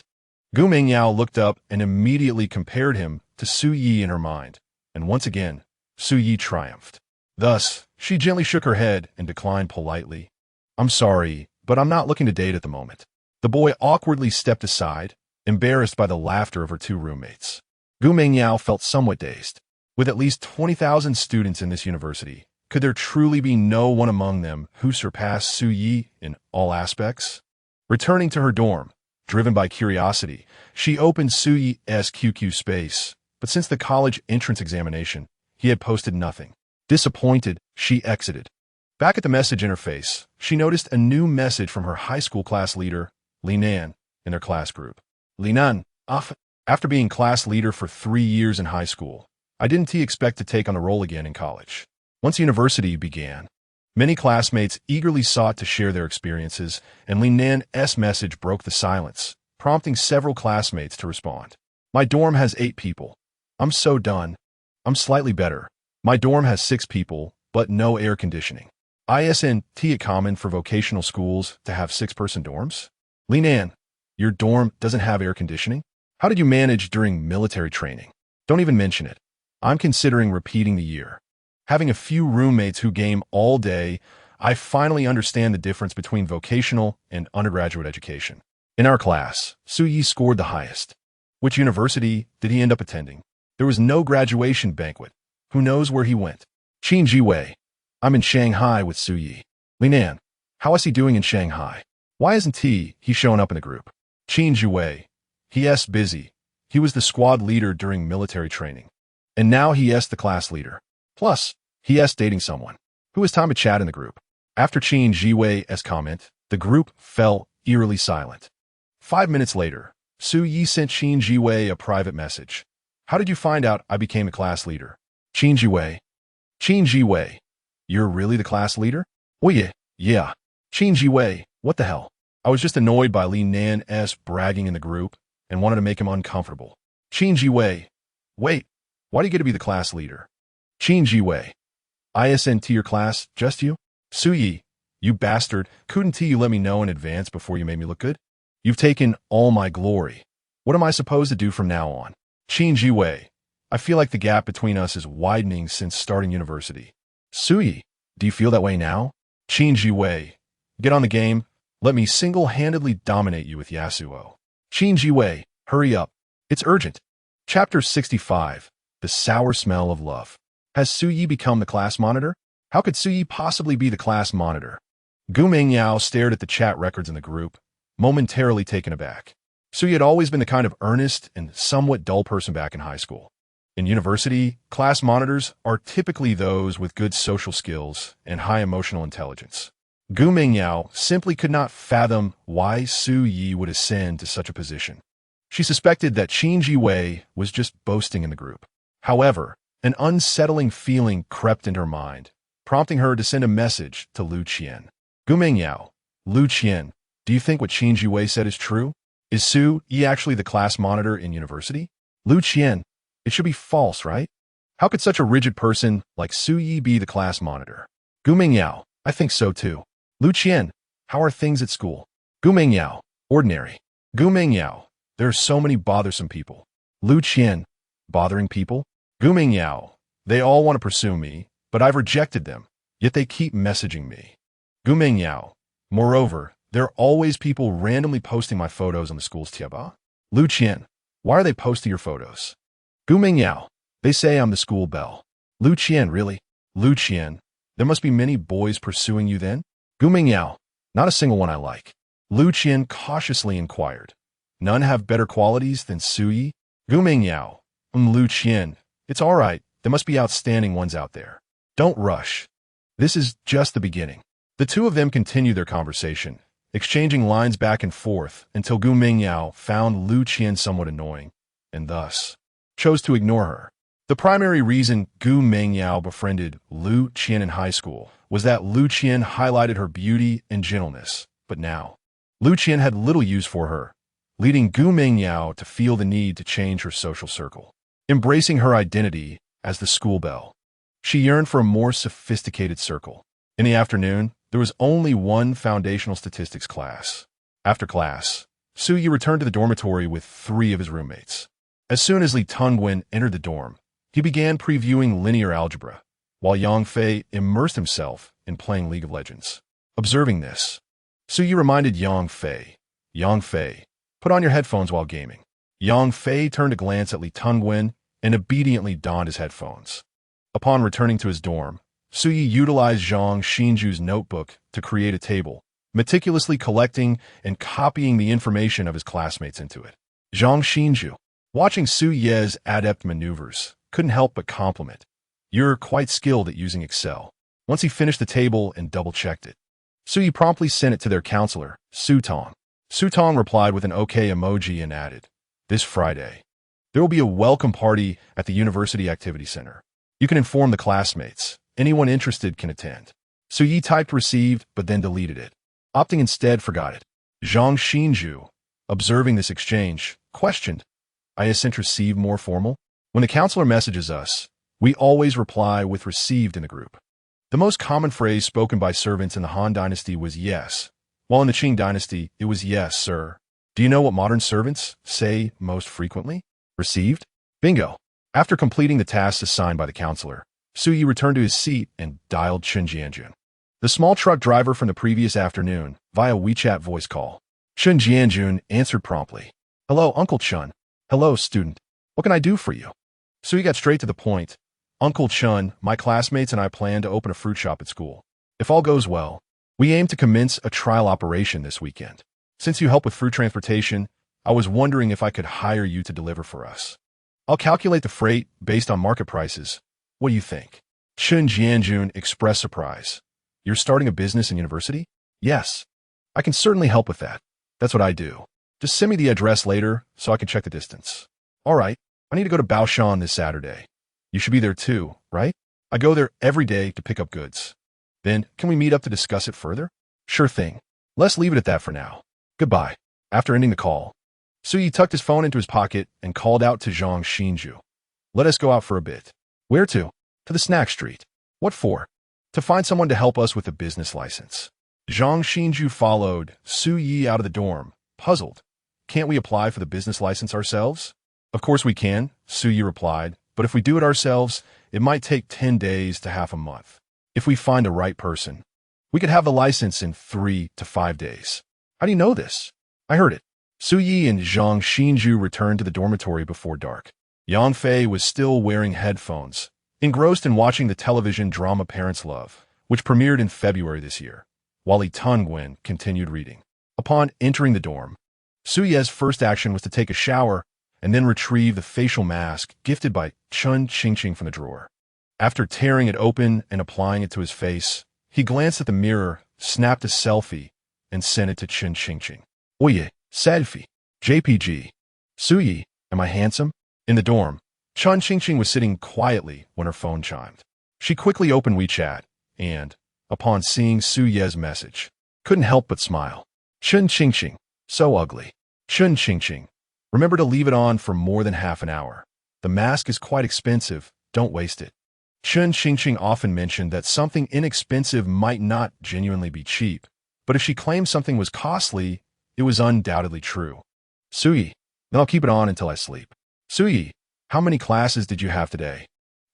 Gu Mingyao looked up and immediately compared him to Su Yi in her mind, and once again, Su Yi triumphed. Thus, she gently shook her head and declined politely. "I'm sorry, but I'm not looking to date at the moment." The boy awkwardly stepped aside, embarrassed by the laughter of her two roommates. Gu Mingyao felt somewhat dazed. With at least 20,000 students in this university, could there truly be no one among them who surpassed Su Yi in all aspects? Returning to her dorm, driven by curiosity, she opened Su Yi's QQ space, but since the college entrance examination, he had posted nothing. Disappointed, she exited. Back at the message interface, she noticed a new message from her high school class leader, Li Nan, in their class group. "Li Nan, after being class leader for 3 years in high school, I didn't expect to take on the role again in college. Once university began, many classmates eagerly sought to share their experiences, and Li Nan's message broke the silence, prompting several classmates to respond. My dorm has 8 people. I'm so done. I'm slightly better. My dorm has 6 people, but no air conditioning. Isn't it common for vocational schools to have 6-person dorms? Li Nan, your dorm doesn't have air conditioning? How did you manage during military training? Don't even mention it. I'm considering repeating the year. Having a few roommates who game all day, I finally understand the difference between vocational and undergraduate education. In our class, Su Yi scored the highest. Which university did he end up attending? There was no graduation banquet. Who knows where he went? Qin Jiwei. I'm in Shanghai with Su Yi. Li Nan, how is he doing in Shanghai? Why isn't he showing up in the group? Qin Jiwei. He's busy. He was the squad leader during military training. And now he's the class leader. Plus, he's dating someone. Who has time to chat in the group? After Qin Jiwei's comment, the group fell eerily silent. 5 minutes later, Su Yi sent Qin Jiwei a private message. How did you find out I became a class leader? Qin Jiwei. Qin Jiwei. You're really the class leader? Oh yeah. Qin Jiwei, what the hell? I was just annoyed by Li Nan's bragging in the group and wanted to make him uncomfortable. Qin Jiwei. Wait, why do you get to be the class leader? Qin Jiwei. Isn't your class just you? Su Yi, you bastard, couldn't you let me know in advance before you made me look good? You've taken all my glory. What am I supposed to do from now on? Qin Jiwei. I feel like the gap between us is widening since starting university. Su Yi, do you feel that way now? Qin Jiwei. Get on the game. Let me single-handedly dominate you with Yasuo. Qin Jiwei, hurry up. It's urgent. Chapter 65. The Sour Smell of Love. Has Su Yi become the class monitor? How could Su Yi possibly be the class monitor? Gu Mingyao stared at the chat records in the group, momentarily taken aback. Su Yi had always been the kind of earnest and somewhat dull person back in high school. In university, class monitors are typically those with good social skills and high emotional intelligence. Gu Mingyao simply could not fathom why Su Yi would ascend to such a position. She suspected that Qin Jiwei was just boasting in the group. However, an unsettling feeling crept into her mind, prompting her to send a message to Lu Qian. Gu Mingyao, Lu Qian, do you think what Qin Jiwei said is true? Is Su Yi actually the class monitor in university? Lu Qian, it should be false, right? How could such a rigid person like Su Yi be the class monitor? Gu Mingyao, I think so too. Lu Qian, how are things at school? Gu Mingyao, ordinary. Gu Mingyao, there are so many bothersome people. Lu Qian, bothering people? Gu Mingyao, they all want to pursue me, but I've rejected them, yet they keep messaging me. Gu Mingyao, moreover, there are always people randomly posting my photos on the school's Tiaba. Lu Qian, why are they posting your photos? Gu Mingyao, they say I'm the school belle. Lu Qian, really? Lu Qian, there must be many boys pursuing you then? Gu Mingyao, not a single one I like. Lu Qian cautiously inquired. None have better qualities than Su Yi? Gu Mingyao, Lu Qian, it's all right. There must be outstanding ones out there. Don't rush. This is just the beginning. The two of them continued their conversation, exchanging lines back and forth until Gu Mingyao found Lu Qian somewhat annoying, and thus chose to ignore her. The primary reason Gu Mingyao befriended Lu Qian in high school was that Lu Qian highlighted her beauty and gentleness, but now Lu Qian had little use for her, leading Gu Mingyao to feel the need to change her social circle. Embracing her identity as the school belle, she yearned for a more sophisticated circle. In the afternoon, There was only one foundational statistics class. After class, Su-yi returned to the dormitory with 3 of his roommates. As soon as Lee Tungwen entered the dorm, he began previewing linear algebra, while Yang Fei immersed himself in playing League of Legends. Observing this, Su-yi reminded Yang Fei, "Yang Fei, put on your headphones while gaming." Yang Fei turned to glance at Lee Tungwen and obediently donned his headphones. Upon returning to his dorm, Su-yi utilized Zhang Xinju's notebook to create a table, meticulously collecting and copying the information of his classmates into it. Zhang Xinju, watching Su-ye's adept maneuvers, couldn't help but compliment, "You're quite skilled at using Excel." Once he finished the table and double-checked it, Su-yi promptly sent it to their counselor, Su-tong. Su-tong replied with an OK emoji and added, "This Friday, there will be a welcome party at the University Activity Center. You can inform the classmates. Anyone interested can attend." Su-yi typed received, but then deleted it, opting instead forgot it. Zhang Xinju, observing this exchange, questioned, "I sent received more formal?" When the counselor messages us, we always reply with received in the group. The most common phrase spoken by servants in the Han Dynasty was yes, while in the Qing Dynasty, it was yes, sir. Do you know what modern servants say most frequently? Received? Bingo. After completing the tasks assigned by the counselor, Su-yi returned to his seat and dialed Chun Jianjun, the small truck driver from the previous afternoon, via WeChat voice call. Chun Jianjun answered promptly. "Hello, Uncle Chun." "Hello, student. What can I do for you?" Su-yi got straight to the point. "Uncle Chun, my classmates and I plan to open a fruit shop at school. If all goes well, we aim to commence a trial operation this weekend. Since you help with fruit transportation, I was wondering if I could hire you to deliver for us. I'll calculate the freight based on market prices. What do you think?" Chun Jianjun expressed surprise. "You're starting a business in university?" "Yes. I can certainly help with that. That's what I do. Just send me the address later so I can check the distance." "All right. I need to go to Baoshan this Saturday. You should be there too, right? I go there every day to pick up goods. Then, can we meet up to discuss it further?" "Sure thing. Let's leave it at that for now. Goodbye." After ending the call, Su-yi tucked his phone into his pocket and called out to Zhang Xinju. "Let us go out for a bit." "Where to?" "To the snack street." "What for?" "To find someone to help us with a business license." Zhang Xinju followed Su-yi out of the dorm, puzzled. "Can't we apply for the business license ourselves?" "Of course we can," Su-yi replied, "but if we do it ourselves, it might take 10 days to half a month. If we find the right person, we could have the license in 3 to 5 days." "How do you know this?" "I heard it." Su-yi and Zhang Xinju returned to the dormitory before dark. Yang Fei was still wearing headphones, engrossed in watching the television drama Parents Love, which premiered in February this year, while Lee Tungwen continued reading. Upon entering the dorm, Su-ye's first action was to take a shower and then retrieve the facial mask gifted by Chun Qingqing from the drawer. After tearing it open and applying it to his face, he glanced at the mirror, snapped a selfie, and sent it to Chun Qingqing. "Oye, selfie. JPG. Su-yi, am I handsome?" In the dorm, Chun Qingqing was sitting quietly when her phone chimed. She quickly opened WeChat and, upon seeing Su-ye's message, couldn't help but smile. "Chun Qingqing, so ugly." "Chun Qingqing, remember to leave it on for more than half an hour. The mask is quite expensive, don't waste it." Chun Qingqing often mentioned that something inexpensive might not genuinely be cheap, but if she claimed something was costly, it was undoubtedly true. "Su-yi, then I'll keep it on until I sleep." "Su-yi, how many classes did you have today?"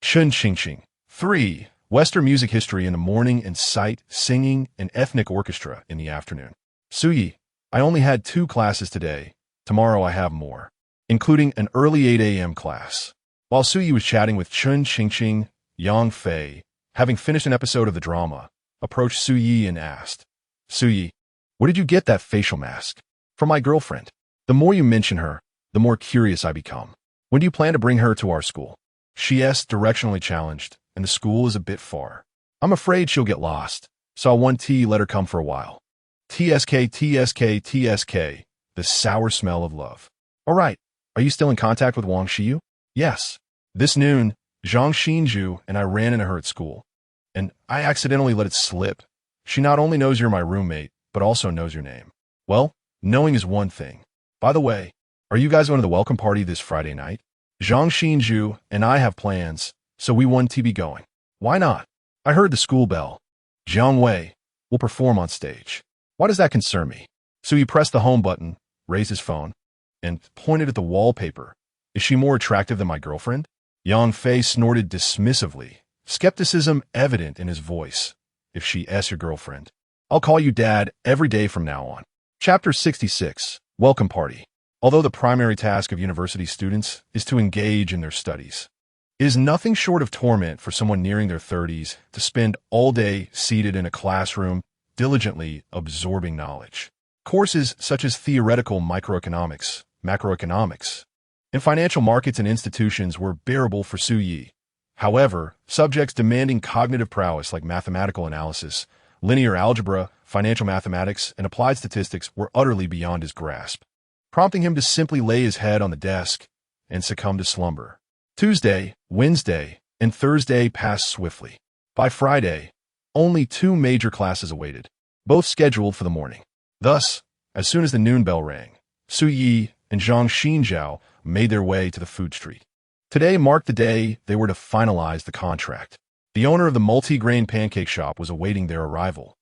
Chun Qingqing, 3. Western music history in the morning and sight, singing, and ethnic orchestra in the afternoon. "Su-yi, I only had 2 classes today. Tomorrow I have more, including an early 8 a.m. class." While Su-yi was chatting with Chun Qingqing, Yang Fei, having finished an episode of the drama, approached Su-yi and asked, "Su-yi, where did you get that facial mask?" "From my girlfriend. The more you mention her, the more curious I become." "When do you plan to bring her to our school?" "She's directionally challenged, and the school is a bit far. I'm afraid she'll get lost, so I want to let her come for a while." TSK, TSK, TSK, the sour smell of love. "All right, are you still in contact with Wang Xiyu?" "Yes. This noon, Zhang Xinju and I ran into her at school, and I accidentally let it slip. She not only knows you're my roommate, but also knows your name." "Well, knowing is one thing. By the way, are you guys going to the welcome party this Friday night?" "Zhang Xinju and I have plans, so we want to be going." "Why not?" "I heard the school bell." "Jiang Wei, will perform on stage. Why does that concern me? So he pressed the home button, raised his phone, and pointed at the wallpaper. Is she more attractive than my girlfriend? Yang Fei snorted dismissively, skepticism evident in his voice. If she's your girlfriend, I'll call you Dad every day from now on. Chapter 66. Welcome Party. Although the primary task of university students is to engage in their studies, it is nothing short of torment for someone nearing their 30s to spend all day seated in a classroom, diligently absorbing knowledge. Courses such as theoretical microeconomics, macroeconomics, and financial markets and institutions were bearable for Su Yi. However, subjects demanding cognitive prowess like mathematical analysis, linear algebra, financial mathematics, and applied statistics were utterly beyond his grasp, prompting him to simply lay his head on the desk and succumb to slumber. Tuesday, Wednesday, and Thursday passed swiftly. By Friday, only 2 major classes awaited, both scheduled for the morning. Thus, as soon as the noon bell rang, Su Yi and Zhang Xinjiao made their way to the food street. Today marked the day they were to finalize the contract. The owner of the multi-grain pancake shop was awaiting their arrival,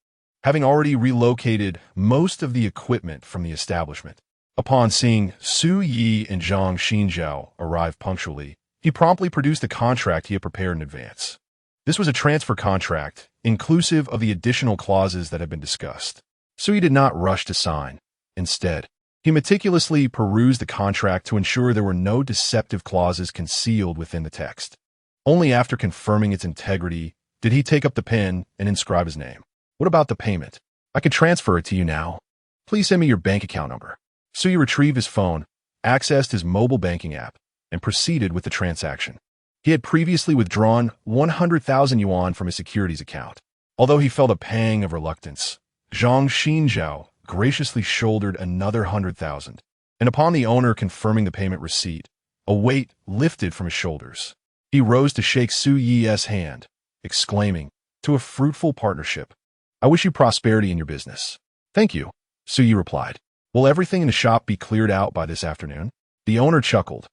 having already relocated most of the equipment from the establishment. Upon seeing Su Yi and Zhang Xinjiao arrive punctually, he promptly produced the contract he had prepared in advance. This was a transfer contract, inclusive of the additional clauses that had been discussed. Su Yi did not rush to sign. Instead, he meticulously perused the contract to ensure there were no deceptive clauses concealed within the text. Only after confirming its integrity did he take up the pen and inscribe his name. What about the payment? I can transfer it to you now. Please send me your bank account number. Su Yi retrieved his phone, accessed his mobile banking app, and proceeded with the transaction. He had previously withdrawn 100,000 yuan from his securities account. Although he felt a pang of reluctance, Zhang Xinjiao graciously shouldered another 100,000, and upon the owner confirming the payment receipt, a weight lifted from his shoulders. He rose to shake Su Yi's hand, exclaiming, "To a fruitful partnership. I wish you prosperity in your business." "Thank you," Su Yi replied. "Will everything in the shop be cleared out by this afternoon?" The owner chuckled.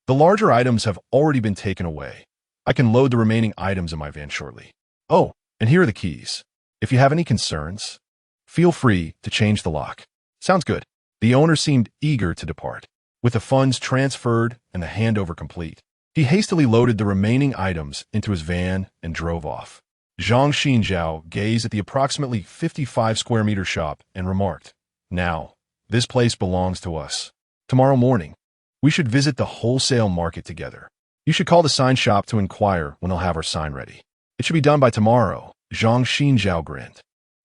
"The larger items have already been taken away. I can load the remaining items in my van shortly. Oh, and here are the keys. If you have any concerns, feel free to change the lock." "Sounds good." The owner seemed eager to depart. With the funds transferred and the handover complete, he hastily loaded the remaining items into his van and drove off. Zhang Xinjiao gazed at the approximately 55 square meter shop and remarked, "Now, this place belongs to us. Tomorrow morning, we should visit the wholesale market together. You should call the sign shop to inquire when they'll have our sign ready. It should be done by tomorrow." Zhang Xinjiao grinned.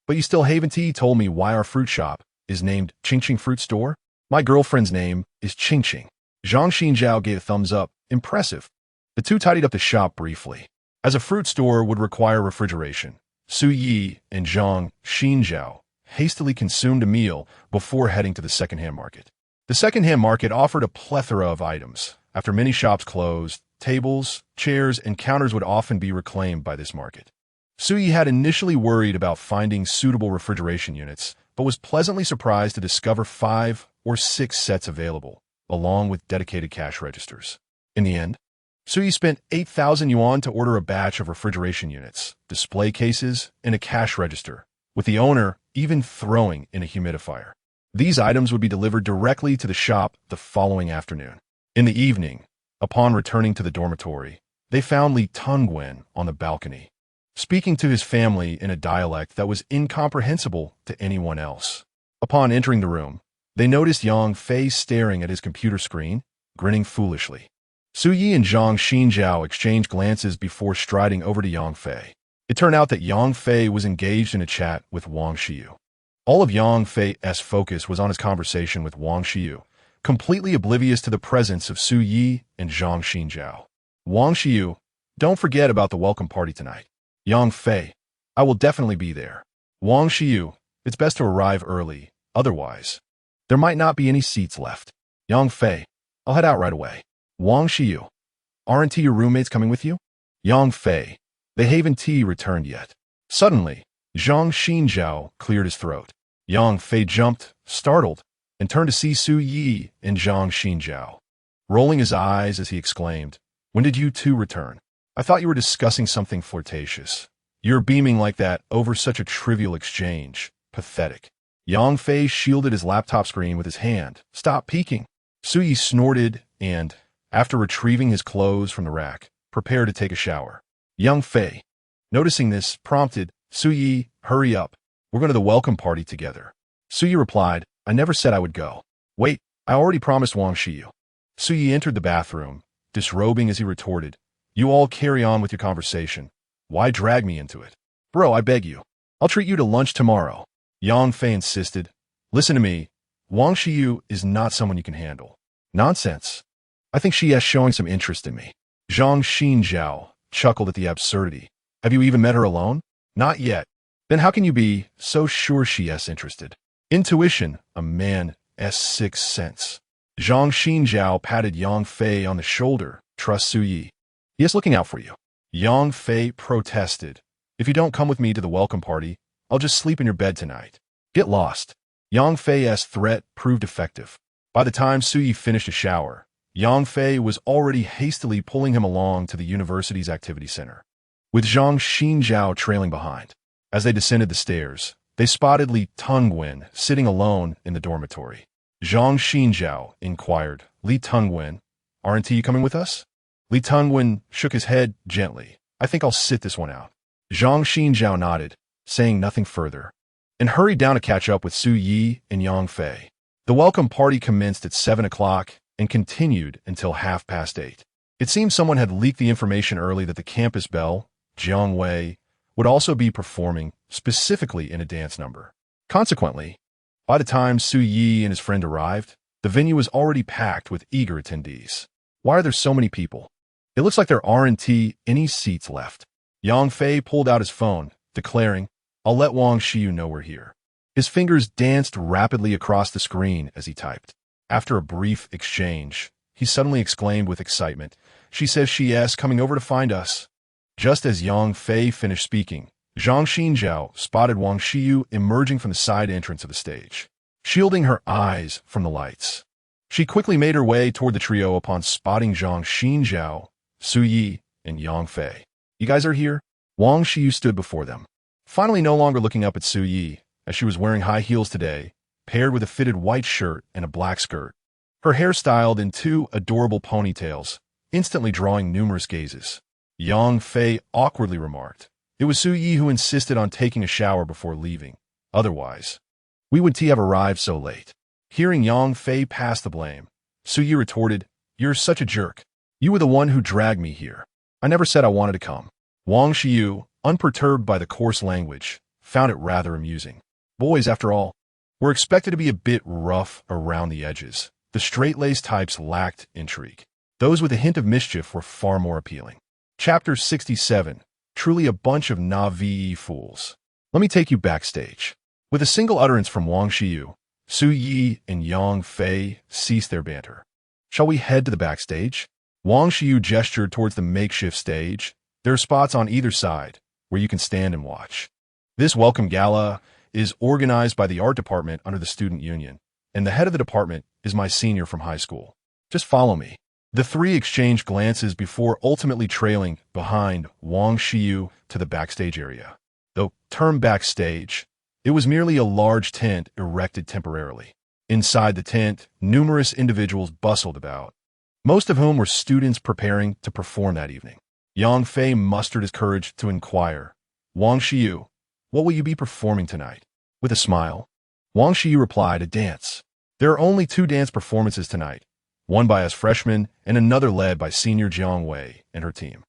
"But you still haven't told me why our fruit shop is named Qingqing Fruit Store?" "My girlfriend's name is Qingqing." Zhang Xinjiao gave a thumbs up. Impressive. The two tidied up the shop briefly. As a fruit store would require refrigeration, Su Yi and Zhang Xinjiao hastily consumed a meal before heading to the secondhand market. The secondhand market offered a plethora of items. After many shops closed, tables, chairs, and counters would often be reclaimed by this market. Su Yi had initially worried about finding suitable refrigeration units, but was pleasantly surprised to discover 5 or 6 sets available, along with dedicated cash registers. In the end, Su Yi spent 8,000 yuan to order a batch of refrigeration units, display cases, and a cash register, with the owner even throwing in a humidifier. These items would be delivered directly to the shop the following afternoon. In the evening, upon returning to the dormitory, they found Li Tongwen on the balcony, speaking to his family in a dialect that was incomprehensible to anyone else. Upon entering the room, they noticed Yang Fei staring at his computer screen, grinning foolishly. Su Yi and Zhang Xinjiao exchanged glances before striding over to Yang Fei. It turned out that Yang Fei was engaged in a chat with Wang Xiyu. All of Yang Fei's focus was on his conversation with Wang Xiyu, completely oblivious to the presence of Su Yi and Zhang Xinjiao. "Wang Xiyu, don't forget about the welcome party tonight." "Yang Fei, I will definitely be there." "Wang Xiyu, it's best to arrive early, otherwise, there might not be any seats left." "Yang Fei, I'll head out right away." "Wang Xiyu, aren't your roommates coming with you?" "Yang Fei, they haven't returned yet." Suddenly, Zhang Xinjiao cleared his throat. Yang Fei jumped, startled, and turned to see Su Yi and Zhang Xinjiao. Rolling his eyes as he exclaimed, "When did you two return? I thought you were discussing something flirtatious." You're beaming like that over such a trivial exchange. Pathetic. Yang Fei shielded his laptop screen with his hand. Stop peeking. Suyi snorted and, after retrieving his clothes from the rack, prepared to take a shower. Yang Fei, noticing this, prompted, Suyi, hurry up. We're going to the welcome party together. Suyi replied, I never said I would go. Wait, I already promised Wang Shiyu. Suyi entered the bathroom, disrobing as he retorted, You all carry on with your conversation. Why drag me into it? Bro, I beg you. I'll treat you to lunch tomorrow. Yang Fei insisted. Listen to me. Wang Shiyu is not someone you can handle. Nonsense. I think she is showing some interest in me. Zhang Xinjiao chuckled at the absurdity. Have you even met her alone? Not yet. Then how can you be so sure she is interested? Intuition, a man's sixth sense. Zhang Xinjiao patted Yang Fei on the shoulder. Trust Suyi. He is looking out for you. Yang Fei protested. If you don't come with me to the welcome party, I'll just sleep in your bed tonight. Get lost. Yang Fei's threat proved effective. By the time Suyi finished a shower, Yang Fei was already hastily pulling him along to the university's activity center, with Zhang Xinjiao trailing behind. As they descended the stairs, they spotted Li Tungwen sitting alone in the dormitory. Zhang Xinjiao inquired, Li Tungwen, aren't you coming with us? Li Tungwen shook his head gently. I think I'll sit this one out. Zhang Xinjiao nodded, saying nothing further, and hurried down to catch up with Su Yi and Yang Fei. The welcome party commenced at 7 o'clock and continued until 8:30. It seemed someone had leaked the information early that the campus belle, Jiang Wei, would also be performing, specifically in a dance number. Consequently, by the time Su Yi and his friend arrived, the venue was already packed with eager attendees. Why are there so many people? It looks like there aren't any seats left. Yang Fei pulled out his phone, declaring, I'll let Wang Shiyu know we're here. His fingers danced rapidly across the screen as he typed. After a brief exchange, he suddenly exclaimed with excitement, She says she is coming over to find us. Just as Yang Fei finished speaking, Zhang Xinjiao spotted Wang Shiyu emerging from the side entrance of the stage, shielding her eyes from the lights. She quickly made her way toward the trio upon spotting Zhang Xinjiao, Su Yi, and Yang Fei. You guys are here? Wang Shiyu stood before them, finally no longer looking up at Su Yi, as she was wearing high heels today, paired with a fitted white shirt and a black skirt. Her hair styled in two adorable ponytails, instantly drawing numerous gazes. Yang Fei awkwardly remarked, It was Su Yi who insisted on taking a shower before leaving. Otherwise, we would have arrived so late. Hearing Yang Fei pass the blame, Su Yi retorted, You're such a jerk. You were the one who dragged me here. I never said I wanted to come. Wang Shiyu, unperturbed by the coarse language, found it rather amusing. Boys, after all, were expected to be a bit rough around the edges. The straight-laced types lacked intrigue. Those with a hint of mischief were far more appealing. Chapter 67. Truly a bunch of Navi fools. Let me take you backstage. With a single utterance from Wang Shiyu, Su Yi and Yang Fei ceased their banter. Shall we head to the backstage? Wang Shiyu gestured towards the makeshift stage. There are spots on either side where you can stand and watch. This welcome gala is organized by the art department under the student union, and the head of the department is my senior from high school. Just follow me. The three exchanged glances before ultimately trailing behind Wang Shiyu to the backstage area. Though termed backstage, it was merely a large tent erected temporarily. Inside the tent, numerous individuals bustled about, most of whom were students preparing to perform that evening. Yang Fei mustered his courage to inquire, Wang Shiyu, what will you be performing tonight? With a smile, Wang Shiyu replied, a dance. There are only 2 dance performances tonight, one by us freshmen and another led by senior Jiang Wei and her team.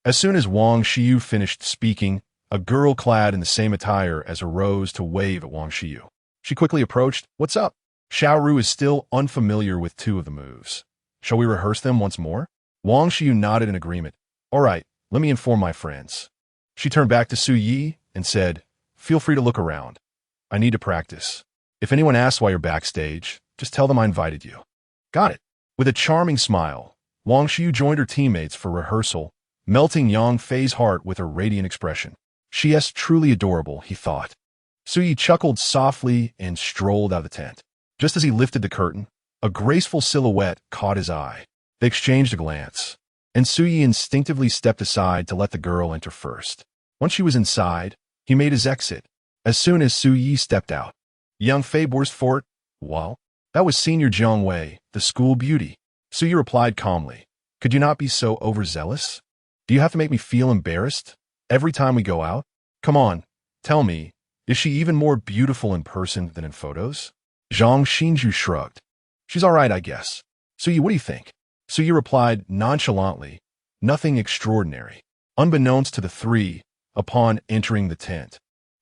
As soon as Wang Shiyu finished speaking, a girl clad in the same attire as her rose to wave at Wang Shiyu. She quickly approached, What's up? Xiaoru is still unfamiliar with 2 of the moves. Shall we rehearse them once more? Wang Shiyu nodded in agreement. All right, let me inform my friends. She turned back to Su Yi and said, Feel free to look around. I need to practice. If anyone asks why you're backstage, just tell them I invited you. Got it. With a charming smile, Wang Shiyu joined her teammates for rehearsal, melting Yang Fei's heart with her radiant expression. She is truly adorable, he thought. Su Yi chuckled softly and strolled out of the tent. Just as he lifted the curtain, a graceful silhouette caught his eye. They exchanged a glance, and Su Yi instinctively stepped aside to let the girl enter first. Once she was inside, he made his exit. As soon as Su Yi stepped out, Yang Fei burst forth. Well, that was Senior Jiang Wei, the school beauty. Su Yi replied calmly. Could you not be so overzealous? Do you have to make me feel embarrassed every time we go out? Come on, tell me, is she even more beautiful in person than in photos? Zhang Xinju shrugged. She's all right, I guess. Su Yi, what do you think? Su Yi replied nonchalantly, nothing extraordinary. Unbeknownst to the three, upon entering the tent,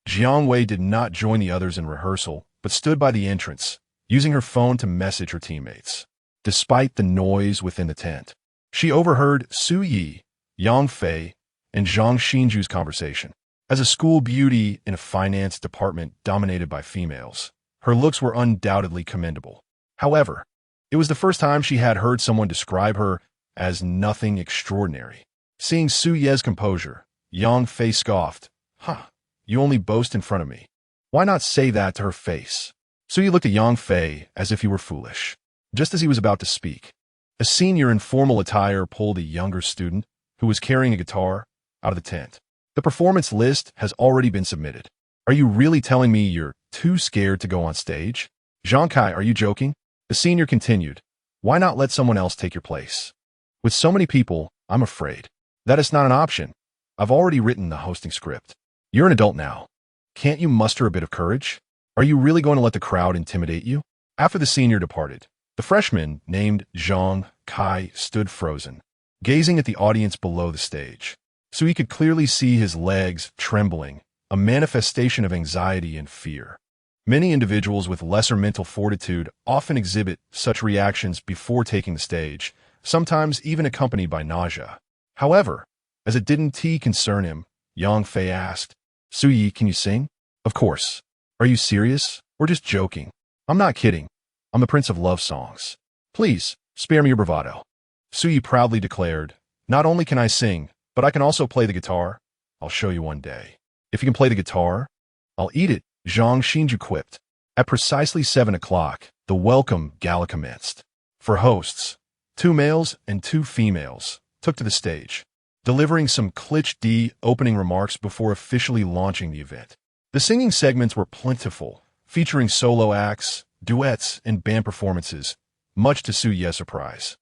Jiang Wei did not join the others in rehearsal, but stood by the entrance, using her phone to message her teammates. Despite the noise within the tent, she overheard Su Yi, Yang Fei, and Zhang Xinju's conversation. As a school beauty in a finance department dominated by females, her looks were undoubtedly commendable. However, it was the first time she had heard someone describe her as nothing extraordinary. Seeing Su Ye's composure, Yang Fei scoffed. You only boast in front of me. Why not say that to her face? Su Ye looked at Yang Fei as if he were foolish. Just as he was about to speak, a senior in formal attire pulled a younger student, who was carrying a guitar, out of the tent. The performance list has already been submitted. Are you really telling me you're too scared to go on stage? Zhang Kai, are you joking? The senior continued. Why not let someone else take your place? With so many people, I'm afraid that is not an option. I've already written the hosting script. You're an adult now. Can't you muster a bit of courage? Are you really going to let the crowd intimidate you? After the senior departed, the freshman, named Zhang Kai, stood frozen, gazing at the audience below the stage. So he could clearly see his legs trembling, a manifestation of anxiety and fear. Many individuals with lesser mental fortitude often exhibit such reactions before taking the stage, sometimes even accompanied by nausea. However, as it didn't concern him, Yang Fei asked, Su Yi, can you sing? Of course. Are you serious? Or just joking? I'm not kidding. I'm the Prince of Love songs. Please, spare me your bravado. Su Yi proudly declared, not only can I sing, but I can also play the guitar. I'll show you one day. If you can play the guitar, I'll eat it, Zhang Xinju quipped. At precisely 7 o'clock, the welcome gala commenced. For hosts, 2 males and 2 females took to the stage, delivering some cliché opening remarks before officially launching the event. The singing segments were plentiful, featuring solo acts, duets, and band performances, much to Su Ye's surprise.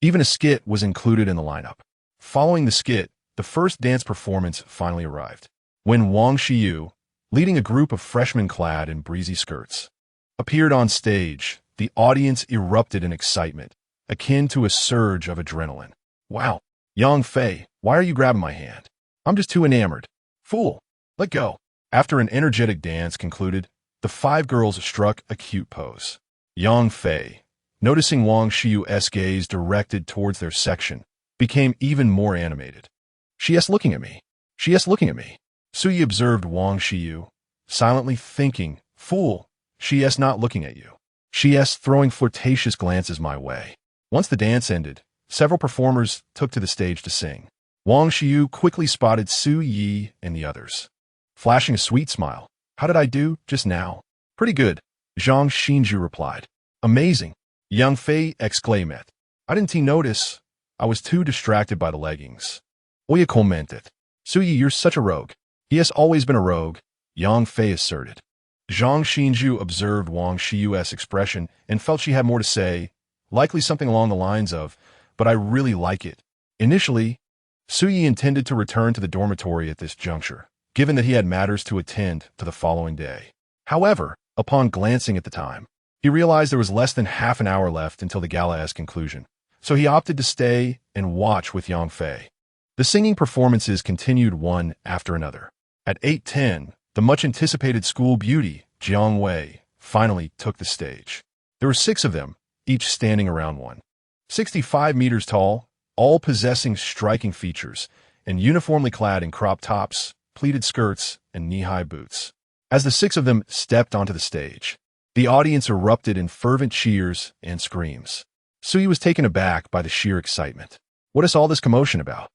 Even a skit was included in the lineup. Following the skit, the first dance performance finally arrived, when Wang Xiyu, leading a group of freshmen clad in breezy skirts, appeared on stage. The audience erupted in excitement, akin to a surge of adrenaline. Wow, Yang Fei, why are you grabbing my hand? I'm just too enamored. Fool, let go. After an energetic dance concluded, the 5 girls struck a cute pose. Yang Fei, noticing Wang Xiyu's gaze directed towards their section, became even more animated. She is looking at me. She is looking at me. Su Yi observed Wang Xiyu, silently thinking, fool, she is not looking at you. She is throwing flirtatious glances my way. Once the dance ended, several performers took to the stage to sing. Wang Xiyu quickly spotted Su Yi and the others, flashing a sweet smile. How did I do just now? Pretty good, Zhang Xinju replied. Amazing, Yang Fei exclaimed. I didn't notice. I was too distracted by the leggings. Oya commented. Su Yi, you're such a rogue. He has always been a rogue, Yang Fei asserted. Zhang Xinju observed Wang Xiyu's expression and felt she had more to say, likely something along the lines of, but I really like it. Initially, Su Yi intended to return to the dormitory at this juncture, given that he had matters to attend to the following day. However, upon glancing at the time, he realized there was less than half an hour left until the gala's conclusion, so he opted to stay and watch with Yang Fei. The singing performances continued one after another. At 8:10, the much-anticipated school beauty, Jiang Wei, finally took the stage. There were 6 of them, each standing around 165 meters tall, all possessing striking features, and uniformly clad in crop tops, pleated skirts, and knee-high boots. As the 6 of them stepped onto the stage, the audience erupted in fervent cheers and screams. Su Yi was taken aback by the sheer excitement. What is all this commotion about?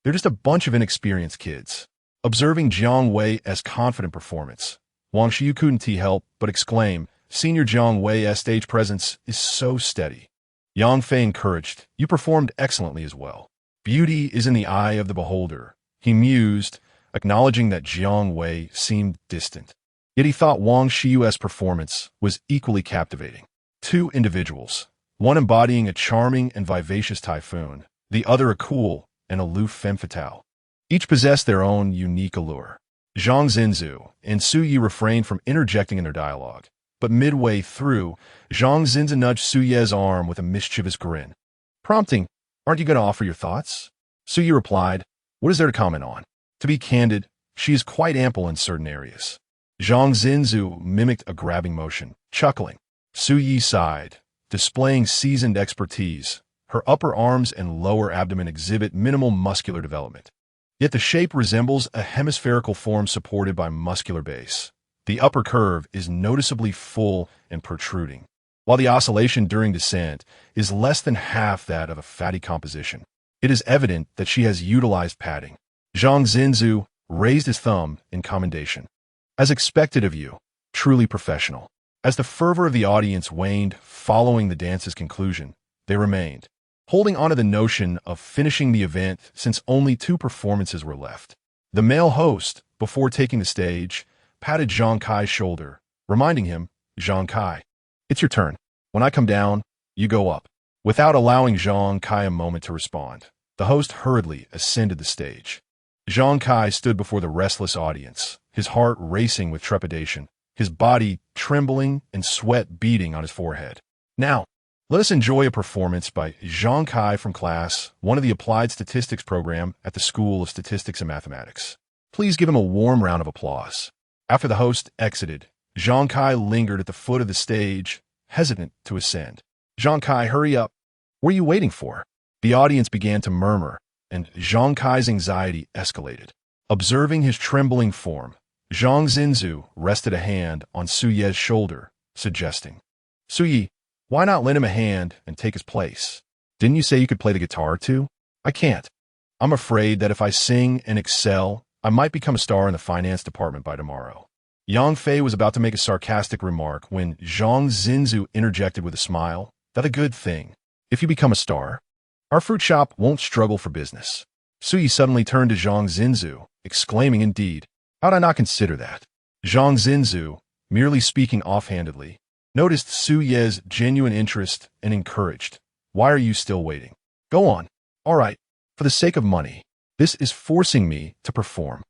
They're just a bunch of inexperienced kids. Observing Jiang Wei's confident performance, Wang Xiyu couldn't help but exclaim, Senior Jiang Wei's stage presence is so steady. Yang Fei encouraged, you performed excellently as well. Beauty is in the eye of the beholder, he mused, acknowledging that Jiang Wei seemed distant. Yet he thought Wang Shiyue's performance was equally captivating. Two individuals, one embodying a charming and vivacious typhoon, the other a cool and aloof femme fatale. Each possessed their own unique allure. Zhang Zhenzu and Su Yi refrained from interjecting in their dialogue, but midway through, Zhang Zhenzu nudged Su Ye's arm with a mischievous grin, prompting, "Aren't you going to offer your thoughts?" Su Yi replied, "What is there to comment on? To be candid, she is quite ample in certain areas." Zhang Zhenzu mimicked a grabbing motion, chuckling. Su Yi sighed, displaying seasoned expertise. Her upper arms and lower abdomen exhibit minimal muscular development. Yet the shape resembles a hemispherical form supported by muscular base. The upper curve is noticeably full and protruding, while the oscillation during descent is less than half that of a fatty composition. It is evident that she has utilized padding. Zhang Zhenzu raised his thumb in commendation. "As expected of you, truly professional." As the fervor of the audience waned following the dance's conclusion, they remained, holding on to the notion of finishing the event since only 2 performances were left. The male host, before taking the stage, patted Zhang Kai's shoulder, reminding him, "Zhang Kai, it's your turn. When I come down, you go up." Without allowing Zhang Kai a moment to respond, the host hurriedly ascended the stage. Zhang Kai stood before the restless audience, his heart racing with trepidation, his body trembling and sweat beading on his forehead. "Now, let us enjoy a performance by Zhang Kai from Class 1 of the Applied Statistics program at the School of Statistics and Mathematics. Please give him a warm round of applause." After the host exited, Zhang Kai lingered at the foot of the stage, hesitant to ascend. "Zhang Kai, hurry up. What are you waiting for?" The audience began to murmur, and Zhang Kai's anxiety escalated. Observing his trembling form, Zhang Zhenzu rested a hand on Su Ye's shoulder, suggesting, "Su Yi, why not lend him a hand and take his place? Didn't you say you could play the guitar too?" "I can't. I'm afraid that if I sing and excel, I might become a star in the finance department by tomorrow." Yang Fei was about to make a sarcastic remark when Zhang Zhenzu interjected with a smile, "That's a good thing. If you become a star, our fruit shop won't struggle for business." Su Yi suddenly turned to Zhang Zhenzu, exclaiming, "Indeed, how'd I not consider that?" Zhang Zhenzu, merely speaking offhandedly, noticed Su Ye's genuine interest and encouraged, "Why are you still waiting? Go on. All right, for the sake of money. This is forcing me to perform."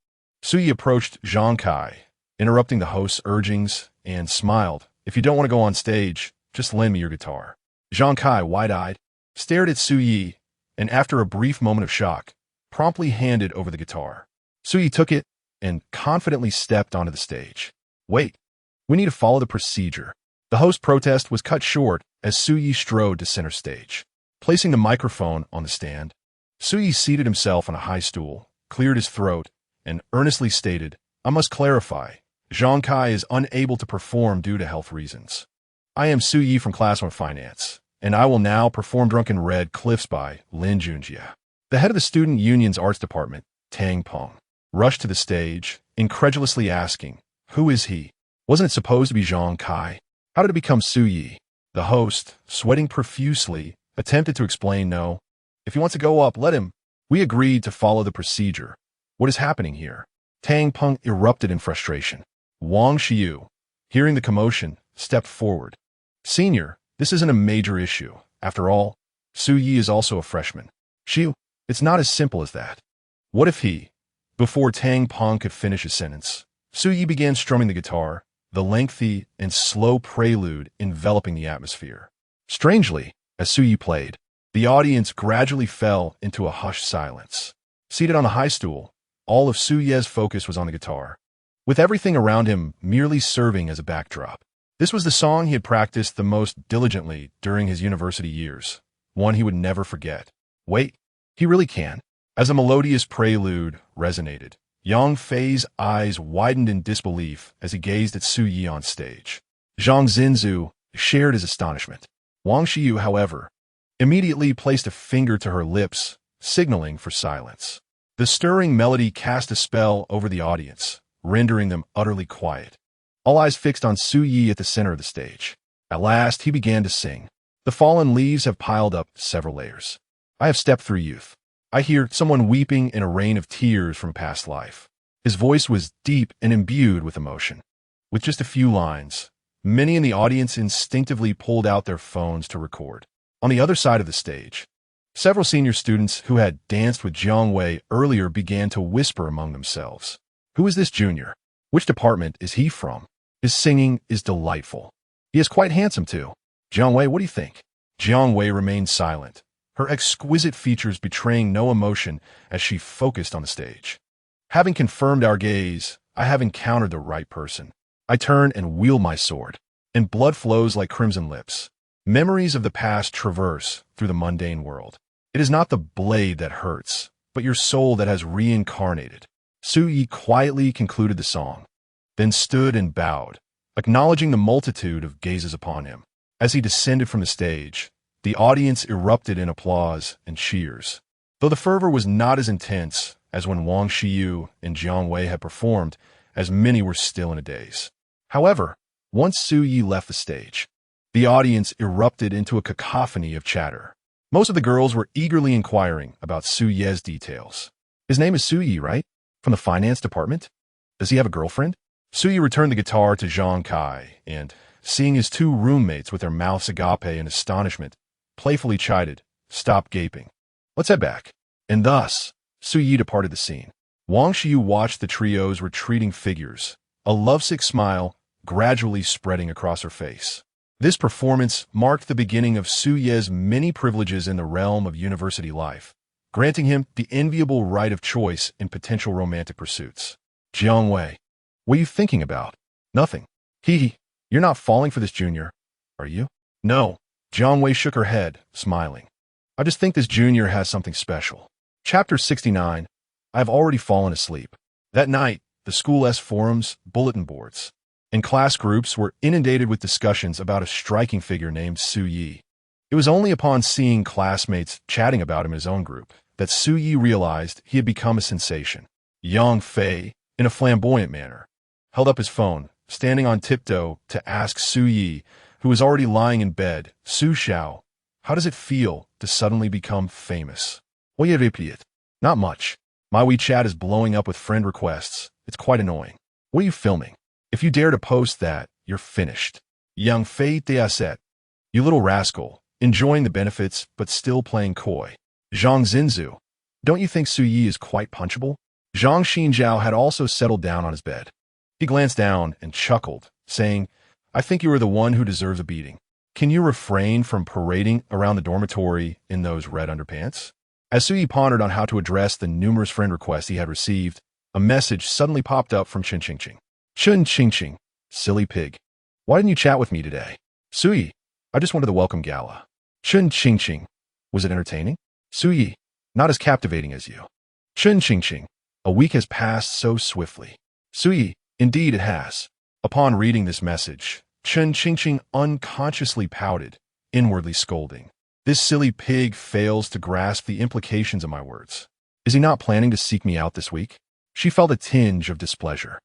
Su Yi approached Zhang Kai, interrupting the host's urgings, and smiled, "If you don't want to go on stage, just lend me your guitar." Zhang Kai, wide-eyed, stared at Su Yi, and after a brief moment of shock, promptly handed over the guitar. Su Yi took it and confidently stepped onto the stage. "Wait, we need to follow the procedure." The host's protest was cut short as Su Yi strode to center stage. Placing the microphone on the stand, Su Yi seated himself on a high stool, cleared his throat, and earnestly stated, "I must clarify, Zhang Kai is unable to perform due to health reasons. I am Su Yi from Class 1 Finance, and I will now perform Drunken Red Cliffs by Lin Junjie." The head of the Student Union's arts department, Tang Peng, rushed to the stage, incredulously asking, "Who is he? Wasn't it supposed to be Zhang Kai? How did it become Su Yi?" The host, sweating profusely, attempted to explain, "No, if he wants to go up, let him. We agreed to follow the procedure. What is happening here?" Tang Peng erupted in frustration. Wang Xiyu, hearing the commotion, stepped forward. "Senior, this isn't a major issue. After all, Su Yi is also a freshman. Xiyu, it's not as simple as that." "What if he—" Before Tang Peng could finish his sentence, Su Yi began strumming the guitar, the lengthy and slow prelude enveloping the atmosphere. Strangely, as Su Yi played, the audience gradually fell into a hushed silence. Seated on a high stool, all of Su Ye's focus was on the guitar, with everything around him merely serving as a backdrop. This was the song he had practiced the most diligently during his university years, one he would never forget. Wait, he really can. As a melodious prelude resonated, Yang Fei's eyes widened in disbelief as he gazed at Su Yi on stage. Zhang Zhenzu shared his astonishment. Wang Xiyu, however, immediately placed a finger to her lips, signaling for silence. The stirring melody cast a spell over the audience, rendering them utterly quiet. All eyes fixed on Su Yi at the center of the stage. At last, he began to sing. "The fallen leaves have piled up several layers. I have stepped through youth. I hear someone weeping in a rain of tears from past life. His voice was deep and imbued with emotion. With just a few lines, many in the audience instinctively pulled out their phones to record. On the other side of the stage, several senior students who had danced with Jiang Wei earlier began to whisper among themselves. Who is this junior? Which department is he from? His singing is delightful. He is quite handsome, too. Jiang Wei, what do you think? Jiang Wei remained silent, her exquisite features betraying no emotion as she focused on the stage. Having confirmed our gaze, I have encountered the right person. I turn and wield my sword, and blood flows like crimson lips. Memories of the past traverse through the mundane world. It is not the blade that hurts, but your soul that has reincarnated. Su Yi quietly concluded the song, then stood and bowed, acknowledging the multitude of gazes upon him. As he descended from the stage, the audience erupted in applause and cheers. Though the fervor was not as intense as when Wang Shiyu and Jiang Wei had performed, as many were still in a daze. However, once Su Yi left the stage, the audience erupted into a cacophony of chatter. Most of the girls were eagerly inquiring about Su Ye's details. His name is Su Yi, right? From the finance department? Does he have a girlfriend? Su Yi returned the guitar to Zhang Kai and, seeing his two roommates with their mouths agape in astonishment, playfully chided, "Stop gaping. Let's head back." And thus, Su Yi departed the scene. Wang Shiyu watched the trio's retreating figures, a lovesick smile gradually spreading across her face. This performance marked the beginning of Su Ye's many privileges in the realm of university life, granting him the enviable right of choice in potential romantic pursuits. Jiang Wei, what are you thinking about? Nothing. Hee. You're not falling for this junior, are you? No. Jiang Wei shook her head, smiling. I just think this junior has something special. Chapter 69. I have already fallen asleep. That night, the school's forums, bulletin boards, and class groups were inundated with discussions about a striking figure named Su Yi. It was only upon seeing classmates chatting about him in his own group that Su Yi realized he had become a sensation. Yang Fei, in a flamboyant manner, held up his phone, standing on tiptoe to ask Su Yi, who was already lying in bed, "Su Xiao, how does it feel to suddenly become famous?" What you repeat? Not much. My WeChat is blowing up with friend requests. It's quite annoying. What are you filming? If you dare to post that, you're finished. Yang Fei Diaset, you little rascal, enjoying the benefits but still playing coy. Zhang Zinzu, don't you think Su Yi is quite punchable? Zhang Xinjiao had also settled down on his bed. He glanced down and chuckled, saying, I think you are the one who deserves a beating. Can you refrain from parading around the dormitory in those red underpants? As Su Yi pondered on how to address the numerous friend requests he had received, a message suddenly popped up from Chen Qingqing. Chen Qingqing, silly pig. Why didn't you chat with me today? Su Yi, I just wanted the welcome gala. Chen Qingqing, was it entertaining? Su Yi, not as captivating as you. Chen Qingqing, a week has passed so swiftly. Su Yi, indeed it has. Upon reading this message, Chen Qingqing unconsciously pouted, inwardly scolding. This silly pig fails to grasp the implications of my words. Is he not planning to seek me out this week? She felt a tinge of displeasure.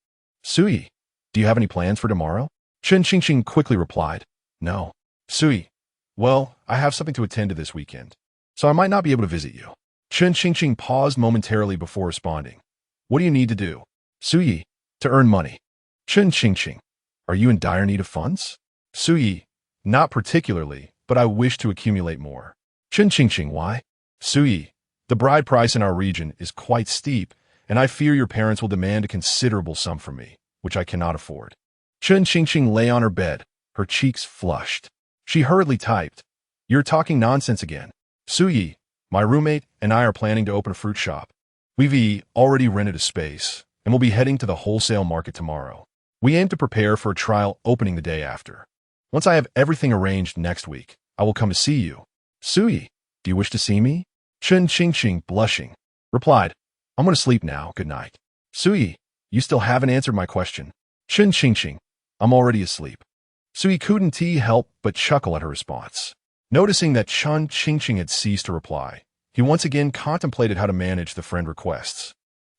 Su Yi, do you have any plans for tomorrow? Chen Qingqing quickly replied, No. Su Yi, well, I have something to attend to this weekend, so I might not be able to visit you. Chen Qingqing paused momentarily before responding. What do you need to do? Su Yi, to earn money. Chen Qingqing, are you in dire need of funds? Su Yi, not particularly, but I wish to accumulate more. Chen Qingqing, why? Su Yi, the bride price in our region is quite steep, and I fear your parents will demand a considerable sum from me, which I cannot afford. Chen Qingqing lay on her bed, her cheeks flushed. She hurriedly typed, You're talking nonsense again. Su Yi, my roommate and I are planning to open a fruit shop. We've already rented a space, and we'll be heading to the wholesale market tomorrow. We aim to prepare for a trial opening the day after. Once I have everything arranged next week, I will come to see you. Su Yi, do you wish to see me? Chen Qingqing, blushing, replied, I'm going to sleep now, good night. Su Yi, you still haven't answered my question. Chen Qingqing, I'm already asleep. Su Yi couldn't help but chuckle at her response. Noticing that Chen Qingqing had ceased to reply, he once again contemplated how to manage the friend requests.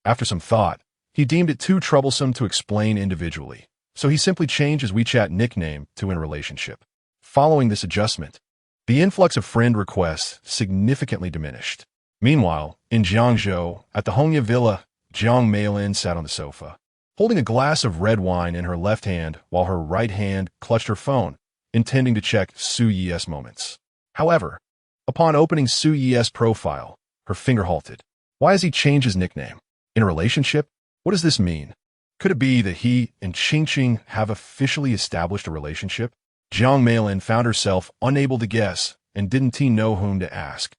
After some thought, he deemed it too troublesome to explain individually, so he simply changed his WeChat nickname to in relationship. Following this adjustment, the influx of friend requests significantly diminished. Meanwhile, in Jiangzhou, at the Hongya Villa, Jiang Meilin sat on the sofa, holding a glass of red wine in her left hand while her right hand clutched her phone, intending to check Su Yi's moments. However, upon opening Su Yi's profile, her finger halted. Why has he changed his nickname? In a relationship? What does this mean? Could it be that he and Qingqing have officially established a relationship? Jiang Meilin found herself unable to guess and didn't know whom to ask.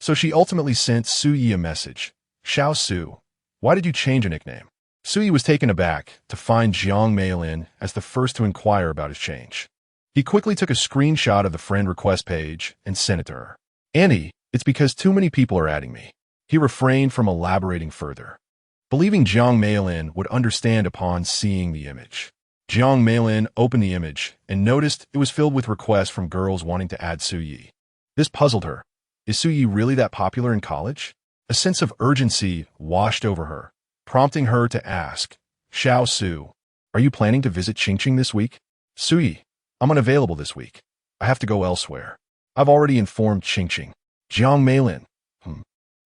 So she ultimately sent Su Yi a message. Xiao Su, why did you change a nickname? Su Yi was taken aback to find Jiang Meilin as the first to inquire about his change. He quickly took a screenshot of the friend request page and sent it to her. Annie, it's because too many people are adding me. He refrained from elaborating further, believing Jiang Meilin would understand upon seeing the image. Jiang Meilin opened the image and noticed it was filled with requests from girls wanting to add Su Yi. This puzzled her. Is Su Yi really that popular in college? A sense of urgency washed over her, prompting her to ask, Xiao Su, are you planning to visit Qingqing this week? Su Yi, I'm unavailable this week. I have to go elsewhere. I've already informed Qingqing. Jiang Meilin.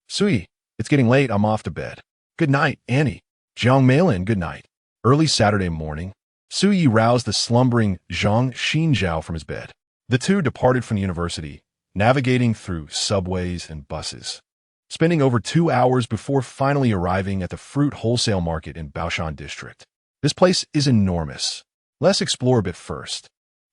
Su Yi, it's getting late. I'm off to bed. Good night, Annie. Jiang Meilin, good night. Early Saturday morning, Su Yi roused the slumbering Zhang Xinjiao from his bed. The two departed from the university, navigating through subways and buses, spending over 2 hours before finally arriving at the fruit wholesale market in Baoshan district. This place is enormous. Let's explore a bit first.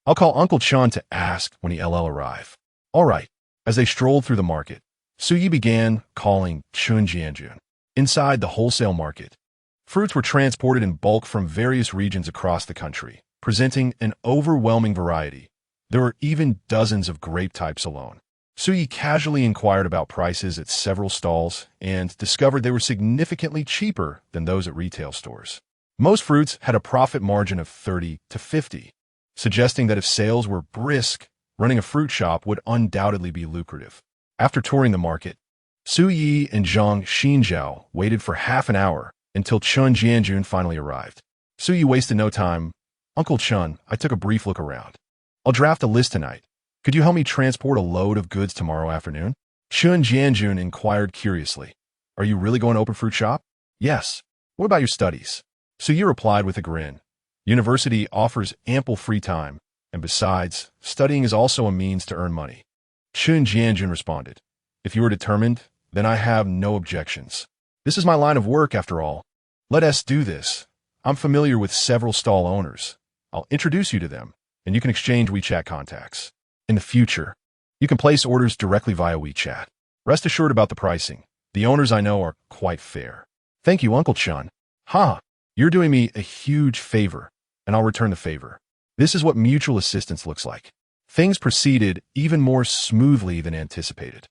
I'll call Uncle Chun to ask when he arrive. All right. As they strolled through the market, Su Yi began calling Chun Jianjun. Inside the wholesale market, fruits were transported in bulk from various regions across the country, presenting an overwhelming variety. There were even dozens of grape types alone. Su Yi casually inquired about prices at several stalls and discovered they were significantly cheaper than those at retail stores. Most fruits had a profit margin of 30 to 50, suggesting that if sales were brisk, running a fruit shop would undoubtedly be lucrative. After touring the market, Su Yi and Zhang Xinjiao waited for half an hour until Chun Jianjun finally arrived. Su Yi wasted no time. Uncle Chun, I took a brief look around. I'll draft a list tonight. Could you help me transport a load of goods tomorrow afternoon? Chun Jianjun inquired curiously. Are you really going to open fruit shop? Yes. What about your studies? Su Yi replied with a grin. University offers ample free time, and besides, studying is also a means to earn money. Chun Jianjun responded. If you are determined, then I have no objections. This is my line of work, after all. Let us do this. I'm familiar with several stall owners. I'll introduce you to them, and you can exchange WeChat contacts. In the future, you can place orders directly via WeChat. Rest assured about the pricing. The owners I know are quite fair. Thank you, Uncle Chun. You're doing me a huge favor, and I'll return the favor. This is what mutual assistance looks like. Things proceeded even more smoothly than anticipated.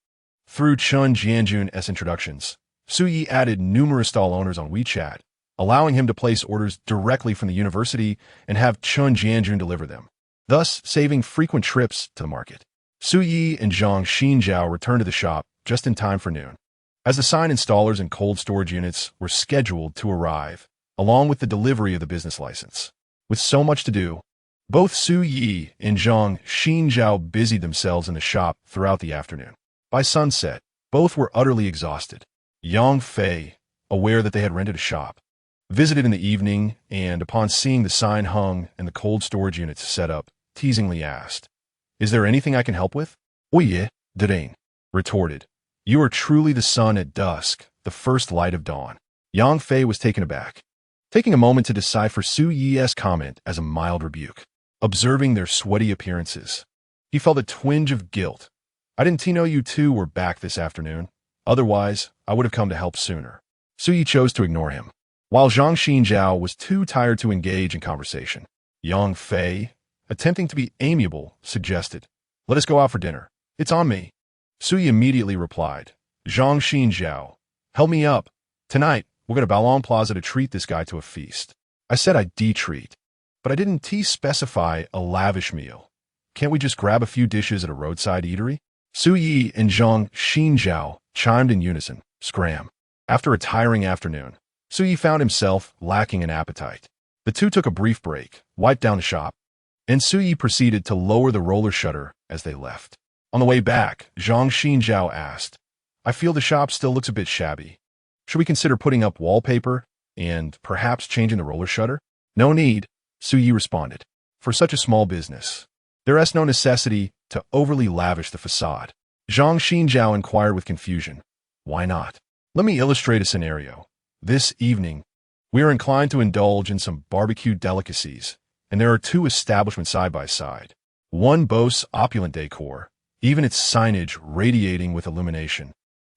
Through Chun Jianjun's introductions, Su Yi added numerous stall owners on WeChat, allowing him to place orders directly from the university and have Chun Jianjun deliver them, thus saving frequent trips to the market. Su Yi and Zhang Xinjiao returned to the shop just in time for noon, as the sign installers and cold storage units were scheduled to arrive, along with the delivery of the business license. With so much to do, both Su Yi and Zhang Xinjiao busied themselves in the shop throughout the afternoon. By sunset, both were utterly exhausted. Yang Fei, aware that they had rented a shop, visited in the evening and, upon seeing the sign hung and the cold storage units set up, teasingly asked, Is there anything I can help with? Oye, Derain retorted. You are truly the sun at dusk, the first light of dawn. Yang Fei was taken aback, taking a moment to decipher Su Yi's comment as a mild rebuke. Observing their sweaty appearances, he felt a twinge of guilt. I didn't know you two were back this afternoon. Otherwise, I would have come to help sooner. Su Yi chose to ignore him, while Zhang Xinjiao was too tired to engage in conversation. Yang Fei, attempting to be amiable, suggested, Let us go out for dinner. It's on me. Su Yi immediately replied, Zhang Xinjiao, help me up. Tonight, we're going to Baolong Plaza to treat this guy to a feast. I said I'd de-treat, but I didn't specify a lavish meal. Can't we just grab a few dishes at a roadside eatery? Su Yi and Zhang Xinjiao chimed in unison, scram. After a tiring afternoon, Su Yi found himself lacking an appetite. The two took a brief break, wiped down the shop, and Su Yi proceeded to lower the roller shutter as they left. On the way back, Zhang Xinjiao asked, I feel the shop still looks a bit shabby. Should we consider putting up wallpaper and perhaps changing the roller shutter? No need, Su Yi responded. For such a small business, there is no necessity to overly lavish the facade. Zhang Xinjiao inquired with confusion. Why not? Let me illustrate a scenario. This evening, we are inclined to indulge in some barbecue delicacies, and there are two establishments side by side. One boasts opulent decor, even its signage radiating with illumination,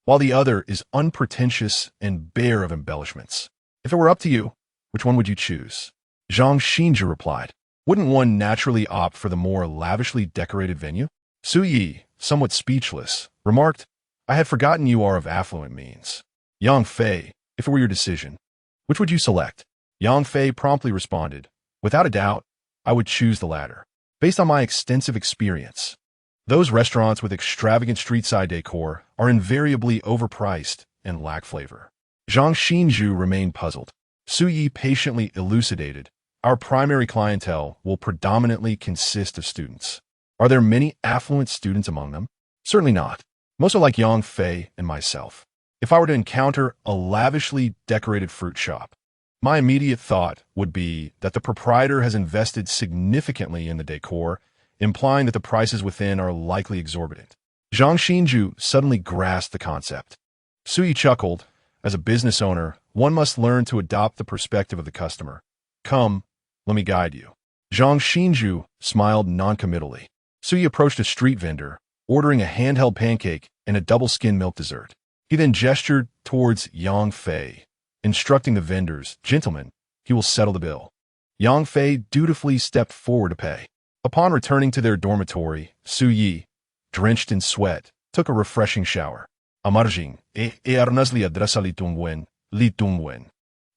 while the other is unpretentious and bare of embellishments. If it were up to you, which one would you choose? Zhang Xinju replied. Wouldn't one naturally opt for the more lavishly decorated venue? Su Yi, somewhat speechless, remarked, I had forgotten you are of affluent means. Yang Fei, if it were your decision, which would you select? Yang Fei promptly responded, without a doubt, I would choose the latter. Based on my extensive experience, those restaurants with extravagant street-side decor are invariably overpriced and lack flavor. Zhang Xinju remained puzzled. Su Yi patiently elucidated, our primary clientele will predominantly consist of students. Are there many affluent students among them? Certainly not. Most are like Yang Fei and myself. If I were to encounter a lavishly decorated fruit shop, my immediate thought would be that the proprietor has invested significantly in the decor, implying that the prices within are likely exorbitant. Zhang Xinju suddenly grasped the concept. Su Yi chuckled. As a business owner, one must learn to adopt the perspective of the customer. Come, let me guide you. Zhang Xinju smiled noncommittally. Su Yi approached a street vendor, ordering a handheld pancake and a double-skim milk dessert. He then gestured towards Yang Fei, instructing the vendors, gentlemen, he will settle the bill. Yang Fei dutifully stepped forward to pay. Upon returning to their dormitory, Su Yi, drenched in sweat, took a refreshing shower. Amarjing, arnasli adresa Li Tungwen.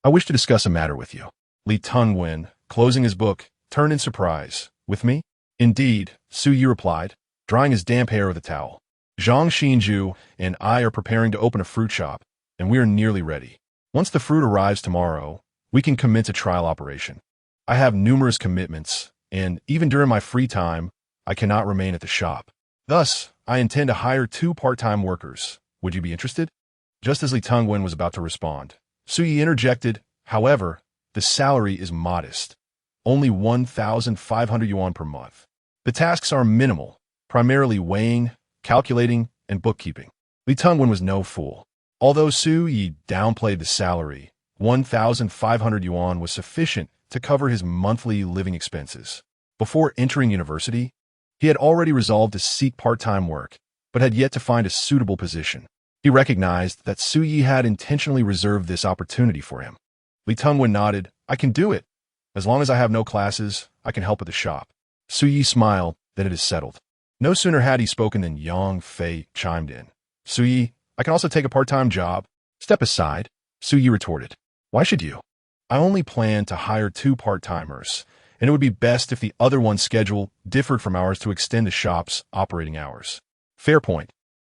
I wish to discuss a matter with you. Li Tungwen, closing his book, turned in surprise. With me? Indeed, Su Yi replied, drying his damp hair with a towel. Zhang Xinju and I are preparing to open a fruit shop, and we are nearly ready. Once the fruit arrives tomorrow, we can commence a trial operation. I have numerous commitments, and even during my free time, I cannot remain at the shop. Thus, I intend to hire 2 part-time workers. Would you be interested? Just as Li Tungwen was about to respond, Su Yi interjected, however, the salary is modest, only 1,500 yuan per month. The tasks are minimal, primarily weighing, calculating, and bookkeeping. Li Tungwen was no fool. Although Su Yi downplayed the salary, 1,500 yuan was sufficient to cover his monthly living expenses. Before entering university, he had already resolved to seek part-time work, but had yet to find a suitable position. He recognized that Su Yi had intentionally reserved this opportunity for him. Li Tungwen nodded, I can do it. As long as I have no classes, I can help at the shop. Su Yi smiled, then it is settled. No sooner had he spoken than Yang Fei chimed in. Su Yi, I can also take a part-time job. Step aside, Su Yi retorted. Why should you? I only plan to hire 2 part-timers, and it would be best if the other one's schedule differed from ours to extend the shop's operating hours. Fair point.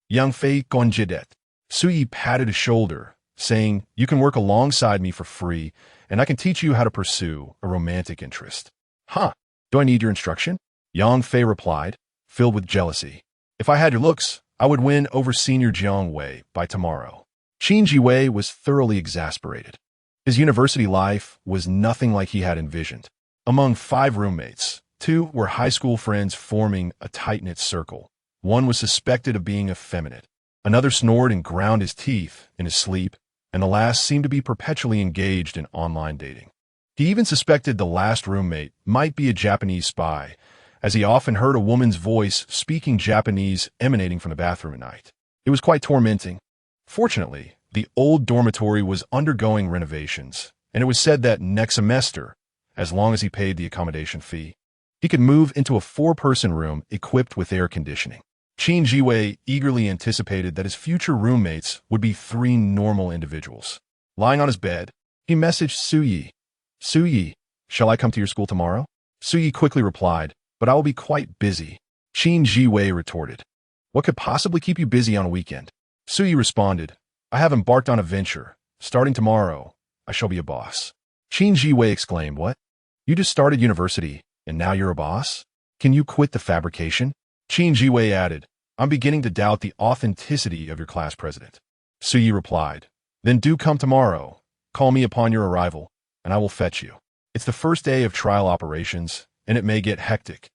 Yang Fei conjidet. Su Yi patted his shoulder, saying, you can work alongside me for free, and I can teach you how to pursue a romantic interest. Huh, do I need your instruction? Yang Fei replied, filled with jealousy. If I had your looks, I would win over Senior Jiang Wei by tomorrow. Qin Jiwei was thoroughly exasperated. His university life was nothing like he had envisioned. Among 5 roommates, 2 were high school friends forming a tight-knit circle. One was suspected of being effeminate. Another snored and ground his teeth in his sleep, and the last seemed to be perpetually engaged in online dating. He even suspected the last roommate might be a Japanese spy, as he often heard a woman's voice speaking Japanese emanating from the bathroom at night. It was quite tormenting. Fortunately, the old dormitory was undergoing renovations, and it was said that next semester, as long as he paid the accommodation fee, he could move into a 4-person room equipped with air conditioning. Qin Jiwei eagerly anticipated that his future roommates would be 3 normal individuals. Lying on his bed, he messaged Su Yi. Su Yi, shall I come to your school tomorrow? Su Yi quickly replied, but I will be quite busy. Qin Jiwei retorted, what could possibly keep you busy on a weekend? Su Yi responded, I have embarked on a venture. Starting tomorrow, I shall be a boss. Qin Jiwei exclaimed, what? You just started university, and now you're a boss? Can you quit the fabrication? Qin Jiwei added, I'm beginning to doubt the authenticity of your class president. Su Yi replied, Then do come tomorrow. Call me upon your arrival, and I will fetch you. It's the first day of trial operations, and it may get hectic.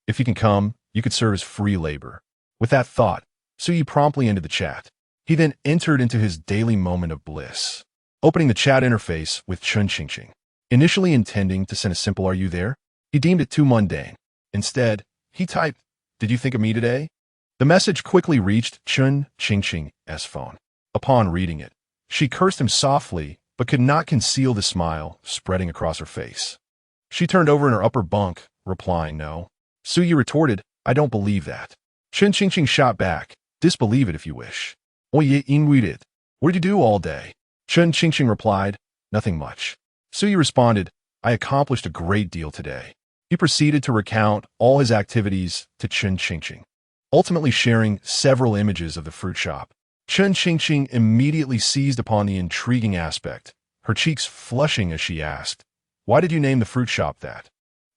If you can come, you could serve as free labor. With that thought, Suyi promptly ended the chat. He then entered into his daily moment of bliss, opening the chat interface with Chun Qingqing. Initially intending to send a simple "Are you there?" he deemed it too mundane. Instead, he typed, "Did you think of me today?" The message quickly reached Chun Qingqing's phone. Upon reading it, she cursed him softly, but could not conceal the smile spreading across her face. She turned over in her upper bunk, replying no. Suyi retorted, "I don't believe that." Chun Qingqing shot back, "Disbelieve it if you wish." "Oye inweed. What'd you do all day?" Chun Qingqing replied, "Nothing much." Suyi responded, "I accomplished a great deal today." He proceeded to recount all his activities to Chun Qingqing, ultimately sharing several images of the fruit shop. Chun Qingqing immediately seized upon the intriguing aspect, her cheeks flushing as she asked, "Why did you name the fruit shop that?"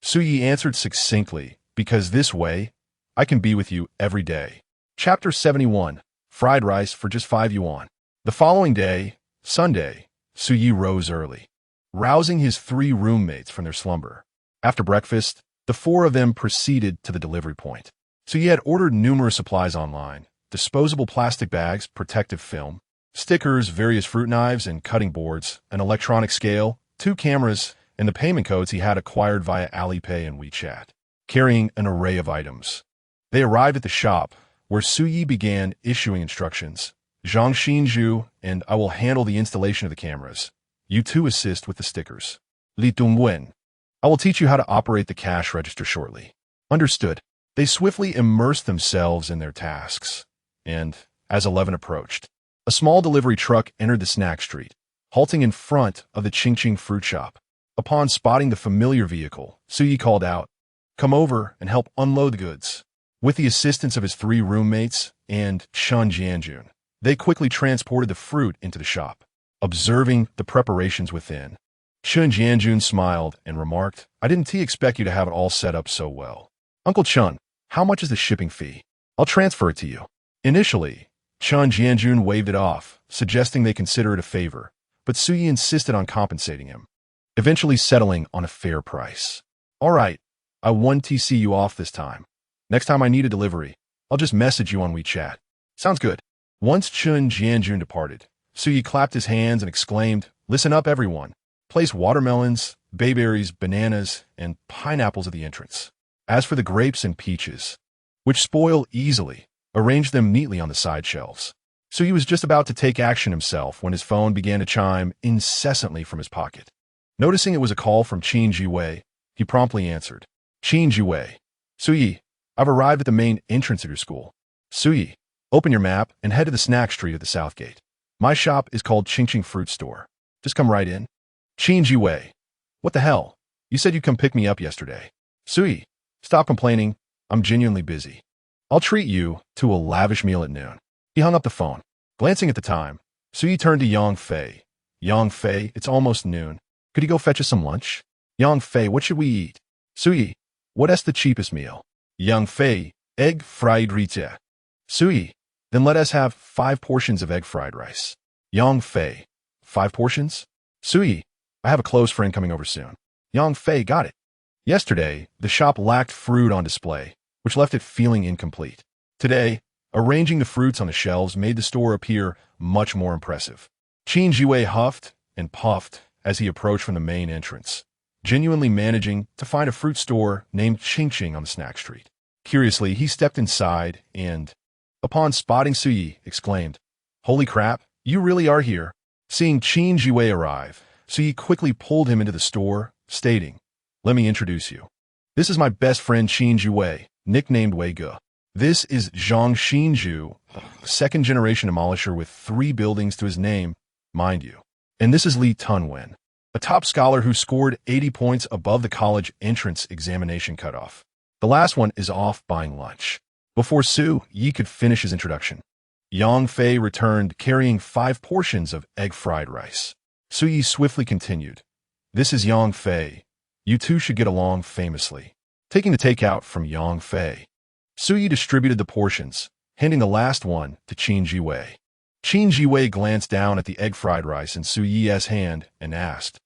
Suyi answered succinctly, "Because this way, I can be with you every day." Chapter 71, Fried Rice for just 5 yuan. The following day, Sunday, Suyi rose early, rousing his 3 roommates from their slumber. After breakfast, the 4 of them proceeded to the delivery point. Suyi had ordered numerous supplies online: disposable plastic bags, protective film, stickers, various fruit knives and cutting boards, an electronic scale, 2 cameras, and the payment codes he had acquired via Alipay and WeChat, carrying an array of items. They arrived at the shop, where Suyi began issuing instructions. "Zhang Xinju, and I will handle the installation of the cameras. You two assist with the stickers. Li Dongwen, I will teach you how to operate the cash register shortly." Understood. They swiftly immersed themselves in their tasks. And, as 11 approached, a small delivery truck entered the snack street, halting in front of the Qingqing fruit shop. Upon spotting the familiar vehicle, Suyi called out, "Come over and help unload the goods." With the assistance of his 3 roommates and Chun Jianjun, they quickly transported the fruit into the shop. Observing the preparations within, Chun Jianjun smiled and remarked, "I didn't expect you to have it all set up so well. Uncle Chun, how much is the shipping fee? I'll transfer it to you." Initially, Chun Jianjun waved it off, suggesting they consider it a favor, but Suyi insisted on compensating him, eventually settling on a fair price. "All right, I won't TC you off this time. Next time I need a delivery, I'll just message you on WeChat." "Sounds good." Once Chun Jianjun departed, Suyi clapped his hands and exclaimed, "Listen up, everyone. Place watermelons, bayberries, bananas, and pineapples at the entrance. As for the grapes and peaches, which spoil easily, arrange them neatly on the side shelves." Suyi was just about to take action himself when his phone began to chime incessantly from his pocket. Noticing it was a call from Qin Jiwei, he promptly answered. "Qin Jiwei. Suyi, I've arrived at the main entrance of your school. Suyi, open your map and head to the snack street at the south gate. My shop is called Qingqing Fruit Store. Just come right in." Qin Jiwei. "What the hell? You said you'd come pick me up yesterday." "Suyi, stop complaining. I'm genuinely busy. I'll treat you to a lavish meal at noon." He hung up the phone. Glancing at the time, Suyi turned to Yang Fei. "Yang Fei, it's almost noon. Could you go fetch us some lunch?" "Yang Fei, what should we eat?" "Suyi, what's the cheapest meal?" "Yang Fei, egg fried rice." "Suyi, then let us have 5 portions of egg fried rice." "Yang Fei, 5 portions?" "Suyi, I have a close friend coming over soon." Yang Fei, got it. Yesterday, the shop lacked fruit on display, which left it feeling incomplete. Today, arranging the fruits on the shelves made the store appear much more impressive. Qin Jiwei huffed and puffed as he approached from the main entrance, genuinely managing to find a fruit store named Qingqing on the snack street. Curiously, he stepped inside and, upon spotting Suyi, exclaimed, "Holy crap, you really are here." Seeing Qin Jiwei arrive, Suyi quickly pulled him into the store, stating, "Let me introduce you. This is my best friend Qin Jiwei, nicknamed Wei Ge. This is Zhang Xinju, a second-generation demolisher with 3 buildings to his name, mind you. And this is Li Tunwen, a top scholar who scored 80 points above the college entrance examination cutoff. The last one is off buying lunch." Before Suyi could finish his introduction, Yang Fei returned carrying 5 portions of egg fried rice. Suyi swiftly continued, "This is Yang Fei. You two should get along famously." Taking the takeout from Yang Fei, Suyi distributed the portions, handing the last one to Qin Jiwei. Qin Jiwei glanced down at the egg fried rice in Su Yi's hand and asked,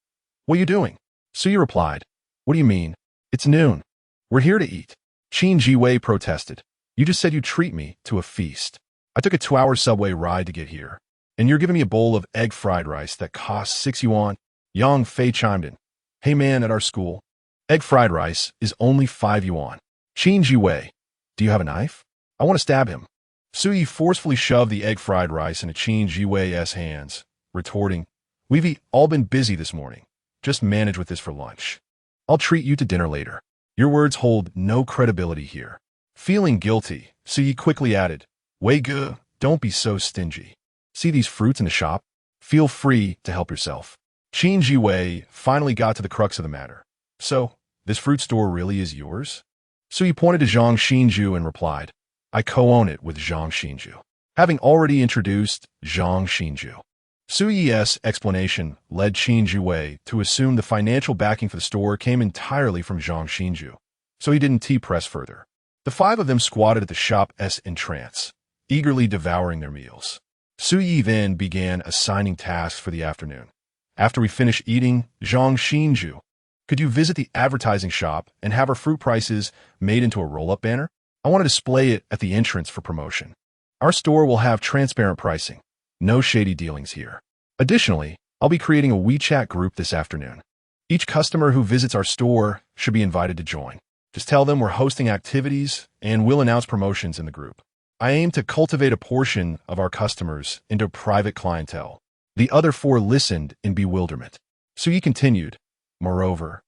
"What are you doing?" Su Yi replied, "What do you mean? It's noon. We're here to eat." Qin Jiwei protested, "You just said you'd treat me to a feast. I took a 2-hour subway ride to get here, and you're giving me a bowl of egg fried rice that costs 6 yuan. Yang Fei chimed in, "Hey man, at our school, egg fried rice is only 5 yuan. Qin Jiwei, do you have a knife? I want to stab him." Su Yi forcefully shoved the egg fried rice into Qin Jiwei's hands, retorting, "We've all been busy this morning. Just manage with this for lunch. I'll treat you to dinner later." Your words hold no credibility here. Feeling guilty, Su Yi quickly added, "Wei Ge, don't be so stingy. See these fruits in the shop? Feel free to help yourself." Qin Jiwei finally got to the crux of the matter. "So, this fruit store really is yours?" Su Yi pointed to Zhang Xinju and replied, "I co-own it with Zhang Xinju." Having already introduced Zhang Xinju, Su Yi's explanation led Qin Jiwei to assume the financial backing for the store came entirely from Zhang Xinju, so he didn't press further. The 5 of them squatted at the shop's entrance, eagerly devouring their meals. Su Yi then began assigning tasks for the afternoon. "After we finish eating, Zhang Xinju, could you visit the advertising shop and have our fruit prices made into a roll-up banner? I want to display it at the entrance for promotion. Our store will have transparent pricing. No shady dealings here. Additionally, I'll be creating a WeChat group this afternoon. Each customer who visits our store should be invited to join. Just tell them we're hosting activities and we'll announce promotions in the group. I aim to cultivate a portion of our customers into private clientele." The other 4 listened in bewilderment. Su Yi continued, "Moreover,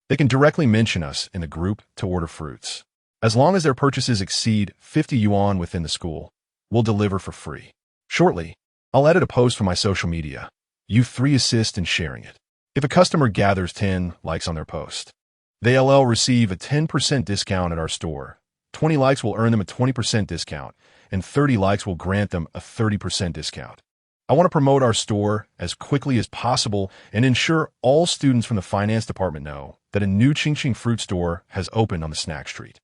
they can directly mention us in the group to order fruits. As long as their purchases exceed 50 yuan within the school, we'll deliver for free. Shortly, I'll edit a post for my social media. You 3 assist in sharing it. If a customer gathers 10 likes on their post, they'll receive a 10% discount at our store. 20 likes will earn them a 20% discount, and 30 likes will grant them a 30% discount. I want to promote our store as quickly as possible and ensure all students from the finance department know that a new Qingqing fruit store has opened on the snack street.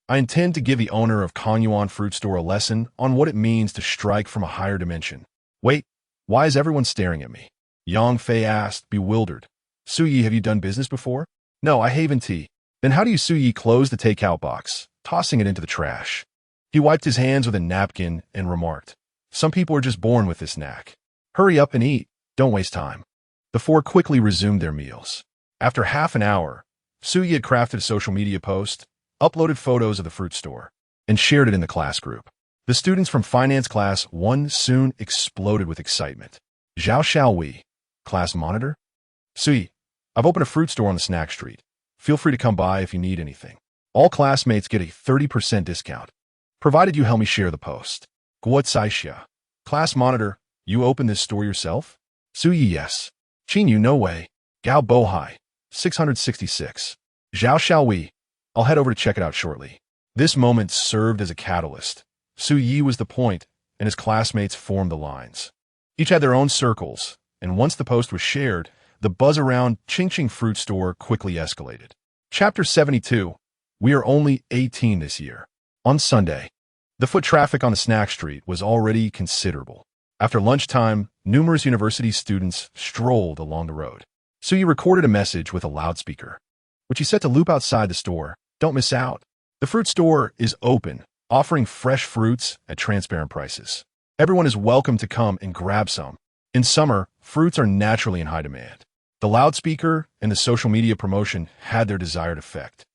I intend to give the owner of Kanyuan Fruit Store a lesson on what it means to strike from a higher dimension." "Wait, why is everyone staring at me?" Yang Fei asked, bewildered. "Su Yi, have you done business before?" "No, I haven't tea." "Then how do you?" Su Yi closed the takeout box, tossing it into the trash. He wiped his hands with a napkin and remarked, "Some people are just born with this knack. Hurry up and eat. Don't waste time." The 4 quickly resumed their meals. After half an hour, Su Yi had crafted a social media post, uploaded photos of the fruit store, and shared it in the class group. The students from Finance Class 1 soon exploded with excitement. "Zhao Xiaowei, class monitor? Su Yi, I've opened a fruit store on the snack street. Feel free to come by if you need anything. All classmates get a 30% discount, provided you help me share the post." "Guo Caixia, class monitor, you opened this store yourself?" "Su Yi, yes." "Qin Yu, no way." "Gao Bohai, 666. "Zhao Xiaowei, I'll head over to check it out shortly." This moment served as a catalyst. Su Yi was the point, and his classmates formed the lines. Each had their own circles, and once the post was shared, the buzz around Qingqing Fruit Store quickly escalated. Chapter 72. We are only 18 this year. On Sunday, the foot traffic on the snack street was already considerable. After lunchtime, numerous university students strolled along the road. Su Yi recorded a message with a loudspeaker, which he set to loop outside the store. "Don't miss out. The fruit store is open, offering fresh fruits at transparent prices. Everyone is welcome to come and grab some. In summer, fruits are naturally in high demand." The loudspeaker and the social media promotion had their desired effect.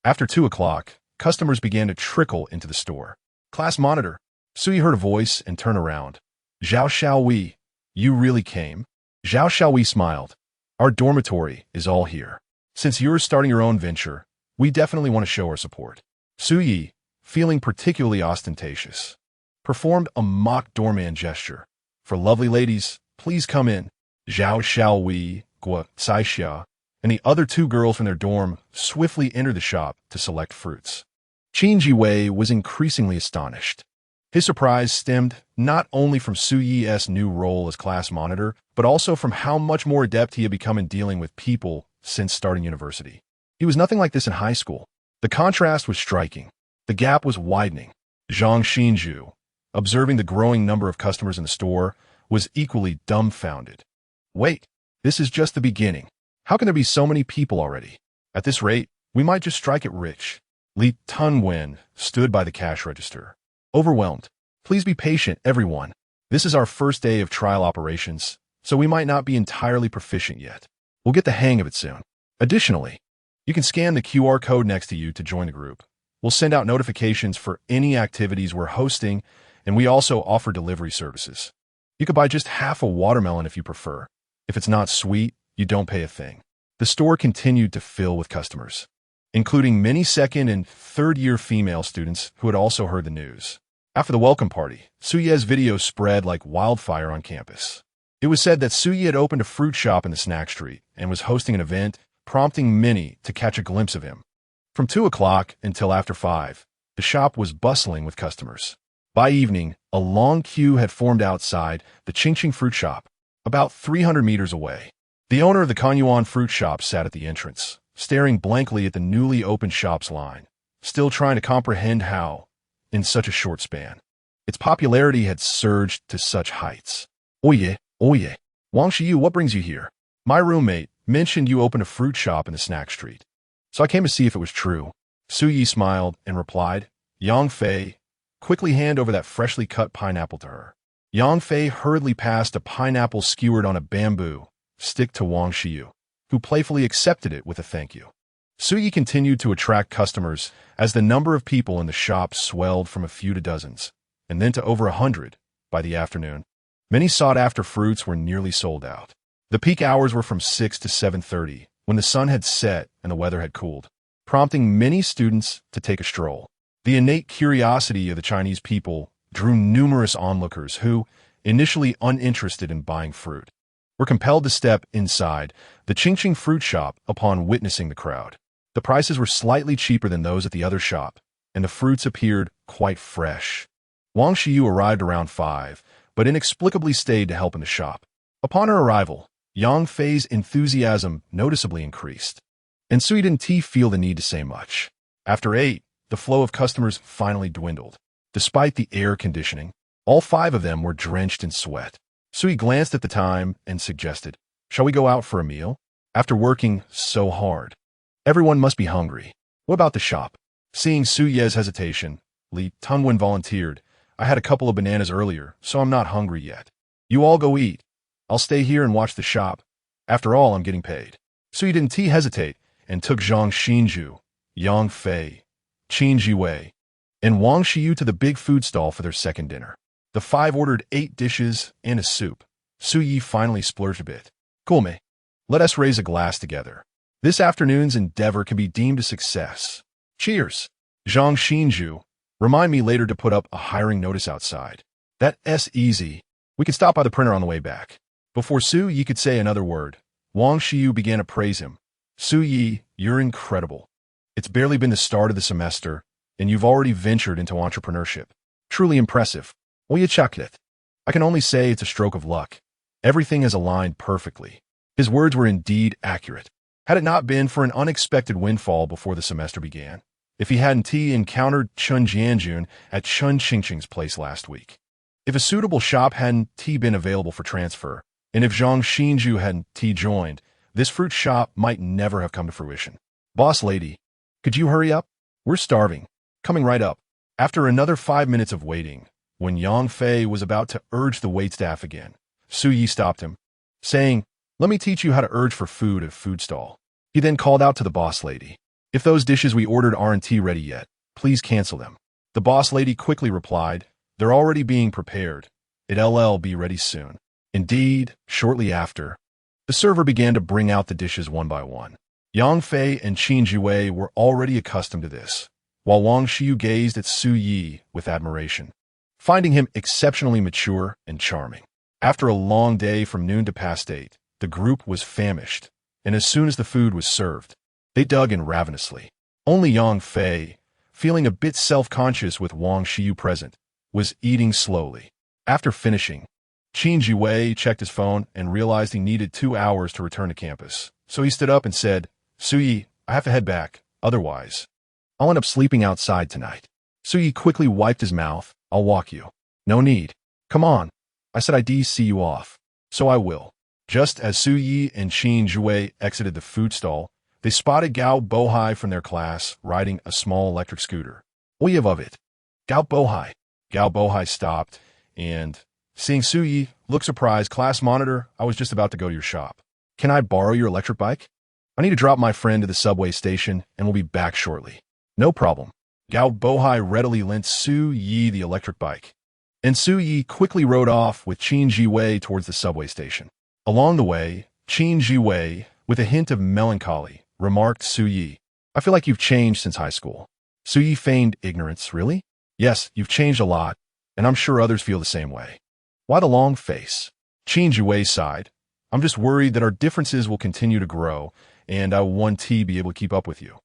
After 2 o'clock, customers began to trickle into the store. "Class monitor." Su Yi heard a voice and turned around. "Zhao Xiaowei, you really came?" Zhao Xiaowei smiled. "Our dormitory is all here. Since you're starting your own venture, we definitely want to show our support." Su Yi, feeling particularly ostentatious, performed a mock doorman gesture. "For lovely ladies, please come in." Zhao Xiaowei, Guo Caixia, and the other 2 girls from their dorm swiftly entered the shop to select fruits. Qin Jiwei was increasingly astonished. His surprise stemmed not only from Su Yi's new role as class monitor, but also from how much more adept he had become in dealing with people since starting university. He was nothing like this in high school. The contrast was striking. The gap was widening. Zhang Xinju, observing the growing number of customers in the store, was equally dumbfounded. Wait, this is just the beginning. How can there be so many people already? At this rate, we might just strike it rich. Li Tunwen stood by the cash register, overwhelmed. Please be patient, everyone. This is our first day of trial operations, so we might not be entirely proficient yet. We'll get the hang of it soon. Additionally, you can scan the QR code next to you to join the group. We'll send out notifications for any activities we're hosting, and we also offer delivery services. You could buy just half a watermelon if you prefer. If it's not sweet, you don't pay a thing. The store continued to fill with customers, including many second and third-year female students who had also heard the news. After the welcome party, Suye's video spread like wildfire on campus. It was said that Suye had opened a fruit shop in the snack street and was hosting an event, prompting many to catch a glimpse of him. From 2 o'clock until after 5, the shop was bustling with customers. By evening, a long queue had formed outside the Qingqing fruit shop, about 300 meters away. The owner of the Kanyuan fruit shop sat at the entrance, staring blankly at the newly opened shop's line, still trying to comprehend how, in such a short span, its popularity had surged to such heights. Oye, Wang Shiyu, what brings you here? My roommate mentioned you opened a fruit shop in the snack street, so I came to see if it was true. Suyi smiled and replied, Yang Fei, quickly hand over that freshly cut pineapple to her. Yang Fei hurriedly passed a pineapple skewered on a bamboo stick to Wang Shiyu, who playfully accepted it with a thank you. Suyi continued to attract customers as the number of people in the shop swelled from a few to dozens, and then to over 100 by the afternoon. Many sought-after fruits were nearly sold out. The peak hours were from 6 to 7:30, when the sun had set and the weather had cooled, prompting many students to take a stroll. The innate curiosity of the Chinese people drew numerous onlookers who, initially uninterested in buying fruit, were compelled to step inside the Qingqing fruit shop upon witnessing the crowd. The prices were slightly cheaper than those at the other shop, and the fruits appeared quite fresh. Wang Shiyu arrived around 5, but inexplicably stayed to help in the shop. Upon her arrival, Yang Fei's enthusiasm noticeably increased, and Sui didn't feel the need to say much. After 8, the flow of customers finally dwindled. Despite the air conditioning, all 5 of them were drenched in sweat. Sui glanced at the time and suggested, "Shall we go out for a meal? After working so hard, everyone must be hungry. What about the shop?" Seeing Suye's hesitation, Li Tunwen volunteered, "I had a couple of bananas earlier, so I'm not hungry yet. You all go eat. I'll stay here and watch the shop. After all, I'm getting paid." Sui didn't hesitate and took Zhang Xinju, Yang Fei, Qin Jiwei, and Wang Shiyu to the big food stall for their second dinner. The 5 ordered 8 dishes and a soup. Suyi finally splurged a bit. "Kulme, let us raise a glass together. This afternoon's endeavor can be deemed a success. Cheers." Zhang Xinju, remind me later to put up a hiring notice outside. That's easy. We can stop by the printer on the way back. Before Su Yi could say another word, Wang Shiyu began to praise him. "Su Yi, you're incredible. It's barely been the start of the semester, and you've already ventured into entrepreneurship. Truly impressive. Oye chocolate. I can only say it's a stroke of luck. Everything has aligned perfectly." His words were indeed accurate. Had it not been for an unexpected windfall before the semester began, if he hadn't encountered Chun Jianjun at Chun Qingqing's place last week, if a suitable shop hadn't been available for transfer, and if Zhang Xinju hadn't joined, this fruit shop might never have come to fruition. "Boss lady, could you hurry up? We're starving." "Coming right up." After another 5 minutes of waiting, when Yang Fei was about to urge the waitstaff again, Su Yi stopped him, saying, "Let me teach you how to urge for food at a food stall." He then called out to the boss lady, "If those dishes we ordered aren't ready yet, please cancel them." The boss lady quickly replied, "They're already being prepared. It'll be ready soon." Indeed, shortly after, the server began to bring out the dishes one by one. Yang Fei and Qin Jiwei were already accustomed to this, while Wang Shiyu gazed at Su Yi with admiration, finding him exceptionally mature and charming. After a long day from noon to past 8, the group was famished, and as soon as the food was served, they dug in ravenously. Only Yang Fei, feeling a bit self-conscious with Wang Shiyu present, was eating slowly. After finishing, Qin Jiwei checked his phone and realized he needed 2 hours to return to campus, so he stood up and said, "Suyi, I have to head back, otherwise I'll end up sleeping outside tonight." Suyi quickly wiped his mouth. "I'll walk you." "No need. Come on. I said I'd see you off. So I will. Just as Su Yi and Qin Jue exited the food stall, they spotted Gao Bohai from their class riding a small electric scooter. Oyev of it. Gao Bohai. Gao Bohai stopped, and, seeing Su Yi, looked surprised. Class monitor, I was just about to go to your shop. Can I borrow your electric bike? I need to drop my friend to the subway station, and we'll be back shortly. No problem. Gao Bohai readily lent Su Yi the electric bike, and Su Yi quickly rode off with Qin Jiwei towards the subway station. Along the way, Qin Jiwei, with a hint of melancholy, remarked, Su Yi, I feel like you've changed since high school. Su Yi feigned ignorance. Really? Yes, you've changed a lot, and I'm sure others feel the same way. Why the long face? Qin Jiwei sighed. I'm just worried that our differences will continue to grow, and I will one day be able to keep up with you.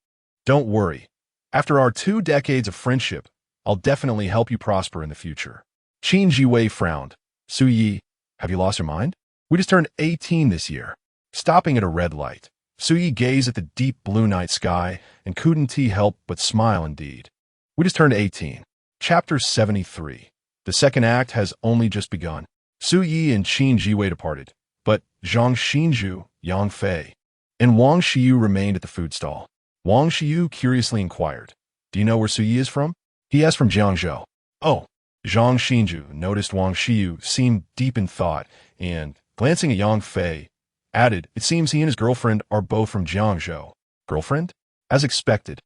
Don't worry. After our 2 decades of friendship, I'll definitely help you prosper in the future. Qin Jiwei frowned. Su Yi, have you lost your mind? We just turned 18 this year. Stopping at a red light, Su Yi gazed at the deep blue night sky and couldn't help but smile indeed. We just turned 18. Chapter 73. The second act has only just begun. Su Yi and Qin Jiwei departed, but Zhang Xinju, Yang Fei, and Wang Xiyu remained at the food stall. Wang Xiyu curiously inquired, Do you know where Su Yi is from? He asked from Jiangzhou. Oh. Zhang Xinju noticed Wang Xiyu seemed deep in thought and, glancing at Yang Fei, added, It seems he and his girlfriend are both from Jiangzhou. Girlfriend? As expected.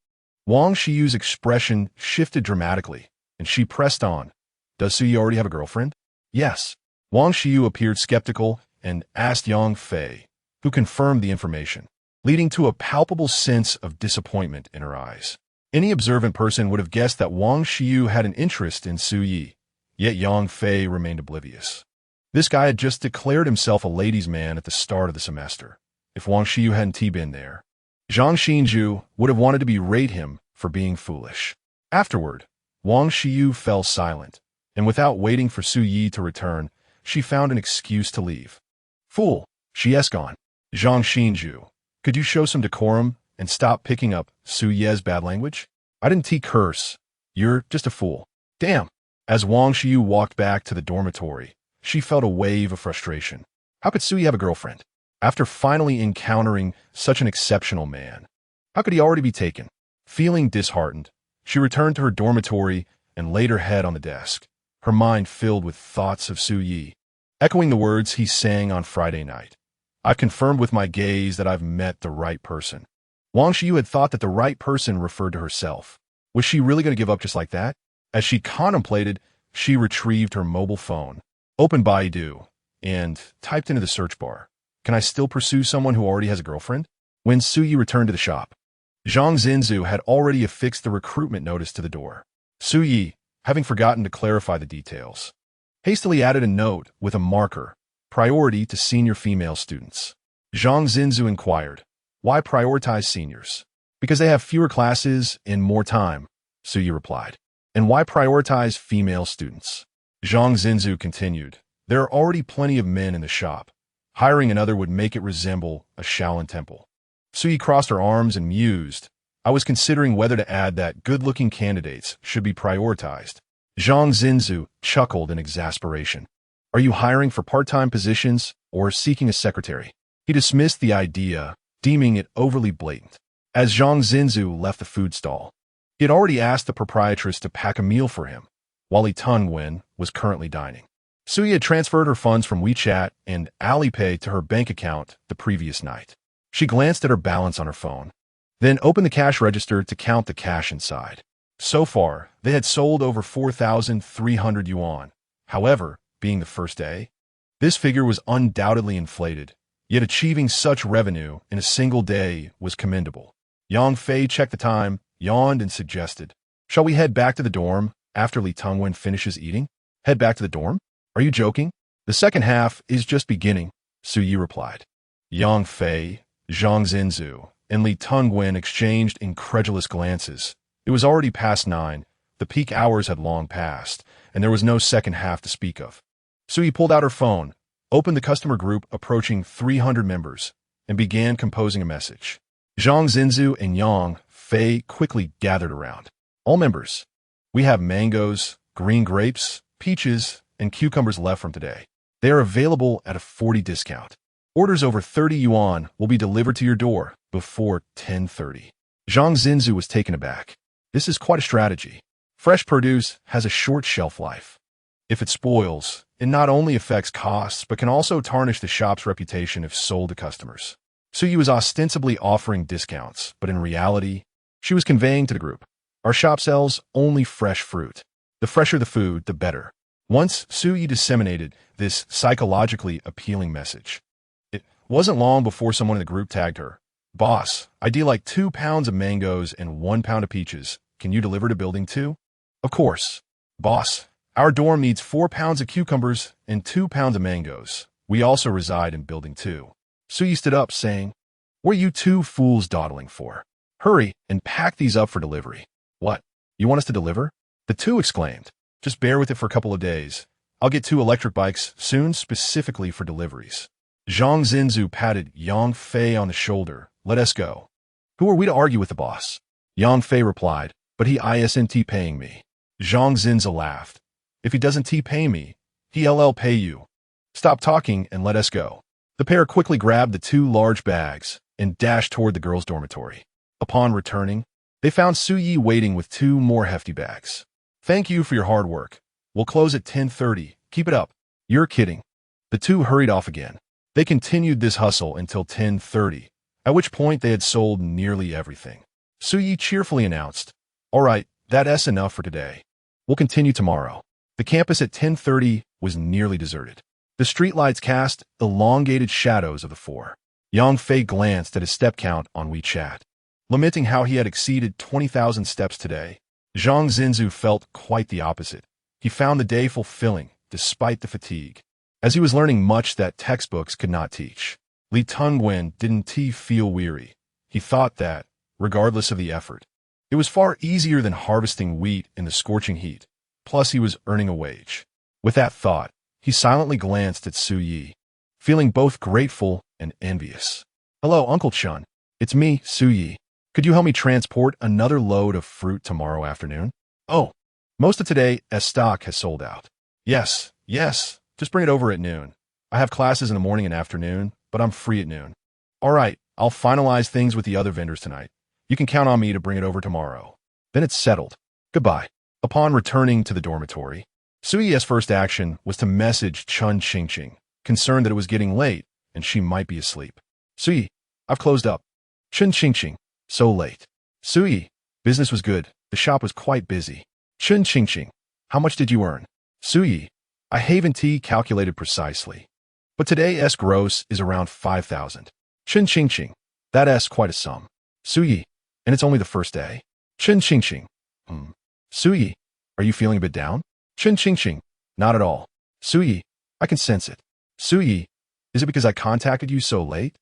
Wang Xiyu's expression shifted dramatically, and she pressed on. Does Su Yi already have a girlfriend? Yes. Wang Xiyu appeared skeptical and asked Yang Fei, who confirmed the information, leading to a palpable sense of disappointment in her eyes. Any observant person would have guessed that Wang Xiyu had an interest in Su Yi, yet Yang Fei remained oblivious. This guy had just declared himself a ladies' man at the start of the semester. If Wang Xiyu hadn't been there, Zhang Xinju would have wanted to berate him for being foolish. Afterward, Wang Xiyu fell silent, and without waiting for Su Yi to return, she found an excuse to leave. Fool, she gone. Zhang Xinju, could you show some decorum and stop picking up Su Ye's bad language? I didn't curse. You're just a fool. Damn. As Wang Xiyu walked back to the dormitory, she felt a wave of frustration. How could Su Yi have a girlfriend? After finally encountering such an exceptional man, how could he already be taken? Feeling disheartened, she returned to her dormitory and laid her head on the desk, her mind filled with thoughts of Su Yi, echoing the words he sang on Friday night. I've confirmed with my gaze that I've met the right person. Wang Xiyu had thought that the right person referred to herself. Was she really going to give up just like that? As she contemplated, she retrieved her mobile phone, opened Baidu, and typed into the search bar, Can I still pursue someone who already has a girlfriend? When Su Yi returned to the shop, Zhang Xinzu had already affixed the recruitment notice to the door. Su Yi, having forgotten to clarify the details, hastily added a note with a marker, Priority to senior female students. Zhang Xinzu inquired, Why prioritize seniors? Because they have fewer classes and more time, Su Yi replied. And why prioritize female students? Zhang Xinzu continued, There are already plenty of men in the shop. Hiring another would make it resemble a Shaolin temple. Su Yi crossed her arms and mused, I was considering whether to add that good-looking candidates should be prioritized. Zhang Xinzu chuckled in exasperation. Are you hiring for part-time positions or seeking a secretary? He dismissed the idea, deeming it overly blatant. As Zhang Xinzu left the food stall, he had already asked the proprietress to pack a meal for him, while Li Tongwen was currently dining. Su Yi had transferred her funds from WeChat and Alipay to her bank account the previous night. She glanced at her balance on her phone, then opened the cash register to count the cash inside. So far, they had sold over 4,300 yuan. However, being the first day, this figure was undoubtedly inflated, yet achieving such revenue in a single day was commendable. Yang Fei checked the time, yawned, and suggested, Shall we head back to the dorm after Li Tongwen finishes eating? Head back to the dorm? Are you joking? The second half is just beginning, Su Yi replied. Yang Fei, Zhang Xinzu, and Li Tongwen exchanged incredulous glances. It was already past 9, the peak hours had long passed, and there was no second half to speak of. Su Yi pulled out her phone, opened the customer group approaching 300 members, and began composing a message. Zhang Xinzu and Yang Fei quickly gathered around. All members, we have mangoes, green grapes, peaches, and cucumbers left from today. They are available at a 40 discount. Orders over 30 yuan will be delivered to your door before 10:30. Zhang Xinzu was taken aback. This is quite a strategy. Fresh produce has a short shelf life. If it spoils, it not only affects costs, but can also tarnish the shop's reputation if sold to customers. Suyi was ostensibly offering discounts, but in reality, she was conveying to the group, our shop sells only fresh fruit. The fresher the food, the better. Once Suyi disseminated this psychologically appealing message, it wasn't long before someone in the group tagged her. Boss, I deal like 2 pounds of mangoes and 1 pound of peaches. Can you deliver to building 2? Of course. Boss, our dorm needs 4 pounds of cucumbers and 2 pounds of mangoes. We also reside in building 2. Suyi stood up, saying, what are you two fools dawdling for? Hurry and pack these up for delivery. What? You want us to deliver? The two exclaimed. Just bear with it for a couple of days. I'll get 2 electric bikes soon specifically for deliveries. Zhang Xinzu patted Yang Fei on the shoulder. Let us go. Who are we to argue with the boss? Yang Fei replied, but he isn't paying me. Zhang Xinzu laughed. If he doesn't pay me, he'll pay you. Stop talking and let us go. The pair quickly grabbed the 2 large bags and dashed toward the girls' dormitory. Upon returning, they found Suyi waiting with 2 more hefty bags. Thank you for your hard work. We'll close at 10:30. Keep it up. You're kidding. The 2 hurried off again. They continued this hustle until 10:30, at which point they had sold nearly everything. Suyi cheerfully announced, all right, that's enough for today. We'll continue tomorrow. The campus at 10:30 was nearly deserted. The streetlights cast elongated shadows of the 4. Yang Fei glanced at his step count on WeChat. Lamenting how he had exceeded 20,000 steps today, Zhang Xinzu felt quite the opposite. He found the day fulfilling, despite the fatigue, as he was learning much that textbooks could not teach. Li Tongwen didn't feel weary. He thought that, regardless of the effort, it was far easier than harvesting wheat in the scorching heat. Plus, he was earning a wage. With that thought, he silently glanced at Suyi, feeling both grateful and envious. Hello, Uncle Chun. It's me, Suyi. Could you help me transport another load of fruit tomorrow afternoon? Oh, most of today's stock has sold out. Yes, just bring it over at noon. I have classes in the morning and afternoon, but I'm free at noon. All right, I'll finalize things with the other vendors tonight. You can count on me to bring it over tomorrow. Then it's settled. Goodbye. Upon returning to the dormitory, Suyi's first action was to message Chun Qingqing, concerned that it was getting late and she might be asleep. Suyi, I've closed up. Chun Qingqing, so late. Suyi, business was good. The shop was quite busy. Chun Qingqing, how much did you earn? Suyi, I haven't calculated precisely, but today's gross is around 5,000. Chun Qingqing, that's quite a sum. Suyi, and it's only the first day. Chun Qingqing, Suyi, are you feeling a bit down? Chun Qingqing, not at all. Suyi, I can sense it. Suyi, is it because I contacted you so late?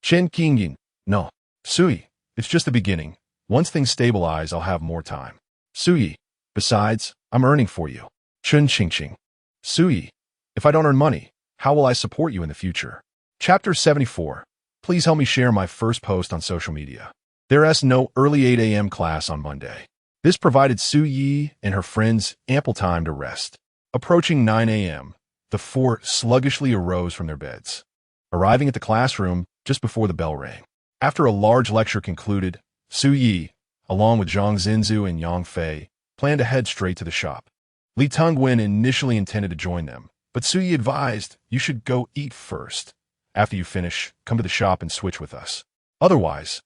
Chen Qingyin, no. Suyi, it's just the beginning. Once things stabilize, I'll have more time. Suyi, besides, I'm earning for you. Chun Qingqing, Suyi, if I don't earn money, how will I support you in the future? Chapter 74. Please help me share my first post on social media. There's no early 8 a.m. class on Monday. This provided Suyi and her friends ample time to rest. Approaching 9 a.m., the 4 sluggishly arose from their beds, arriving at the classroom just before the bell rang. After a large lecture concluded, Suyi, along with Zhang Xinzu and Yang Fei, planned to head straight to the shop. Li Tongwen initially intended to join them, but Suyi advised, you should go eat first. After you finish, come to the shop and switch with us. Otherwise,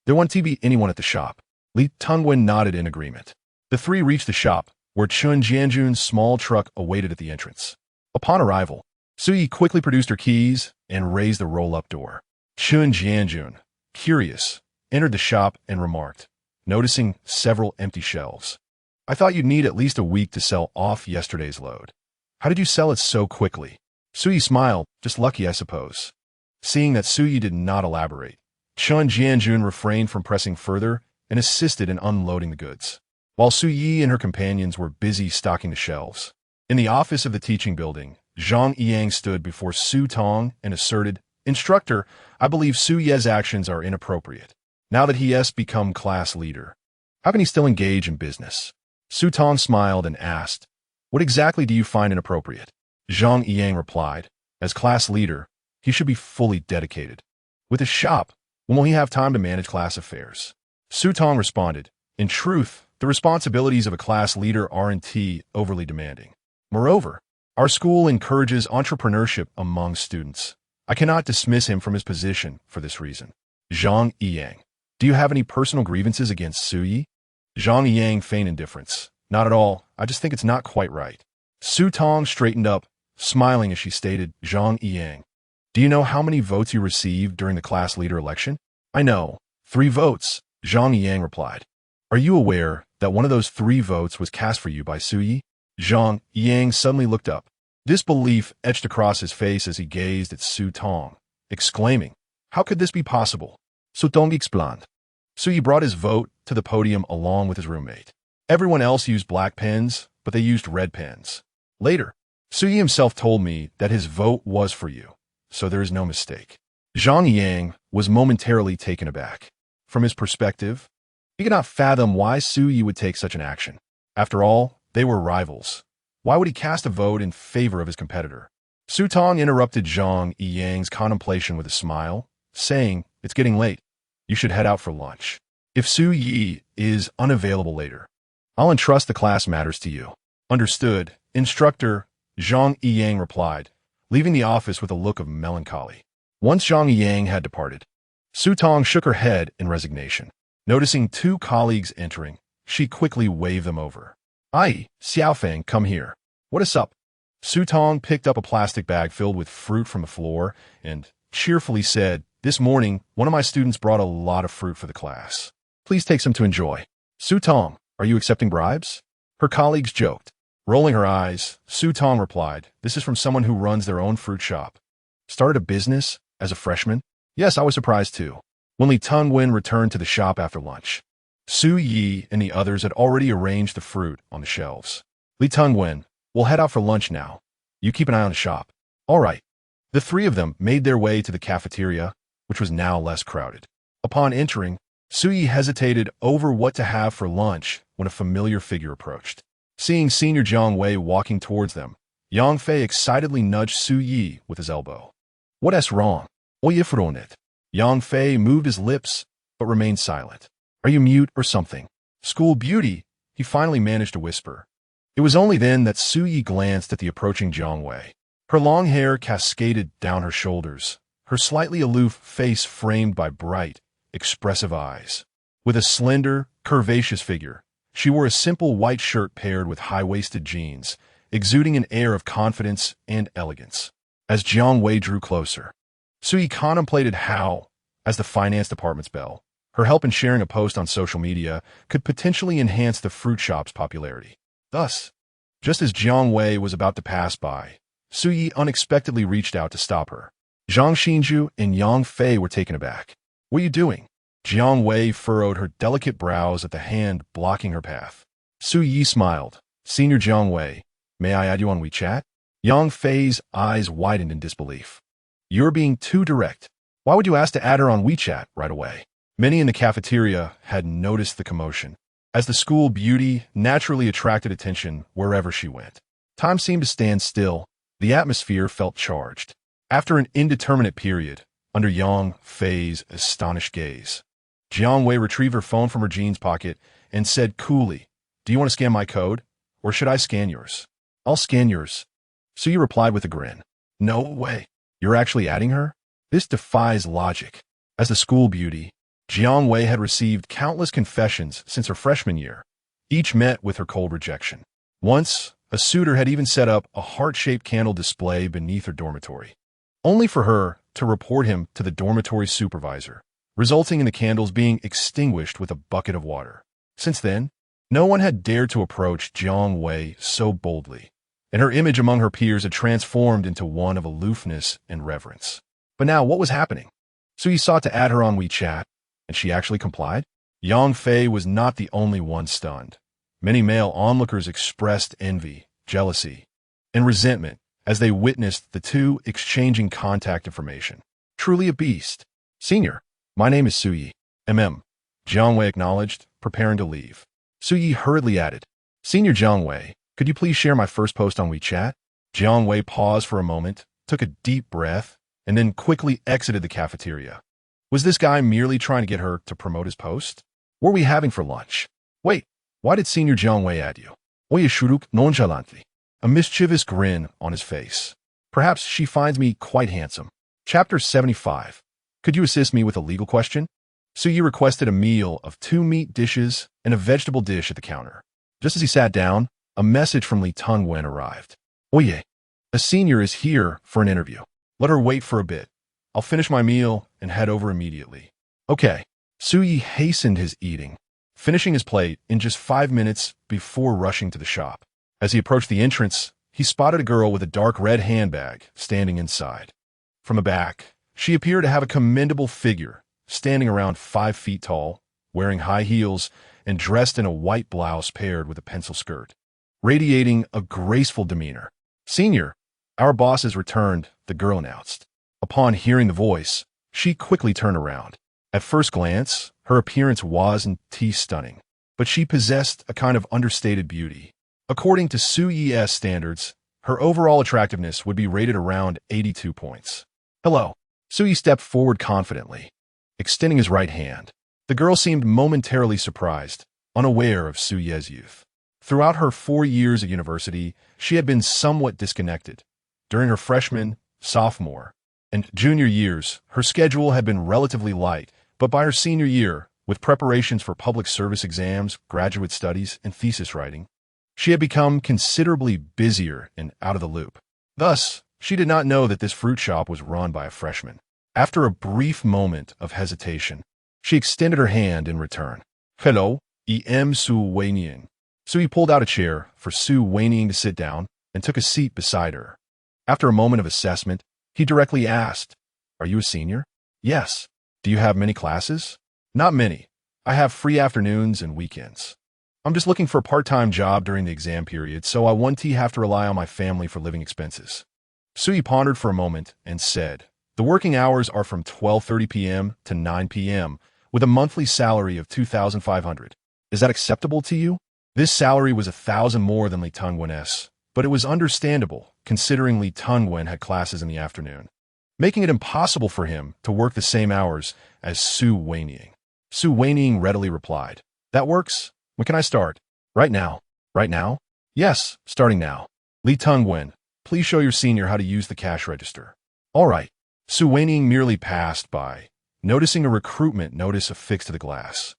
there won't be anyone at the shop. Li Tongwen nodded in agreement. The 3 reached the shop, where Chun Jianjun's small truck awaited at the entrance. Upon arrival, Suyi quickly produced her keys and raised the roll-up door. Chun Jianjun, curious, entered the shop and remarked, noticing several empty shelves. I thought you'd need at least a week to sell off yesterday's load. How did you sell it so quickly? Suyi smiled, just lucky, I suppose. Seeing that Suyi did not elaborate, Chun Jianjun refrained from pressing further and assisted in unloading the goods, while Suyi and her companions were busy stocking the shelves. In the office of the teaching building, Zhang Yang stood before Su Tong and asserted, Instructor, I believe Su Ye's actions are inappropriate. Now that he has become class leader, how can he still engage in business? Su Tong smiled and asked, what exactly do you find inappropriate? Zhang Yang replied, As class leader, he should be fully dedicated. With his shop, when will he have time to manage class affairs? Su Tong responded, in truth, the responsibilities of a class leader aren't overly demanding. Moreover, our school encourages entrepreneurship among students. I cannot dismiss him from his position for this reason. Zhang Yiyang. Do you have any personal grievances against Su Yi? Zhang Yiyang feigned indifference. Not at all. I just think it's not quite right. Su Tong straightened up, smiling as she stated, Zhang Yiyang. Do you know how many votes you received during the class leader election? I know. 3 votes, Zhang Yiyang replied. Are you aware that one of those 3 votes was cast for you by Su Yi? Zhang Yiyang suddenly looked up. Disbelief etched across his face as he gazed at Su Tong, exclaiming, how could this be possible? Su Tong explained. Su Yi brought his vote to the podium along with his roommate. Everyone else used black pens, but they used red pens. Later, Su Yi himself told me that his vote was for you, so there is no mistake. Zhang Yiyang was momentarily taken aback. From his perspective, he could not fathom why Su Yi would take such an action. After all, they were rivals. Why would he cast a vote in favor of his competitor? Su Tong interrupted Zhang Yiyang's contemplation with a smile, saying, it's getting late. You should head out for lunch. If Su Yi is unavailable later, I'll entrust the class matters to you. Understood, instructor, Zhang Yiyang replied, leaving the office with a look of melancholy. Once Zhang Yiyang had departed, Su Tong shook her head in resignation. Noticing 2 colleagues entering, she quickly waved them over. Ai, Xiaofeng, come here. What is up? Su Tong picked up a plastic bag filled with fruit from the floor and cheerfully said, this morning, one of my students brought a lot of fruit for the class. Please take some to enjoy. Su Tong, are you accepting bribes? Her colleagues joked. Rolling her eyes, Su Tong replied, this is from someone who runs their own fruit shop. Started a business as a freshman? Yes, I was surprised too. When Li Tungwen returned to the shop after lunch, Su Yi and the others had already arranged the fruit on the shelves. Li Tungwen, we'll head out for lunch now. You keep an eye on the shop. All right. The 3 of them made their way to the cafeteria, which was now less crowded. Upon entering, Su Yi hesitated over what to have for lunch when a familiar figure approached. Seeing Senior Jiang Wei walking towards them, Yang Fei excitedly nudged Su Yi with his elbow. What's wrong? Oyifron it. Yang Fei moved his lips, but remained silent. Are you mute or something? School beauty, he finally managed to whisper. It was only then that Su Yi glanced at the approaching Jiang Wei. Her long hair cascaded down her shoulders, her slightly aloof face framed by bright, expressive eyes. With a slender, curvaceous figure, she wore a simple white shirt paired with high-waisted jeans, exuding an air of confidence and elegance. As Jiang Wei drew closer, Su Yi contemplated how, as the finance department's belle, her help in sharing a post on social media could potentially enhance the fruit shop's popularity. Thus, just as Jiang Wei was about to pass by, Su Yi unexpectedly reached out to stop her. Zhang Xinju and Yang Fei were taken aback. What are you doing? Jiang Wei furrowed her delicate brows at the hand blocking her path. Su Yi smiled. Senior Jiang Wei, may I add you on WeChat? Yang Fei's eyes widened in disbelief. You're being too direct. Why would you ask to add her on WeChat right away? Many in the cafeteria had noticed the commotion, as the school beauty naturally attracted attention wherever she went. Time seemed to stand still. The atmosphere felt charged. After an indeterminate period, under Yang Fei's astonished gaze, Jiang Wei retrieved her phone from her jeans pocket and said coolly, do you want to scan my code, or should I scan yours? I'll scan yours. Su Yi replied with a grin. No way. You're actually adding her? This defies logic. As the school beauty, Jiang Wei had received countless confessions since her freshman year, each met with her cold rejection. Once, a suitor had even set up a heart-shaped candle display beneath her dormitory, only for her to report him to the dormitory supervisor, resulting in the candles being extinguished with a bucket of water. Since then, no one had dared to approach Jiang Wei so boldly, and her image among her peers had transformed into one of aloofness and reverence. But now, what was happening? Su Yi sought to add her on WeChat, and she actually complied? Yang Fei was not the only one stunned. Many male onlookers expressed envy, jealousy, and resentment as they witnessed the 2 exchanging contact information. Truly a beast. Senior, my name is Su Yi. Jiang Wei acknowledged, preparing to leave. Su Yi hurriedly added, Senior Jiang Wei, could you please share my first post on WeChat? Jiang Wei paused for a moment, took a deep breath, and then quickly exited the cafeteria. Was this guy merely trying to get her to promote his post? What were we having for lunch? Wait, why did Senior Jiang wave at you? Oye shuruk nonchalantly. A mischievous grin on his face. Perhaps she finds me quite handsome. Chapter 75. Could you assist me with a legal question? Suyi requested a meal of 2 meat dishes and a vegetable dish at the counter. Just as he sat down, a message from Li Tungwen arrived. Oye, a senior is here for an interview. Let her wait for a bit. I'll finish my meal and head over immediately. Okay. Suyi hastened his eating, finishing his plate in just 5 minutes before rushing to the shop. As he approached the entrance, he spotted a girl with a dark red handbag standing inside. From the back, she appeared to have a commendable figure, standing around 5 feet tall, wearing high heels, and dressed in a white blouse paired with a pencil skirt, radiating a graceful demeanor. Senior, our boss has returned, the girl announced. Upon hearing the voice, she quickly turned around. At first glance, her appearance wasn't stunning, but she possessed a kind of understated beauty. According to Suyi's standards, her overall attractiveness would be rated around 82 points. Hello. Suyi stepped forward confidently, extending his right hand. The girl seemed momentarily surprised, unaware of Suyi's youth. Throughout her 4 years at university, she had been somewhat disconnected. During her freshman, sophomore, and junior years, her schedule had been relatively light, but by her senior year, with preparations for public service exams, graduate studies, and thesis writing, she had become considerably busier and out of the loop. Thus, she did not know that this fruit shop was run by a freshman. After a brief moment of hesitation, she extended her hand in return. Hello, I am Su Weinian. Suyi pulled out a chair for Su Weinian to sit down and took a seat beside her. After a moment of assessment, he directly asked, Are you a senior? Yes. Do you have many classes? Not many. I have free afternoons and weekends. I'm just looking for a part-time job during the exam period, so I won't have to rely on my family for living expenses. Suyi pondered for a moment and said, The working hours are from 12:30 p.m. to 9 p.m., with a monthly salary of 2,500. Is that acceptable to you? This salary was 1,000 more than Li Tungwen's, but it was understandable, considering Li Tungwen had classes in the afternoon, making it impossible for him to work the same hours as Su Weinian. Su Weinian readily replied, That works. When can I start? Right now. Right now? Yes, starting now. Li Tungwen, please show your senior how to use the cash register. All right. Su Weinian merely passed by, noticing a recruitment notice affixed to the glass.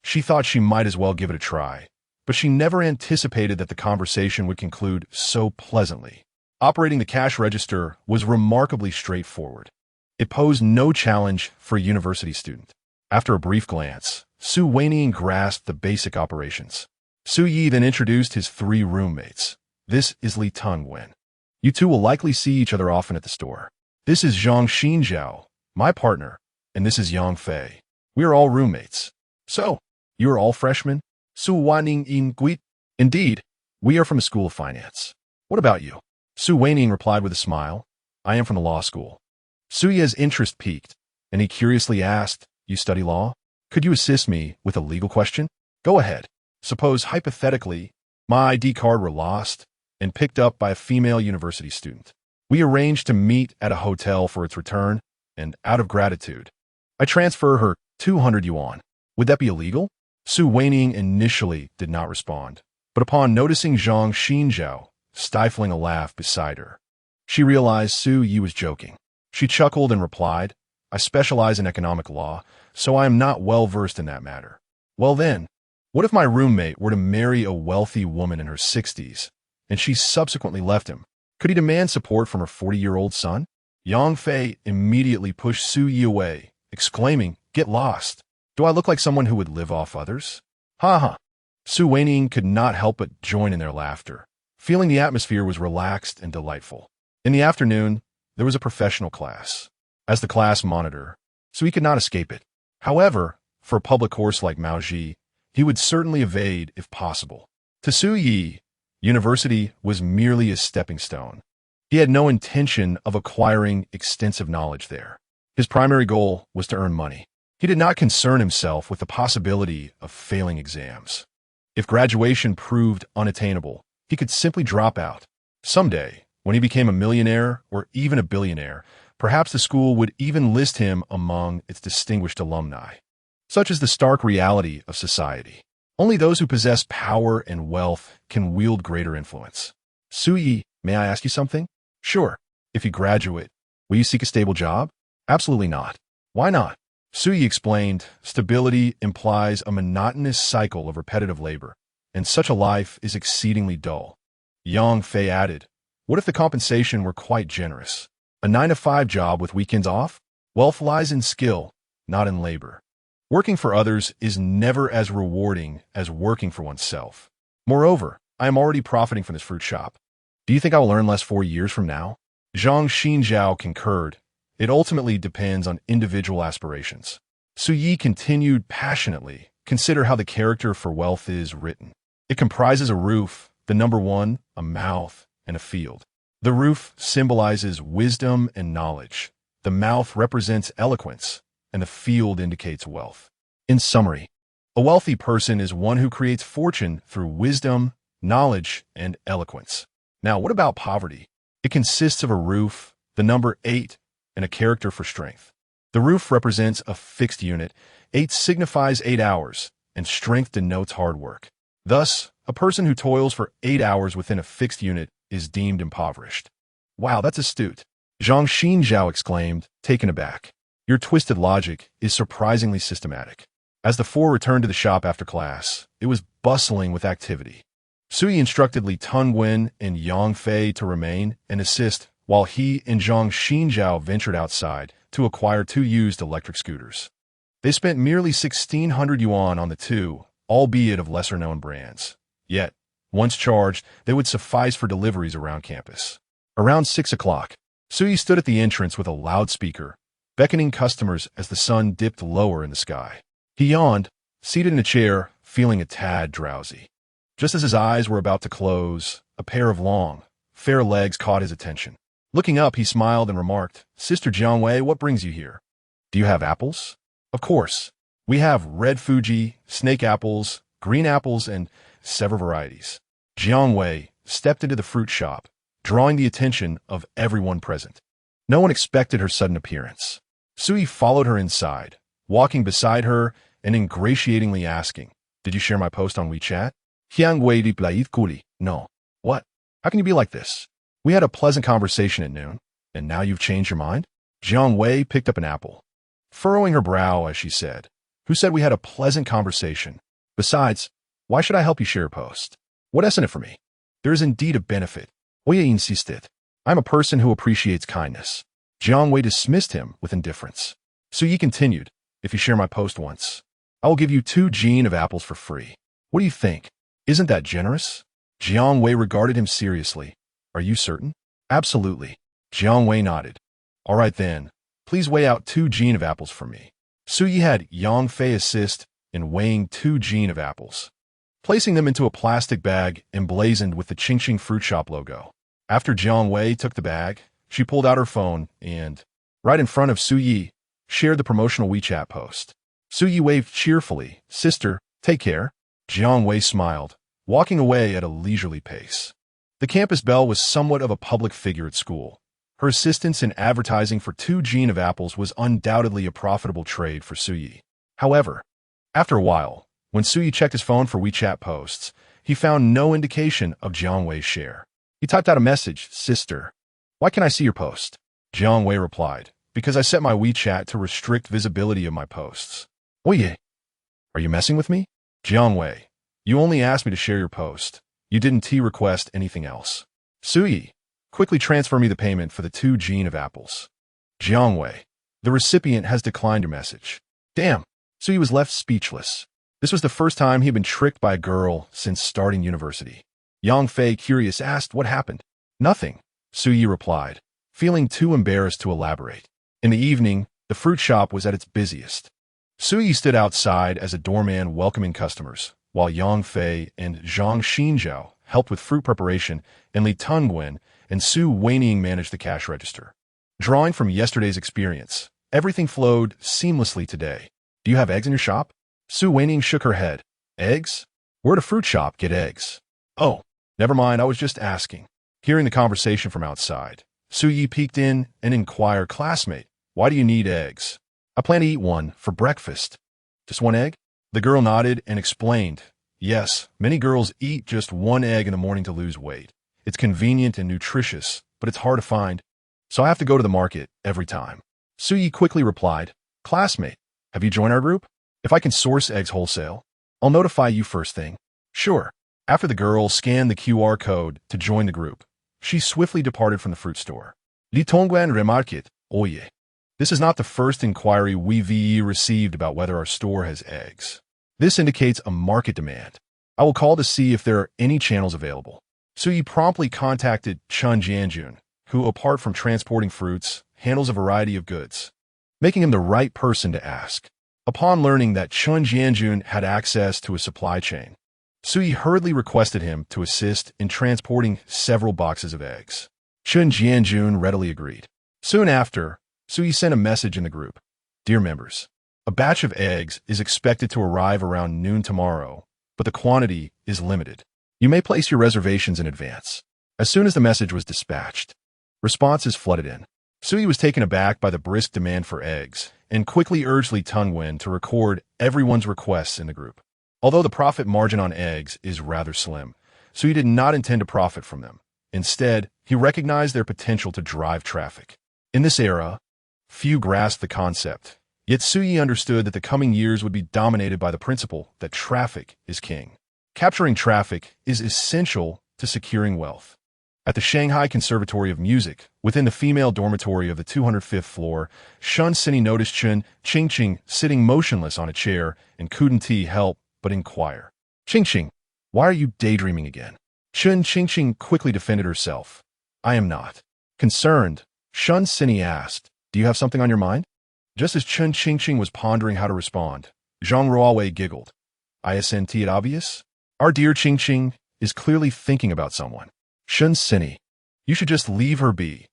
She thought she might as well give it a try, but she never anticipated that the conversation would conclude so pleasantly. Operating the cash register was remarkably straightforward. It posed no challenge for a university student. After a brief glance, Su Weinian grasped the basic operations. Suyi then introduced his 3 roommates. This is Li Tungwen. You two will likely see each other often at the store. This is Zhang Xinjiao, my partner, and this is Yang Fei. We are all roommates. So, you are all freshmen? Su Weinian inquit. Indeed, we are from a school of finance. What about you? Su Weinian replied with a smile. I am from the law school. Suyi's interest piqued, and he curiously asked, You study law? Could you assist me with a legal question? Go ahead. Suppose, hypothetically, my ID card were lost and picked up by a female university student. We arranged to meet at a hotel for its return, and out of gratitude, I transfer her 200 yuan. Would that be illegal? Su Weinian initially did not respond, but upon noticing Zhang Xinjiao stifling a laugh beside her, she realized Su Yi was joking. She chuckled and replied, I specialize in economic law, so I am not well versed in that matter. Well then, what if my roommate were to marry a wealthy woman in her 60s, and she subsequently left him? Could he demand support from her 40-year-old son? Yang Fei immediately pushed Su Yi away, exclaiming, Get lost. Do I look like someone who would live off others? Ha ha. Su Weinian could not help but join in their laughter, feeling the atmosphere was relaxed and delightful. In the afternoon, there was a professional class. As the class monitor, so he could not escape it. However, for a public course like Maoji, he would certainly evade if possible. To Su Yi, university was merely a stepping stone. He had no intention of acquiring extensive knowledge there. His primary goal was to earn money. He did not concern himself with the possibility of failing exams. If graduation proved unattainable, he could simply drop out. Someday, When he became a millionaire or even a billionaire, perhaps the school would even list him among its distinguished alumni. Such is the stark reality of society. Only those who possess power and wealth can wield greater influence. Suyi, may I ask you something? Sure. If you graduate, will you seek a stable job? Absolutely not. Why not? Suyi explained, stability implies a monotonous cycle of repetitive labor, and such a life is exceedingly dull. Yang Fei added, what if the compensation were quite generous? A 9-to-5 job with weekends off? Wealth lies in skill, not in labor. Working for others is never as rewarding as working for oneself. Moreover, I am already profiting from this fruit shop. Do you think I will earn less 4 years from now? Zhang Xinjiao concurred. It ultimately depends on individual aspirations. Suyi continued passionately. Consider how the character for wealth is written. It comprises a roof, the number 1, a mouth, and a field. The roof symbolizes wisdom and knowledge. The mouth represents eloquence, and the field indicates wealth. In summary, a wealthy person is one who creates fortune through wisdom, knowledge, and eloquence. Now, what about poverty? It consists of a roof, the number 8, and a character for strength. The roof represents a fixed unit. 8 signifies 8 hours, and strength denotes hard work. Thus, a person who toils for 8 hours within a fixed unit is deemed impoverished. Wow, that's astute. Zhang Xinjiao exclaimed, taken aback. Your twisted logic is surprisingly systematic. As the four returned to the shop after class, it was bustling with activity. Suyi instructed Li Tungwen and Yang Fei to remain and assist, while he and Zhang Xinjiao ventured outside to acquire 2 used electric scooters. They spent merely 1,600 yuan on the 2, albeit of lesser-known brands. Yet, once charged, they would suffice for deliveries around campus. Around 6 o'clock, Suyi stood at the entrance with a loudspeaker, beckoning customers as the sun dipped lower in the sky. He yawned, seated in a chair, feeling a tad drowsy. Just as his eyes were about to close, a pair of long, fair legs caught his attention. Looking up, he smiled and remarked, Sister Jiangwei, what brings you here? Do you have apples? Of course. We have red Fuji, snake apples, green apples, and several varieties. Jiangwei stepped into the fruit shop, drawing the attention of everyone present. No one expected her sudden appearance. Suyi followed her inside, walking beside her and ingratiatingly asking, Did you share my post on WeChat? Jiangwei replied coolly, No. What? How can you be like this? We had a pleasant conversation at noon, and now you've changed your mind? Jiangwei picked up an apple, furrowing her brow as she said, Who said we had a pleasant conversation? Besides, why should I help you share your post? What isn't it for me? There is indeed a benefit. Oye insisted. I'm a person who appreciates kindness. Jiangwei dismissed him with indifference. Suyi continued, If you share my post once, I will give you 2 gene of apples for free. What do you think? Isn't that generous? Jiangwei regarded him seriously. Are you certain? Absolutely. Jiangwei nodded. All right then, please weigh out 2 gene of apples for me. Suyi had Yang Fei assist in weighing 2 gene of apples, placing them into a plastic bag emblazoned with the Qingqing Fruit Shop logo. After Jiangwei took the bag, she pulled out her phone and, right in front of Suyi, shared the promotional WeChat post. Suyi waved cheerfully, Sister, take care. Jiangwei smiled, walking away at a leisurely pace. The campus belle was somewhat of a public figure at school. Her assistance in advertising for 2 gene of apples was undoubtedly a profitable trade for Suyi. However, after a while, when Suyi checked his phone for WeChat posts, he found no indication of Jiangwei's share. He typed out a message, Sister, why can't I see your post? Jiangwei replied, Because I set my WeChat to restrict visibility of my posts. Oye, are you messing with me? Jiangwei, you only asked me to share your post. You didn't request anything else. Suyi, quickly transfer me the payment for the 2 gene of apples. Jiangwei, the recipient has declined your message. Damn, Suyi was left speechless. This was the first time he had been tricked by a girl since starting university. Yang Fei, curious, asked what happened. Nothing, Suyi replied, feeling too embarrassed to elaborate. In the evening, the fruit shop was at its busiest. Suyi stood outside as a doorman welcoming customers, while Yang Fei and Zhang Xinjiao helped with fruit preparation, and Li Tungwen and Su Weining managed the cash register. Drawing from yesterday's experience, everything flowed seamlessly today. Do you have eggs in your shop? Su Weining shook her head. Eggs? We're at a fruit shop, get eggs. Oh, never mind, I was just asking. Hearing the conversation from outside, Su Yi peeked in and inquired, "Classmate, why do you need eggs?" "I plan to eat one for breakfast." "Just one egg?" The girl nodded and explained, "Yes, many girls eat just one egg in the morning to lose weight. It's convenient and nutritious, but it's hard to find, so I have to go to the market every time." Su Yi quickly replied, "Classmate, have you joined our group? If I can source eggs wholesale, I'll notify you first thing." "Sure." After the girl scanned the QR code to join the group, she swiftly departed from the fruit store. Li Tongguan remarqued, "Oye, this is not the first inquiry we've received about whether our store has eggs. This indicates a market demand. I will call to see if there are any channels available." Su Yi promptly contacted Chun Jianjun, who, apart from transporting fruits, handles a variety of goods, making him the right person to ask. Upon learning that Chun Jianjun had access to a supply chain, Su Yi hurriedly requested him to assist in transporting several boxes of eggs. Chun Jianjun readily agreed. Soon after, Su Yi sent a message in the group. "Dear members, a batch of eggs is expected to arrive around noon tomorrow, but the quantity is limited. You may place your reservations in advance." As soon as the message was dispatched, responses flooded in. Su Yi was taken aback by the brisk demand for eggs and quickly urged Li Tongguan to record everyone's requests in the group. Although the profit margin on eggs is rather slim, Su Yi did not intend to profit from them. Instead, he recognized their potential to drive traffic. In this era, few grasped the concept, yet Su Yi understood that the coming years would be dominated by the principle that traffic is king. Capturing traffic is essential to securing wealth. At the Shanghai Conservatory of Music, within the female dormitory of the 205th floor, Shun Sini noticed Chun Qingqing sitting motionless on a chair and couldn't help but inquire, "Qingqing, why are you daydreaming again?" Chun Qingqing quickly defended herself. "I am not." Concerned, Shun Sini asked, "Do you have something on your mind?" Just as Chun Qingqing was pondering how to respond, Zhang Ruowei giggled. "Isn't it obvious? Our dear Qingqing is clearly thinking about someone." "Shun Sini, you should just leave her be.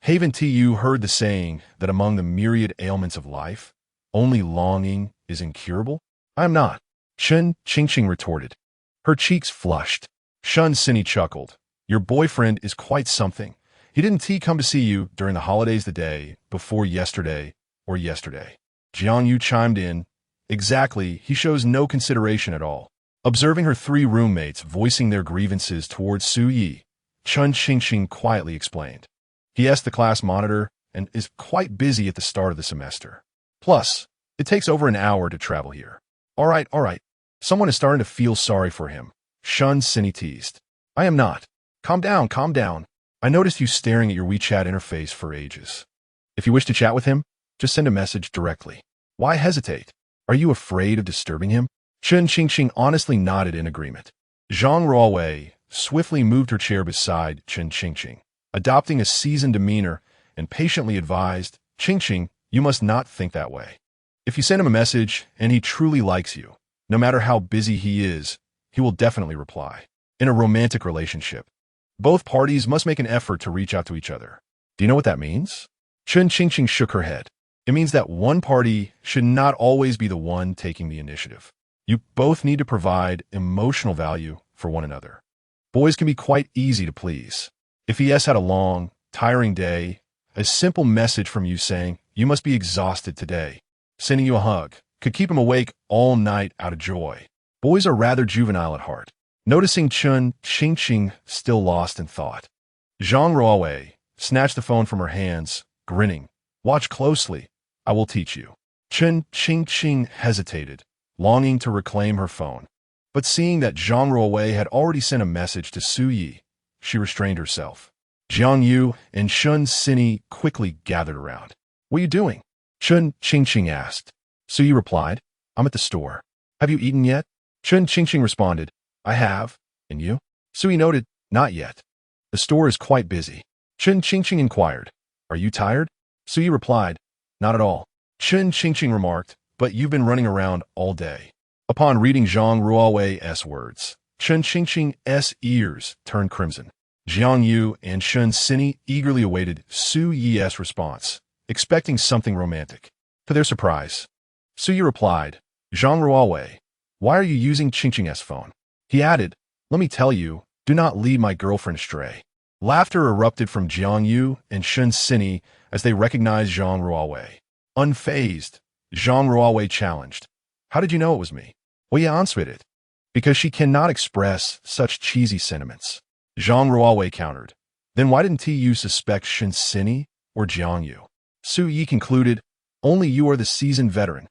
Haven't you heard the saying that among the myriad ailments of life, only longing is incurable?" "I am not," Chun Qingqing retorted. Her cheeks flushed. Shun Sini chuckled. "Your boyfriend is quite something. He didn't come to see you during the holidays the day before yesterday or yesterday." Jiang Yu chimed in. "Exactly, he shows no consideration at all." Observing her three roommates voicing their grievances towards Su Yi, Chun Qingqing quietly explained. "He asked the class monitor and is quite busy at the start of the semester. Plus, it takes over an hour to travel here." All right. Someone is starting to feel sorry for him," Shun Sini teased. "I am not. Calm down. I noticed you staring at your WeChat interface for ages. If you wish to chat with him, just send a message directly. Why hesitate? Are you afraid of disturbing him?" Chun Qingqing honestly nodded in agreement. Zhang Ruowei swiftly moved her chair beside Chun Qingqing, adopting a seasoned demeanor, and patiently advised, "Qingqing, you must not think that way. If you send him a message and he truly likes you, no matter how busy he is, he will definitely reply. In a romantic relationship, both parties must make an effort to reach out to each other. Do you know what that means?" Chun Qingqing shook her head. "It means that one party should not always be the one taking the initiative. You both need to provide emotional value for one another. Boys can be quite easy to please. If he has had a long, tiring day, a simple message from you saying, 'You must be exhausted today,' sending you a hug, could keep him awake all night out of joy." Boys are rather juvenile at heart. Noticing Chun Qingqing still lost in thought, Zhang Ruowei snatched the phone from her hands, grinning. "Watch closely. I will teach you." Chun Qingqing hesitated, longing to reclaim her phone. But seeing that Zhang Ruowei had already sent a message to Su Yi, she restrained herself. Jiang Yu and Shun Sini quickly gathered around. "What are you doing?" Chun Qingqing asked. Su Yi replied, "I'm at the store." "Have you eaten yet?" Chun Qingqing responded, "I have. And you?" Su Yi noted, "Not yet. The store is quite busy." Chun Qingqing inquired, "Are you tired?" Su Yi replied, "Not at all." Chun Qingqing remarked, "But you've been running around all day." Upon reading Zhang Ruowei's words, Chun Qingqing's ears turned crimson. Jiang Yu and Shun Sini eagerly awaited Su Yi's response, expecting something romantic. To their surprise, Su Yi replied, "Zhang Ruowei, why are you using Qingqing's phone?" He added, "Let me tell you, do not lead my girlfriend astray." Laughter erupted from Jiang Yu and Shun Sini as they recognized Zhang Ruowei. Unfazed, Zhang Ruowei challenged, "How did you know it was me?" "We answered it." "Because she cannot express such cheesy sentiments." Zhang Ruowei countered. "Then why didn't you suspect Shun Sini or Jiang Yu?" Su Yi concluded, "Only you are the seasoned veteran.